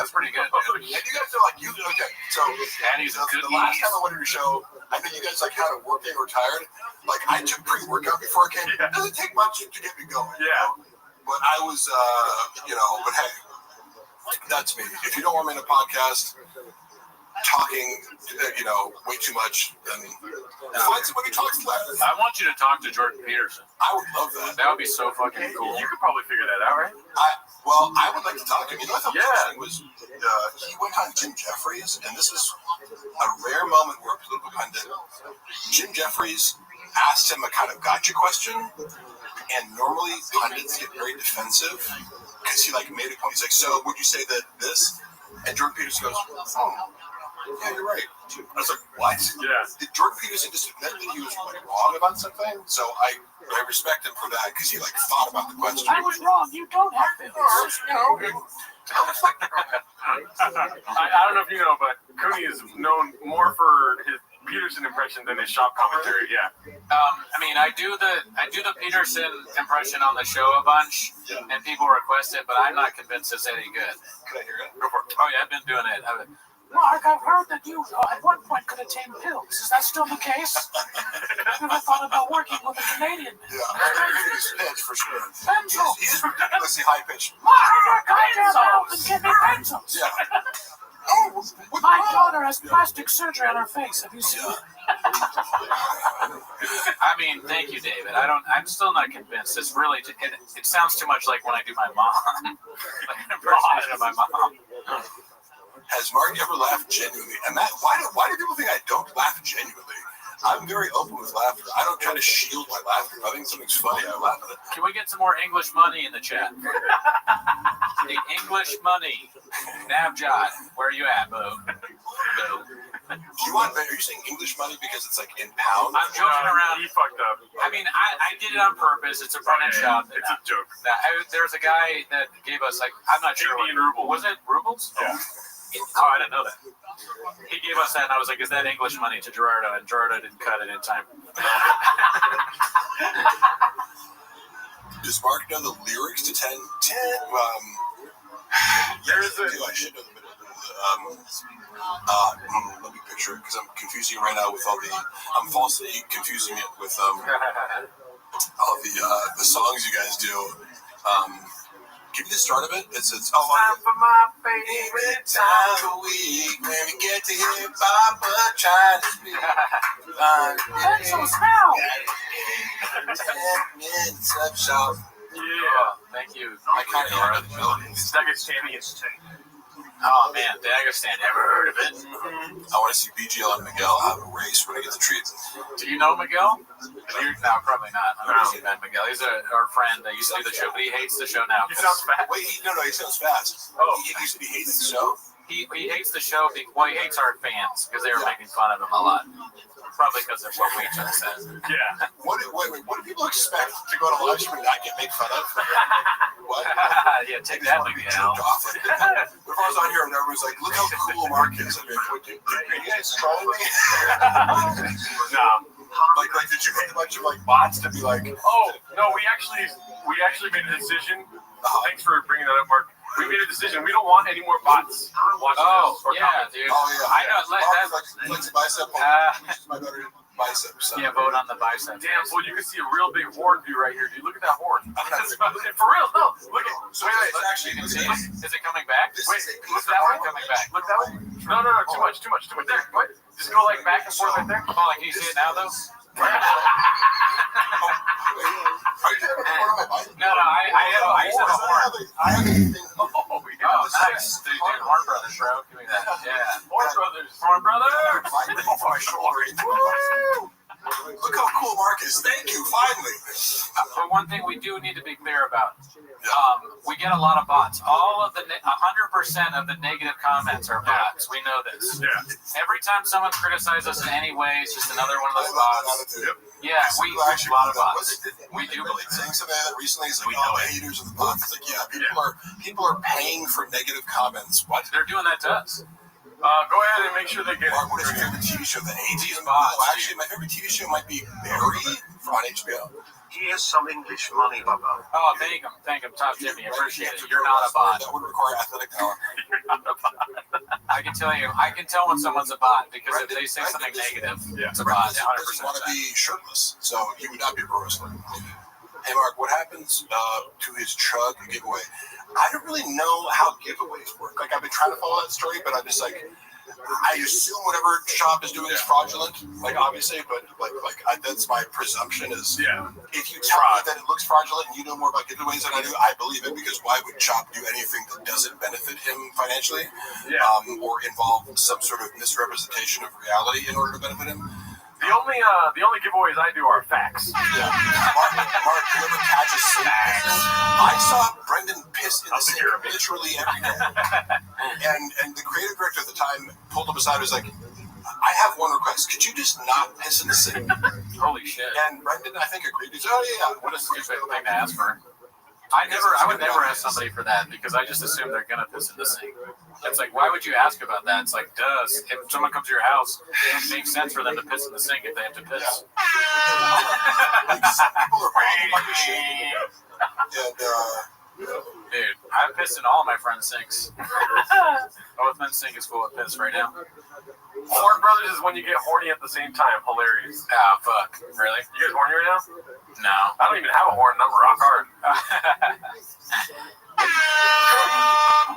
That's pretty good. And you guys are like, okay. So, Daddy's a good the last time I went to your show, I know you guys like had a work day or tired. Like, I took pre-workout before I came. It doesn't take much to get me going. Yeah. You know? But I was, but hey, that's me. If you don't want me in a podcast, talking, way too much. And when he talks left. I want you to talk to Jordan Peterson. I would love that. That would be so fucking cool. You could probably figure that out, right? I would like to talk to him. What I thought interesting was he went on Jim Jeffries, and this is a rare moment where a political pundit, Jim Jeffries, asked him a kind of gotcha question, and normally pundits get very defensive because he made a point. He's like, "So would you say that this?" And Jordan Peterson goes, "Oh, yeah, you're right." I was like, "What?" Yeah. Did Jordan Peterson just admit that he was wrong about something? So I respect him for that because he thought about the question. I was wrong. You don't have to. I don't know if you know, but Cooney is known more for his Peterson impression than his shop commentary. Yeah. I do the Peterson impression on the show a bunch, and people request it, but I'm not convinced it's any good. Can I hear it? Go for it. Oh yeah, I've been doing it. Mark, I've heard that you at one point could attain pills. Is that still the case? Have you ever thought about working with a Canadian? Yeah, he's pitch for sure. Pencils. He's ridiculously high pitched. Mark, come down mouth and give me pencils. Yeah. My daughter has plastic surgery on her face. Have you seen it? Thank you, David. I'm still not convinced. It's really, it sounds too much like when I do my mom. Impersonation of my mom. Has Mark ever laughed genuinely? And why do people think I don't laugh genuinely? I'm very open with laughter. I don't try to shield my laughter. If I think something's funny, I laugh at it. Can we get some more English money in the chat? The English money. Navjot, where are you at, Boo? Are you saying English money because it's in pounds? I'm joking around. He fucked up. I did it on purpose. It's a front-end shop. It's a joke. There's a guy that gave us, I'm not sure. Indian rubles. Was it rubles? Yeah. Oh, I didn't know that. He gave us that, and I was like, "Is that English money to Gerardo?" And Gerardo didn't cut it in time. Does Mark know the lyrics to 10? I should know let me picture it because I'm confusing it right now with I'm falsely confusing it with all the songs you guys do. Give me the start of it. It's time for my favorite time of the week when we get to hear Papa trying to speak. Pencils now. 10 minutes of shop. Yeah, thank you. I kind of know the melody. Dagestani is Oh man, Dagestan, ever heard of it? I want to see BGL and Miguel have a race when I get the treat. Do you know Miguel? No, probably not. I don't know if you met Miguel. He's our friend that used to do the show, but he hates the show now. He sounds fast. Wait, he sounds fast. Oh, he hates the show? He hates the show. He hates our fans because they were making fun of him a lot. Probably because of what we just said. Yeah. What do people expect to go to live stream and not get made fun of? What? Yeah, take that, Miguel. What if I was on here and everyone's like, "Look how cool Mark is"? I'd be like, "Are you guys trolling me?" No. Did you make a bunch of bots to be like? Oh no, we actually made a decision. Thanks for bringing that up, Mark. We made a decision. We don't want any more bots watching us or comments. Dude. Oh yeah. I know. Flex bicep. My better biceps. Yeah, vote on the bicep. Damn, fool! You can see a real big horn view right here, dude. Look at that horn. For real, no. Look at. So wait, actually, Is it coming back? Wait, look that way. Coming back. Look that way. No. Too much. There. What? Just go back and forth right there. Oh, can you see it now though? Are you doing a horn on my bicep? No, I used to have a horn. I have anything. Oh, nice. Dude, Horn Brothers, bro. Give me that. Yeah. Horn Brothers. Horn Brothers. My shoulder. Look how cool Mark is. Thank you, finally. But one thing we do need to be clear about, we get a lot of bots. All of 100% of the negative comments are bots. We know this. Yeah. Every time someone criticizes us in any way, it's just another one of those bots. Yeah, we actually a lot of bots. We do really saying something that recently is like, "Oh, the haters of the bots." It's like, yeah, people are paying for negative comments. What? They're doing that to us. Go ahead and make sure they get it. Mark, what is your favorite TV show? The 80s bots. Oh, actually, my favorite TV show might be Barry on HBO. Here's some English money, Bubba. Oh, thank him, Top Jimmy. I appreciate it. You're not a bot. That would require athletic power. You're not a bot. I can tell when someone's a bot because if they say something negative, it's a bot. 100%. Doesn't want to be shirtless, so he would not be a pro wrestler. Hey, Mark, what happens to his chug giveaway? I don't really know how giveaways work. I've been trying to follow that story, but I'm just like, I assume whatever shop is doing is fraudulent, like obviously, but that's my presumption is if you tell me that it looks fraudulent and you know more about giveaways than I do, I believe it because why would Shop do anything that doesn't benefit him financially or involve some sort of misrepresentation of reality in order to benefit him? The only giveaways I do are facts. Yeah. Mark, you ever catch a sink? I saw Brendan piss in the sink literally every day. And the creative director at the time pulled him aside and was like, I have one request. Could you just not piss in the sink? Holy shit. And Brendan, I think, agreed. He said, oh, yeah. What a stupid thing to ask for. I would never ask somebody for that because I just assume they're gonna piss in the sink. It's like, why would you ask about that? It's like, duh. If someone comes to your house, it makes sense for them to piss in the sink if they have to piss. Dude, I piss in all of my friends' sinks. Both men's sink is full of piss right now. Horn Brothers is when you get horny at the same time. Hilarious. Ah, fuck. Really? You guys horny right now? No. I don't even have a horn. I'm rock hard.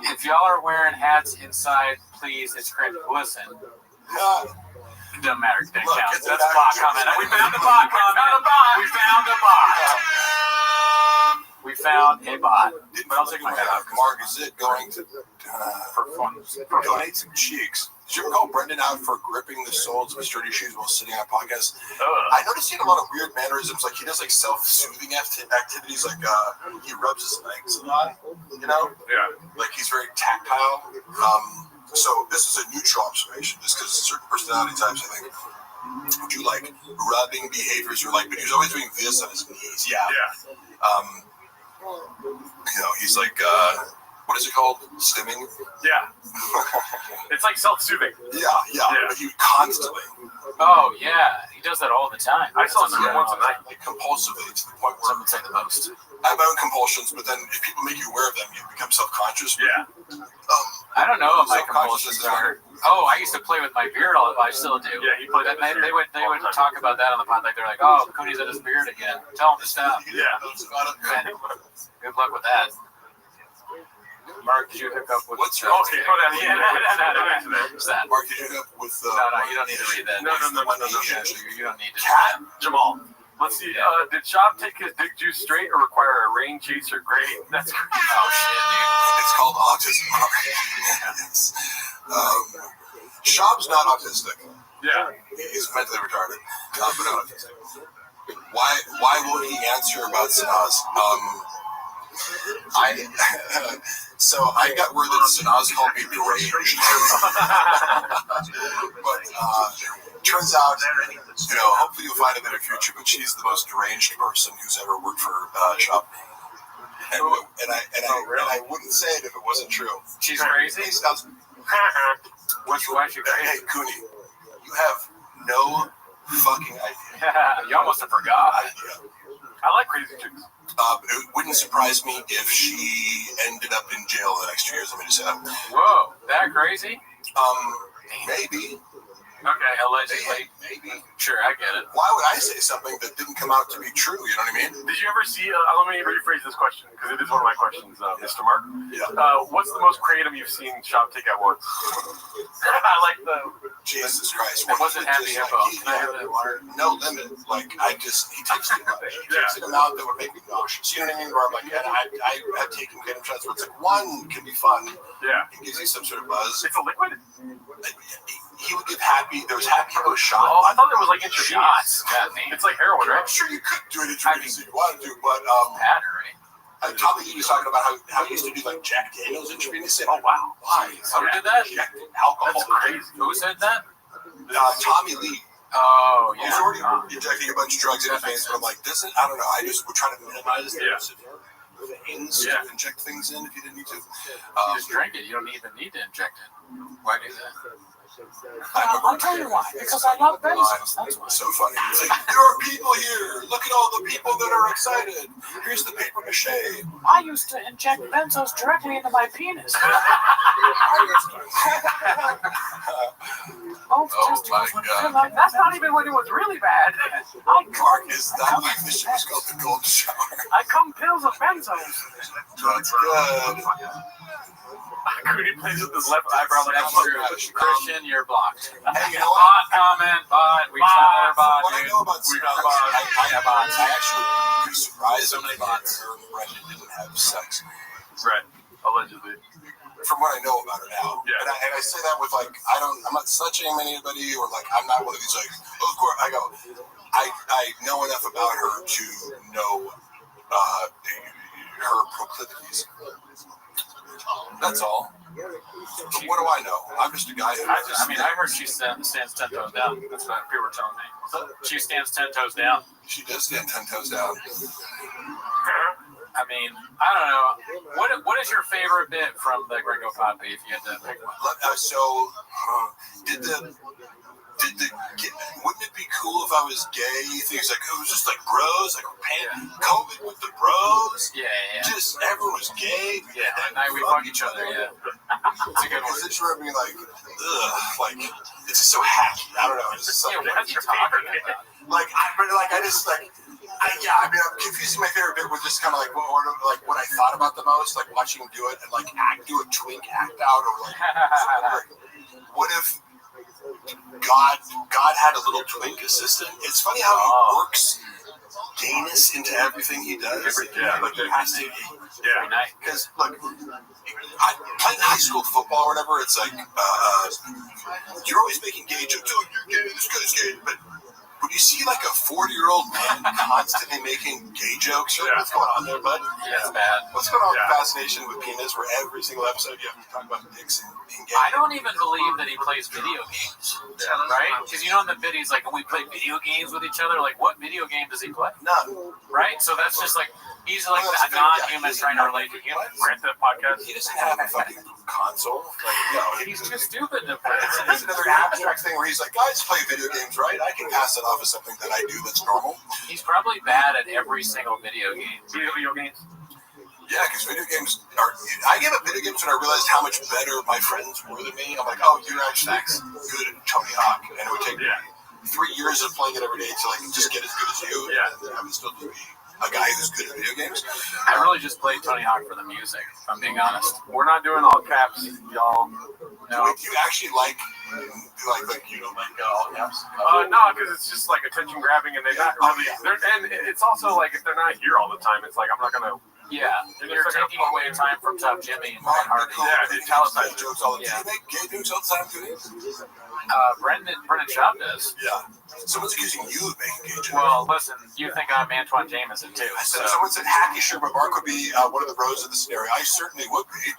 If y'all are wearing hats inside, please, it's crazy. Listen. It doesn't matter. That counts. That's a bot comment. We found a bot comment. We found a bot. We found a bot. But I'll take my head off. Mark, is it going to for fun? Donate some cheeks. Did you ever call Brendan out for gripping the soles of his dirty shoes while sitting on a podcast? I noticed he had a lot of weird mannerisms. Like he does like self-soothing activities. Like he rubs his legs a lot. You know? Yeah. Like he's very tactile. So this is a neutral observation, just because certain personality types, I think, do like rubbing behaviors or like. But he was always doing this on his knees. Yeah. You know, he's like. What is it called? Stimming? Yeah. It's like self-soothing. Yeah. But he constantly. Oh, yeah. He does that all the time. I saw him once a night. Like compulsively to the point where. Some would say the most. I have my own compulsions, but then if people make you aware of them, you become self-conscious. Yeah. I don't know if my compulsions are. Oh, I used to play with my beard all the time. I still do. Yeah, he played that. They would talk about that on the pod. Like they're like, oh, Cooney's at his beard again. Tell him to stop. Yeah. Good luck with that. Mark, did you hook up with? What's your? Okay, hold on. Yeah, no. What's that? Mark, did you hook up with? No, you don't need to read that. No. You don't need to. Cat Jamal. Let's see. Did Shop take his dick juice straight or require a rain chaser? Great. That's great. Oh shit, dude. It's called autism. Yes. Shop's not autistic. Yeah. He's mentally retarded, but not autistic. Why won't he answer about Sanaz? So I got word that Sanaz called me deranged. But turns out, you know, hopefully you'll find a better future, but she's the most deranged person who's ever worked for Shop. And I wouldn't say it if it wasn't true. She's crazy? Why is she crazy? Hey, Cooney, you have no fucking idea. You almost forgot. I like crazy chicks. It wouldn't surprise me if she ended up in jail the next 2 years. Let me just say that. Whoa, that crazy? Maybe. Okay, allegedly. Maybe. Sure, I get it. Why would I say something that didn't come out to be true? You know what I mean? Did you ever see? Let me rephrase this question because it is one of my questions, Mr. Mark. Yeah. What's the most creative you've seen Shop take at once? I like the. Jesus Christ! It wasn't Happy Hippo. Can I have that water? No limit. Like he takes too much. He takes an amount that would make me nauseous. You know what I mean? Where I'm like, and I have taken random shots where it's like one can be fun. Yeah. It gives you some sort of buzz. It's a liquid. He would give Happy. There was Happy Hippo shot. Oh, I thought there was like shots. It's like heroin, right? I'm sure you could do it intravenous if you wanted to, but battery. Tommy Lee was talking about how he used to do like Jack Daniels intravenous. Oh wow! Why? Who did that? Alcohol. That's crazy. Who said that? Tommy Lee. Oh yeah. He's already injecting a bunch of drugs in his veins, but I'm like, I don't know. I just would try to minimize the veins to inject things in if you didn't need to. You just drink it. You don't even need to inject it. Why do that? I'll tell you why. Because I love benzos. That's why. So funny. It's like, there are people here. Look at all the people that are excited. Here's the paper mache. I used to inject benzos directly into my penis. Oh my God. That's not even when it was really bad. Mark is not like the show's called the Gold Shower. I come pills of benzos. That's good. Cooney plays with his left eyebrow like That's a true. Christian, you're blocked. Hey, you know what? Bot comment, bot. We got our bot, What I dude. know about We got bots. I actually be surprised So many bots. her and Brendan didn't have sex. Right. Allegedly. From what I know about her now. Yeah. And I say that with like, I'm not slut shaming anybody or like, I'm not one of these like, oh, of course, I know enough about her to know her proclivities. That's all. But what do I know? I'm just a guy who. I heard she stands 10 toes down. That's what people were telling me. She stands 10 toes down. She does stand 10 toes down. I mean, I don't know. What is your favorite bit from the Gringo Poppy if you had to pick one? Wouldn't it be cool if I was gay? Things like, it was just like bros, like COVID with the bros. Yeah. Just everyone was gay. Yeah, at night we fuck each other, yeah. It's a good one. It's just being like, ugh, like, it's just so hacky. I don't know. It's just like, What are you talking about? I'm confusing my favorite bit with just kind of like what I thought about the most, like watching him do it and like do a twink act out, or like, what if God had a little twink assistant? It's funny how he works gayness into everything he does. Like there has to be. Yeah. Because look, playing high school football or whatever, it's like you're always making gay jokes. Oh, you're gay. This guy's gay, but when you see like a 40-year-old man constantly making gay jokes, you're like, what's going on there, bud? Yeah, it's bad. What's going on with Fascination with Penis, where every single episode you have to talk about dicks and being gay? I don't even believe that he plays video games, right? Because you know in the vid, he's like, when we play video games with each other, like, what video game does he play? None. Right? So that's just like, he's like a non-human trying to relate to humans. Grant that podcast. He doesn't have a fucking console. Like, no, He's too stupid to play. It's another abstract thing where he's like, guys play video games, right? I can pass it off as something that I do that's normal. He's probably bad at every single video game. Video games. Yeah, because video games are. I gave up video games when I realized how much better my friends were than me. I'm like, oh, you're actually good at Tony Hawk, and it would take me 3 years of playing it every day to like just get as good as you. Yeah, and I would still be a guy who's good at video games. I really just played Tony Hawk for the music, if I'm being honest. We're not doing all caps, y'all. No. Do you actually like you don't like all caps? No, because it's just like attention grabbing, and they're not really. And it's also like if they're not here all the time, it's like I'm not gonna. Yeah, you're taking away time from Tough Jimmy and Brian Hardy. Yeah, they talent jokes all the time. Do you make gay jokes all the time, too? Brendan Schaub does. Yeah. Someone's accusing you of making gay jokes. Well, listen, you think I'm Antoine Jameson too. So. Someone said hacky sure, but Mark would be one of the bros of the scenario. I certainly would be.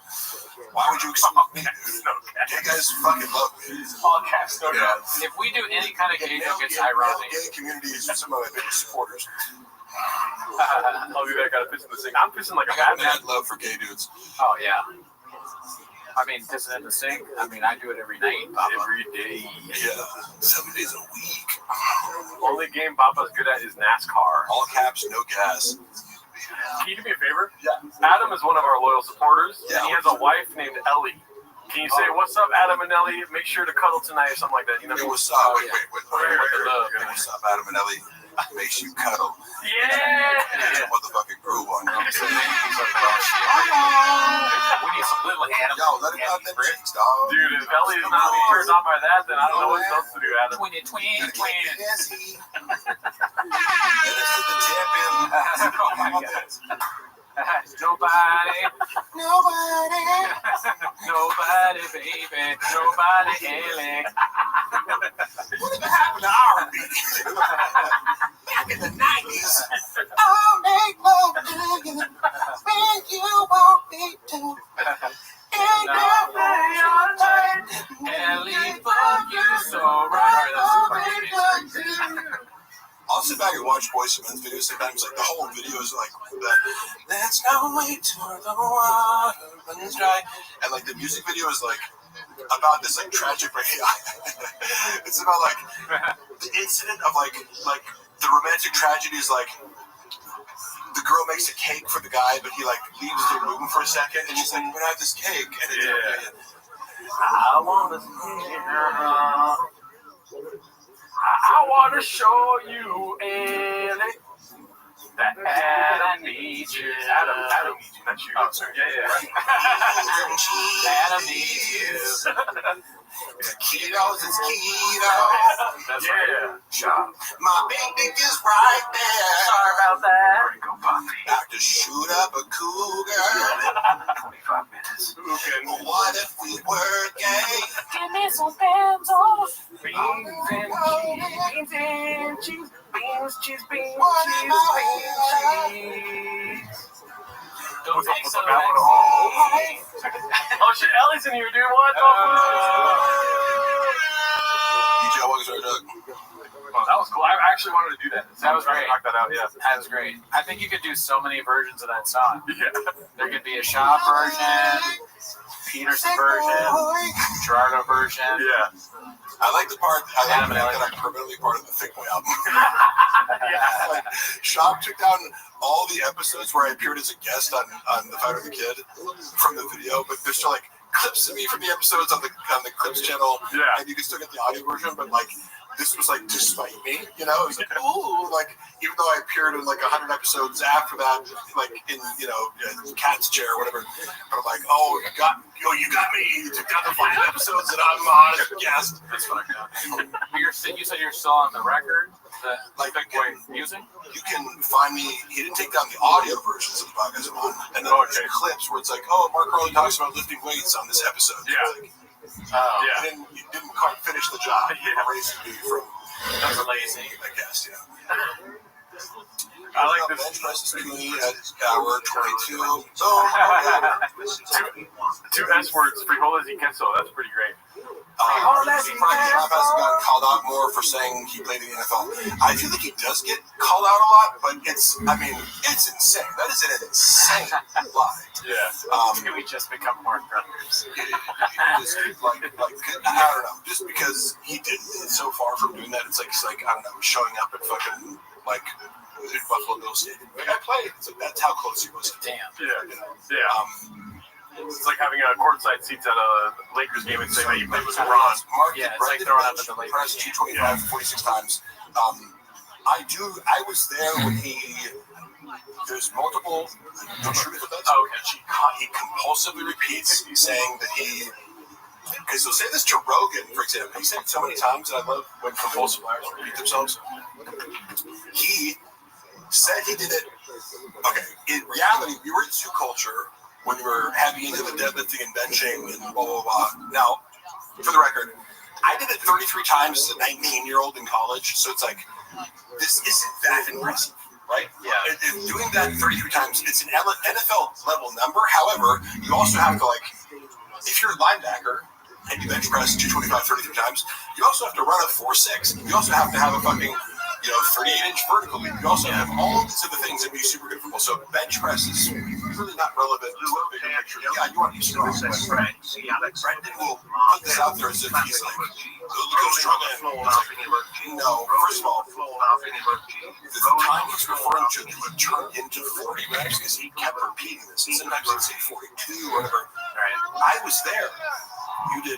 Why would you exclude me, dude? Gay guys fucking love me. All caps, no doubt. If we do any kind of gay joke, it's ironic. Gay communities are some of my biggest supporters. I'll be back. Gotta piss in the sink. I'm pissing like a I got madman. mad love for gay dudes. Oh yeah. I mean, pissing in the sink. I mean, I do it every night, Papa. Every day. Yeah, 7 days a week. Only game Papa's good at is NASCAR. All caps, no gas. Can you do me a favor? Yeah. Adam is one of our loyal supporters, Yeah. and he has a wife named Ellie. Can you say, what's up, Adam and Ellie? Make sure to cuddle tonight or something like that. You know? Hey, what's up? Wait. Hey, what's up, Adam and Ellie? Makes you cuddle. Yeah. It's a motherfucking groove on you. We need some little Adam. Yo, let it out them cheeks, dog. Dude, if Ellie is not turned on by that, then I don't know what else to do, Adam. Twin. Oh my God. Nobody, baby. Nobody, Ellie. Whatever happened to R&B? Back in the 90s. I'll make love to you when you want me to. Ellie, fuck you so right. That's a great. I'll sit back and watch Boyz II Men's videos sometimes. Like the whole video is like that. Let's not wait till the water runs dry. And like the music video is like about this like tragic it's about like the incident of like the romantic tragedy is like the girl makes a cake for the guy, but he like leaves the room for a second, and he's like, "We're gonna have this cake." And I wanna show you, Ellie. That Adam needs you. Adam needs you. That's you. Oh, sorry. Yeah. Adam needs you. Taquitos is keto. That's right. Shop. My big dick is right there. Sorry about that. About to shoot up a cougar. 25 minutes. What if we were gay? Give me some benzos. Beans and cheese. Beans, cheese, beans, cheese. Don't take so much. Oh shit, Ellie's in here, dude. What the fuck? DJ, what was our Doug? Oh, that was cool. I actually wanted to do that. That was great. Knock that out, yeah. That was great. I think you could do so many versions of that song. Yeah. There could be a Shaw version, Peterson version, Gerardo version. Yeah. I like the part. I like Adam the and fact Ellie. that I'm permanently part of the Thick Boy album. Yeah. Like, Shop took down all the episodes where I appeared as a guest on The Fighter the Kid from the video, but there's still like clips of me from the episodes on the Clips channel. Yeah. And you can still get the audio version, but like this was like to spite me, you know? It was like, ooh, like even though I appeared in like 100 episodes after that, like in, you know, Cat's Chair or whatever, but I'm like, oh, you got me. You took down the 5 episodes that I'm on as a guest. That's fucked up. You said you're still on the record, the Big Boy music? You can find me. He didn't take down the audio versions of the podcast I'm on, and then there's clips where it's like, oh, Mark Rowley talks about lifting weights on this episode. Yeah. Like, Yeah. you didn't quite finish the job. Yeah. Erasing me from That's lazy. I guess, yeah. I like this. Bench press is to me at hour 22. So, Two S words, frijoles y queso. That's pretty great. Frank Shop hasn't gotten called out more for saying he played in the NFL. I feel like he does get called out a lot, but it's insane. That is an insane lie. Yeah. We just become more brothers. Like, I don't know. Just because he did so far from doing that, it's like I don't know, showing up at fucking like Buffalo Bills Stadium. Like I played. It's like that's how close he was. Damn. Yeah. Yeah. It's like having a courtside seats at a Lakers game and saying that you played with LeBron. Mark Yeah, it's like throwing up at the Lakers. press 225 46 times. I was there when there's multiple. Don't shoot me for that. Oh, okay. He compulsively repeats saying that he. Because he'll say this to Rogan, for example. He said it so many times, and I love when compulsive liars repeat themselves. He said he did it. Okay, in reality, we were in zoo culture when we were heavy into the deadlifting and benching and blah, blah, blah. Now, for the record, I did it 33 times as a 19-year-old in college, so it's like, this isn't that impressive, right? Yeah. And doing that 33 times, it's an NFL-level number. However, you also have to, like, if you're a linebacker and you bench press 225 33 times, you also have to run a 4.6. You also have to have a fucking, 38-inch vertical leap. You also have all these other things that be super good for people. So bench press is really not relevant to the bigger picture. Yeah, you want to be strong, but Brendan will put this out there as if he's like, go struggling. No, first of all, the time he's referring to that he turned into 40 reps because he kept repeating this. Sometimes he'd say 42 or whatever. I was there. You did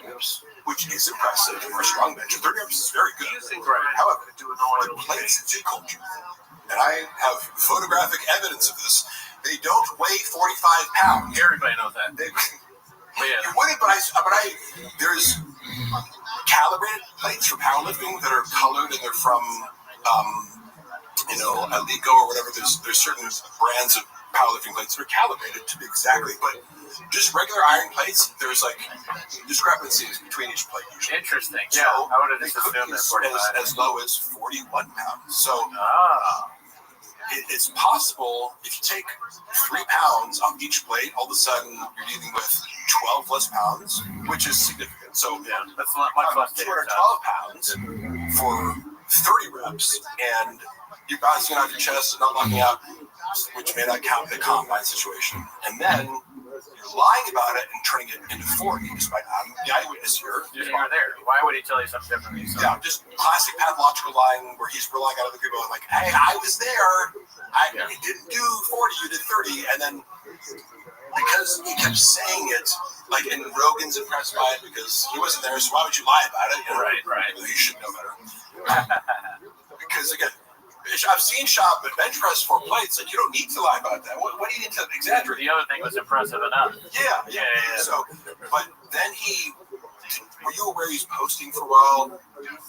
30 reps, which is impressive for a strong bench. 30 reps is very good. However, the plates in zoo culture, and I have photographic evidence of this, they don't weigh 45 pounds. Everybody knows that. You wouldn't, but there's calibrated plates for powerlifting that are colored and they're from, Alico or whatever. There's certain brands of powerlifting plates that are calibrated to be exactly, but just regular iron plates, there's like discrepancies between each plate usually. Interesting. So Yeah, I would have just they could assumed be that 45. as low as 41 pounds. So it's possible if you take 3 pounds off each plate, all of a sudden you're dealing with 12 less pounds, which is significant. So that's not much less. 212 pounds for 30 reps, and you're bouncing off your chest and not locking out, which may not count in the combine situation. And then you're lying about it and turning it into 40, despite I'm the eyewitness here. You were there. Why would he tell you something differently? So? Yeah, just classic pathological lying where he's relying on other people and like, hey, I was there. You didn't do 40, you did 30. And then because he kept saying it, like, and Rogan's impressed by it because he wasn't there, so why would you lie about it? Right. You should know better. Because again, I've seen Shop bench press 4 plates. Like, you don't need to lie about that. What do you need to exaggerate? The other thing was impressive enough. Yeah. So, but then were you aware he's posting for a while?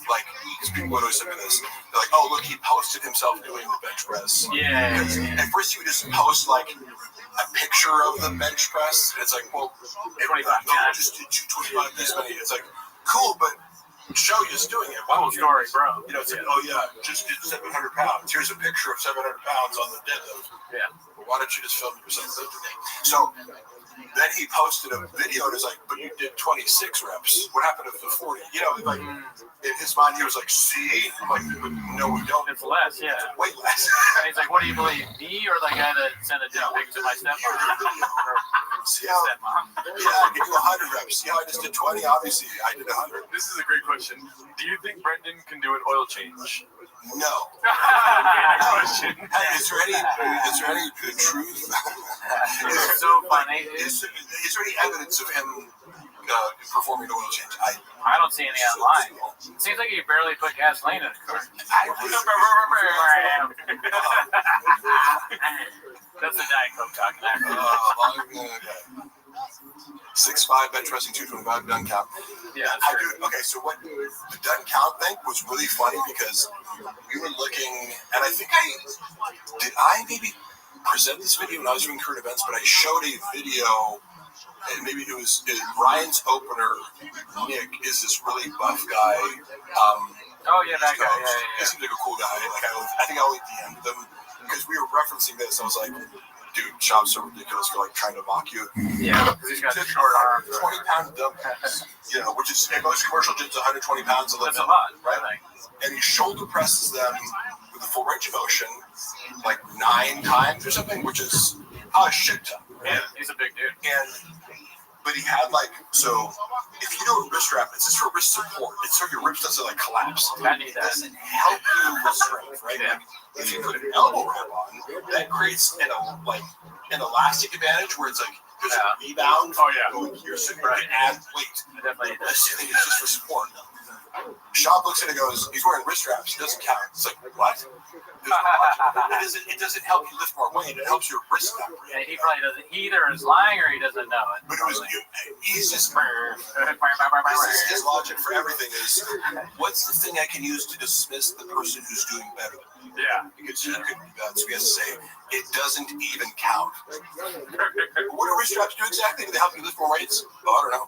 Like, because people would always say this. They're like, oh, look, he posted himself doing the bench press. Yeah. At first, he would just post, like, a picture of the bench press. And it's like, well, 25 just did 225 this many. It's like, cool, but show you just doing it. Cool story, bro. You know, it's like, oh, yeah, just did 700 pounds. Here's a picture of 700 pounds on the deadlift. Yeah. Well, why don't you just film yourself lifting? So then he posted a video and was like, but you did 26 reps. What happened to the 40? You know, like, in his mind, he was like, see? I'm like, but no, we don't. It's less, yeah. Way less. And he's like, what do you believe, me or the guy that sent a dick pic to my stepmom? See how, I can do 100 reps. See how I just did 20? Obviously, I did 100. This is a great question. Do you think Brendan can do an oil change? No. Question. Hey, is there any truth? It's so funny. Is there any evidence of him performing an oil change? I don't see any online. It seems like he barely put gasoline in it. That's a Diet Coke talking. 6'5" bench pressing 225 done count. Yeah, okay, so what the done count thing was really funny because we were looking, and I think I maybe present this video when I was doing current events, but I showed a video, and maybe it was Ryan's opener. Nick is this really buff guy. Oh yeah, that guy. Yeah. He seems like a cool guy. Like I think I only DM'd them because we were referencing this. I was like, dude, Shop's so ridiculous for like trying to mock you. Yeah, because he's got short arms. 20-pound dump press, you know, which is in most commercial gyms 120 pounds. That's a lot, right? And he shoulder presses them with a full range of motion, like 9 times or something, which is a shit ton. Yeah, he's a big dude. But he had so if you do a wrist wrap, it's just for wrist support. It's so your ribs doesn't like collapse. I need that. It doesn't help you with strength, right? Yeah. If you put an elbow wrap on, that creates an elastic advantage where it's like there's a rebound. Oh yeah. Going here, so you can add weight. Definitely. This thing is just for support. Shop looks at it and goes, he's wearing wrist straps. It doesn't count. It's like, what? It doesn't help you lift more weight. It helps your wrist up. Yeah, he probably doesn't. He either is lying or he doesn't know it. But it was, he's just, his logic for everything is, what's the thing I can use to dismiss the person who's doing better? Yeah. Because you could, so we have to say, it doesn't even count. What do wrist straps do exactly? Do they help you lift more weights? Oh, I don't know.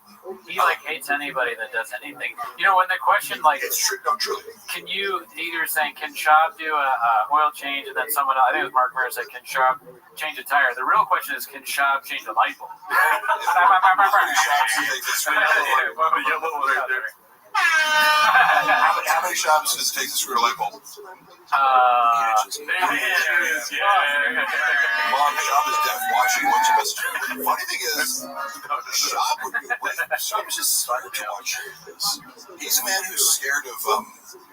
He hates anybody that does anything. You know, when the question it's true, no, truly. Can you either saying can Shop do a oil change, and then someone else, I think it was Mark Mayer said, can Shop change a tire? The real question is, can Shop change a light bulb? How many shops does it take to screw a light bulb? Mom, Shop is deaf watching once you message. The funny thing is, Shop is just scared to watch this. He's a man who's scared of,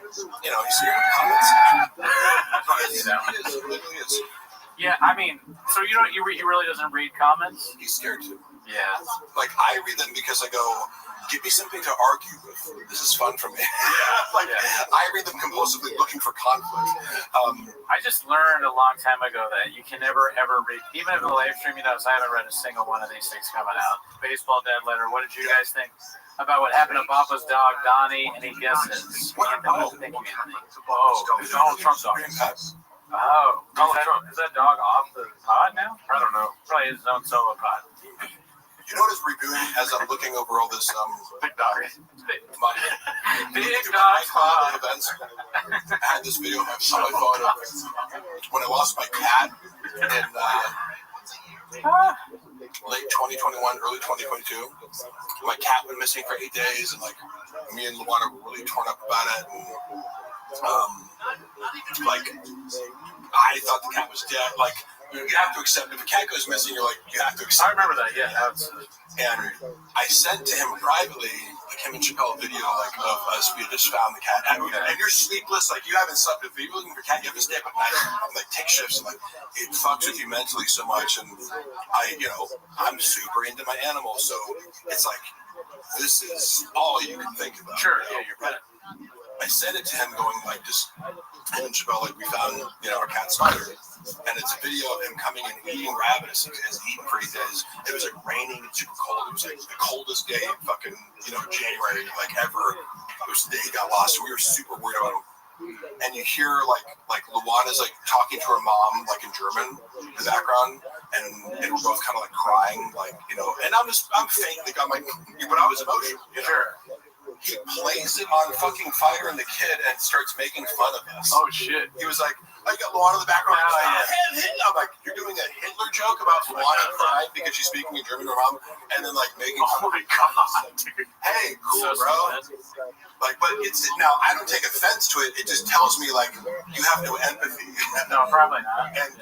he's scared of comments. He literally is. Yeah, I mean, so he really doesn't read comments? He's scared to. Yeah. Like, I read them because I go, give me something to argue with. This is fun for me. I read them compulsively looking for conflict. I just learned a long time ago that you can never, ever read, even if the live stream, I haven't read a single one of these things coming out. Baseball dead letter. What did you guys think about what happened to Papa's dog, Donnie? Any guesses? What do you think, Anthony? Oh, Donald Trump's dog. Oh, Donald Trump. Is that dog off the pod now? I don't know. Probably his own solo pod. You know what is rebooting as I'm looking over all this big dog. Big dog pod events. I had this video on my phone of when I lost my cat in late 2021, early 2022. My cat went missing for 8 days, and me and Luana were really torn up about it. And I thought the cat was dead. You have to accept if a cat goes missing, you have to accept. I remember that, yeah. And I sent to him privately, him and Chappelle video, of us. We just found the cat. And you're sleepless, you haven't slept. If you're looking for a cat, you have to stay up at night and take shifts. And it fucks with you mentally so much. And I'm super into my animals, so it's this is all you can think about. Sure, yeah, you're better. I sent it to him going like just him and Chabelle, like we found our cat Snyder, and it's a video of him coming and eating rabbit as he's eaten for 8 days. It was like raining and super cold. It was like the coldest day in fucking January like ever. It was the day he got lost. So we were super worried about him. And you hear like Luana's like talking to her mom like in German in the background, and we're both kind of like crying, like and I'm fake, like I'm like, but I was emotional. Sure. He plays it on fucking Fire and the Kid and starts making fun of us. Oh shit. He was like, I got Luana in the background. I'm like, you're doing a Hitler joke about Luana crying because she's speaking in German to her mom, and then like making fun of God. Hey, cool, so bro. Like, but it's now I don't take offense to it. It just tells me like you have no empathy. No, probably not. And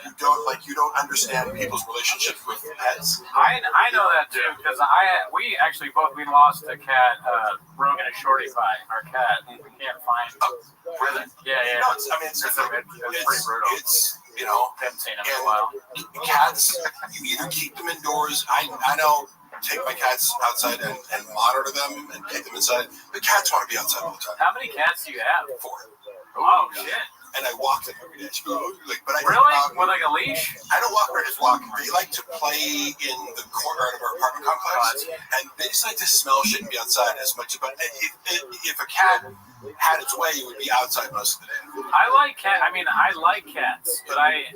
you don't understand people's relationships with pets. I know that too because we lost a cat, Rogan and Shorty Pie, our cat. We can't find. Really? Yeah. No, it's pretty brutal. It's haven't seen him in a while. Cats, you either keep them indoors. I know. Take my cats outside and monitor them and take them inside. The cats want to be outside all the time. How many cats do you have? 4. Oh shit! And I walk them every day. But really? With like a leash? I don't walk. I just walk. They like to play in the courtyard of our apartment complex, and they just like to smell shit and be outside as much. But if a cat had its way, it would be outside most of the day. I like cats, but I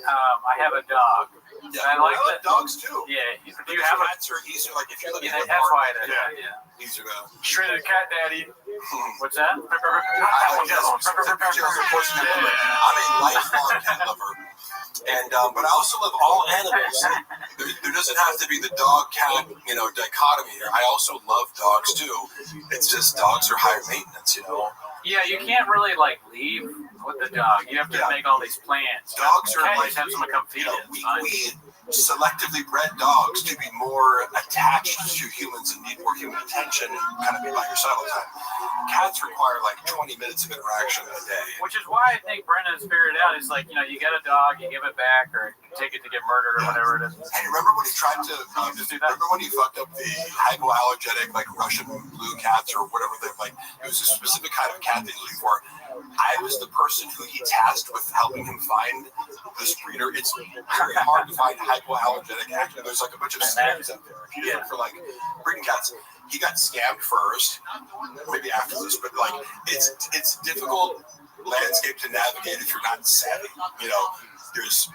have a dog. Yeah, I like dogs too. Yeah, do you have cats or easier? Like if you're living in that's why it is. Yeah. Easier to shredded cat daddy. What's that? I'm a lifelong cat lover, and but I also love all animals. There doesn't have to be the dog cat dichotomy here. I also love dogs too. It's just dogs are higher maintenance, Yeah, you can't really like leave with the dog. You have to make all these plans. Dogs are like have someone come feed it. We selectively bred dogs to be more attached to humans and need more human attention and kind of be by your side all the time. Cats require like 20 minutes of interaction a day. Which is why I think Brendan's figured out is like, you get a dog, you give it back, or take it to get murdered or whatever it is. Hey, remember when he tried to just do that? Remember when he fucked up the hypoallergenic like Russian blue cats or whatever they're like? It was a specific kind of cat they was looking for. I was the person who he tasked with helping him find this breeder. It's very hard to find hypoallergenic. Actually, there's like a bunch of scams out there. If you look for like breeding cats, he got scammed first, maybe after this, but like it's difficult landscape to navigate if you're not savvy. There's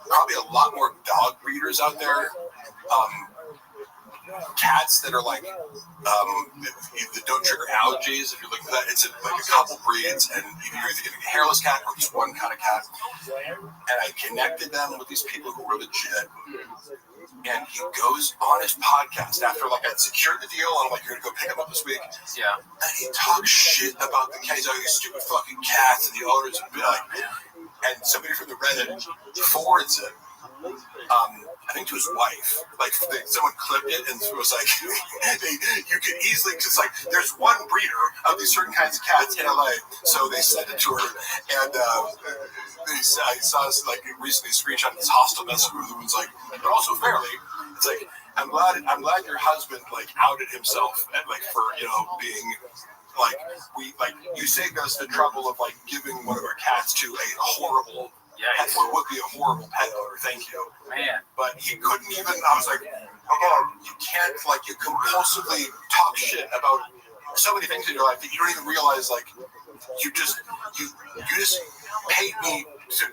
probably a lot more dog breeders out there. Cats that are like that don't trigger allergies. If you're looking for that, it's like a couple breeds, and you're either getting a hairless cat or just one kind of cat. And I connected them with these people who were legit. And he goes on his podcast after like I'd secured the deal, and I'm like, you're gonna go pick him up this week. Yeah. And he talks shit about the cats, these stupid fucking cats, and the owners would be like, and somebody from the Reddit forwards it. I think to his wife, like someone clipped it and it was like, you can easily, because like there's one breeder of these certain kinds of cats in LA, so they sent it to her, and I saw this like recently screenshot this hostile message where it was like, but also fairly, it's like I'm glad your husband like outed himself and like for being. Like you saved us the trouble of like giving one of our cats to a horrible pet, or would be a horrible pet owner. Thank you, man. But he couldn't even. I was like, you can't like you compulsively talk shit about so many things in your life that you don't even realize. Like you just paid me to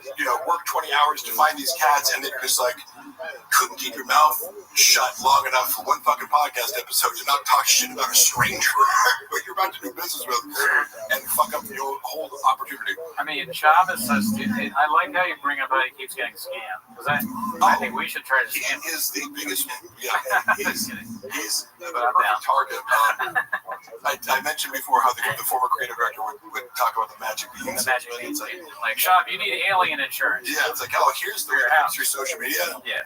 work 20 hours to find these cats, and then you're just like couldn't keep your mouth shut long enough for one fucking podcast episode to not talk shit about a stranger who you're about to do business with and fuck up the whole opportunity. I mean, Chavez says, I like how you bring up how he keeps getting scammed, because I think we should try to scam him. He is the biggest. He's the perfect target. I mentioned before how the former creative director would talk about the magic beans. The magic beans. Like, Shav, you need alien insurance. Yeah, it's like, here's your social media. Yeah.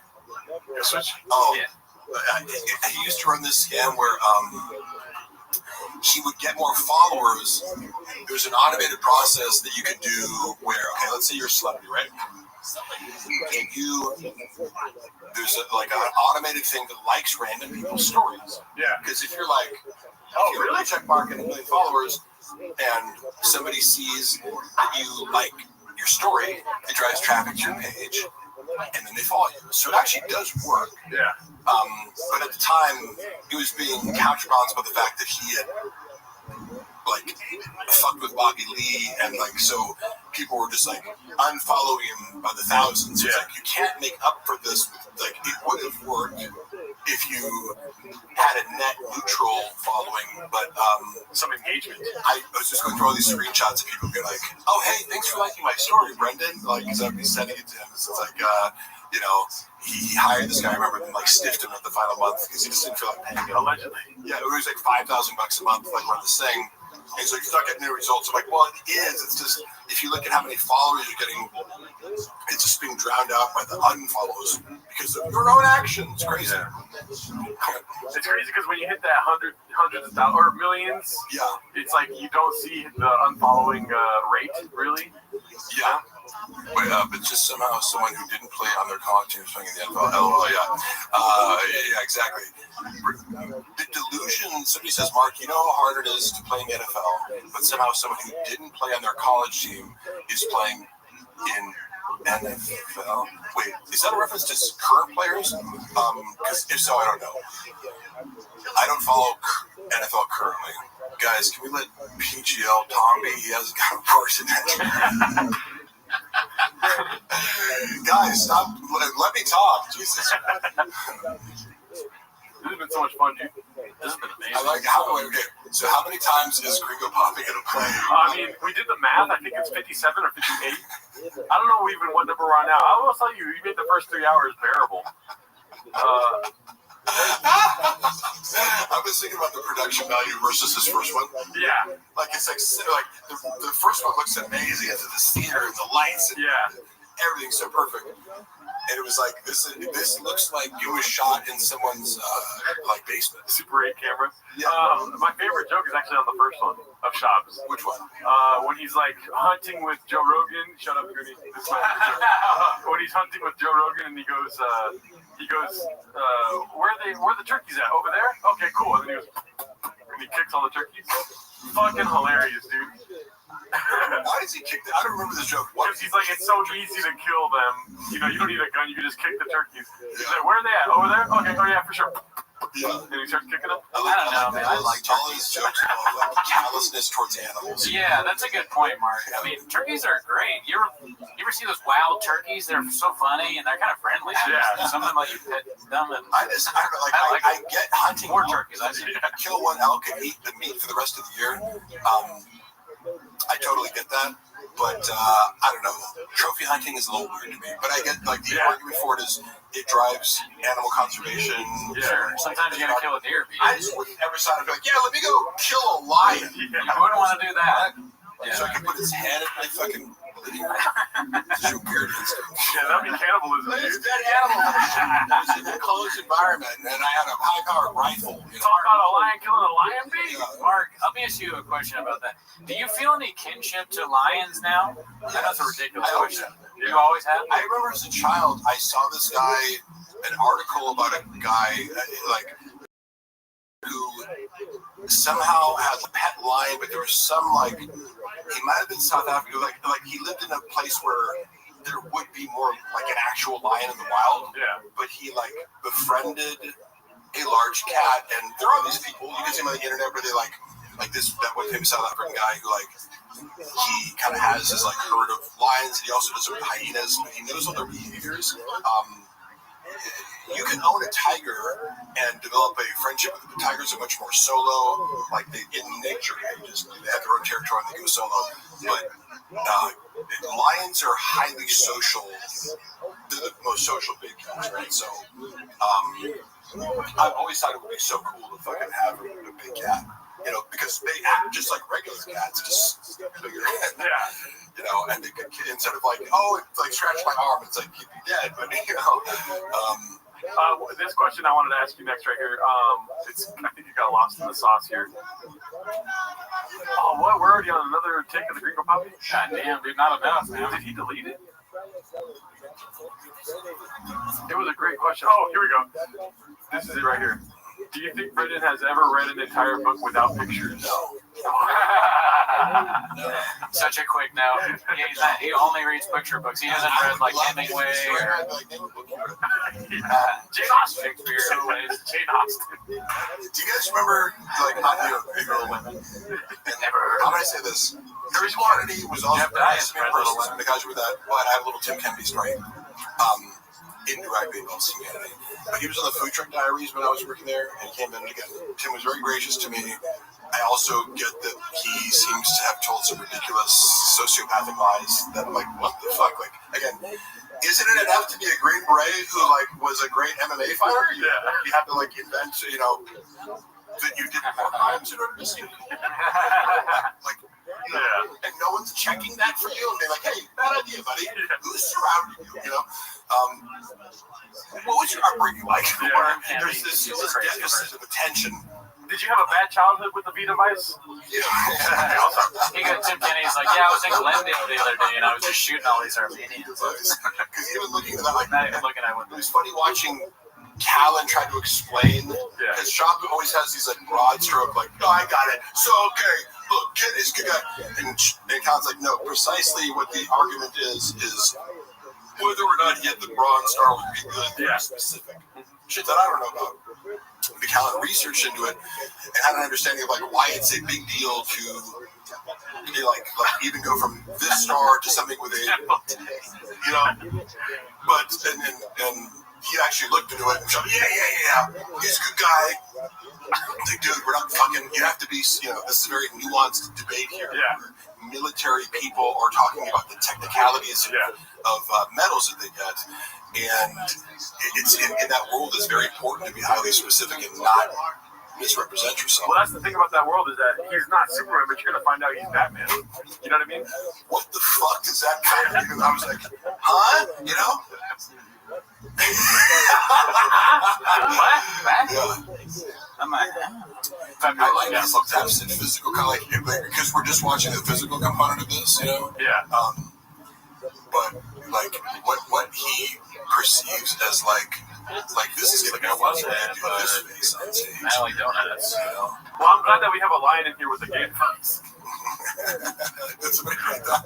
He used to run this scam where he would get more followers. There's an automated process that you could do where, let's say you're a celebrity, right? And there's an automated thing that likes random people's stories. Yeah. Because if you're like, really? Check mark and 1 million followers, and somebody sees that you like your story, it drives traffic to your page, and then they follow you. So it actually does work. Yeah. But at the time, it was being counterbalanced by the fact that he had like fucked with Bobby Lee, and like so people were just like unfollowing him by the thousands. It's like you can't make up for this. Like it would have worked if you had a net neutral following, but some engagement. I was just going through all these screenshots of people being like, "Oh hey, thanks for liking my story, Brendan." Like, because I'd be sending it to him. So it's like, you know, he hired this guy. I remember, and like stiffed him at the final month because he just didn't feel like paying him. Allegedly. Yeah, it was like $5,000 a month, like run this thing. And he's like, "You're not getting any results." I'm like, "Well, it is. It's just if you look at how many followers you're getting, it's just being drowned out by the unfollows because of your own actions." It's crazy. Yeah. It's crazy because when you hit that hundreds of thousands or millions, yeah, it's like you don't see the unfollowing rate really. Yeah. But just somehow someone who didn't play on their college team is playing in the NFL. LOL, yeah, exactly. The delusion, somebody says, Mark, you know how hard it is to play in the NFL, but somehow someone who didn't play on their college team is playing in NFL. Wait, is that a reference to current players? Because if so, I don't know. I don't follow NFL currently. Guys, can we let PGL Tom be? He hasn't got a course in that. Guys, stop. Let me talk. Jesus. This has been so much fun, dude. This has been amazing. I like how. Okay, so how many times is Gringo Poppy gonna play? I mean, we did the math. I think it's 57 or 58. I don't know even what number we're on now. I will tell you, you made the first 3 hours bearable. I was thinking about the production value versus this first one. Yeah. Like it's like the first one looks amazing. It's the theater and the lights and everything's so perfect. And it was like this looks like it was shot in someone's like basement. Super 8 camera. Yeah. My favorite joke is actually on the first one of Shops. Which one? When he's like hunting with Joe Rogan. Shut up, Goody. When he's hunting with Joe Rogan and he goes, where are the turkeys at? Over there? Okay, cool. And then he kicks all the turkeys. Fucking hilarious, dude. Why does he kick I don't remember this joke. Because he's like, it's so easy to kill them. You know, you don't need a gun. You can just kick the turkeys. He's like, where are they at? Over there? Okay. Oh, yeah, for sure. Yeah. And he starts kicking them. I don't know, man. I like all these jokes about like callousness towards animals. Yeah, that's a good point, Mark. I mean, turkeys are great. You ever see those wild turkeys? They're so funny and they're kind of friendly. Yeah. Some of them let you pet them. And I don't know. I get hunting more turkeys. I kill one elk and eat the meat for the rest of the year. I totally get that, but I don't know. Trophy hunting is a little weird to me, but I get like the argument for it is it drives animal conservation. Sure. Sometimes you gotta kill a deer. I just wouldn't ever sign up and be like, yeah, let me go kill a lion. You wouldn't want to do that. So I can put his head in my fucking living room. It's weird. Yeah, that'd be cannibalism. It's a dead animal. It's in a closed environment, and I had a high-powered rifle. You know? Talk about a lion killing a lion, bee? Mark, let me ask you a question about that. Do you feel any kinship to lions now? That's a ridiculous question. You always have? I remember as a child, I saw this guy, an article about a guy, like, who somehow has a pet lion, but there was some, like, he might have been South Africa, like he lived in a place where there would be more, like, an actual lion in the wild. Yeah. But he, like, befriended a large cat, and there are these people, you can see them on the internet, where they, like that one famous South African guy who, like, he kind of has this, like, herd of lions, and he also does it with hyenas, but he knows all their behaviors. You can own a tiger and develop a friendship with them. The tigers are much more solo, like they in nature. They have their own territory and they go solo. But lions are highly social. They're the most social big cats, right? So I've always thought it would be so cool to fucking have a big cat. You know, because they act just like regular cats, just bigger. Yeah. You know, and they could, instead of like, oh, it's like scratch my arm, it's like you'd be dead. But you know. This question I wanted to ask you next right here. I think you got lost in the sauce here. Oh, what? We're already on another take of the Gringo Poppy? God damn, dude, not enough, man. Did he delete it? It was a great question. Oh, here we go. This is it right here. Do you think Brendan has ever read an entire book without pictures? No. Such a quick no. He only reads picture books. He hasn't read like Hemingway or Jane Austen. Jane Austen. Do you guys remember, like, Little Women? Never. How did I say this? Chris Quantity was also because with that. But I have a little Tim Kennedy story. Indirectly involved Tim Kennedy. But he was on the Food Truck Diaries when I was working there, and he came in again. Tim was very gracious to me. I also get that he seems to have told some ridiculous sociopathic lies that I'm like, what the fuck? Like, again, isn't it enough to be a Green Beret who, like, was a great MMA fighter? Yeah. You have to, like, invent, that you did more crimes in order to see. Like, and no one's checking that for you and being like, hey, bad idea, buddy. Who's surrounding you, What was your upbringing like? There's this deficit of attention. Did you have a bad childhood with the Vita Vice? He got Tim Kenny's like, I was in Glendale the other day and I was just shooting all these Armenians. Because even looking at that, like, not even looking at one. It was funny watching Callan try to explain. Because Shop always has these, like, broad stroke, like, no, I got it. So, okay, look, Kenny's good guy. And Callan's like, no, precisely what the argument is whether or not he had the Bronze Star would be good. Yeah. Specific. Shit that I don't know about. The Callan researched into it and had an understanding of, like, why it's a big deal to like even go from this star to something with a, but and he actually looked into it and said, yeah, he's a good guy. Like, dude, we're not fucking. You have to be. This is a very nuanced debate here. Yeah. Military people are talking about the technicalities of medals that they get. And it's in that world, it's very important to be highly specific and not misrepresent yourself. Well, that's the thing about that world is that he's not Superman, but you're going to find out he's Batman. You know what I mean? What the fuck does that kind of mean? I was like, huh? I like this absent physical kind of like because we're just watching the physical component of this, but like what he perceives as like this is like I want to do this face on stage. I like donuts. Well, I'm glad that we have a line in here with the game face. Did somebody write that?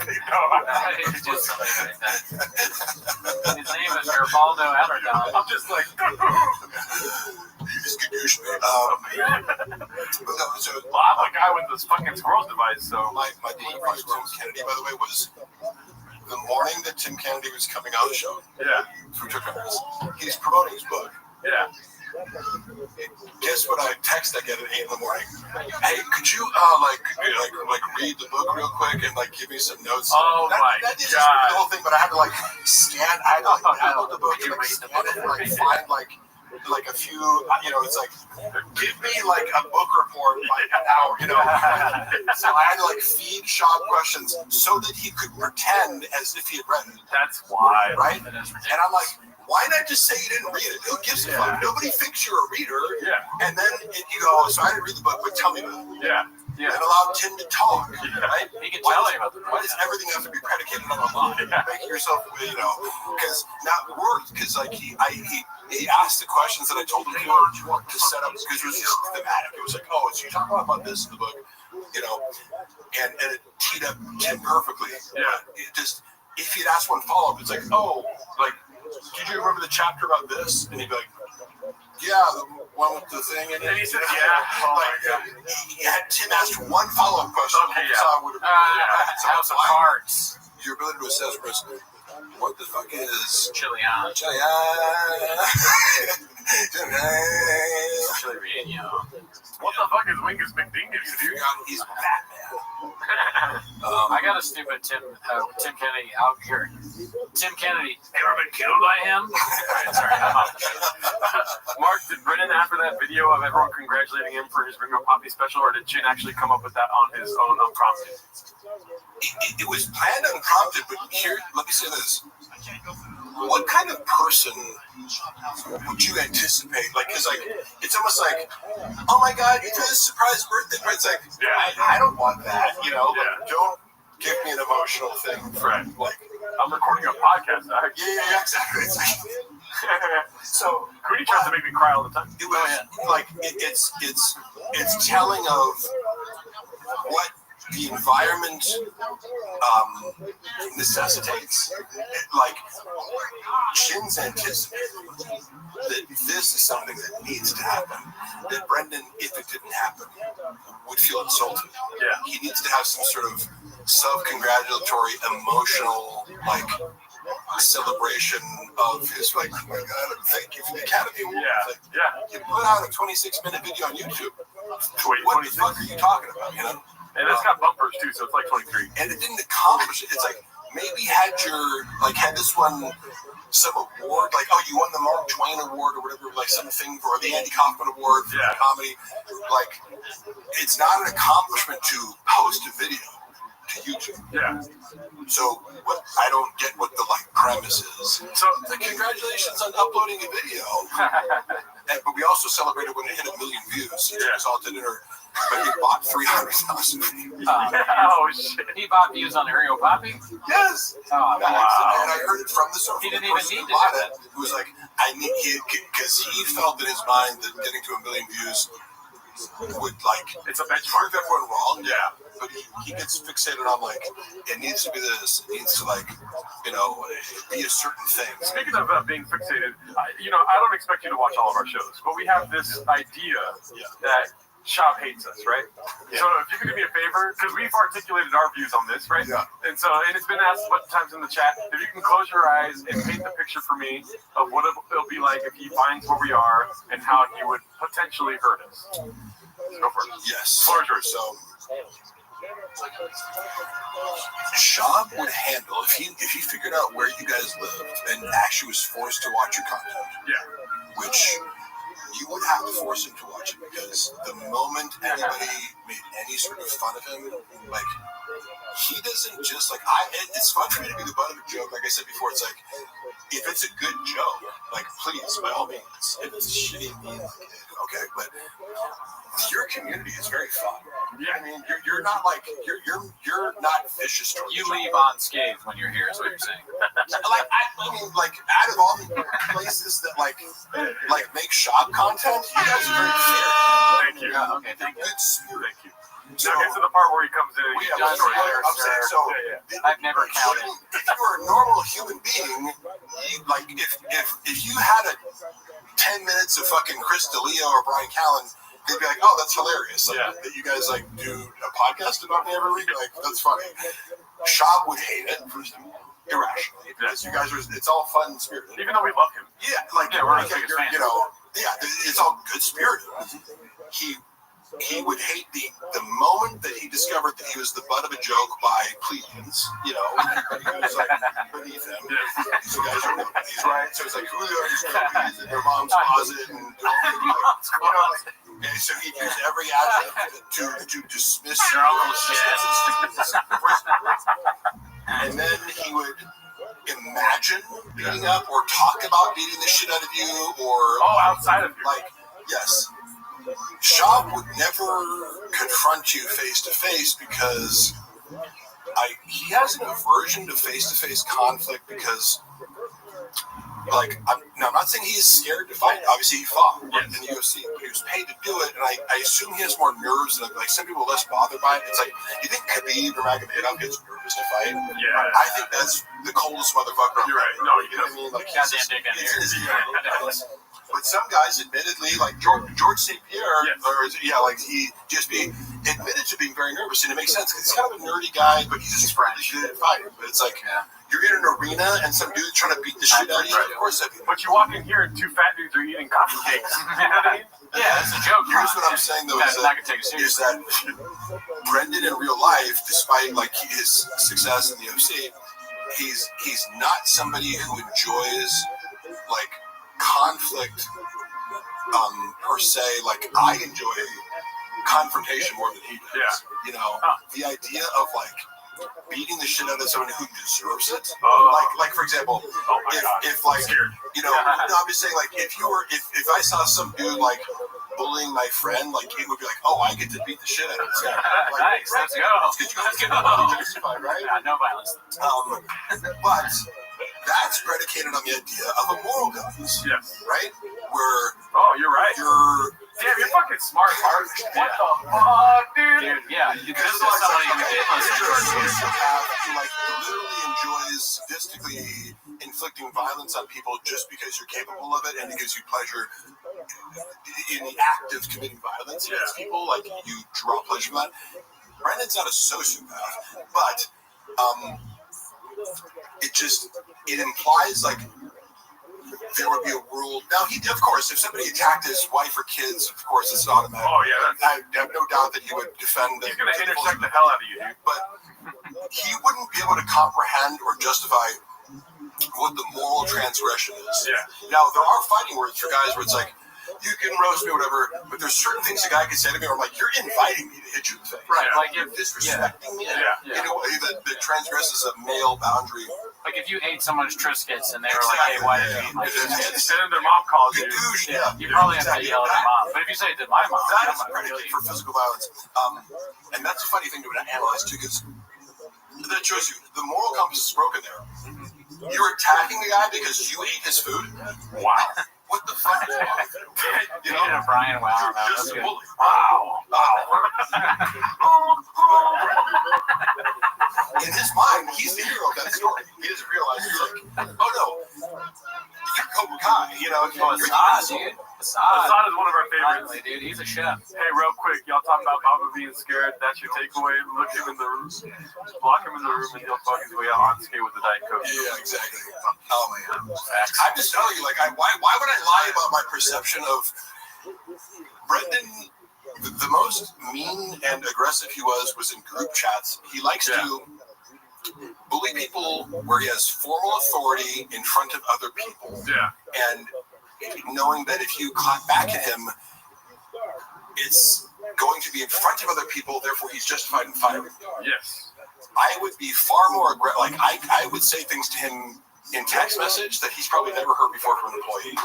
His name is Garibaldo Aberdan. I'm just like, you just gadoosh me. Well, I'm a guy with this fucking squirrels device, so my date for Tim Kennedy, by the way, was the morning that Tim Kennedy was coming on the show. Yeah. Food Truck Diaries. He's promoting his book. Yeah. Guess what? I get at 8 in the morning. Hey, could you like read the book real quick and like give me some notes? Oh that is the whole thing, but I had to like scan. I had to like download the book and like scan it and like find like a few. It's like give me like a book report by an hour. So I had to like feed Shop questions so that he could pretend as if he had read it. That's why, right? And I'm like, why not just say you didn't read it? Who gives a fuck? Nobody thinks you're a reader. Yeah. And then you go, so I didn't read the book, but tell me about it. Yeah. Yeah. And allow Tim to talk. Right? He can tell you about the why does everything have to be predicated on a lie? Make yourself, because that worked. Because like he asked the questions that I told him to set up because it was just thematic. It was like, oh, so you talk about this in the book, and it teed up Tim perfectly. Yeah. It just if he'd asked one follow up, it's like, oh, like. Did you remember the chapter about this? And he'd be like, yeah, the one with the thing. And he said, Tim asked one follow-up question. Okay, House of Cards. Your ability to assess risk. What the fuck is Chilian? Chili What the fuck is Wingus McDingus, dude? He's Batman. I got a stupid Tim Kennedy out here. Tim Kennedy, ever been killed by him? Sorry, I'm off. Mark, did Brennan after that video of everyone congratulating him for his Ringo Poppy special, or did Chin actually come up with that on his own unprompted? It was planned unprompted, but here, let me say this. What kind of person would you anticipate? Like, because like, it's almost like, oh my God, you did a surprise birthday party. It's like, I don't want that, Like, don't give me an emotional thing, friend. Like, I'm recording a podcast. Yeah, exactly. It's like, so Greedy tries to make me cry all the time. It was like it's telling of what the environment necessitates, like, Shin's anticipated that this is something that needs to happen. That Brendan, if it didn't happen, would feel insulted. Yeah. He needs to have some sort of self-congratulatory, emotional, like, celebration of his, like, oh my God, thank you for the Academy Award. Yeah. Like, Yeah. you put out a 26-minute video on YouTube. Wait, What 26? the fuck are you talking about, you know? And it's got bumpers too, so it's like 23. And it didn't accomplish it. It's like, maybe had this one some award, like, oh, you won the Mark Twain Award or whatever, like something, or the Andy Kaufman Award for comedy. Like, it's not an accomplishment to post a video to YouTube. Yeah. So I don't get what the like premise is. So like, congratulations on uploading a video. But we also celebrated when it hit 1 million views. He took us all to dinner, but he bought 300,000 views. Oh shit! He bought views on Ariel Poppy. Yes. Oh, wow. And I heard it from the He didn't person even need who to bought do it. Who was like, because he felt in his mind that getting to 1 million views would, like, it's a benchmark. Prove everyone wrong. Yeah. But he gets fixated on, like, it needs to be this, it needs to, like, you know, be a certain thing. Speaking of being fixated, I don't expect you to watch all of our shows, but we have this idea that Shop hates us, right? Yeah. So if you could do me a favor, because we've articulated our views on this, right? Yeah. And it's been asked a bunch of times in the chat, if you can close your eyes and paint the picture for me of what it'll be like if he finds where we are and how he would potentially hurt us. Go for it. Yes. Floor is yours. So Shop would handle if he figured out where you guys lived and actually was forced to watch your content. Yeah. Which you would have to force him to watch it, because the moment anybody made any sort of fun of him, like, he doesn't just, like, it's fun for me to be the butt of a joke. Like I said before, it's like, if it's a good joke, like, please, by all means. If it's a shitty mean, like, okay, but your community is very fun. Yeah. I mean, you're not like, you're not vicious towards you leave unscathed when you're here, is what you're saying. Like, I mean, like, out of all the places that like make shop content, you guys are very fair. Thank you. Yeah, okay, thank you. Good spirit. Thank you. Now get to the part where he comes in and he tells story. I'm saying, so I've never counted. If you were a normal human being, like, if you had a 10 minutes of fucking Chris D'Elia or Brian Callen, they'd be like, oh, that's hilarious. Like, that you guys, like, do a podcast about me every week? Like, that's funny. Shab would hate it, first of all, irrationally, because you guys are, it's all fun and spirited. Even though we love him. Yeah, like, we're not biggest fans. You know, it's all good spirited. He would hate the moment that he discovered that he was the butt of a joke by plebeians, you know, everybody who's like beneath him. These guys are nobodies, right? So it's like, who are these nobodies in their mom's closet and and so he'd use every adjective to dismiss your uncle's shit. And then he would imagine beating up or talk about beating the shit out of you, or outside of you. Like, yes. Shab would never confront you face to face because he has an aversion to face conflict because, like, I'm not saying he's scared to fight. Obviously, he fought in the UFC, but he was paid to do it, and I assume he has more nerves than, like, some people are less bothered by it. It's like, you think Khabib or Magomedov gets nervous to fight? Yeah. I think that's the coldest motherfucker. You're right. No, you know what I mean? Like, but some guys, admittedly, like George St. Pierre, he just admitted to being very nervous, and it makes sense because he's kind of a nerdy guy, but he's just really good at fighting. But it's like, you're in an arena and some dude trying to beat the shit out of you. Of course, but you walk in here and two fat dudes are eating coffee cakes. You know what I mean? Yeah, it's a joke. Here's what I'm saying though: is that Brendan in real life, despite like his success in the UFC, he's not somebody who enjoys like conflict per se. Like, I enjoy confrontation more than he does. Yeah. You know, the idea of like beating the shit out of someone who deserves it. Like for example, if like, you know, I'm just saying, like, if I saw some dude like bullying my friend, like, it would be like, oh, I get to beat the shit out of this guy. Like, nice, let's go. Let's go. Justified, right? Yeah, no violence. But that's predicated on the idea of a moral guidance. Yes. Right? Where you're right. Damn, you're fucking smart, Mark. What the fuck, dude? Yeah, this is somebody who did listen to like literally enjoys sadistically inflicting violence on people just because you're capable of it, and it gives you pleasure in the act of committing violence against people. Like you draw pleasure from that. Brendan's not a sociopath, but it implies like there would be a world. Now, of course, if somebody attacked his wife or kids, of course, it's automatic. Oh, yeah. I have no doubt that he would defend them. He's going to intersect the hell out of you, dude. But he wouldn't be able to comprehend or justify what the moral transgression is. Yeah. Now, there are fighting words for guys where it's like, you can roast me or whatever, but there's certain things a guy can say to me where I'm like, you're inviting me to hit you in the face. Right, like you're disrespecting me in a way that transgresses a male boundary. Like if you ate someone's Triscuits and they were like, hey, why did you eat my Triscuits? And then their mom calls you. You probably have to yell at their mom. But if you say it to my mom, that is predicate for physical violence. And that's a funny thing to analyze too, because that shows you the moral compass is broken there. You're attacking the guy because you ate his food? Wow. What the fuck is wrong with you? You know, Brian, wow. You're just a bully. Wow. In his mind, he's the hero of that story. He doesn't realize he's like, oh no, you're Cobra Kai. You know, Assad, dude. Assad is one of our favorites. Finally, dude, he's a chef. Hey, real quick, y'all talking about Baba being scared? That's your takeaway. Look him in the room, block him in the room, and he'll fuck his way out on skate with the Diet Coke. Yeah, exactly. Oh man, I'm just telling you, like, why would I lie about my perception of Brendan? The most mean and aggressive he was in group chats. He likes to bully people where he has formal authority in front of other people. Yeah. And knowing that if you clap back at him, it's going to be in front of other people, therefore he's justified in firing. Yes. I would be far more aggressive. Like, I would say things to him in text message that he's probably never heard before from an employee.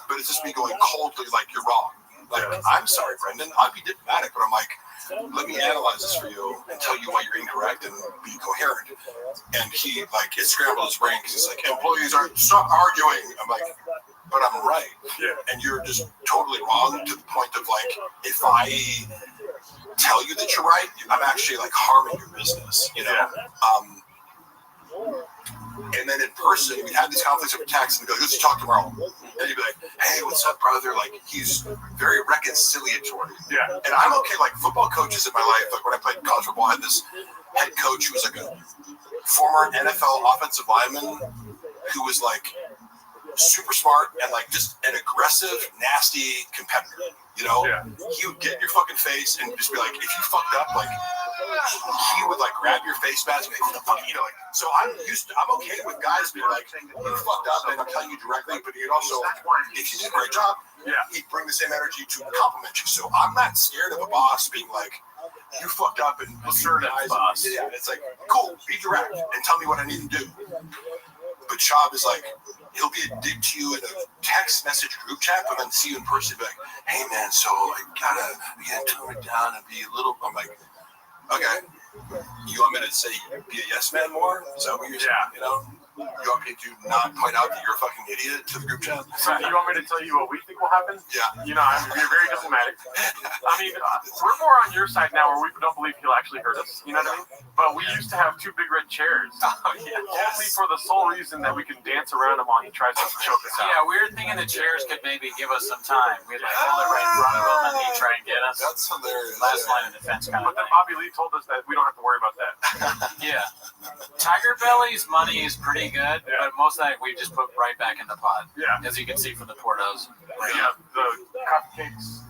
But it's just me going coldly, like, you're wrong. Like, I'm sorry, Brendan. I'd be diplomatic, but I'm like, let me analyze this for you and tell you why you're incorrect and be coherent. And he, like, it scrambled his brain because he's like, employees stop arguing. I'm like, but I'm right. Yeah. And you're just totally wrong to the point of, like, if I tell you that you're right, I'm actually, like, harming your business, you know? Yeah. And then in person, we had these conflicts over text, and we go, let's talk tomorrow. And he'd be like, hey, what's up, brother? Like, he's very reconciliatory. Yeah. And I'm okay, like, football coaches in my life, like, when I played college football, I had this head coach who was, like, a former NFL offensive lineman who was, like, super smart and, like, just an aggressive, nasty competitor. You know, he would get in your fucking face and just be like, if you fucked up, like, he would, like, grab your face mask and be like, what the fuck, you know, like, so I'm okay with guys being like, you fucked up, and I'm telling you directly, but he'd also, if you did a great job, he'd bring the same energy to compliment you. So I'm not scared of a boss being like, you fucked up and assertive boss. Yeah, it's like, cool, be direct and tell me what I need to do. But Shab is like, he'll be a dick to you in a text message group chat, but then see you in person and be like, hey man, so I gotta tone it down and be a little, I'm like, okay, you want me to say be a yes man more? Is that what you're saying? You know? You want me to not point out that you're a fucking idiot to the group chat? So you want me to tell you what we think will happen? Yeah. You know, we're very diplomatic. I mean, we're more on your side now where we don't believe he'll actually hurt us. You know what I mean? But we used to have two big red chairs. Only for the sole reason that we can dance around him while he tries to choke us out. Yeah, we were thinking the chairs could maybe give us some time. We'd like hold it right in front of him and he'd try and get us. That's hilarious. Last line of defense kind of But then thing. Bobby Lee told us that we don't have to worry about that. Yeah. Tiger Belly's money is pretty good, but most of that we just put right back in the pot. Yeah. As you can see from the Portos. Yeah, the cupcakes.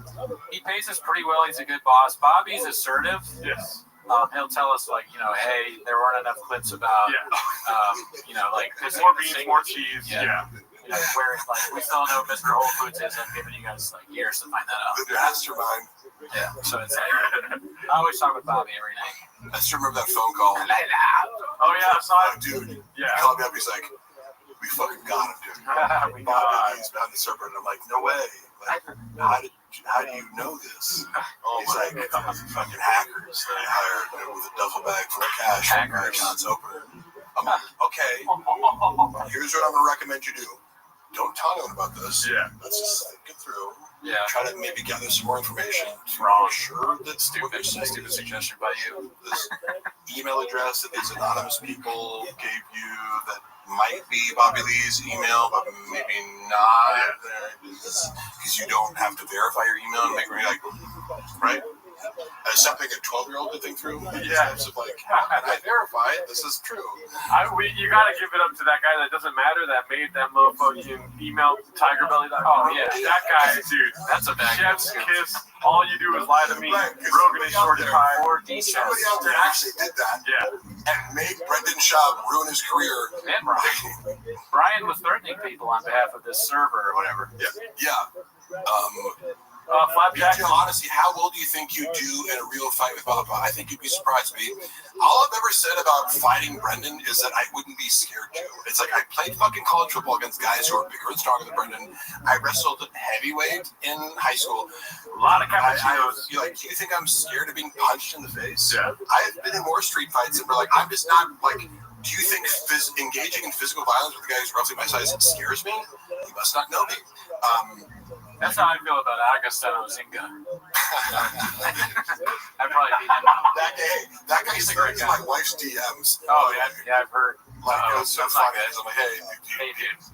He pays us pretty well. He's a good boss. Bobby's assertive. Yes. He'll tell us, like, you know, hey, there weren't enough clips about, you know, like, more beans, more cheese. Yeah. You know, where, like, we still know Mr. Whole Foods is. I'm giving you guys, like, years to find that out. The mastermind. Yeah. So it's like, I always talk with Bobby every night. I still remember that phone call. Oh, yeah, I saw it. Dude, Yeah. he called me up, he's like, we fucking got him, dude. We got him. He's behind the server, and I'm like, no way. Like, how do you know this? He's like, fucking hackers that I hired with a duffel bag full of cash. Hackers. Accounts opener. I'm like, okay, here's what I'm going to recommend you do. don't tell anyone about this. Yeah. Let's just get through. Yeah. Try to maybe gather some more information to Wrong. ensure that Stupid suggestion by you. this email address that these anonymous people gave you that might be Bobby Lee's email, but maybe not, because you don't have to verify your email and make me like, right? As something a 12-year-old could think through. Yeah. It's like, how can I verify it? This is true. You gotta give it up to that guy that doesn't matter that made that motherfucking email tigerbelly.com. Oh, yeah. That guy, dude. That's a bad Chef's kiss. All you do is lie to me. Right, 'cause Rogan is short somebody time. Or D-chess. Somebody out there actually did that Yeah. and made Brendan Schaub ruin his career. And Brian was threatening people on behalf of this server or whatever. Yeah. Flapjack. In all honesty, how well do you think you do in a real fight with Bob? I think you'd be surprised, B. All I've ever said about fighting Brendan is that I wouldn't be scared to. It's like I played fucking college football against guys who are bigger and stronger than Brendan. I wrestled at heavyweight in high school. A lot of cappuccinos. Do you think I'm scared of being punched in the face? Yeah. I've been in more street fights and we're like, I'm just not like, do you think engaging in physical violence with a guy who's roughly my size scares me? You must not know me. That's how I feel about Agostino Zinga. I'd probably beat him up. That guy used to get my wife's DMs. Oh, yeah, I've heard. Like, it was so funny. I'm like, hey,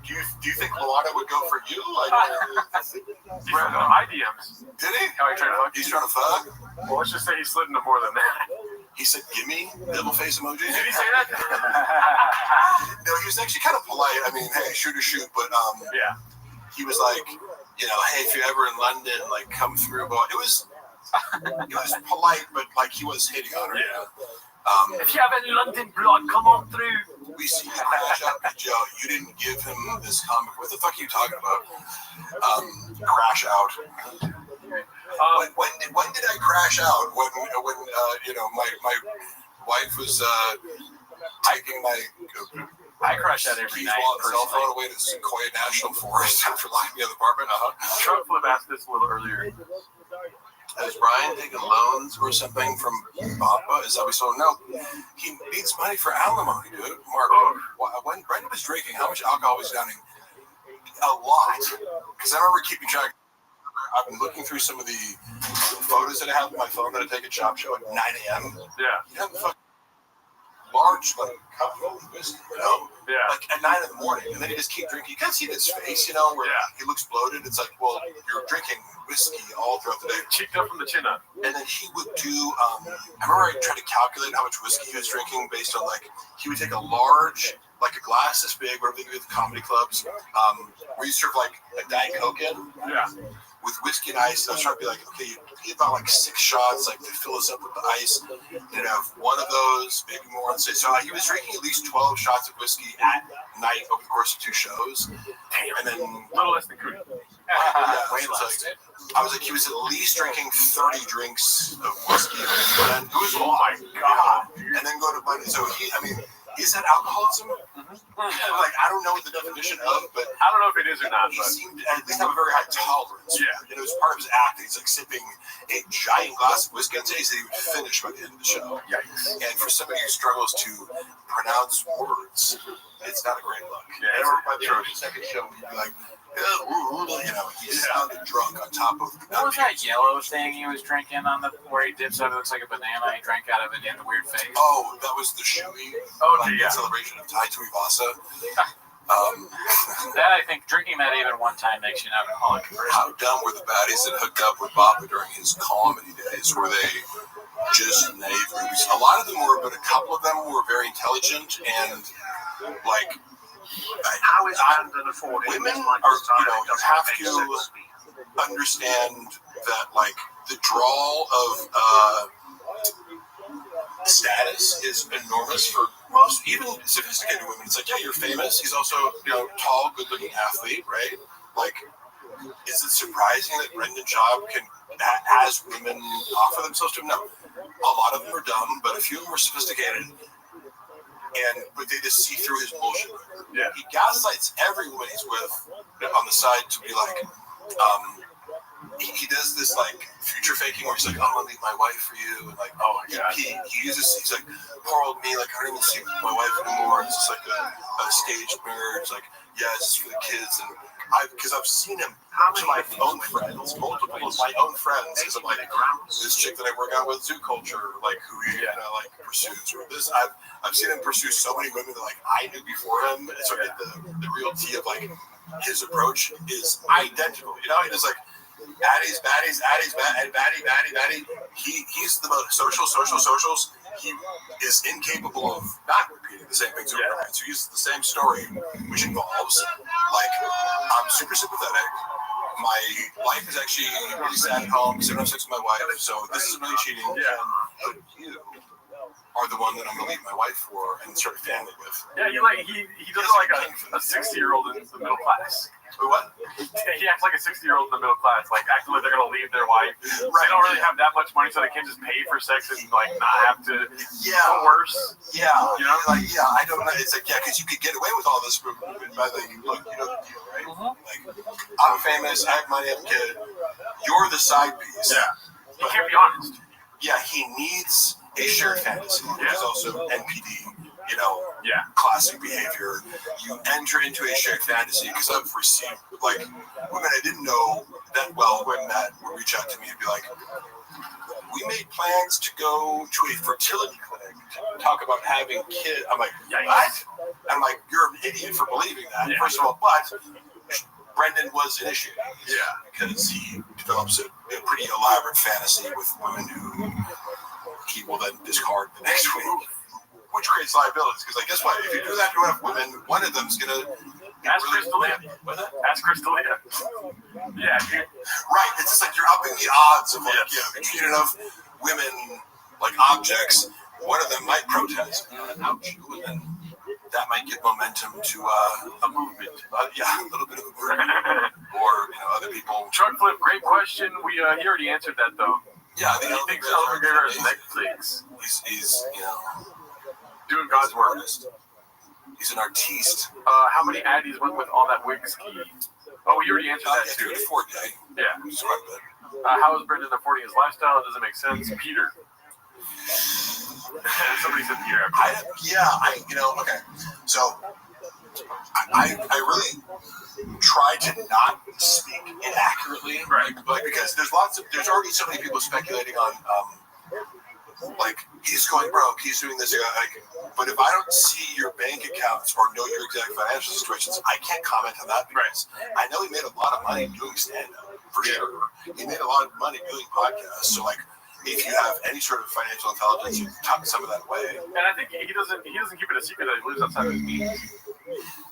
do you think Luana would go for you? Like, He slid into my DMs. Did he? Oh, he tried to fuck He's trying to fuck? Well, let's just say he slid into more than that. He said, gimme, devil face emoji. Did he say that? No, he was actually kind of polite. I mean, hey, shoot or shoot. But yeah. He was like, hey, if you're ever in London, like, come through. But it was polite, but like he was hitting on her. Yeah. If you have any London blood, come on through. We see you crash out, Joe. You didn't give him this comic. What the fuck are you talking about? Crash out. When did I crash out? When my wife was taking my. I crash out every night. Cell phone away to Sequoia National Forest after locking me in the apartment. Trump Flip asked this a little earlier. Has Brian taken loans or something from Papa? Is that we saw? No. He needs money for alimony, dude. Mark, when Brendan was drinking, how much alcohol was he downing? A lot. Because I remember keeping track. I've been looking through some of the photos that I have on my phone that I take at Chop Show at 9 a.m. Yeah. You have a fucking large cup of whiskey, Yeah. like at 9 in the morning, and then he just keep drinking. You can't see his face, where he looks bloated. It's like, well, you're drinking whiskey all throughout the day. Cheeked up from the chin up. And then he would do, I remember I tried to calculate how much whiskey he was drinking based on, like, he would take a large, like a glass this big, whatever they do at the comedy clubs, where you serve like a Diet Coke in. Yeah. With whiskey and ice. I was trying to be like, okay, you get about like 6 shots, like to fill us up with the ice. You'd have one of those, maybe more on stage. So he was drinking at least 12 shots of whiskey at night over the course of 2 shows. Damn. And then a little less than Cootie. Way less. I was like, he was at least drinking 30 drinks of whiskey. And it was, oh my god. And then go to Monday. So is that alcoholism? Mm-hmm. Like, I don't know what the definition of, but I don't know if it is or not. He seemed to at least have a very high tolerance. Yeah. And it was part of his act. He's like sipping a giant glass of whiskey on stage that he would finish by the end of the show. Yikes. And for somebody who struggles to pronounce words, it's not a great look. Yeah, and by the end of the second show, he'd be like, he sounded drunk on top of. What was that yellow thing he was drinking on where he dips out? It looks like a banana. He drank out of it. He had the weird face. Oh, that was the Shui. Celebration of Tai Tuivasa. That I think drinking that even one time makes you an alcoholic. How dumb were the baddies that hooked up with Baba during his comedy days? Were they just naive movies? A lot of them were, but a couple of them were very intelligent and like. How is Brandon affording? Women are, you have to understand that, like, the draw of status is enormous for most, even sophisticated women. It's like, yeah, you're famous. He's also, tall, good-looking athlete, right? Like, is it surprising that Brendan Schaub can, as women, offer themselves to him? No. A lot of them are dumb, but a few of them are sophisticated. But they just see through his bullshit. Yeah. He gaslights every woman he's with on the side to be like, he does this like future faking where he's like, I'm gonna leave my wife for you, and like, oh my god. He's like, poor old me, like I don't even see my wife anymore. It's just like a stage marriage, like yes, for the kids, and because I've seen him to my own friends, multiple of my own friends, because I'm like, this chick that I work out with, Zoo Culture, like who he like pursues, or this, I've seen him pursue so many women that like I knew before him, and so I get the real tea of like his approach is identical, you know, it is like baddies, baddie. He's the most socials. He is incapable of not repeating the same things over and over. So he uses the same story, which involves like I'm super sympathetic. My life is actually really sad at home because I don't have sex with my wife, so this is really cheating. But you are the one that I'm gonna leave my wife for and start a family with. Yeah, he does like a 60-year-old in the middle class. What? He acts like a 60-year-old in the middle class, like acting like they're gonna leave their wife. Right. They don't really have that much money, so they can't just pay for sex and like not have to coerce. Yeah, you know, like I don't know. It's like because you could get away with all this by the look, you know the deal, right? Like I'm famous, I have money, I have a kid. You're the side piece. Yeah, he can't be honest. Yeah, he needs a shared fantasy. There's also NPD. You know, classic behavior. You enter into a shared fantasy because I've received like women I didn't know that well when that would reach out to me and be like, we made plans to go to a fertility clinic to talk about having kids. I'm like, what? I'm like, you're an idiot for believing that. First of all, but Brendan was initiated. Because he develops a pretty elaborate fantasy with women who he will then discard the next week. Which creates liabilities, because like, guess what? If you do that to enough women, one of them's gonna Ask Crystalia. Ask Crystalia. Yeah. Right. It's just like you're upping the odds of like, if you treat enough women like objects, one of them might protest. Ouch. And then that might give momentum to a movement. A little bit of a movement. Or other people. Truck Flip, great question. He already answered that though. Yeah, he thinks Elder Guerrero is Netflix. He's doing God's work. He's an artiste. How many addies went with all that wig ski? Oh, you already answered that too. 4K. Yeah. Which is quite good. How is Brendan affording his lifestyle? It doesn't make sense. Peter. Somebody said Peter. Okay. So I really try to not speak inaccurately, right? Like because there's already so many people speculating on like he's going broke, he's doing this, but if I don't see your bank accounts or know your exact financial situations, I can't comment on that because I know he made a lot of money doing stand-up, for sure. He made a lot of money doing podcasts, so like if you have any sort of financial intelligence, you tuck some of that away. And I think he doesn't keep it a secret that he lives outside of his means.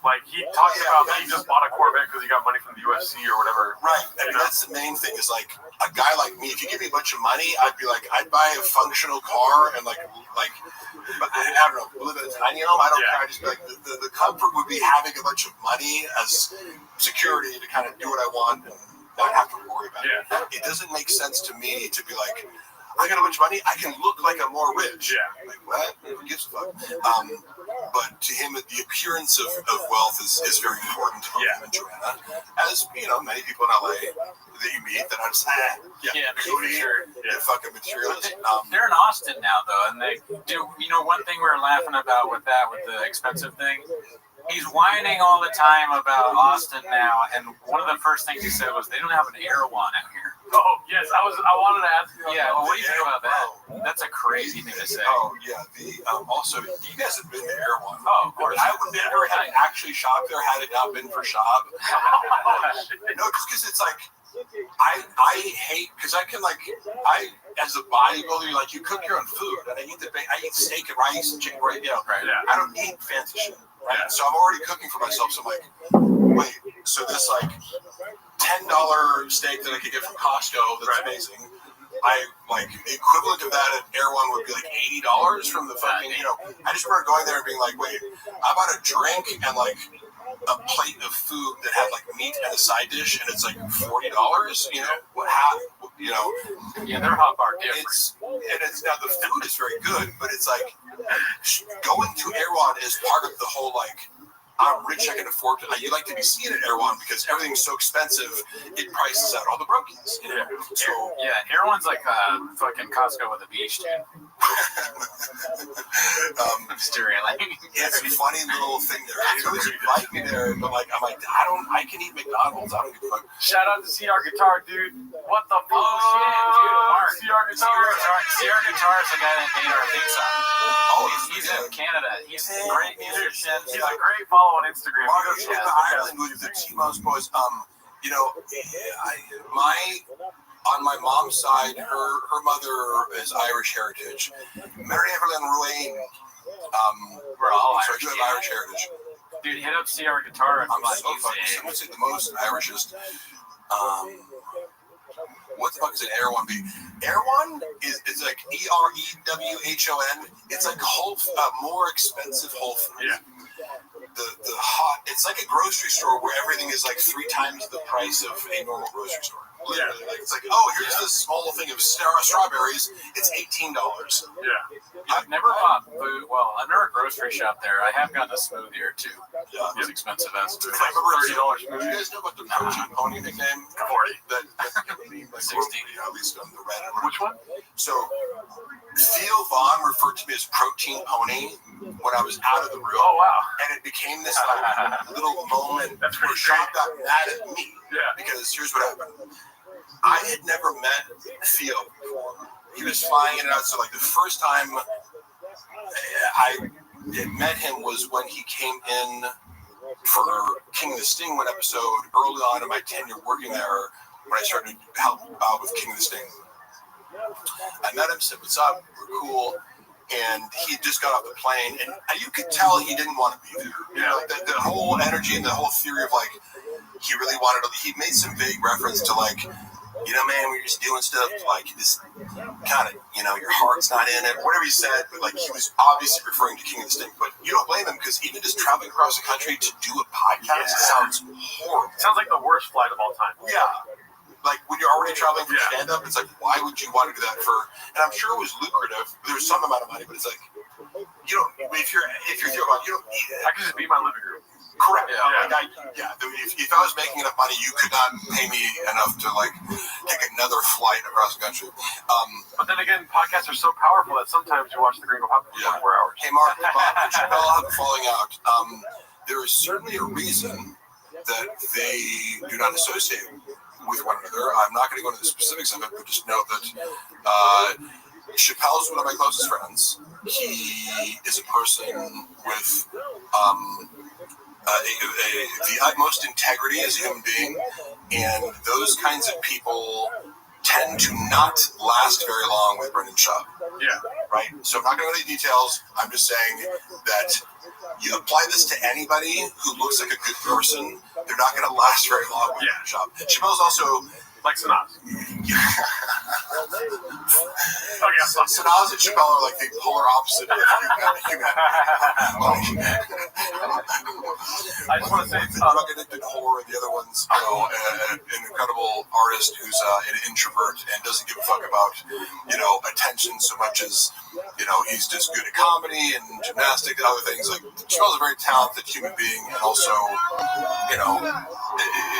Like he talks about that he just bought a Corvette because he got money from the UFC or whatever. Right. And that's the main thing is like a guy like me, if you give me a bunch of money, I'd be like, I'd buy a functional car and like I don't know, live in a tiny home. I don't care. I just be like the comfort would be having a bunch of money as security to kind of do what I want and not have to worry about it. It doesn't make sense to me to be like, I got a bunch of money, I can look like I'm more rich. Like, what? Who gives a fuck? But to him, the appearance of wealth is very important to him in Joanna. As, many people in LA that you meet that are just, they're fucking materialistic. They're in Austin now, though, and they do, one thing we were laughing about with the expensive thing, he's whining all the time about Austin now, and one of the first things he said was, they don't have an Erewhon out here. Oh, yes, I wanted to ask you. Yeah, well, what do you think about that? That's a crazy thing to say. Oh, yeah. Also, you guys have been to Erewhon. Oh, of course. I would never have actually shopped there had it not been for Shop. No, just because it's like, I hate, because I can as a bodybuilder, you cook your own food, and I eat steak and rice and chicken, right? I don't need fancy shit, right? So I'm already cooking for myself, so I'm like, wait, so this $10 steak that I could get from Costco, that's amazing. The equivalent of that at Erewhon would be like $80 from the fucking, I just remember going there and being like, wait, I bought a drink and a plate of food that had meat and a side dish, and it's $40. What happened? Yeah, their hot bar different. It's now the food is very good, but it's going to Erewhon is part of the whole I'm rich, I can afford it. You like to be seen at Erewhon because everything's so expensive, it prices out all the brokies. So Erewhon's like fucking Costco with a beach, dude. Just derailing. It's a funny little thing there. It was invite me there, but like I'm like I can eat McDonald's. I don't give a fuck. Shout out to CR Guitar, dude. What the fuck? Mark. CR Guitar. CR Guitar is the guy that made our theme song. Oh, He's in Canada. He's a great musician. He's a great follow on Instagram. Mark, you go to Ireland with the T-Mo's boys. You know, on my mom's side, her mother is Irish heritage. Mary Evelyn Ruane. We're all so Irish. you have Irish heritage. Dude, hit up CR Guitar. I'm so fucking. Someone said the most Irishest. What the fuck is an Erewhon be? Erewhon is like EREWHON. It's like more expensive Whole Foods. Yeah. The hot. It's like a grocery store where everything is like 3 times the price of a normal grocery store. Literally, like it's like, oh, here's this small thing of strawberries. It's $18. Yeah. I've never bought food. Well, I've never grocery shopped there. I have gotten a smoothie or two. Yeah. It's expensive as food. I remember $30 smoothie. You guys know about the protein pony nickname? 40. That like 60. At least on the red. Which one? So Theo Vaughn referred to me as protein pony when I was out of the room. Oh wow! And it became this like little moment where Sean got mad at me. Yeah. Because here's what happened. I had never met Theo before. He was flying in and out. So like the first time I met him was when he came in for King of the Sting one episode early on in my tenure working there when I started to help out with King of the Sting. I met him, said what's up, we're cool, and he just got off the plane, and you could tell he didn't want to be there. You know, the whole energy and the whole theory of like he really wanted to. He made some vague reference to like, you know, man, we're just doing stuff like this, kind of, you know, your heart's not in it, whatever he said, but like he was obviously referring to King of the Sting. But you don't blame him because even just traveling across the country to do a podcast sounds horrible. Sounds like the worst flight of all time. Yeah. Like when you're already traveling for stand-up, it's like, why would you want to do that for? And I'm sure it was lucrative. There was some amount of money, but it's like, you don't. If you're Theo Vaughn, you don't need it. I could just be my living room. Correct. If I was making enough money, you could not pay me enough to like take another flight across the country. But then again, podcasts are so powerful that sometimes you watch the Gringo Pop for 24 hours. Hey, Mark, Bob and Chappelle have a falling out. There is certainly a reason that they do not associate with one another. I'm not going to go into the specifics of it, but just know that Chappelle's one of my closest friends. He is a person with the utmost integrity as a human being, and those kinds of people tend to not last very long with Brendan Schaub. Yeah. Right? So I'm not going to go into details. I'm just saying that you apply this to anybody who looks like a good person, they're not going to last very long with Brendan Schaub. Chappelle's also like Sanaz. Sanaz and Chappelle are like the polar opposite of humanity. I just want to say, drug addicted whore, and the other one's, you know, an incredible artist who's an introvert and doesn't give a fuck about, you know, attention so much as, you know, he's just good at comedy and gymnastics and other things. Like, Chappelle's a very talented human being and also, you know,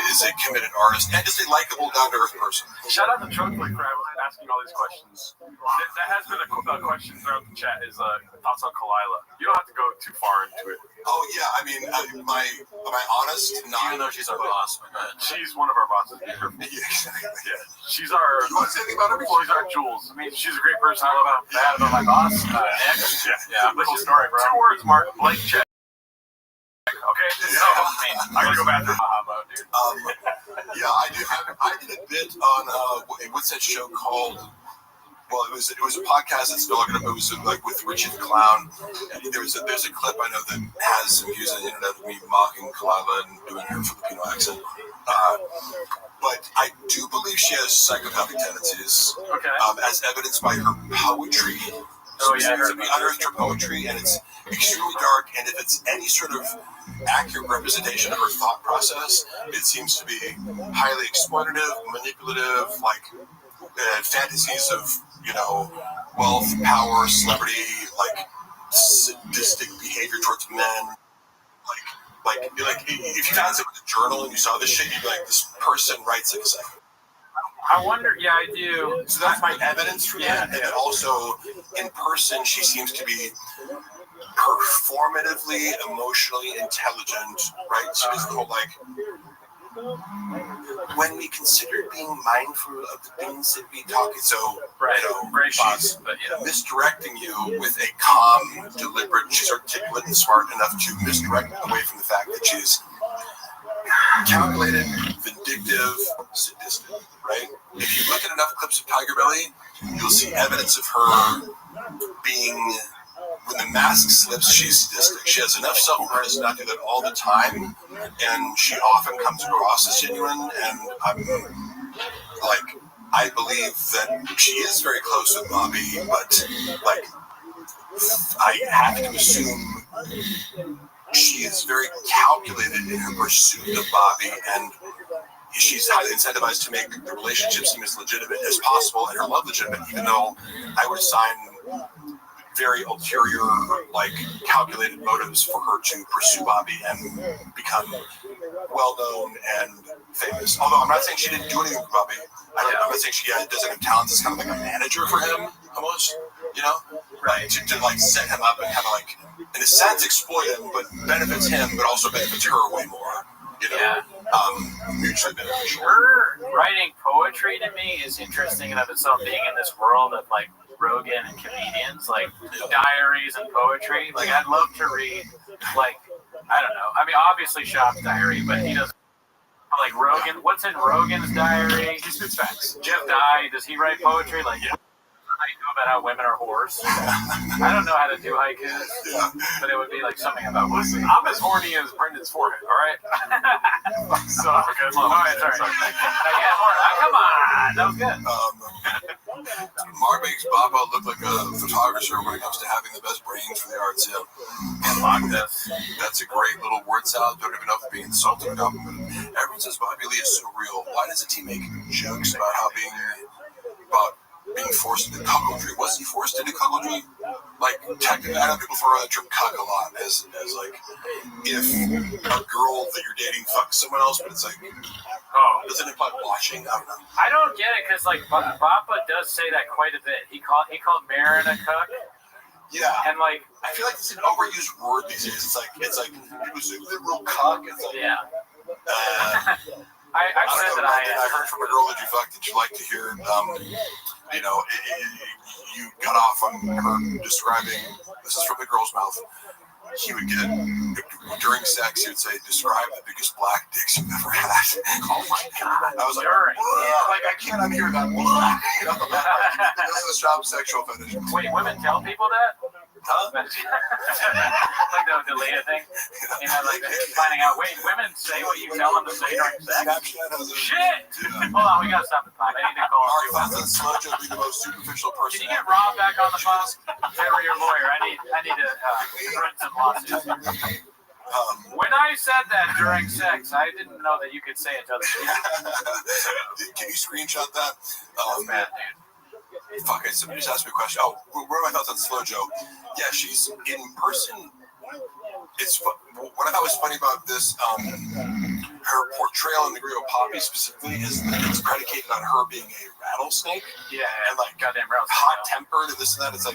is a committed artist and just a likable, down-to-earth person. Shout out to Trunkly for asking all these questions. That has been a question throughout the chat is thoughts on Kalila. You don't have to go too far into it. Oh, yeah. I mean, am I honest? Even though she's our boss. She's one of our bosses. Yeah. She's our... You want to say anything about her? She's our Jules. I mean, she's a great person. I love that about my boss. Next. Yeah. Cool story, bro. 2 words, Mark. Blank check. Okay, so I gotta go back to Mahamo, dude. I did a bit on what's that show called? Well, it was a podcast that's still looking up. It was like with Richie the Clown. And there's a clip I know that has some views on the internet of me mocking Kalila and doing her Filipino accent. But I do believe she has psychopathic tendencies, as evidenced by her poetry. Oh yeah, we unearthed her poetry, and it's extremely dark. And if it's any sort of accurate representation of her thought process, it seems to be highly exploitative, manipulative, like fantasies of, you know, wealth, power, celebrity, like sadistic behavior towards men. Like if you found someone in a journal and you saw this shit, you'd be like, this person writes like a psycho. I wonder. Yeah, I do. So that's my evidence for that. And then also, in person, she seems to be performatively, emotionally intelligent, right? So it's the whole like, when we consider being mindful of the things that we talk, so she's misdirecting you with a calm, deliberate. She's articulate and smart enough to misdirect away from the fact that she's calculated, vindictive, sadistic, right? If you look at enough clips of Tiger Belly, you'll see evidence of her being. When the mask slips, she's sadistic. She has enough self-awareness not to do that all the time, and she often comes across as genuine. And I believe that she is very close with Bobby, but I have to assume she is very calculated in her pursuit of Bobby, and she's highly incentivized to make the relationship seem as legitimate as possible and her love legitimate, even though I would assign very ulterior, calculated motives for her to pursue Bobby and become well-known and famous. Although I'm not saying she didn't do anything for Bobby. I'm not saying she doesn't have talents as kind of like a manager for him, almost, right? To set him up and kind of in a sense, exploit him, but benefits him, but also benefits her way more. Mutually beneficial. Her writing poetry to me is interesting in of itself, being in this world of Rogan and comedians, diaries and poetry. I'd love to read, I don't know. I mean, obviously Shop's diary, but he doesn't. Rogan, what's in Rogan's diary? He spits facts. Jeff Dye, does he write poetry? Haiku about how women are whores. I don't know how to do haikus, but it would be something about. Listen, I'm as horny as Brendan's forehead. All right. So good. All right, sorry. Come on, that was good. Mark makes Baba look like a photographer when it comes to having the best brains for the arts. That's a great little word salad. Don't even know if being insulted or complimented. Everyone says Bobby Lee is so real. Why doesn't he make jokes about being forced into cuckoldry? Was he forced into cuckoldry? Technically, I know people throw around the term cuck a lot as if a girl that you're dating fucks someone else, but it's doesn't imply watching? I don't know. I don't get it because Bappa does say that quite a bit. He called Marin a cuck. Yeah, and I feel like it's an overused word these days. It's like it was a literal cuck. It's I said that I heard from a girl that you fucked that you like to hear. You got off on her describing. This is from the girl's mouth. He would get during sex. He would say, "Describe the biggest black dicks you've ever had." Oh my god! I was like, I can't unhear that. This is a shop sexual fetish. Wait, women tell people that? Huh? The Leia thing. Finding out. Wait, women say what you tell them to say during sex. Shit! Hold on, we gotta stop the time. I need to call. Sludge would be the most superficial person. Can you get Rob back on the phone? Trevor, your lawyer. I need to print some lawsuits. When I said that during sex, I didn't know that you could say it to other people. Can you screenshot that? That's bad, dude. Fuck it, somebody just asked me a question. Oh, what are my thoughts on Slow Joe? Yeah, she's in person. What I thought was funny about this, her portrayal in the Griot Poppy specifically is that it's predicated on her being a rattlesnake. Yeah, and goddamn rattlesnake. Hot-tempered and this and that. It's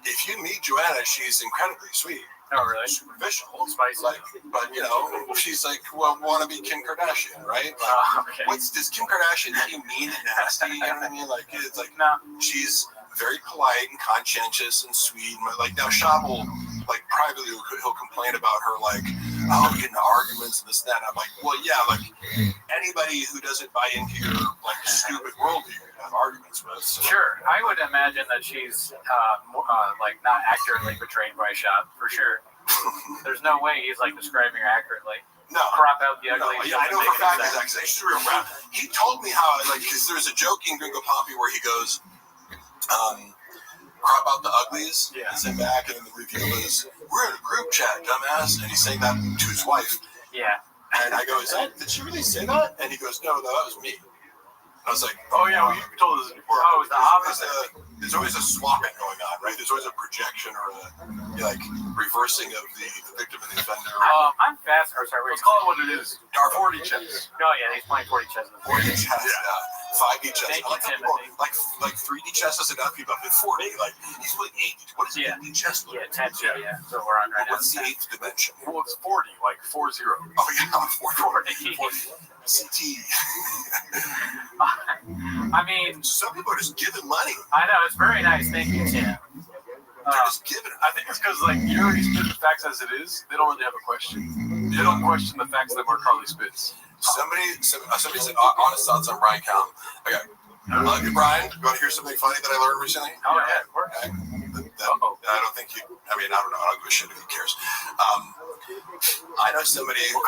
if you meet Joanna, she's incredibly sweet. Oh, really? Superficial. Spicy. But, she's wannabe Kim Kardashian, right? Okay. Does Kim Kardashian seem mean and nasty? You know what I mean? No. She's very polite and conscientious and sweet. Now Shab will, privately, he'll complain about her, we get into arguments and this and that. And I'm well, yeah, anybody who doesn't buy into your, stupid worldview you have arguments with. So. Sure. I would imagine that she's, not accurately portrayed by Shab, for sure. There's no way he's, describing her accurately. No. Crop out the ugly. No, yeah, I know for a fact he's real rap. He told me how, because there's a joke in Gringo Poppy where he goes, crop out the uglies, and sit back, and then the review is, we're in a group chat, dumbass, and he's saying that to his wife. Yeah. And I go, did she really say that? And he goes, no, that was me. I was like, oh yeah, well, you told us before. Oh, it's the opposite. There's always a swapping going on, right? There's always a projection or a reversing of the victim and the offender. I'm fast. Or sorry, let's call it what it is. 40 chess. Oh yeah, he's playing 40 chess. 40 chess. Yeah. 5D chess. Thank I like you, people, Timothy. like 3D chess is enough. People have 4D. Like he's playing 8D. What is 8D chess? Yeah, 10D. Yeah, so we're on right now. What's the 8th dimension? Well, it's 40, like 40. Oh yeah, 40. CT. I mean, some people are just giving money. I know, it's very nice. Thank you, Tim. They're just giving it. I think it's because like you already spit the facts as it is. They don't really have a question. They don't question the facts that Mark Harley spits. Somebody said honest thoughts on Brian Callum. Okay. Hey Brian, you want to hear something funny that I learned recently? Oh yeah, of course. I don't think you. I mean, I don't know. I don't give a shit if he cares. I know somebody who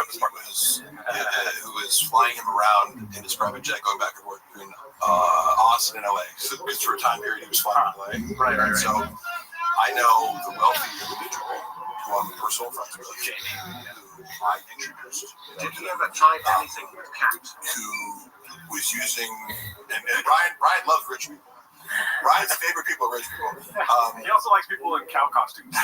was flying him around in his private jet, going back and forth between Austin and LA. So it's for a time period he was flying to LA. Right. So I know the wealthy individual who I'm personal friends with, Jamie, who I introduced. Did he ever type anything with cats? Who was using, and Brian loves rich people. Brian's favorite people are rich people. He also likes people in cow costumes.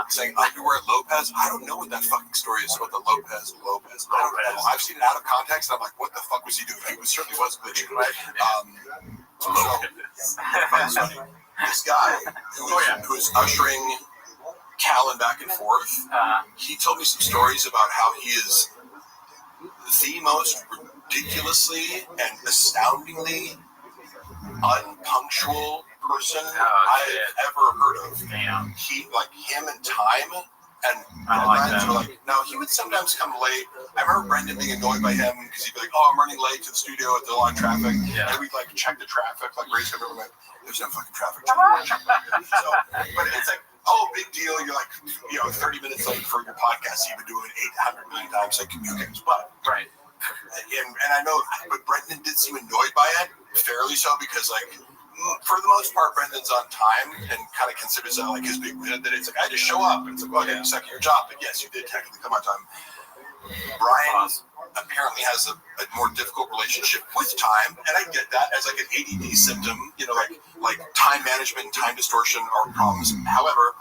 Saying underwear Lopez. I don't know what that fucking story is about the Lopez. I don't know. I've seen it out of context. And I'm like, what the fuck was he doing? He certainly was glitching. This guy who was ushering Callan back and forth, he told me some stories about how he is the most ridiculously and astoundingly unpunctual person I've ever heard of. Damn. Him and Time and friends were like, no, he would sometimes come late. I remember Brendan being annoyed by him because he'd be like, oh, I'm running late to the studio at the line of traffic. And we'd like check the traffic, like race everyone, like, there's no fucking traffic. But it's like, oh, big deal. You're like, 30 minutes late for your podcast you've been doing 800 million times. Like, who cares? But and I know, but Brendan did seem annoyed by it, fairly so, because like for the most part, Brendan's on time and kind of considers that like his big win. That it's like I just show up, and it's like, well, okay, you suck at your job, but yes, you did technically come on time. Brian apparently has a more difficult relationship with time, and I get that as like an ADD symptom. Like time management and time distortion are problems. However,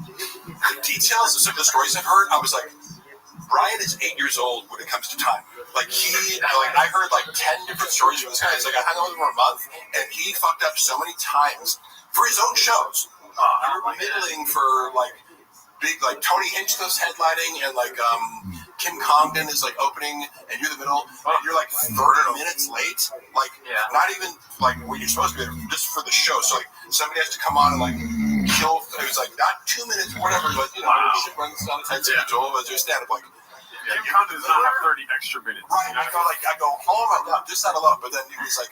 the details of some of the stories I've heard, I was like, Brian is 8 years old when it comes to time. I heard like 10 different stories from this guy. It's like I hung out with him for a month, and he fucked up so many times for his own shows. You were middling for like big, like Tony Hinchcliffe's headlining, and like Kim Congdon is like opening, and you're the middle, and you're like 30 minutes late. Like not even like when you're supposed to be there, just for the show. So like somebody has to come on and like kill. It was like not 2 minutes, whatever, but shit runs on a tight schedule as your stand-up like. Kim Congdon does not have 30 extra minutes. Right, I go home, I'm not just out of love, but then he was like,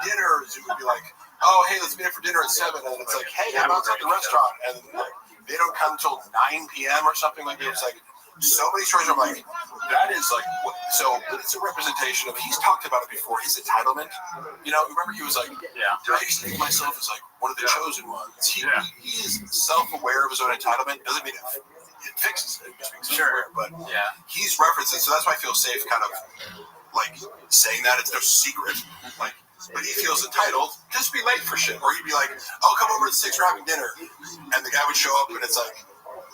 dinner, it would be like, oh, hey, let's meet up for dinner at 7, and it's like, hey, I'm outside the restaurant, and like, they don't come till 9 p.m. or something like that. It's like, so many stories are like, that is like, but it's a representation of, he's talked about it before, his entitlement. Remember he was like, I used to think of myself as like one of the chosen ones. He is self-aware of his own entitlement. Doesn't mean it fixes it. But he's referencing, so that's why I feel safe kind of like saying that. It's no secret. Like, but he feels entitled. Just be late for shit. Or he'd be like, oh, come over at 6, we're having dinner. And the guy would show up and it's like,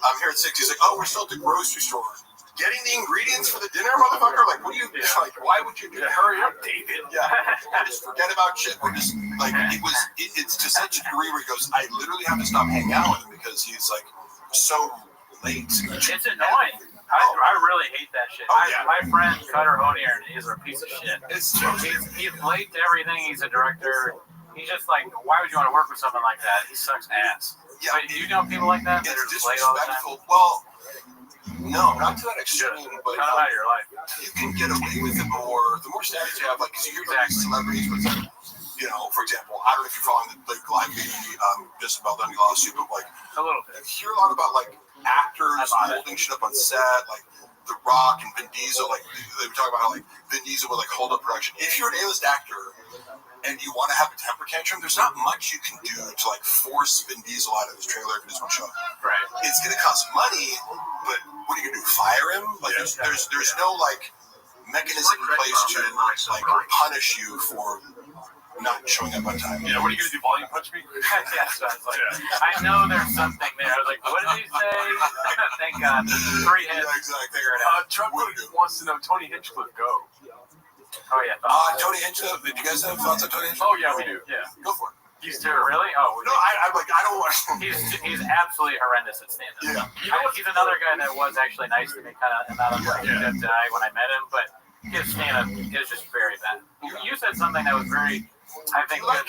I'm here at 6. He's like, oh, we're still at the grocery store. Getting the ingredients for the dinner, motherfucker? Like, what do you, like, why would you do that? Hurry up, David. And just forget about shit. We're just, like, it's to such a degree where he goes, I literally have to stop hanging out with him because he's, like, so late. It's annoying. I really hate that shit. My friend Cutter Honier is a piece of shit. He's late to everything. He's a director. He's just like, why would you want to work with someone like that? He sucks ass. Yeah, but do you know people like that? It's disrespectful. Well, no, not to that extreme, but cut out of your life. You can get away with it more. The more status you have, like, because you hear about these celebrities, but it's like, for example, I don't know if you're following the Live Baby, just about Dundee lawsuit, but like a little bit. You hear a lot about like actors holding shit up on set, like The Rock and Vin Diesel. Like they were talking about how like Vin Diesel would like hold up production. If you're an A-list actor and you want to have a temper tantrum, there's not much you can do to like force Vin Diesel out of his trailer if he doesn't want to show up. Right. It's gonna cost money, but what are you gonna do? Fire him? Like there's no like mechanism in place to like punish you for not showing up on time. Yeah, what are you gonna do? Volume punch me? Yes, I know there's something there. I was like, what did he say? Thank God. 3 hits. Yeah, exactly. Figure it out. Trump wants to know Tony Hinchcliffe go. Oh yeah. Tony Hinchcliffe. Did you guys have thoughts on Tony Hinchcliffe? Oh yeah, we do. Yeah. Go for it. He's terrible. Really? Oh. No, I'm like, I don't want. He's absolutely horrendous at stand-up. Yeah. He's another guy that was actually nice to me, kind of, and I was like, when I met him, but his stand-up is just very bad. You said something that was very, I think, do you like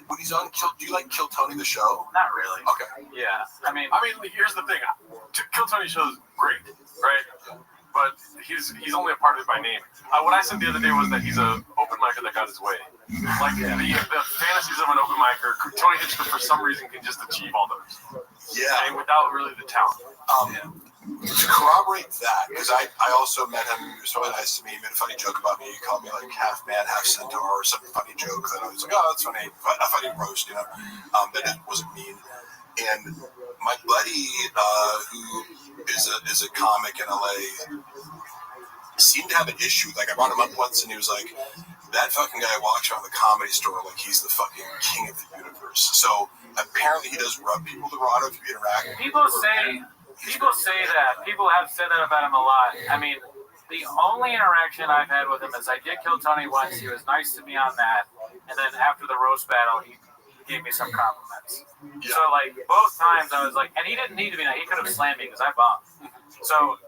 when he's on Kill? Do you like Kill Tony the show? Not really. Okay. Yeah. I mean, here's the thing. Kill Tony show is great, right? But he's only a part of it by name. What I said the other day was that he's an open micer that got his way. Like the fantasies of an open micer, Tony Hinchcliffe for some reason can just achieve all those. Yeah. And without really the talent. To corroborate that, because I also met him. He was really nice to me. He made a funny joke about me. He called me like half man, half centaur, or some funny joke that I was like, oh, that's funny. A funny roast, you know. But it wasn't mean. And my buddy, who is a comic in LA, seemed to have an issue. Like I brought him up once, and he was like, "That fucking guy walks around the Comedy Store like he's the fucking king of the universe." So apparently, he does rub people the wrong way if you interact. People say that. People have said that about him a lot. I mean, the only interaction I've had with him is I did kill Tony once. He was nice to me on that, and then after the roast battle, he gave me some compliments. Yeah. So like both times I was like, and he didn't need to be nice. He could have slammed me because I bombed. So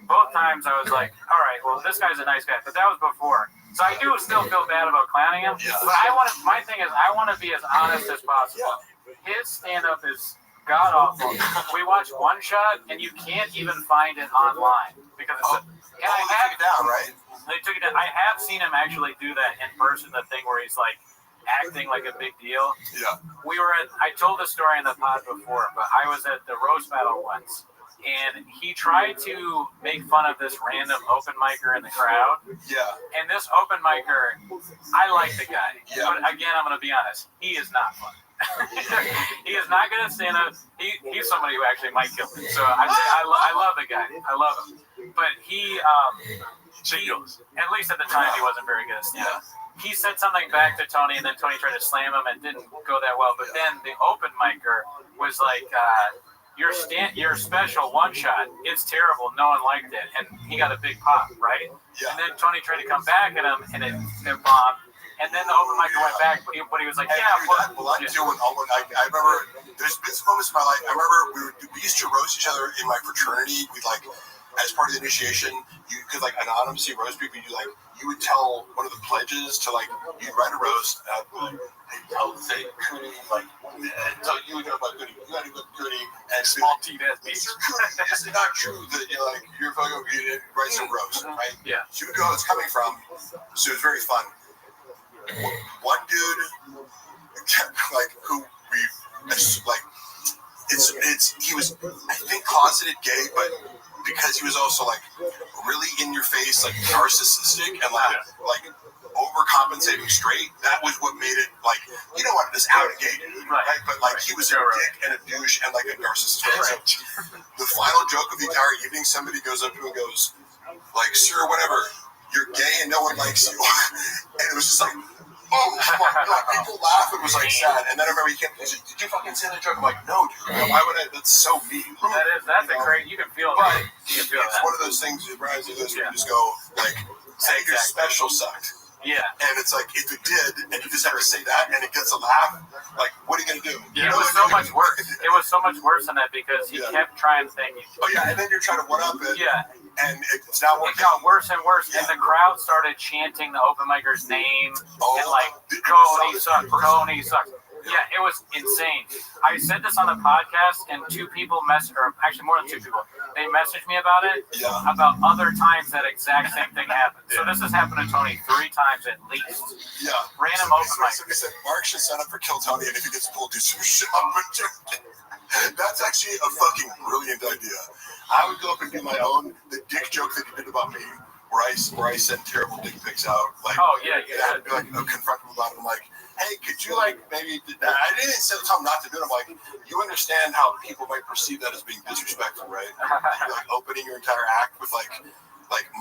both times I was like, all right, well this guy's a nice guy, but that was before. So I do still feel bad about clowning him. Yeah. But my thing is I want to be as honest as possible. Yeah. His stand-up is god awful. We watched One Shot, and you can't even find it online because it's they took it down, right? They took it down. I have seen him actually do that in person. The thing where he's like acting like a big deal. Yeah. I told the story in the pod before, but I was at the roast battle once, and he tried to make fun of this random open micer in the crowd. Yeah. And this open micer, I like the guy. Yeah. But again, I'm going to be honest, he is not fun. He is not good at stand-up. He's somebody who actually might kill me. So I love the guy. I love him. But he at least at the time, he wasn't very good at stand-up. Yeah. He said something back to Tony, and then Tony tried to slam him, and didn't go that well. But then the open micer was like, your special One Shot, it's terrible. No one liked it. And he got a big pop, right? Yeah. And then Tony tried to come back at him, and it bombed. And then the open micer went back, but he was like, I remember there's been some moments in my life. I remember we used to roast each other in my fraternity. We'd like, as part of the initiation, you could like anonymously roast people. You would tell one of the pledges to like, you'd write a roast, and I'd be like, hey, say Cootie, like, tell you about Cootie, you gotta go Cootie, and small T that Mr. Cootie, is it not true that you're fucking you write some roast, right? Yeah. So you know where it's coming from. So it was very fun. One dude, like, who we like, he was, I think, closeted gay, but because he was also like really in your face, like narcissistic and like overcompensating straight. That was what made it like, you don't want to just out a gay dude, right? But like he was a dick and a douche and like a narcissist. Right. So the final joke of the entire evening, somebody goes up to him and goes like, "Sir, whatever, you're gay and no one likes you," and it was just like, oh, like, people laugh. It was like sad. And then I remember he said, "Did you fucking say that joke?" I'm like, "No, dude. Why would I? That's so mean." That's a great. You can feel that. It's one of those things. Where you just go like, "Say your special sucked." Yeah. And it's like, if it did, and you just have to say that, and it gets a laugh, like, what are you gonna do? Yeah, it was so much worse. It was so much worse than that because he kept trying to think. Oh yeah, and then you're trying to one up it. Yeah. And it's not working. It got worse and worse, and the crowd started chanting the open micer's name and like, Tony sucks, Tony sucks. Yeah, it was insane. I said this on the podcast, and two people or actually more than two people, they messaged me about it, about other times that exact same thing happened. So this has happened to Tony 3 times at least. Yeah. Random open mic. Somebody said Mark should sign up for Kill Tony, and if he gets pulled, do some shit. That's actually a fucking brilliant idea. I would go up and do my own, the dick joke that he did about me, where I send terrible dick pics out. Like, I'd be like, confront him about it. I'm like, hey, could you like maybe? I didn't tell him not to do it. I'm like, you understand how people might perceive that as being disrespectful, right? You're like opening your entire act with like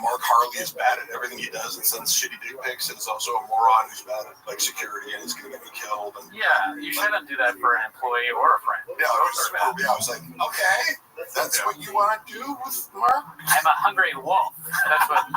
Mark Harley is bad at everything he does and sends shitty dick pics, and is also a moron who's bad at like security and is going to get me killed. And you shouldn't do that for an employee or a friend. Yeah, I was like, okay. That's what you want to do with Mark? I'm a hungry wolf. That's what I'm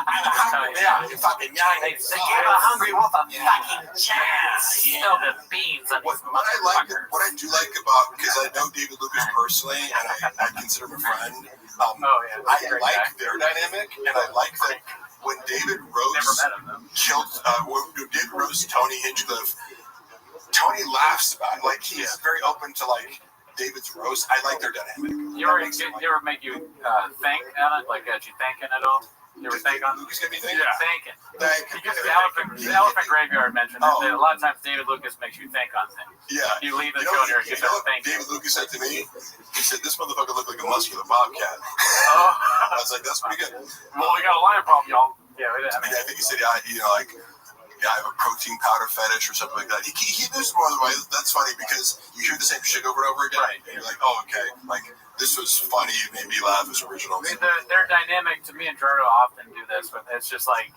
telling you. Yeah, you fucking young. They gave a hungry wolf a fucking chance. Spill the beans on What these I like, motherfuckers. what I do like about, because I know David Lucas personally, and I consider him a friend. I like their dynamic, and I like that when David Rose killed, when David Rose, Tony Hinchcliffe, Tony laughs about it. Like, he's very open to, like, David's roast. I like their dynamic. You ever make you think on it? Like, got you thinking at all? You ever think on it? Lucas gonna be thinking? Yeah. Thinking. Because the elephant graveyard mentioned that a lot of times David Lucas makes you think on things. Yeah. You leave the show and you start thinking. David Lucas said to me, he said, this motherfucker looked like a muscular bobcat. I was like, that's pretty good. Well, we got a lion problem, y'all. Yeah, I think he said, I have a protein powder fetish or something like that. He knows more than way. That's funny because you hear the same shit over and over again. Right. And you're like, oh, okay. Like, this was funny. It made me laugh. It was original. I mean, their dynamic, to me and Gerardo often do this, but it's just like,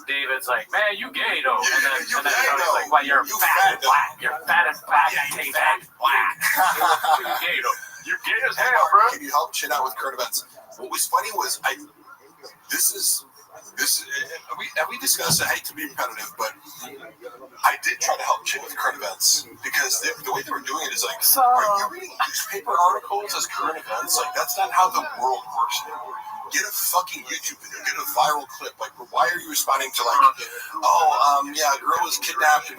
David's like, man, you gay, though. And then Tony's like, well, you're fat and black. You're fat and black. You fat and black. You gay, though. You gay as hell, bro. Can you help chin out with current events? What was funny was, we discussed, I hate to be repetitive, but I did try to help chin with current events because the way they were doing it is like, are you reading newspaper articles as current events? Like, that's not how the world works anymore. Get a fucking YouTube video, get a viral clip. Like, why are you responding to like, a girl was kidnapped, and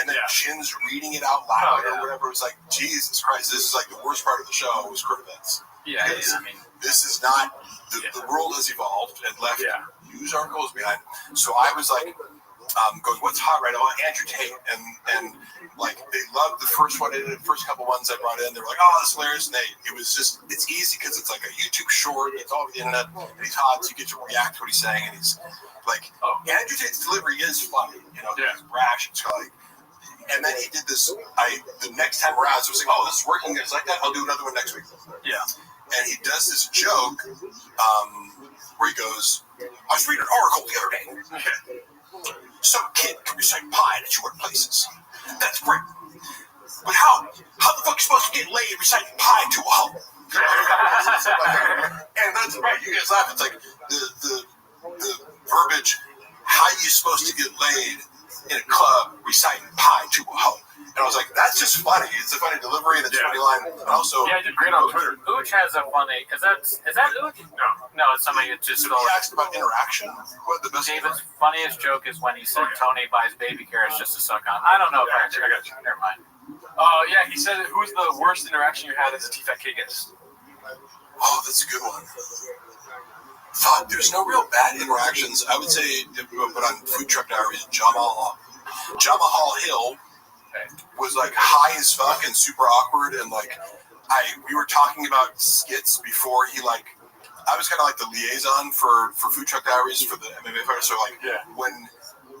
then Chin's reading it out loud or whatever. It was like, Jesus Christ, this is like the worst part of the show was current events. Yeah, I mean, this is not the world has evolved and left news articles behind. So I was like, going, what's hot right now? Andrew Tate, and like they loved the first one. The first couple ones I brought in, they were like, oh, that's hilarious. And it's easy because it's like a YouTube short. It's all over the internet. And he's hot, so you get to react to what he's saying. And he's like, Andrew Tate's delivery is funny. He's brash. It's like. And then he did this. The next time around, so I was like, oh, this is working. It's like that. I'll do another one next week. Yeah. And he does this joke where he goes, I was reading an article the other day. Some kid can recite pi at your workplaces. That's great. But how the fuck are you supposed to get laid reciting pi to a hoe? And that's right. You guys laugh. It's like the verbiage, how are you supposed to get laid in a club reciting pi to a hoe? And I was like, that's just funny. It's a funny delivery and it's a funny line. And also, I did great on Twitter. Ooch has a funny. Is that Ooch? No, it's somebody that just. He asked about interaction. What the best? David's funniest joke is when he said Tony buys baby carrots just to suck on. I don't know if I got you. Never mind. Yeah, he said, who's the worst interaction you had as a T-Fat K guest? Oh, that's a good one. Fuck, there's no real bad interactions. I would say, but on Food Truck Diaries, Jamal Hill was like high as fuck and super awkward, and like we were talking about skits before he like I was kind of like the liaison for Food Truck Diaries for the MMA fighters. So like when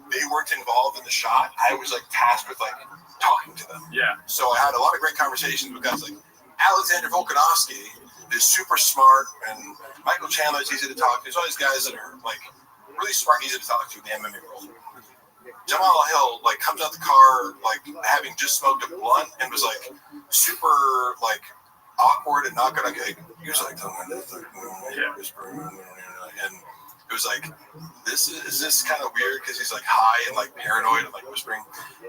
they weren't involved in the shot, I was like tasked with like talking to them. Yeah. So I had a lot of great conversations with guys like Alexander Volkanovski is super smart, and Michael Chandler is easy to talk to. There's all these guys that are like really smart and easy to talk to in the MMA world. Jamal Hill like comes out the car like having just smoked a blunt and was like super like awkward and not gonna get. He was like, and it was like, this is kind of weird because he's like high and like paranoid and like whispering.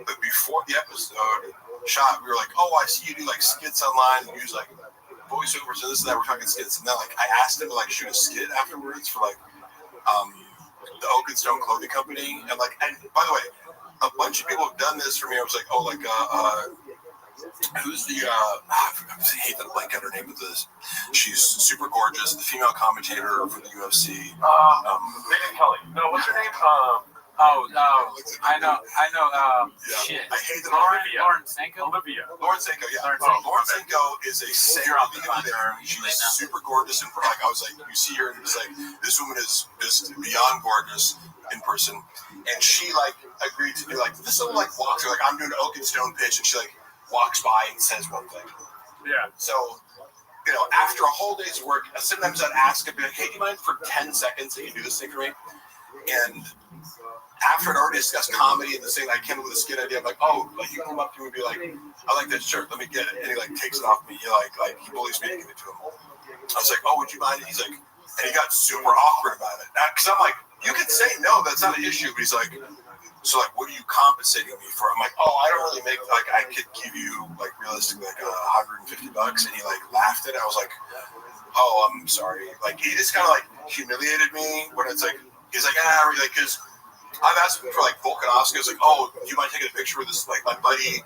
But before the episode shot, we were like, oh, I see you do like skits online and use like voiceovers and this and that. We're talking skits, and then like I asked him to like shoot a skit afterwards for like the Oak and Stone Clothing Company, and like, and by the way, a bunch of people have done this for me. I was like, oh, like who's the I hate that I blank out her name with this. She's super gorgeous, the female commentator for the UFC. Megan Kelly. No, what's her name? I know. Shit. I hate that. Lauren Senko. Lauren Senko, yeah. Lauren Senko is a sailor. She's super gorgeous in like I was like, you see her and it's like this woman is just beyond gorgeous in person. And she like agreed to do like this little like walk through, like I'm doing an Oak and Stone pitch, and she like walks by and says one thing. Yeah. So, you know, after a whole day's work, sometimes I'd ask her, be like, hey, do you mind for 10 seconds that you do this thing for me? And after I'd already discussed comedy and this thing, I came up with a skit idea. I'm like, oh, like you come up to me and be like, I like that shirt, let me get it. And he like takes it off me. He like he bullies me to give it to him. I was like, oh, would you mind? He's like, and he got super awkward about it. Because I'm like, you could say no, that's not an issue. But he's like, so like, what are you compensating me for? I'm like, oh, I don't really make, like, I could give you like realistically like $150. And he like laughed at it. I was like, oh, I'm sorry. Like he just kind of like humiliated me when it's like, he's like, like, because I've asked him for like Volkanovski. I was like, oh, do you mind taking a picture with this? Like my buddy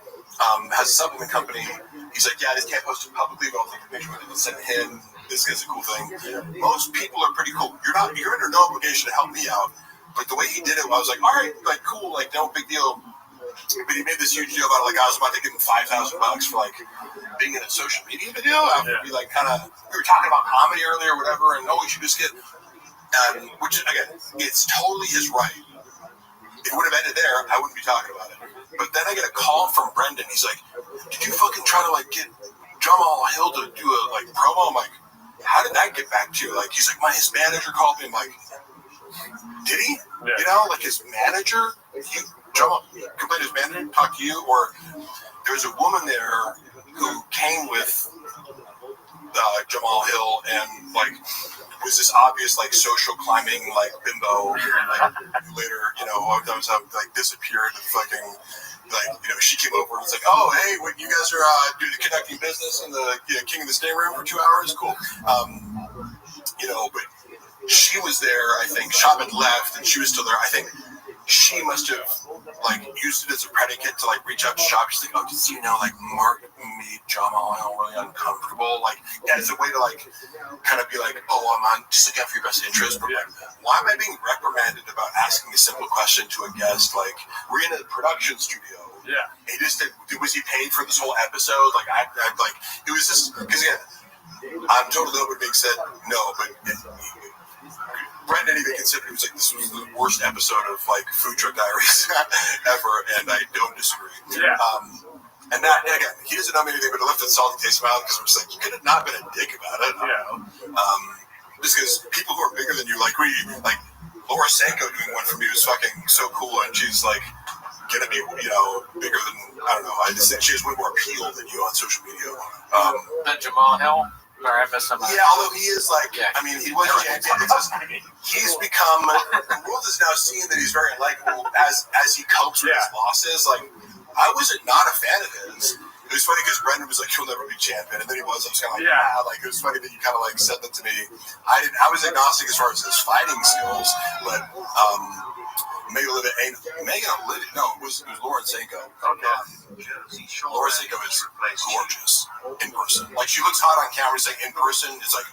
has a supplement company. He's like, yeah, I just can't post it publicly, but I'll take a picture with it and send him. This is a cool thing. Most people are pretty cool. You're under no obligation to help me out. But the way he did it, I was like, all right, like cool, like no big deal. But he made this huge deal about it, like I was about to give him $5,000 for like being in a social media video. After we like kind of we were talking about comedy earlier or whatever, and we should just get which again, it's totally his right. If it would have ended there, I wouldn't be talking about it. But then I get a call from Brendan. He's like, did you fucking try to like get Jamal Hill to do a like promo? I'm like, how did that get back to you? Like, he's like, his manager called me. I'm like, did he? Yeah. You know, like his manager, Jamal complained his manager talked to you, or there was a woman there who came with Jamal Hill and like was this obvious like social climbing like bimbo, and like later, that was like disappeared and fucking. Like, she came over and was like, oh, hey, what, you guys are doing the conducting business in the King of the Stay Room for 2 hours? Cool. But she was there, I think. Shop had left, and she was still there. I think she must have, like, used it as a predicate to, like, reach out to Shop. She's like, oh, just so you know, like, Mark made Jamal really uncomfortable. Like, as a way to, like, kind of be like, oh, I'm just looking out for your best interest. But, like, why am I being reprimanded about asking a simple question to a guest? Like, we're in a production studio. Yeah. He just did, was he paid for this whole episode? Like, I like, it was just, because again, I'm totally open being said no, but Brendan even considered it was like, this was the worst episode of like Food Truck Diaries ever, and I don't disagree. Yeah. And that, again, he doesn't know me anything, but it left a salty taste in my mouth because I'm just like, you could have not been a dick about it. Just because people who are bigger than you, like Laura Sanko doing one for me was fucking so cool, and she's like gonna be, bigger than, I don't know, I just think she has way more appeal than you on social media. Than Jamal Hill? Or I missed something. Yeah, although he is like, I mean, he was champion. He's become, the world is now seeing that he's very unlikable as he copes with his losses. Like, I was not a fan of his. It was funny because Brendan was like, he'll never be champion. And then he was. I was kind of like, like, it was funny that you kind of like said that to me. I was agnostic as far as his fighting skills, but Megan Olivia, no, it was Lauren Sanko. Okay. Lauren Sanko is gorgeous in person. Like, she looks hot on camera. It's like, in person, it's like,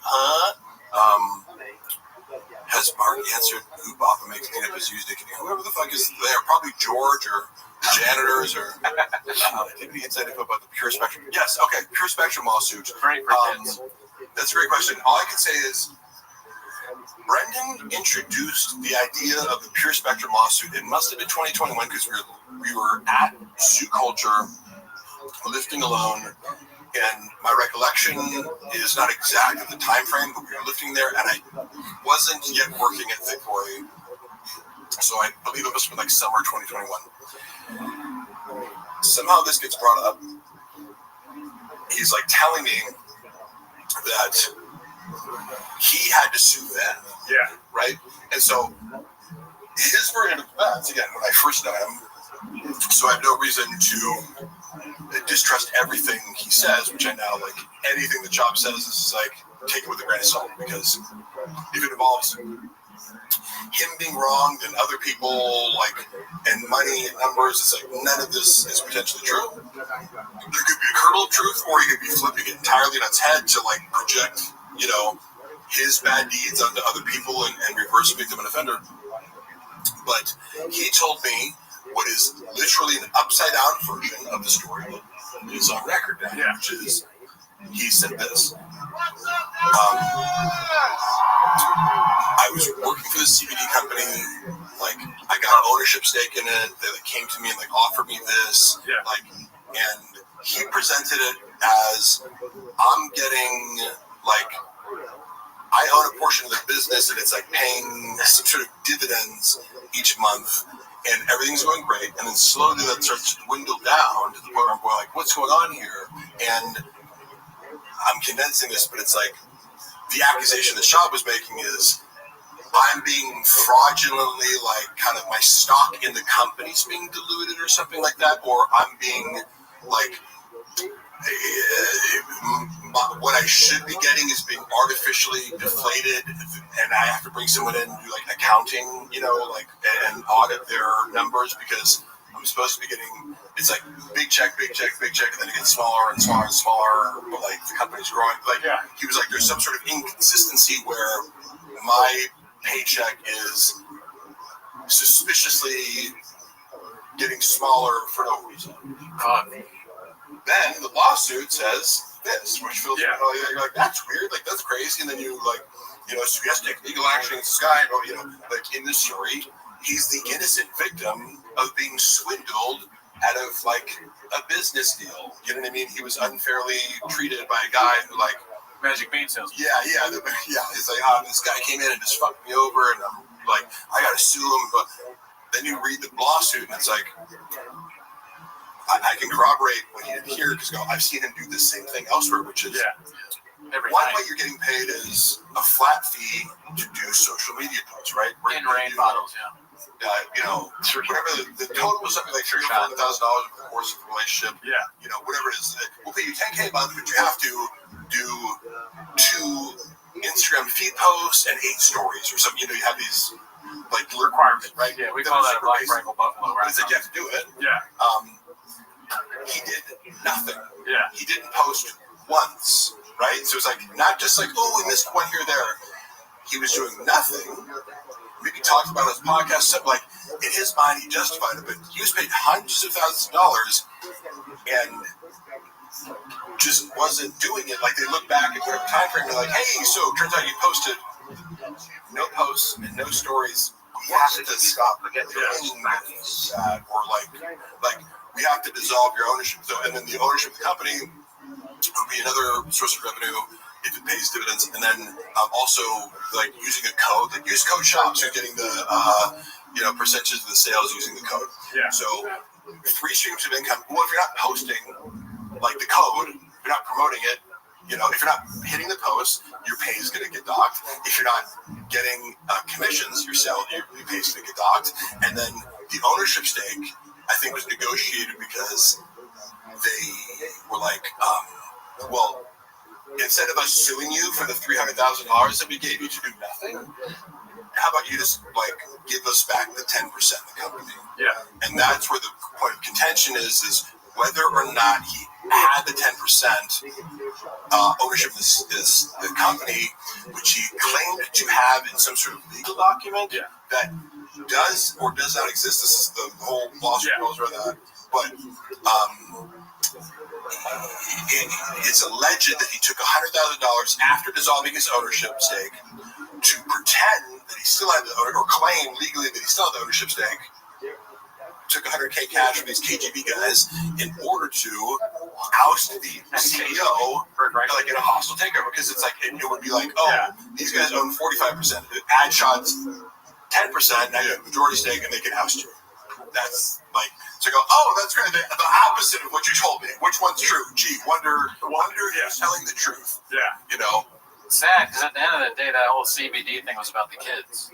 has Mark answered who Boppa makes cleanup is used? Whoever the fuck is there, probably George or janitors or give me insight info about the Pure Spectrum. Yes, okay, Pure Spectrum lawsuit. That's a great question. All I can say is Brendan introduced the idea of the Pure Spectrum lawsuit. It must have been 2021 because we were at Zoo Culture lifting alone, and my recollection is not exact of the time frame, but we were lifting there, and I wasn't yet working at Thick Boy, so I believe it must have been like summer 2021. Somehow this gets brought up. He's like telling me that he had to sue them. Yeah. Right? And so his version of events, again, when I first met him, so I have no reason to distrust everything he says, which I now, like, anything the job says is like, take it with a grain of salt, because if it involves him being wrong, then other people, like, and money and numbers, it's like, none of this is potentially true. There could be a kernel of truth, or he could be flipping it entirely on its head to, like, project, his bad deeds onto other people and reverse victim and offender. But he told me what is literally an upside down version of the story that is on record now, which is, he said this. I was working for this CBD company, like, I got ownership stake in it, they like came to me and like offered me this, like, and he presented it as, I'm getting, like, I own a portion of the business and it's like paying some sort of dividends each month, and everything's going great, and then slowly that starts to dwindle down to the point where I'm going like, what's going on here? And I'm condensing this, but it's like the accusation that Shab was making is I'm being fraudulently, like, kind of my stock in the company's being diluted or something like that, or I'm being like, what I should be getting is being artificially deflated, and I have to bring someone in and do like accounting, like, and audit their numbers because I'm supposed to be getting, it's like big check, and then it gets smaller and smaller and smaller, but like the company's growing. Like, he was like, there's some sort of inconsistency where my paycheck is suspiciously getting smaller for no reason. Then the lawsuit says this, which feels you're like, that's weird, like that's crazy, and then you like, so you have to take legal action against this guy, like in this story, he's the innocent victim of being swindled out of like a business deal. You know what I mean? He was unfairly treated by a guy who like Magic Bean salesman. Yeah. It's like, this guy came in and just fucked me over, and I'm like, I gotta sue him. But then you read the lawsuit, and it's like, I can corroborate what he did here because I've seen him do the same thing elsewhere, which is what you're getting paid is a flat fee to do social media posts, right? In rain bottles, whatever the total was something like $3,000 over the course of the relationship. Whatever it is, we'll pay you $10K a month, but you have to do 2 Instagram feed posts and 8 stories or something. You have these like requirements, right? Yeah, we call that a Black Rifle Buffalo, right? It's like you have to do it. He did nothing. He didn't post once, right? So it's like not just like, oh, we missed one here or there. He was doing nothing. Maybe talked about his podcast stuff. Like in his mind, he justified it, but he was paid hundreds of thousands of dollars and just wasn't doing it. Like they look back at whatever time frame, they're like, hey, so it turns out you posted no posts and no stories. We have to stop doing that, or like we have to dissolve your ownership. So, and then the ownership of the company would be another source of revenue if it pays dividends. And then also like using a code, like use code shops. You're getting the percentages of the sales using the code. So 3 streams of income. Well, if you're not posting like the code, if you're not promoting it, if you're not hitting the post, your pay is going to get docked. If you're not getting commissions, your pay is going to get docked. And then the ownership stake, I think, was negotiated because they were like, well, instead of us suing you for the $300,000 that we gave you to do nothing, how about you just like give us back the 10% of the company? And that's where the point of contention is whether or not he had the 10% ownership of the company, which he claimed to have in some sort of legal document that does or does not exist. This is the whole lawsuit goes around that. But it's alleged that he took $100,000 after dissolving his ownership stake to pretend that he still had or claim legally that he still had the ownership stake. Took $100K cash from these KGB guys in order to oust the CEO like in a hostile takeover, because it's like it would be like, these guys own 45%, ad shots 10%, now you have majority stake and they can oust you. That's like, so I go, that's great. The opposite of what you told me. Which one's true? Gee, wonder if you're telling the truth. Sad, because at the end of the day, that whole CBD thing was about the kids.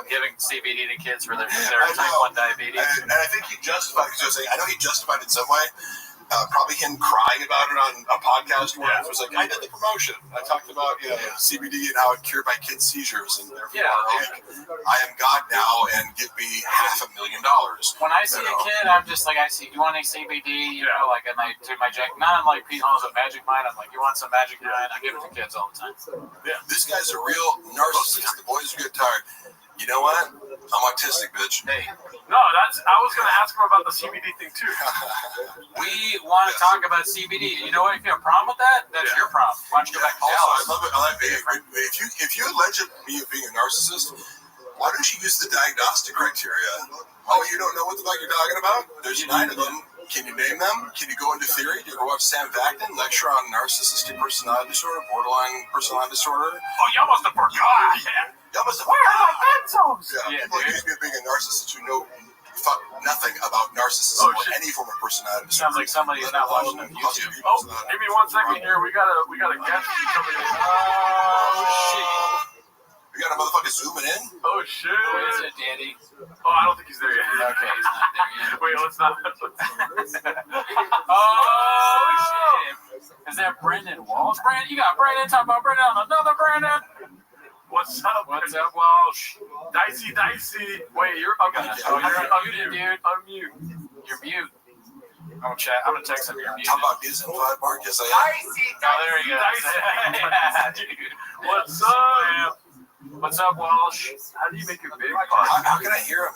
Giving CBD to kids for their type 1 diabetes. And I think he justified, because I was saying, I know he justified it in some way. Probably him crying about it on a podcast where it was like, I did the promotion. I talked about CBD and how it cured my kids' seizures, and therefore I am God now, and give me $500,000. When I see a kid, I'm just like, you want any CBD? Like, and I do my Jack 9, like Pete Holmes with Magic Mind. I'm like, you want some Magic 9? I give it to kids all the time. This guy's a real narcissist. The boys get tired. You know what? I'm autistic, bitch. Hey. No, I was going to ask him about the CBD thing too. We want to talk about CBD. You know what? If you have a problem with that, that's your problem. Why don't you go back to Dallas? I love it. If you allege me of being a narcissist, why don't you use the diagnostic criteria? Oh, you don't know what the fuck you're talking about? There's 9 of them. Can you name them? Can you go into theory? Do you ever watch Sam Vaknin lecture on narcissistic personality disorder, borderline personality disorder? Oh, y'all must have forgot. Y'all must have Where are my pencils? People accuse me of being a narcissist who know nothing about narcissism or any form of personality. Sounds like somebody's not watching on YouTube. Oh, give me 1 second here. We got a guest coming in. Oh shit! We got a motherfucker zooming in. Oh shit! Who is it, Danny? Oh, I don't think he's there yet. Okay, he's not there yet. Wait, let's not. Oh shit! Is that Brendan Walsh? Brandon, you got Brendan talking about Brendan on another Brendan. What's up? What's up, Walsh? Dicey. Wait, you're unmuted. Oh, you're unmuted, dude. Unmute. You're mute. I'm gonna text him. You're muted. How about this in 5 Mark? Yes, I am. Oh, there he goes. Yeah, dude. What's up? What's up, Walsh? How do you make it big? How can I hear him?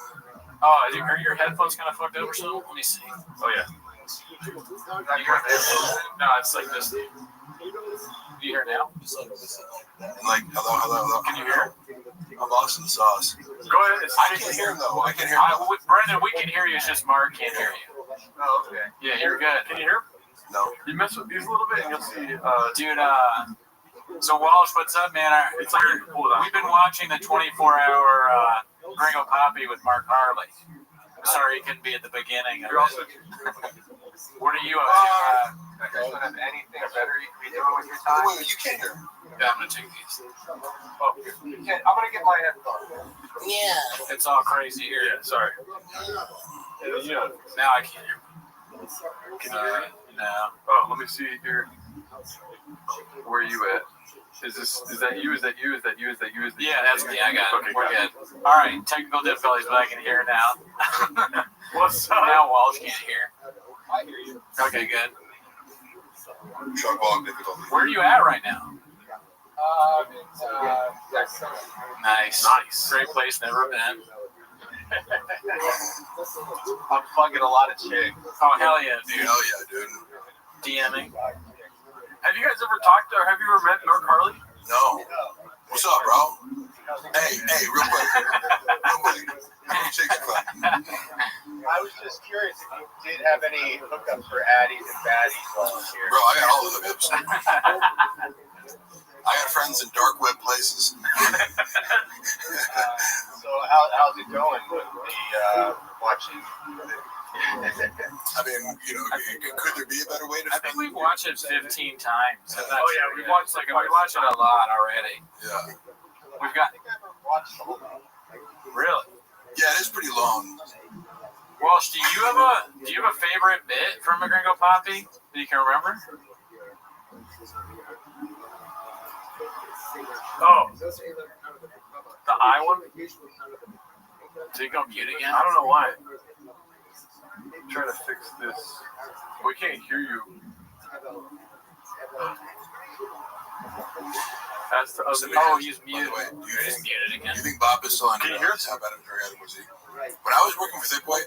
Oh, are your headphones kind of fucked up or something? Let me see. Oh yeah. No, it's like this. Do you hear now? Like, hello. Can you hear? I'm lost in the sauce. Go ahead. I can't hear him though. I can hear him. Brendan, we can hear you. It's just Mark can't hear you. Oh, okay. Yeah, you're good. Can you hear? No. You mess with these a little bit, and you'll see. Dude, so Walsh, what's up, man? It's like We've been watching the 24-hour Gringo Poppy with Mark Harley. I'm sorry he couldn't be at the beginning of it. What are you up to? You guys don't have anything better you can be doing with your time? Wait, you can't hear him. Yeah, I'm gonna take these. Oh, I'm gonna get my headphones. Yeah. It's all crazy here. Yeah, sorry. Yeah. Now I can't hear. Can you hear me? No. Oh, let me see here. Where are you at? Is that you? Yeah, that's me. I got it. Okay, We're got good. All right, technical difficulties, but I can hear now. What's up? Now Walsh can't hear. I hear you. Okay, good. Truck walk difficulty. Where are you at right now? It's Nice. Great place, never been. I'm fucking a lot of chicks. Oh, hell yeah, dude. Hell yeah, dude. DMing. Have you guys ever talked or have you ever met Mark Harley? No. What's up, bro? Hey, real quick. How many chicks you fucking? I was just curious if you did have any hookups for addies and baddies while here. Bro, I got all the hookups. I got friends in dark web places. So how's it going with the watching? I mean, could there be a better way to? I think we've watched it 15 times. Oh yeah, we watched we watched it a lot already. Yeah. We've got. I think I ever watched the whole thing. Really? Yeah, it is pretty long. Walsh, do you have a favorite bit from a Gringo Poppy that you can remember? Oh, the I one. Did you go mute again? I don't know why. I'm trying to fix this. We can't hear you. That's the other. Oh, he's muted. By the way, He's muted again. you think Bob is still on? Can you hear us? How bad of a drug addict was he? When I was working for Thick Boy,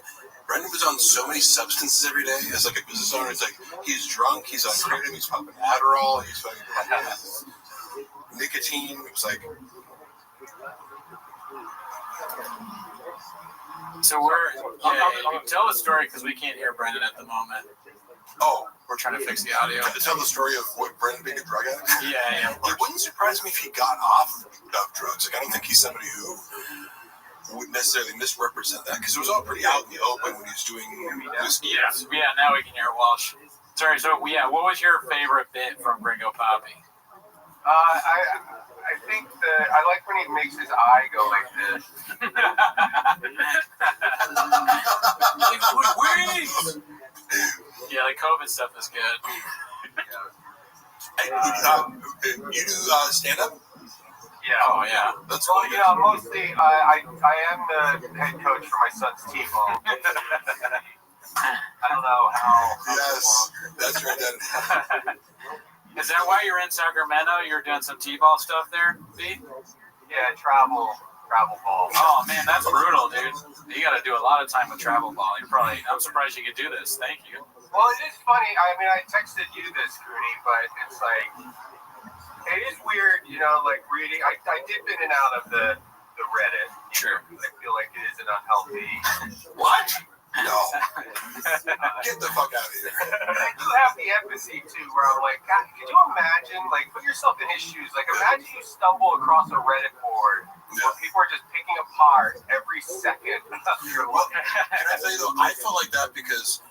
Brendan was on so many substances every day. As like a business owner, it's like he's drunk, he's on kratom, he's popping Adderall, he's fucking nicotine. It was like. So tell the story because we can't hear Brendan at the moment. Oh, we're trying to fix the audio. To tell the story of what Brendan being a drug addict. Yeah. It wouldn't surprise me if he got off of drugs. Like I don't think he's somebody who would necessarily misrepresent that because it was all pretty out in the open when he was doing whiskey. Yeah. Now we can hear Walsh. Sorry. So what was your favorite bit from Gringo Poppy? I think I like when he makes his eye go like this. Yeah, the COVID stuff is good. Hey, you do stand up? Yeah. Oh yeah. That's well, funny. yeah. Mostly, I am the head coach for my son's T-ball. I don't know how. Yes, that's right. Is that why you're in Sacramento? You're doing some T-ball stuff there, B? Yeah, travel ball. Oh man, that's brutal, dude. You got to do a lot of time with travel ball. I'm surprised you could do this. Thank you. Well, it is funny. I mean, I texted you this, Cooney, but it's like it is weird, like reading. I dip in and out of the Reddit. Sure. I feel like it is an unhealthy. What? No. Get the fuck out of here. I do have the empathy too, where I'm like, God, could you imagine? Like, put yourself in his shoes. Like, imagine you stumble across a Reddit board where people are just picking apart every second of your life. Can I tell you though, I felt like that because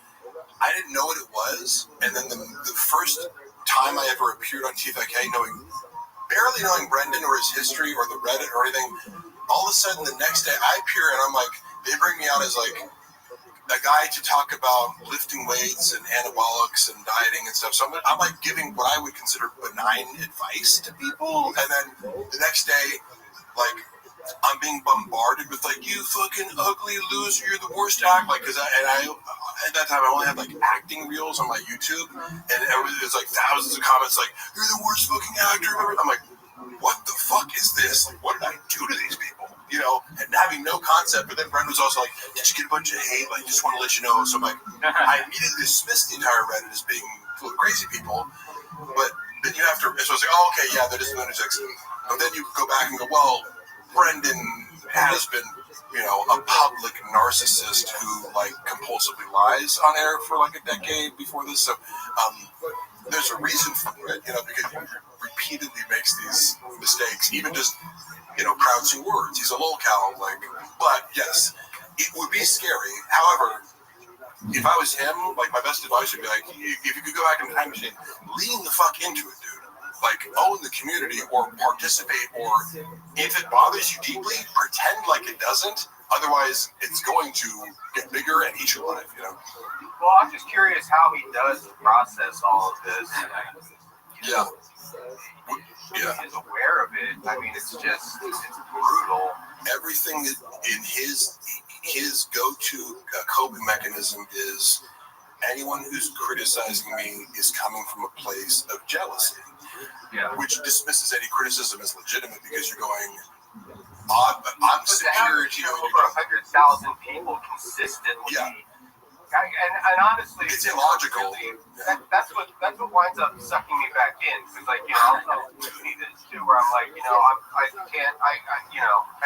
I didn't know what it was, and then the first time I ever appeared on TFIK, barely knowing Brendan or his history or the Reddit or anything, all of a sudden the next day I appear and I'm like, they bring me out as like a guy to talk about lifting weights and anabolics and dieting and stuff. So I'm like giving what I would consider benign advice to people, and then the next day, like, I'm being bombarded with like, you fucking ugly loser, you're the worst actor. Like, I at that time I only had like acting reels on my YouTube, and it was like thousands of comments like, you're the worst fucking actor ever. I'm like, what the fuck is this? Like, what did I do to these people? You know, and having no concept. But then Brendan was also like, did you get a bunch of hate? Like, just want to let you know. So I'm like, I immediately dismissed the entire Reddit as being full of crazy people. But then you have to, so I was like, oh, okay, yeah, they're just lunatics. But then you go back and go, well, Brendan has been, you know, a public narcissist who like compulsively lies on air for like a decade before this. So there's a reason for it, you know, because he repeatedly makes these mistakes, even just, you know, pronouncing words. He's a lolcow, like, but yes, it would be scary. However, if I was him, like, my best advice would be like, if you could go back in the time machine, lean the fuck into it, dude. Like, own the community or participate, or if it bothers you deeply, pretend like it doesn't. Otherwise, it's going to get bigger and eat your life, you know? Well, I'm just curious how he does process all of this. Yeah. Yeah. He's aware of it. I mean, it's brutal. Everything in his go-to coping mechanism is anyone who's criticizing me is coming from a place of jealousy. Yeah. Which dismisses any criticism as legitimate because you're going, I'm superior to you. Over 100,000 people consistently. Yeah. And honestly, it's illogical. That's what winds up sucking me back in, because like, you know, I'll do this too, where I'm like, you know, I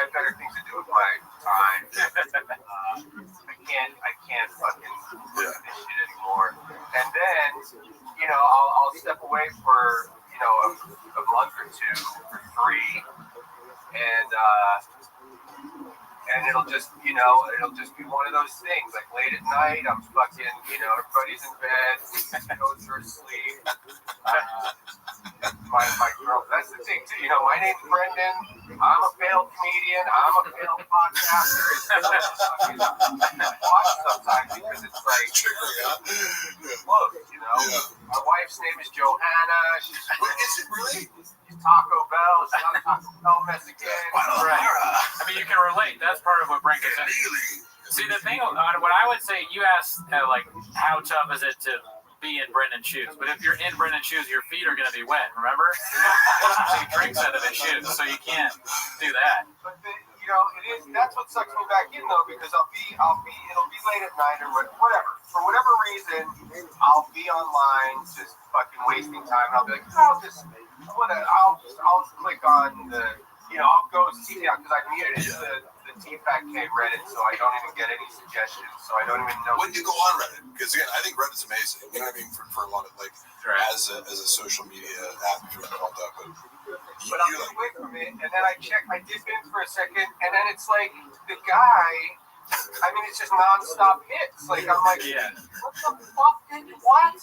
have better things to do with my time. I can't fucking do this shit anymore. And then, you know, I'll step away for, you know, a month or two or three, and it'll just be one of those things. Like late at night, I'm fucking, you know, everybody's in bed, goes to sleep. My girl, that's the thing too. You know, my name's Brendan. I'm a failed comedian. I'm a failed podcaster. It's fucking watch sometimes because it's like, look, you know, my wife's name is Johanna. Is it really? Taco Bell. It's not a Taco Bell Mexican. Right. I mean, you can relate. That's part of what brings us in. See, the thing, what I would say, you asked, like, how tough is it to be in Brendan's shoes? But if you're in Brendan's shoes, your feet are going to be wet, remember? So he drinks out of his shoes, so you can't do that. But, you know, that's what sucks me back in, though, because it'll be late at night or whatever. For whatever reason, I'll be online just fucking wasting time, and I'll be like, I'll click on the, you know, I'll go see it because I muted it. It's the TFAK Reddit, so I don't even get any suggestions, so I don't even know. When do you go on Reddit? Because again, I think Reddit's amazing. You know what I mean? For a lot of like, as a social media app, if you want to call it that. But I'll get away from it, and then I dip in for a second, and then it's like the guy. I mean, it's just non-stop hits. Like I'm like, what the fuck did you what?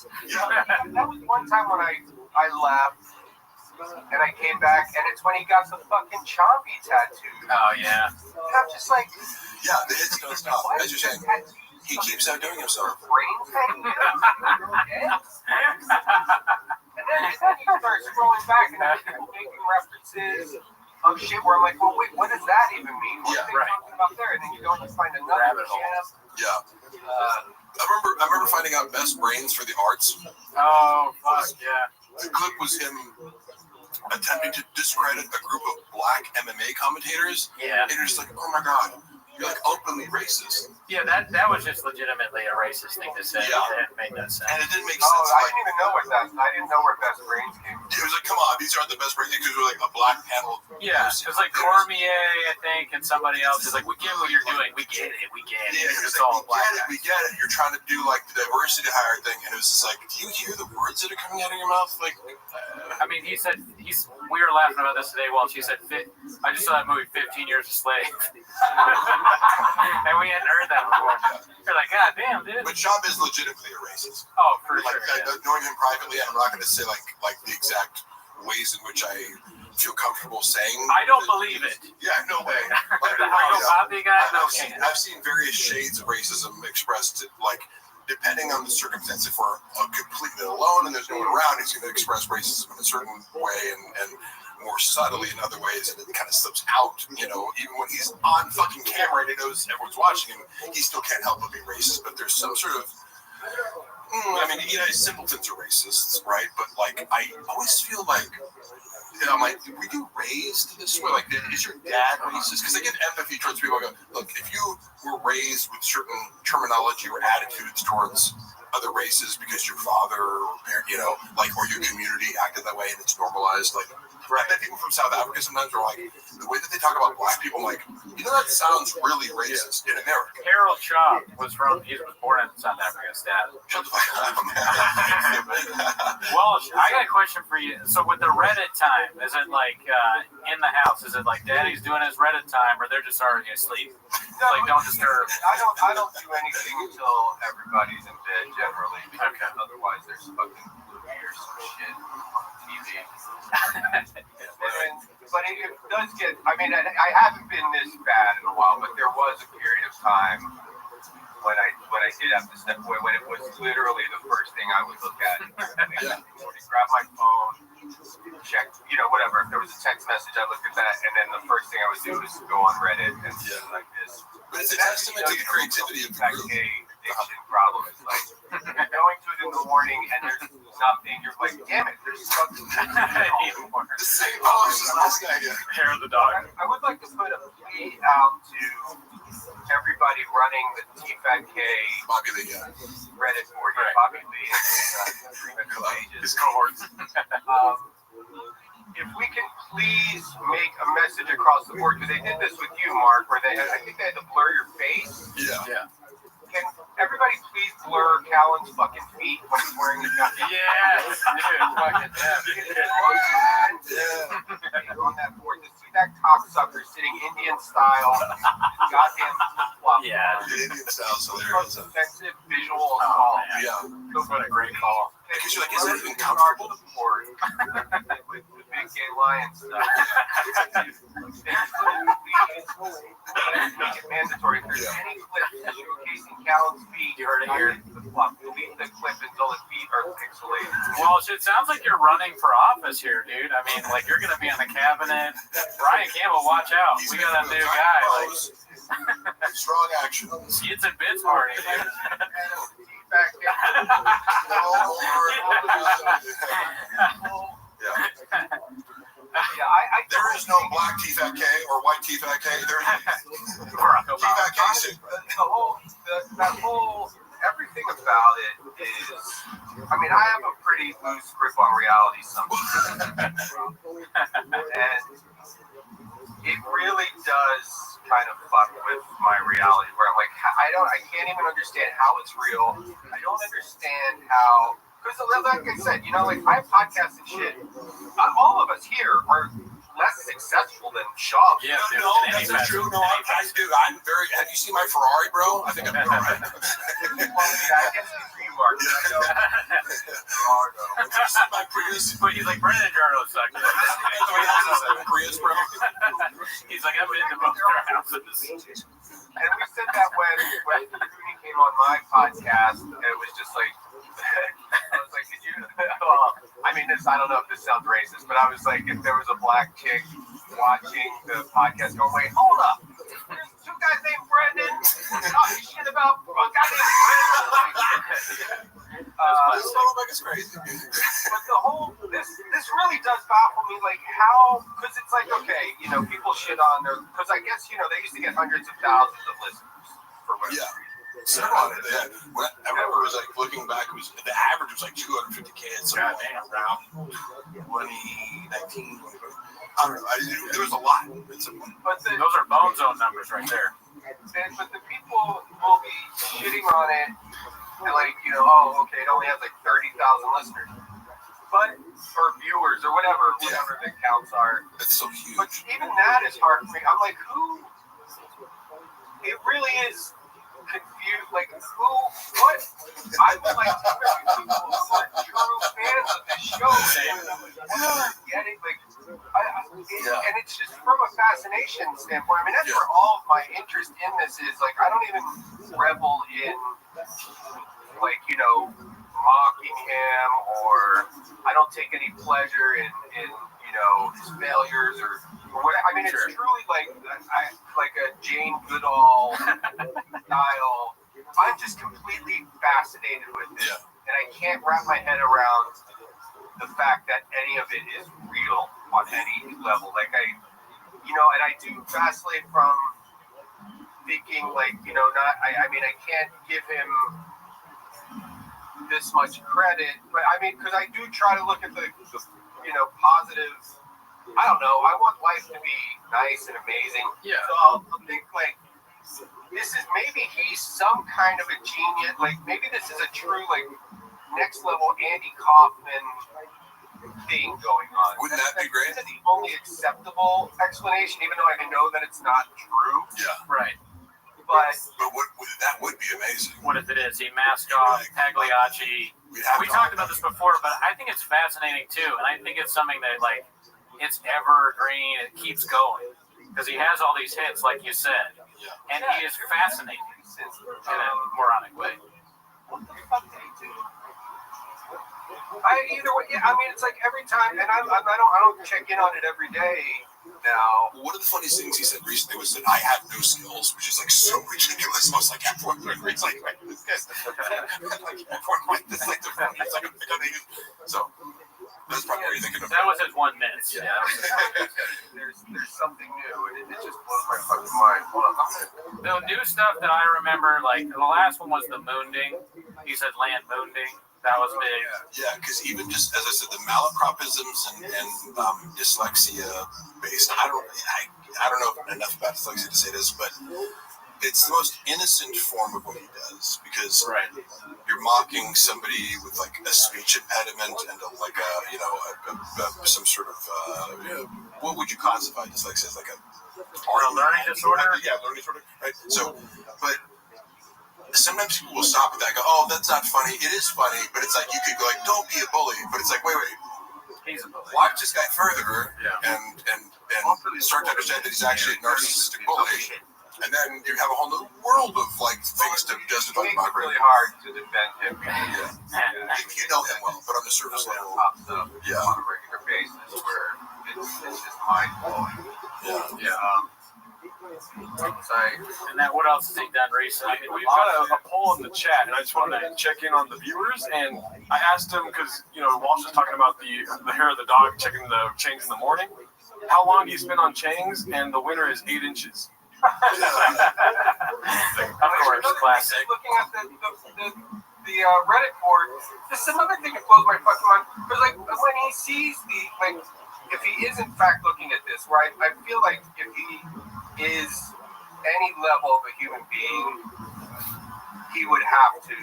That was one time when I left. And I came back, and it's when he got the fucking Chompy tattoo. Oh, yeah. And I'm just like... Yeah, the hits don't stop. As you're saying, he keeps outdoing himself. Brains hanging out. And then you start scrolling back, and I'm making references of shit where I'm like, well, wait, what does that even mean? What are they talking about there? And then you go and you find another jam. Yeah. I remember finding out Best Brains for the Arts. Oh, fuck, yeah. The clip was him attempting to discredit a group of black MMA commentators. Yeah. And you're just like, oh my god, you're like openly racist. Yeah, that was just legitimately a racist thing to say. Yeah. It made no sense. And it didn't make Oh, sense. I didn't even know what that. I didn't know where Best Brains came from. It was like, come on, these aren't the best brains because we're like a black panel. Yeah, it was like Cormier, I think, and somebody else is like, we get what you're doing. We get it. We get it. Yeah, It's like, all black. we get it. You're trying to do like the diversity hire thing, and it was just like, do you hear the words that are coming out of your mouth? Like, I mean, we were laughing about this today while she said, I just saw that movie, 15 Years a Slave. And we hadn't heard that before. We're like, God damn, dude. But Shab is legitimately a racist. Oh, for like, sure. Yeah. Knowing him privately, I'm not going to say like the exact ways in which I feel comfortable saying. I don't believe it. Yeah, no way. Like, The Bobby guy? I've seen various shades of racism expressed, like, depending on the circumstance. If we're completely alone and there's no one around, he's going to express racism in a certain way and more subtly in other ways, and it kind of slips out, you know, even when he's on fucking camera and he knows everyone's watching him, he still can't help but be racist. But there's some sort of, I mean, you know, simpletons are racists, right? But, like, I always feel like, you know, I'm like, were you raised this way? Like, is your dad racist? Because I get empathy towards people. I go, look, if you were raised with certain terminology or attitudes towards other races because your father or parent, you know, like, or your community acted that way and it's normalized, like, I bet people from South Africa sometimes are like, the way that they talk about black people, I'm like, you know, that sounds really racist in America. Harold Shaw he was born in South Africa, his dad. Shut the fuck up, man. Well, I got a question for you. So with the Reddit time, is it like in the house? Is it like Daddy's doing his Reddit time, or they're just already asleep? No, like, don't disturb. I don't do anything until everybody's in bed generally. Okay. Otherwise, there's fucking weird shit on TV. But it does get. I mean, I haven't been this bad in a while, but there was a period of time when I did have to step away, when it was literally the first thing I would look at. Grab my phone, check, you know, whatever. If there was a text message, I looked at that, and then the first thing I would do is go on Reddit and see like this. But it's a testament to the creativity of the group. Addiction problem. It's like going to it in the morning and there's nothing. You're like, damn it, there's something. The same hours as this guy. Hair of the dog. I would like to put a plea out to everybody running the TFATK Bobby Lee, Reddit board. Right. Bobby Lee and his cohorts. If we can please make a message across the board, because they did this with you, Mark, where I think they had to blur your face. Yeah. Can everybody please blur Callan's fucking feet when he's wearing the jacket? Yeah, dude, fucking yeah. On that board, to see that cocksucker sitting Indian style, goddamn flip-flop. Yeah, the Indian style is hilarious. Offensive visual assault. What a great call. Because you're like, is that even comfortable? With the big gay lion stuff. Make it mandatory. If there's any clip showcasing Callan's feet, you heard it here. Delete the clip until the feet are pixelated. Well, it sounds like you're running for office here, dude. I mean, like, you're going to be on the cabinet. Brian Campbell, watch out. We got a new guy. Like, strong action. Skits and bits party, dude. There is no black TFATK or white TFATK. There's TFATK suit. That whole everything about it is. I mean, I have a pretty loose grip on reality sometimes, and it really does kind of fuck with my reality. Where I'm like, I can't even understand how it's real. I don't understand how. Because, like I said, you know, like, I podcast and shit. All of us here are less successful than Shaw. Yeah, no, that's not true. No, I do. I'm very. Have you seen my Ferrari, bro? I think I'm doing all right. Well, yeah, I guess you are. My Prius. But he's like, Brandon Jarno sucks. Prius, bro. He's like, I've been to both their houses. And we said that when Rooney came on my podcast, it was just like, I was like, did you? Well, I mean, I don't know if this sounds racist, but I was like, if there was a black chick watching the podcast, going, wait, hold up, there's two guys named Brendan talking shit about a guy named Brendan. It's crazy. But the whole this really does baffle me, like how, because it's like, okay, you know, people shit on their, because I guess, you know, they used to get hundreds of thousands of listeners for Restream. Yeah. Several hundred. Yeah. I remember it was like looking back, it was the average was like 250K at some point around 2019. I don't know. There was a lot. But those are bone zone numbers right there. But the people will be shitting on it, and like, you know, oh, okay, it only has like 30,000 listeners, but or viewers or whatever the counts are. It's so huge. But even that is hard for me. I'm like, who? It really is confused. Like, who? What? I would like to interview people who are true fans of this show. Get it? Like, and it's just from a fascination standpoint. I mean, that's where all of my interest in this is. Like, I don't even revel in, like, you know, mocking him, or I don't take any pleasure in you know, his failures or what. I mean, it's truly like a Jane Goodall style. I'm just completely fascinated with this, and I can't wrap my head around the fact that any of it is real on any level. Like, you know, and I do vacillate from thinking, like, you know, I mean, I can't give him this much credit, but I mean, because I do try to look at the you know, positive. I don't know. I want life to be nice and amazing. Yeah. So I'll think, like, this is, maybe he's some kind of a genius. Like, maybe this is a true, like, next level Andy Kaufman thing going on. Wouldn't that be great? That's the only acceptable explanation, even though I know that it's not true. Yeah. Right. But that would be amazing. What if it is? He masked off Pagliacci. We talked about this before, but I think it's fascinating too, and I think it's something that, like, it's evergreen. It keeps going because he has all these hits, like you said, and he is fascinating in a moronic way. What the fuck did he do? Either way, yeah. I mean, it's like every time, and I don't check in on it every day. Now, one of the funniest things he said recently was that I have no skills, which is like so ridiculous. I was like, everyone, it's like this guy's like everyone like this, like the funniest. Like, so that's probably what you're thinking of. That was his 1 minute. Yeah. There's something new, and it just blows my fucking mind. Hold on, the new stuff that I remember, like the last one was the moonding. He said land moonding. That was big. Yeah, because even just as I said, the malapropisms and dyslexia based. I don't know enough about dyslexia to say this, but it's the most innocent form of what he does, because you're mocking somebody with like a speech impediment and some sort of what would you classify dyslexia as? Like a learning disorder? Yeah, learning disorder. Right. So, but sometimes people will stop at that and go, oh, that's not funny. It is funny, but it's like you could go like, don't be a bully. But it's like, wait. He's a bully. Watch this guy further and start to understand that he's actually a narcissistic bully. And then you have a whole new world of like things to justify the mockery. It's really hard to defend him. If you know him well, but on the surface level, on a regular basis, where it's just mind blowing. And then what else has he done recently? We've got a poll in the chat, and I just wanted to check in on the viewers. And I asked him, because Walsh was talking about the hair of the dog, checking the chains in the morning. How long do you spend on chains? And the winner is 8 inches. Of course, classic. Looking at the Reddit board, this is another thing that blows my fucking mind. Because like when he sees if he is in fact looking at this, right? I feel like if he is any level of a human being, he would have to,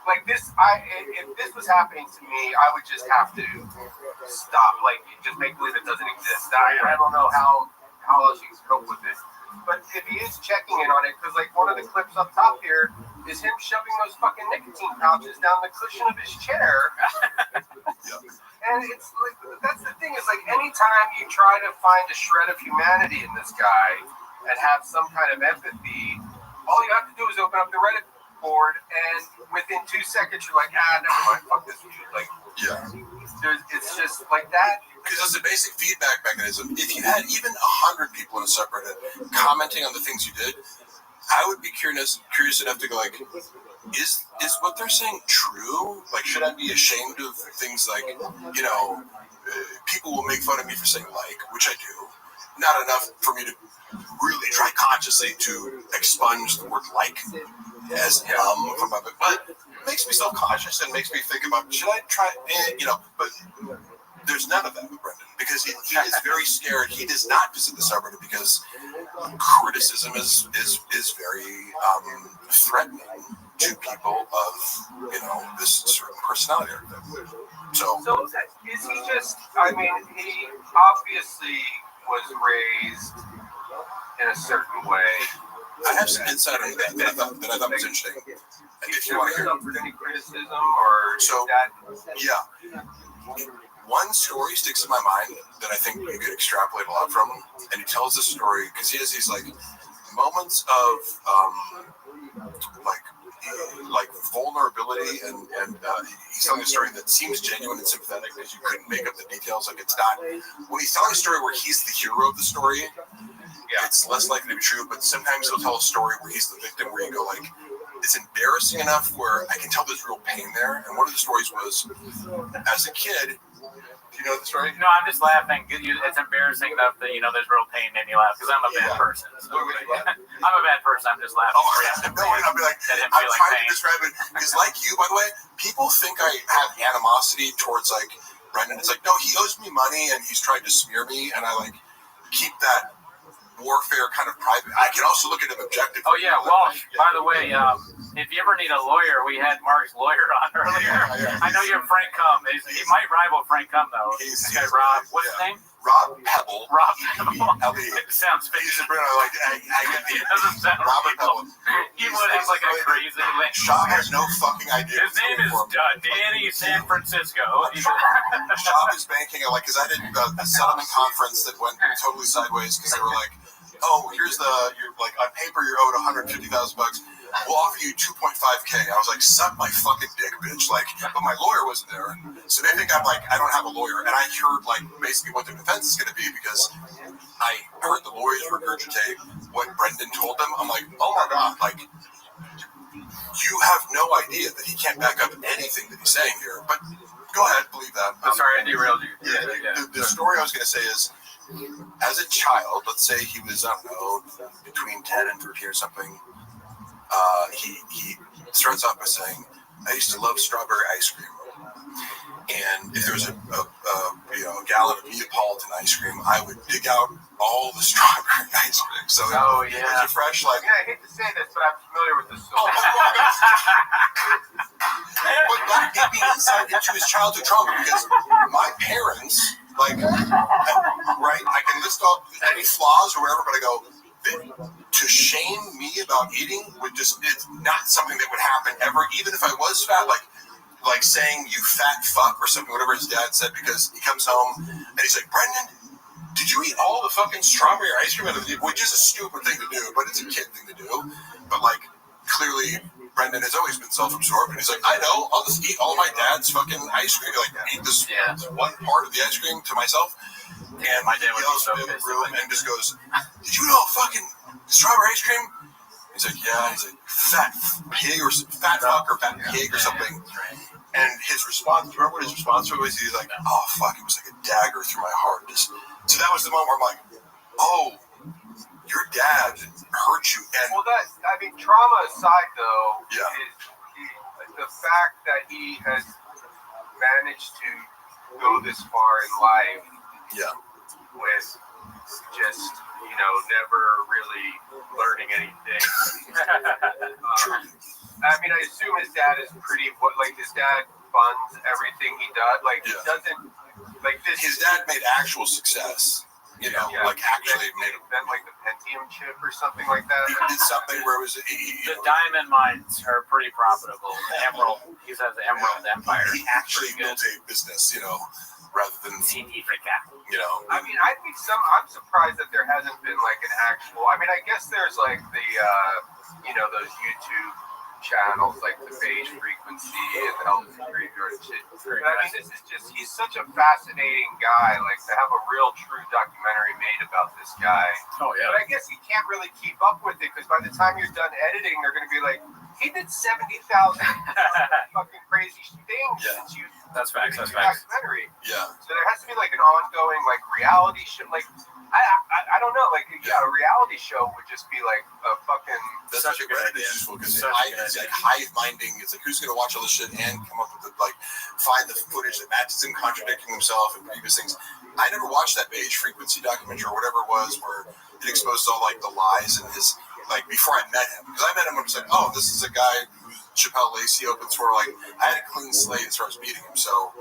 like this. If this was happening to me, I would just have to stop. Like, just make believe it doesn't exist. I don't know how else you can cope with it. But if he is checking in on it, because like one of the clips up top here is him shoving those fucking nicotine pouches down the cushion of his chair. And it's like, that's the thing, is like anytime you try to find a shred of humanity in this guy and have some kind of empathy, all you have to do is open up the Reddit board, and within 2 seconds you're like, never mind, fuck this dude. Like, it's just like that. Because as a basic feedback mechanism, if you had even 100 people in a subreddit commenting on the things you did, I would be curious enough to go like, is what they're saying true? Like, should I be ashamed of things like, people will make fun of me for saying like, which I do. Not enough for me to really try consciously to expunge the word like as from my book, but it makes me self-conscious and makes me think about, should I try, but there's none of that with Brendan, because he is very scared. He does not visit the subreddit because criticism is very threatening to people of this certain personality. So is he just? I mean, he obviously was raised in a certain way. I have some insight on that I thought was interesting. If you want to hear, suffered any criticism or one story sticks in my mind that I think you could extrapolate a lot from, and he tells this story because he has these like moments of like vulnerability, and he's telling a story that seems genuine and sympathetic because you couldn't make up the details. Like, it's not, when he's telling a story where he's the hero of the story, it's less likely to be true. But sometimes he'll tell a story where he's the victim, where you go like, it's embarrassing enough where I can tell there's real pain there. And one of the stories was, as a kid, do you know the story? No, I'm just laughing. It's embarrassing enough that there's real pain made me laugh because I'm a bad person. So, I'm a bad person. I'm just laughing. I'll be like, I'm trying to describe it because, like you, by the way, people think I have animosity towards like Brendan. It's like, no, he owes me money and he's tried to smear me, and I like keep that warfare kind of private. I can also look at him objectively. Oh yeah, Walsh. By the way, if you ever need a lawyer, we had Mark's lawyer on earlier. I know you're Frank Cum. He might rival Frank Cum though. This guy Rob. What's his name? Rob Pebble. Rob Pebble. It sounds fake. I get the doesn't sound Robert Pebble. He would have like a crazy name. Shab has no fucking idea. His name is Danny San Francisco. Shab is banking like, because I did the settlement conference that went totally sideways because they were like, oh, here's you're like, on paper you're owed $150,000. We'll offer you 2.5K. I was like, suck my fucking dick, bitch. Like, but my lawyer wasn't there. So they think I'm like, I don't have a lawyer. And I heard like basically what their defense is going to be because I heard the lawyers regurgitate what Brendan told them. I'm like, oh my God, like, you have no idea that he can't back up anything that he's saying here. But go ahead, believe that. Sorry, I derailed you. The story I was going to say is, as a child, let's say he was, I don't know, between 10 and 13 or something, he starts off by saying, I used to love strawberry ice cream. And if there was a gallon of Neapolitan ice cream, I would dig out all the strawberry ice cream. So it was a fresh, like... Yeah, I hate to say this, but I'm familiar with this story. But that gave me insight into his childhood trauma because my parents, like, right, I can list off any flaws or whatever, but I go, to shame me about eating it's not something that would happen ever, even if I was fat, like saying you fat fuck or something, whatever his dad said, because he comes home and he's like, Brendan, did you eat all the fucking strawberry ice cream? Which is a stupid thing to do, but it's a kid thing to do. But like, clearly Brendan has always been self-absorbed, and he's like, I know, I'll just eat all my dad's fucking ice cream, like eat this one part of the ice cream to myself. And my dad yells in the room and just goes, did you know fucking strawberry ice cream? He's like, yeah. He's like, fat pig or fat fuck or fat pig or something. And his response, remember what his response was? He's like, oh fuck, it was like a dagger through my heart. So that was the moment where I'm like, oh, your dad hurt you. And trauma aside though, is the fact that he has managed to go this far in life with just, never really learning anything. I assume his dad is his dad funds everything he does. Like, he doesn't, like this. His dad made actual success. Actually made like the Pentium chip or something like that. He did something where it was the diamond mines are pretty profitable. Emerald, he says the Emerald Empire. He actually built a business, rather than Africa. I'm surprised that there hasn't been like an actual. I guess there's like the those YouTube channels like the Beige Frequency and the Elvis Graveyard and shit. But this is just, he's such a fascinating guy, like to have a real true documentary made about this guy. Oh yeah. But I guess he can't really keep up with it because by the time you're done editing, they're going to be like, He did 70,000 fucking crazy things since you. That's facts. That's the facts. documentary. Yeah. So there has to be like an ongoing like reality show. Like I don't know. Like a reality show would just be like a fucking. That's Such such a good Reddit idea. is useful because Such a good it's like hive minding. It's like who's gonna watch all this shit and come up with the find the footage that matches him contradicting himself and previous things. I never watched that Beige Frequency documentary or whatever it was where it exposed all like the lies in his before I met him, because I met him and I was like, oh, this is a guy who Chappelle Lacey opens for. Like I had a clean slate as far as meeting him, so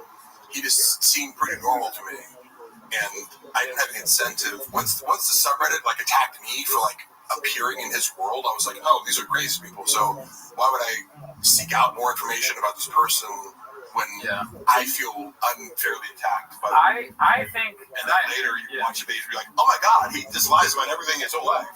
he just seemed pretty normal to me, and I didn't have any incentive. Once the subreddit attacked me for appearing in his world, I was like, oh, these are crazy people. So why would I seek out more information about this person when I feel unfairly attacked? But I think, and then later you watch the page and be like, oh my god, he just lies about everything his whole life.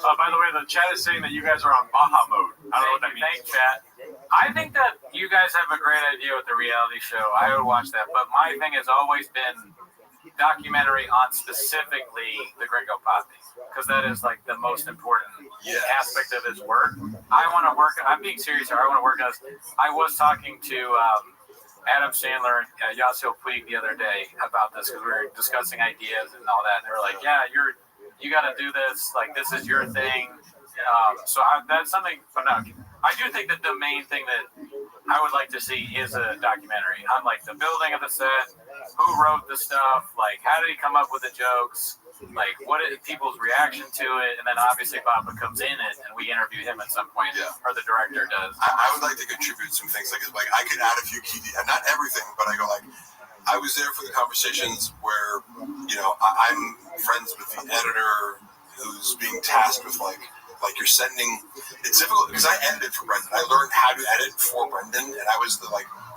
By the way, the chat is saying that you guys are on Baja mode. I don't know what that means. Thanks, chat. I think that you guys have a great idea with the reality show. I would watch that, but my thing has always been documentary on specifically the Gringo Poppy, because that is the most important aspect of his work. I want to work. I'm being serious here. I want to work as. I was talking to Adam Sandler and Yasiel Puig the other day about this because we were discussing ideas and all that. And they were like, "Yeah, you got to do this. This is your thing." That's something. But no, I do think that the main thing that I would like to see is a documentary on the building of the set, who wrote the stuff, how did he come up with the jokes, what is people's reaction to it, and then obviously Papa comes in it and we interview him at some point, or the director does. I would like to contribute some things I could add a few key, not everything, but I go I was there for the conversations where I'm friends with the editor who's being tasked with you're sending. It's difficult because I edited for Brendan. I learned how to edit for Brendan, and I was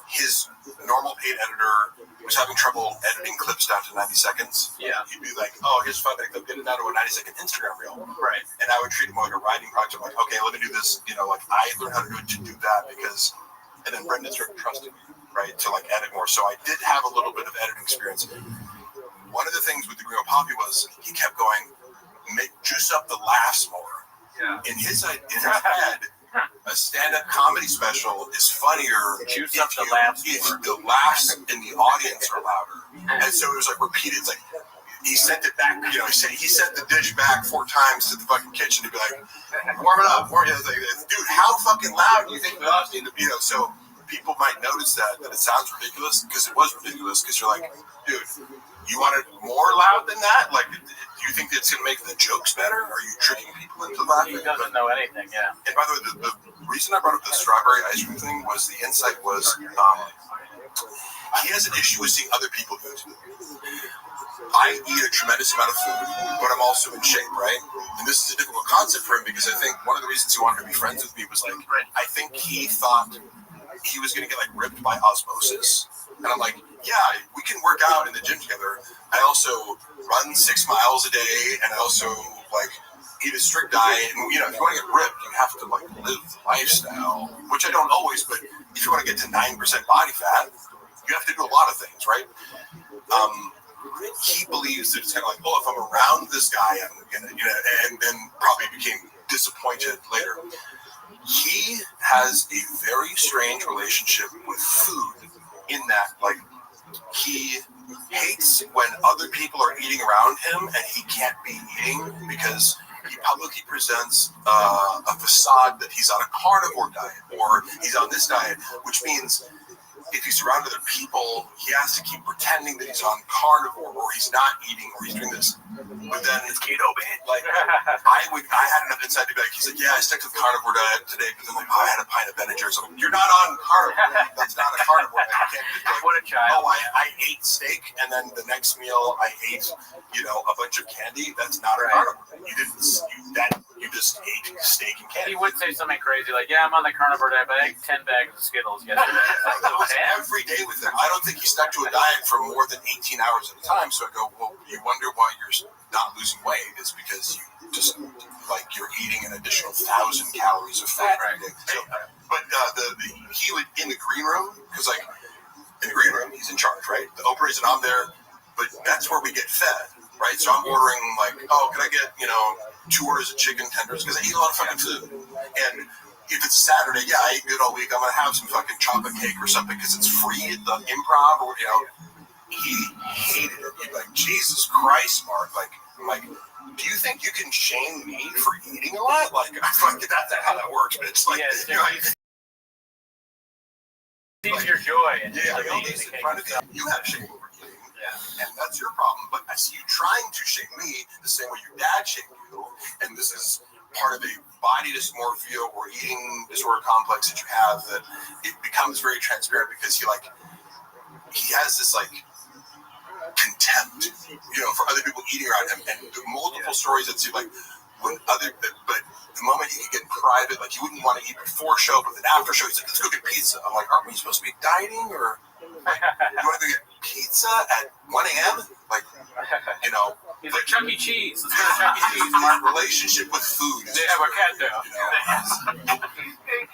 his normal paid editor was having trouble editing clips down to 90 seconds. Yeah, he'd be like, "Oh, here's a 5-minute clip, get it down to a 90-second Instagram reel." Right, and I would treat him like a writing project. I'm like, "Okay, let me do this." I learned how to do that because, and then Brendan started trusting me, right, to edit more. So I did have a little bit of editing experience. One of the things with the Gringo Poppy was he kept going, juice up the laughs more. Yeah. In his head, a stand-up comedy special is funnier if the laughs in the audience are louder. And so it was repeated. It's he sent it back. He sent the dish back 4 times to the fucking kitchen to be like, warm it up. Dude, how fucking loud do you think the audience? So people might notice that it sounds ridiculous because it was ridiculous. Because you're like, dude, you want it more loud than that? Do you think it's going to make the jokes better? Are you tricking people into laughing? He doesn't know anything, yeah. And by the way, the reason I brought up the strawberry ice cream thing was the insight was he has an issue with seeing other people do it. I eat a tremendous amount of food, but I'm also in shape, right? And this is a difficult concept for him because I think one of the reasons he wanted to be friends with me was I think he thought he was going to get ripped by osmosis. And I'm like, yeah, we can work out in the gym together. I also run 6 miles a day, and I also eat a strict diet. And if you want to get ripped, you have to live the lifestyle, which I don't always. But if you want to get to 9% body fat, you have to do a lot of things, right? He believes that it's kind of if I'm around this guy, I'm gonna, and then probably became disappointed later. He has a very strange relationship with food in that, he hates when other people are eating around him and he can't be eating because he publicly presents a facade that he's on a carnivore diet or he's on this diet, which means if he's surrounded with other people, he has to keep pretending that he's on carnivore or he's not eating or he's doing this. But then it's keto, man. I had enough insight to be he's yeah, I stuck to the carnivore diet today because I'm I had a pint of Benadryl. So you're not on carnivore. That's not a carnivore. You can't just what a child. Oh, I ate steak and then the next meal I ate, a bunch of candy. That's not a carnivore. You just ate steak and candy. He would say something crazy yeah, I'm on the carnivore diet, but I ate 10 bags of Skittles yesterday. Every day with him. I don't think he stuck to a diet for more than 18 hours at a time. So I go, well, you wonder why you're not losing weight is because you just you're eating an additional 1,000 calories of fat. Right. So, but he would in the green room because in the green room he's in charge, right? The Oprah isn't on there, but that's where we get fed, right? So I'm ordering oh, can I get 2 orders of chicken tenders because I eat a lot of fucking food and if it's Saturday, yeah, I eat good all week. I'm gonna have some fucking chocolate cake or something because it's free at the Improv, or He hated it. He'd be like, Jesus Christ, Mark. Like, I'm like, do you think you can shame me for eating a lot? Like, that's not how that works. But it's like, Sees your joy. And in front of you have shame over eating. Yeah. And that's your problem. But I see you trying to shame me the same way your dad shamed you. And this is part of a body dysmorphia or eating disorder complex that you have, that it becomes very transparent because he has this like contempt, for other people eating around him, and multiple stories that see like but the moment he could get private, like he wouldn't want to eat before show, but then after show, he's like, let's go get pizza. I'm like, aren't we supposed to be dieting, or like, you want to go get pizza at 1 a.m.? Like, He's like, Chuck E. Cheese. Let's go to Chuck E. Cheese. My relationship with food. They have a cat there.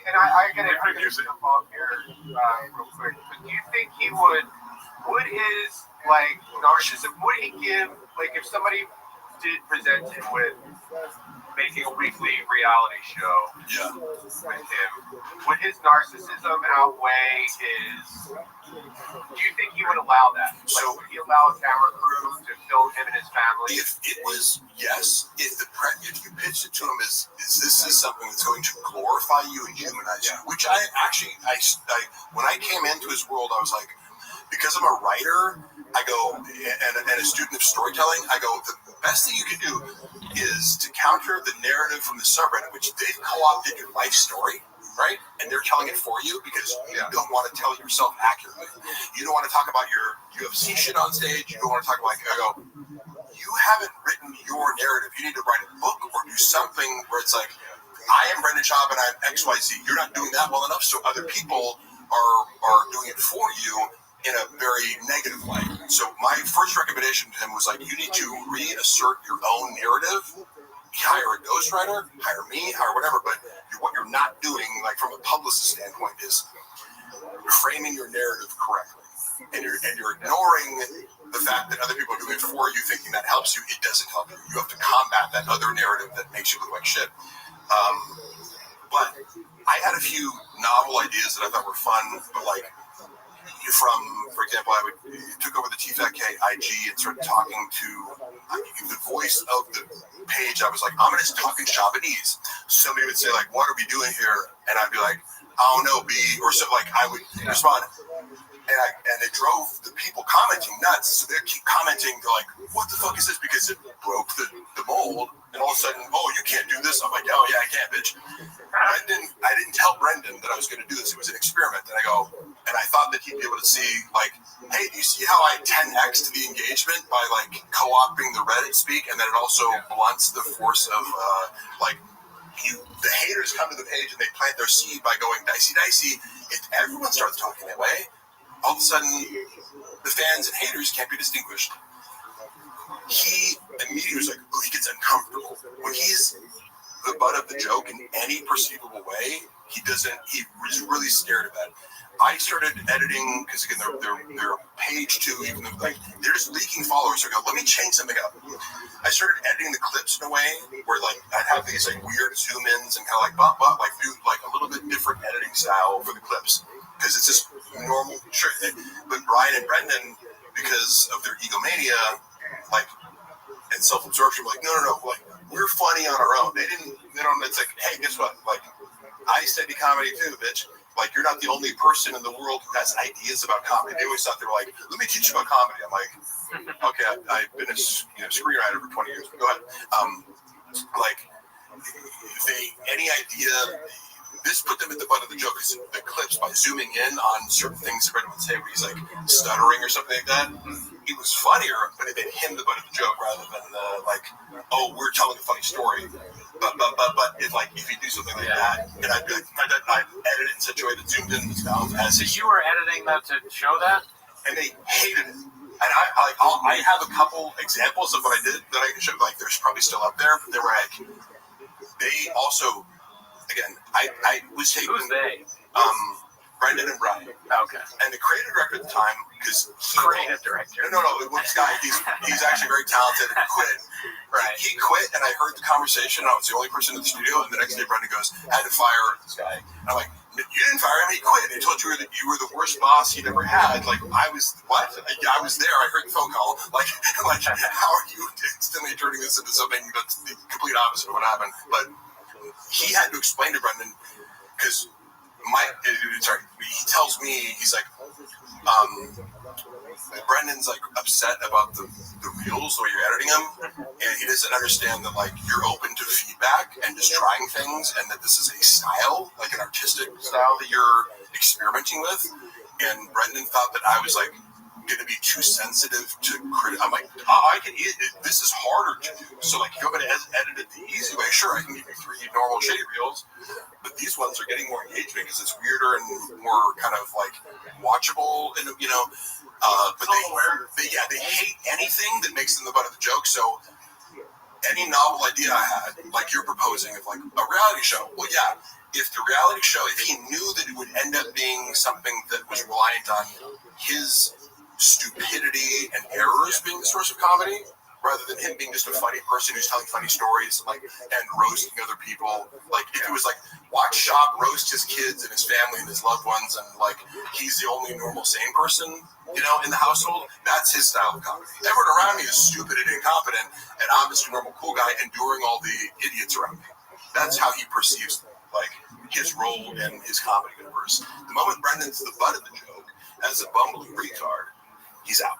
And I gotta jump off here real quick. But do you think he would his like narcissism, would he give, like, if somebody did present him with making a weekly reality show with him, would his narcissism outweigh his? Do you think he would allow that? So would he allow a camera crew to film him and his family? If it was if you pitched it to him as this is something that's going to glorify you and humanize you, which I when I came into his world, I was like, because I'm a writer, I go, and a student of storytelling, I go, the best thing you can do is to counter the narrative from the subreddit, which they've co-opted your life story, right? And they're telling it for you because you don't want to tell yourself accurately. You don't want to talk about your UFC shit on stage. You don't want to talk about, I go, you haven't written your narrative. You need to write a book or do something where it's like, I am Brendan Schaub and I'm XYZ. You're not doing that well enough, so other people are doing it for you in a very negative light. So my first recommendation to him was like, you need to reassert your own narrative. Hire a ghostwriter, hire me, hire whatever, but what you're not doing, like from a publicist standpoint, is framing your narrative correctly. And you're ignoring the fact that other people are doing it for you, thinking that helps you. It doesn't help you. You have to combat that other narrative that makes you look like shit. But I had a few novel ideas that I thought were fun, but like, for example, I took over the TFATK IG and started talking to the voice of the page. I was like, I'm going to talk in Shabanese. Somebody would say, like, what are we doing here? And I'd be like, I don't know, B, or something. Like, I would respond. And it drove the people commenting nuts. So they'd keep commenting. They're like, what the fuck is this? Because it broke the mold. And all of a sudden, oh, you can't do this. I'm like, oh, yeah, I can, bitch. I didn't tell Brendan that I was going to do this. It was an experiment. And I thought that he'd be able to see, like, hey, do you see how I 10x the engagement by, like, co-opting the Reddit speak? And then it also blunts the force of, the haters come to the page and they plant their seed by going dicey. If everyone starts talking that way, all of a sudden, the fans and haters can't be distinguished. He immediately was like, oh, he gets uncomfortable. When he's the butt of the joke in any perceivable way, he was really scared of that. I started editing, because again, they're page 2, even though like they're just leaking followers. So I go, let me change something up. I started editing the clips in a way where like I'd have these like weird zoom ins and kind of like do like a little bit different editing style for the clips. Because it's just normal, sure. But Brian and Brendan, because of their egomania, like, and self-absorption, like, no, like, we're funny on our own. It's like, hey, guess what? Like, I study comedy too, bitch. Like, you're not the only person in the world who has ideas about comedy. They always thought they were like, let me teach you about comedy. I'm like, okay, I've been a screenwriter for 20 years. Go ahead. Any idea. This put them at the butt of the joke because the clips, by zooming in on certain things that Brendan would say where he's like stuttering or something like that, it was funnier, but it made him the butt of the joke rather than we're telling a funny story. But if you do something like that, and I'd be like, I'd edit it in such a way that zoomed in and sounds as if you were editing that to show that, and they hated it. And I have a couple examples of what I did that I can show. Like, there's probably still up there. But they were like, they also. Again, I was taking... Who's they? Brendan and Rabbi. Okay. And the creative director at the time, because... Creative director? No, this guy, he's actually very talented and quit. Right. He quit, and I heard the conversation. I was the only person in the studio, and the next day Brendan goes, "I had to fire this guy." And I'm like, "You didn't fire him. He quit. He told you that you were the worst boss he'd ever had." Like, I was what? I was there. I heard the phone call. Like, how are you instantly turning this into something that's the complete opposite of what happened? But he had to explain to Brendan because he tells me, he's like, Brendan's like upset about the reels the way you're editing them, and he doesn't understand that like you're open to feedback and just trying things, and that this is a style, like an artistic style that you're experimenting with. And Brendan thought that I was like going to be too sensitive to I'm like, I can this is harder to do. So like, you're going to edit it the easy way. Sure, I can give you 3 normal shitty reels, but these ones are getting more engagement because it's weirder and more kind of like watchable, and but they hate anything that makes them the butt of the joke. So any novel idea I had, like you're proposing, of like a reality show, well, yeah, if the reality show, if he knew that it would end up being something that was reliant on his stupidity and errors being the source of comedy, rather than him being just a funny person who's telling funny stories, like, and roasting other people. Like, if it was like, watch Shop roast his kids and his family and his loved ones, and like, he's the only normal sane person, in the household, that's his style of comedy. Everyone around me is stupid and incompetent, and I'm just a normal cool guy enduring all the idiots around me. That's how he perceives, like, his role in his comedy universe. The moment Brendan's the butt of the joke, as a bumbling retard, he's out.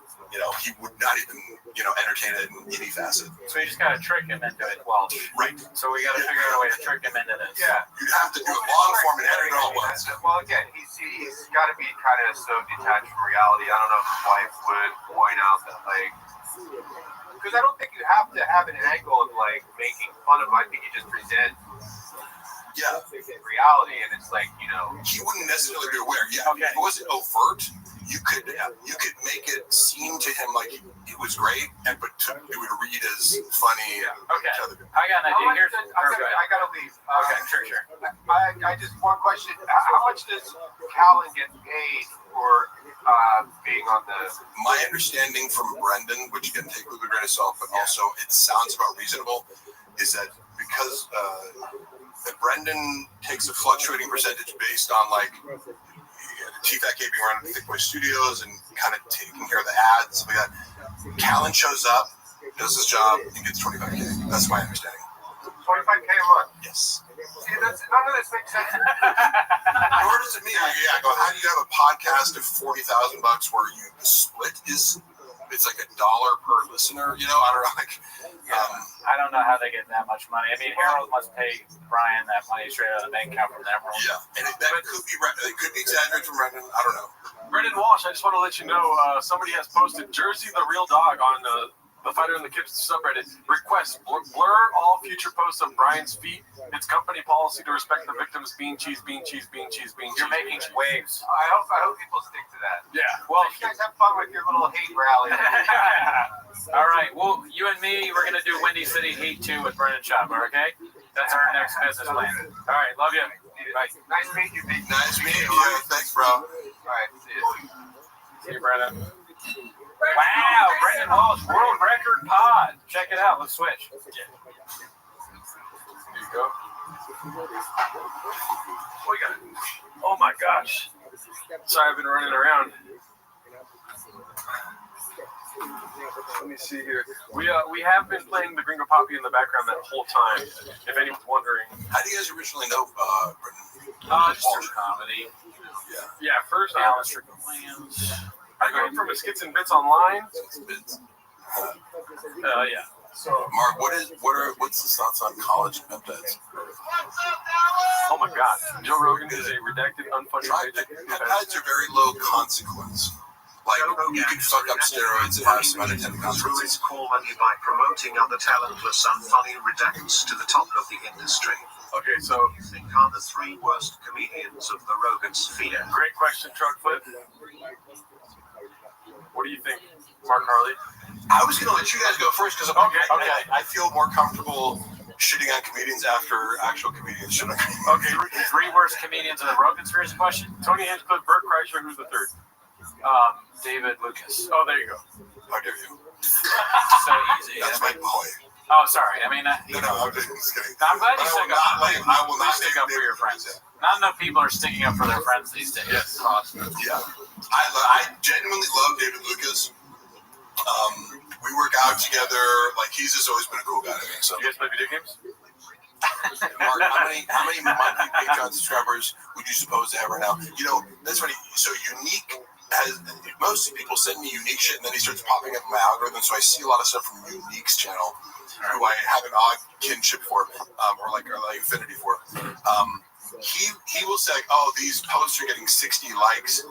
He would not even, entertain it in any facet. So you just gotta trick him into it. Well, right. So we gotta figure out a way to trick him into this. Yeah. You'd have to do it long form and edit it all at once. Well, again, he's got to be kind of so detached from reality. I don't know if his wife would point out that, like, because I don't think you have to have an angle of like making fun of him. I think you just present. Yeah. Reality, and it's like, he wouldn't necessarily be aware. Yeah. Okay. If it wasn't overt, you could make it seem to him like it was great, but it would read as funny. Okay. I got an idea. I gotta leave. Okay, sure. I just one question. How much does Callan get paid for being on the? My understanding from Brendan, which again, take with a grain of salt, but also it sounds about reasonable, is that because that Brendan takes a fluctuating percentage based on like TFAT being around Thick Boy Studios and kind of taking care of the ads, stuff like that. Callan shows up, does his job, and gets $25K. That's my understanding. $25K a month. Yes. See, none of this makes sense. Nor does it mean like, I go, how do you have a podcast of $40,000 where the split is? It's like $1 per listener, I don't know. Like, I don't know how they get that much money. I mean, Harold must pay Brian that money straight out of the bank account from Emerald. Yeah, and that could be exaggerated from Brendan. I don't know. Brendan Walsh, I just want to let you know, somebody has posted Jersey the Real Dog on the Fighter in the Kids subreddit. Request blur all future posts of Brian's feet. It's company policy to respect the victims. Bean cheese, bean cheese, bean cheese, bean cheese. You're making waves. I hope people stick to that. Yeah. Well, you guys have fun with your little hate rally. All right. Well, you and me, we're gonna do Windy City Heat 2 with Brendan Chopper. Okay? That's our next business plan. All right. Love you. Bye. Nice meeting you, Pete. Nice meeting you. Thanks, bro. All right. See you, Brendan. Wow, Brendan Walsh, world record pod. Check it out. Let's switch. There you go. We got it. Oh my gosh. Sorry, I've been running around. Let me see here. We have been playing the Gringo Poppy in the background that whole time. If anyone's wondering. How do you guys originally know Brendan? Just through comedy. Yeah, first Alan Strickland Williams. I go from his Skits and Bits online. Yeah. So, Mark, what's the thoughts on college peptides? Oh my God, Joe Rogan is a redacted, unfunded paycheck. Peptides are very low consequence. Like, you can fuck up steroids and have some unintended consequences. Call money by promoting other talentless, unfunny redacts to the top of the industry. Okay, so you think are the 3 worst comedians of the Rogan sphere? Great question, Truckfoot. What do you think, Mark Harley? I was going to let you guys go first because I feel more comfortable shitting on comedians after actual comedians shit on comedians. Okay, 3 worst comedians in the Rogan sphere is a question. Tony Hinchcliffe, Bert Kreischer, who's the 3rd? David Lucas. Oh, there you go. How dare you? So easy. That's my boy. Oh, sorry. I mean, No, I'm just kidding. I'm glad you I will stick up. I will not stick up for your friends. Not enough people are sticking up for their friends these days. Yes. Yeah. I genuinely love David Lucas. We work out together. Like, he's just always been a cool guy to me. So. You guys play video games? Mark, how many monthly Patreon subscribers would you suppose to have right now? You know, that's funny. So Unique has, most people send me Unique shit, and then he starts popping up in my algorithm. So I see a lot of stuff from Unique's channel, who I have an odd kinship for, or like affinity for. He will say, "Oh, these posts are getting 60 likes,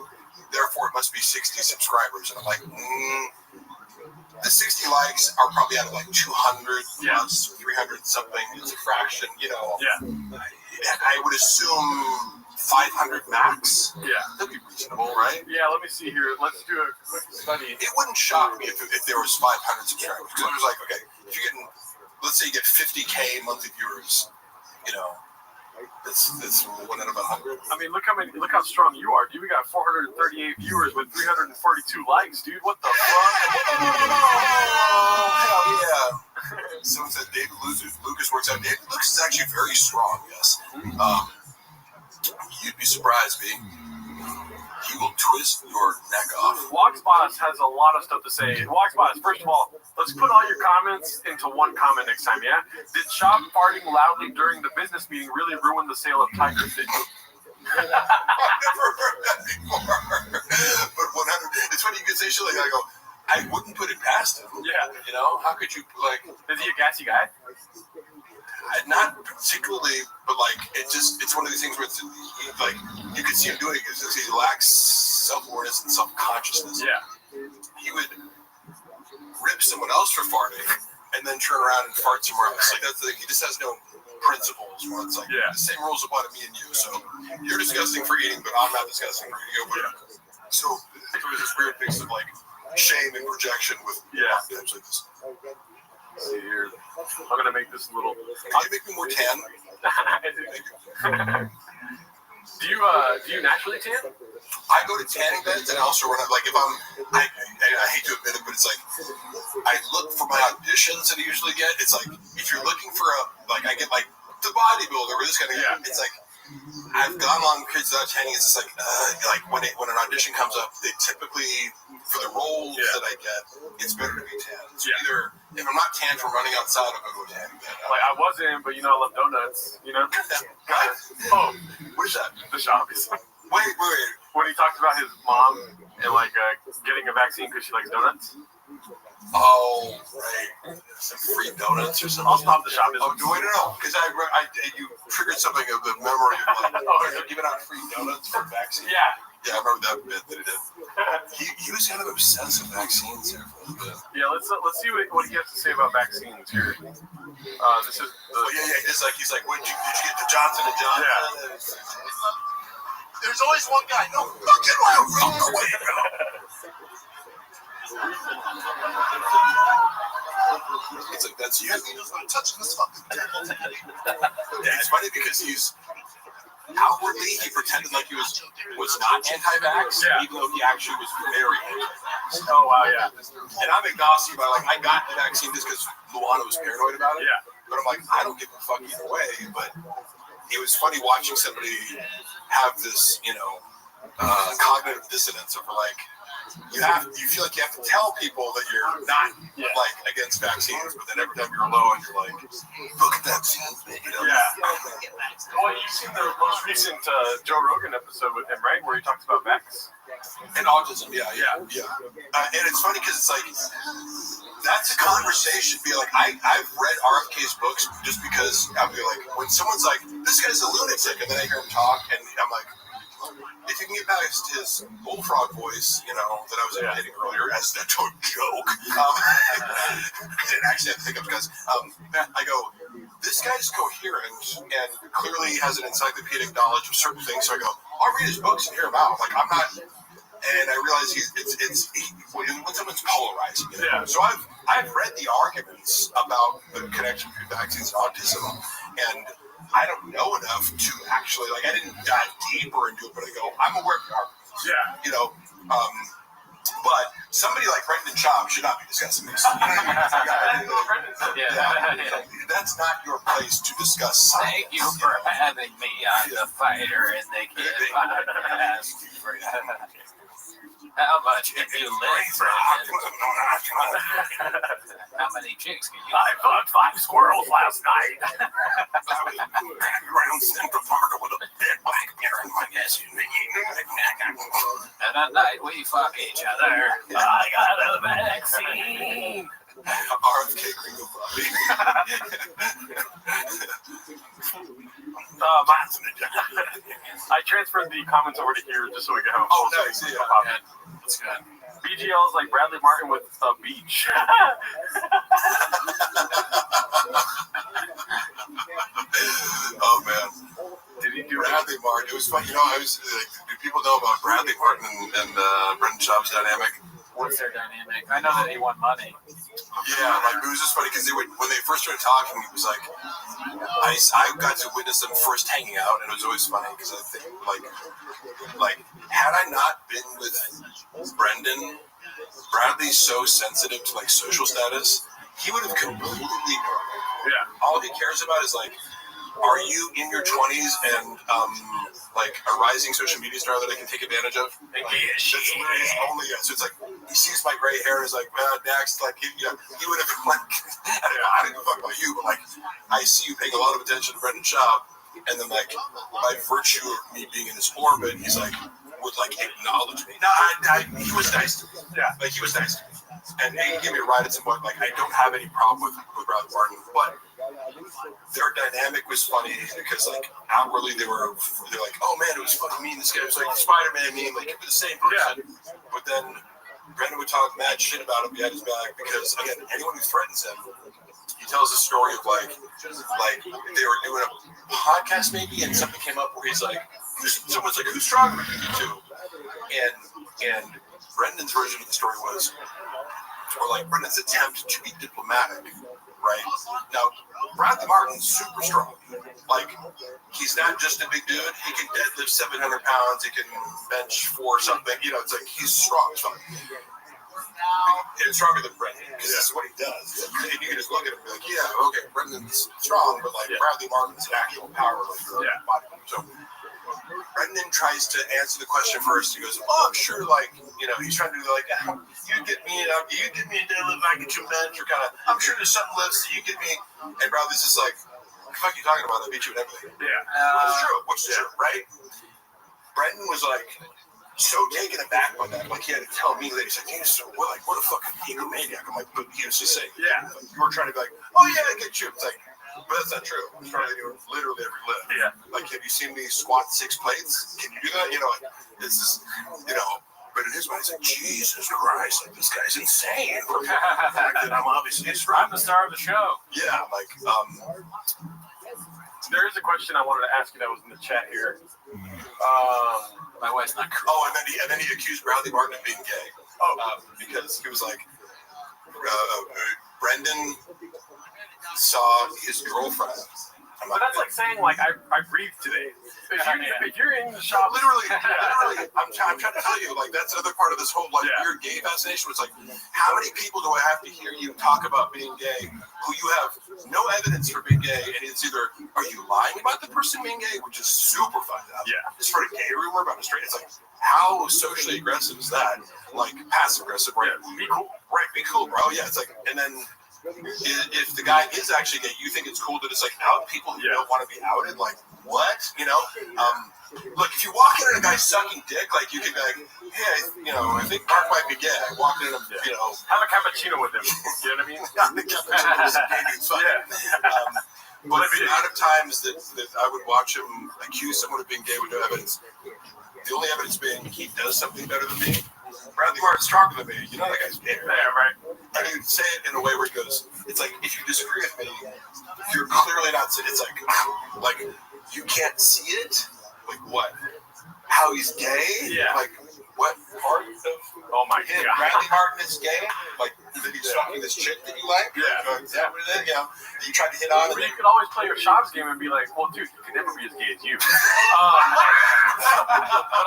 therefore it must be 60 subscribers." And I'm like, the 60 likes are probably out of like 200 plus 300 something. It's a fraction, you know. Yeah. I would assume 500 max. Yeah. That'd be reasonable, right? Yeah, let me see here. Let's do a quick study. It wouldn't shock me if there was 500 subscribers. Because it was like, okay, if you're getting, let's say you get 50K monthly viewers, you know, that's 1 out of 100. I mean, look how strong you are, dude. We got 438 viewers with 342 likes, dude. What the fuck? Oh, hell yeah. Someone said David Lucas works out. David Lucas is actually very strong, yes. You'd be surprised, B. He will twist your neck off. Walksboss has a lot of stuff to say. Walksboss, first of all, let's put all your comments into one comment next time, yeah? Did Shop farting loudly during the business meeting really ruin the sale of Tiger Fit? I've never heard that before. But 100, it's funny you can say shit like that. I go, I wouldn't put it past him. Yeah. You know, how could you, like... Is he a gassy guy? Not particularly, but like it's one of these things where it's like you can see him doing it because he lacks self-awareness and self-consciousness. Yeah. He would rip someone else for farting and then turn around and fart somewhere else. Like that's the thing. He just has no principles. Where it's like the same rules apply to me and you. So you're disgusting for eating, but I'm not disgusting for eating. So it was this weird mix of like shame and projection with times like this. Let's see here. I'm gonna make this a little. Can you make me more tan? Do you naturally tan? I go to tanning beds and also run like if I hate to admit it, but it's like I look for my auditions that I usually get. It's like if you're looking for I get like the bodybuilder or this kind of it's like I've gone long periods without tanning. It's just like when an audition comes up, they typically for the roles that I get, it's better to be tan. So either if I'm not tan from running outside, I'll go to a tanning bed. Like I wasn't, but you know I love donuts. You know. Oh, what is that? The shop is. Wait. When he talked about his mom and like getting a vaccine because she likes donuts. Oh, right. Some free donuts or something. I'll stop the shop. Oh, wait, no, because you triggered something of the memory of like giving out free donuts for vaccine. Yeah, I remember that bit that he did. He was kind of obsessed with vaccines there for a little bit. Yeah, let's see what he has to say about vaccines here. This is he's like, did you get the Johnson & Johnson? Yeah. There's always one guy. No fucking way, bro. It's like that's you. He's not touching this fucking table. Yeah, it's funny because he's outwardly he pretended like he was not anti-vax, even though he actually was very anti-vax. Oh wow, yeah. And I'm agnostic about I got the vaccine just because Luana was paranoid about it. Yeah. But I'm like, I don't give a fuck either way. But it was funny watching somebody have this, cognitive dissonance over like. You feel like you have to tell people that you're not like against vaccines, but then every time you're alone, you're like, look at vaccines, man. Yeah. Well, you've seen the most recent Joe Rogan episode with him, right, where he talks about vax and autism. Yeah. And it's funny because it's like that's a conversation. Be like, I've read RFK's books just because I'll be like, when someone's like, this guy's a lunatic, and then I hear him talk, and I'm like. If you can get past his bullfrog voice, that I was imitating earlier as a joke, I didn't actually have to think of because I go, this guy's coherent and clearly has an encyclopedic knowledge of certain things. So I go, I'll read his books and hear him out. Like I'm not, and I realize when someone's polarizing. So I've read the arguments about the connection between vaccines and autism, and I don't know enough to actually I didn't dive deeper into it, but I go, I'm aware of the arguments. Yeah. But somebody like Brendan Schaub should not be discussing this. That's not your place to discuss science. Thank you for having me on the Fighter and the Kid podcast. How much did you live, How many chicks can you? I fought 5 squirrels last night. I was around Central Park with a big black bear in my SUV. And at night we fuck each other. I got a vaccine. RFK Gringo Bobby. I transferred the comments over to here just so we can have a Oh, full nice. screen. Yeah. That's good. BGL is like Bradley Martin with a beach. Oh man, Did he do Bradley Martin. It was funny. You know, I was like, do people know about Bradley Martin and Brendan Schaub's dynamic? What's their dynamic? I know that he won money. Yeah, like it was just funny because when they first started talking, it was like I got to witness them first hanging out, and it was always funny because I think like had I not been with Brendan, Bradley's so sensitive to like social status, he would have completely ignored me. Yeah. All he cares about is like, are you in your 20s and like a rising social media star that I can take advantage of? Like, that's literally his only. So it's like he sees my gray hair and is like, next, like he would have been like, I don't give a fuck about you, but like I see you paying a lot of attention to Brendan Schaub, and then like by virtue of me being in his orbit, he's like would like acknowledge me. No, he was nice to me. Yeah, like he was nice to me, and he gave me a ride at some point. Like I don't have any problem with Bradley Martin, but their dynamic was funny because like outwardly they're like, oh man, it was fucking mean. This guy was like Spider-Man mean, like the same person. Yeah. But then Brendan would talk mad shit about him behind his back because again, anyone who threatens him, he tells a story of like they were doing a podcast maybe, and something came up where he's like, someone's like, who's stronger than you two? And Brendan's version of the story was, or like Brendan's attempt to be diplomatic. Right now, Bradley Martin's super strong. Like, he's not just a big dude. He can deadlift 700 pounds. He can bench 4 something. You know, it's like he's strong as fuck. He's stronger than Brendan because this is what he does. And you can just look at him and be like, yeah, okay, Brendan's strong, but like Bradley Martin's an actual power lifter. Yeah. So Brendan tries to answer the question first. He goes, oh, I'm sure, like, you know, he's trying to do like, you get me a deadlift, I get you bench, or kind of, I'm sure there's some lifts that you get me. And Bradley's just like, what the fuck are you talking about? I beat you in everything. Yeah. Which is true, right? Brendan was like, so taken aback by that. Like, he had to tell me that he's like, you're so, what a fucking egomaniac. I'm like, but he was just saying, yeah. Like, you were trying to be like, oh yeah, I get you. It's like, but that's not true. I'm trying to do literally every lift. Yeah. Like, have you seen me squat 6 plates? Can you do that? You know, it's just, you know. But in his mind, he's like, Jesus Christ, like this guy's insane. The fact that I'm obviously strong. I'm the star of the show. Yeah, like, there is a question I wanted to ask you that was in the chat here. My wife's not cool. Oh, and then he accused Bradley Martin of being gay. Because he was like, Brendan saw his girlfriend. But that's like saying, like, I breathed today. If you're in the shop, literally, I'm trying to tell you, like, that's another part of this whole like weird gay fascination. Was like, how many people do I have to hear you talk about being gay, who you have no evidence for being gay, and it's either are you lying about the person being gay, which is super fucked up. Yeah, just for a gay rumor about a straight. It's like, how socially aggressive is that? Like passive aggressive, right? Yeah, be cool, right? Be cool, bro. Yeah, it's like, and then. If the guy is actually gay, you think it's cool to just like out people who don't want to be outed? Like what? You know? Look, if you walk in and a guy's sucking dick, like you can be like, hey, you know, I think Mark might be gay. I walked in and you know, have a cappuccino with him. You know what I mean? The cappuccino is gay dude's fine. But the amount of times that I would watch him accuse someone of being gay with no evidence, the only evidence being he does something better than me. Bradley Martin's stronger than me. You know that guy's gay, right? Yeah, right. And he would say it in a way where he goes, it's like, if you disagree with me, you're clearly not saying, it's like, you can't see it? Like, what? How he's gay? Yeah. Like, what part of oh my God. Bradley Martin is gay? Like, that he's fucking this chick that you like? Yeah. Is that what it is? You know, that you tried to hit on? But you could always play your shops game and be like, well, dude, you can never be as gay as you. But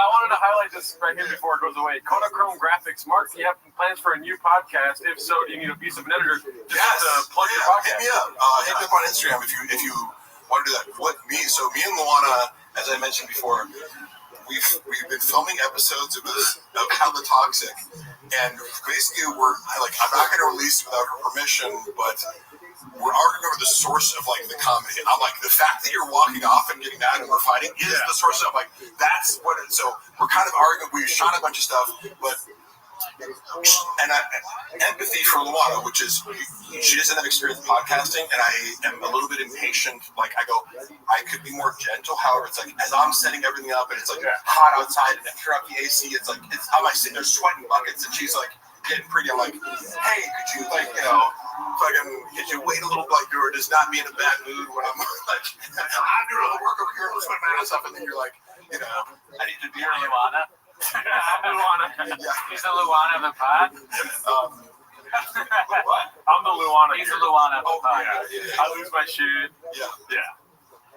I wanted to highlight this right here before it goes away. Kodachrome Graphics. Mark, do you have plans for a new podcast? If so, do you need a piece of an editor? Just plug your podcast. Hit me up. Hit me up on Instagram if you want to do that. So me and Luana, as I mentioned before, we've been filming episodes of Hella Toxic, and basically I'm not going to release it without her permission, but we're arguing over the source of like the comedy. And I'm like, the fact that you're walking off and getting mad and we're fighting is the source of like that's what. So we're kind of arguing. We shot a bunch of stuff, but. And empathy for Luana, which is she doesn't have experience podcasting, and I am a little bit impatient. Like I could be more gentle. However, it's like as I'm setting everything up, and it's like hot outside, and I turn up the AC. It's like I'm like sitting there sweating buckets, and she's like getting pretty. I'm like, hey, could you fucking get you wait a little like or just not be in a bad mood when I'm like I'm doing all the work over here, I'm sweating my ass off, and then you're like, I need to be Luana. I'm Luana. He's the Luana of the pod. What? I'm the Luana. He's the Luana of the pod. Yeah. I lose my shit. Yeah.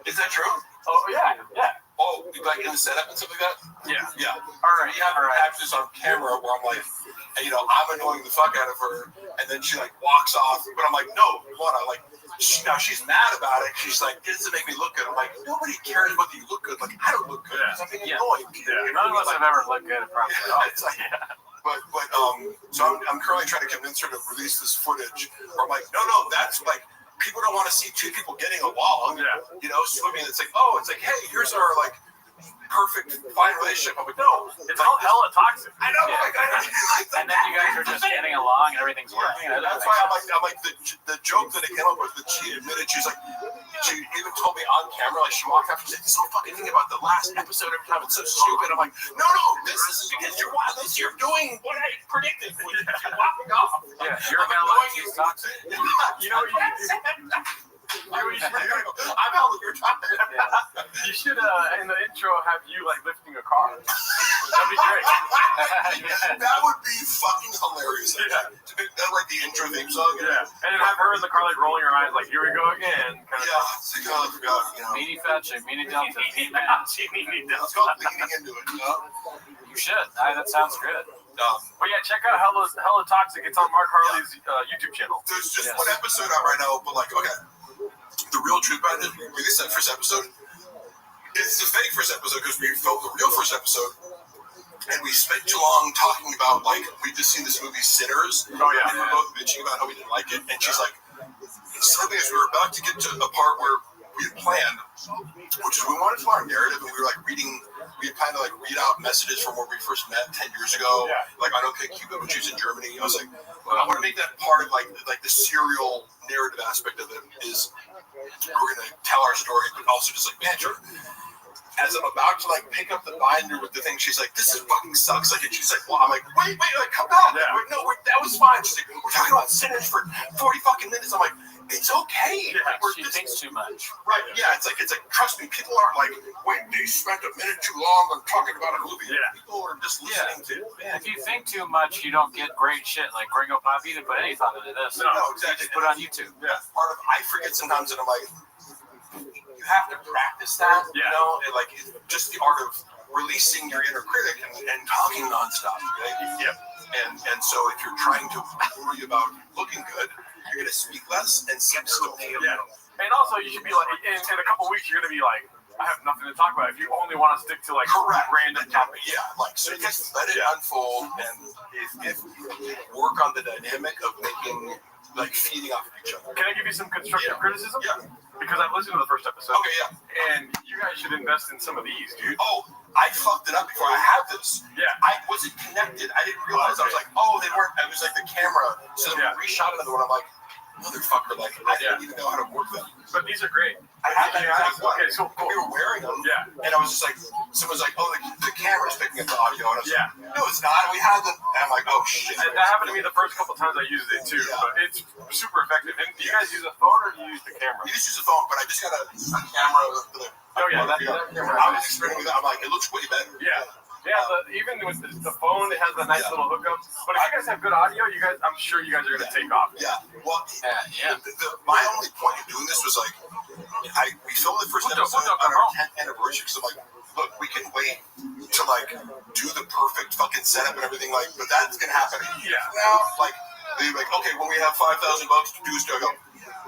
Is that true? Oh yeah. Oh, like in the setup and stuff like that? Yeah. All right. You have this on camera where I'm like, I'm annoying the fuck out of her, and then she like walks off, but I'm like, no, Luana, like. Now she's mad about it. She's like, it doesn't make me look good. I'm like, nobody cares whether you look good. Like, I don't look good. It's something annoying. None of us have ever looked good, probably. It's like, so I'm currently trying to convince her to release this footage. Or I'm like, no, that's like, people don't want to see two people getting along. Swimming. It's like, hey, here's our like perfect fine relationship. I'm like, no, it's all hella toxic. I know. And then you guys are just getting along and everything's working. That's why I'm like the joke that I came up with that she admitted, she even told me on camera, like she walked up and said, this whole fucking thing about the last episode every time, it's so stupid. I'm like, no, this is because you're doing what I predicted. You're walking off. Yeah, you're gonna like she's toxic. I'm out with your time. You should in the intro have you like lifting a car. That'd be great. That would be fucking hilarious. To make that like the intro theme song. And then have her in the car like rolling her eyes like, here we go again. It's like, meaty fetch and meaty delta. Let's go leaning into it. You should. That sounds good. But check out Hella Toxic. It's on Mark Harley's YouTube channel. There's just one episode out right now, but like, the real truth behind it, we released that first episode. It's the fake first episode because we filmed the real first episode, and we spent too long talking about like we just seen this movie Sinners. And we were both bitching about how we didn't like it, and she's like, something is we were about to get to a part where we had planned, which is we wanted to our narrative, and we were like reading. We had planned to like read out messages from where we first met 10 years ago, like on OK Cupid, which is in Germany. I was like, I want to make that part of like the serial narrative aspect of it is we're gonna tell our story, but also just like banter. As I'm about to like pick up the binder with the thing, she's like, "This is fucking sucks." Like, and she's like, "Well," I'm like, "Wait, like, come back." Like, that was fine. She's like, "We're talking about Sinners for 40 fucking minutes." I'm like, "It's okay." She thinks too much. Right? Yeah. It's like trust me. People aren't like, "Wait, they spent a minute too long on talking about a movie." People are just listening to. If you think too much, you don't get great shit. Like Gringo Pop, you didn't put any thought into this. No, exactly. Just put it on YouTube. Part of I forget sometimes, and I'm like, you have to practice that, and like it's just the art of releasing your inner critic and talking nonstop, right? And so if you're trying to worry about looking good, you're gonna speak less and seem still. And also you should be like in a couple weeks you're gonna be like, I have nothing to talk about if you only want to stick to like random topics. So just let it unfold, and if work on the dynamic of making like feeding off of each other. Can I give you some constructive criticism? Because I've listened to the first episode. And you guys should invest in some of these, dude. Oh, I fucked it up before. I have this. I wasn't connected. I didn't realize. I was like, they weren't. It was like the camera. So then we reshot another one. I'm like, motherfucker, like I didn't even know how to work them. But these are great. I had that exact one. Okay, so we were wearing them. And I was just like, someone's like, the camera's picking up the audio. And I was like, no, it's not. We had them. And I'm like, oh shit. And that happened to me the first couple times I used it too. But it's super effective. And do you guys use a phone or do you use the camera? You just use a phone, but I just got a camera. That camera. I was experimenting with that. I'm like, it looks way better. Yeah, even with the phone, it has a nice little hookup. But if you guys have good audio, I'm sure you guys are gonna take off. Yeah. Well, yeah. My only point in doing this was like, we filmed the first episode on our 10th anniversary because I'm like, look, we can wait to like do the perfect fucking setup and everything, like, but that's gonna happen. Yeah. Now, like, they're like, okay, when we have $5,000 to do stuff, go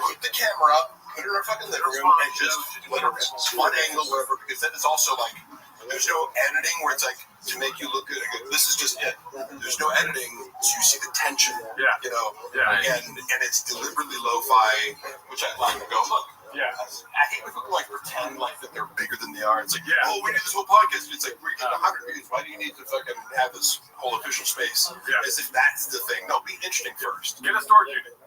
put the camera up, put it in our fucking living room, and just let it one angle, whatever, because then it's also like, there's no editing where it's like to make you look good. This is just it. There's no editing, so you see the tension. Yeah. You know. Yeah. And it's deliberately lo-fi, which I like. Go look. Yeah. I hate when people like pretend like that they're bigger than they are. It's like, yeah. Oh, we need this whole podcast. It's like we're getting 100 views. Why do you need to fucking have this whole official space? Yeah. As if that's the thing. No, be interesting first. Get a storage unit.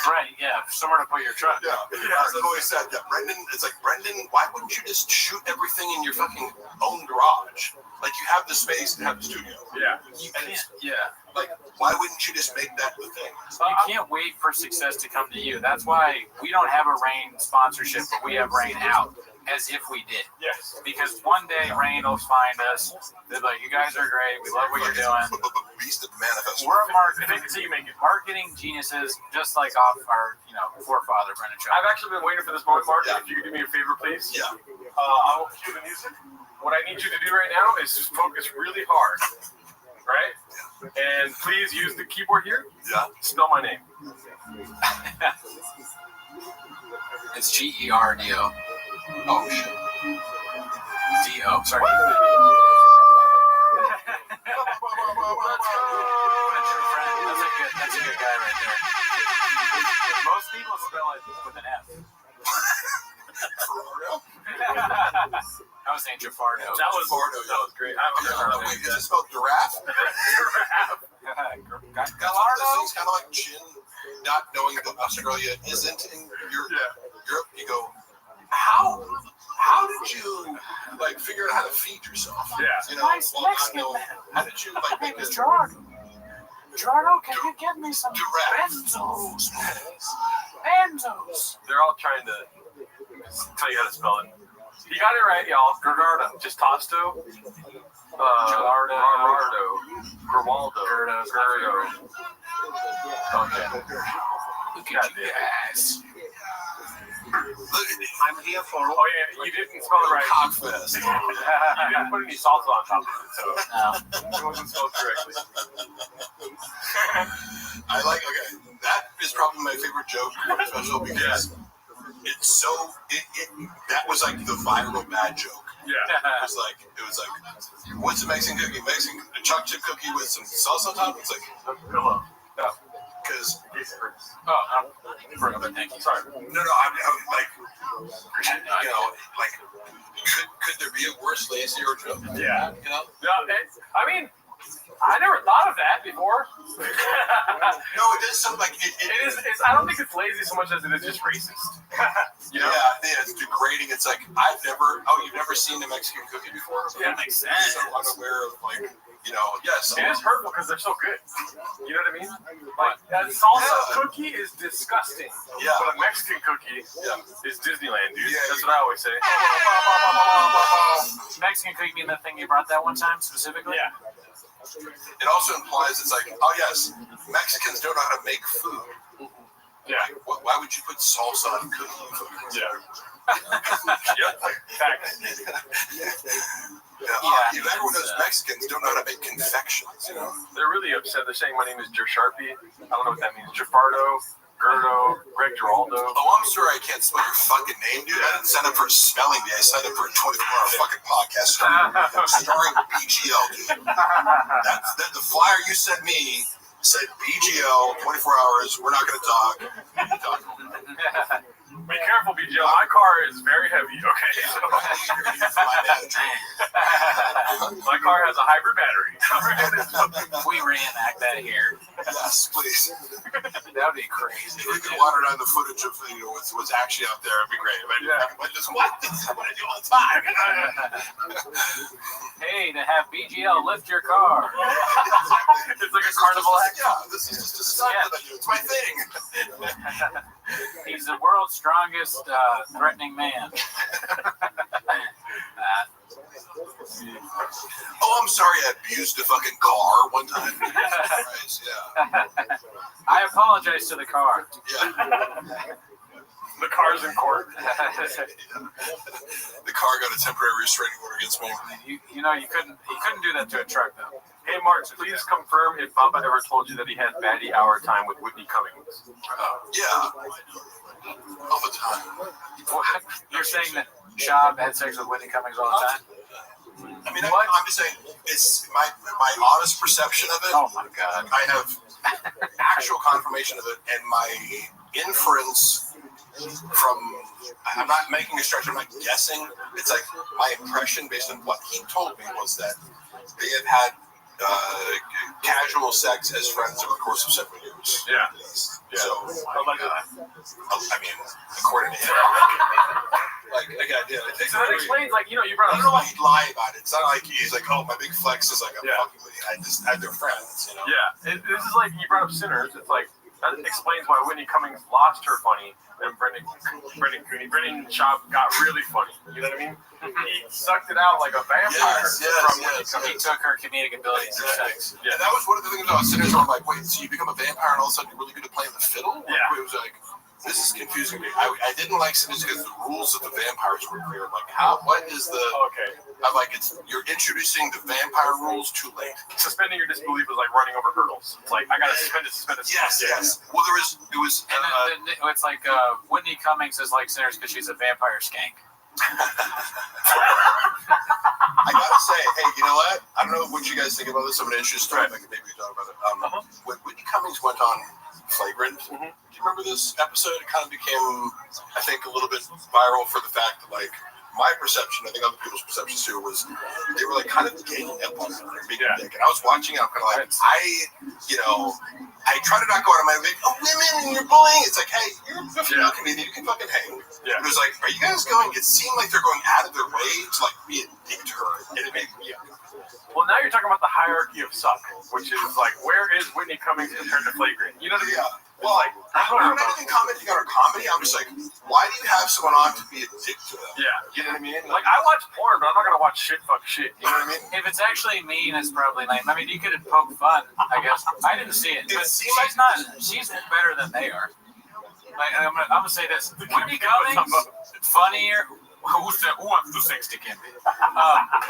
Right, yeah, somewhere to put your truck. Yeah, as I've always said, Brendan, it's like, Brendan, why wouldn't you just shoot everything in your fucking own garage? Like, you have the space to have the studio. Yeah. You can't, yeah. Like, why wouldn't you just make that the thing? You can't wait for success to come to you. That's why we don't have a Rain sponsorship, but we have Rain out, as if we did. Yes. Because one day Rain will find us. They're like, you guys are great. We love what you're doing. Beast of the manifest. We're a marketing geniuses, just like off our, forefather Brendan Shaw. I've actually been waiting for this moment, Mark. If you could do me a favor, please. Yeah. I will cue the music. What I need you to do right now is just focus really hard, right? And please use the keyboard here. Yeah. Spell my name. It's Gerdo. Oh shit. D-O. Sorry. That's a good guy right there. Most people spell it with an F. I was saying Jafardo. That was great. Wait, is it spelled giraffe? Gallardo? It's kind of like Chin, not knowing that Australia isn't in Europe. You go, how did you like figure out how to feed yourself? Yeah. Nice Mexican man. How did you like My name make is this? Gerardo. Gerardo, can you get me some benzos, please? Benzos. They're all trying to tell you how to spell it. You got it right, y'all. Gerardo. Just Tosto. Gerardo. Gerwaldo. Gerardo. Okay. Look at you guys. I'm here for. Oh yeah, you didn't spell it right. Cockfest. You didn't put any salsa on top of it, so No. it wasn't spelled correctly. I like. Okay, that is probably my favorite joke special because it's so. That was like the viral bad joke. Yeah. It was like, what's a Mexican cookie? A chocolate chip cookie with some salsa on top. It's like A pillow. Yeah. because. Thank you. Sorry. No, I'm like, like, could there be a worse lazier joke? Yeah. You know? I mean, I never thought of that before. No, it does sound like it is. I don't think it's lazy so much as it is just racist. You know? Yeah, it's degrading. It's like you've never seen a Mexican cookie before? Yeah, that makes sense. So unaware of yes. It is hurtful because they're so good. You know what I mean? Like a salsa cookie is disgusting. Yeah. But a Mexican cookie is Disneyland, dude. Yeah, That's what I always say. Mexican cookie mean the thing you brought that one time specifically? Yeah. It also implies it's like, oh yes, Mexicans don't know how to make food. Yeah. Like, why would you put salsa on cookie? Yeah. Yep. Facts. Everyone knows Mexicans don't know how to make confections. They're really upset. They're saying my name is Sharpie. I don't know what that means. Jafardo, Gerdo, Greg Giraldo. Oh, I'm sorry I can't spell your fucking name, dude. I didn't sign up for a spelling bee. I signed up for a 24-hour fucking podcast starring BGL, dude. The flyer you sent me said BGL, 24 hours. We're not going to talk. Be careful, BGL. My car is very heavy, okay? So. My car has a hybrid battery. We reenact that here. Yes, please. That would be crazy. If we could water down the footage of what's actually out there, it'd be great. But this is what I do all the time. Hey, to have BGL lift your car. It's like a carnival act. Yeah, this is just a stunt that I do. It's my thing. He's the world's strongest threatening man. Oh, I'm sorry, I abused a fucking car one time. Yeah. I apologize to the car. Yeah. The car's in court. The car got a temporary restraining order against me. You couldn't do that to a truck though. Hey, Mark, please confirm if Bubba ever told you that he had baddie hour time with Whitney Cummings. Yeah. All the time. What? You're saying that Shab had sex with Whitney Cummings all the time? I mean, I'm just saying, it's my honest perception of it. Oh my God. I have actual confirmation of it, and my inference from, I'm not making a stretch, I'm not guessing. It's like my impression based on what he told me was that they have had casual sex as friends over the course of several years. Yeah. So, Oh my God. I mean, according to him, like, again, yeah, So that explains, like, you brought I up. don't know why he'd lie about it. It's not like he's like, oh, my big flex is like, I'm fucking with you. They're friends, Yeah. This is like, you brought up Sinners. It's like, that explains why Whitney Cummings lost her funny and Brendan Schaub got really funny. You know what I mean? He sucked it out like a vampire. Yes. He took her comedic abilities for sex. Yeah, that was one of the things about Sinners where I'm like, wait, so you become a vampire and all of a sudden you're really good at playing the fiddle? Yeah. It was like, this is confusing me. I didn't like Sinners because the rules of the vampires were clear. I'm like, what is the... Okay. I'm like, you're introducing the vampire rules too late. Suspending your disbelief is like running over hurdles. It's like, I gotta suspend it. Yes. Well, it was... And then it's like Whitney Cummings is like Sinners because she's a vampire skank. I gotta say, hey, you know what? I don't know what you guys think about this. I'm an interesting story. Maybe we talk about it. When Whitney Cummings went on Flagrant, do you remember this episode? It kind of became, I think, a little bit viral for the fact that, like, my perception, I think other people's perceptions too, was they were like kind of ganging up on her and being a dick. And I was watching it, I'm kind of like, I try to not go out of my way, oh, women and you're bullying. It's like, hey, you're a female comedian, you can fucking hang. Yeah. It was like, are you guys going, it seemed like they're going out of their way to like be a dick to her. And it made me Well, now you're talking about the hierarchy of suck, which is like, where is Whitney Cummings compared to Flagrant? You know what I mean? Yeah. Well, like, I'm not even commenting on her comedy. I'm just like, why do you have someone on to be a dick to them? Yeah. You know what I mean? Like, I watch porn, but I'm not going to watch shit fuck shit. You know what I mean? If it's actually mean, it's probably lame. I mean, you could poke fun, I guess. I didn't see it. But she's better than they are. Like, I'm gonna say this. Whitney Cummings, funnier. Who wants to sing to Kimby?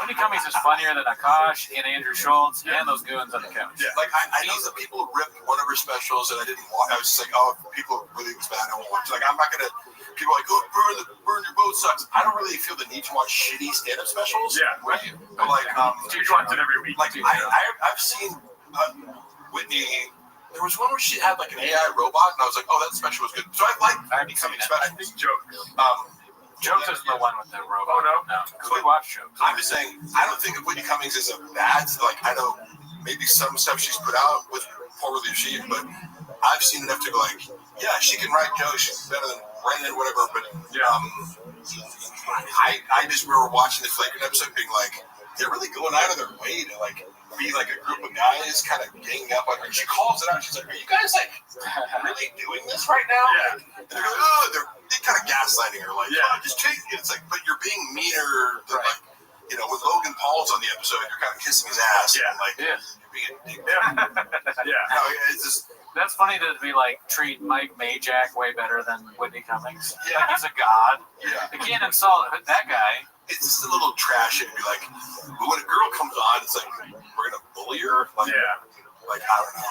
Whitney Cummings is funnier than Akash and Andrew Schultz and those goons on the couch. Yeah. Like, I know that people ripped one of her specials and I didn't watch. I was just like, oh, people really was bad. I won't watch. Like, I'm not going to. People are like, oh, burn your boat sucks. I don't really feel the need to watch shitty stand-up specials. Yeah. But like, you watch it every week. Like, I've seen Whitney. There was one where she had like an AI robot, and I was like, oh, that special was good. So I like Whitney Cummings' special. I think Jokes. Jokes is the one with the robot. Oh, no? No, because we watch Jokes. I'm just saying, I don't think of Whitney Cummings as a bad, like, I know maybe some stuff she's put out was poorly received, but I've seen enough to go like, yeah, she can write jokes, she's better than Brendan, whatever, but I just remember watching the Flagrant episode being like, they're really going out of their way to, like, be like a group of guys kind of ganging up on her. And she calls it out. She's like, are you guys, like, really doing this right now? Yeah. And they're like, oh, they're kind of gaslighting her. Like, oh, just take it. It's like, but you're being meaner than, like, you know, when Logan Paul's on the episode, you're kind of kissing his ass. Yeah. And, like, Yeah. you're being a dick. Yeah. No, it's just... That's funny to be like, treat Mike Majak way better than Whitney Cummings. Yeah. Like, he's a god. Yeah. You can't insult that guy. It's just a little trashy to be like, when a girl comes on, it's like, we're gonna bully her. Like, like I don't know.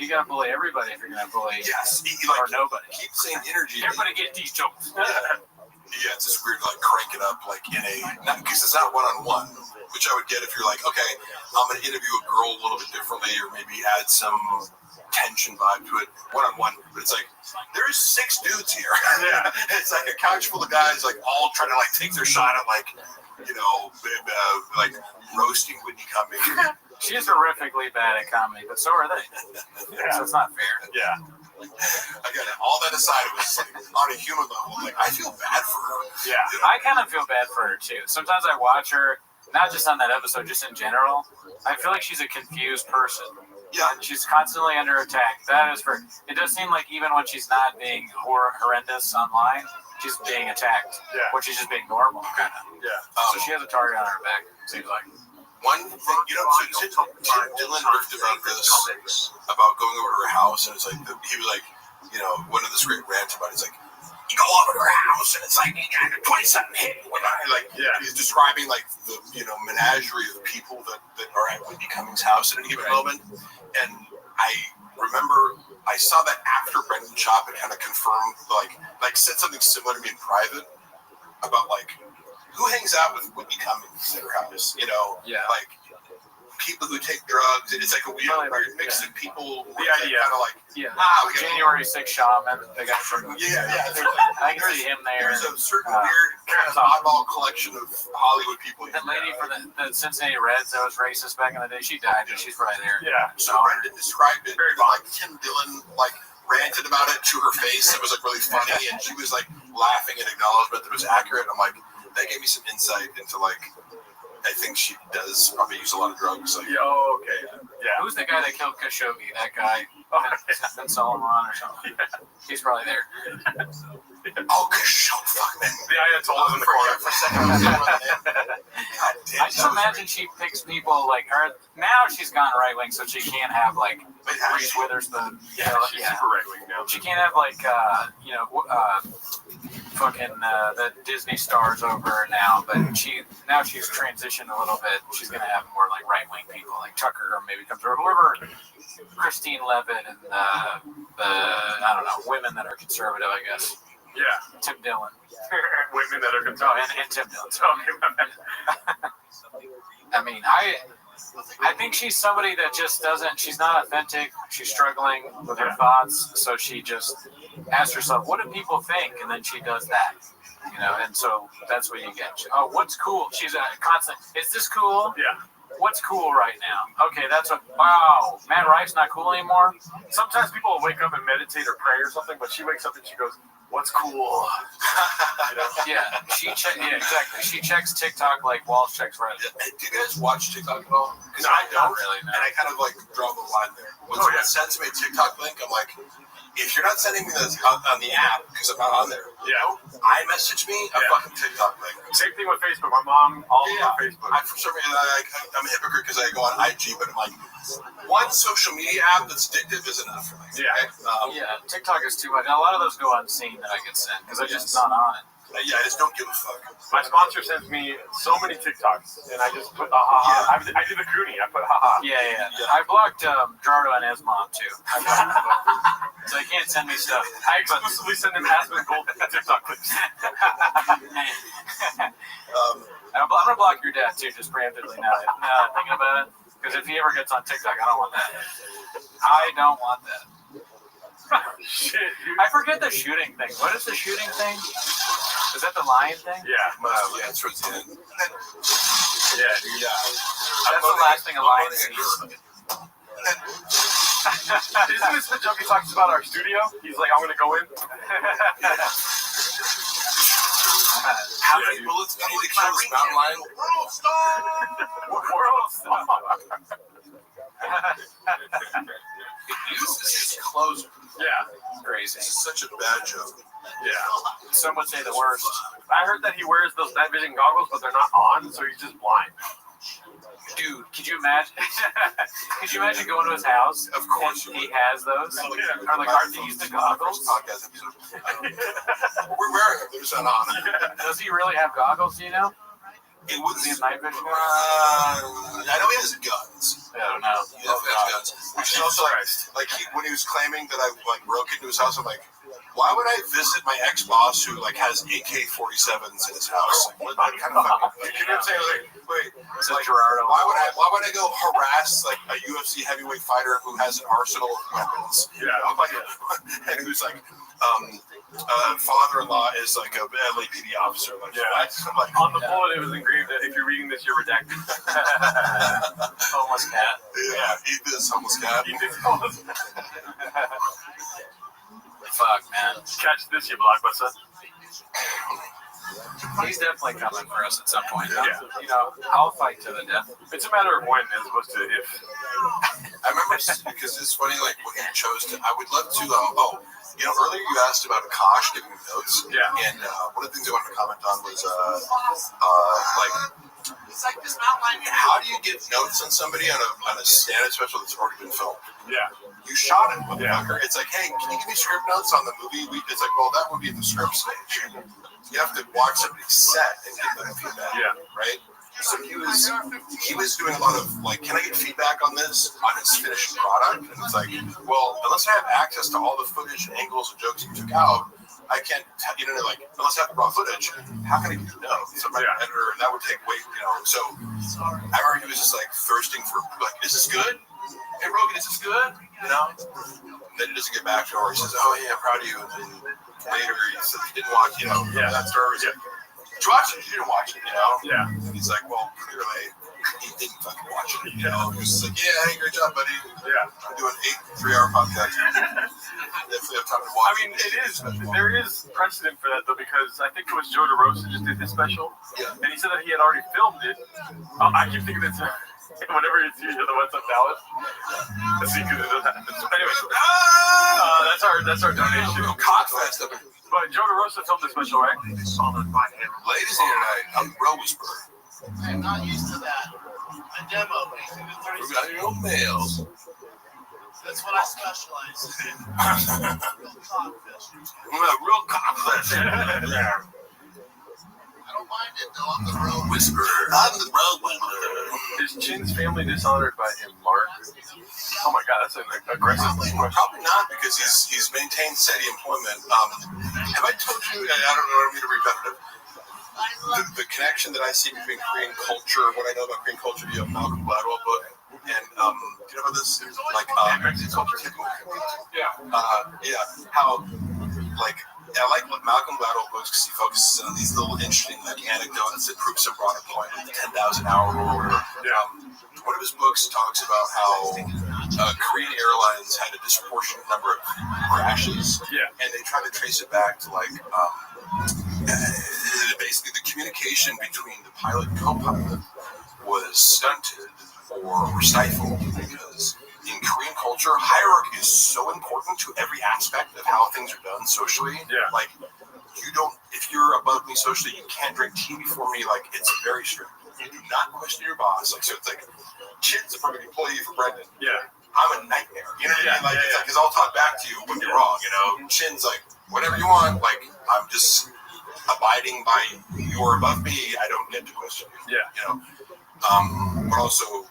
You gotta bully everybody if you're gonna bully. Yes, or nobody. Keep saying energy. Everybody get these jokes. Yeah, it's just weird, like crank it up, like in a because it's not one-on-one, which I would get if you're like, okay, I'm gonna interview a girl a little bit differently, or maybe add some tension vibe to it, one-on-one. But it's like there's 6 dudes here. Yeah. It's like a couch full of guys, like all trying to like take their shot at like, you know, like roasting Whitney Cummings. She's horrifically bad at comedy, but so are they. So it's not fair. Yeah. Again, all that aside, it was like on a human level, like I feel bad for her. Yeah, you know? I kind of feel bad for her too. Sometimes I watch her, not just on that episode, just in general. I feel like she's a confused person. Yeah. And she's constantly under attack. That is for. It does seem like even when she's not being horrendous online, she's being attacked. Yeah. When she's just being normal, kind of. Yeah. So she has a target on her back. Seems like. One thing, so Tim Dillon riffed about this, about going over to her house, and it's like, he was like, one of this great rants about it, it's like, you go over to her house, and it's like, you got 20-something hit. He's describing, like, the, menagerie of people that are at Whitney Cummings' house at any given moment. And I remember I saw that after Brendan Chop had kind of confirmed, like said something similar to me in private about, like, who hangs out with Whitney Cummings at her house? Like, people who take drugs, and it's like a weird mix of people. The idea, kind of like, January 6th shaman, the guy from I can see him there. There's a certain weird kind of oddball collection of Hollywood people. That lady for the Cincinnati Reds that was racist back in the day, she died, but she's probably there. Yeah. So Brendan described it very like Tim Dillon ranted about it to her face. It was like really funny, and she was like laughing in acknowledgement that it was accurate. I'm like, that gave me some insight into like. I think she does probably use a lot of drugs. Like, okay. Yeah. Who's the guy that killed Khashoggi? That guy, Ben Solomon or something. Yeah. He's probably there. Khashoggi, fuck man. The Ayatollah's in the corner. For a second, I just imagine she picks people like her. Now she's gone right wing, so she can't have like Reese Witherspoon. Yeah, she's super right wing now. She can't have like fucking the Disney stars over her now, but she's transitioned a little bit. She's gonna have more like right wing people, like Tucker, or maybe comes or whoever, Christine Levitt, and the I don't know, women that are conservative, I guess. Yeah. Tim Dillon. Women that are conservative. And Tim Dillon. Okay. I mean, I think she's somebody that just doesn't. She's not authentic. She's struggling with her thoughts, so she just asks herself, "What do people think?" And then she does that, And so that's what you get. Oh, what's cool? She's a constant. Is this cool? Yeah. What's cool right now? Okay, that's what. Wow, Matt Rife's not cool anymore. Sometimes people will wake up and meditate or pray or something, but she wakes up and she goes, "What's cool?" Yeah, exactly. She checks TikTok like Walsh checks Reddit. Do you guys watch TikTok at all? Because No, I don't, not really, no. and I kind of like draw the line there. When someone sends me a TikTok link, I'm like, if you're not sending me this on the app because I'm not on there, iMessage me a fucking TikTok link. Same thing with Facebook. My mom also on Facebook. For some reason, I'm a hypocrite because I go on IG, but I'm like, one social media app that's addictive is enough for me. Yeah, TikTok is too much. A lot of those go unseen that I get sent because I'm just not on it. I just don't give a fuck. My sponsor sends me so many TikToks, and I just put I did the Cooney. I put haha. Yeah. I blocked Jardo and his mom too. So they can't send me stuff. I exclusively send them Aspen Gold TikTok clips. I'm gonna block your dad too, just preemptively now. Thinking about it, because if he ever gets on TikTok, I don't want that. I don't want that. Shit, dude. I forget the shooting thing. What is the shooting thing? Is that the lion thing? Yeah. It's towards the end. Yeah. That's the last thing a lion sees. Isn't this the joke he talks about our studio? He's like, I'm gonna go in. How many bullets do you need to kill this mountain lion? World star! World star! It uses his clothes. Yeah. Crazy. It's such a bad joke. Yeah. Some would say the worst. I heard that he wears those night vision goggles, but they're not on, so he's just blind. Dude, could you imagine? Could you imagine going to his house? Of course. He has those. Yeah. Or like, are these the goggles? Podcast episode. We're wearing them. They're just not on. Does he really have goggles? Do you know? It wouldn't Does he have night vision? I know he has guns. I don't know. He definitely has guns. Which is also like when he was claiming that I broke into his house, I'm like, why would I visit my ex-boss who has AK-47s in his house? Like, what kind of fucking? You know what I'm saying? Wait. Gerardo. Why would I go harass a UFC heavyweight fighter who has an arsenal of weapons? Yeah. And who's father-in-law is a LAPD officer. On the bullet, it was engraved that if you're reading this, you're redacted. Homeless cat. Yeah, eat this homeless cat. Eat this homeless cat. Fuck, man. Catch this, you blockbuster. He's definitely coming for us at some point. Yeah. You know, I'll fight to the death. It's a matter of when as opposed to if. I remember because it's funny, like when you chose to. I would love to. Earlier you asked about Akash giving me notes. Yeah. And one of the things I wanted to comment on was how do you give notes on somebody on a stand-up special that's already been filmed? Yeah. You shot it, motherfucker. It's like, hey, can you give me script notes on the movie? It's like, well, that would be at the script stage. You have to watch somebody's set and give them feedback. Yeah. Right? So he was doing a lot of like, can I get feedback on this, on his finished product? And it's like, well, unless I have access to all the footage and angles and jokes you took out, I can't, unless I have the raw footage, how can I get to know? So my editor, and that would take weight, So I remember he was just like thirsting for, like, is this good? Hey, Rogan, is this good? And then he doesn't get back to her. He says, oh, yeah, I'm proud of you. And then later he says he didn't watch, that story. Did you watch it? You didn't watch it, Yeah. And he's like, well, clearly he didn't fucking watch it, He was just like, yeah, hey, great job, buddy. Yeah. I'm doing 8 3-hour podcasts. Definitely have time to watch. I mean, there is precedent for that, though, because I think it was Joe DeRosa just did his special. Yeah. And he said that he had already filmed it. I keep thinking it's whenever it's the What's Up Dallas. Let's see, because it doesn't happen. Anyway, that's our donation. Cockfest up. But Joe DeRosa filmed the special, right? Ladies here tonight, I'm Bro Whisperer. I'm not used to that. A demo, basically. We got your own mails. That's what I specialize in. Real cockfish. Yeah. I don't mind it, though. I'm the Bro Whisperer. I'm the Bro Whisperer. Is Chin's family dishonored by him, Mark? Oh my God, that's an aggressive question. Probably not, because he's maintained steady employment. Have I told you? I don't know. I don't mean to be repetitive. The connection that I see between Korean culture, what I know about Korean culture via Malcolm Gladwell book, and do you know about this? Like culture. How I like what Malcolm Gladwell books because he focuses on these little interesting anecdotes that prove some broader point, like the 10,000 hour rule. One of his books talks about how Korean Airlines had a disproportionate number of crashes, and they tried to trace it back to basically the communication between the pilot and co-pilot was stunted or stifled because in Korean culture, hierarchy is so important to every aspect of how things are done socially. Yeah. Like, if you're above me socially, you can't drink tea before me. Like, it's very strict. You do not question your boss. Like, so it's like, Chin's a perfect employee for Brendan. Yeah. I'm a nightmare. You know what I mean? Like, it's like, because I'll talk back to you when you're wrong, Chin's like, whatever you want. Like, I'm just abiding by you're above me. I don't get to question you. Yeah. But also,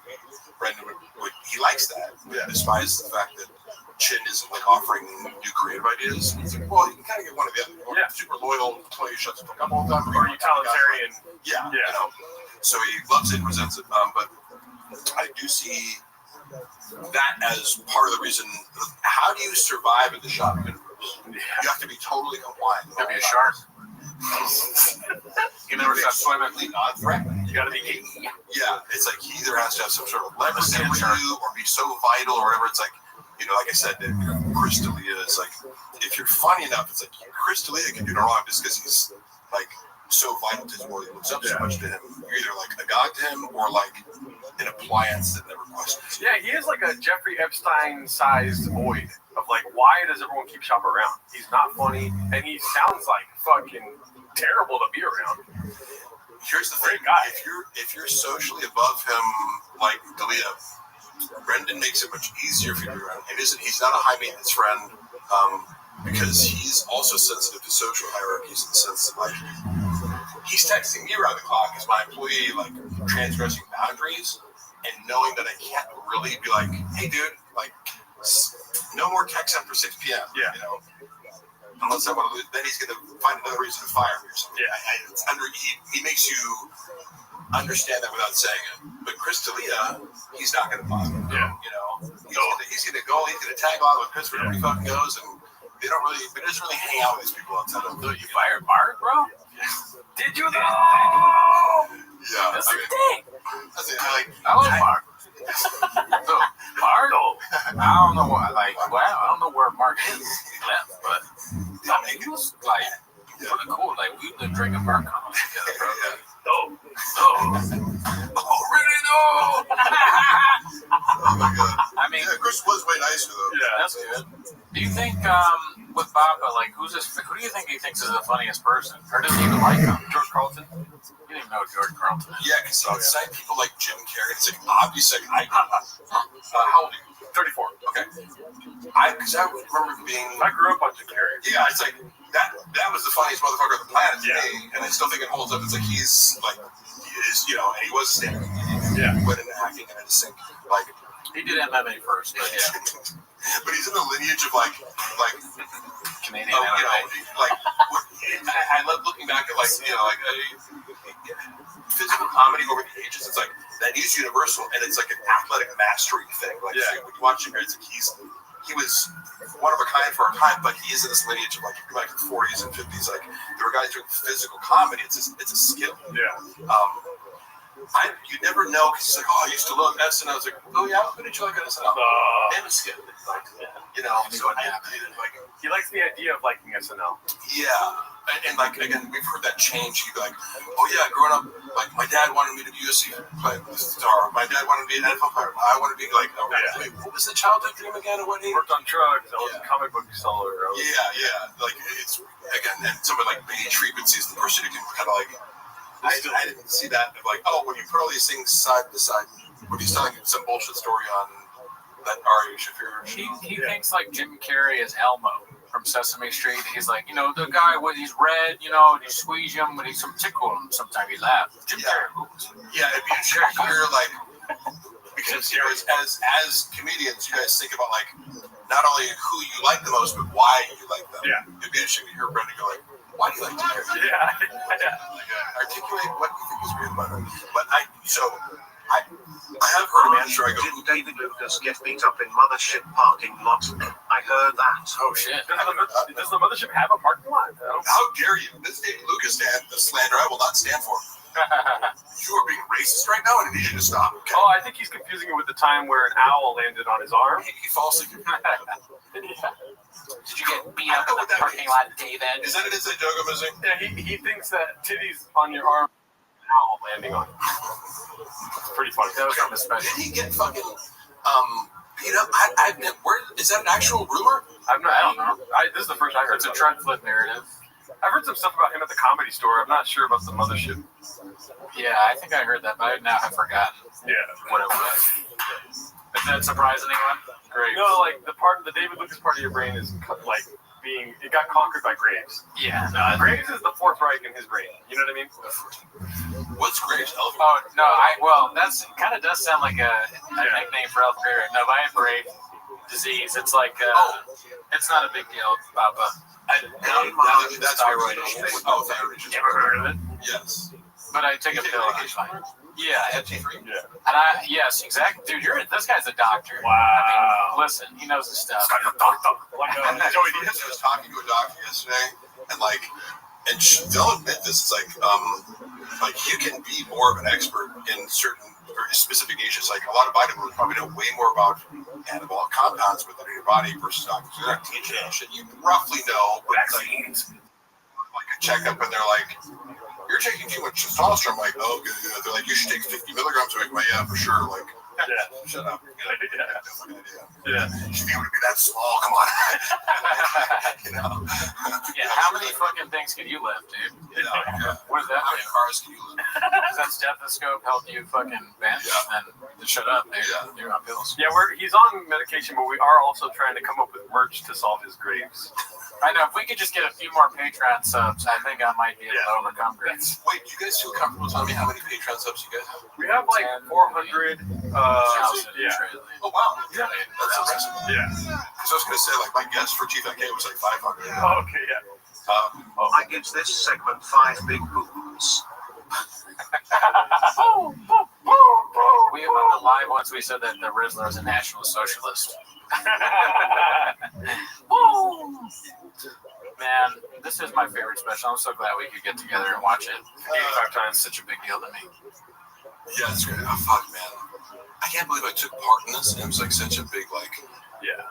Brendan he likes that. Despises the fact that Chin isn't like offering new creative ideas. He's like, well, you can kind of get one or the other. Or super loyal until you shut the fuck up all the time. Or utilitarian. Yeah. So he loves it and resents it. But I do see that as part of the reason. How do you survive in the shop universe? You have to be totally compliant. You gotta be a shark. You never stop swimming. Non-threatening. You gotta be geeky. Yeah, it's like he either has to have some sort of leverage with you or be so vital or whatever. It's like, like I said, Chris D'Elia is like, if you're funny enough, it's like Chris D'Elia can do no wrong just because he's like so vital to his world. He looks up so much to him. You're either like a god to him or like an appliance that never questions. Yeah, he is like a Jeffrey Epstein-sized void of like, why does everyone keep Shop around? He's not funny, and he sounds like fucking terrible to be around. Here's the thing, if you're socially above him, like D'Elia, Brendan makes it much easier for you to be around. He's not a high maintenance friend, because he's also sensitive to social hierarchies in the sense that like he's texting me around the clock as my employee, like transgressing boundaries, and knowing that I can't really be like, hey dude, like no more texts after 6 p.m. Yeah. Unless I want to, then he's going to find another reason to fire me or something. Yeah. He makes you understand that without saying it. But Chris D'Elia, he's not going to bother. Yeah. He's going to go. He's going to tag on with Chris wherever he fucking goes, and he doesn't really hang out with these people outside of. So you fired Mark, bro? Did you though? Yeah. That's a thing. I love Mark. Mark? I don't know what, I don't know where Mark is. He left, but I mean, he was like, pretty cool. Like, we You live drinking Burn Common together, bro. Really no. Oh my god. I mean, yeah, Chris was way nicer though. Yeah, that's good. Do you think with Papa, like, who do you think he thinks is the funniest person, or does he even like him? George Carlton? You didn't even know George Carlton is. Yeah, because he would cite people like Jim Carrey. It's like obviously how old are you? 34. Okay. Because I remember being. I grew up on Jim Carrey. Yeah, it's like that was the funniest motherfucker on the planet to me, and I still think it holds up. It's like he is, and he was a stand-up comedian. Yeah. He went into acting and I just think like he did MMA first, but yeah. But he's in the lineage of like Canadian MMA. I love looking back at physical comedy over the ages. It's like that is universal, and it's like an athletic mastery thing. Like when you watch him, it's like he was one of a kind for a time, but he is in this lineage of like the 40s and 50s. Like there were guys doing physical comedy. It's a skill. Yeah. You never know because it's like, I used to love SNL. I was like, oh yeah, who did you like on SNL? And a skit. Like, so he likes the idea of liking SNL. Yeah. And like again, we've heard that change. He'd be like, oh yeah, growing up, like my dad wanted me to be a UFC star. My dad wanted me to be an NFL player. I want to be like, wait, what was the childhood dream again? Or what? Worked on drugs. I was a comic book seller. Yeah. Like it's again, and someone like Beige Frequency is the person who can kind of like. I didn't see that of like, when you put all these things side by side, when he's telling some bullshit story on that Ari Shaffir. He thinks like Jim Carrey is Elmo from Sesame Street. He's like, the guy with he's red, you squeeze him, but he's some tickle him. Sometimes he laughs. Jim Carrey moves. Yeah, it'd be interesting to hear like because as comedians, you guys think about like not only who you like the most, but why you like them. Yeah, it'd be interesting to hear Brendan go like, why do you like Jim Carrey? Yeah. Articulate what you think is weird about him. But I have heard a man sure I go. Did David Lucas get beat up in Mothership parking lot? I heard that. Oh shit. Does the Mothership have a parking lot? How dare you? This David Lucas slander I will not stand for. You are being racist right now, and I need you to stop. Okay? Oh, I think he's confusing it with the time where an owl landed on his arm. He falls asleep. Yeah. Did you get beat up in the parking lot, David? Is that an inside joke I'm missing? Yeah, he thinks that titties on your arm, an owl landing on. It's pretty funny. That was something special. Did he get fucking beat up? Where is that an actual rumor? I don't know. This is the first I heard. It's a Trent Flip narrative. I've heard some stuff about him at the Comedy Store. I'm not sure about the Mothership. Yeah, I think I heard that, but I now have forgotten what it was. Does that surprise anyone? Great. No, like the David Lucas part of your brain is like it got conquered by Graves. Yeah. Graves is the Fourth Reich in his brain. You know what I mean? What's Graves? Oh no, that's kind of does sound like a nickname for Elf Graves. No, I have Graves disease. It's like it's not a big deal, Papa. That's thyroid issues. Oh, thyroid issues. Ever heard of it? Yes. But I take a pill. I'm fine. Yeah. FT3? Yeah. And yes, exactly. Dude, this guy's a doctor. Wow. I mean, listen, he knows his stuff. Like a doctor. Joey Diaz was talking to a doctor yesterday, and they'll admit this. It's like you can be more of an expert in certain or specific niches. Like a lot of bodybuilders probably know way more about anabolic compounds within your body versus doctors. They're not teaching you shit. You roughly know, but vaccines. Like a checkup, and they're like, "You're taking too much testosterone." I'm like, "Oh, good." They're like, "You should take 50 milligrams." I'm like, "Yeah, for sure." Like, shut up. Yeah. You should be able to be that small. Come on. Yeah. How many fucking things can you lift, dude? What is that? How many cars can you lift? Does that stethoscope help you fucking bench? And shut up, dude. You're on pills. Yeah, he's on medication, but we are also trying to come up with merch to solve his Graves. I know. If we could just get a few more Patreon subs, I think I might be able to overcome Graves. Wait, do you guys feel comfortable telling me how many Patreon subs you guys have? We have like 400. Oh wow. Yeah. That's impressive. Yeah. Because I was gonna say, like, my guess for Chief NK was like 500. Oh, okay, yeah. I gives this segment 5 big boobs. We about the live once we said that the Rizzler is a national socialist. Man, this is my favorite special. I'm so glad we could get together and watch it 85 times. Such a big deal to me. Yeah, it's great. Oh, fuck, man. I can't believe I took part in this. And it was like such a big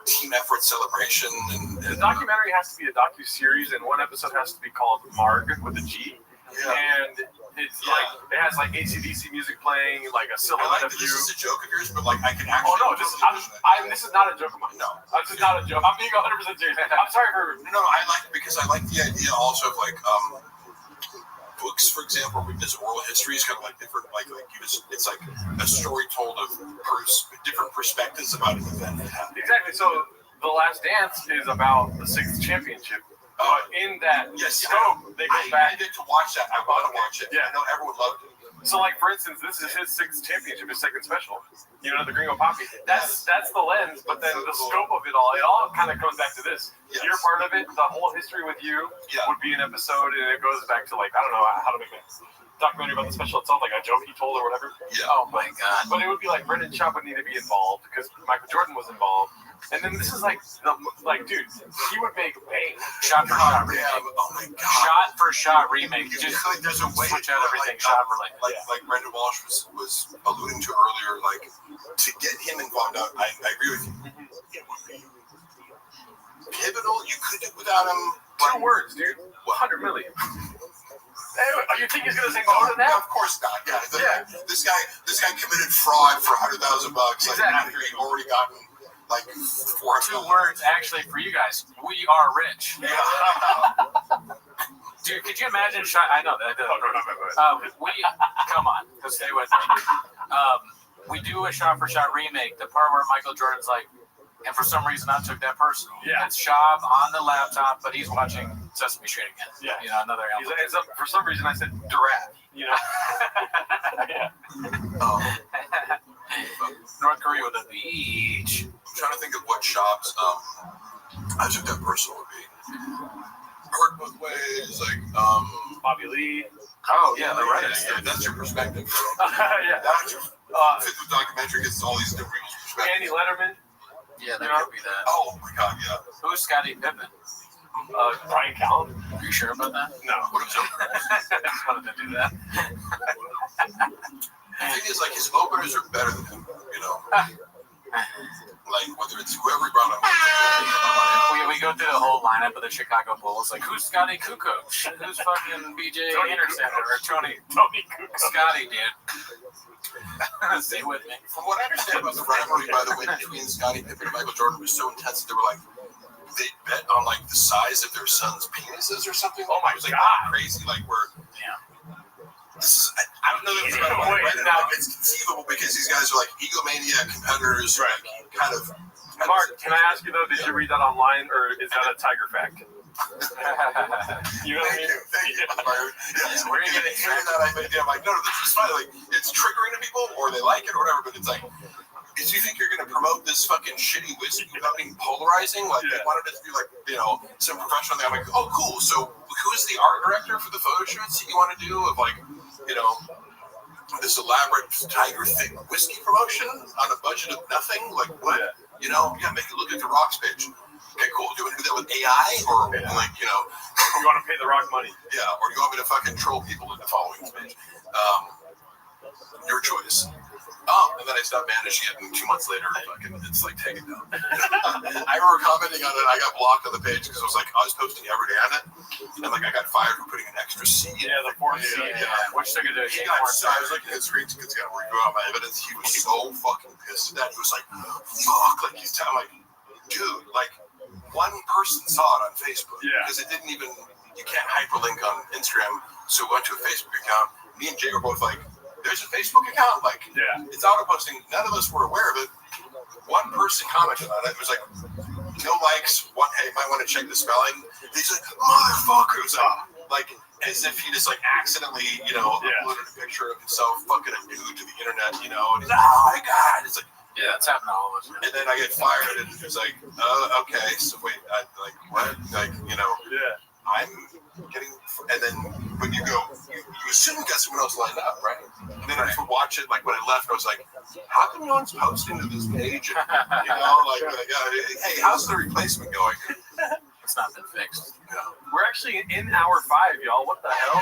team effort celebration. And the documentary has to be a docu-series, and one episode has to be called Marg with a G. Yeah. And it's like it has like AC/DC music playing, like a silhouette of you. This is a joke of yours, but like I can actually. Oh no, this is not a joke of mine. No, this is not a joke. I'm being 100% serious. I'm sorry for. No, I like it because I like the idea also of like books, for example, because oral history is kind of like different. Like it's like a story told of different perspectives about an event that happened. Exactly. So The Last Dance is about the 6th championship. In that scope, they go back. I get to watch that. I want to watch it. Yeah. I know everyone loved it. So, like for instance, this is his 6th championship, his 2nd special. You know, the Gringo Poppy. That's the lens, but then the scope of it all kind of comes back to this. Yes. You're part of it. The whole history with you would be an episode, and it goes back to like I don't know how to make a documentary about the special itself, like a joke he told or whatever. Yeah. Oh my god. But it would be like Brendan Schaub would need to be involved because Michael Jordan was involved. And then this is like dude, he would make bang. Shot for shot remake. Oh my god. Shot for shot remake. You just there's a way switch out everything shot for like Brendan Walsh was alluding to earlier, like to get him involved. I agree with you. It would be pivotal. You could do without him. 2 words, dude. 100 million. Oh, you think he's gonna say no to that? Of course not. Yeah. This guy committed fraud for $100,000 like after he already gotten like 400. 2 words actually for you guys. We are rich. Yeah. Dude, could you imagine? I know that. Come on, stay with me. We do a shot for shot remake. The part where Michael Jordan's like, and for some reason I took that personal. Yeah. It's Schaub on the laptop, but he's watching Sesame Street again. Yeah. You know, another element. For some reason I said Durant. You know. Yeah. North Korea with a beach. I'm trying to think of what shops I took that personal would be. Hurt both ways, like Bobby Lee. Oh yeah, the right. That's your perspective. Yeah. That's your fifth documentary gets all these different people's perspectives. Andy Letterman. Yeah, that could be that. Oh my god, yeah. Who's Scottie Pippen? Brian Callen. Are you sure about that? No. What is it? I just wanted to do that. The thing is, like, his openers are better than him, you know? Like, whether it's whoever he brought up. We go through the whole lineup of the Chicago Bulls. Like, who's Scotty Kukoc? Who's fucking BJ Anderson or Tony Kukoc? Scotty, dude. Stay with me. From what I understand about the rivalry, by the way, between Scottie Pippen and Michael Jordan was so intense that they were like, they bet on like the size of their son's penises or something. Oh my god, crazy! Like this is I don't know that it's about what I read it, like, it's conceivable because these guys are like egomaniac competitors, right? Kind of. Mark, can I ask you though? Did you read that online, or is that a Tiger fact? You know what I mean? Thank you. Yeah, we're gonna get that. I'm like, no, this is fine. Like, it's triggering to people, or they like it, or whatever. But it's like, because you think you're going to promote this fucking shitty whiskey without being polarizing? Like, they wanted it to be like, you know, some professional thing. I'm like, oh, cool. So, who is the art director for the photo shoots that you want to do of like, you know, this elaborate Tiger thick whiskey promotion on a budget of nothing? Like, what? You know, make it look like the Rock's page. Okay, cool. Do you want to do that with AI, or like, you know, you want to pay the Rock money? Yeah, or do you want me to fucking troll people into following this page? Your choice. And then I stopped managing it, and 2 months later, it's like taken down. I remember commenting on it. I got blocked on the page because it was like I was posting every day on it, and like I got fired for putting an extra C. Yeah, the fourth C. Yeah. Which took it to I was looking at his screens because he got to review out my evidence. He was so fucking pissed at that. He was like, "Fuck!" Like he's telling, like, dude, like one person saw it on Facebook because it didn't even. You can't hyperlink on Instagram, so we went to a Facebook account. Me and Jay were both like, there's a Facebook account, like, it's auto-posting. None of us were aware of it. One person commented on it. It was like, no likes, hey, might want to check the spelling. He's like, motherfuckers. Like, as if he just, like, accidentally, you know, uploaded a picture of himself fucking a nude to the internet, you know, and he's like, oh my god. It's like, yeah, that's happened to all of us. And then I get fired, and it's like, okay, so wait, like, what? Like, you know, I'm getting, and then when you go, you assume you got someone else lined up, right? And then I watch it, like when I left, I was like, how come no one's posting to this page? And, you know, like, hey, how's the replacement going? It's not been fixed. No. We're actually in hour 5, y'all. What the hell?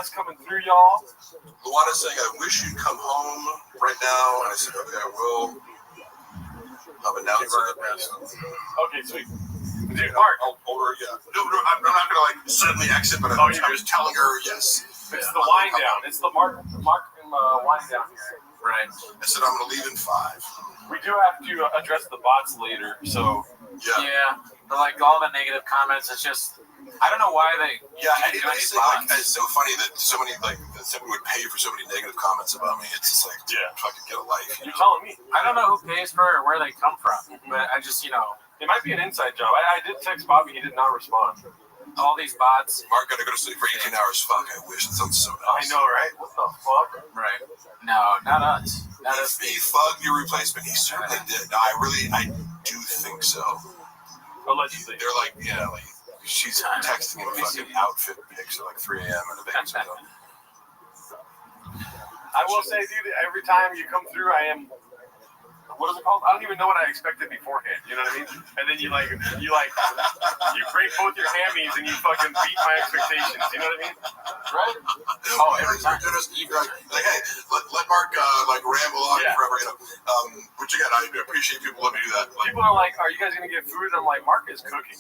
Luana's coming through, y'all. Luana's saying, I wish you'd come home right now. And I said, okay, I will. I'm announcing it. Okay, sweet. Dude, Mark. Or, yeah. No, I'm not going to like suddenly exit, but I'm just telling her yes. It's the wind down. It's the Mark and wind down here. Right. I said, I'm going to leave in 5. We do have to address the bots later, so. Yeah. But like all the negative comments, it's just, I don't know why they. Yeah, anybody say, like, it's so funny that so many, like, that somebody would pay for so many negative comments about me. It's just like, fucking get a life. You're telling me. I don't know who pays for it or where they come from, but I just, It might be an inside job. I did text Bobby. He did not respond. All these bots. Mark got to go to sleep for 18 hours. Fuck, I wish. That sounds so nice. I know, right? What the fuck? Right. No, not us. Not us. He thugged your replacement. He certainly did. No, I do think so. Allegedly. They're like, like, she's texting him fucking outfit pics at like 3 a.m. in the bank. I will say, dude, every time you come through, I am. What is it called? I don't even know what I expected beforehand. You know what I mean? And then you break both your hammies and you fucking beat my expectations. You know what I mean? Right? Oh, every time. You're like, hey, let Mark ramble on forever. Which again, I appreciate people letting me do that. People are like, "Are you guys gonna get food?" And I'm like, "Mark is cooking."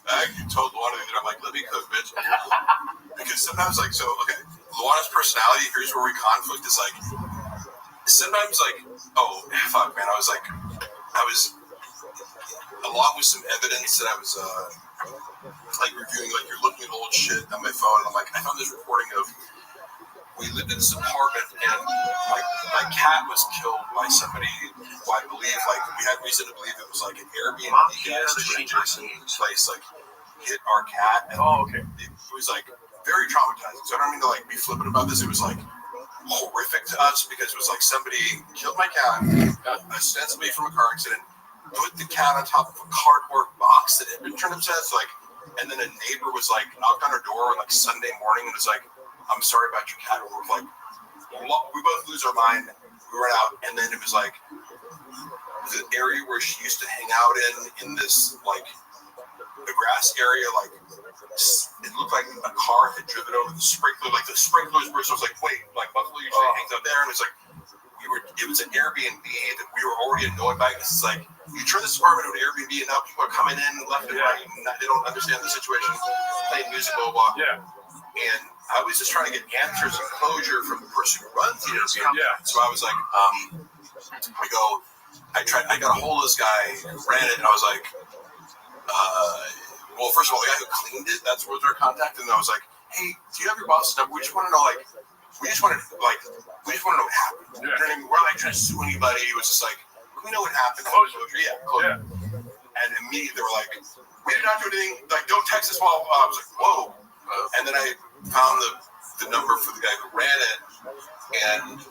I told Luana that I'm like, let me cook, bitch. Because sometimes, like, Luana's personality, here's where we conflict, is like, sometimes, like, oh, fuck, man, I was, along with some evidence that I was, reviewing, like, you're looking at old shit on my phone, and I'm like, I found this recording of, we lived in this apartment, and my cat was killed by somebody who I believe, like, we had reason to believe it was, like, an Airbnb guest who in Jason's place, like, hit our cat. And it was, like, very traumatizing. So I don't mean to, like, be flippant about this. It was, like, horrific to us because it was, like, somebody killed my cat, ostensibly from a car accident, put the cat on top of a cardboard box that had been turned upside down, like, and then a neighbor was, like, knocked on her door on, like, Sunday morning and was like, I'm sorry about your cat. And we're like, we both lose our mind. We run out, and then it was like the area where she used to hang out in this, like, the grass area, like, it looked like a car had driven over the sprinkler. Like, the sprinklers were, so I was like, wait, like, Buffalo usually hangs out there, and it's like, it was an Airbnb that we were already annoyed by. It's like, you turn this apartment into an Airbnb, and now people are coming in left and right, and they don't understand the situation, playing music, blah, blah, blah. Yeah. And I was just trying to get answers and closure from the person who runs the Airbnb. Yeah. So I was like, I got a hold of this guy who ran it, and I was like, well, first of all, the guy who cleaned it, that's where their contact, and I was like, hey, do you have your boss's number? We just want to know, like, we just want to know what happened. Yeah. You know what I mean? We're not, like, trying to sue anybody. It was just like, we know what happened. Closure. Yeah, closure. Yeah. And immediately they were like, we did not do anything. Like, don't text us while I was like, whoa. And then I found the number for the guy who ran it, and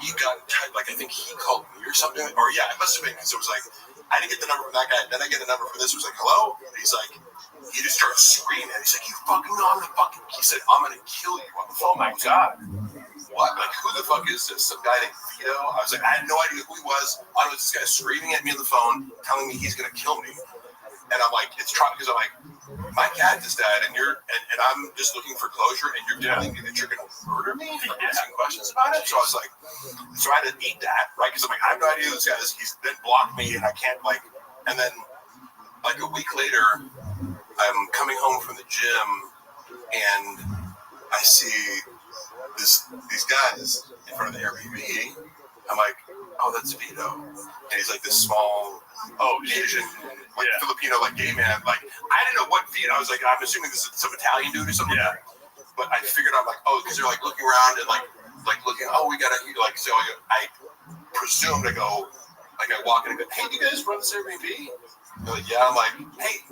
he got, like, I think he called me or something. Or, yeah, it must have been, because it was like, I didn't get the number from that guy. Then I get a number from this. It was like, hello? And he's like, he just started screaming. He's like, you fucking know I'm gonna fucking, he said, I'm gonna kill you on the phone. Oh my God. What? Like, who the fuck is this? Some guy named Vito? I was like, I had no idea who he was. I was this guy screaming at me on the phone, telling me he's gonna kill me. And I'm like, it's trying, because I'm like, my cat just died, and I'm just looking for closure, and you're telling me that you're gonna murder me for asking questions about it. So I was like, so I had to eat that, right? Because I'm like, I have no idea who this guy is. He's then blocked me, and I can't, like, and then like a week later, I'm coming home from the gym, and I see these guys in front of the Airbnb. I'm like, oh, that's Vito, and he's like this small, Asian, like Filipino, like gay man. Like, I didn't know what Vito. I was like, I'm assuming this is some Italian dude or something. Yeah. But I figured out, like, oh, because they're like looking around and like looking. Oh, we gotta like. So I presumed I go, like, I walk in and go, hey, do you guys run this Airbnb? They're like, yeah. I'm like, hey.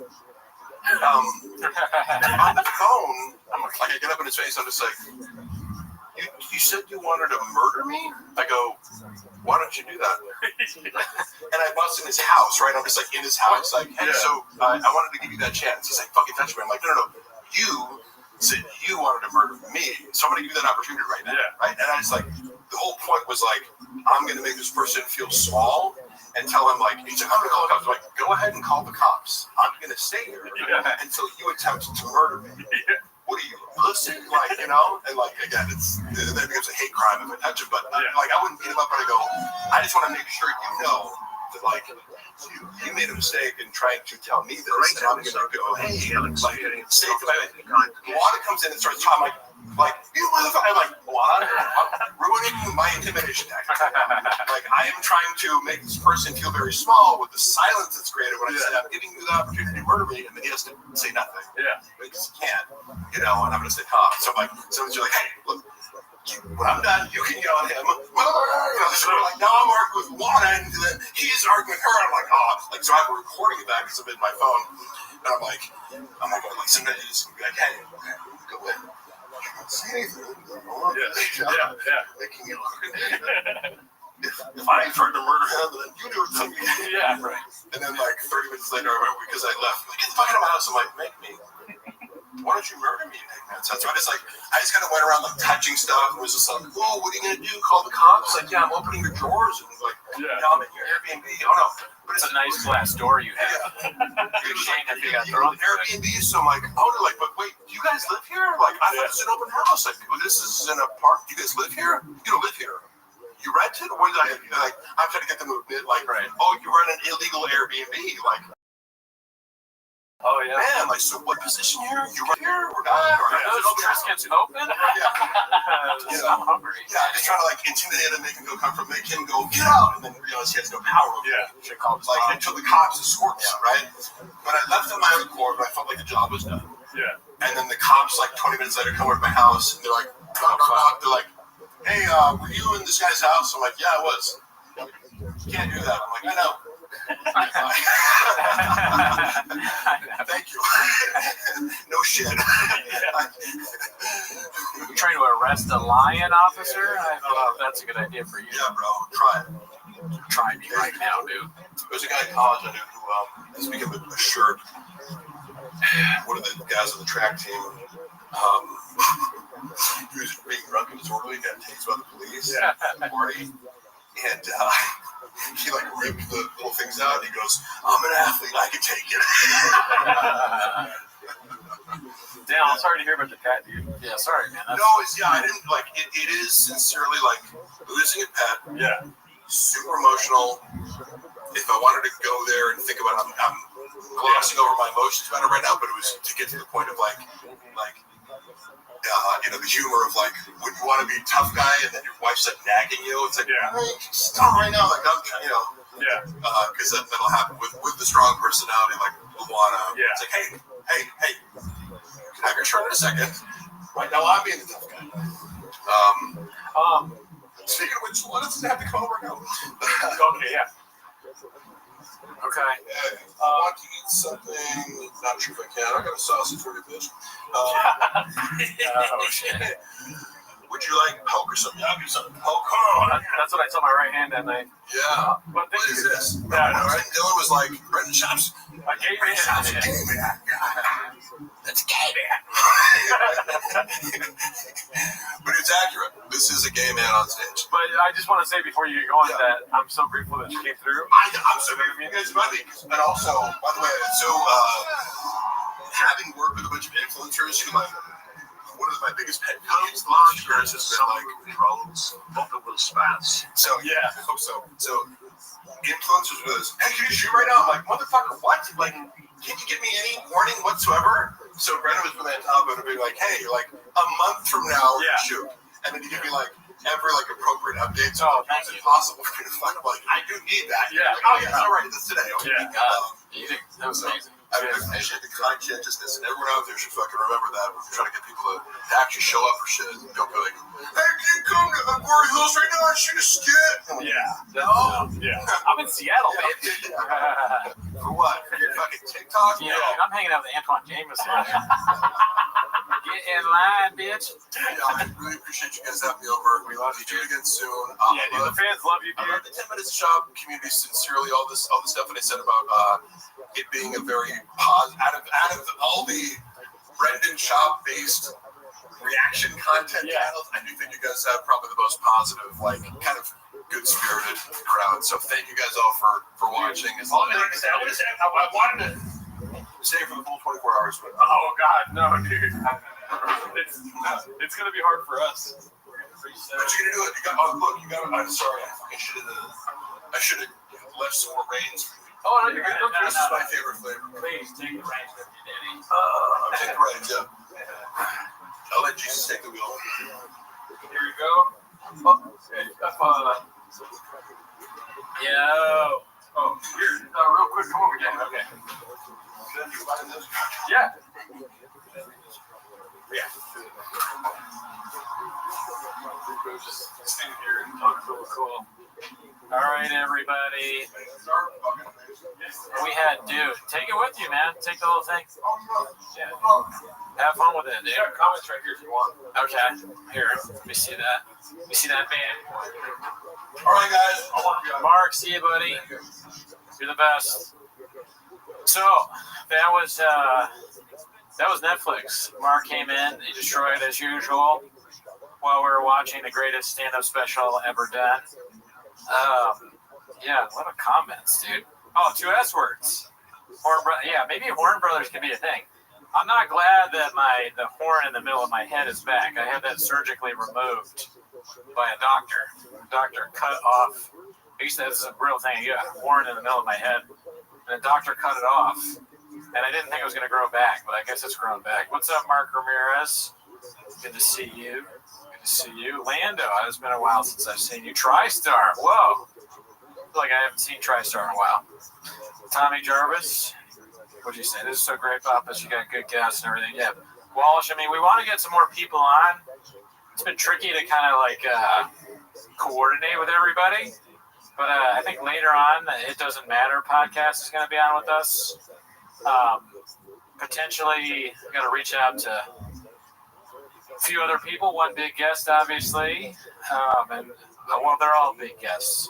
On the phone, I'm like, I get up in his face. I'm just like, you said you wanted to murder me? I go, why don't you do that? And I bust in his house, right? I'm just like in his house, like, hey, so I wanted to give you that chance. He's like, fucking touch me. I'm like, no. You said you wanted to murder me, so I'm gonna give you that opportunity right now, right? And I was like, the whole point was like, I'm gonna make this person feel small and tell him like, he's like, I'm gonna call the cops. I'm like, go ahead and call the cops. I'm gonna stay here until you attempt to murder me. What do you listen? Like, you know, and like again, that becomes a hate crime if I touch it. But like, I wouldn't beat him up, but I go, I just want to make sure you know that like you made a mistake in trying to tell me this. And I'm gonna go, hey, like, say to my Wanda comes in and starts talking like you motherfucker. I'm like, what? I'm ruining my intimidation tactic. Like, I am trying to make this person feel very small with the silence that's created when I say I'm giving you the opportunity to murder me, and then he has to say nothing. Yeah, because he can't, you know. And I'm gonna say calm. So I'm like, someone's like, hey, look. When I'm done, you can yell at him. You know, so we're like, now I'm arguing with Juana, and then he's arguing with her. And I'm like, oh, like, so I have a recording of that because I'm in my phone. And I'm like, somebody just be like, hey, go in. You don't say anything. Making you look at if I tried to murder him, then you do it to me. Yeah, right. And then like 30 minutes later, I remember because I left, like, get the fuck out of my house. I'm like, make me. Why don't you murder me? So I just like, I just kind of went around like touching stuff. It was just like, oh, what are you gonna do? Call the cops? Like, yeah, I'm opening your drawers. And like, yeah, I'm in your Airbnb. Oh no, but it's a nice glass door you have. You're saying that they got thrown Airbnb. So I'm like, oh, they're like, but wait, do you guys live here? Like, I thought this was an open house. Like, well, this is an apartment. Do you guys live here? You don't live here. You rent it? Or what did I like? I'm trying to get them to admit, like, oh, you run an illegal Airbnb, like. Oh yeah. Man, like, so what position here? You right here or not? Or those Triscuits open? Yeah. I'm hungry. Yeah, I'm just trying to like intimidate him, make him go comfort, make him go get out, and then realize he has no power. Yeah. Like until the cops escort me out, right? But I left on my own accord, but I felt like the job was done. Yeah. And then the cops, like 20 minutes later, come over to my house, and they're like, they're like, hey, were you in this guy's house? I'm like, yeah, I was. You can't do that. I'm like, I know. Thank you. No shit. You're trying to arrest a lion, officer? I don't know if that's a good idea for you. Yeah, bro. Try it. Try me right now, dude. There's a guy in college I knew who has become a shirt. One of the guys on the track team. He was being drunk and disorderly, got tased by the police at the party. And he like ripped the little things out and he goes, I'm an athlete, I can take it. Damn, I'm sorry to hear about the cat, dude. Yeah, sorry, man. No, I didn't like it is sincerely like losing a pet. Yeah. Super emotional. If I wanted to go there and think about it, I'm glossing over my emotions about it right now, but it was to get to the point of like you know, the humor of like when you want to be a tough guy and then your wife's like nagging you. It's like, hey, stop right now, like I'm, you know, because that'll happen with the strong personality like Luana. Yeah. It's like, hey, have your shirt in a second. Right now, I'm being the tough guy. Speaking of which, Luana doesn't have to come over now. Okay, yeah. Okay. I want to eat something. Not sure if I can. I got a sausage for you, bitch. Oh shit. Would you like poke or something? I'll give you something. Poke. Come on. That's what I told my right hand that night. Yeah. What is this? Yeah, I know, right? Dylan was like, Brendan Shops. A gay man. That's gay man. But it's accurate. This is a gay man on stage. But I just want to say before you get going that I'm so grateful that you came through. I'm so grateful you guys invited me. And also, by the way, so having worked with a bunch of influencers who like one of my biggest pet peeves the last year has been like trolls, multiple spats. So yeah, I hope so. So influencers was, hey, can you shoot right now? I'm like, motherfucker, what? Like, can you give me any warning whatsoever? So Brendan was really on top of it and being like, hey, like a month from now, shoot. And then you give me like every like appropriate update. So it's impossible for me to find. I'm like, I do need that. Yeah. Like, oh yeah, all right, that's today. Okay. Yeah. That was amazing. I appreciate the conscientiousness, and everyone out there should fucking remember that when we're trying to get people to actually show up for shit. Don't be like, hey, can you come to Quarry Hills right now and shoot a skit? I'm in Seattle, bitch. For what? For your fucking TikTok? Yeah, I'm hanging out with Antoine Jameson. Get in line, bitch. Yeah, I really appreciate you guys having me over. We love you. Do it again soon. The fans love you, dude. I love the 10 Minutes Shop community sincerely. All the stuff that I said about it being a very positive, out of all the Brendan Shop based reaction content channels, I do think you guys have probably the most positive, like, kind of good spirited crowd. So thank you guys all for watching. It's I wanted to. stay for the full 24 hours. But, Oh God, no, dude. It's gonna be hard for us. but you're gonna do it. You got. Oh, look, you got. I'm sorry. I should have left some more reins. Oh no, you're good. This is my favorite flavor. Please take the reins with you, Danny. Take the reins, yeah. I'll let Jesus take the wheel. Here we go. Yo. Oh, here, real quick, come over again. Okay. Yeah. Just stand here and talk real cool. All right, everybody. We had, dude, take it with you, man. Take the whole thing. Yeah. Have fun with it, dude. You got comments right here if you want. Okay. Here, let me see that. Let me see that, man. All right, guys. Mark, see you, buddy. You're the best. So that was Netflix. Mark came in, he destroyed as usual while we were watching the greatest stand-up special ever done. Yeah, a lot of comments, dude. Oh, 2 S words. Yeah, maybe Horn Brothers can be a thing. I'm not glad that the horn in the middle of my head is back. I had that surgically removed by a doctor. The doctor cut off. He said this is a real thing. You got a horn in the middle of my head, and the doctor cut it off. And I didn't think it was going to grow back, but I guess it's grown back. What's up, Mark Ramirez? Good to see you. Good to see you, Lando. It's been a while since I've seen you. TriStar. Whoa. I feel like I haven't seen TriStar in a while. Tommy Jarvis. What'd you say? This is so great, Papas. You got good guests and everything. Yeah. Walsh, I mean, we want to get some more people on. It's been tricky to kind of like coordinate with everybody. But I think later on, It Doesn't Matter podcast is going to be on with us. Potentially, we got to reach out to a few other people. One big guest, obviously. Well, they're all big guests.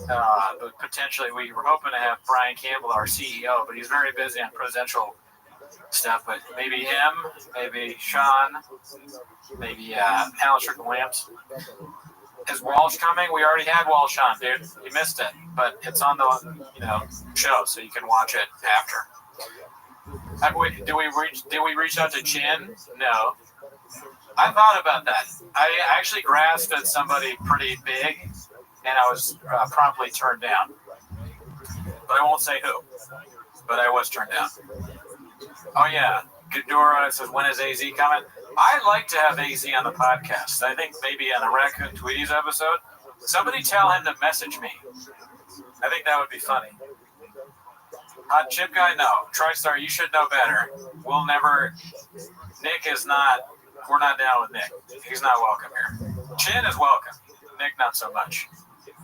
But potentially, we were hoping to have Brian Campbell, our CEO, but he's very busy on presidential stuff. But maybe him, maybe Sean, maybe Alan Strickland-Williams. Is Walsh coming? We already had Walsh on, dude. You missed it, but it's on the show, so you can watch it after. Did we reach out to Chin? No. I thought about that. I actually grasped at somebody pretty big, and I was promptly turned down. But I won't say who. But I was turned down. Oh yeah, Ghidorah says, when is AZ coming? I'd like to have AZ on the podcast. I think maybe on the Raccoon Tweeties episode. Somebody tell him to message me. I think that would be funny. Hot chip guy? No. TriStar, you should know better. We'll never... Nick is not... We're not down with Nick. He's not welcome here. Chin is welcome. Nick, not so much.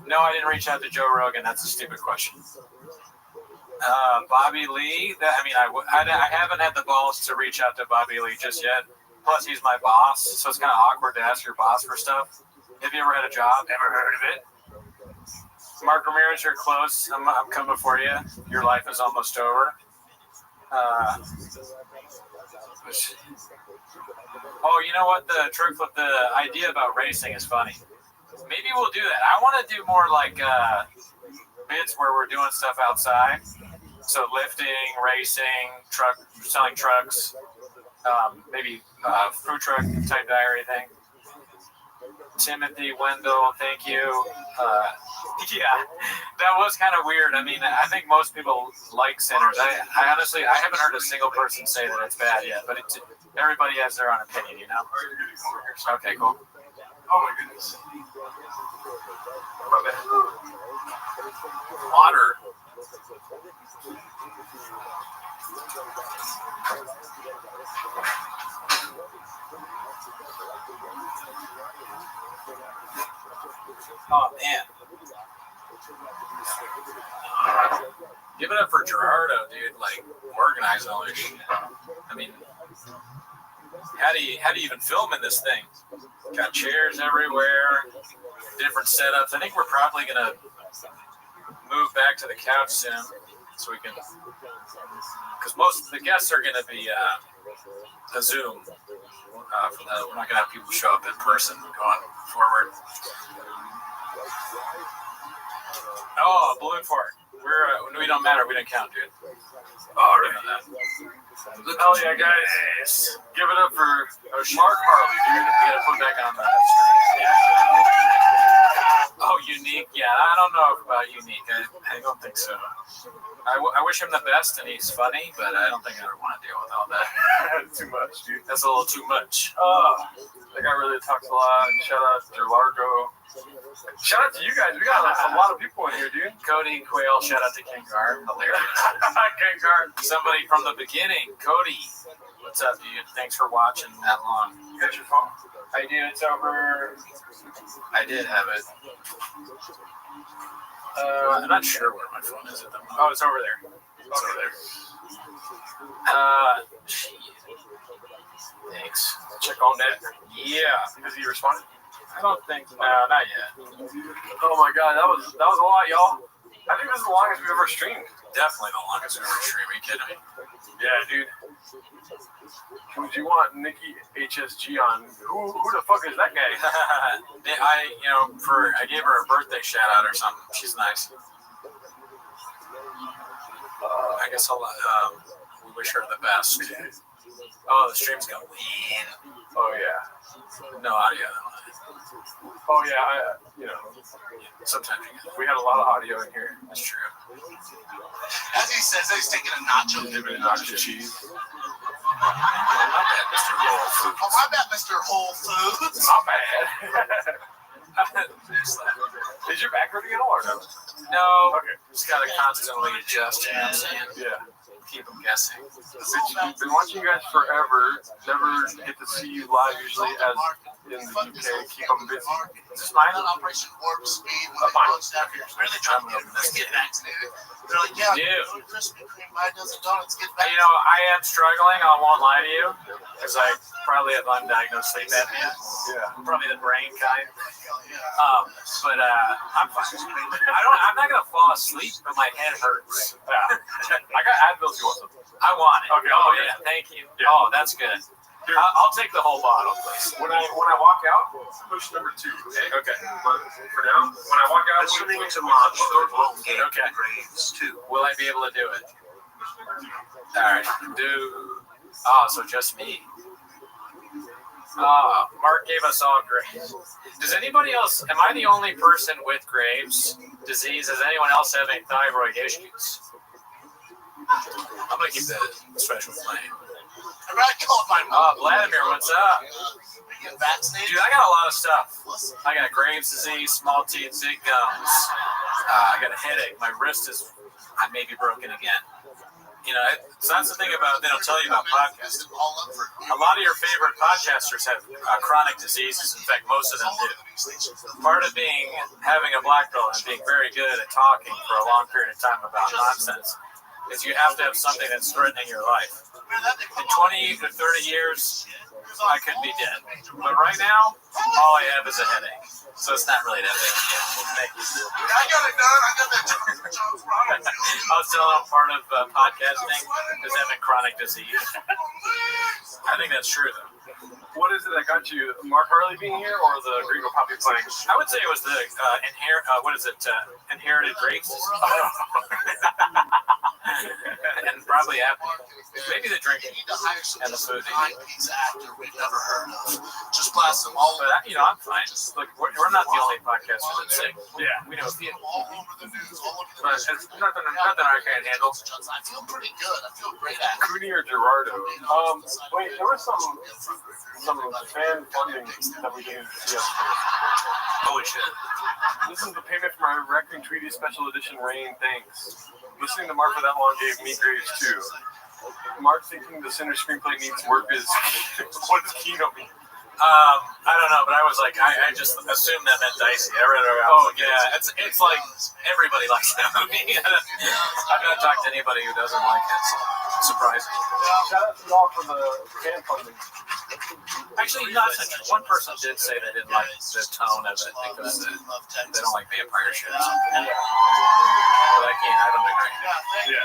No, I didn't reach out to Joe Rogan. That's a stupid question. Bobby Lee? I haven't had the balls to reach out to Bobby Lee just yet. Plus, he's my boss, so it's kind of awkward to ask your boss for stuff. Have you ever had a job? Never heard of it? Mark Ramirez, you're close. I'm coming for you. Your life is almost over. Oh, you know what? The trick with the idea about racing is funny. Maybe we'll do that. I want to do more like bits where we're doing stuff outside. So lifting, racing, selling trucks, maybe food truck type diary thing. Timothy Wendell, thank you. Yeah, that was kind of weird. I mean, I think most people like Sinners. I honestly, I haven't heard a single person say that it's bad yet, but everybody has their own opinion, you know? Okay, cool. Oh my goodness. Water. Oh man. Give it up for Gerardo, dude. Like organizing all this shit. I mean, how do you even film in this thing? Got chairs everywhere, different setups. I think we're probably gonna move back to the couch soon, so we can, because most of the guests are gonna be a Zoom. We're not gonna have people show up in person going forward. Oh, balloon fort. We don't matter. We didn't count, dude. All right. Hell yeah, guys. Give it up for Mark Harley, dude. We gotta put back on that. Oh, unique. Yeah, I don't know about unique. I don't think so. I wish him the best, and he's funny, but I don't think I ever want to deal with all that. Too much, dude. That's a little too much. That guy really talks a lot. Shout out to Largo. Shout out to you guys. We got a lot of people in here, dude. Cody Quayle. Shout out to Kengar. Hilarious. Kengar. Somebody from the beginning. Cody. What's up, dude? Thanks for watching that long. You got your phone? I do. It's over. I did have it. I'm not sure where my phone is at the moment. Oh, it's over there. It's over there. Thanks. Check on that. Yeah. Has he responded? I don't think. No, not yet. Oh my god, that was a lot, y'all. I think this is the longest we've ever streamed. Definitely the longest we've ever streamed. Are you kidding me? Yeah, dude. Would you want Nikki HSG on? Who the fuck is that guy? I gave her a birthday shout out or something. She's nice. I guess we wish her the best. Oh, the stream's gonna win. Oh yeah. No audio. Oh yeah, sometimes we had a lot of audio in here. That's true. As he says, he's taking a nacho. Giving it nacho cheese. My bad, Mr. Whole Foods. Oh, my bad, Mr. Whole Foods. My bad. Is your back hurting at all or no? No. Okay. Just gotta constantly adjust, you know what I'm saying? Yeah. Keep them guessing. Been watching you guys forever. Never get to see you live usually as in the UK. Keep them busy. Is this mine? Operation Warp Speed. When they launched after you're really trying to get vaccinated. They're like, yeah, dude. Krispy Kreme buy dozen donuts, get vaccinated. I am struggling. I won't lie to you, because I probably have undiagnosed sleep apnea. Yeah. Probably the brain kind. But I'm fine. I'm not gonna fall asleep, but my head hurts. Yeah. I got Advil if you want some. I want it. Okay. Oh yeah, thank you. Yeah. Oh, that's good. I'll take the whole bottle, please. When I walk out, push number 2. Okay. But for now, when I walk out, Listening to March Elongate Okay. Graves too. Will I be able to do it? All right. Oh, so just me. Mark gave us all Graves. Does anybody else? Am I the only person with Graves' disease? Does anyone else have any thyroid issues? I'm gonna keep that special flame. Vladimir, what's up? Dude, I got a lot of stuff. I got Graves' disease, small teeth, zig gums. I got a headache. My wrist I may be broken again. So that's the thing about, they don't tell you about podcasting. A lot of your favorite podcasters have chronic diseases. In fact, most of them do. Part of having a black belt and being very good at talking for a long period of time about nonsense is you have to have something that's threatening your life. In 20 to 30 years, I could be dead. But right now, all I have is a headache. So it's not really that big a deal. Thank you. I got it done. I got that Jones right. I was telling them part of podcasting is having chronic disease. I think that's true, though. What is it that got you? Mark Harley being here or the Gringo Poppy playing? I would say it was the inherited grapes. And probably apple. Maybe the drinking and the food. Nine-piece actor we've never heard of. Just blast them all. But I'm fine. Look, we're not the only podcasters that's sick. Yeah, we know a few. All over the news, all over the But news. it's nothing I can't handle. I feel pretty good. I feel great at it. Cooney or Gerardo? Wait, there was some fan funding that we gave to us. Holy shit. This is the payment for my Raccoon Tweety Special Edition Rain. Thanks. Listening to Mark for that long gave me Graves too. Mark thinking the center screenplay needs work is what is Kino mean? I don't know, but I was like, I just assumed that meant Dicey. I read it. Oh yeah, it's like everybody likes that movie. I've not talked to anybody who doesn't like it. So surprising. Shout out to y'all for the fan funding. Actually, not one person did say they didn't like the tone of it because they don't like vampire shit. But I don't agree. Yeah.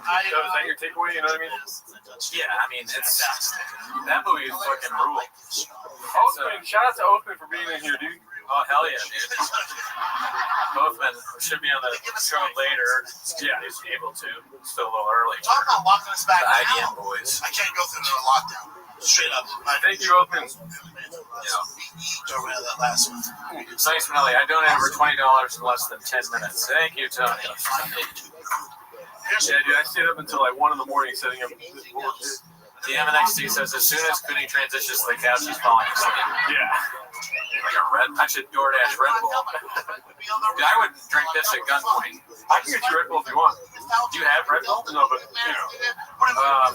So is that your takeaway? You know what I mean? Yeah, I mean that movie is fucking rules. Oathman, shout out to Oathman for being in here, dude. Oh, hell yeah, dude. Bothman should be on the show later. Yeah, he's able to. Still a little early. Talk about locking us back The now. IBM boys. I can't go through another lockdown. Straight up. Thank you, Bothman. Over that last one. Thanks, Melly. I donated over $20 in less than 10 minutes. Thank you, Tony. Yeah, dude, I stayed up until like 1 in the morning setting up this board. The MNXT says as soon as Cooney transitions to the couch, he's falling asleep. Yeah. Like a red, I should DoorDash Red Bull. Dude, I would drink this at gunpoint. I can get you Red Bull if you want. Do you have Red Bull? No, but you know,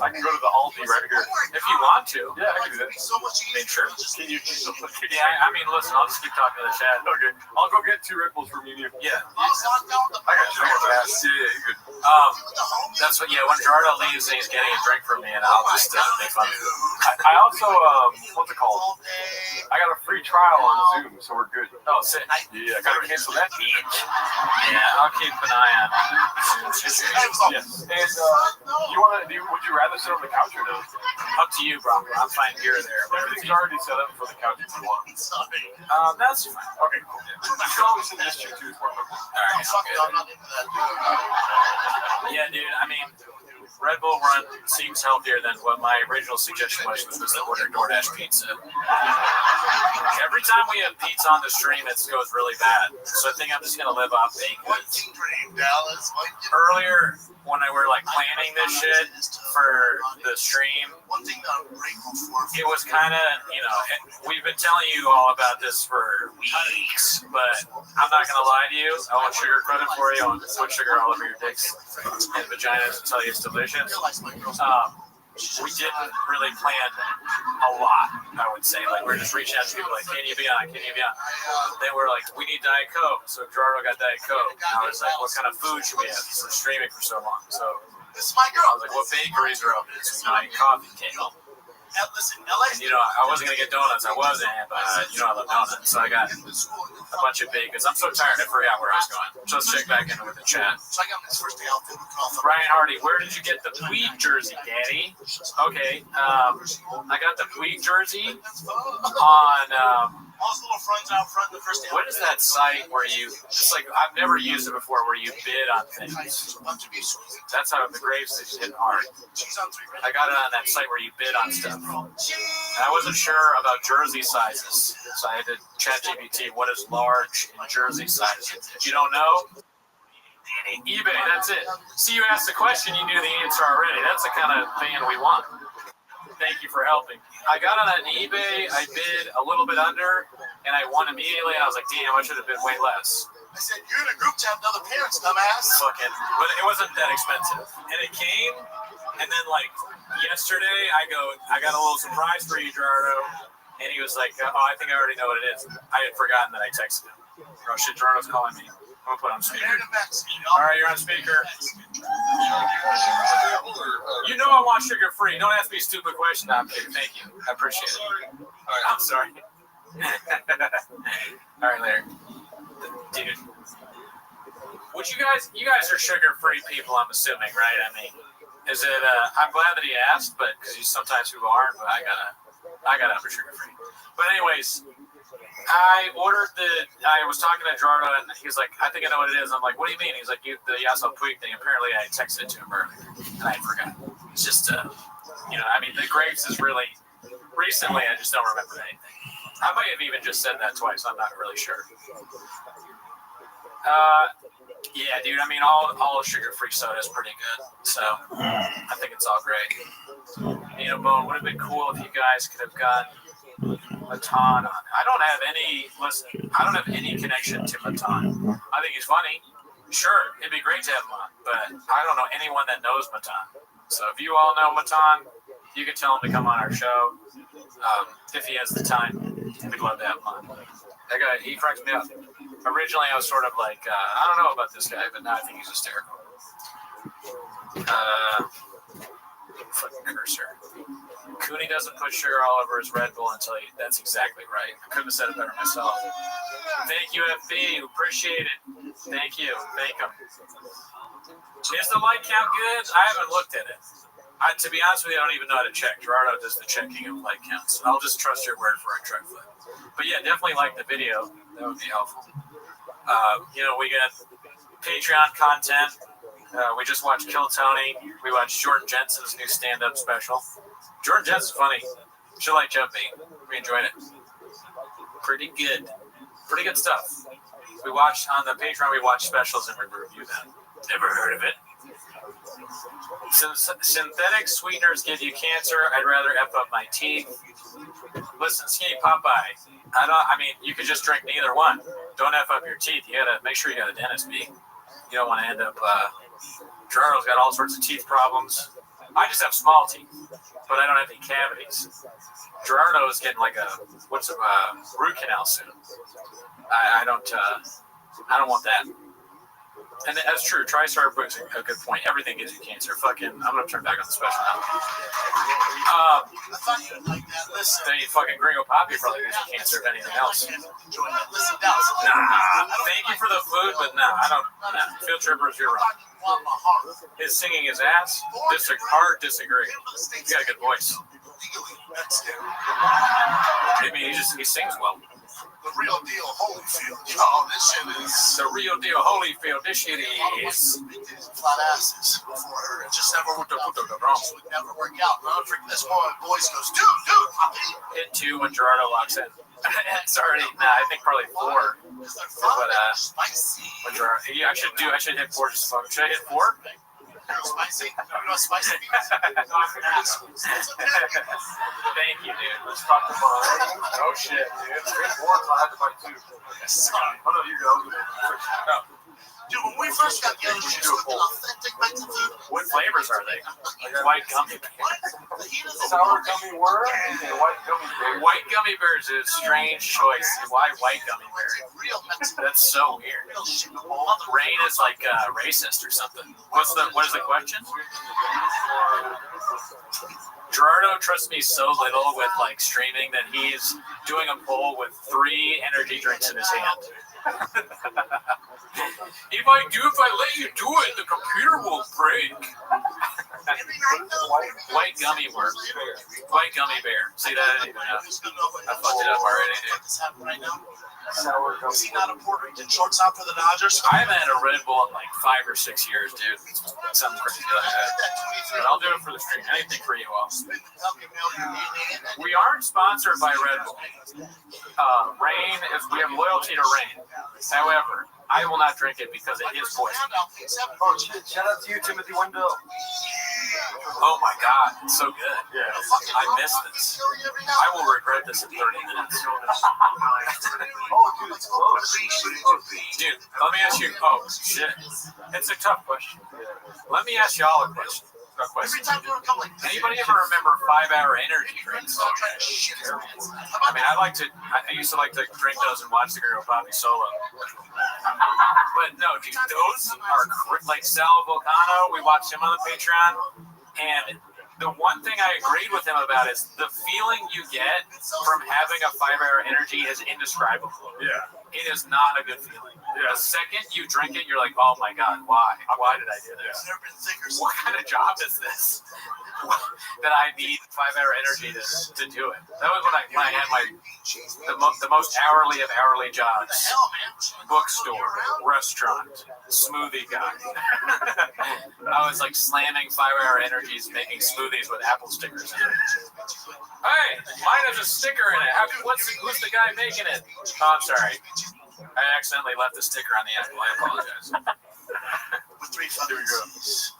I can go to the Aldi right here. If you want to. Yeah, I can do that. I mean, sure. Can you? Yeah, I mean, listen, I'll just keep talking to the chat. Okay, I'll go get 2 Red Bulls from you. Yeah. I got you. Yeah, you're good. That's what. Yeah, when Gerardo leaves and he's getting a drink from me, and I'll just make fun of him. I also what's it called? I got a free trial on Zoom, so we're good. Oh, sick. Yeah, I gotta cancel that. Yeah, I'll keep an eye on it. Yes. And would you rather sit on the couch or no? Up to you, bro. I'm fine here or there. Everything's already set up for the couch if you want. That's fine. Okay, cool. You can always send this to you too. Yeah, dude. I mean, Red Bull Run seems healthier than what my original suggestion was to order DoorDash pizza. Every time we have pizza on the stream, it goes really bad. So I think I'm just gonna live off baked goods. Earlier, when I were like planning this shit for the stream, it was kind of, you know, we've been telling you all about this for weeks, but I'm not gonna lie to you. I won't sugarcoat it for you. I won't put sugar all over your dicks and vaginas and tell you it's delicious. We didn't really plan a lot, I would say. Like, we're just reaching out to people like, can you be on? Can you be on? Then we're like, we need Diet Coke. So Gerardo got Diet Coke. And I was like, what kind of food should we have? He's been streaming for so long. So I was like, what bakeries are open? So I ate coffee cake. And, you know, I wasn't going to get donuts. I wasn't, but, you know, I love donuts. So I got a bunch of bakers. I'm so tired, I forgot where I was going. So let's check back in with the chat. Brian Hardy, where did you get the Puig jersey, Daddy? Okay, I got the Puig jersey on... what is that site where you, it's like, I've never used it before, where you bid on things. That's how the Graves is hitting hard. I got it on that site where you bid on stuff. And I wasn't sure about jersey sizes, so I had to chat GPT, what is large in jersey sizes? If you don't know, eBay, that's it. See, you asked the question, you knew the answer already. That's the kind of fan we want. Thank you for helping. I got it on eBay. I bid a little bit under, and I won immediately. And I was like, damn, I should have bid way less. I said, you're in a group chat with other parents, dumbass. Fucking, but it wasn't that expensive. And it came, and then like yesterday, I got a little surprise for you, Gerardo. And he was like, oh, I think I already know what it is. I had forgotten that I texted him. Oh shit, Gerardo's calling me. I'm gonna put on speaker. All right, you're on speaker. You know I want sugar free. Don't ask me a stupid question. I'm kidding. Thank you. I appreciate it. All right, I'm sorry. All right, later. Dude. Would you guys are sugar free people, I'm assuming, right? I mean, is it, I'm glad that he asked, but because sometimes people aren't, but I gotta have a sugar free. But anyways, I was talking to Gerardo, and he's like, I think I know what it is. I'm like, what do you mean? He's like, the Yasal Puig thing. Apparently, I texted it to him earlier, and I forgot. It's just, you know, I mean, the Graves is really, recently, I just don't remember anything. I might have even just said that twice. I'm not really sure. Yeah, dude, I mean, all sugar-free soda is pretty good, so I think it's all great. You know, Bone, would have been cool if you guys could have gotten Matan on. I don't have any connection to Matan. I think he's funny. Sure, it'd be great to have him on, but I don't know anyone that knows Matan. So if you all know Matan, you can tell him to come on our show. If he has the time, we'd love to have him on. That guy, he cracks me up. Originally, I was sort of like, I don't know about this guy, but now I think he's hysterical. Fucking cursor. Cooney doesn't put sugar all over his Red Bull until that's exactly right. I couldn't have said it better myself. Thank you, FB. Appreciate it. Thank you. Thank him. Is the light count good? I haven't looked at it. To be honest with you, I don't even know how to check. Gerardo does the checking of light counts. I'll just trust your word for it, Trifling. But yeah, definitely like the video. That would be helpful. We got Patreon content. We just watched Kill Tony. We watched Jordan Jensen's new stand-up special. Jordan Jensen's funny. She'll like Jumpy. We enjoyed it. Pretty good stuff. We watched on the Patreon. We watched specials and we reviewed them. Never heard of it. Synthetic sweeteners give you cancer. I'd rather F up my teeth. Listen, Skinny Popeye. You could just drink neither one. Don't F up your teeth. You gotta make sure you got a dentist, B. You don't want to end up. Gerardo's got all sorts of teeth problems. I just have small teeth, but I don't have any cavities. Gerardo is getting like a root canal soon. I don't want that. And that's true. TriStar brings a good point. Everything gives you cancer. I'm gonna turn back on the special now. I thought you would like that list. Then fucking Gringo Poppy probably gives you cancer if anything else. Enjoy that list of doubts. Nah, thank you for the food, but I don't. Nah. Field Trippers, you're wrong. His singing his ass. Hard disagree. He's got a good voice. He sings well. The real deal, Holyfield. Y'all, this shit is the real deal, Holyfield. This shit is flat asses before her. It just never would never work out. No, freaking this one voice goes, dude. Hit 2 when Gerardo locks in. It's already I think probably 4. But when Gerardo, I should hit 4 just fucking. Should I hit 4? Spicy? You know spicy means? Thank you, dude. Let's talk about it. Oh shit, dude. 3 4, so I had to buy 2. Oh no, you go. No. Dude, when we first got together, we just looked at authentic Mexican food. What flavors are they? White gummy bears. Sour gummy worm and white gummy bears. White gummy bears is a strange choice. Why white gummy bears? That's so weird. Rain is like racist or something. What is the question? Gerardo trusts me so little with streaming that he's doing a poll with 3 energy drinks in his hand. If I let you do it, the computer will break. White gummy worm. White gummy bear. See that? I fucked it up already, dude. Is he not a Puerto Rican shortstop for the Dodgers? I haven't had a Red Bull in 5 or 6 years, dude. Something crazy like that. But I'll do it for the stream. Anything for you all. We aren't sponsored by Red Bull. We have loyalty to Rain. However, I will not drink it because it is poison. Shout out to you, Timothy Wendell. Oh my god, it's so good. Yeah. I missed this. I will regret this in 30 minutes. Oh, dude, it's close. Dude, let me ask you. Oh, shit. It's a tough question. Let me ask y'all a question. Every time you come anybody ever remember 5-hour energy drinks? I used to like to drink those and watch the girl Bobby solo. But no, dude, those are like Sal Volcano. We watched him on the Patreon, and the one thing I agreed with him about is the feeling you get from having a 5-hour energy is indescribable. Yeah. It is not a good feeling. Yeah. The second you drink it, you're like, oh my god, why? Why did I do this? What kind of job is this? That I need 5-hour energy to do it. That was when I had the most hourly of hourly jobs. Bookstore, restaurant, smoothie guy. I was slamming 5-hour energies, making smoothies with apple stickers in it. Hey, mine has a sticker in it. Who's the guy making it? Oh, I'm sorry. I accidentally left the sticker on the apple. I apologize. With 3 thunder drums.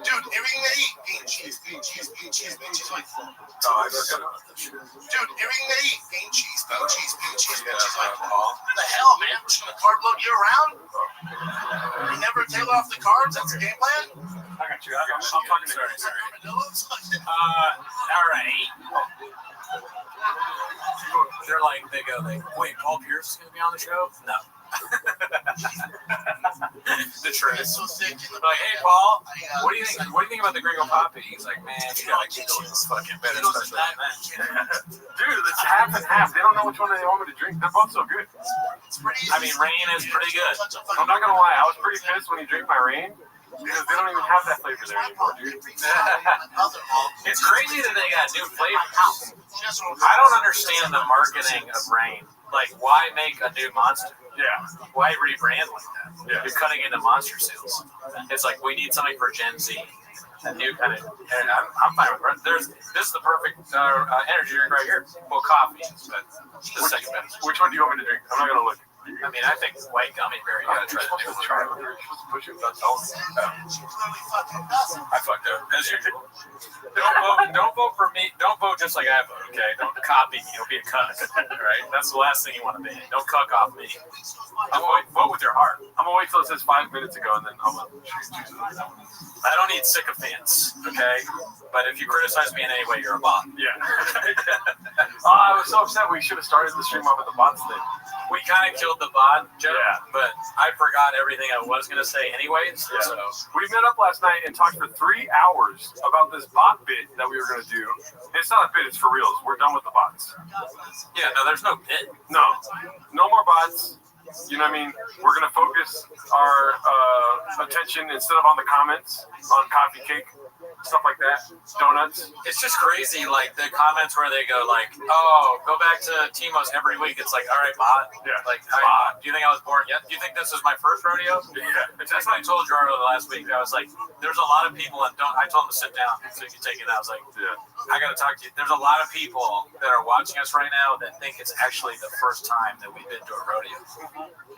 Dude, everything they eat, bean cheese, bean cheese, bean cheese, bean cheese. Like, oh, I forgot about that shit. Dude, everything they eat, bean cheese, bean cheese, bean cheese, bean cheese. Like, what the hell, man? We're just gonna carb load you around? You never tail off the carbs? That's the game plan? I got you. I'm fucking sorry. All right. They go, wait, Paul Pierce is going to be on the show? No. The truth. Hey, Paul, what do you think? What do you think about the Gringo Poppy? He's like, man, you gotta get those fucking better special than that. Dude, it's half and half. They don't know which one they want me to drink. They're both so good. I mean, Rain is pretty good. I'm not gonna lie, I was pretty pissed when he drank my Rain. Because they don't even have that flavor there anymore, dude. It's crazy that they got new flavors. I don't understand the marketing of Rain. Like, why make a new monster? Yeah. Why rebrand like that? Yeah. You're cutting into monster sales. It's like, we need something for Gen Z. A new kind of, and I'm fine with it. This is the perfect energy drink right here. Well, coffee, but the second best. Which one do you want me to drink? I'm not gonna look. I mean, I think white gummy bear. You gotta try the new one. Push it. That's all. I fucked up as usual. Don't vote for me. Don't vote just like I vote. Okay. Don't copy me. Don't be a cuck. All right. That's the last thing you want to be. Don't cuck off me. Vote with your heart. I'm gonna wait till it says 5 minutes ago, and then I'll choose it. I don't need sycophants, okay? But if you criticize me in any way, you're a bot. Yeah. I was so upset. We should have started the stream off with the bots thing. We kind of killed the bot joke, Yeah. but I forgot everything I was going to say anyways. Yeah. So We met up last night and talked for 3 hours about this bot bit that we were going to do. It's not a bit, it's for reals. We're done with the bots. yeah, no, there's no bit. No more bots. You know what I mean? We're going to focus our attention instead of on the comments, on coffee cake, stuff like that, donuts. It's just crazy, like the comments where they go like, "Oh, go back to Timo's every week." It's like, all right, bot. Yeah. Like, do you think I was born yet? Do you think this is my first rodeo? Yeah. That's what I told Gerardo last week. I was like, "There's a lot of people, and I told him to sit down so you can take it out." I was like, Yeah. I got to talk to you. There's a lot of people that are watching us right now that think it's actually the first time that we've been to a rodeo.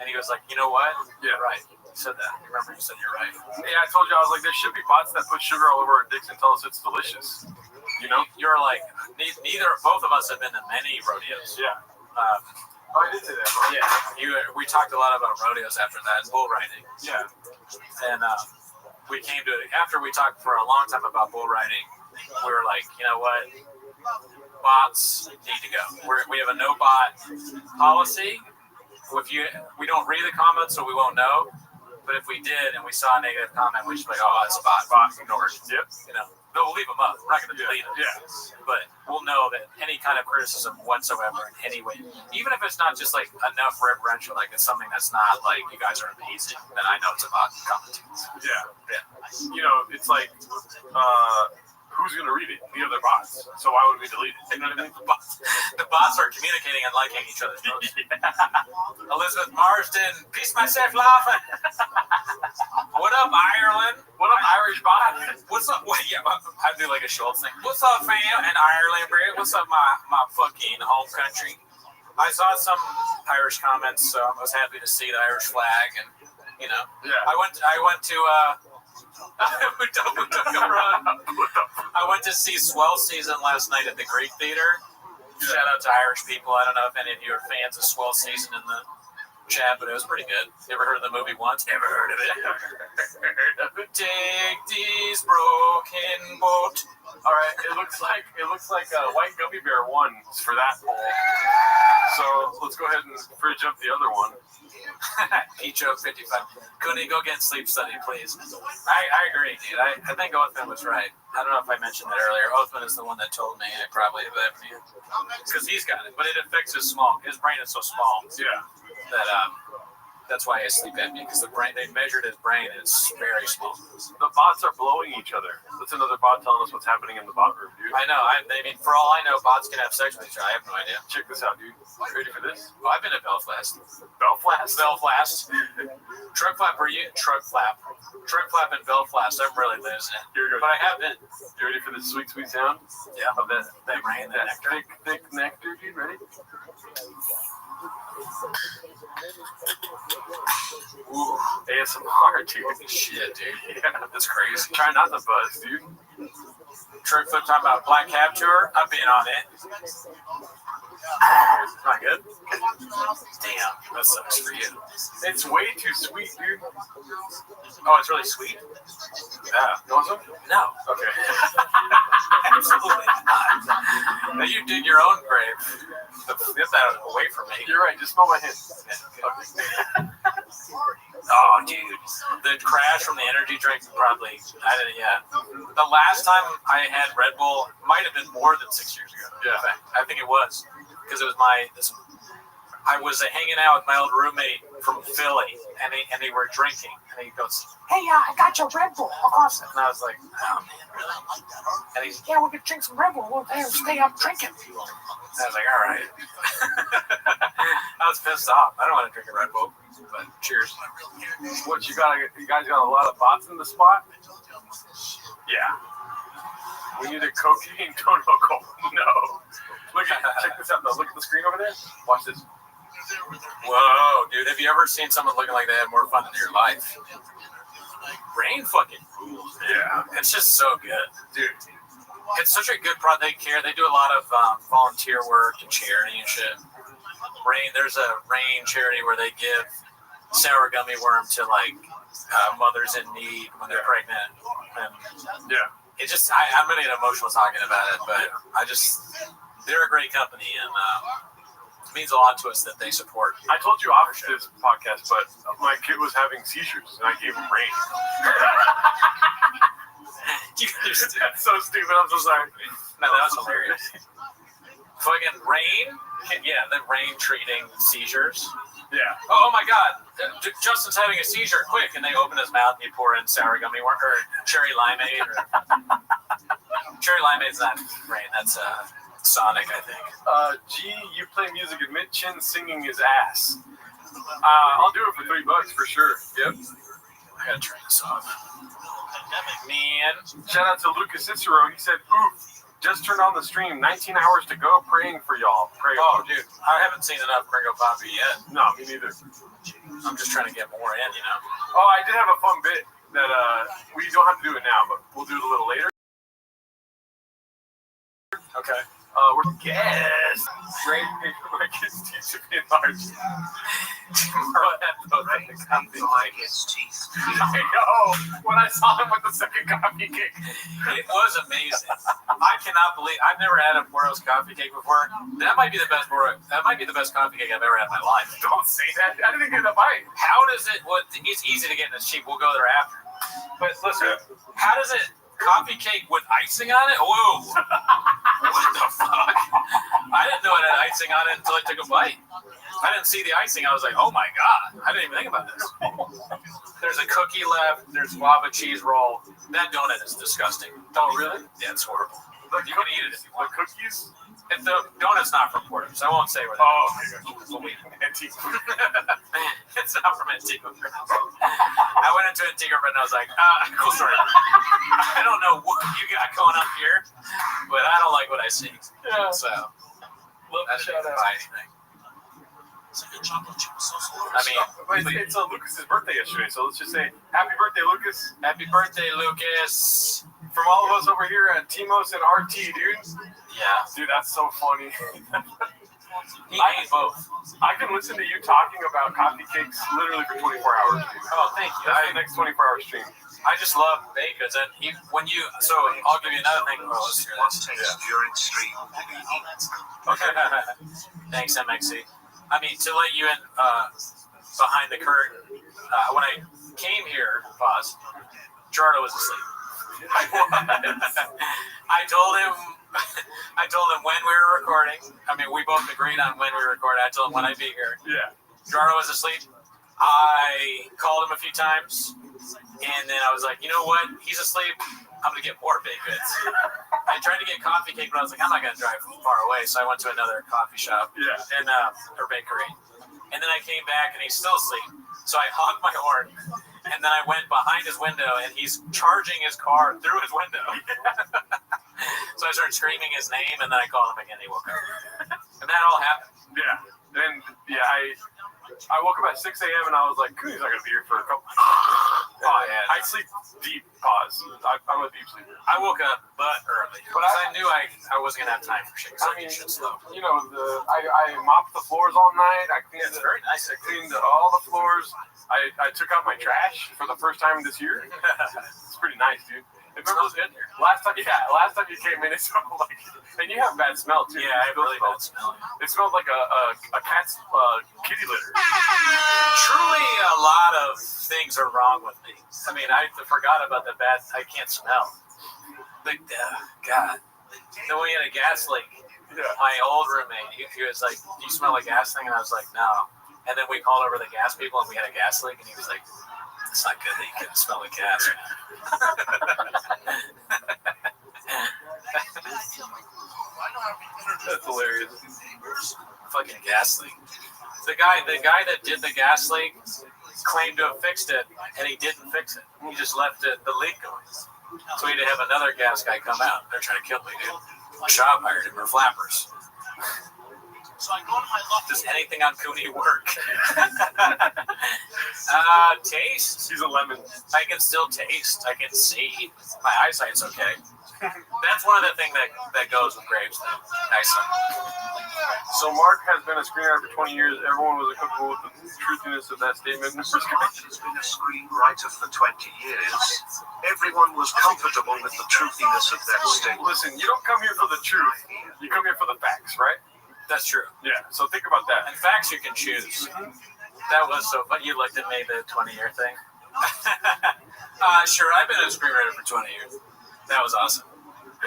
And he was like, you know what? Yeah. You're right. You said that. Remember, you said you're right. Yeah, I told you, I was like, there should be bots that put sugar all over our dicks and tell us it's delicious. You know? You're like, both of us have been to many rodeos. Yeah. I did say that. Yeah. We talked a lot about rodeos after that, bull riding. Yeah. And we came to it after we talked for a long time about bull riding. We were like, you know what? Bots need to go. We have a no bot policy. We don't read the comments, so we won't know. But if we did and we saw a negative comment, we should be like, oh, that's a bot. Bot ignored. Yep. You know, we'll leave them up. We're not going to delete them. Yeah. But we'll know that any kind of criticism whatsoever in any way, even if it's not just like enough reverential, like it's something that's not like you guys are amazing, then I know it's a bot commenting. Yeah. You know, it's like, who's going to read it? The other bots. So why would we delete it? You know what I mean? The bots are communicating and liking each other's posts. Elizabeth Marsden, peace myself laughing. What up, Ireland? What up, Irish bot? What's up? Yeah, I do like a Schultz thing. What's up, fam? In Ireland, bro? What's up, my fucking home country? I saw some Irish comments, so I was happy to see the Irish flag, and you know, I went to I went to see Swell Season last night at the Greek Theater. Shout out to Irish people. I don't know if any of you are fans of Swell Season in the chat, but it was pretty good. You ever heard of the movie once? Ever heard of it? Take these broken boat. All right, it looks like White Gummy Bear won for that poll. So let's go ahead and jump the other one. Picho 55. Cooney, go get sleep study, please. I agree, dude. I think Oathman was right. I don't know if I mentioned that earlier. Oathman is the one that told me I probably have apnea. Because he's got it, but it affects his brain is so small. Yeah. That that's why he has sleep apnea, because they measured his brain and it's very small. The bots are blowing each other. That's another bot telling us what's happening in the bot room, dude. I know. I mean, for all I know, bots can have sex with each other. I have no idea. Check this out, dude. Ready for this? Oh, I've been at Belfast. Belfast? Belfast. Truck flap and Belfast. I'm really losing it. But I have been. You ready for this sweet, sweet sound? Yeah. Of that rain, that nectar. Thick nectar, dude. Ready? Ooh, ASMR, dude. Shit, dude. Yeah, that's crazy. Try not to buzz, dude. Trick Flip talking about Black Cab Tour. I've been on it. Not good? Damn, that sucks for you. It's way too sweet, dude. Oh, it's really sweet? Yeah. You want some? No. Okay. Absolutely not. Now you dig your own grave. Get that away from me. You're right. Just smell my hand. Okay. Oh, dude. The crash from the energy drink probably, The last time I had Red Bull might have been more than 6 years ago. Yeah. In fact, I think it was. Because it was I was hanging out with my old roommate from Philly, and they were drinking, and he goes, Hey, I got your Red Bull across it. and I was like, oh man, really? And he's, Yeah, we're gonna drink some Red Bull. We'll stay up drinking. I was like, all right. I was pissed off. I don't want to drink a Red Bull, but cheers. What you guys got a lot of bots in the spot? Yeah. We need a cocaine protocol. No. Check this out though. Look at the screen over there. Watch this. Whoa, dude, have you ever seen someone looking like they had more fun in your life? Rain fucking rules. Yeah. It's just so good. Dude. It's such a good product. They care. They do a lot of volunteer work and charity and shit. There's a Rain charity where they give sour gummy worm to like mothers in need when they're pregnant. And yeah. It just, I'm gonna get emotional talking about it, but they're a great company, and it means a lot to us that they support. I told you off this podcast, but my kid was having seizures, and I gave him Rain. That's so stupid. I'm so sorry. No, that was hilarious. Fucking Rain, yeah, the Rain treating seizures. Yeah. Oh my God, Justin's having a seizure. Quick, and they open his mouth and you pour in sour gummy worm or cherry limeade. Cherry limeade's not Rain. That's Sonic, I think. G, you play music. Admit Chin singing his ass. I'll do it for $3 for sure. Yep. I gotta turn this off. Man. Shout out to Lucas Cicero. He said, oof, just turned on the stream. 19 hours to go. Praying for y'all. Dude, I haven't seen enough Gringo Poppy yet. No, me neither. I'm just trying to get more in, you know? Oh, I did have a fun bit that we don't have to do it now, but we'll do it a little later. Okay. We're guests. Great my kids' teeth to be enlarged. Like his teeth. I know. When I saw him with the second coffee cake, it was amazing. I cannot believe I've never had a Boros coffee cake before. That might be the best coffee cake I've ever had in my life. Don't say that. I didn't get a bite. How does it? It's easy to get and it's cheap. We'll go there after. But listen, how does it? Coffee cake with icing on it? Whoa! What the fuck? I didn't know it had icing on it until I took a bite. I didn't see the icing. I was like, oh my God. I didn't even think about this. There's a cookie left. There's guava cheese roll. That donut is disgusting. Oh, really? Yeah, it's horrible. Look, you can eat it if you want. The cookies? If the donut's not from Portland, so I won't say where that is. It's not from Antigua. I went into Antigua and I was like, cool story. I don't know what you got going up here, but I don't like what I see. Yeah. So, I didn't buy anything. I mean, it's Lucas's birthday yesterday, so let's just say happy birthday, Lucas. Happy birthday, Lucas. From all of us over here at Timos and RT, dude. Yeah. Dude, that's so funny. He ate both. I can listen to you talking about coffee cakes literally for 24 hours, dude. Oh, thank you. That's the next 24-hour stream. I just love bakers, and so I'll give you another thing. Oh, let's hear this. During stream. Okay. Thanks, MXC. I mean, to let you in behind the curtain, when I came here, Jardo was asleep. I told him when we were recording. I mean, we both agreed on when we were recording. I told him when I'd be here. Yeah. Jardo was asleep. I called him a few times, and then I was like, you know what? He's asleep. I'm gonna get more baked goods. I tried to get coffee cake, but I was like, I'm not gonna drive far away, so I went to another coffee shop, and or bakery, and then I came back and he's still asleep. So I honked my horn, and then I went behind his window, and he's charging his car through his window. So I started screaming his name, and then I called him again. He woke up, and that all happened. Yeah. Then I woke up at 6 a.m. and I was like, he's not gonna be here for a couple. I sleep deep. I'm a deep sleeper. I woke up but early, but I knew I wasn't gonna have time for shit. I mean, slow. You know, I mopped the floors all night. I cleaned. It's very nice. I cleaned all the floors. I took out my trash for the first time this year. It's pretty nice, dude. It smells good here. Last time you came in, it smelled like, and you have bad smell too. Yeah, I have really bad smell. It smelled like a cat's kitty litter. Truly, a lot of things are wrong with me. I mean, I forgot about the bad. I can't smell. But God, then we had a gas leak. Yeah. My old roommate, he was like, "Do you smell a gas thing?" And I was like, "No." And then we called over the gas people, and we had a gas leak, and he was like, "It's not good that you couldn't smell the gas." That's hilarious. Fucking gas leak. The guy that did the gas leak claimed to have fixed it, and he didn't fix it. He just left the leak going. So we had to have another gas guy come out. They're trying to kill me, dude. My shop hired him for flappers. Does anything on Cooney work? Taste. He's a lemon. I can still taste. I can see. My eyesight's okay. That's one of the things that goes with grapes, though. Eyesight. So Mark has been a screenwriter for 20 years. Everyone was comfortable with the truthiness of that statement. Mark has been a screenwriter for 20 years. Everyone was comfortable with the truthiness of that statement. Listen, you don't come here for the truth. You come here for the facts, right? That's true. Yeah, so think about that. And facts you can choose. That was so fun. You looked at me, the 20-year thing. Sure, I've been a screenwriter for 20 years. That was awesome.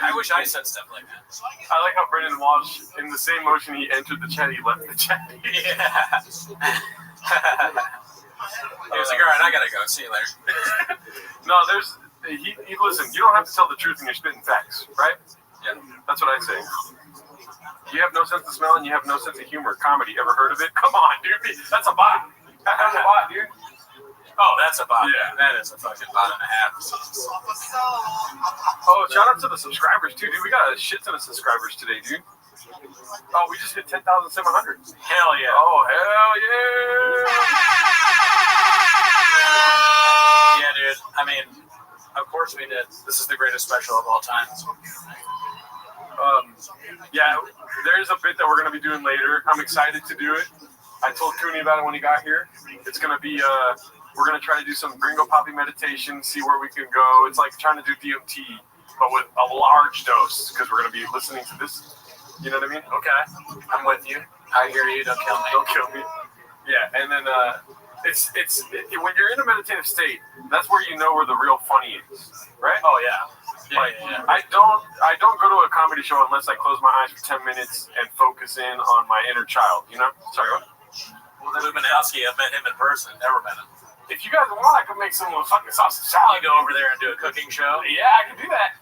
I wish I said stuff like that. I like how Brendan Walsh, in the same motion he entered the chat, he left the chat. Yeah. He was like, all right, I gotta go. See you later. No, listen, you don't have to tell the truth when you're spitting facts, right? Yeah. That's what I say. You have no sense of smell and you have no sense of humor. Comedy, ever heard of it? Come on, dude. That's a bot. That's a bot, dude. Oh, that's a bot. Yeah. That is a fucking bot and a half. Oh, shout out to the subscribers, too, dude. We got a shit ton of subscribers today, dude. Oh, we just hit 10,700. Hell yeah. Oh, hell yeah. Yeah, dude. I mean, of course we did. This is the greatest special of all time. Yeah, there's a bit that we're going to be doing later. I'm excited to do it. I told Cooney about it when he got here. It's going to be, we're going to try to do some Gringo Poppy meditation, see where we can go. It's like trying to do DMT, but with a large dose, because we're going to be listening to this. You know what I mean? Okay. I'm with you. I hear you. Don't kill me. Don't kill me. Yeah, and then it's when you're in a meditative state, that's where you know where the real funny is, right? Oh, yeah. Yeah. I don't go to a comedy show unless I close my eyes for 10 minutes and focus in on my inner child, you know? Sorry, what? Well, Luminowski, I've met him in person. Never met him. If you guys want, I can make some fucking sausage salad. You go over there and do a cooking show? Yeah, I can do that.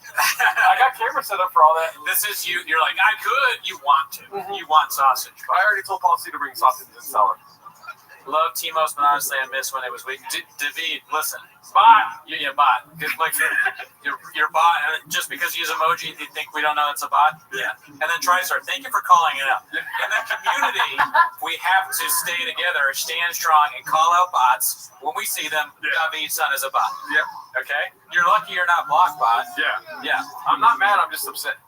I got camera set up for all that. This is you. You're like, I could. You want to. Mm-hmm. You want sausage. I already told Policy to bring sausage and salad. Love Timos, but honestly, I miss when it was weak. David, listen. Bot. Yeah, bot. Like, your bot, just because you use emoji, you think we don't know it's a bot? Yeah. And then TriStar, thank you for calling it out. In the community, we have to stay together, stand strong, and call out bots. When we see them, David's son is a bot. Yeah. Okay? You're lucky you're not blocked bot. Yeah. Yeah. I'm not mad, I'm just upset.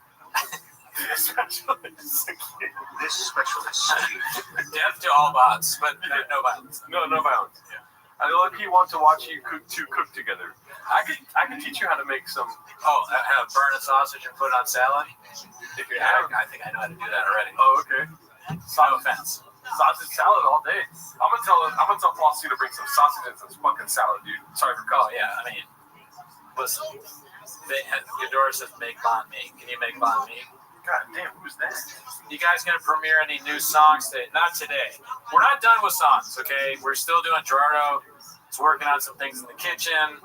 This special is death to all bots, but no violence. No violence. Yeah. I know if you want to watch you cook together. I can teach you how to make some. Oh, how to burn a sausage and put it on salad. If you're I think I know how to do that already. Oh, okay. No offense. Sausage salad all day. I'm gonna tell Flossie to bring some sausage and some fucking salad, dude. Sorry for calling. Oh yeah, I mean, listen. Eudora says make banh mi. Can you make banh mi? God damn, who's that? You guys gonna premiere any new songs today? Not today. We're not done with songs, okay? We're still doing Gerardo. He's working on some things in the kitchen.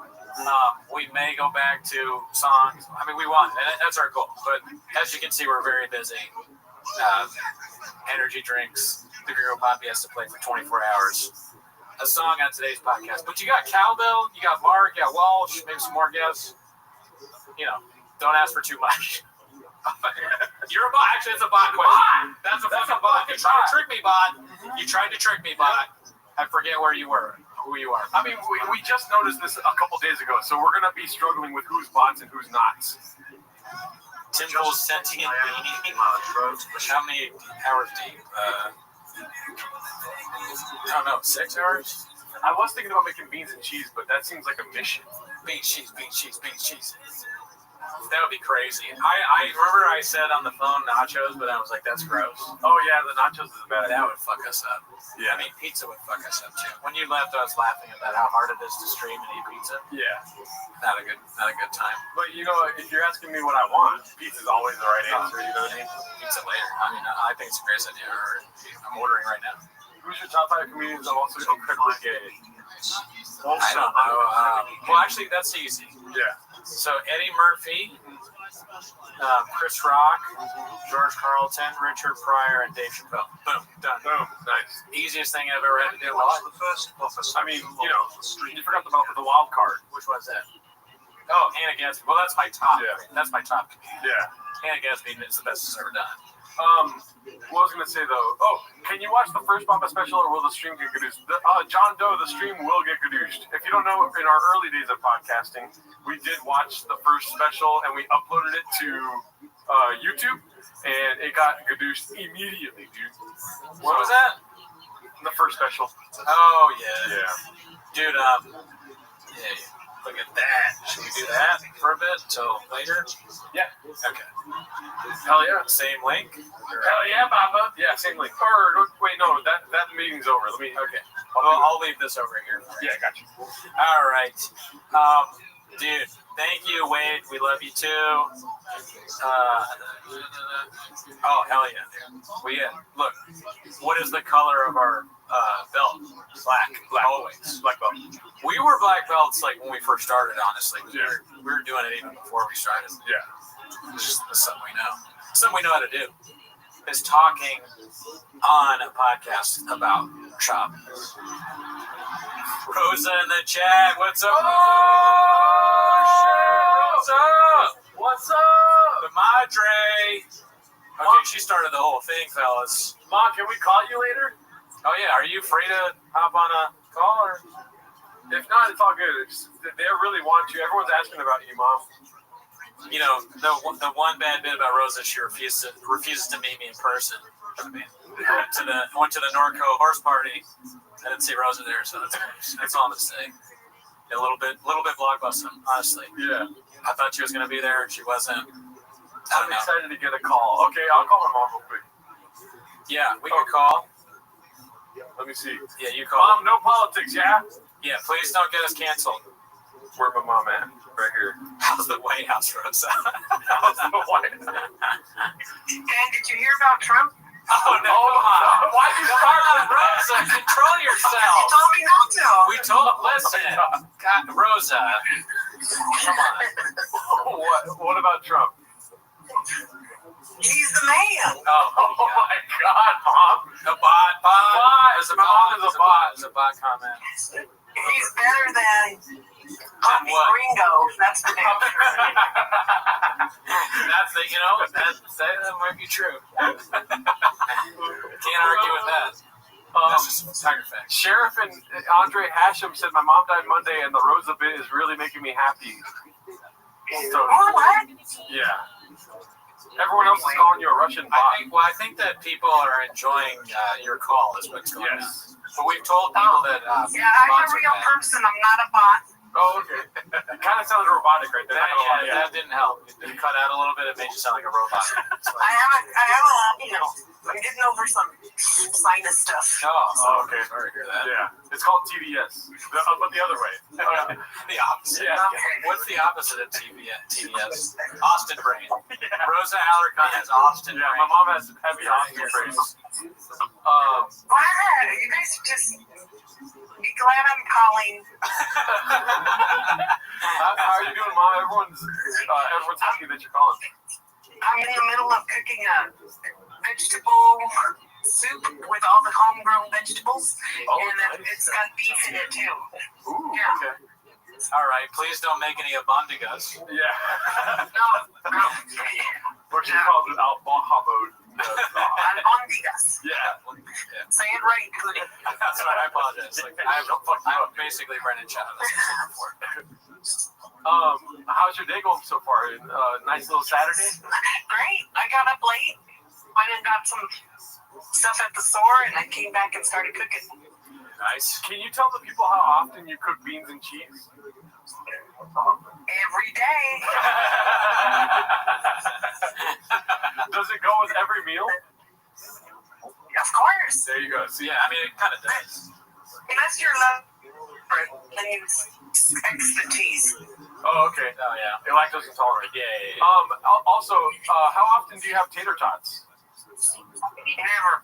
We may go back to songs. I mean, we want, and that's our goal. But as you can see, we're very busy. Energy drinks. The Gringo Poppy has to play for 24 hours. A song on today's podcast. But you got Cowbell, you got Mark, you got Walsh, maybe some more guests. You know, don't ask for too much. You're a bot. Actually, it's a bot question. That's a fucking bot. You tried to trick me, bot. You tried to trick me, bot. I forget who you are. I mean, we just noticed this a couple days ago, so we're going to be struggling with who's bots and who's not. Timble's sentient being. How many hours deep? I don't know, 6 hours? I was thinking about making beans and cheese, but that seems like a mission. Beans, cheese. That would be crazy. I remember I said on the phone nachos, but I was like, that's gross. Oh, yeah, the nachos is bad. That would fuck us up. Yeah. I mean, pizza would fuck us up, too. When you left, I was laughing about how hard it is to stream and eat pizza. Yeah. Not a good time. But, you know, if you're asking me what I want, pizza's always the right answer, you know what I mean? Pizza later. I mean, I think it's a great idea. I'm ordering right now. Who's your top 5 comedians that are also incredibly gay? I don't know. Well, actually, that's easy. Yeah. So Eddie Murphy, Chris Rock, George Carlton, Richard Pryor, and Dave Chappelle. Boom, done. Boom, nice. Easiest thing I've ever had to do. I mean, you forgot about the wild card. Which one's that? Oh, Hannah Gadsby. Well, that's my top. Yeah. That's my top. Yeah. Hannah Gadsby is the best it's ever done. What was I going to say, though? Oh, can you watch the first Papa special, or will the stream get gadooshed? John Doe, the stream will get gadooshed. If you don't know, in our early days of podcasting, we did watch the first special, and we uploaded it to YouTube, and it got gadooshed immediately, dude. What was that? The first special. Oh, yeah. Yeah. Dude, yeah. Look at that. Should we do that for a bit till later? Yeah. Okay. Hell yeah. Same link? Hell yeah, Papa. Yeah, same link. Or wait, no, that meeting's over. Let me. Okay. I'll leave this over here. Yeah, got you. All right. Dude, thank you, Wade. We love you too. Oh, hell yeah, dude. Look, what is the color of our belt? Black. Always. Black belt. We were black belts like when we first started, honestly. We Yeah. were doing it even before we started. Yeah. It's just something we know. Something we know how to do is talking on a podcast about chop. Rosa in the chat. What's up? What's up? What's up? The Madre. Okay, she started the whole thing, fellas. Mom, can we call you later? Oh yeah, are you afraid to hop on a call? Or? If not, it's all good. They really want you. Everyone's asking about you, Mom. You know, the one bad bit about Rosa, she refuses to meet me in person. I mean, I went to the Norco horse party. I didn't see Rosa there, so that's all I'm gonna say. A little bit blockbuster, honestly. Yeah. I thought she was gonna be there, she wasn't. I'm excited to get a call. Okay, I'll call my mom real quick. Yeah, we can call. Let me see. Yeah, you call. Mom, no politics, yeah? Yeah, please don't get us canceled. Where my mom at? Right here. How's the White House, Rosa? How's the White House? And did you hear about Trump? Oh, no. Why'd you start with Rosa? Control yourself. You told me not to. Listen. God, Rosa. Come on. What about Trump? He's the man. Oh my God, Mom. The bot. There's a bot. There's a bot comment. He's better than Coffee Gringo. That's the name. That's the, that might be true. Can't argue with that. That's just tiger fact. Sheriff and Andre Hashem said my mom died Monday, and the Rosa bit is really making me happy. So, what? Yeah. Everyone else is calling you a Russian bot. I think that people are enjoying your call is what's going on. But we've told people that yeah, I'm a real person. I'm not a bot. Oh, okay. It kind of sounded robotic right there. That didn't help. It cut out a little bit. It made you sound like a robot. I have I'm getting over some sinus stuff. Oh, okay. Sorry to hear that. Yeah. It's called TDS. But the other way. The opposite. Yeah. What's the opposite of TDS? Austin brain. Yeah. Rosa Alarcon has Austin brain. My mom has heavy Austin brain. Wow, you guys just be glad I'm calling. How are you doing, Mom? Everyone's happy that you're calling. I'm in the middle of cooking a vegetable soup with all the homegrown vegetables, and then it's got beef in it too. Ooh, yeah. Okay. All right, please don't make any abondigas. Yeah. No. What she calls it albahabo. Albondigas. Yeah. Say it right, Cootie. That's right, I apologize. I'm basically Brendan Chow. How's your day going so far? Nice little Saturday? Great. I got up late. I then got some stuff at the store, and I came back and started cooking. Nice. Can you tell the people how often you cook beans and cheese? Every day. Does it go with every meal? Of course. There you go. See, yeah, I mean, it kind of does. Unless you're love for it, then you extra cheese. Oh, okay. Oh, yeah. You're lactose intolerant. Yeah. Also, how often do you have tater tots? Never.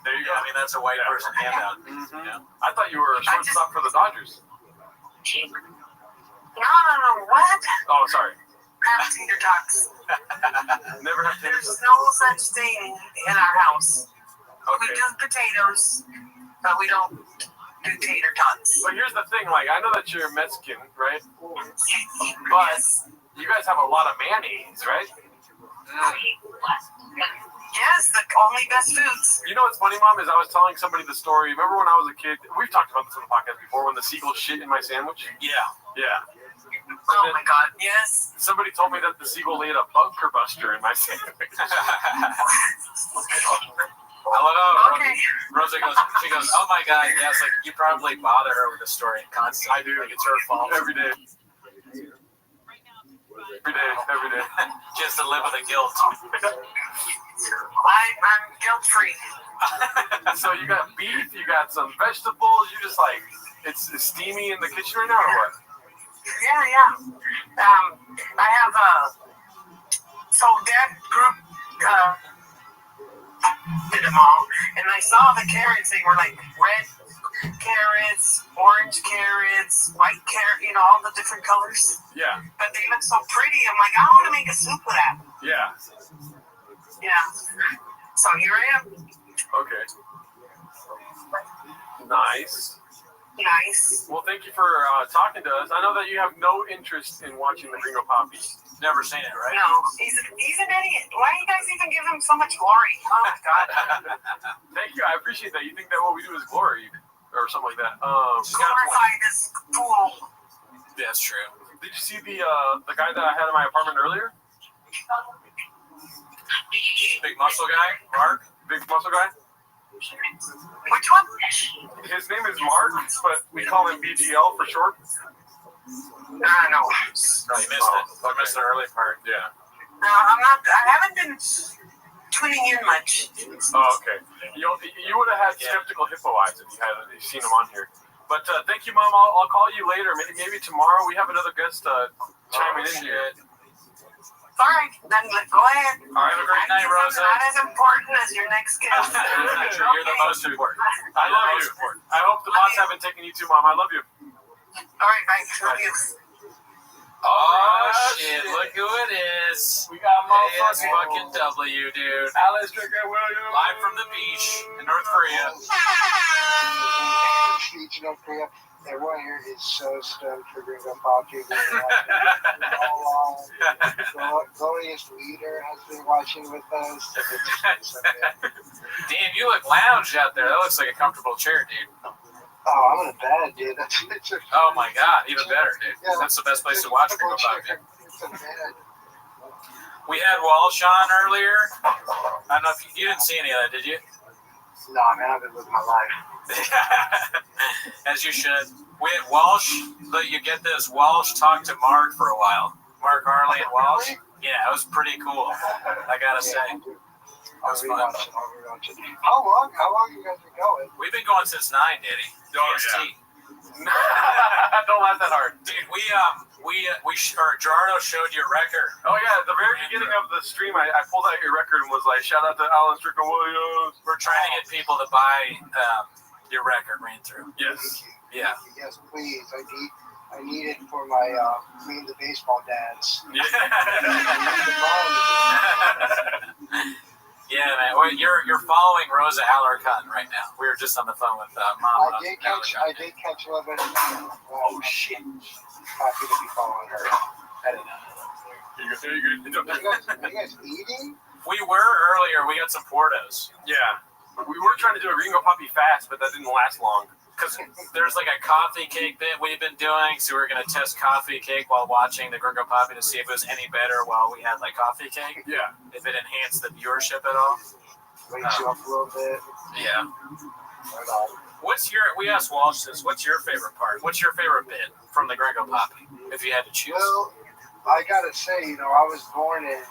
There you go. I mean, that's a white person handout. Mm-hmm. Yeah. I thought you were a shortstop for the Dodgers. No, what? Oh, sorry. Have tater tots. Never have tater There's tots. no such thing in our house. We Okay. do potatoes, but we don't do tater tots. But here's the thing, like, I know that you're Mexican, right? But you guys have a lot of mayonnaise, right? Yes, the only best foods. You know what's funny, Mom, is I was telling somebody the story. Remember when I was a kid? We've talked about this on the podcast before, when the seagull shit in my sandwich? Yeah. Yeah. Oh my God, yes. Somebody told me that the seagull laid a bunker buster in my sandwich. I love how Okay. Rosa goes, she goes, oh my God, yes, like you probably bother her with the story constantly. I do. Like it's her fault. Every day. Every day. Just to live with the guilt. I'm guilt-free. So you got beef, you got some vegetables, you just like, it's steamy in the kitchen right now or what? Yeah. I have so that group did them all, and I saw the carrots. They were like red carrots, orange carrots, white carrot. You know, all the different colors. Yeah. But they look so pretty. I'm like, I want to make a soup with that. Yeah. Yeah. So here I am. Okay. Nice. Nice. Well, thank you for talking to us. I know that you have no interest in watching the Gringo Poppy. Never seen it, right? No, he's an idiot. Why do you guys even give him so much glory? Oh my God. Thank you. I appreciate that. You think that what we do is glory or something like that. Glorify this fool. Yeah, that's true. Did you see the guy that I had in my apartment earlier? Big muscle guy, Mark. Big muscle guy. Which one? His name is Mark, but we call him BGL for short. No. No, you missed it. You missed the early part. Yeah. No, I'm not. I haven't been tuning in much. Oh, okay. You would have had skeptical hippo eyes if you had seen him on here. But thank you, Mom. I'll call you later. Maybe tomorrow. We have another guest chiming in here. All right, then go ahead. All right, have a great night, Rosa. Not as important as your next guest. You're the most important. I love you. I hope the boss haven't taken you too, Mom. I love you. All right, bye. Love you. Oh shit! Look who it is. We got AS fucking W, dude. Alice Stricker Williams. Live from the beach in North Korea. North Korea. Everyone here is so stoked for Gringo Poppy. Glorious leader has been watching with us. Damn, you look lounged out there. That looks like a comfortable chair, dude. Oh, I'm in a bed, dude. Oh my God, even better, dude. Yeah, that's the best place to watch Gringo Poppy. It's a bed. We had Walsh on earlier. I don't know if you didn't see any of that, did you? No, man, I've been living my life. As you should. We had Walsh. You get this. Walsh talked to Mark for a while. Mark Harley and Walsh. Yeah, it was pretty cool. I gotta say. It was fun. How long you guys been going? We've been going since 9, Diddy. PST. Don't laugh that hard. Dude, Gerardo showed your record. Oh yeah, at the very beginning of the stream, I pulled out your record and was like, shout out to Alice Stricker Williams. We're trying to get people to buy your record ran through. Yes. Yeah. Yes, please. I need it for my me and the baseball dads. Yeah. Yeah, man. Well, you're following Rosa Alarcon right now. We were just on the phone with Mama. I did catch a little bit. Oh shit! Happy to be following her. I don't know. Are you guys eating? We were earlier. We got some Portos. Yeah. We were trying to do a Gringo Poppy fast, but that didn't last long. Because there's like a coffee cake bit we've been doing, so we're going to test coffee cake while watching the Gringo Poppy to see if it was any better while we had like coffee cake. Yeah. If it enhanced the viewership at all. Wakes you up a little bit. Yeah. We asked Walsh this, what's your favorite part? What's your favorite bit from the Gringo Poppy, if you had to choose? Well, I got to say, I was born in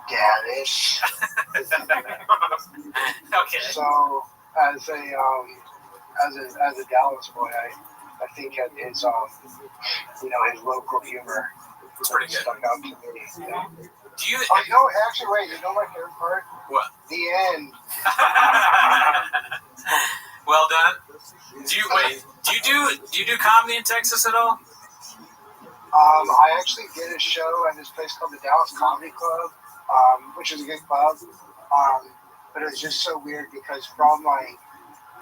Dallas. Okay. So, as a Dallas boy, I think that his his local humor it's pretty good. stuck out to me. Do you? Oh, you know, actually, wait. You know my favorite part? What? The end. Well done. Do you do comedy in Texas at all? I actually did a show at this place called the Dallas Comedy Club, which is a good club. But it was just so weird because from like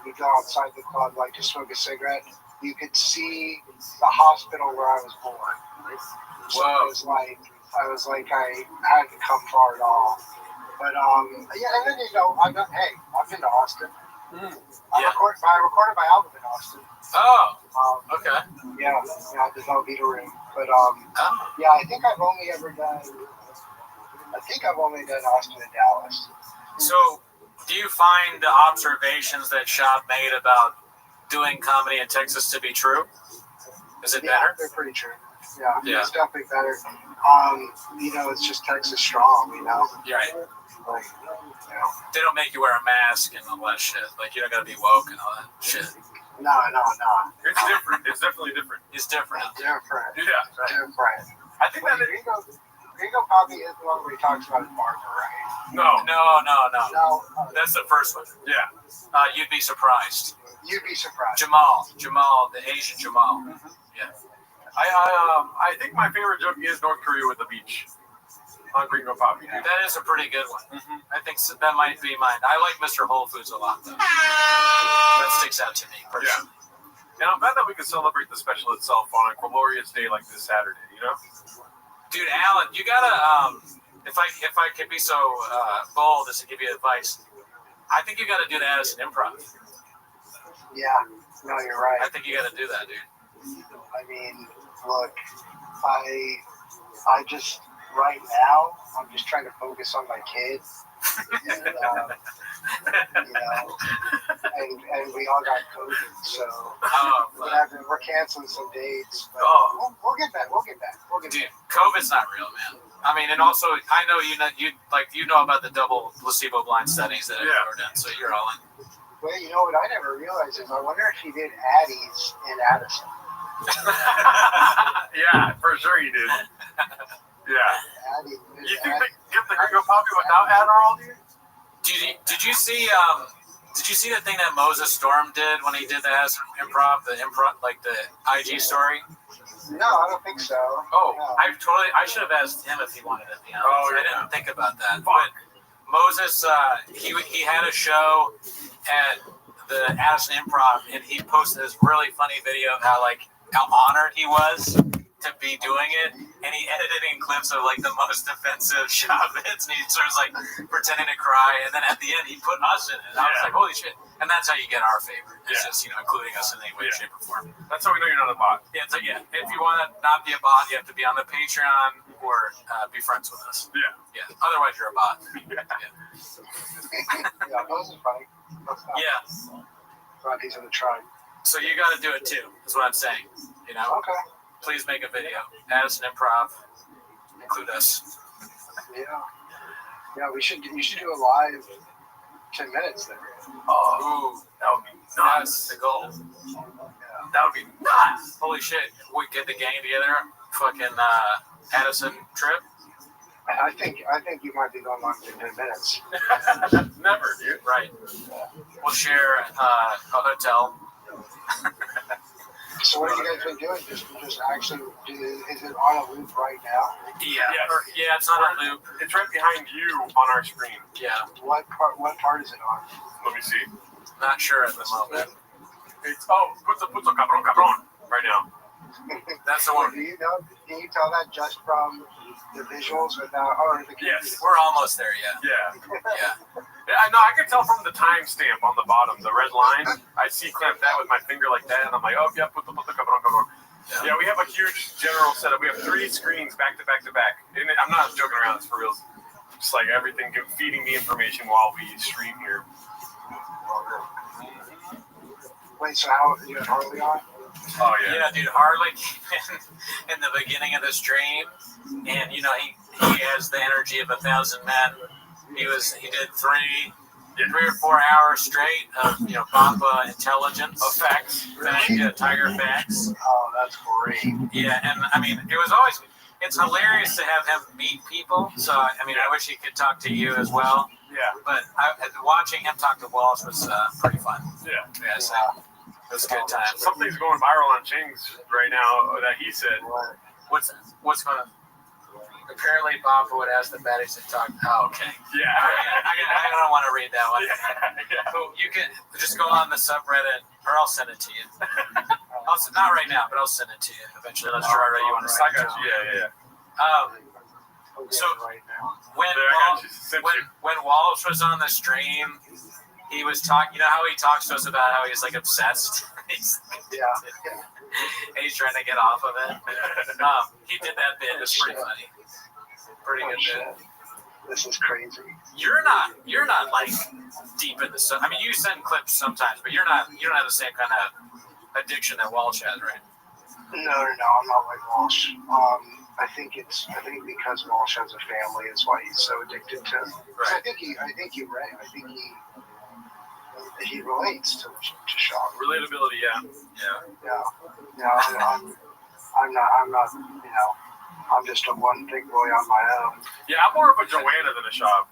you go outside the club like to smoke a cigarette, you could see the hospital where I was born. So it was like I hadn't come far at all. But yeah, and then I've been to Austin. I recorded my album in Austin. Oh, okay. Yeah, the Velveeta Room. But yeah, I think I've only done Austin and Dallas. So, do you find the observations that Shop made about doing comedy in Texas to be true? Is it better? They're pretty true. Yeah, Yeah. It's definitely better. It's just Texas strong, Right. Like, They don't make you wear a mask and all that shit. Like, you don't gotta be woke and all that shit. No. It's different. It's definitely different. It's different. Different. Yeah. Different. I think that Gringo probably is the one where he talks about his barber, right? No. No. That's the first one. Yeah. You'd be surprised. You'd be surprised. Jamal, the Asian Jamal. Yeah. I think my favorite joke is North Korea with the beach on Gringo Poppy. That is a pretty good one. I think that might be mine. I like Mr. Whole Foods a lot, though. That sticks out to me personally. Yeah. And I'm glad that we can celebrate the special itself on a glorious day like this Saturday, Dude, Alan, you gotta, if I could be so bold as to give you advice, I think you gotta do that as an improv. Yeah. No, you're right. I think you gotta do that, dude. I mean, look, I just right now I'm just trying to focus on my kids. And we all got COVID, so we're canceling some dates. But we'll get back. Dude, COVID's not real, man. I mean, and also I know you know about the double placebo blind studies that are done, so you're all in. Well, you know what I never realized is I wonder if he did Addie's in Addison. Yeah, for sure you did. Yeah. Addie, You think they get the Gringo Poppy without Adderall, dude? Did you see the thing that Moses Storm did when he did the improv, like the IG story? No, I don't think so. Oh, no. I should have asked him if he wanted it. I didn't think about that. Fuck. But Moses, he had a show at the Addison Improv, and he posted this really funny video of how honored he was to be doing it, and he edited in clips of the most offensive shop hits, and he starts pretending to cry, and then at the end he put us in it. And I was like, holy shit! And that's how you get our favor. It's just including us in any way, shape, or form. That's how we know you're not a bot. Yeah, it's if you want to not be a bot, you have to be on the Patreon or be friends with us. Yeah. Otherwise, you're a bot. Yeah, those are funny. Yeah. Glad he's in the tribe. So you got to do it too. Is what I'm saying. Okay. Please make a video. Addison Improv. Include us. Yeah. Yeah, you should do a live 10 minutes there. Oh, that would be nuts. That's the goal. That would be nuts. Holy shit. We get the gang together. Fucking Addison trip. I think you might be going on for 10 minutes. Never, dude. Right. We'll share a hotel. So what have you guys been doing? Just actually, is it on a loop right now? Yeah. Yeah, it's not on loop. It's right behind you on our screen. Yeah. What part is it on? Let me see. Not sure at the moment. It's puto cabrón right now. That's the one. Do you tell that just from the visuals without the Yes. We're almost there, yeah. Yeah, I know. I can tell from the timestamp on the bottom, the red line. I see clamp that with my finger like that, and I'm like, oh, yeah, puto cabrón. Yeah, we have a huge general setup. We have 3 screens back to back to back. And I'm not joking around. It's for real. Just everything, feeding me information while we stream here. Wait, so how you had Harley on? Oh yeah. Yeah, dude, Harley came in the beginning of the stream, and he has the energy of 1,000 men. He did 3 or 4 hours straight of Bamba intelligence. Of facts. Tiger facts. Oh, that's great. Yeah, and I mean it was always it's hilarious to have him meet people. So I mean, I wish he could talk to you as well. Yeah. But watching him talk to Walsh was pretty fun. Yeah. Yeah. So it was a good time. Something's going viral on Ching's right now that he said. What's going on? Apparently, Bob would ask the baddies to talk. Oh, okay. Yeah. I don't want to read that one. Yeah. So you can just go on the subreddit, or I'll send it to you. Not right now, but I'll send it to you eventually. Let's try you want to I got you. Yeah. So when Walsh was on the stream, he was talking. You know how he talks to us about how he's like obsessed. He's trying to get off of it. He did that bit. It was pretty funny. Pretty good bit. This is crazy. You're not like deep in the stuff. I mean, you send clips sometimes, but you don't have the same kind of addiction that Walsh has, right? No, I'm not like Walsh. I think because Walsh has a family is why he's so addicted to it. Right. I think you're right. I think he relates to Sean. Relatability, yeah. I'm not. I'm just a one big boy on my own. Yeah, I'm more of a Joanna than a shop.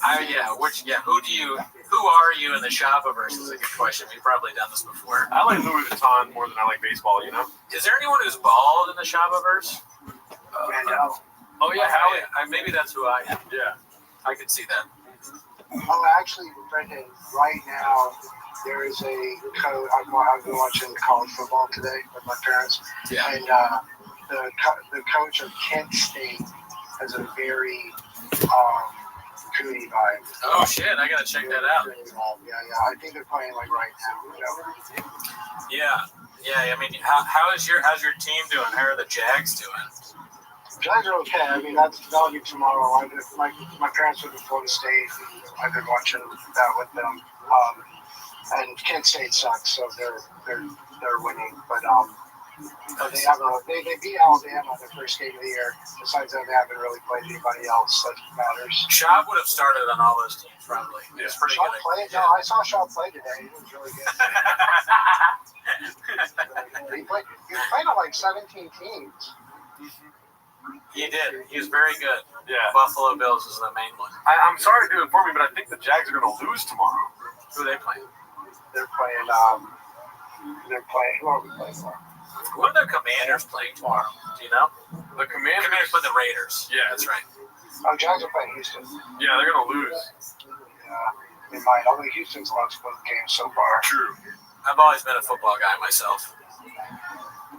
Who are you in the Shopperverse is a good question. We've probably done this before. I like Louis Vuitton more than I like baseball, you know? Is there anyone who's bald in the Shopperverse? Mandel. Oh yeah, Howie. Maybe that's who I am. Yeah. I could see that. Oh, actually, Brendan, right now, there is a coach. I've been watching college football today with my parents. Yeah. And the coach of Kent State has a very Cooney vibe. Oh shit! I gotta check that out. Yeah. I think they're playing like right now. Yeah. I mean, how's your team doing? How are the Jags doing? Jags are okay. I mean, that'll be tomorrow. My parents were in Florida State, and I've been watching that with them. And Kent State sucks, so they're winning. But they beat Alabama the first game of the year. Besides that, they haven't really played anybody else that matters. Schaub would have started on all those teams probably. He was pretty good. No, I saw Schaub play today. He was really good. he played on like 17 teams. He did. He was very good. Yeah. Buffalo Bills is the main one. I'm sorry to inform you, but I think the Jags are going to lose tomorrow. Who are they playing? They're playing. Who are we playing for? Who are the Commanders playing tomorrow? Do you know? The Commanders play the Raiders. Yeah, that's right. Oh, Jags are playing Houston. Yeah, they're going to lose. Yeah, they might. Although Houston's lost both games so far. True. I've always been a football guy myself.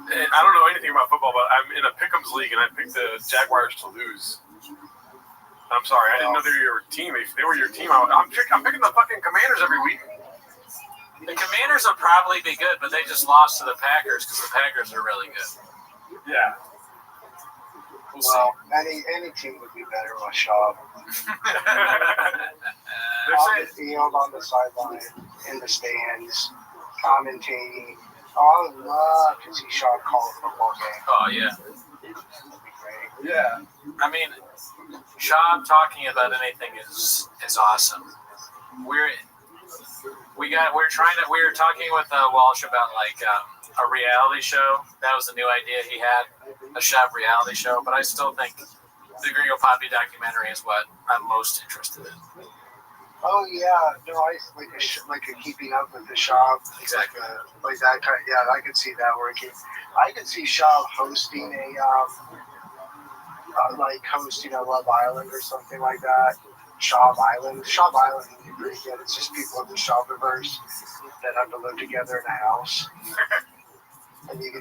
I don't know anything about football, but I'm in a Pick'ems league, and I picked the Jaguars to lose. I'm sorry, I didn't know they were your team. If they were your team, I'm picking the fucking Commanders every week. The Commanders will probably be good, but they just lost to the Packers because the Packers are really good. Yeah. We'll see. Any team would be better with Schaub. On the field, on the sideline, in the stands, commentating. Oh, I would love to see Schaub call a football game. Oh, yeah. Yeah. I mean, Schaub talking about anything is awesome. We were talking with Walsh about like a reality show. That was the new idea he had, a Schaub reality show. But I still think the Gringo Poppy documentary is what I'm most interested in. Oh yeah, no, I like a keeping up with the Schaub. Exactly. Like that kind. Yeah, I could see that working. I could see Schaub hosting hosting a Love Island or something like that. Schaub Island would be pretty good. It's just people in the Shopperverse that have to live together in a house. And you